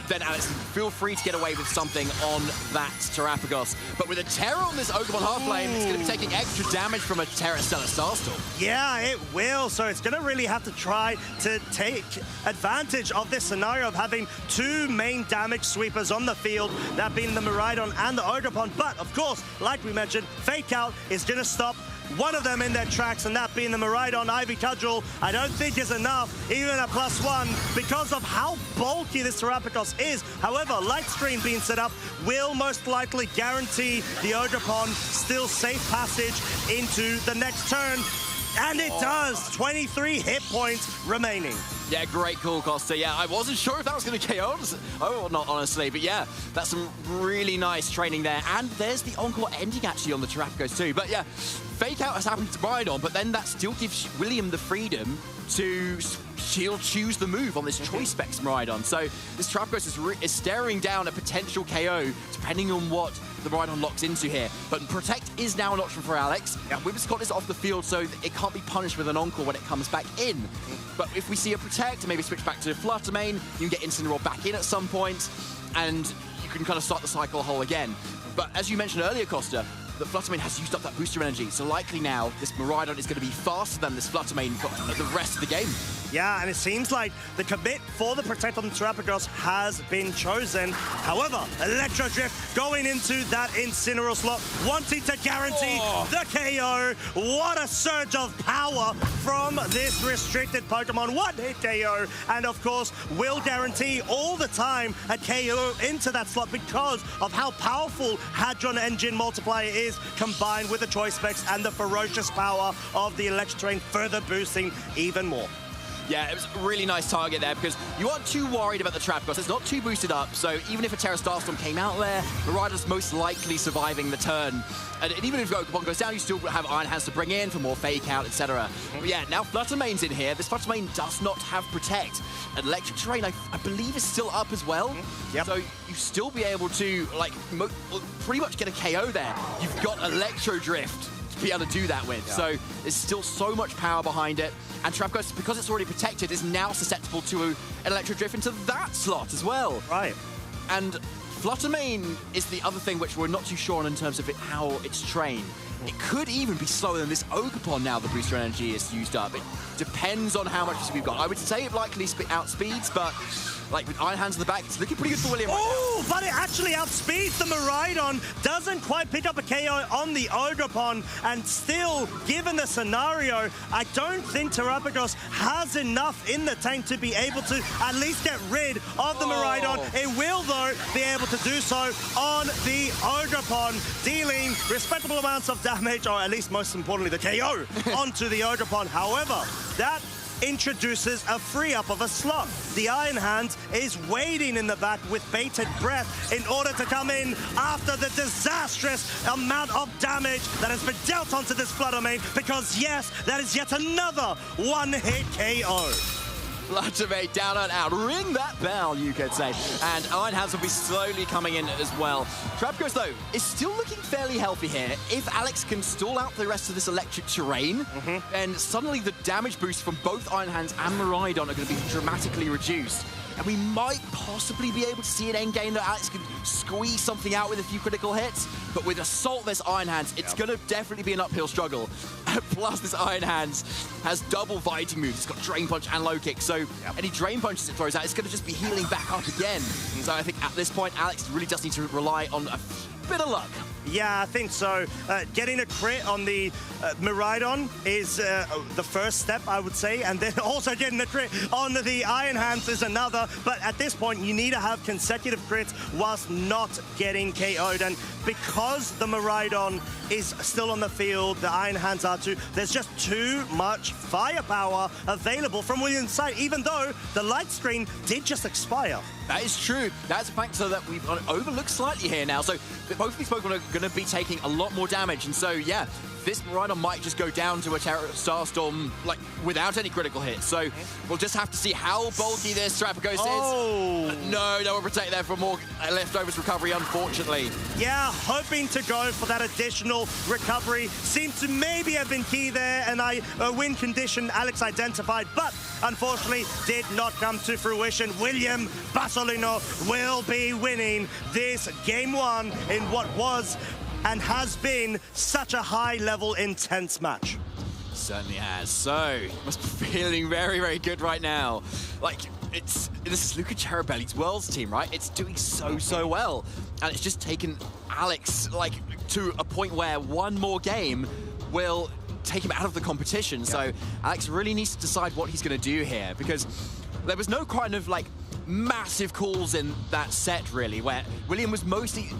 then Alex, feel free to get away with something on that Terrapagos. But with a Terra on this Ogerpon half lane, it's going to be taking extra damage from a Terra Stellar Starstorm. Yeah, it will. So it's going to really have to try to take advantage of this scenario of having two main damage sweepers on the field, that being the Miraidon and the Ogerpon. But, of course, like we mentioned, Fake Out is going to stop one of them in their tracks, and that being the Miraidon. Ivy Cudgel, I don't think is enough, even a +1, because of how bulky this Terrapagos is. However, Light Screen being set up will most likely guarantee the Ogerpon still safe passage into the next turn. And it does! 23 hit points remaining. Yeah, great call, Costa. Yeah, I wasn't sure if that was going to KO. Oh, not honestly, but yeah, that's some really nice training there. And there's the Encore ending actually on the Terrapagos too. But yeah, Fake Out has happened to Miraidon, but then that still gives William the freedom to choose the move on this Choice Specs Miraidon. So this Terrapagos is staring down a potential KO depending on what the Miraidon locks into here. But Protect is now an option for Alex. Yep. Whimsicott is off the field, so it can't be punished with an Encore when it comes back in. But if we see a Protect and maybe switch back to Flutter main, you can get Incineroar back in at some point, and you can kind of start the cycle whole again. But as you mentioned earlier, Costa, the Flutter main has used up that booster energy, so likely now this Miraidon is going to be faster than this Flutter main for the rest of the game. Yeah, and it seems like the commit for the Protect on the Terrapagos has been chosen. However, Electro Drift going into that Incineroar slot, wanting to guarantee the KO. What a surge of power from this restricted Pokemon. One-hit KO, and of course, will guarantee all the time a KO into that slot because of how powerful Hadron Engine Multiplier is, combined with the Choice Specs and the ferocious power of the Electro Terrain, further boosting even more. Yeah, it was a really nice target there because you aren't too worried about the Terrapagos. It's not too boosted up, so even if a Terra Starstorm came out there, Miraidon's most likely surviving the turn. And even if Oakapon goes down, you still have Iron Hands to bring in for more fake out, etc. But yeah, now Fluttermane's in here. This Fluttermane does not have Protect. And Electric Terrain, I believe, is still up as well. So you still be able to, like, pretty much get a KO there. You've got Electro Drift to be able to do that with. So there's still so much power behind it. And Terrapagos, because it's already protected, is now susceptible to an Electro Drift into that slot as well. Right. And Fluttermane is the other thing which we're not too sure on in terms of how it's trained. It could even be slower than this Oakapon now the booster energy is used up. It depends on how much we've got. I would say it likely outspeeds, but like with Iron Hands in the back, it's looking pretty good for William right now. But it actually outspeeds the Miraidon. Doesn't quite pick up a KO on the Oakapon, and still, given the scenario, I don't think Terrapagos has enough in the tank to be able to at least get rid of the Miraidon. It will, though, be able to do so on the Oakapon, dealing respectable amounts of damage, or at least most importantly, the KO onto the Oakapon. However, that introduces a free-up of a slot. The Iron Hand is waiting in the back with bated breath in order to come in after the disastrous amount of damage that has been dealt onto this Fluttermane, because yes, that is yet another one-hit KO. Fluttermane down and out. Ring that bell, you could say. And Iron Hands will be slowly coming in as well. Terrapagos, though, is still looking fairly healthy here. If Alex can stall out the rest of this Electric Terrain, then suddenly the damage boost from both Iron Hands and Miraidon are going to be dramatically reduced. And we might possibly be able to see an endgame that Alex can squeeze something out with a few critical hits. But with Assault versus Iron Hands, it's going to definitely be an uphill struggle. Plus, this Iron Hands has double fighting moves. It's got Drain Punch and Low Kick. So any Drain Punches it throws out, it's going to just be healing back up again. So I think at this point, Alex really does need to rely on a bit of luck. Yeah, I think so. Getting a crit on the Miraidon is the first step, I would say, and then also getting a crit on the Iron Hands is another. But at this point, you need to have consecutive crits whilst not getting KO'd. And because the Miraidon is still on the field, the Iron Hands are too, there's just too much firepower available from William's side, even though the light screen did just expire. That is true. That's a factor that we've overlooked slightly here now. So both of these Pokemon are going to be taking a lot more damage. And so, yeah, this Miraidon might just go down to a Starstorm, like, without any critical hits. So we'll just have to see how bulky this Terrapagos is. No one protect there for more leftovers recovery, unfortunately. Yeah, hoping to go for that additional recovery. Seems to maybe have been key there, and a win condition Alex identified, but unfortunately did not come to fruition. William Basolino will be winning this Game 1 in what was and has been such a high-level, intense match. Certainly has. So, must be feeling very, very good right now. Like, this is Luca Cherubelli's Worlds team, right? It's doing so well. And it's just taken Alex, like, to a point where one more game will take him out of the competition. So, Alex really needs to decide what he's going to do here, because there was no kind of, like, massive calls in that set, really, where William was mostly...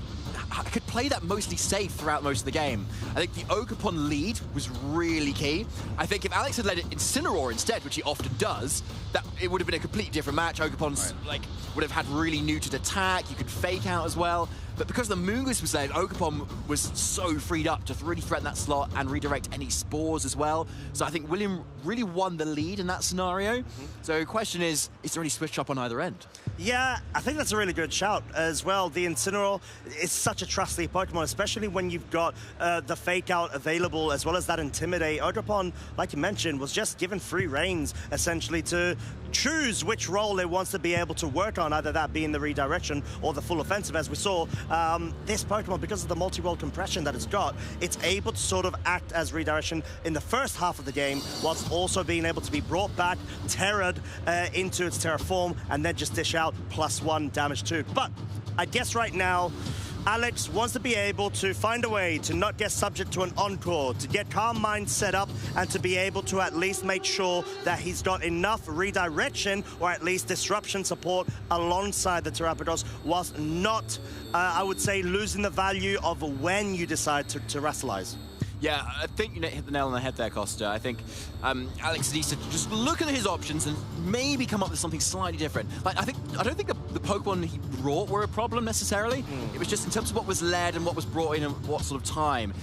could play that mostly safe throughout most of the game. I think the Oakapon lead was really key. I think if Alex had led it Incineroar instead, which he often does, that it would have been a completely different match. Oakapon's like would have had really neutered attack. You could fake out as well. But because the Moongoose was there, Oakapon was so freed up to really threaten that slot and redirect any spores as well. So I think William really won the lead in that scenario. So the question is there any switch up on either end? Yeah, I think that's a really good shout as well. The Incineroar is such a trusty Pokemon, especially when you've got the Fake Out available as well as that Intimidate. Oakapon, like you mentioned, was just given free reins essentially to choose which role they wants to be able to work on, either that being the redirection or the full offensive. As we saw, this Pokemon, because of the multi-role compression that it's got, it's able to sort of act as redirection in the first half of the game, whilst also being able to be brought back, terrored into its Terra form, and then just dish out +1 damage too. But I guess right now, Alex wants to be able to find a way to not get subject to an encore, to get Calm Mind set up, and to be able to at least make sure that he's got enough redirection or at least disruption support alongside the Terrapitos, whilst not, I would say, losing the value of when you decide to terrestrialize. Yeah, I think you hit the nail on the head there, Costa. I think Alex needs to just look at his options and maybe come up with something slightly different. Like, I don't think the Pokemon he brought were a problem necessarily. It was just in terms of what was led and what was brought in and what sort of time.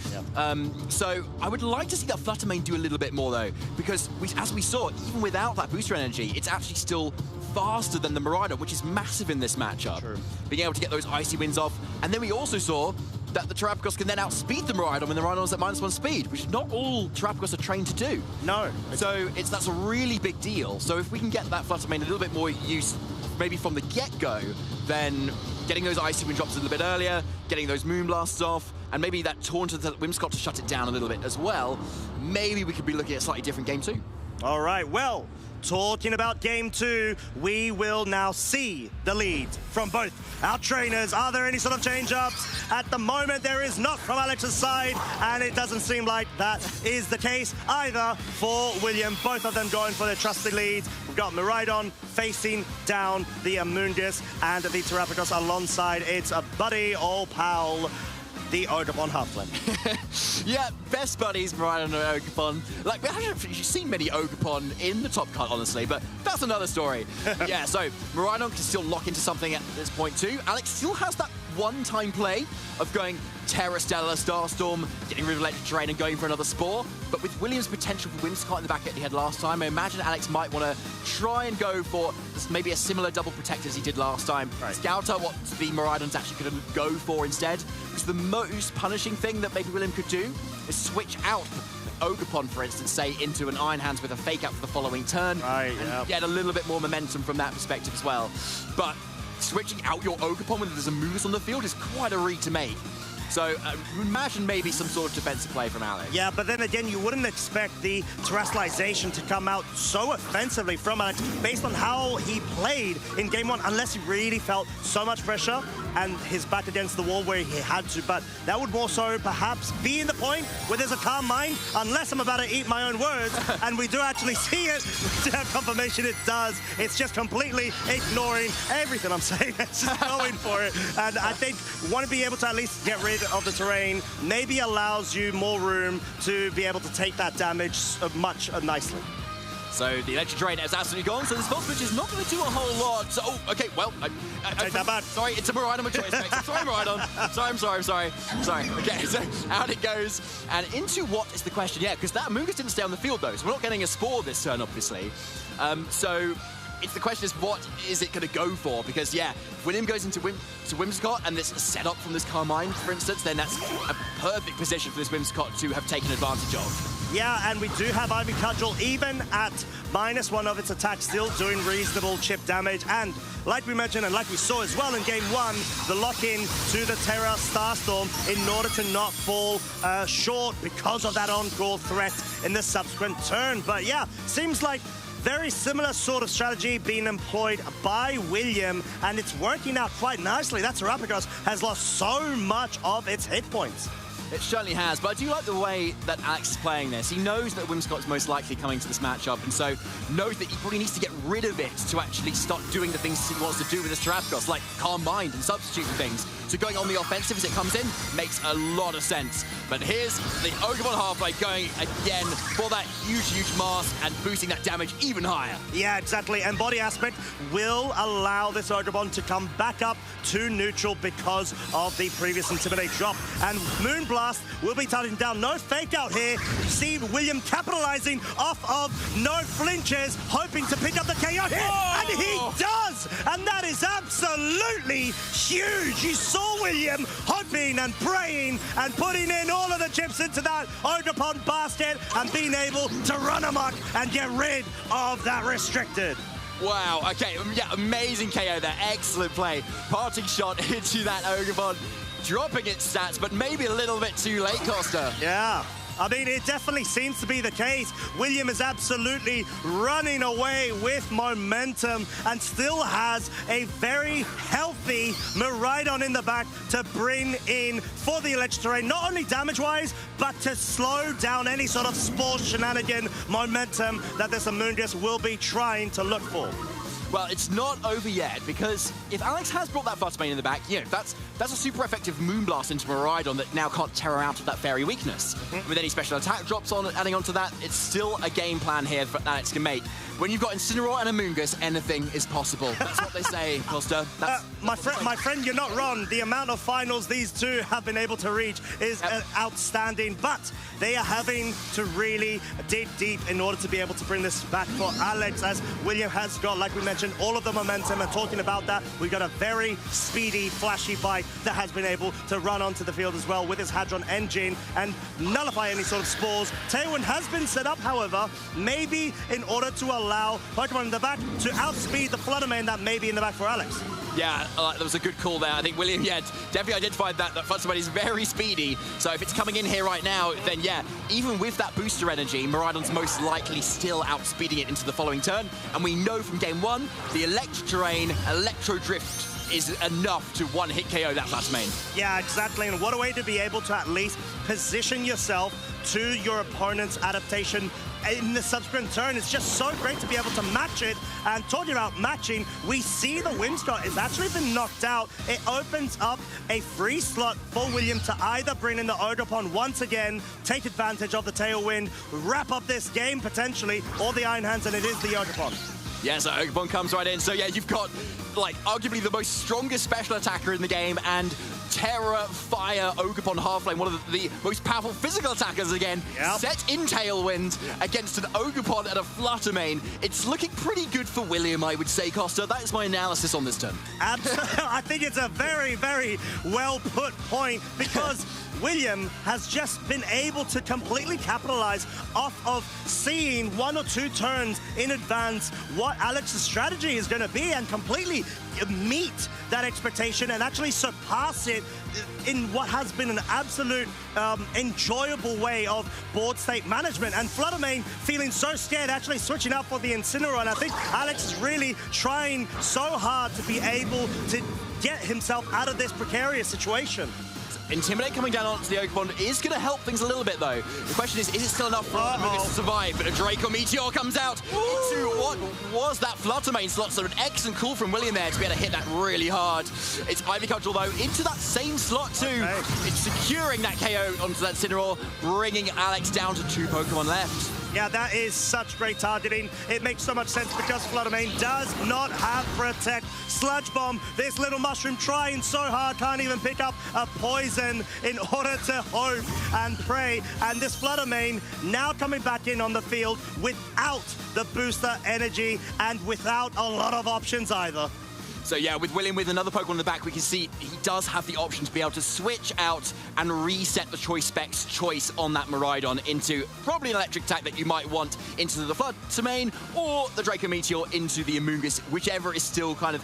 So I would like to see that Flutter Mane do a little bit more though, because as we saw, even without that booster energy, it's actually still faster than the Miraidon, which is massive in this matchup. Being able to get those Icy Winds off. And then we also saw that the Terrapagos can then outspeed the Miraidon when the Miraidon's at -1 speed, which not all Terrapagos are trained to do. No. So that's a really big deal. So if we can get that Flutter Mane a little bit more use, maybe from the get-go, then getting those Icy Wind drops a little bit earlier, getting those Moonblasts off, and maybe that Taunt of the Whimsicott to shut it down a little bit as well, maybe we could be looking at a slightly different game too. All right, well, talking about game 2, we will now see the lead from both our trainers. Are there any sort of change-ups? At the moment, there is not from Alex's side, and it doesn't seem like that is the case either for William. Both of them going for their trusted leads. We've got Miraidon facing down the Amoonguss and the Terrapagos alongside its buddy, old pal, the Ogerpon Halfling. Yeah, best buddies, Miraidon and Ogerpon. Like, we haven't actually seen many Ogerpon in the top cut, honestly, but that's another story. Yeah, so Miraidon can still lock into something at this point too. Alex still has that one-time play of going Terra Stellar, Starstorm, getting rid of Electric Terrain and going for another Spore. But with William's potential for Whimsicott in the back that he had last time, I imagine Alex might want to try and go for maybe a similar double protect as he did last time. Scouter what the Miraidon's actually going to go for instead. Because the most punishing thing that maybe William could do is switch out Ogerpon, for instance, say, into an Iron Hands with a fake out for the following turn. And get a little bit more momentum from that perspective as well. But switching out your Ogerpon when there's a Moose on the field is quite a read to make. So imagine maybe some sort of defensive play from Alex. Yeah, but then again, you wouldn't expect the terrestrialization to come out so offensively from Alex based on how he played in game 1, unless he really felt so much pressure and his back against the wall where he had to. But that would more so perhaps be in the point where there's a Calm Mind, unless I'm about to eat my own words, and we do actually see it. We do have confirmation it does. It's just completely ignoring everything I'm saying. It's just going for it. And I think want to be able to at least get rid of the terrain maybe allows you more room to be able to take that damage much nicely. So the Electric Terrain is absolutely gone, so this Volt Switch is not going to do a whole lot. So, oh, okay, well, take that back. Sorry, it's a Miraidon with choice. Sorry, Miraidon. Sorry. Okay, so out it goes. And into what is the question? Yeah, because that Amoonguss didn't stay on the field, though, so we're not getting a Spore this turn, obviously. So the question is, what is it going to go for? Because, yeah, if William goes into Whimsicott and this set up from this Calm Mind, for instance, then that's a perfect position for this Whimsicott to have taken advantage of. Yeah, and we do have Ivy Cudgel, even at -1 of its attack, still doing reasonable chip damage. And like we mentioned, and like we saw as well in game 1, the lock-in to the Terra Starstorm in order to not fall short because of that on-call threat in the subsequent turn. But yeah, seems like very similar sort of strategy being employed by William, and it's working out quite nicely. That Terrapagos has lost so much of its hit points. It certainly has, but I do like the way that Alex is playing this. He knows that Whimsicott is most likely coming to this matchup, and so knows that he probably needs to get rid of it to actually start doing the things he wants to do with this Terrapagos, like Calm Mind and substituting things. So going on the offensive as it comes in makes a lot of sense. But here's the Ogerpon Halfblade going again for that huge mask and boosting that damage even higher. Yeah, exactly. And Body Aspect will allow this Ogerpon to come back up to neutral because of the previous Intimidate drop. And Moonblast will be touching down. No fake out here. You see William capitalizing off of no flinches, hoping to pick up the KO here. And he does! And that is absolutely huge. You saw William hoping and praying and putting in all of the chips into that Ogerpon basket and being able to run amok and get rid of that restricted. Wow, okay, yeah, amazing KO there. Excellent play. Parting shot into that Ogre, dropping its stats, but maybe a little bit too late, Costa. Yeah. I mean, it definitely seems to be the case. William is absolutely running away with momentum and still has a very healthy Miraidon in the back to bring in for the electric terrain, not only damage-wise, but to slow down any sort of spore shenanigan momentum that this Amoonguss will be trying to look for. Well, it's not over yet, because if Alex has brought that Fluttermane in the back, you know, that's a super effective Moonblast into Miraidon that now can't tear her out of that fairy weakness. With any special attack drops on, adding onto that, it's still a game plan here that Alex can make. When you've got Incineroar and Amoonguss, anything is possible. That's what they say, Costa. My friend, you're not wrong. The amount of finals these two have been able to reach is outstanding, but they are having to really dig deep in order to be able to bring this back for Alex, as William has got, like we mentioned, all of the momentum. And talking about that, we've got a very speedy, flashy bike that has been able to run onto the field as well with his Hadron engine and nullify any sort of spores. Tailwind has been set up, however, maybe in order to allow Pokemon in the back to outspeed the Fluttermane that may be in the back for Alex. Yeah, that was a good call there. I think William, definitely identified that Fluttermane is very speedy. So if it's coming in here right now, then yeah, even with that booster energy, Miraidon's most likely still outspeeding it into the following turn. And we know from game one, the electric terrain, electro drift is enough to one-hit KO that Fluttermane. Yeah, exactly. And what a way to be able to at least position yourself to your opponent's adaptation in the subsequent turn. It's just so great to be able to match it. And talking about matching, we see the Windscott has actually been knocked out. It opens up a free slot for William to either bring in the Ogerpon once again, take advantage of the Tailwind, wrap up this game potentially, or the Iron Hands, and it is the Ogerpon. Yeah, so Ogerpon comes right in. So yeah, you've got like arguably the most strongest special attacker in the game, and Terra, Fire, Ogerpon, Halflane, one of the most powerful physical attackers again, set in Tailwind against an Ogerpon and a Fluttermane. It's looking pretty good for William, I would say, Costa. That is my analysis on this turn. Absolutely. I think it's a very, very well put point, because William has just been able to completely capitalize off of seeing 1 or 2 turns in advance what Alex's strategy is going to be, and completely meet that expectation and actually surpass it in what has been an absolute enjoyable way of board state management. And Fluttermane feeling so scared, actually switching out for the Incineroar. And I think Alex is really trying so hard to be able to get himself out of this precarious situation. Intimidate coming down onto the Ogerpon is going to help things a little bit, though. The question is it still enough for Amoonguss to survive? But a Draco Meteor comes out into what was that Fluttermane slot. So an excellent call from William there to be able to hit that really hard. It's Ivy Cudgel, though, into that same slot, too. Okay. It's securing that KO onto that Incineroar, bringing Alex down to 2 Pokemon left. Yeah, that is such great targeting. It makes so much sense because Fluttermane does not have Protect. Sludge Bomb, this little mushroom trying so hard, can't even pick up a poison in order to hope and pray. And this Fluttermane now coming back in on the field without the booster energy and without a lot of options either. So yeah, with William with another Pokemon in the back, we can see he does have the option to be able to switch out and reset the choice specs choice on that Miraidon into probably an electric attack that you might want into the Fluttermane, or the Draco Meteor into the Amoonguss, whichever is still kind of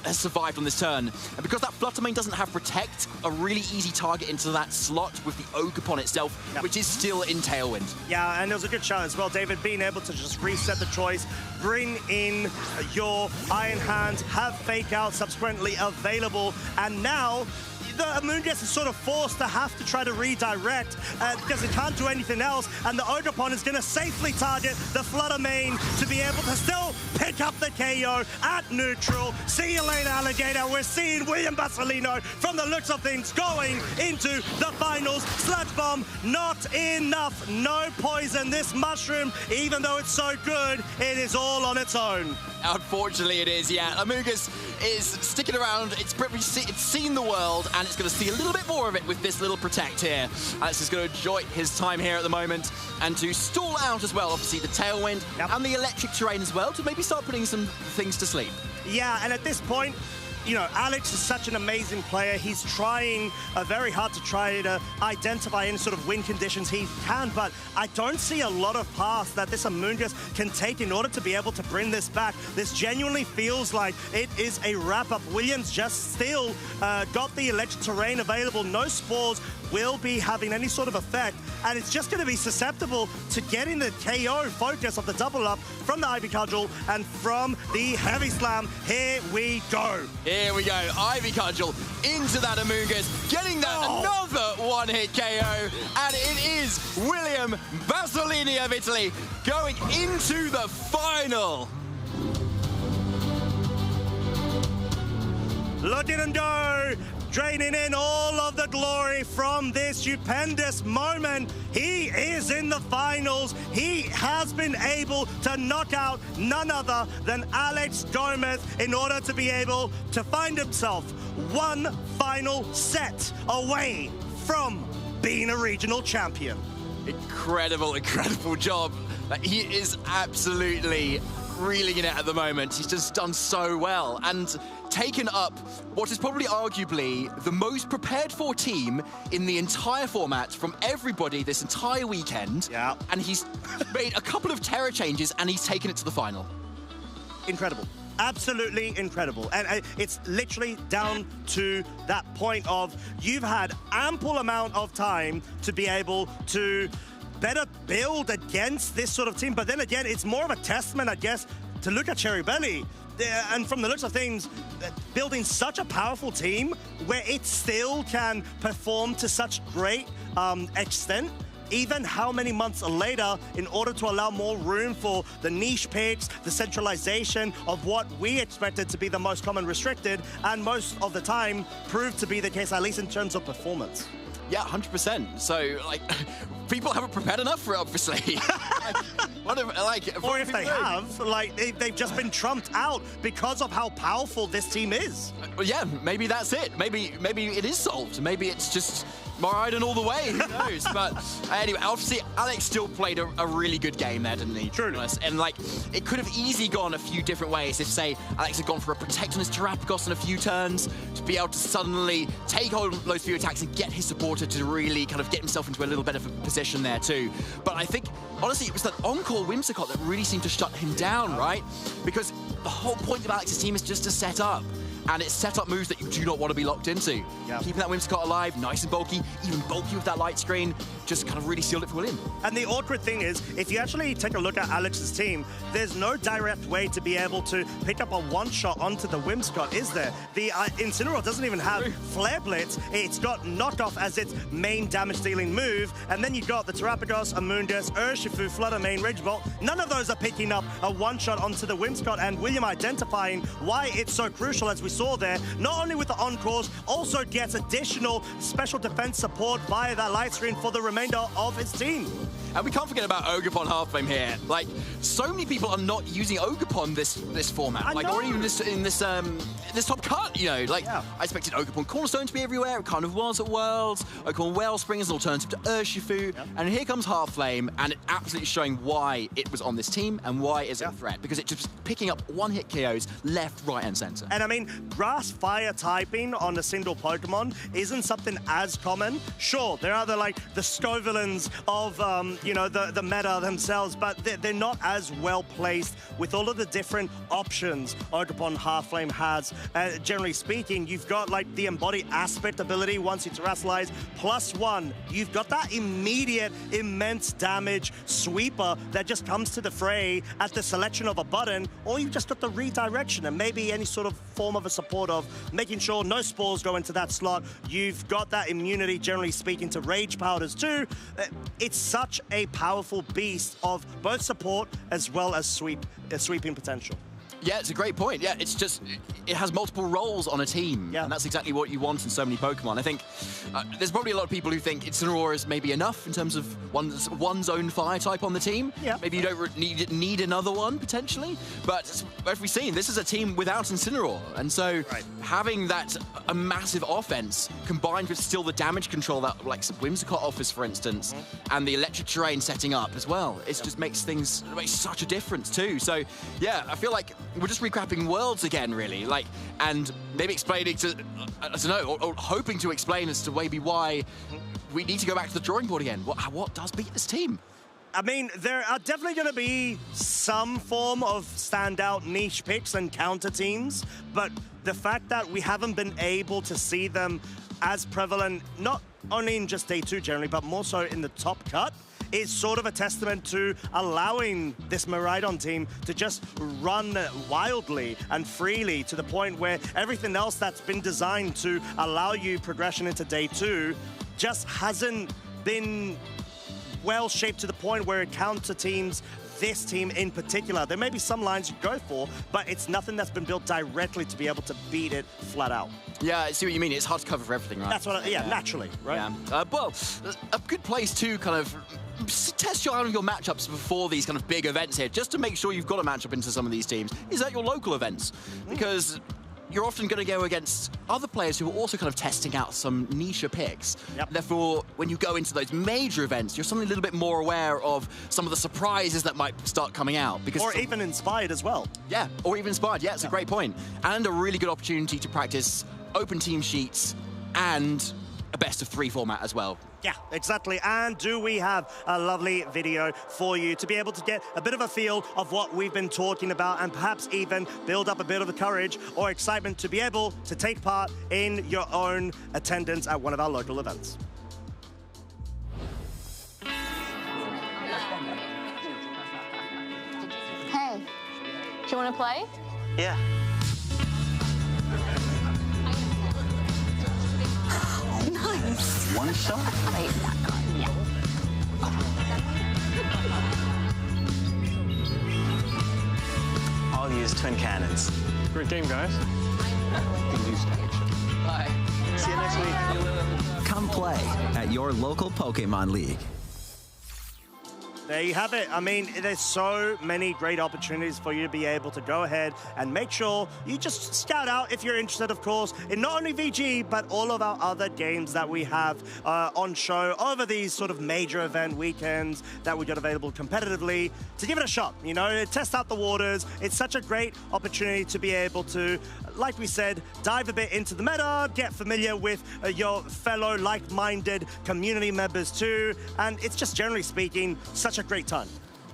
has survived on this turn. And because that Fluttermane doesn't have Protect, a really easy target into that slot with the Ogerpon itself, which is still in Tailwind. Yeah, and it was a good shot as well, David, being able to just reset the choice, bring in your Iron Hands, have Fake Out subsequently available, and now the Amoonguss is sort of forced to have to try to redirect because it can't do anything else, and the Ogerpon is going to safely target the Fluttermane to be able to still pick up the KO at neutral. See you later, Alligator. We're seeing William Basilino, from the looks of things, going into the finals. Sludge Bomb, not enough. No poison. This mushroom, even though it's so good, it is all on its own. Unfortunately, it is, yeah. Amoonguss is sticking around. It's seen the world, and it's going to see a little bit more of it with this little Protect here. Alex is going to enjoy his time here at the moment, and to stall out as well, obviously, the Tailwind and the electric terrain as well, to maybe start putting some things to sleep. Yeah, and at this point, you know, Alex is such an amazing player. He's trying very hard to try to identify any sort of win conditions he can, but I don't see a lot of paths that this Amoonguss can take in order to be able to bring this back. This genuinely feels like it is a wrap-up. Williams just still got the electric terrain available. No spores will be having any sort of effect, and it's just going to be susceptible to getting the KO focus of the double up from the Ivy Cudgel and from the Heavy Slam. Here we go. Here we go. Ivy Cudgel into that Amoonguss, getting that another one-hit KO, and it is William Basolini of Italy going into the final. Look at him go, draining in all of the glory from this stupendous moment. He is in the finals. He has been able to knock out none other than Alex Gomez in order to be able to find himself one final set away from being a regional champion. Incredible, incredible job. He is absolutely reeling in it at the moment. He's just done so well and taken up what is probably arguably the most prepared for team in the entire format from everybody this entire weekend. Yeah. And he's made a couple of terror changes and he's taken it to the final. Incredible. Absolutely incredible. And it's literally down to that point of you've had ample amount of time to be able to better build against this sort of team. But then again, it's more of a testament, I guess, to look at Cherry Belly. And from the looks of things, building such a powerful team where it still can perform to such great extent, even how many months later, in order to allow more room for the niche picks, the centralization of what we expected to be the most common restricted, and most of the time proved to be the case, at least in terms of performance. Yeah, 100%. So, like, people haven't prepared enough for it, obviously. Or if they have, like, they've just been trumped out because of how powerful this team is. Well, yeah, maybe that's it. Maybe it is solved. Maybe it's just Moraiden all the way. Who knows? But anyway, obviously, Alex still played a really good game there, didn't he? True. And, like, it could have easily gone a few different ways if, say, Alex had gone for a Protect on his Terrapagos in a few turns to be able to suddenly take hold of those few attacks and get his supporter to really kind of get himself into a little bit of a position there too. But I think, honestly, it was that on-call Whimsicott that really seemed to shut him down, right? Because the whole point of Alex's team is just to set up. And it's set up moves that you do not want to be locked into. Yep. Keeping that Whimsicott alive, nice and bulky, even bulky with that light screen, just kind of really sealed it for William. And the awkward thing is, if you actually take a look at Alex's team, there's no direct way to be able to pick up a one-shot onto the Whimsicott, is there? The Incineroar doesn't even have Flare Blitz. It's got Knockoff as its main damage-dealing move, and then you've got the Terrapagos, Amoonguss, Urshifu, Flutter Mane, Rage Bolt. None of those are picking up a one-shot onto the Whimsicott, and William identifying why it's so crucial, as we saw there, not only with the on-calls, also gets additional special defense support via that light screen for the remainder of his team. And we can't forget about Ogerpon Halflame here. Like, so many people are not using Ogerpon this format. Like, or even in this top cut, you know. Like, I expected Ogerpon Cornerstone to be everywhere. It kind of was at Worlds. Ogerpon Wellspring is an alternative to Urshifu. And here comes Halflame, and it absolutely showing why it was on this team and why it's a threat. Because it's just picking up one-hit KOs left, right, and center. And I mean, Grass Fire typing on a single Pokemon isn't something as common. Sure, there are the Scovillains of you know, the meta themselves, but they're not as well placed with all of the different options Ogerpon Halflame has. Generally speaking, you've got like the Embody Aspect ability once you terrestrialize, +1. You've got that immediate immense damage sweeper that just comes to the fray at the selection of a button, or you've just got the redirection and maybe any sort of form of a support of making sure no spores go into that slot. You've got that immunity, generally speaking, to rage powders too. It's such a powerful beast of both support as well as sweeping potential. Yeah, it's a great point. Yeah, it's just, it has multiple roles on a team. Yeah. And that's exactly what you want in so many Pokemon. I think there's probably a lot of people who think Incineroar is maybe enough in terms of one's own fire type on the team. Yeah. Maybe you don't need another one, potentially. But as we've seen, this is a team without Incineroar. And so having that a massive offense combined with still the damage control that like Whimsicott offers, for instance, and the electric terrain setting up as well, it just makes such a difference too. So yeah, I feel like we're just recapping Worlds again, really, like, and maybe explaining to, I don't know, or hoping to explain as to maybe why we need to go back to the drawing board again. What does beat this team? I mean, there are definitely going to be some form of standout niche picks and counter teams, but the fact that we haven't been able to see them as prevalent, not only in just day 2 generally, but more so in the top cut, is sort of a testament to allowing this Miraidon team to just run wildly and freely to the point where everything else that's been designed to allow you progression into day 2 just hasn't been well shaped to the point where it counter teams this team in particular. There may be some lines you go for, but it's nothing that's been built directly to be able to beat it flat out. Yeah, I see what you mean. It's hard to cover for everything, right? That's what, naturally, right? Yeah. Well, a good place to kind of test your matchups before these kind of big events here, just to make sure you've got a matchup into some of these teams, is at your local events. Because you're often going to go against other players who are also kind of testing out some niche picks. Therefore, when you go into those major events, you're suddenly a little bit more aware of some of the surprises that might start coming out. Or even inspired as well. Yeah, or even inspired. Yeah, it's a great point. And a really good opportunity to practice open team sheets and a best of 3 format as well. Yeah, exactly. And do we have a lovely video for you to be able to get a bit of a feel of what we've been talking about and perhaps even build up a bit of the courage or excitement to be able to take part in your own attendance at one of our local events. Hey, do you want to play? Yeah. Nice. One shot? Wait, that gun, yeah. I'll use twin cannons. Great game, guys. Bye. See you next week. Come play at your local Pokemon League. There you have it. I mean, there's so many great opportunities for you to be able to go ahead and make sure you just scout out, if you're interested, of course, in not only VG, but all of our other games that we have on show over these sort of major event weekends that we got available competitively, to give it a shot, you know, test out the waters. It's such a great opportunity to be able to, like we said, dive a bit into the meta, get familiar with your fellow like-minded community members too, and it's just, generally speaking, such a great time.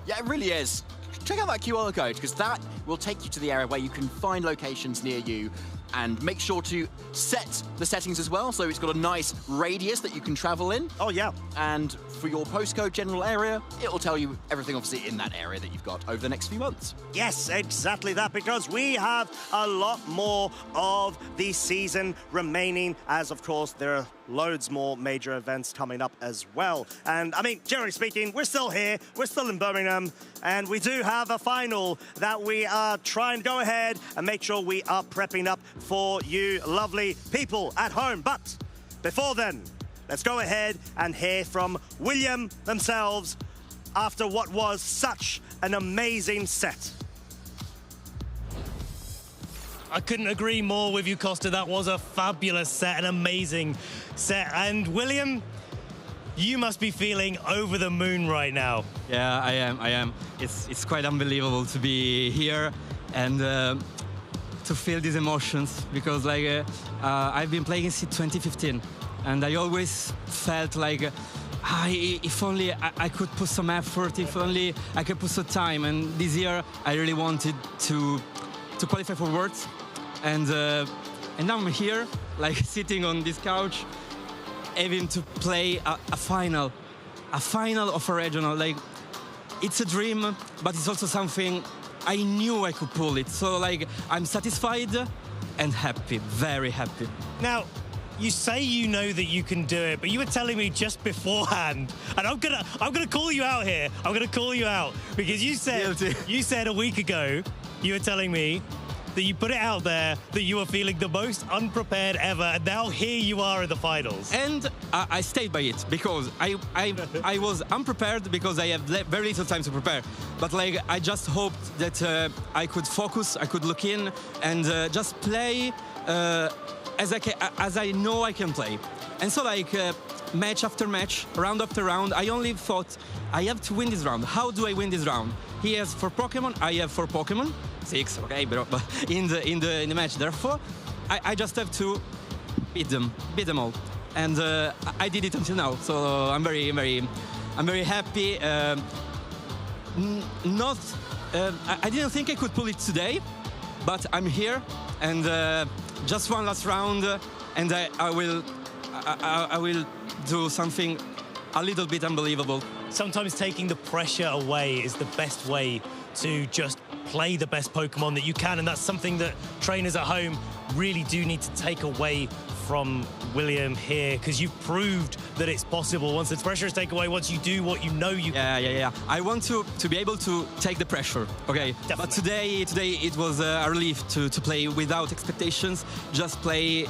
Yeah, it really is. Check out that QR code, because that will take you to the area where you can find locations near you, and make sure to set the settings as well, so it's got a nice radius that you can travel in. Oh, yeah. And for your postcode general area, it will tell you everything, obviously, in that area that you've got over the next few months. Yes, exactly that, because we have a lot more of the season remaining, as, of course, there are loads more major events coming up as well. And, I mean, generally speaking, we're still here, we're still in Birmingham, and we do have a final that we are trying to go ahead and make sure we are prepping up for you lovely people at home. But before then, let's go ahead and hear from William themselves after what was such an amazing set. I couldn't agree more with you, Costa. That was a fabulous set, an amazing set. And William, you must be feeling over the moon right now. Yeah, I am. It's quite unbelievable to be here and to feel these emotions, because like I've been playing since 2015, and I always felt like if only I could put some effort, if only I could put some time. And this year I really wanted to qualify for Worlds, and now I'm here, like sitting on this couch, having to play a final of a regional. Like, it's a dream, but it's also something I knew I could pull it. So like, I'm satisfied and happy, very happy. Now, you say you know that you can do it, but you were telling me just beforehand, and I'm gonna call you out here. I'm gonna call you out because you said a week ago, you were telling me that you put it out there that you were feeling the most unprepared ever, and now here you are in the finals. And I stayed by it, because I was unprepared because I have very little time to prepare. But like, I just hoped that I could focus, I could look in and just play as I know I can play. And so like match after match, round after round, I only thought I have to win this round. How do I win this round? He has 4 Pokemon, I have 4 Pokemon. 6, okay, but in the match. Therefore, I just have to beat them all, and I did it until now. So I'm very happy. I didn't think I could pull it today, but I'm here, and just one last round, and I will do something a little bit unbelievable. Sometimes taking the pressure away is the best way to just play the best Pokemon that you can, and that's something that trainers at home really do need to take away from William here, because you've proved that it's possible. Once the pressure is taken away, once you do what you know you can. Yeah. I want to be able to take the pressure, okay? Definitely. But today it was a relief to play without expectations, just play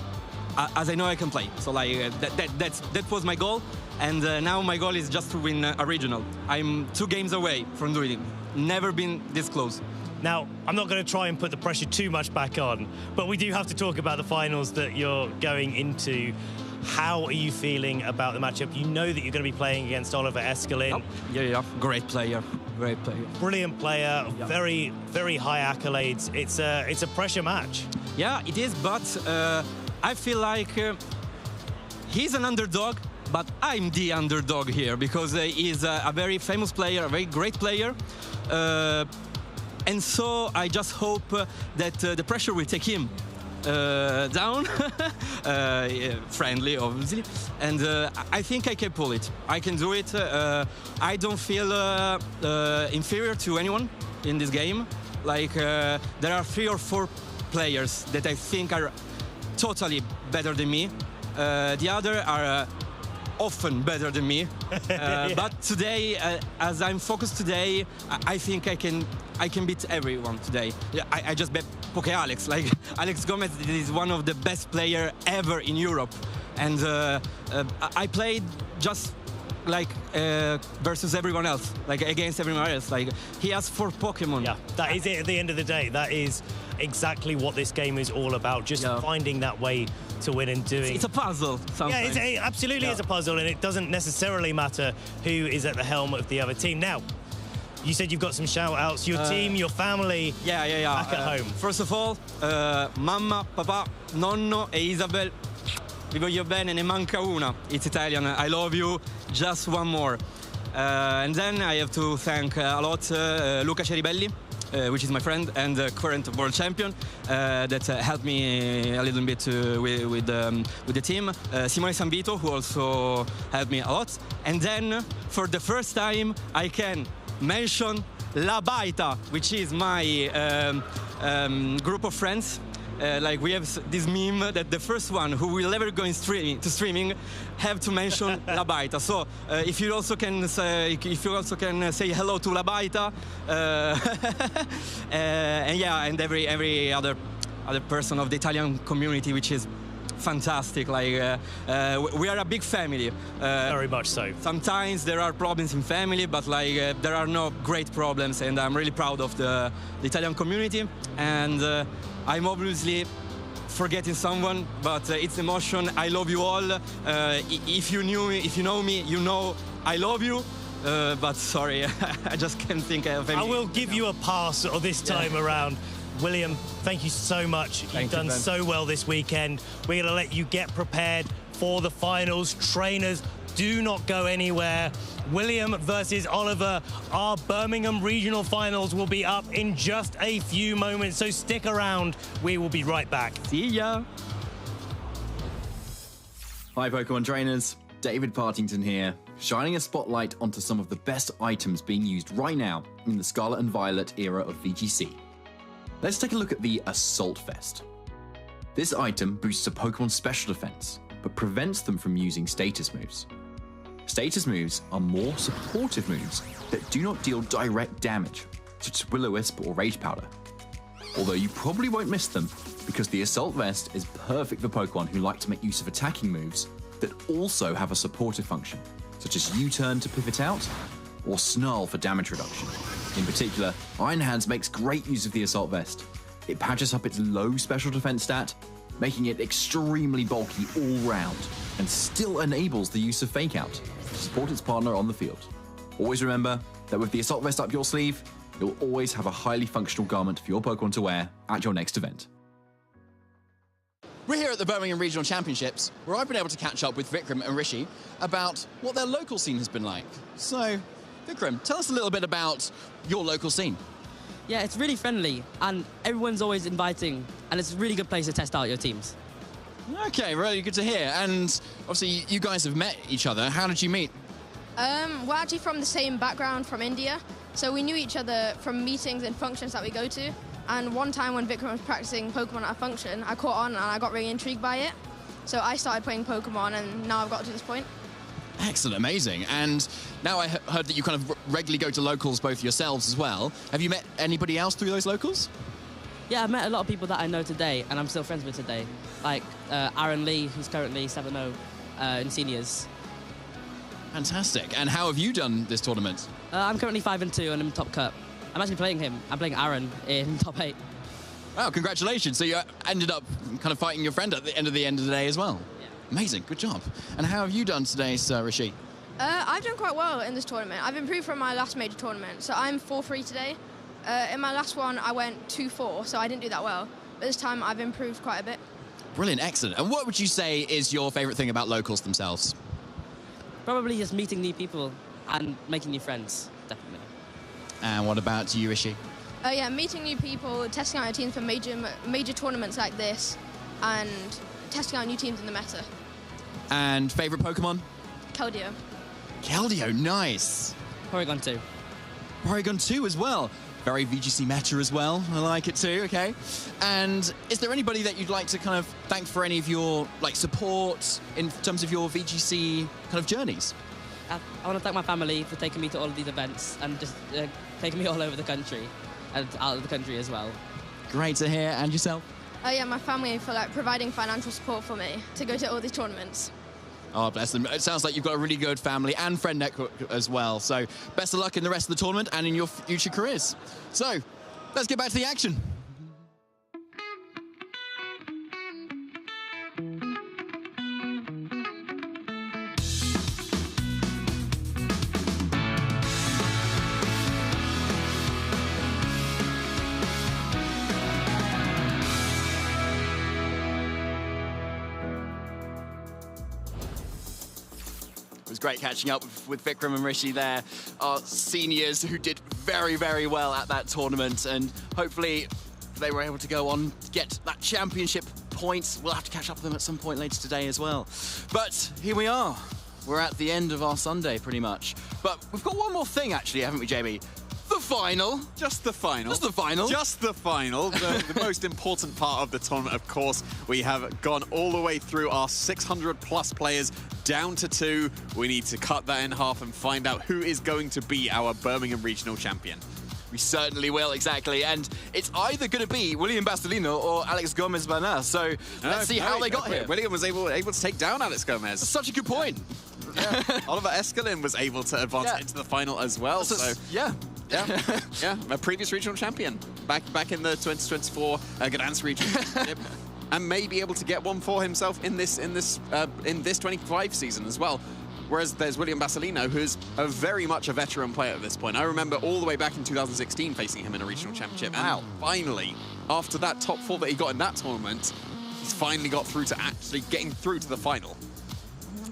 as I know I can play. So like that was my goal, and now my goal is just to win a regional. I'm 2 games away from doing it. Never been this close. Now, I'm not going to try and put the pressure too much back on, but we do have to talk about the finals that you're going into. How are you feeling about the matchup? You know that you're going to be playing against Oliver Escalin. Oh, yeah. Great player. Brilliant player. Yeah. Very, very high accolades. It's a pressure match. Yeah, it is, but I feel like he's an underdog, but I'm the underdog here, because he's a very famous player, a very great player. And so I just hope that the pressure will take him down, friendly, obviously. And I think I can pull it. I can do it. I don't feel inferior to anyone in this game. Like, there are 3 or 4 players that I think are totally better than me. The other are often better than me. Yeah. But today, as I'm focused today, I think I can beat everyone today. Yeah, I just bet Poké Alex. Like, Alex Gomez is one of the best player ever in Europe, and I played just like versus everyone else, like against everyone else. Like, he has 4 Pokemon. Yeah, that is it. At the end of the day, that is exactly what this game is all about. Just finding that way to win and doing. It's a puzzle. Sometimes. Yeah, it absolutely is a puzzle, and it doesn't necessarily matter who is at the helm of the other team. Now, you said you've got some shout-outs. Your team, your family. Yeah. Back at home. First of all, mamma, papà, nonno e Isabel. Vi voglio bene, ne manca una. It's Italian. I love you. Just one more. And then I have to thank a lot Luca Ceribelli, which is my friend and current world champion, that helped me a little bit with the team. Simone Sanvito, who also helped me a lot. And then, for the first time, I can mention La Baita, which is my group of friends. Like, we have this meme that the first one who will ever go to streaming have to mention La Baita. So if you also can say hello to La Baita, and every other person of the Italian community, which is fantastic. Like, we are a big family. Very much so. Sometimes there are problems in family, but like there are no great problems, and I'm really proud of the Italian community. And I'm obviously forgetting someone, but it's emotion. I love you all. If you know me, you know I love you. But sorry, I just can't think of any. I will give you a pass this time around. William, thank you so much. You've done so well this weekend. We're going to let you get prepared for the finals. Trainers, do not go anywhere. William versus Oliver, our Birmingham regional finals will be up in just a few moments, so stick around. We will be right back. See ya. Hi, Pokemon trainers. David Partington here, shining a spotlight onto some of the best items being used right now in the Scarlet and Violet era of VGC. Let's take a look at the Assault Vest. This item boosts a Pokemon's special defense, but prevents them from using status moves. Status moves are more supportive moves that do not deal direct damage, such as Will-O-Wisp or Rage Powder. Although you probably won't miss them, because the Assault Vest is perfect for Pokemon who like to make use of attacking moves that also have a supportive function, such as U-Turn to pivot out, or Snarl for damage reduction. In particular, Iron Hands makes great use of the Assault Vest. It patches up its low special defense stat, making it extremely bulky all round, and still enables the use of Fake Out to support its partner on the field. Always remember that with the Assault Vest up your sleeve, you'll always have a highly functional garment for your Pokemon to wear at your next event. We're here at the Birmingham Regional Championships, where I've been able to catch up with Vikram and Rishi about what their local scene has been like. So, Vikram, tell us a little bit about your local scene. Yeah, it's really friendly, and everyone's always inviting, and it's a really good place to test out your teams. Okay, really good to hear. And obviously, you guys have met each other. How did you meet? We're actually from the same background from India, so we knew each other from meetings and functions that we go to. And one time when Vikram was practicing Pokemon at a function, I caught on and I got really intrigued by it. So I started playing Pokemon, and now I've got to this point. Excellent, amazing. And now I heard that you kind of regularly go to locals both yourselves as well. Have you met anybody else through those locals? Yeah, I've met a lot of people that I know today, and I'm still friends with today. Like Aaron Lee, who's currently 7-0 in seniors. Fantastic. And how have you done this tournament? I'm currently 5-2 and I'm top cut. I'm actually playing him. I'm playing Aaron in top 8. Wow, congratulations. So you ended up kind of fighting your friend at the end of the day as well. Yeah. Amazing, good job. And how have you done today, Sir Rishi? I've done quite well in this tournament. I've improved from my last major tournament, so I'm 4-3 today. In my last one, I went 2-4, so I didn't do that well. But this time, I've improved quite a bit. Brilliant, excellent. And what would you say is your favourite thing about locals themselves? Probably just meeting new people and making new friends, definitely. And what about you, Rishi? Yeah, meeting new people, testing out your teams for major tournaments like this, and testing out new teams in the meta. And favourite Pokemon? Keldeo. Keldeo, nice. Porygon 2. Porygon 2 as well. Very VGC meta as well. I like it too, okay. And is there anybody that you'd like to kind of thank for any of your support in terms of your VGC kind of journeys? I want to thank my family for taking me to all of these events and just taking me all over the country and out of the country as well. Great to hear. And yourself? Yeah, my family for providing financial support for me to go to all these tournaments. Oh, bless them. It sounds like you've got a really good family and friend network as well. So best of luck in the rest of the tournament and in your future careers. So let's get back to the action. It was great catching up with Vikram and Rishi there, our seniors who did very, very well at that tournament, and hopefully they were able to go on to get that championship point. We'll have to catch up with them at some point later today as well. But here we are. We're at the end of our Sunday, pretty much. But we've got one more thing, actually, haven't we, Jamie? The final. Just the final. Just the final. Just the final. The most important part of the tournament, of course. We have gone all the way through our 600+ players down to 2. We need to cut that in half and find out who is going to be our Birmingham Regional Champion. We certainly will, exactly. And it's either going to be William Bastelino or Alex Gomez-Bernal. So let's see how they got here. William was able to take down Alex Gomez. That's such a good point. Yeah. Oliver Escalin was able to advance into the final as well. Yeah. A previous regional champion back in the 2024 Gdansk region, and may be able to get one for himself in this 25 season as well. Whereas there's William Bastelino, who's very much a veteran player at this point. I remember all the way back in 2016 facing him in a regional championship. Wow. And finally, after that top 4 that he got in that tournament, he's finally got through to actually getting through to the final.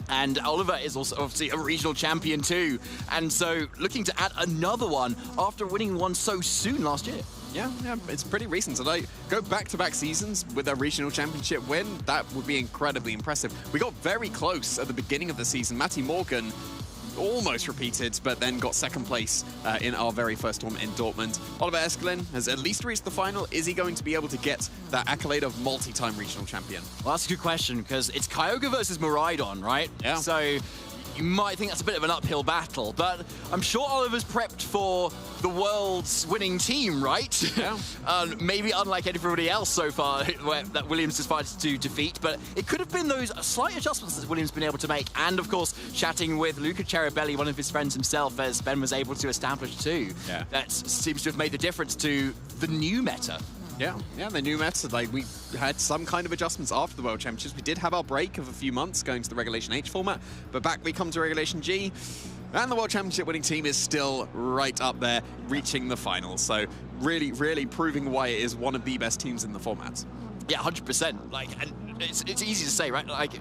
And Oliver is also obviously a regional champion too. And so looking to add another one after winning one so soon last year. Yeah, it's pretty recent. So they go back-to-back seasons with a regional championship win. That would be incredibly impressive. We got very close at the beginning of the season. Matty Morgan almost repeated, but then got second place in our very first tournament in Dortmund. Oliver Escalin has at least reached the final. Is he going to be able to get that accolade of multi-time regional champion? Well, that's a good question, because it's Kyogre versus Miraidon, right? Yeah. So you might think that's a bit of an uphill battle, but I'm sure Oliver's prepped for the world's winning team, right? Yeah. Maybe unlike everybody else so far that Williams decided to defeat, but it could have been those slight adjustments that Williams been able to make, and of course chatting with Luca Cherubelli, one of his friends himself, as Ben was able to establish too. Yeah. That seems to have made the difference to the new meta. Yeah, the new meta, we had some kind of adjustments after the World Championships. We did have our break of a few months going to the Regulation H format, but back we come to Regulation G. And the World Championship winning team is still right up there, reaching the finals. So really, really proving why it is one of the best teams in the format. Yeah, 100%. Like, and it's easy to say, right? Like,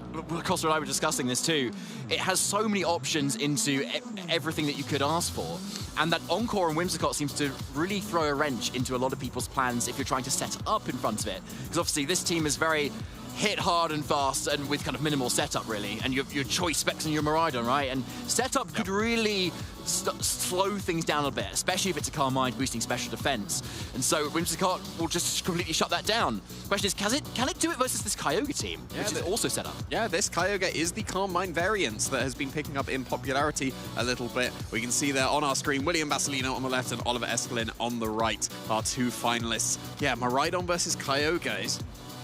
Costa and I were discussing this too. It has so many options into everything that you could ask for. And that Encore and Whimsicott seems to really throw a wrench into a lot of people's plans if you're trying to set up in front of it. Because obviously this team is very hit hard and fast and with kind of minimal setup, really. And your choice specs on your Miraidon, right? And setup could really slow things down a bit, especially if it's a Calm Mind boosting special defense. And so Whimsicott will just completely shut that down. Question is, can it do it versus this Kyogre team, which is also set up? Yeah, this Kyogre is the Calm Mind variant that has been picking up in popularity a little bit. We can see there on our screen, William Basilino on the left and Oliver Eskelin on the right, our two finalists. Yeah, Miraidon versus Kyogre.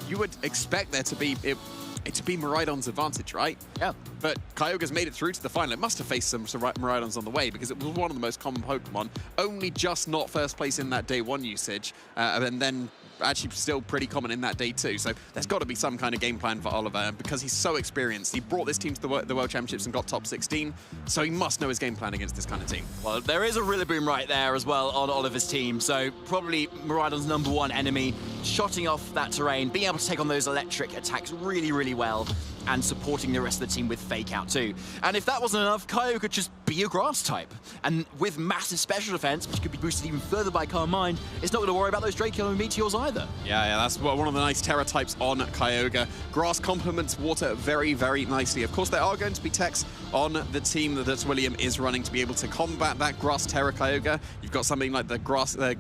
You would expect there to be it to be Miraidon's advantage, right? Yeah. But Kyogre's made it through to the final. It must have faced some Miraidons on the way because it was one of the most common Pokemon, only just not first place in that day 1 usage, and then actually still pretty common in that day 2. So there's got to be some kind of game plan for Oliver because he's so experienced. He brought this team to the World Championships and got top 16, so he must know his game plan against this kind of team. Well, there is a Rillaboom right there as well on Oliver's team, so probably Miraidon's #1 enemy, shotting off that terrain, being able to take on those electric attacks really, really well, and supporting the rest of the team with Fake Out too. And if that wasn't enough, Kyogre could just be a grass type. And with massive special defense, which could be boosted even further by Calm Mind, it's not going to worry about those Draco and Meteors either. Yeah, that's one of the nice Terra types on Kyogre. Grass complements water very, very nicely. Of course, there are going to be techs on the team that William is running to be able to combat that Grass Terra Kyogre. You've got something like the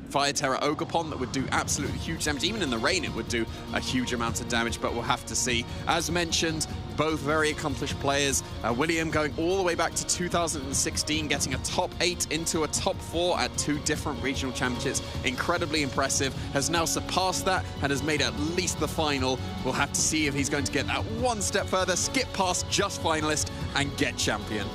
Fire Terra Ogerpon that would do absolutely huge damage. Even in the rain, it would do a huge amount of damage, but we'll have to see. As mentioned, both very accomplished players. William going all the way back to 2016, getting a top 8 into a top 4 at 2 different regional championships. Incredibly impressive. Has now surpassed that and has made at least the final. We'll have to see if he's going to get that one step further, skip past just finalist and get champion.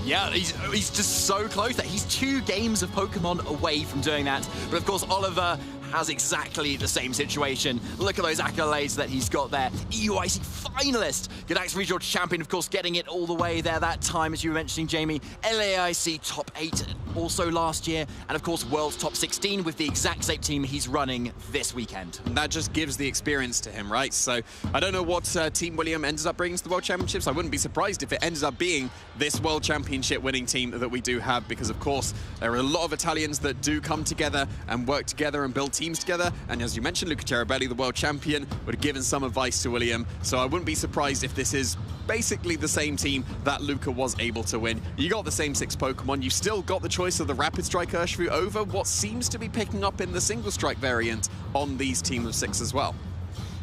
Yeah, he's just so close that he's 2 games of Pokemon away from doing that. But of course, Oliver has exactly the same situation. Look at those accolades that he's got there. EUIC finalist, Gadax Regional Champion, of course, getting it all the way there that time, as you were mentioning, Jamie. LAIC top 8 also last year, and of course, World's top 16 with the exact same team he's running this weekend. And that just gives the experience to him, right? So I don't know what Team William ends up bringing to the World Championships. I wouldn't be surprised if it ends up being this World Championship winning team that we do have, because of course, there are a lot of Italians that do come together and work together and build teams together. And as you mentioned, Luca Cherubelli, the world champion, would have given some advice to William. So I wouldn't be surprised if this is basically the same team that Luca was able to win. You got the same 6 Pokemon. You still got the choice of the Rapid Strike Urshifu over what seems to be picking up in the Single Strike variant on these team of 6 as well.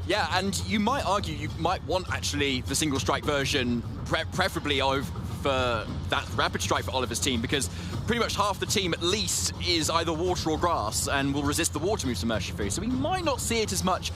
Yeah, and you might argue you might want actually the Single Strike version preferably over that Rapid Strike for Oliver's team, because pretty much half the team at least is either water or grass and will resist the water moves from Urshifu. So we might not see it as much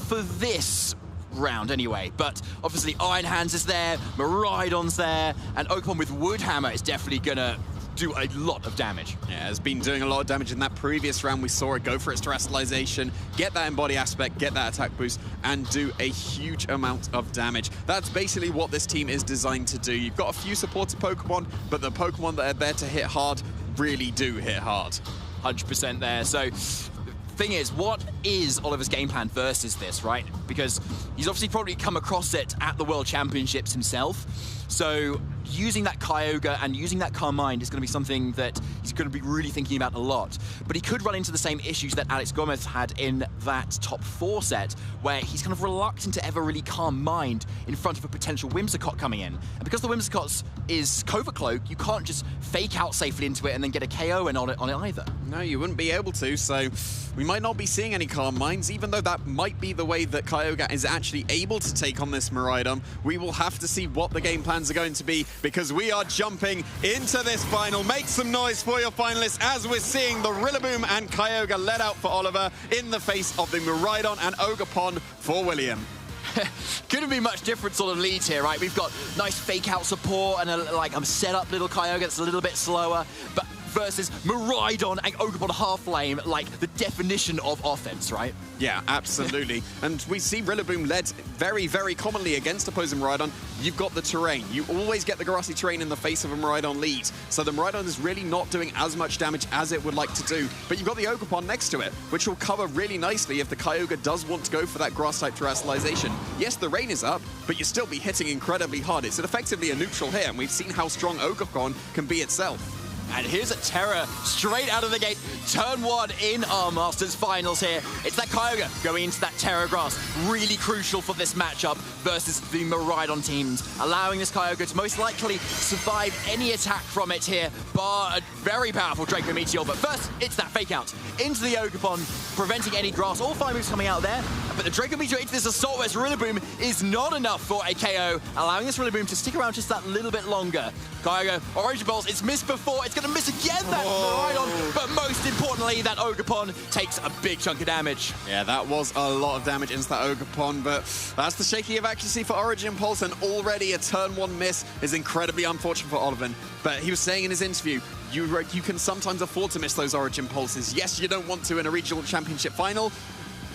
for this round anyway, but obviously Iron Hands is there, Miraidon's there, and Ogerpon with Wood Hammer is definitely gonna do a lot of damage. Yeah, it's been doing a lot of damage in that previous round. We saw it go for its terrestrialization, get that embody aspect, get that attack boost, and do a huge amount of damage. That's basically what this team is designed to do. You've got a few supported Pokemon, but the Pokemon that are there to hit hard really do hit hard. 100% there. So thing is, what is Oliver's game plan versus this, right? Because he's obviously probably come across it at the World Championships himself. So using that Kyogre and using that Calm Mind is going to be something that he's going to be really thinking about a lot. But he could run into the same issues that Alex Gomez had in that top 4 set, where he's kind of reluctant to ever really Calm Mind in front of a potential Whimsicott coming in. And because the Whimsicott is Covert Cloak, you can't just fake out safely into it and then get a KO on it either. No, you wouldn't be able to, so we might not be seeing any Calm Minds, even though that might be the way that Kyogre is actually able to take on this Miraidon. We will have to see what the game plans are going to be, because we are jumping into this final. Make some noise for your finalists as we're seeing the Rillaboom and Kyogre led out for Oliver in the face of the Miraidon and Ogerpon for William. Couldn't be much different sort of leads here, right? We've got nice fake out support and a set up little Kyogre that's a little bit slower, but versus Miraidon and Ogerpon Half-Flame, like the definition of offense, right? Yeah, absolutely. And we see Rillaboom led very, very commonly against opposing Miraidon. You've got the terrain. You always get the grassy terrain in the face of a Miraidon lead. So the Miraidon is really not doing as much damage as it would like to do. But you've got the Ogerpon next to it, which will cover really nicely if the Kyogre does want to go for that grass-type terrestrialization. Yes, the rain is up, but you'll still be hitting incredibly hard. It's effectively a neutral hit, and we've seen how strong Ogerpon can be itself. And here's a Terra straight out of the gate. Turn 1 in our Masters Finals here. It's that Kyogre going into that Terra Grass. Really crucial for this matchup versus the Miraidon teams. Allowing this Kyogre to most likely survive any attack from it here, bar a very powerful Draco Meteor. But first, it's that Fake Out into the Ogerpon, preventing any grass. All 5 moves coming out there. But the Draco Meteor into this Assault Vest Rillaboom is not enough for a KO, allowing this Rillaboom to stick around just that little bit longer. Kyogre, Origin Pulse, it's missed before. It's going to miss again, that Miraidon. But most importantly, that Ogerpon takes a big chunk of damage. Yeah, that was a lot of damage into that Ogerpon, but that's the shaky of accuracy for Origin Pulse, and already a turn 1 miss is incredibly unfortunate for Oliver. But he was saying in his interview, you can sometimes afford to miss those Origin Pulses. Yes, you don't want to in a regional championship final,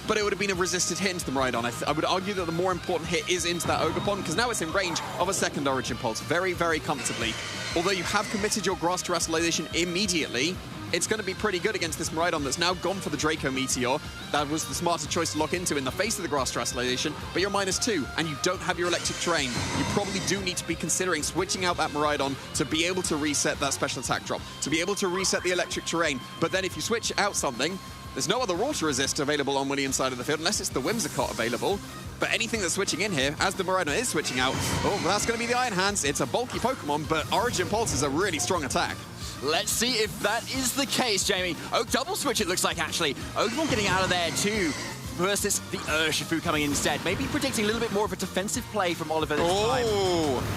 but it would have been a resisted hit into the Miraidon. I would argue that the more important hit is into that Ogerpon, because now it's in range of a second Origin Pulse very, very comfortably. Although you have committed your grass terrestrialization immediately, it's going to be pretty good against this Miraidon that's now gone for the Draco Meteor. That was the smarter choice to lock into in the face of the grass terrestrialization, but you're -2, and you don't have your electric terrain. You probably do need to be considering switching out that Miraidon to be able to reset that special attack drop, to be able to reset the electric terrain. But then if you switch out something, there's no other Water Resist available on William's side of the field, unless it's the Whimsicott available. But anything that's switching in here, as the Miraidon is switching out, oh, that's going to be the Iron Hands. It's a bulky Pokemon, but Origin Pulse is a really strong attack. Let's see if that is the case, Jamie. Oh, double switch it looks like, actually. Ogerpon getting out of there, too. Versus the Urshifu coming in instead. Maybe predicting a little bit more of a defensive play from Oliver this time.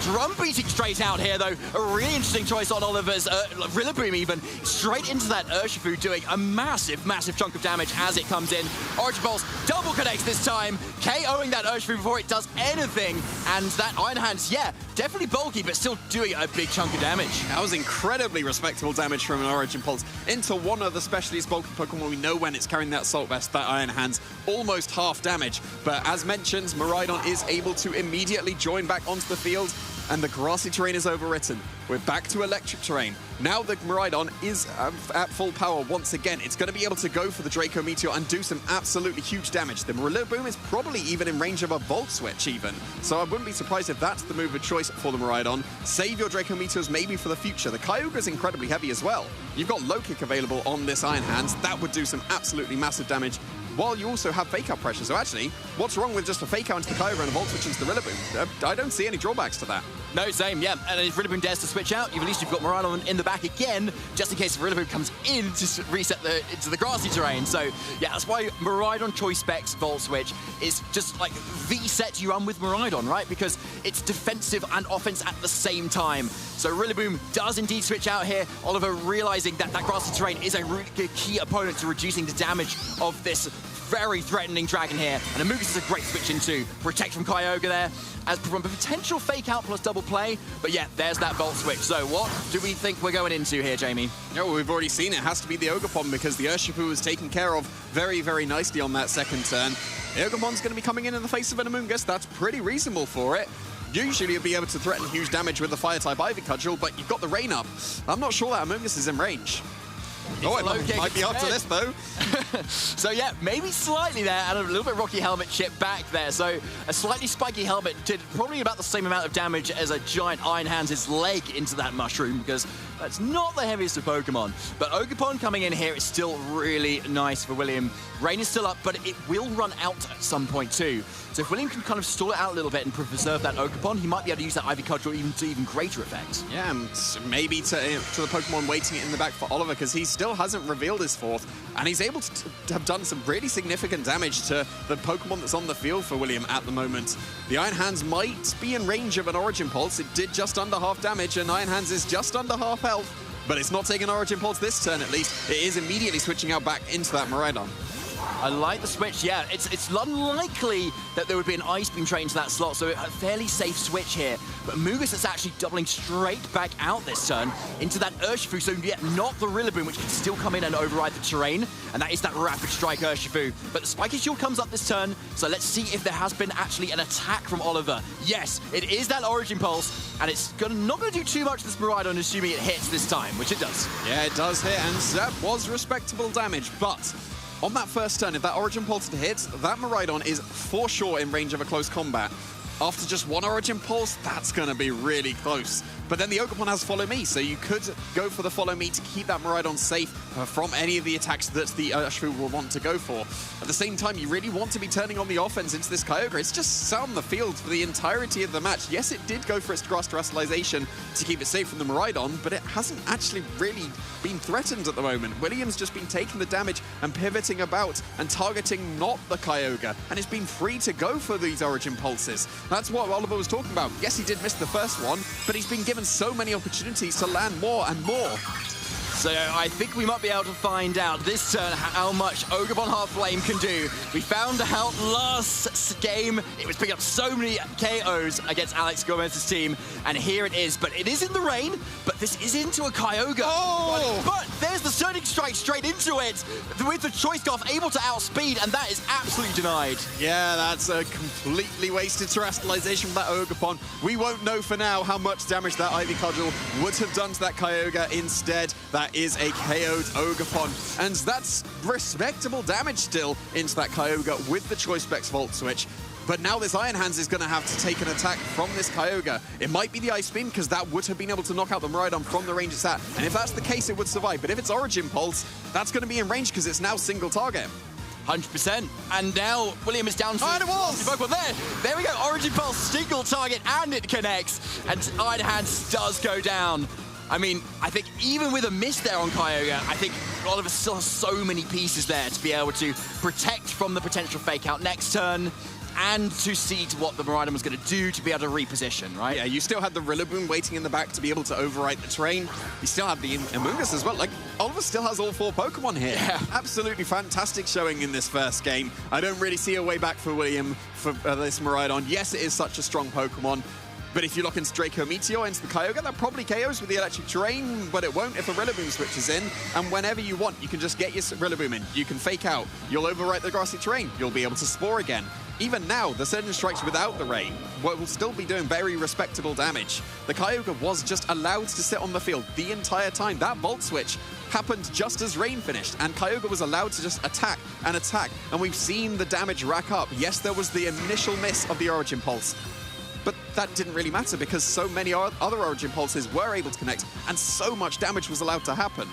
Drum beating straight out here, though. A really interesting choice on Oliver's Rillaboom even. Straight into that Urshifu, doing a massive, massive chunk of damage as it comes in. Origin Pulse double connects this time, KOing that Urshifu before it does anything. And that Iron Hands, yeah, definitely bulky, but still doing a big chunk of damage. That was incredibly respectable damage from an Origin Pulse into one of the specialist bulky Pokemon we know when it's carrying that Assault Vest, that Iron Hands. Almost half damage, but as mentioned, Miraidon is able to immediately join back onto the field, and the grassy terrain is overwritten. We're back to electric terrain. Now the Miraidon is at full power once again. It's going to be able to go for the Draco Meteor and do some absolutely huge damage. The Rillaboom is probably even in range of a Volt Switch even, so I wouldn't be surprised if that's the move of choice for the Miraidon. Save your Draco Meteors maybe for the future. The Kyogre is incredibly heavy as well. You've got Low Kick available on this Iron Hands. That would do some absolutely massive damage, while you also have Fake Out pressure. So actually, what's wrong with just a Fake Out into the Kyogre and a Volt Switch into the Rillaboom? I don't see any drawbacks to that. No, same, yeah. And if Rillaboom dares to switch out, at least you've got Miraidon in the back again, just in case if Rillaboom comes in to reset into the grassy terrain. So, yeah, that's why Miraidon Choice Specs Volt Switch is just like the set you run with Miraidon, right? Because it's defensive and offense at the same time. So Rillaboom does indeed switch out here. Oliver realizing that that grassy terrain is a really key opponent to reducing the damage of this very threatening dragon here. And Amogus is a great switch into protect from Kyogre there, as from a potential Fake Out plus double play. But yeah, there's that Volt Switch. So what do we think we're going into here, Jamie? Yeah, well, we've already seen it. It has to be the Ogerpon, because the Urshifu was taken care of very, very nicely on that second turn. The Ogerpon's going to be coming in the face of an Amogus. That's pretty reasonable for it. Usually you'll be able to threaten huge damage with the Fire-type Ivy Cudgel, but you've got the Rain up. I'm not sure that Amogus is in range. Oh, it might be after this, though. So, yeah, maybe slightly there, and a little bit rocky helmet chip back there. So, a slightly spiky helmet did probably about the same amount of damage as a giant Iron Hands' leg into that mushroom, because that's not the heaviest of Pokemon. But Ogerpon coming in here is still really nice for William. Rain is still up, but it will run out at some point, too. So if William can kind of stall it out a little bit and preserve that Ogerpon, he might be able to use that Ivy Cudgel to even greater effect. Yeah, and maybe to the Pokemon waiting it in the back for Oliver, because he still hasn't revealed his fourth, and he's able to have done some really significant damage to the Pokemon that's on the field for William at the moment. The Iron Hands might be in range of an Origin Pulse. It did just under half damage, and Iron Hands is just under half health, but it's not taking Origin Pulse this turn at least. It is immediately switching out back into that Miraidon. I like the switch. Yeah, it's unlikely that there would be an Ice Beam trait into that slot, so a fairly safe switch here. But Mugus is actually doubling straight back out this turn into that Urshifu, so yet not the Rillaboom, which can still come in and override the terrain, and that is that Rapid Strike Urshifu. But the Spiky Shield comes up this turn, so let's see if there has been actually an attack from Oliver. Yes, it is that Origin Pulse, and it's not going to do too much to this Miraidon, assuming it hits this time, which it does. Yeah, it does hit, and that was respectable damage, but on that first turn, if that Origin Pulse hits, that Miraidon is for sure in range of a close combat. After just one Origin Pulse, that's going to be really close. But then the Ogerpon has Follow Me, so you could go for the Follow Me to keep that Miraidon safe from any of the attacks that the Urshifu will want to go for. At the same time, you really want to be turning on the offense into this Kyogre. It's just sat on the field for the entirety of the match. Yes, it did go for its Grass Terrestrialization to keep it safe from the Miraidon, but it hasn't actually really been threatened at the moment. William's just been taking the damage and pivoting about and targeting not the Kyogre, and it's been free to go for these Origin Pulses. That's what Oliver was talking about. Yes, he did miss the first one, but he's been given so many opportunities to land more and more. So I think we might be able to find out this turn how much Ogerpon Heart Flame can do. We found out last game it was picking up so many KOs against Alex Gomez's team, and here it is. But it is in the rain, but this is into a Kyogre. Oh! But there's the Surging Strike straight into it, with the Choice Scarf able to outspeed, and that is absolutely denied. Yeah, that's a completely wasted Terrestrialization from that Ogerpon. We won't know for now how much damage that Ivy Cudgel would have done to that Kyogre. Instead, that is a KO'd Ogerpon, and that's respectable damage still into that Kyogre with the Choice Specs Volt Switch. But now this Iron Hands is going to have to take an attack from this Kyogre. It might be the Ice Beam, because that would have been able to knock out the Miraidon from the range it's at. And if that's the case, it would survive. But if it's Origin Pulse, that's going to be in range because it's now single target. 100%. And now William is down to and it was! There we go. Origin Pulse, single target, and it connects. And Iron Hands does go down. I mean, I think even with a miss there on Kyogre, I think Oliver still has so many pieces there to be able to protect from the potential fake out next turn, and to see to what the Miraidon was going to do to be able to reposition, right? Yeah, you still had the Rillaboom waiting in the back to be able to overwrite the terrain. You still have the Amoonguss as well. Like, Oliver still has all 4 Pokemon here. Yeah. Absolutely fantastic showing in this first game. I don't really see a way back for William for this Miraidon. Yes, it is such a strong Pokemon, but if you lock into Draco Meteor into the Kyogre, that probably KOs with the electric terrain, but it won't if a Rillaboom switches in. And whenever you want, you can just get your Rillaboom in. You can fake out. You'll overwrite the grassy terrain. You'll be able to Spore again. Even now, the Surging Strikes without the rain will still be doing very respectable damage. The Kyogre was just allowed to sit on the field the entire time. That Volt Switch happened just as rain finished, and Kyogre was allowed to just attack and attack. And we've seen the damage rack up. Yes, there was the initial miss of the Origin Pulse, but that didn't really matter because so many other Origin Pulses were able to connect, and so much damage was allowed to happen.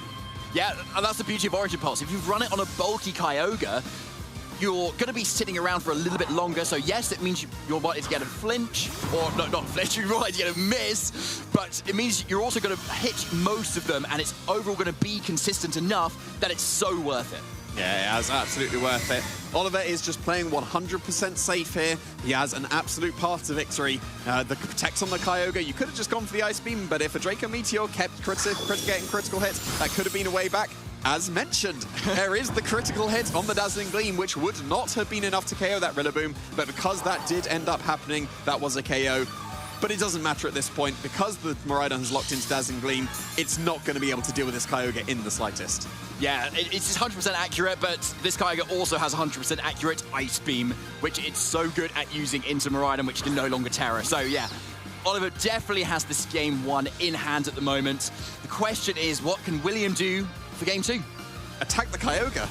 Yeah, and that's the beauty of Origin Pulse. If you run it on a bulky Kyogre, you're going to be sitting around for a little bit longer. So yes, it means you're likely to get a flinch, or no, not flinch, you're likely to get a miss, but it means you're also going to hit most of them, and it's overall going to be consistent enough that it's so worth it. Yeah, it's absolutely worth it. Oliver is just playing 100% safe here. He has an absolute path to victory. The Protect on the Kyogre, you could have just gone for the Ice Beam, but if a Draco Meteor kept getting critical hits, that could have been a way back. As mentioned, there is the critical hit on the Dazzling Gleam, which would not have been enough to KO that Rillaboom, but because that did end up happening, that was a KO. But it doesn't matter at this point, because the Miraidon has locked into Dazzling Gleam, it's not going to be able to deal with this Kyogre in the slightest. Yeah, it's 100% accurate, but this Kyogre also has 100% accurate Ice Beam, which it's so good at using into Miraidon, which can no longer Terror. So yeah, Oliver definitely has this game 1 in hand at the moment. The question is, what can William do for game 2? Attack the Kyogre.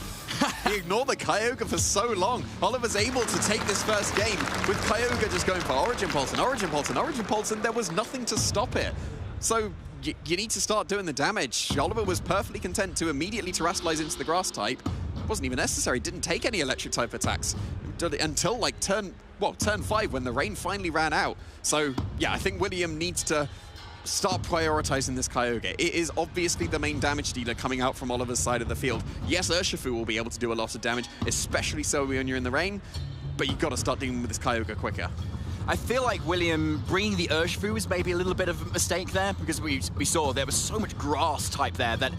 He ignored the Kyogre for so long. Oliver's able to take this first game with Kyogre just going for Origin Pulse and Origin Pulse and Origin Pulse, and there was nothing to stop it. So you need to start doing the damage. Oliver was perfectly content to immediately Terrestrialize into the Grass type. It wasn't even necessary. Didn't take any electric type attacks until like turn 5 when the rain finally ran out. So yeah, I think William needs to start prioritizing this Kyogre. It is obviously the main damage dealer coming out from Oliver's side of the field. Yes, Urshifu will be able to do a lot of damage, especially so when you're in the rain, but you've got to start dealing with this Kyogre quicker. I feel like William bringing the Urshifu was maybe a little bit of a mistake there, because we saw there was so much grass type there that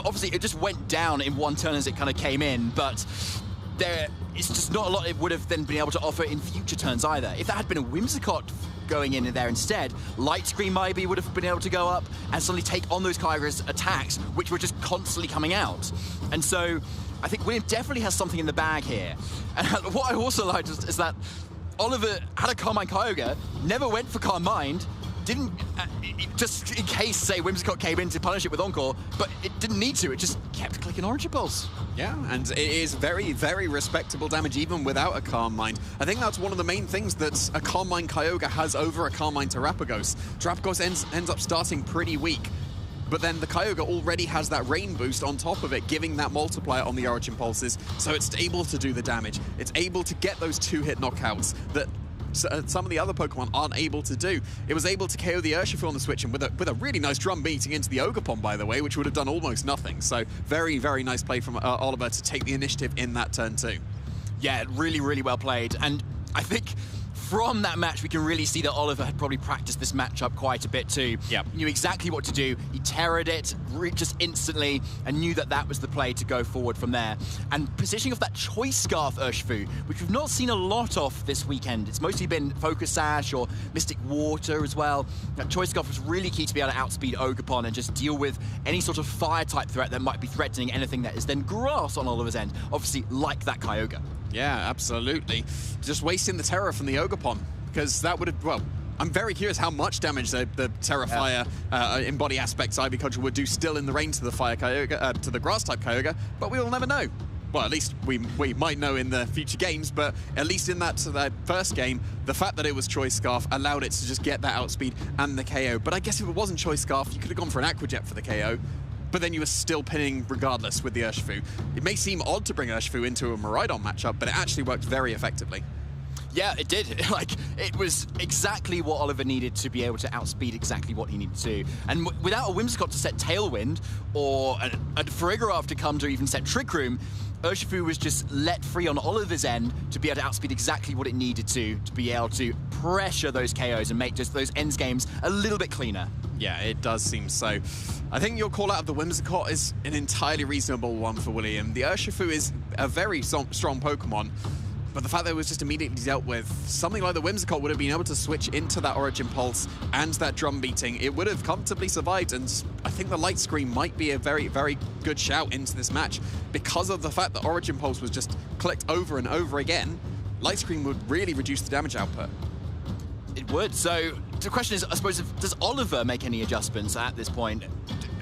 obviously it just went down in one turn as it kind of came in, but it's just not a lot it would have then been able to offer in future turns either. If that had been a Whimsicott going in there instead, Light Screen maybe would have been able to go up and suddenly take on those Kyogre's attacks, which were just constantly coming out. And so I think William definitely has something in the bag here. And what I also liked is that Oliver had a Carmine Kyogre, never went for Calm Mind, didn't, just in case, say, Whimsicott came in to punish it with Encore, but it didn't need to, it just kept clicking Origin Pulse. Yeah, and it is very, very respectable damage even without a Calm Mind. I think that's one of the main things that a Calm Mind Kyogre has over a Calm Mind Terapagos. Terapagos ends up starting pretty weak, but then the Kyogre already has that Rain boost on top of it, giving that multiplier on the Origin Pulses, so it's able to do the damage. It's able to get those 2-hit knockouts that some of the other Pokemon aren't able to do. It was able to KO the Urshifu on the switch, and with a really nice drum beating into the Ogerpon, by the way, which would have done almost nothing. So very, very nice play from Oliver to take the initiative in that turn too. Yeah, really, really well played. And I think from that match, we can really see that Oliver had probably practiced this matchup quite a bit too. Yep. He knew exactly what to do. He terrored it just instantly and knew that that was the play to go forward from there. And positioning off that Choice Scarf Urshifu, which we've not seen a lot of this weekend. It's mostly been Focus Sash or Mystic Water as well. That Choice Scarf was really key to be able to outspeed Ogerpon and just deal with any sort of fire-type threat that might be threatening anything that is then grass on Oliver's end. Obviously, like that Kyogre. Yeah, absolutely. Just wasting the Terror from the Ogerpon, because that would have, well, I'm very curious how much damage the Terrafire Embody Aspects Ivy Cudgel would do still in the rain to the Fire Kyogre, to the Grass-type Kyogre, but we will never know. Well, at least we might know in the future games, but at least in that first game, the fact that it was Choice Scarf allowed it to just get that outspeed and the KO. But I guess if it wasn't Choice Scarf, you could have gone for an Aqua Jet for the KO, but then you were still pinning regardless with the Urshifu. It may seem odd to bring Urshifu into a Miraidon matchup, but it actually worked very effectively. Yeah, it did. Like, it was exactly what Oliver needed to be able to outspeed exactly what he needed to. And without a Whimsicott to set Tailwind, or a Farigiraf to come to even set Trick Room, Urshifu was just let free on Oliver's end to be able to outspeed exactly what it needed to be able to pressure those KOs and make just those ends games a little bit cleaner. Yeah, it does seem so. I think your call out of the Whimsicott is an entirely reasonable one for William. The Urshifu is a very strong Pokemon, but the fact that it was just immediately dealt with, something like the Whimsicott would have been able to switch into that Origin Pulse and that drum beating. It would have comfortably survived, and I think the Light Screen might be a very, very good shout into this match because of the fact that Origin Pulse was just clicked over and over again. Light Screen would really reduce the damage output. It would. So the question is, I suppose, does Oliver make any adjustments at this point,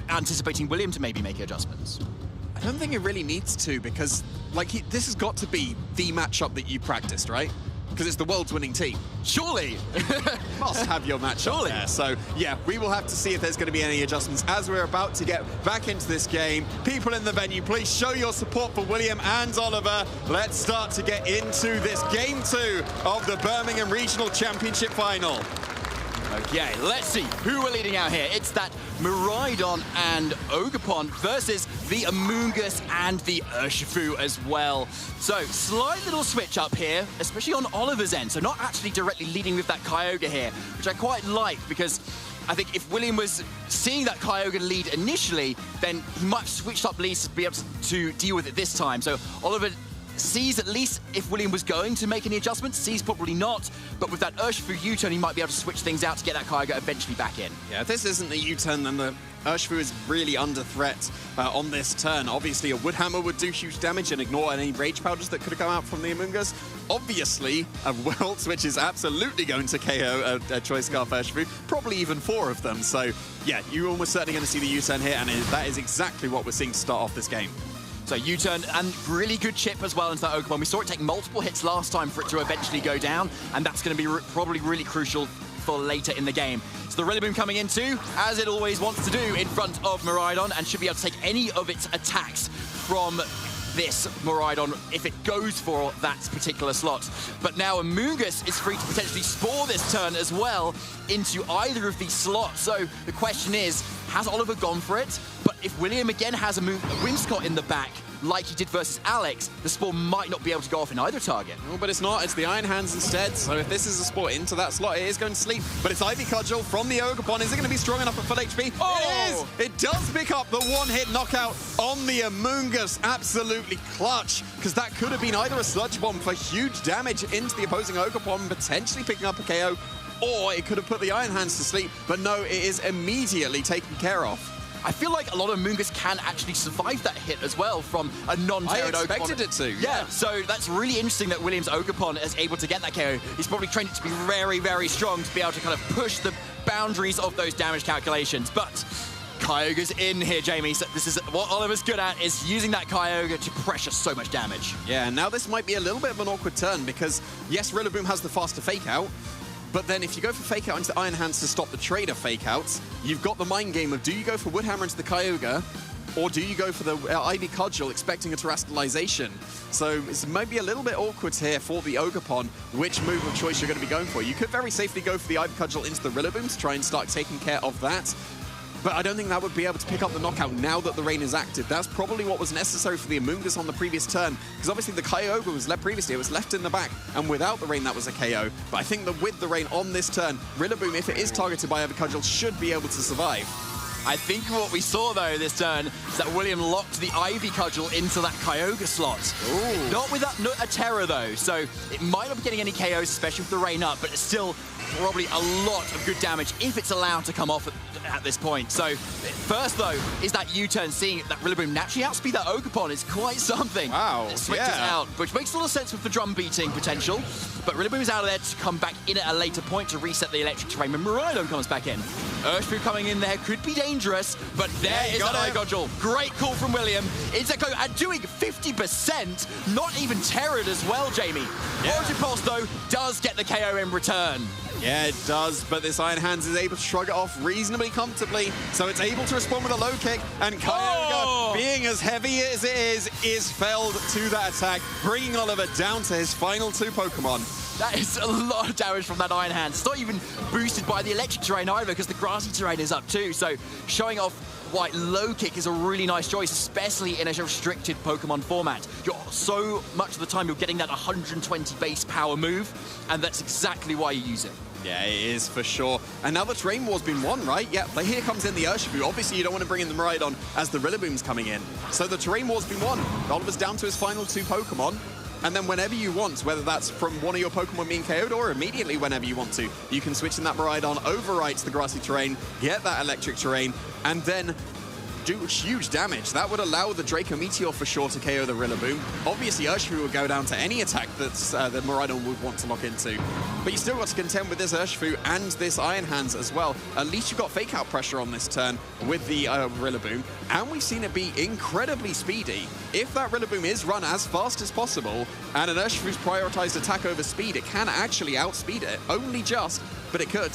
anticipating William to maybe make adjustments? I don't think it really needs to, because this has got to be the matchup that you practiced, right? Because it's the world's winning team. Surely. Must have your matchup there. So, yeah, we will have to see if there's going to be any adjustments as we're about to get back into this game. People in the venue, please show your support for William and Oliver. Let's start to get into this Game 2 of the Birmingham Regional Championship Final. Okay, let's see who we're leading out here. It's that Miraidon and Ogerpon versus the Amoonguss and the Urshifu as well. So, slight little switch up here, especially on Oliver's end. So not actually directly leading with that Kyogre here, which I quite like, because I think if William was seeing that Kyogre lead initially, then he might have switched up leads to be able to deal with it this time. So Oliver sees at least if William was going to make any adjustments, sees probably not, but with that Urshifu U-turn, he might be able to switch things out to get that Kyogre eventually back in. Yeah, if this isn't the U-turn, then the Urshifu is really under threat on this turn. Obviously, a Woodhammer would do huge damage and ignore any Rage Powders that could have come out from the Amoonguss. Obviously, a Wilt, which is absolutely going to KO a Choice Scarf Urshifu, probably even 4 of them. So, yeah, you're almost certainly going to see the U-turn here, and that is exactly what we're seeing to start off this game. So U-turn and really good chip as well into that Ogerpon. We saw it take multiple hits last time for it to eventually go down, and that's going to be probably really crucial for later in the game. So the Rillaboom coming in too, as it always wants to do in front of Miraidon, and should be able to take any of its attacks from this Miraidon if it goes for that particular slot. But now Amoonguss is free to potentially spore this turn as well into either of these slots. So the question is, has Oliver gone for it? But if William again has a Whimsicott in the back, like he did versus Alex, the Spore might not be able to go off in either target. Oh, but it's not. It's the Iron Hands instead. So if this is a Spore into that slot, it is going to sleep. But it's Ivy Cudgel from the Ogerpon. Is it going to be strong enough at full HP? Oh! It is! It does pick up the one-hit knockout on the Amoonguss. Absolutely clutch, because that could have been either a Sludge Bomb for huge damage into the opposing Ogerpon, potentially picking up a KO, or it could have put the Iron Hands to sleep. But no, it is immediately taken care of. I feel like a lot of Amoonguss can actually survive that hit as well from a non-Terran Ogerpon. I expected it to. Yeah, so that's really interesting that William's Ogerpon is able to get that KO. He's probably trained it to be very, very strong to be able to kind of push the boundaries of those damage calculations. But Kyogre's in here, Jamie. So this is what Oliver's good at, is using that Kyogre to pressure so much damage. Yeah, now this might be a little bit of an awkward turn because, yes, Rillaboom has the faster fake out, but then if you go for Fake Out into the Iron Hands to stop the Trader Fake Outs, you've got the mind game of do you go for Woodhammer into the Kyogre, or do you go for the Ivy Cudgel expecting a Terastallization? So it might be a little bit awkward here for the Ogerpon, which move of choice you're going to be going for. You could very safely go for the Ivy Cudgel into the Rillaboom to try and start taking care of that. But I don't think that would be able to pick up the knockout now that the rain is active. That's probably what was necessary for the Amoonguss on the previous turn, because obviously the Kyogre was left previously, it was left in the back, and without the rain that was a KO. But I think that with the rain on this turn, Rillaboom, if it is targeted by Ivy Cudgel, should be able to survive. I think what we saw, though, this turn is that William locked the Ivy Cudgel into that Kyogre slot. Ooh. Not with a Terra, though, so it might not be getting any KOs, especially with the rain up, but it's still probably a lot of good damage if it's allowed to come off at this point. So first, though, is that U-turn. Seeing that Rillaboom naturally outspeed that Ogerpon is quite something. Wow, it switches out, which makes a lot of sense with the drum beating potential. But Rillaboom is out of there to come back in at a later point to reset the electric terrain when Miraidon comes back in. Urshifu coming in there could be dangerous, but there is that Ivy Cudgel. Great call from William. Inzeko and doing 50%, not even terrored as well, Jamie. Origin Pulse, though, does get the KO in return. Yeah, it does, but this Iron Hands is able to shrug it off reasonably comfortably, so it's able to respond with a low kick, and Kyogre, being as heavy as it is felled to that attack, bringing Oliver down to his final two Pokemon. That is a lot of damage from that Iron Hands. It's not even boosted by the electric terrain either, because the grassy terrain is up too, so showing off why low kick is a really nice choice, especially in a restricted Pokemon format. You're so much of the time you're getting that 120 base power move, and that's exactly why you use it. Yeah, it is for sure. And now the terrain war's been won, right? Yeah, but here comes in the Urshifu. Obviously, you don't want to bring in the Miraidon as the Rillaboom's coming in. So the terrain war's been won. Oliver's down to his final two Pokemon. And then whenever you want, whether that's from one of your Pokemon being KO'd or immediately whenever you want to, you can switch in that Miraidon, overwrite the grassy terrain, get that electric terrain, and then do huge damage. That would allow the Draco Meteor for sure to KO the Rillaboom. Obviously, Urshifu would go down to any attack that the Miraidon would want to lock into. But you still got to contend with this Urshifu and this Iron Hands as well. At least you've got fake out pressure on this turn with the Rillaboom, and we've seen it be incredibly speedy. If that Rillaboom is run as fast as possible, and an Urshifu's prioritized attack over speed, it can actually outspeed it. Only just, but it could.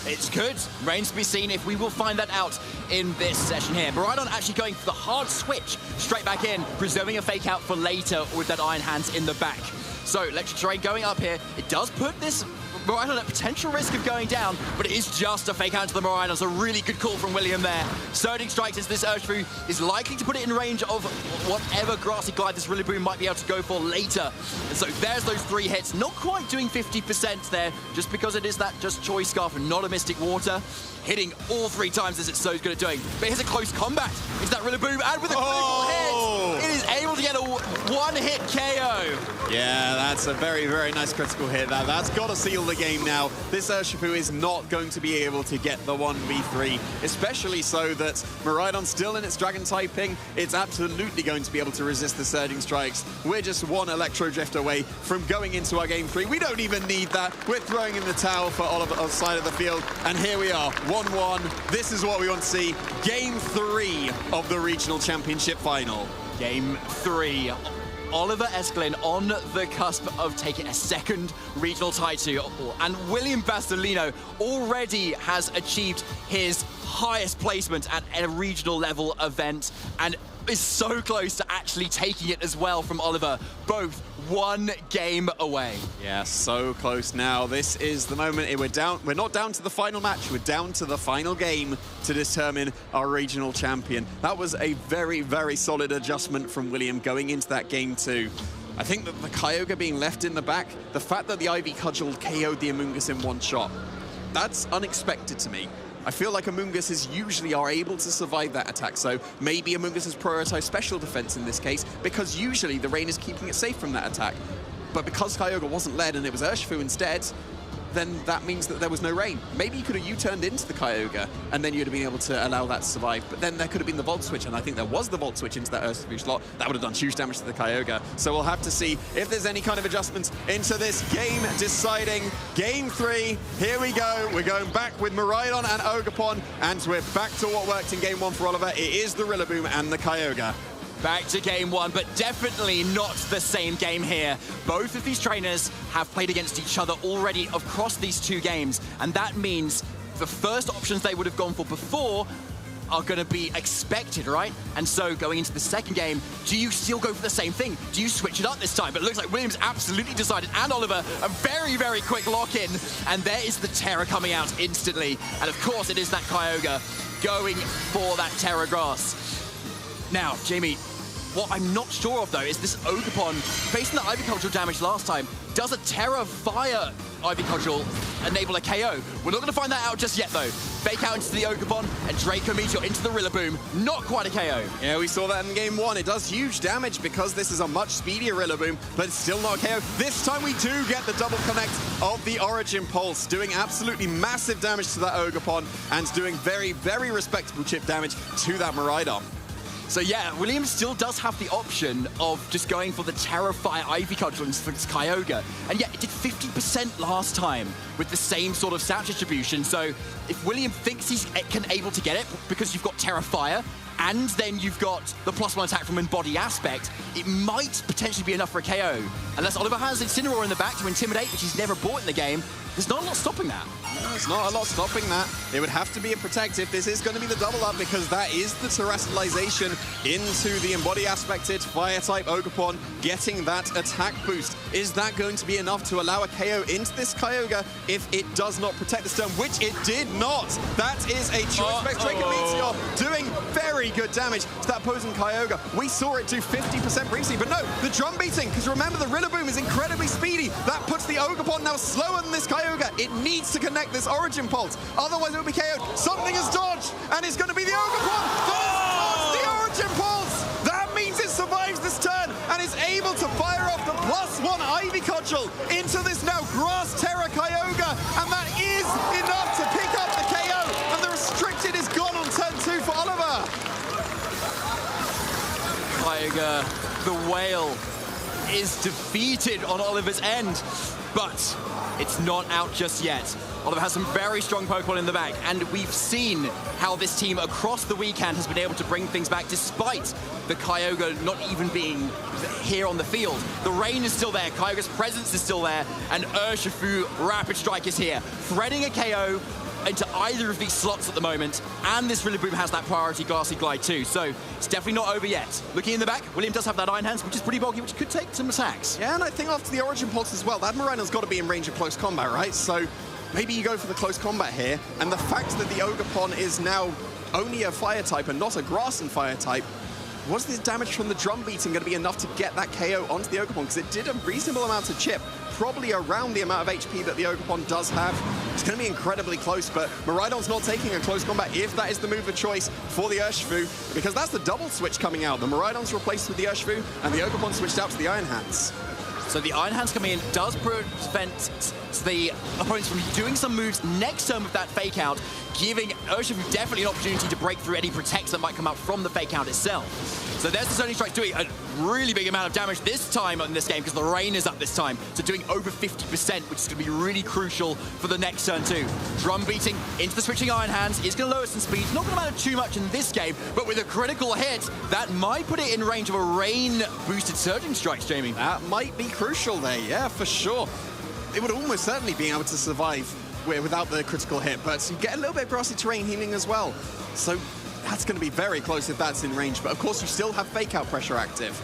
It's good. Remains to be seen if we will find that out in this session here. Miraidon actually going for the hard switch straight back in, preserving a fake out for later with that Iron Hands in the back. So electric terrain going up here. It does put this Miraidon at potential risk of going down, but it is just a fake out to the Miraidon. It's a really good call from William there. Surging strikes as this Urshifu is likely to put it in range of whatever grassy glide this Rillaboom might be able to go for later. And so there's those three hits. Not quite doing 50% there, just because it is that just Choice Scarf and not a Mystic Water. Hitting all three times as it's so good at doing. But here's a close combat. It's that Rillaboom, and with a critical hit, it is able to get a one-hit KO. Yeah, that's a very, very nice critical hit. That's got to seal the game now. This Urshifu is not going to be able to get the 1v3, especially so that Miraidon's still in its Dragon typing. It's absolutely going to be able to resist the Surging Strikes. We're just one Electro Drift away from going into our game 3. We don't even need that. We're throwing in the towel for Oliver's side of the field, and here we are. 1-1. This is what we want to see. Game 3 of the Regional Championship Final. Game 3. Oliver Escalin on the cusp of taking a second regional title, and William Bastolino already has achieved his highest placement at a regional level event and is so close to actually taking it as well from Oliver. Both one game away. Yeah, so close now. This is the moment. We're not down to the final match. We're down to the final game to determine our regional champion. That was a very, very solid adjustment from William going into that game 2. I think that the Kyogre being left in the back, the fact that the Ivy Cudgel KO'd the Amoonguss in one shot, that's unexpected to me. I feel like Amoongusses usually are able to survive that attack, so maybe Amoonguss has prioritized special defense in this case, because usually the rain is keeping it safe from that attack. But because Kyogre wasn't led and it was Urshifu instead, then that means that there was no rain. Maybe you could have U-turned into the Kyogre, and then you'd have been able to allow that to survive. But then there could have been the Volt Switch, and I think there was the Volt Switch into that Urshifu slot. That would have done huge damage to the Kyogre. So we'll have to see if there's any kind of adjustments into this game-deciding Game 3. Here we go. We're going back with Miraidon and Ogerpon, and we're back to what worked in Game 1 for Oliver. It is the Rillaboom and the Kyogre. Back to game 1, but definitely not the same game here. Both of these trainers have played against each other already across these 2 games, and that means the first options they would have gone for before are going to be expected, right? And so going into the second game, do you still go for the same thing? Do you switch it up this time? But it looks like Williams absolutely decided, and Oliver, a very, very quick lock-in, and there is the Terra coming out instantly. And of course, it is that Kyogre going for that Terra Grass. Now, Jamie, what I'm not sure of, though, is this Ogerpon, facing the Ivy Cudgel damage last time, does a Terra Fire Ivy Cudgel enable a KO? We're not going to find that out just yet, though. Fake out into the Ogerpon and Draco Meteor into the Rillaboom. Not quite a KO. Yeah, we saw that in Game 1. It does huge damage because this is a much speedier Rillaboom, but it's still not a KO. This time we do get the double connect of the Origin Pulse, doing absolutely massive damage to that Ogerpon and doing very, very respectable chip damage to that Miraidon. So yeah, Williams still does have the option of just going for the Terrafire Ivy Cudgel into this Kyogre. And yet it did 50% last time with the same sort of stat distribution. So if William thinks he's able to get it because you've got Terrafire and then you've got the +1 attack from Embody Aspect, it might potentially be enough for a KO. Unless Oliver has Incineroar in the back to Intimidate, which he's never bought in the game, there's not a lot stopping that. No, there's not a lot stopping that. It would have to be a Protect if this is going to be the double up, because that is the Terrestrialization into the Embody Aspected Fire-type Ogerpon, getting that attack boost. Is that going to be enough to allow a KO into this Kyogre if it does not protect the stone, which it did not? That is a Choice Specs Draco Meteor doing very good damage to that opposing Kyogre. We saw it do 50% previously, but no, the drum beating, because remember the Rillaboom is incredibly speedy. That puts the Ogerpon now slower than this Kyogre. It needs to connect this Origin Pulse, otherwise it will be KO'd. Something is dodged, and it's going to be the Ogerpon. The Origin Pulse! That means it survives this turn, and is able to fire off the +1 Ivy Cudgel into this now Grass Terra Kyogre, and that is enough to pick up the KO, and the Restricted is gone on turn 2 for Oliver. Kyogre, the Whale, is defeated on Oliver's end, but it's not out just yet. Oliver has some very strong Pokemon in the back, and we've seen how this team across the weekend has been able to bring things back despite the Kyogre not even being here on the field. The rain is still there, Kyogre's presence is still there, and Urshifu Rapid Strike is here, threading a KO into either of these slots at the moment, and this Rillaboom has that priority Glassy Glide too, so it's definitely not over yet. Looking in the back, William does have that Iron Hands, which is pretty bulky, which could take some attacks. Yeah, and I think after the Origin Pulse as well, that Miraidon's got to be in range of close combat, right? So maybe you go for the close combat here, and the fact that the Ogerpon is now only a Fire type and not a Grass and Fire type, was this damage from the drum beating going to be enough to get that KO onto the Ogerpon? Because it did a reasonable amount of chip, probably around the amount of HP that the Ogerpon does have. It's going to be incredibly close, but Miraidon's not taking a close combat if that is the move of choice for the Urshifu, because that's the double switch coming out. The Miraidon's replaced with the Urshifu, and the Ogerpon switched out to the Iron Hands. So the Iron Hands coming in does prevent the opponents from doing some moves next turn with that fake out, giving Urshifu definitely an opportunity to break through any protects that might come out from the fake out itself. So there's the Zoning Strike doing a really big amount of damage this time in this game because the rain is up this time. So doing over 50%, which is going to be really crucial for the next turn too. Drum beating into the switching Iron Hands is going to lower some speed. Not going to matter too much in this game, but with a critical hit, that might put it in range of a rain-boosted Surging Strikes, Jamie. That might be crucial there, yeah, for sure. It would almost certainly be able to survive without the critical hit, but you get a little bit of grassy terrain healing as well. So that's going to be very close if that's in range, but of course you still have fake out pressure active.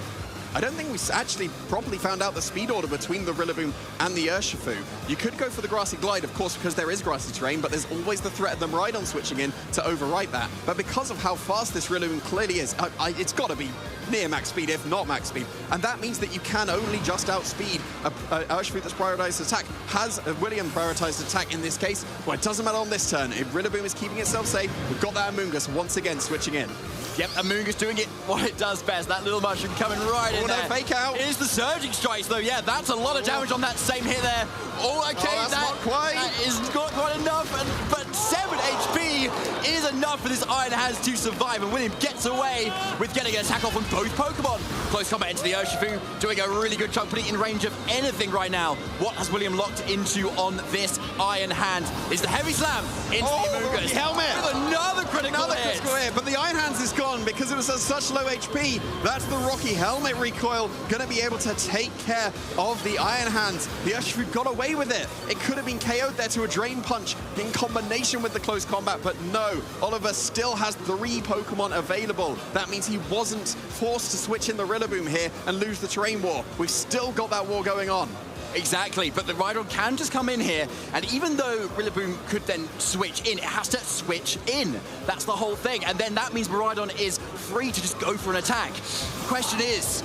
I don't think we actually properly found out the speed order between the Rillaboom and the Urshifu. You could go for the Grassy Glide, of course, because there is grassy terrain, but there's always the threat of them Rhydon switching in to overwrite that. But because of how fast this Rillaboom clearly is, it's got to be near max speed, if not max speed. And that means that you can only just outspeed a Urshifu that's prioritized attack. Has a William prioritized attack in this case? Well, it doesn't matter on this turn. If Rillaboom is keeping itself safe, we've got that Amoonguss once again switching in. Yep, Amoonguss doing it what it does best. That little mushroom coming right in there. No fake out. It is the Surging Strikes, though. Yeah, that's a lot of damage on that same hit there. Oh, okay, that's not quite. That is not quite enough. But 7 HP is enough for this Iron Hands to survive. And William gets away with getting an attack off on both Pokemon. Close combat into the Urshifu, doing a really good chunk, putting it in range of anything right now. What has William locked into on this Iron Hand is the Heavy Slam into the Amoonguss. Helmet. With another critical hit. But the Iron Hands is gone because it was at such low HP. That's the Rocky Helmet recoil. Going to be able to take care of the Iron Hands. The Urshifu got away with it. It could have been KO'd there to a Drain Punch in combination with the close combat, but no. Oliver still has 3 Pokemon available. That means he wasn't forced to switch in the Rillaboom here and lose the terrain war. We've still got that war going on. Exactly, but the Rhydon can just come in here, and even though Rillaboom could then switch in, it has to switch in. That's the whole thing, and then that means Rhydon is free to just go for an attack. The question is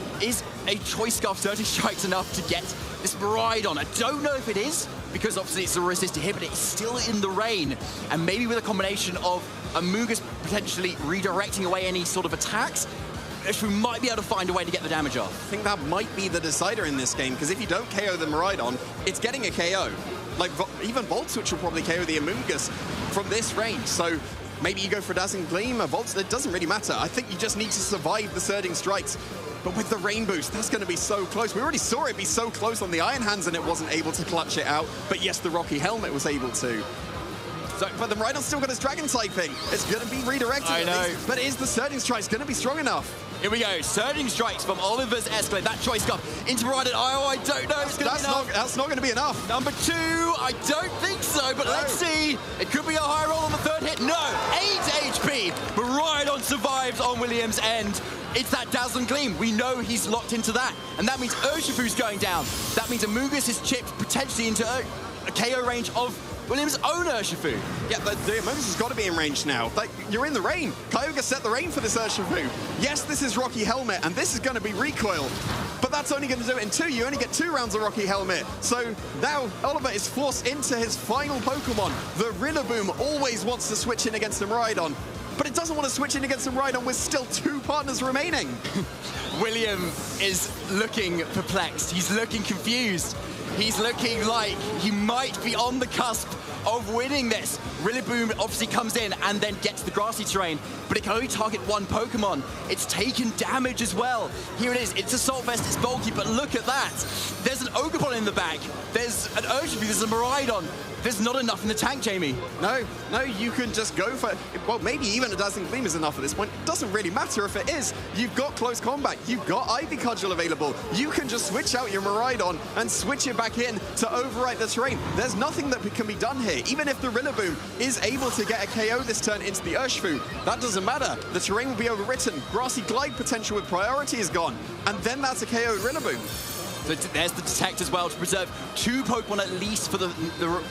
a Choice Scarf Surging Strikes enough to get this Rhydon? I don't know if it is, because obviously it's a resisted hit, but it's still in the rain, and maybe with a combination of Amoonguss potentially redirecting away any sort of attacks, we might be able to find a way to get the damage off. I think that might be the decider in this game, because if you don't KO the Miraidon, it's getting a KO. Like, even Volt Switch will probably KO the Amoonguss from this range, so maybe you go for Dazzling Gleam, a Volt, it doesn't really matter. I think you just need to survive the Surging Strikes. But with the Rain Boost, that's going to be so close. We already saw it be so close on the Iron Hands, and it wasn't able to clutch it out. But yes, the Rocky Helmet was able to. So, but the Rhydon's still got his Dragon typing. It's going to be redirected. I know. But is the Surging Strikes going to be strong enough? Here we go. Surging Strikes from Oliver's Escalade. That Choice Scarf into Rhydon. Oh, I don't know. It's that's not going to be enough. Number 2, I don't think so, but let's see. It could be a high roll on the 3rd hit. No, 8 HP. But Rhydon survives on William's end. It's that Dazzling Gleam. We know he's locked into that. And that means Urshifu's going down. That means Amoonguss is chipped potentially into a KO range of William's own Urshifu. Yeah, the Amoonguss has got to be in range now. Like, you're in the rain. Kyogre set the rain for this Urshifu. Yes, this is Rocky Helmet, and this is going to be recoil. But that's only going to do it in 2. You only get 2 rounds of Rocky Helmet. So now Oliver is forced into his final Pokemon. The Rillaboom always wants to switch in against the Miraidon, but it doesn't want to switch in against the Miraidon with still 2 partners remaining. William is looking perplexed. He's looking confused. He's looking like he might be on the cusp of winning this. Rillaboom obviously comes in and then gets the grassy terrain, but it can only target 1 Pokemon. It's taken damage as well. Here it is. It's Assault Vest. It's bulky, but look at that. There's an Ogerpon in the back. There's an Urshifu. There's a Miraidon. There's not enough in the tank, Jamie. No, you can just go for, well, maybe even a Dazzling Gleam is enough at this point. It doesn't really matter if it is. You've got close combat. You've got Ivy Cudgel available. You can just switch out your Miraidon and switch it back in to overwrite the terrain. There's nothing that can be done here. Even if the Rillaboom is able to get a KO this turn into the Urshifu, that doesn't matter. The terrain will be overwritten. Grassy Glide potential with priority is gone. And then that's a KO Rillaboom. So there's the Detect as well to preserve 2 Pokemon at least for the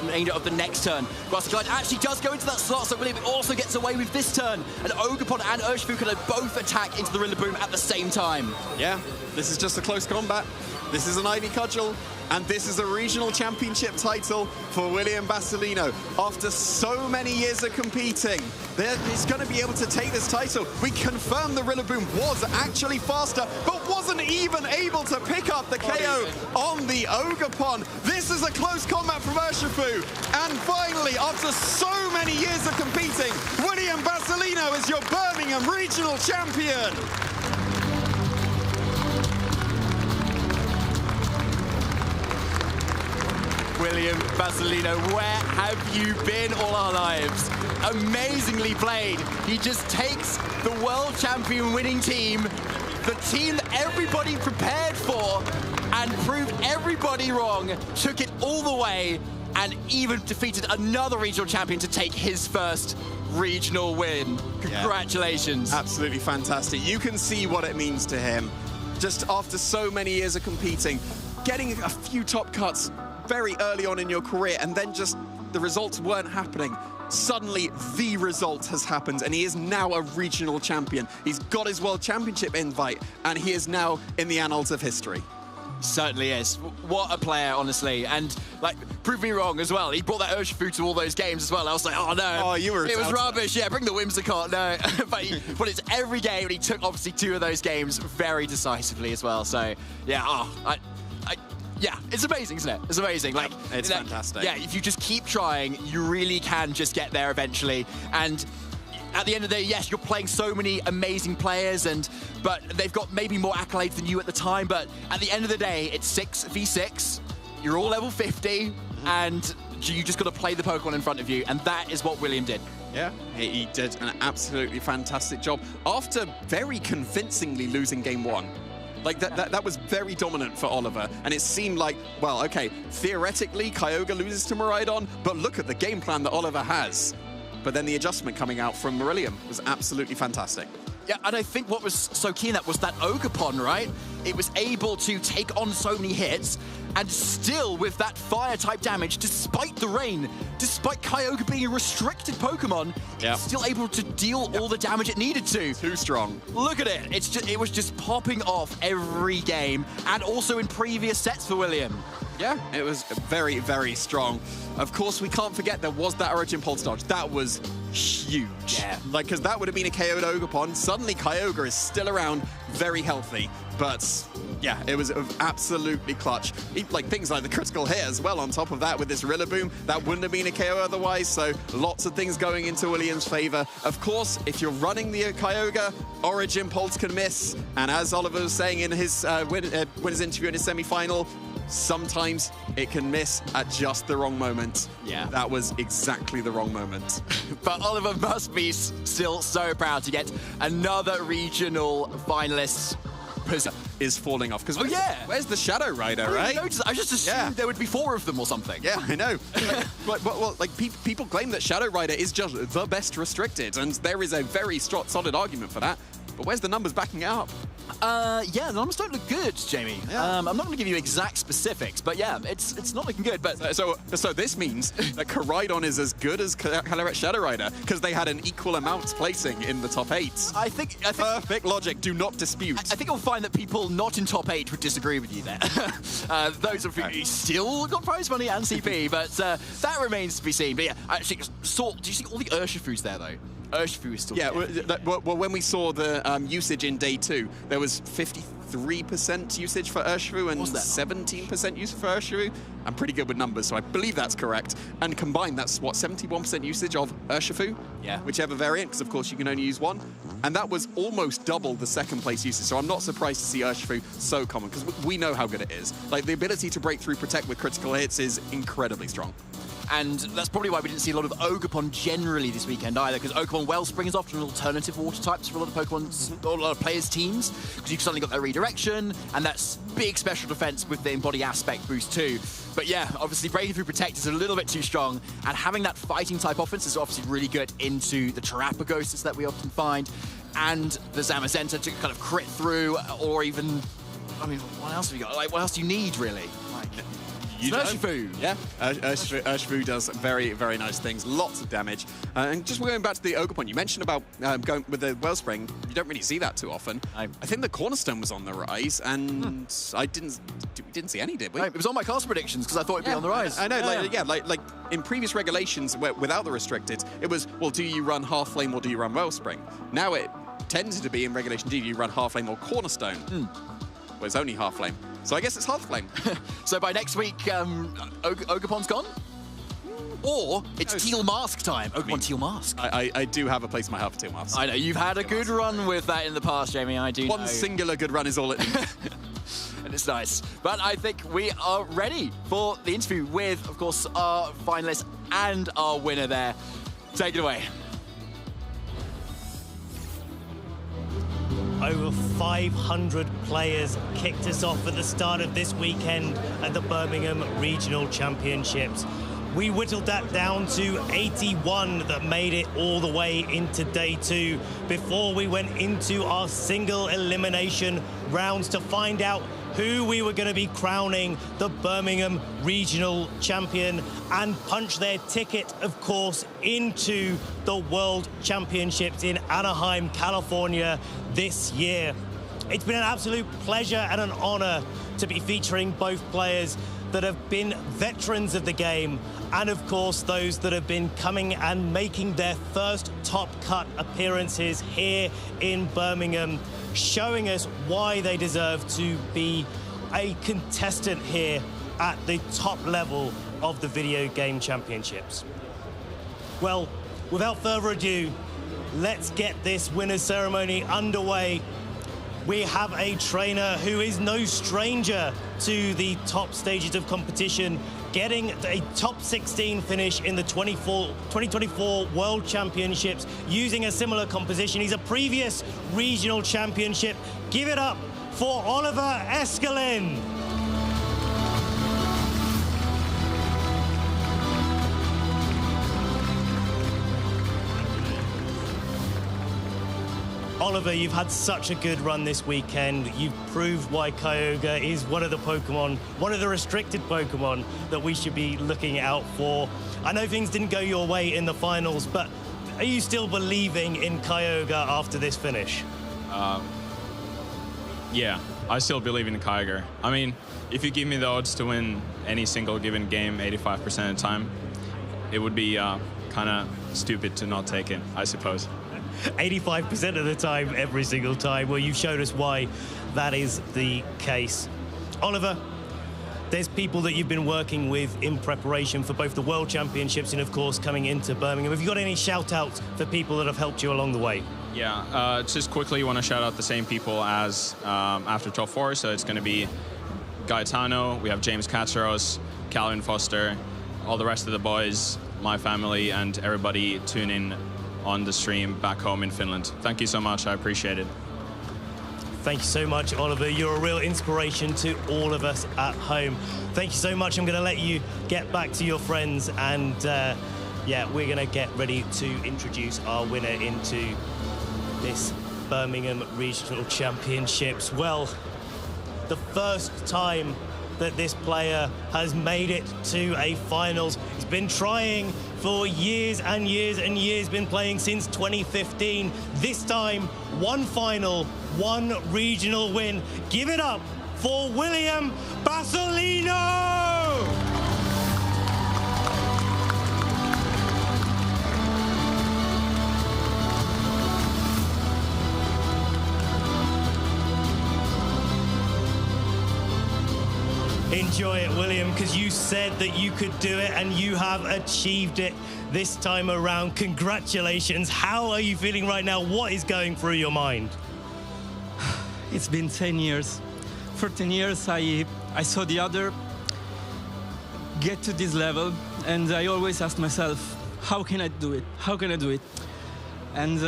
remainder of the next turn. Grassy Glide actually does go into that slot, so William also gets away with this turn. And Ogerpon and Urshifu can both attack into the Rillaboom at the same time. Yeah, this is just a close combat. This is an Ivy Cudgel, and this is a regional championship title for William Basilino. After so many years of competing, he's going to be able to take this title. We confirmed the Rillaboom was actually faster, but wasn't even able to pick up the KO on the Ogerpon. This is a close combat from Urshifu. And finally, after so many years of competing, William Basilino is your Birmingham regional champion. William Basilino, where have you been all our lives? Amazingly played. He just takes the world champion winning team, the team that everybody prepared for, and proved everybody wrong, took it all the way, and even defeated another regional champion to take his first regional win. Congratulations. Yeah, absolutely fantastic. You can see what it means to him. just after so many years of competing, getting a few top cuts very early on in your career, and then just the results weren't happening. Suddenly, the result has happened, and he is now a regional champion. He's got his World Championship invite, and he is now in the annals of history. Certainly is. What a player, honestly. And, like, prove me wrong as well. He brought that Urshifu to all those games as well. I was like, oh, no. Oh, you were It was rubbish. Yeah, bring the Whimsicott. No. but it's every game, and he took, obviously, 2 of those games very decisively as well. So, yeah, yeah, it's amazing, isn't it? It's amazing. Like, it's fantastic. Yeah, if you just keep trying, you really can just get there eventually. And at the end of the day, yes, you're playing so many amazing players, but they've got maybe more accolades than you at the time. But at the end of the day, it's 6v6. You're all level 50, and you just got to play the Pokemon in front of you, and that is what William did. Yeah, he did an absolutely fantastic job after very convincingly losing game 1. Like, that was very dominant for Oliver, and it seemed like, well, okay, theoretically, Kyogre loses to Miraidon, but look at the game plan that Oliver has. But then the adjustment coming out from Marillion was absolutely fantastic. Yeah, and I think what was so key in that was that Ogerpon, right? It was able to take on so many hits, and still with that fire-type damage, despite the rain, despite Kyogre being a restricted Pokemon, it's still able to deal all the damage it needed to. Too strong. Look at it. It was just popping off every game, and also in previous sets for William. Yeah, it was very, very strong. Of course, we can't forget there was that Origin Pulse dodge. That was huge. Yeah. Like, because that would have been a KO'd Ogerpon. Suddenly, Kyogre is still around, very healthy. But, yeah, it was absolutely clutch. Like, things like the critical hit as well on top of that with this Rillaboom. That wouldn't have been a KO otherwise, so lots of things going into William's favor. Of course, if you're running the Kyogre, Origin Pulse can miss. And as Oliver was saying in his winner's interview in his semi-final, sometimes it can miss at just the wrong moment. Yeah. That was exactly the wrong moment. But Oliver must be still so proud to get another regional finalist. Is falling off. Because where's the Shadow Rider, right? I just assumed there would be 4 of them or something. Yeah, I know. well, people claim that Shadow Rider is just the best restricted, and there is a very solid argument for that. But where's the numbers backing it up? Yeah, the numbers don't look good, Jamie. Yeah. I'm not going to give you exact specifics, but yeah, it's not looking good. But so this means that Koraidon is as good as Calyrex Shadow Rider because they had an equal amount placing in the top 8. I think perfect logic. Do not dispute. I think you'll find that people not in top 8 would disagree with you there. Those of you still got prize money and CP, but that remains to be seen. But yeah, actually, do you see all the Urshifus there though? Urshifu is still well, when we saw the usage in day 2, there was 53% usage for Urshifu and 17% use for Urshifu. I'm pretty good with numbers, so I believe that's correct. And combined, that's, what, 71% usage of Urshifu? Yeah. Whichever variant, because of course you can only use one. And that was almost double the second place usage, so I'm not surprised to see Urshifu so common, because we know how good it is. Like, the ability to break through Protect with critical hits is incredibly strong. And that's probably why we didn't see a lot of Ogerpon generally this weekend either, because Ogerpon Wellspring is often an alternative water types for a lot of Pokemon's, or a lot of players' teams, because you've suddenly got that redirection, and that's big special defense with the Embody Aspect boost too. But yeah, obviously breaking through Protect is a little bit too strong, and having that fighting type offense is obviously really good into the Terrapagoses that we often find, and the Zamazenta to kind of crit through, or even, I mean, what else have you got? Like, what else do you need, really? Like, Urshifu. Yeah, Urshifu does very, very nice things. Lots of damage. And just going back to the Ogerpon, you mentioned about going with the Wellspring. You don't really see that too often. I think the Cornerstone was on the rise, and we didn't see any, did we? It was on my cast predictions because I thought it'd be on the rise. I know, like in previous regulations without the restricted, it was, well, do you run Half Flame or do you run Wellspring? Now it tends to be in Regulation D, do you run Half Flame or Cornerstone? Well, it's only Half Flame. So I guess it's Half Flame. So by next week, Ogerpon's gone? Or it's Teal Mask time. Ogerpon Teal Mask. I do have a place in my heart for Teal Mask. I know, you've had a good run with that in the past, Jamie, I do know. One singular good run is all it needs. And it's nice. But I think we are ready for the interview with, of course, our finalist and our winner there. Take it away. Over 500 players kicked us off at the start of this weekend at the Birmingham Regional Championships. we whittled that down to 81 that made it all the way into day 2 before we went into our single elimination rounds to find out who we were going to be crowning the Birmingham Regional Champion and punch their ticket, of course, into the World Championships in Anaheim, California this year. It's been an absolute pleasure and an honor to be featuring both players that have been veterans of the game and, of course, those that have been coming and making their first Top Cut appearances here in Birmingham, showing us why they deserve to be a contestant here at the top level of the Video Game Championships. Well, without further ado, let's get this winner's ceremony underway. We have a trainer who is no stranger to the top stages of competition, getting a top 16 finish in the 2024 World Championships using a similar composition. He's a previous regional championship. Give it up for Oliver Eskelin. Oliver, you've had such a good run this weekend. You've proved why Kyogre is one of the Pokemon, one of the restricted Pokemon that we should be looking out for. I know things didn't go your way in the finals, but are you still believing in Kyogre after this finish? Yeah, I still believe in Kyogre. I mean, if you give me the odds to win any single given game 85% of the time, it would be kind of stupid to not take it, I suppose. 85% of the time, every single time. Well, you've showed us why that is the case. Oliver, there's people that you've been working with in preparation for both the World Championships and, of course, coming into Birmingham. Have you got any shout-outs for people that have helped you along the way? Yeah, just quickly want to shout out the same people as after top 4. So it's going to be Gaetano, we have James Katsaros, Calvin Foster, all the rest of the boys, my family, and everybody tuning on the stream back home in Finland. Thank you so much. I appreciate it. Thank you so much, Oliver. You're a real inspiration to all of us at home. Thank you so much. I'm going to let you get back to your friends, and yeah, we're going to get ready to introduce our winner into this Birmingham Regional Championships. Well, the first time that this player has made it to a finals. He's been trying for years and years and years, been playing since 2015. This time, one final, one regional win. Give it up for William Basolino! Enjoy it, William, because you said that you could do it and you have achieved it this time around. Congratulations. How are you feeling right now? What is going through your mind? It's been 10 years. For 10 years, I saw the other get to this level, and I always asked myself, how can I do it? How can I do it? And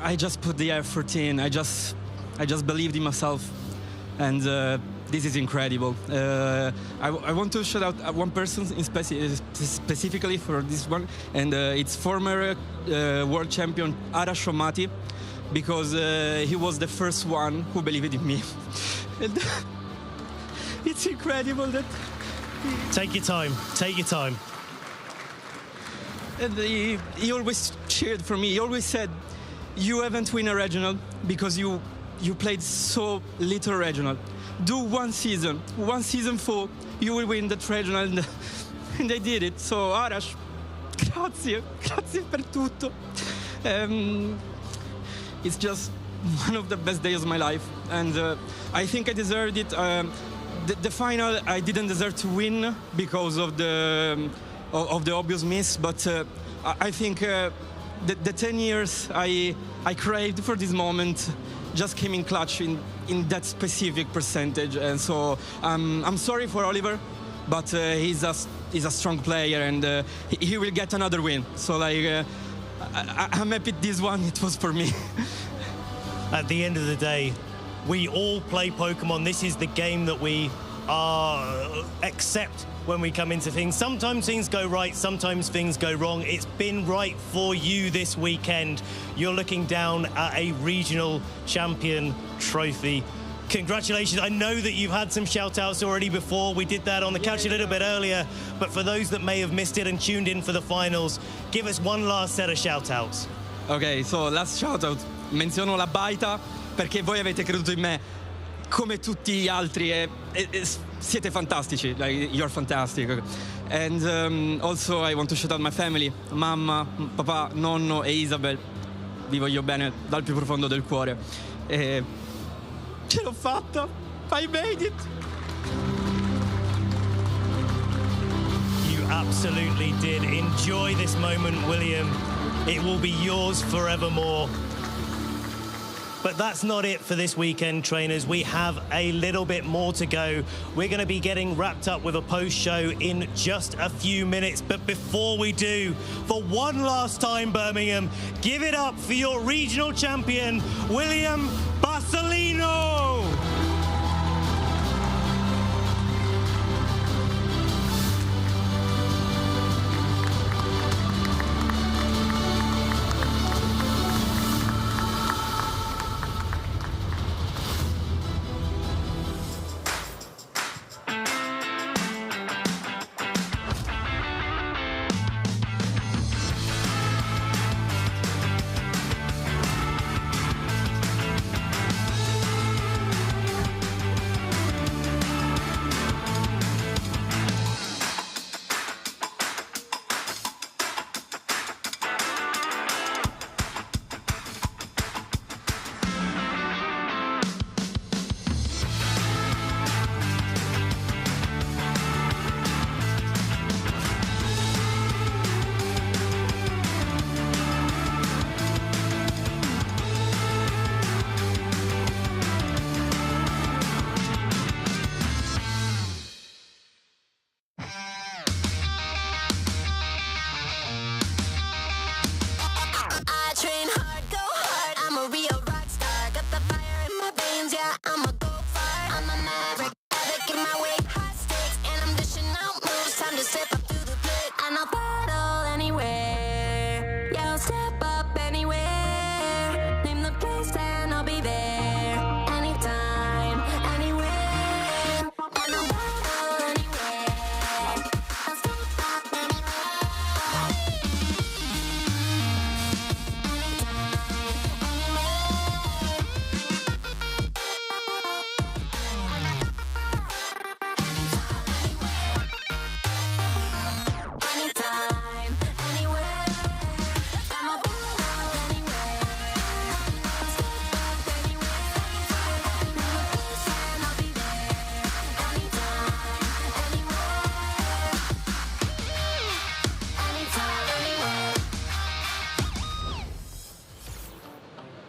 I just put the effort in. I just believed in myself, and this is incredible. I want to shout out one person specifically for this one, and it's former world champion Arash Romati, because he was the first one who believed in me. And it's incredible that... Take your time, take your time. And he always cheered for me. He always said, you haven't won a regional because you played so little regional. Do one season full, you will win that regional, and I did it. So Arash, grazie per tutto. It's just one of the best days of my life, and I think I deserved it. The final, I didn't deserve to win because of the obvious miss, but I think the 10 years I craved for this moment just came in clutch in that specific percentage, and so I'm sorry for Oliver, but he's a strong player, and he will get another win. So like I'm happy this one it was for me. At the end of the day, we all play Pokemon. This is the game that we accept when we come into things. Sometimes things go right, sometimes things go wrong. It's been right for you this weekend. You're looking down at a regional champion trophy. Congratulations. I know that you've had some shout-outs already before. We did that on the couch a little bit earlier, but for those that may have missed it and tuned in for the finals, give us one last set of shout-outs. Ok, so last shout-out. Menziono la baita perché voi avete creduto in me come tutti gli altri e siete fantastici. Like, you're fantastic. And also I want to shout out my family, mamma, papà, nonno e Isabel. Vi voglio bene dal più profondo del cuore. E ce l'ho fatta! I made it! You absolutely did. Enjoy this moment, William. It will be yours forevermore. But that's not it for this weekend, trainers. We have a little bit more to go. We're going to be getting wrapped up with a post-show in just a few minutes. But before we do, for one last time, Birmingham, give it up for your regional champion, William Barcelino!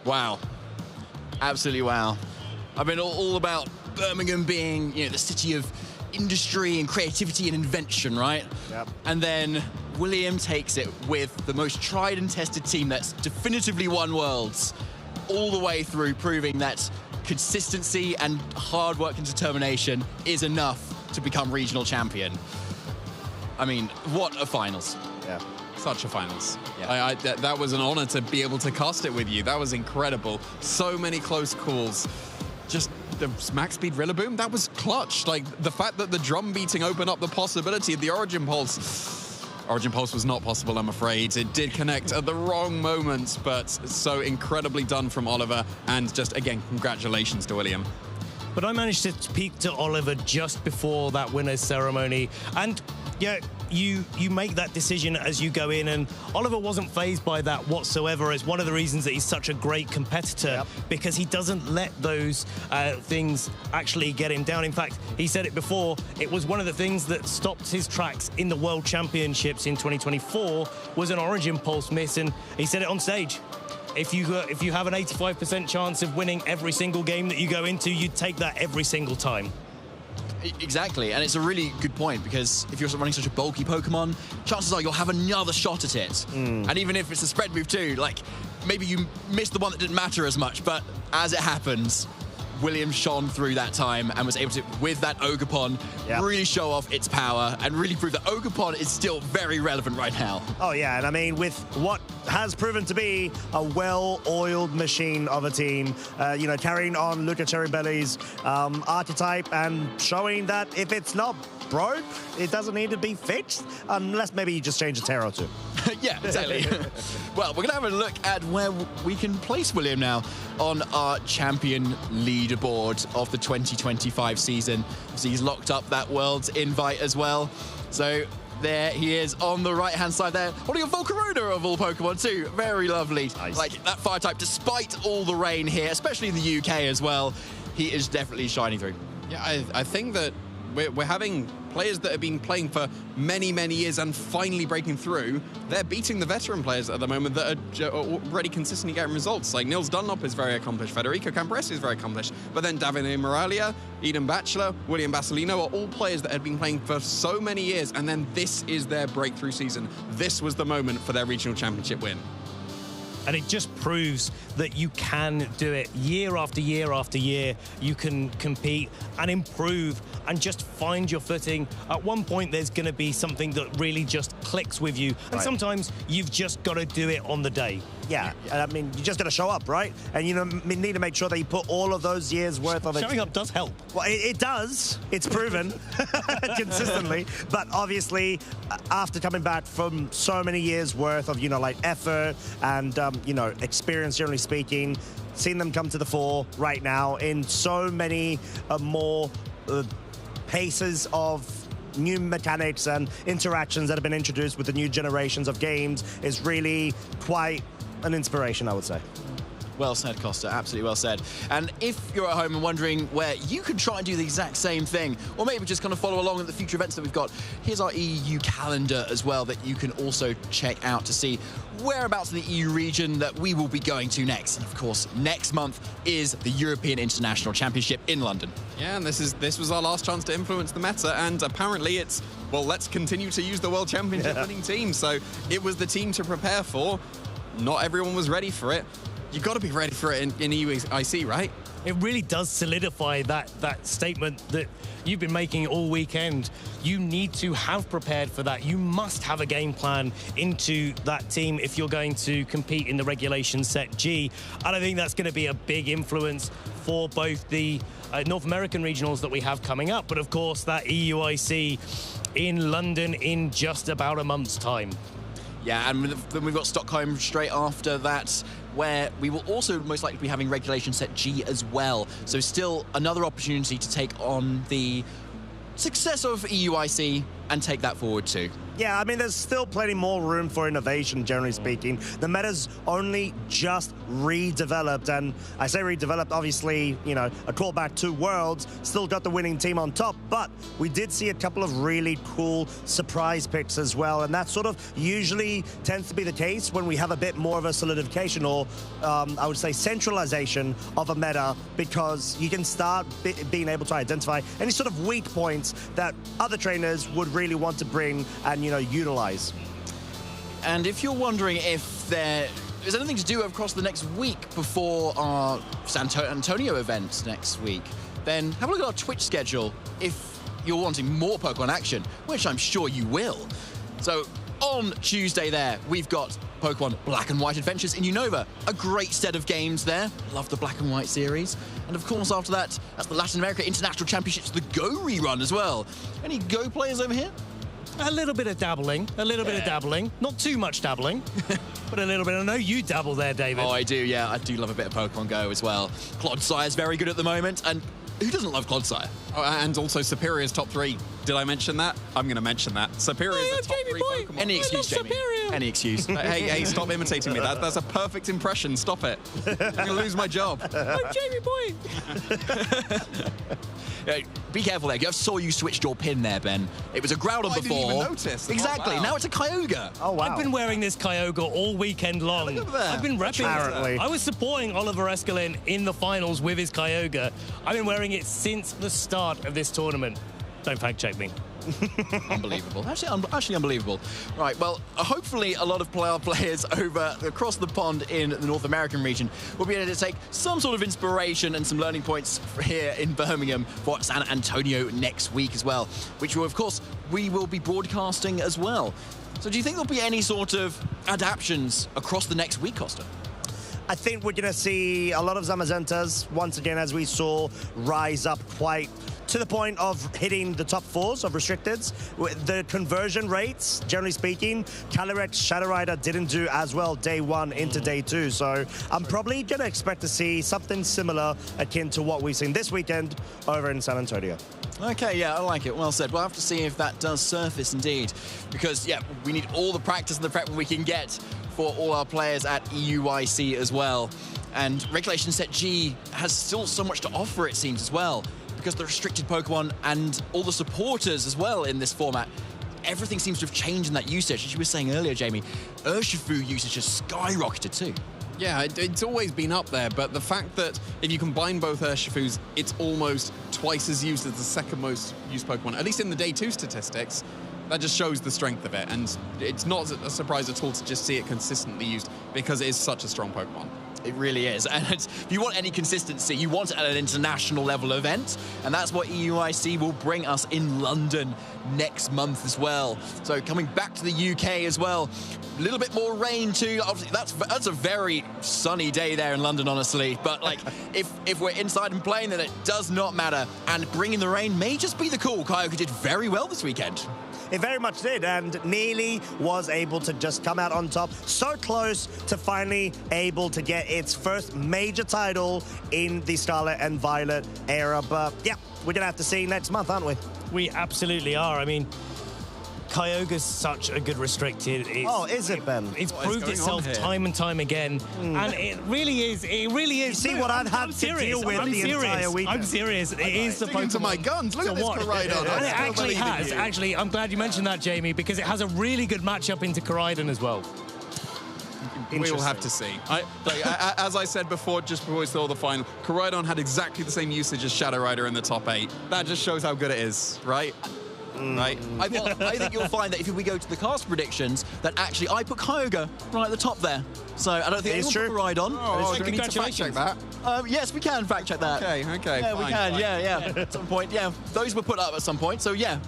Wow. Absolutely wow. I've been all about Birmingham being, you know, the city of industry and creativity and invention, right? Yep. And then William takes it with the most tried and tested team that's definitively won Worlds all the way through, proving that consistency and hard work and determination is enough to become regional champion. I mean, what a finals. Yeah. Such a finals. Yeah. That was an honor to be able to cast it with you. That was incredible. So many close calls. Just the max speed Rillaboom, that was clutch. Like, the fact that the drum beating opened up the possibility of the Origin Pulse. Origin Pulse was not possible, I'm afraid. It did connect at the wrong moment, but so incredibly done from Oliver. And just, again, congratulations to William. But I managed to speak to Oliver just before that winner's ceremony. And yeah, you make that decision as you go in, and Oliver wasn't fazed by that whatsoever. It's one of the reasons that he's such a great competitor, because he doesn't let those things actually get him down. In fact, he said it before, it was one of the things that stopped his tracks in the World Championships in 2024 was an Origin Pulse miss, and he said it on stage. If you have an 85% chance of winning every single game that you go into, you'd take that every single time. Exactly, and it's a really good point, because if you're running such a bulky Pokemon, chances are you'll have another shot at it. And even if it's a spread move too, like, maybe you missed the one that didn't matter as much, but as it happens, William shone through that time and was able to, with that Ogerpon, really show off its power and really prove that Ogerpon is still very relevant right now. Oh, yeah, and I mean, with what has proven to be a well-oiled machine of a team, you know, carrying on Luca Cherrybelly's archetype and showing that if it's not broke, it doesn't need to be fixed, unless maybe you just change a tear or two. Yeah, exactly. Well, we're going to have a look at where we can place William now on our champion leaderboard of the 2025 season. So he's locked up that world's invite as well. So there he is on the right-hand side there. Holding a Volcarona of all Pokemon too. Very lovely. Nice. Like that fire type, despite all the rain here, especially in the UK as well, he is definitely shining through. Yeah, I think that we're having players that have been playing for many, many years and finally breaking through. They're beating the veteran players at the moment that are already consistently getting results. Like Nils Dunlop is very accomplished, Federico Camporesi is very accomplished, but then Davide Moralia, Eden Batchelor, William Basilino are all players that had been playing for so many years, and then this is their breakthrough season. This was the moment for their regional championship win. And it just proves that you can do it year after year after year. You can compete and improve and just find your footing. At one point, there's going to be something that really just clicks with you. And sometimes you've just got to do it on the day. Yeah, I mean, you just got to show up, right? And you need to make sure that you put all of those years worth of it. Showing up does help. Well, it does. It's proven consistently. But obviously, after coming back from so many years worth of, you know, like effort and, you know, experience, generally speaking, seeing them come to the fore right now in so many more paces of new mechanics and interactions that have been introduced with the new generations of games is really quite an inspiration, I would say. Well said, Costa. Absolutely well said. And if you're at home and wondering where you can try and do the exact same thing, or maybe just kind of follow along at the future events that we've got, here's our EU calendar as well that you can also check out to see whereabouts in the EU region that we will be going to next. And of course, next month is the European International Championship in London. Yeah, and this was our last chance to influence the meta, and apparently it's, well, let's continue to use the World Championship winning team. So it was the team to prepare for. Not everyone was ready for it. You've got to be ready for it in EUIC, right? It really does solidify that statement that you've been making all weekend. You need to have prepared for that. You must have a game plan into that team if you're going to compete in the regulation set G. And I think that's going to be a big influence for both the North American regionals that we have coming up, but of course that EUIC in London in just about a month's time. Yeah, and then we've got Stockholm straight after that, where we will also most likely be having regulation set G as well. So still another opportunity to take on the success of EUIC and take that forward too. Yeah, I mean, there's still plenty more room for innovation, generally speaking. The meta's only just redeveloped, and I say redeveloped, obviously, you know, a callback to Worlds, still got the winning team on top, but we did see a couple of really cool surprise picks as well, and that sort of usually tends to be the case when we have a bit more of a solidification or, I would say, centralization of a meta, because you can start being able to identify any sort of weak points that other trainers would really want to bring and, you know, utilize. And if you're wondering if there is anything to do across the next week before our San Antonio event next week, then have a look at our Twitch schedule if you're wanting more Pokemon action, which I'm sure you will. So on Tuesday there, we've got Pokemon Black and White Adventures in Unova. A great set of games there. Love the Black and White series. And of course, after that, that's the Latin America International Championships, the Go rerun as well. Any Go players over here? A little bit of dabbling, Not too much dabbling, but a little bit. I know you dabble there, David. Oh, I do, yeah. I do love a bit of Pokemon Go as well. Clodsire very good at the moment, and who doesn't love Clodsire? Oh, and also Superior's top 3. Did I mention that? I'm going to mention that. Superior's the top 3 Pokemon. Any excuse, Jamie. Superior. Any excuse. Hey, stop imitating me. That's a perfect impression. Stop it. I'm going to lose my job. I'm Jamie Boy. Be careful there. I saw you switched your pin there, Ben. It was a Groudon before. I didn't even notice. Exactly. Oh, wow. Now it's a Kyogre. Oh, wow. I've been wearing this Kyogre all weekend long. Look at that. I've been repping it. I was supporting Oliver Escalin in the finals with his Kyogre. I've been wearing it since the start of this tournament. Don't fact check me. Unbelievable. Actually unbelievable. Right, well, hopefully a lot of players across the pond in the North American region will be able to take some sort of inspiration and some learning points here in Birmingham for San Antonio next week as well, which will, of course, we will be broadcasting as well. So do you think there'll be any sort of adaptations across the next week, Costa? I think we're going to see a lot of Zamazentas, once again, as we saw, rise up quite to the point of hitting the top fours of restricteds. The conversion rates, generally speaking, Calyrex Shadow Rider didn't do as well day one into day two. So I'm probably going to expect to see something similar akin to what we've seen this weekend over in San Antonio. Okay, yeah, I like it. Well said. We'll have to see if that does surface indeed. Because, yeah, we need all the practice and the prep we can get for all our players at EUIC as well. And Regulation Set G has still so much to offer, it seems, as well, because the restricted Pokemon and all the supporters as well in this format, everything seems to have changed in that usage. As you were saying earlier, Jamie, Urshifu usage has skyrocketed too. Yeah, it's always been up there, but the fact that if you combine both Urshifus, it's almost twice as used as the second most used Pokemon, at least in the day two statistics, that just shows the strength of it. And it's not a surprise at all to just see it consistently used because it is such a strong Pokemon. It really is. And if you want any consistency, you want it at an international level event. And that's what EUIC will bring us in London next month as well. So coming back to the UK as well. A little bit more rain too. Obviously, that's a very sunny day there in London, honestly. But like, if we're inside and playing, then it does not matter. And bringing the rain may just be the call. Kyogre did very well this weekend. It very much did, and nearly was able to just come out on top. So close to finally able to get its first major title in the Scarlet and Violet era. But yeah, we're going to have to see next month, aren't we? We absolutely are. I mean, Kyogre's such a good restricted. Is it, Ben? It's proved itself time and time again. And it really is. You see what I've had to deal with the entire weekend. I'm serious. It is the Pokemon to my guns. Look at this Koraidon. And it actually has. Actually, I'm glad you mentioned that, Jamie, because it has a really good matchup into Koraidon as well. We will have to see. As I said before, just before we saw the final, Koraidon had exactly the same usage as Shadow Rider in the top 8. That just shows how good it is, right? Right. I think you'll find that if we go to the cast predictions, that actually I put Kyogre right at the top there. So I don't think anyone put Koraidon. Oh, do we need to fact check that? Yes, we can fact check that. Okay, yeah, we can. Yeah. At some point, yeah. Those were put up at some point. So yeah,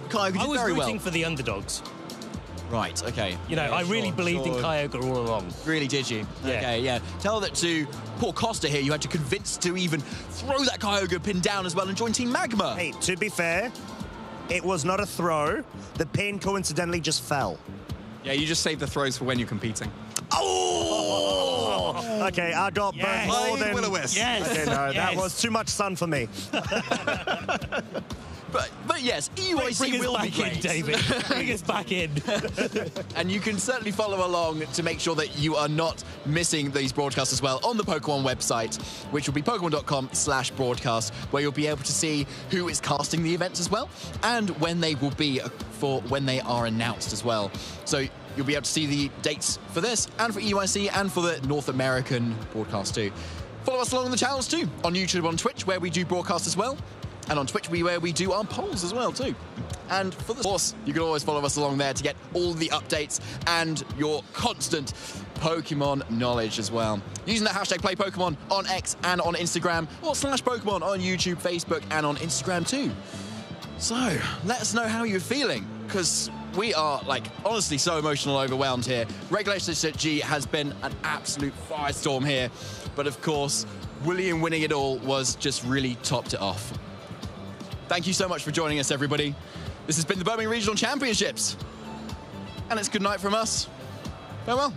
Kyogre did very well. I was rooting for the underdogs. Right, okay. You know, I really believed in Kyogre all along. Really, did you? Yeah. Okay, yeah. Tell that to poor Costa here. You had to convince to even throw that Kyogre pin down as well and join Team Magma. Hey, to be fair, it was not a throw. The pin coincidentally just fell. Yeah, you just save the throws for when you're competing. Oh! Okay, I got burnt more than... Will-O-Wisp. Yes. Okay, no, that was too much sun for me. But yes, EUIC will be great. David. Bring us back in. And you can certainly follow along to make sure that you are not missing these broadcasts as well on the Pokemon website, which will be pokemon.com/broadcast, where you'll be able to see who is casting the events as well and when they will be for when they are announced as well. So you'll be able to see the dates for this and for EUIC and for the North American broadcast too. Follow us along on the channels too, on YouTube, on Twitch, where we do broadcast as well. And on Twitch, where we do our polls as well, too. And for the course, you can always follow us along there to get all the updates and your constant Pokemon knowledge as well. Using the hashtag PlayPokemon on X and on Instagram, or /Pokemon on YouTube, Facebook, and on Instagram, too. So, let us know how you're feeling, because we are, like, honestly so emotional and overwhelmed here. Regulation Set G has been an absolute firestorm here. But, of course, William winning it all was just really topped it off. Thank you so much for joining us, everybody. This has been the Birmingham Regional Championships. And it's good night from us. Farewell.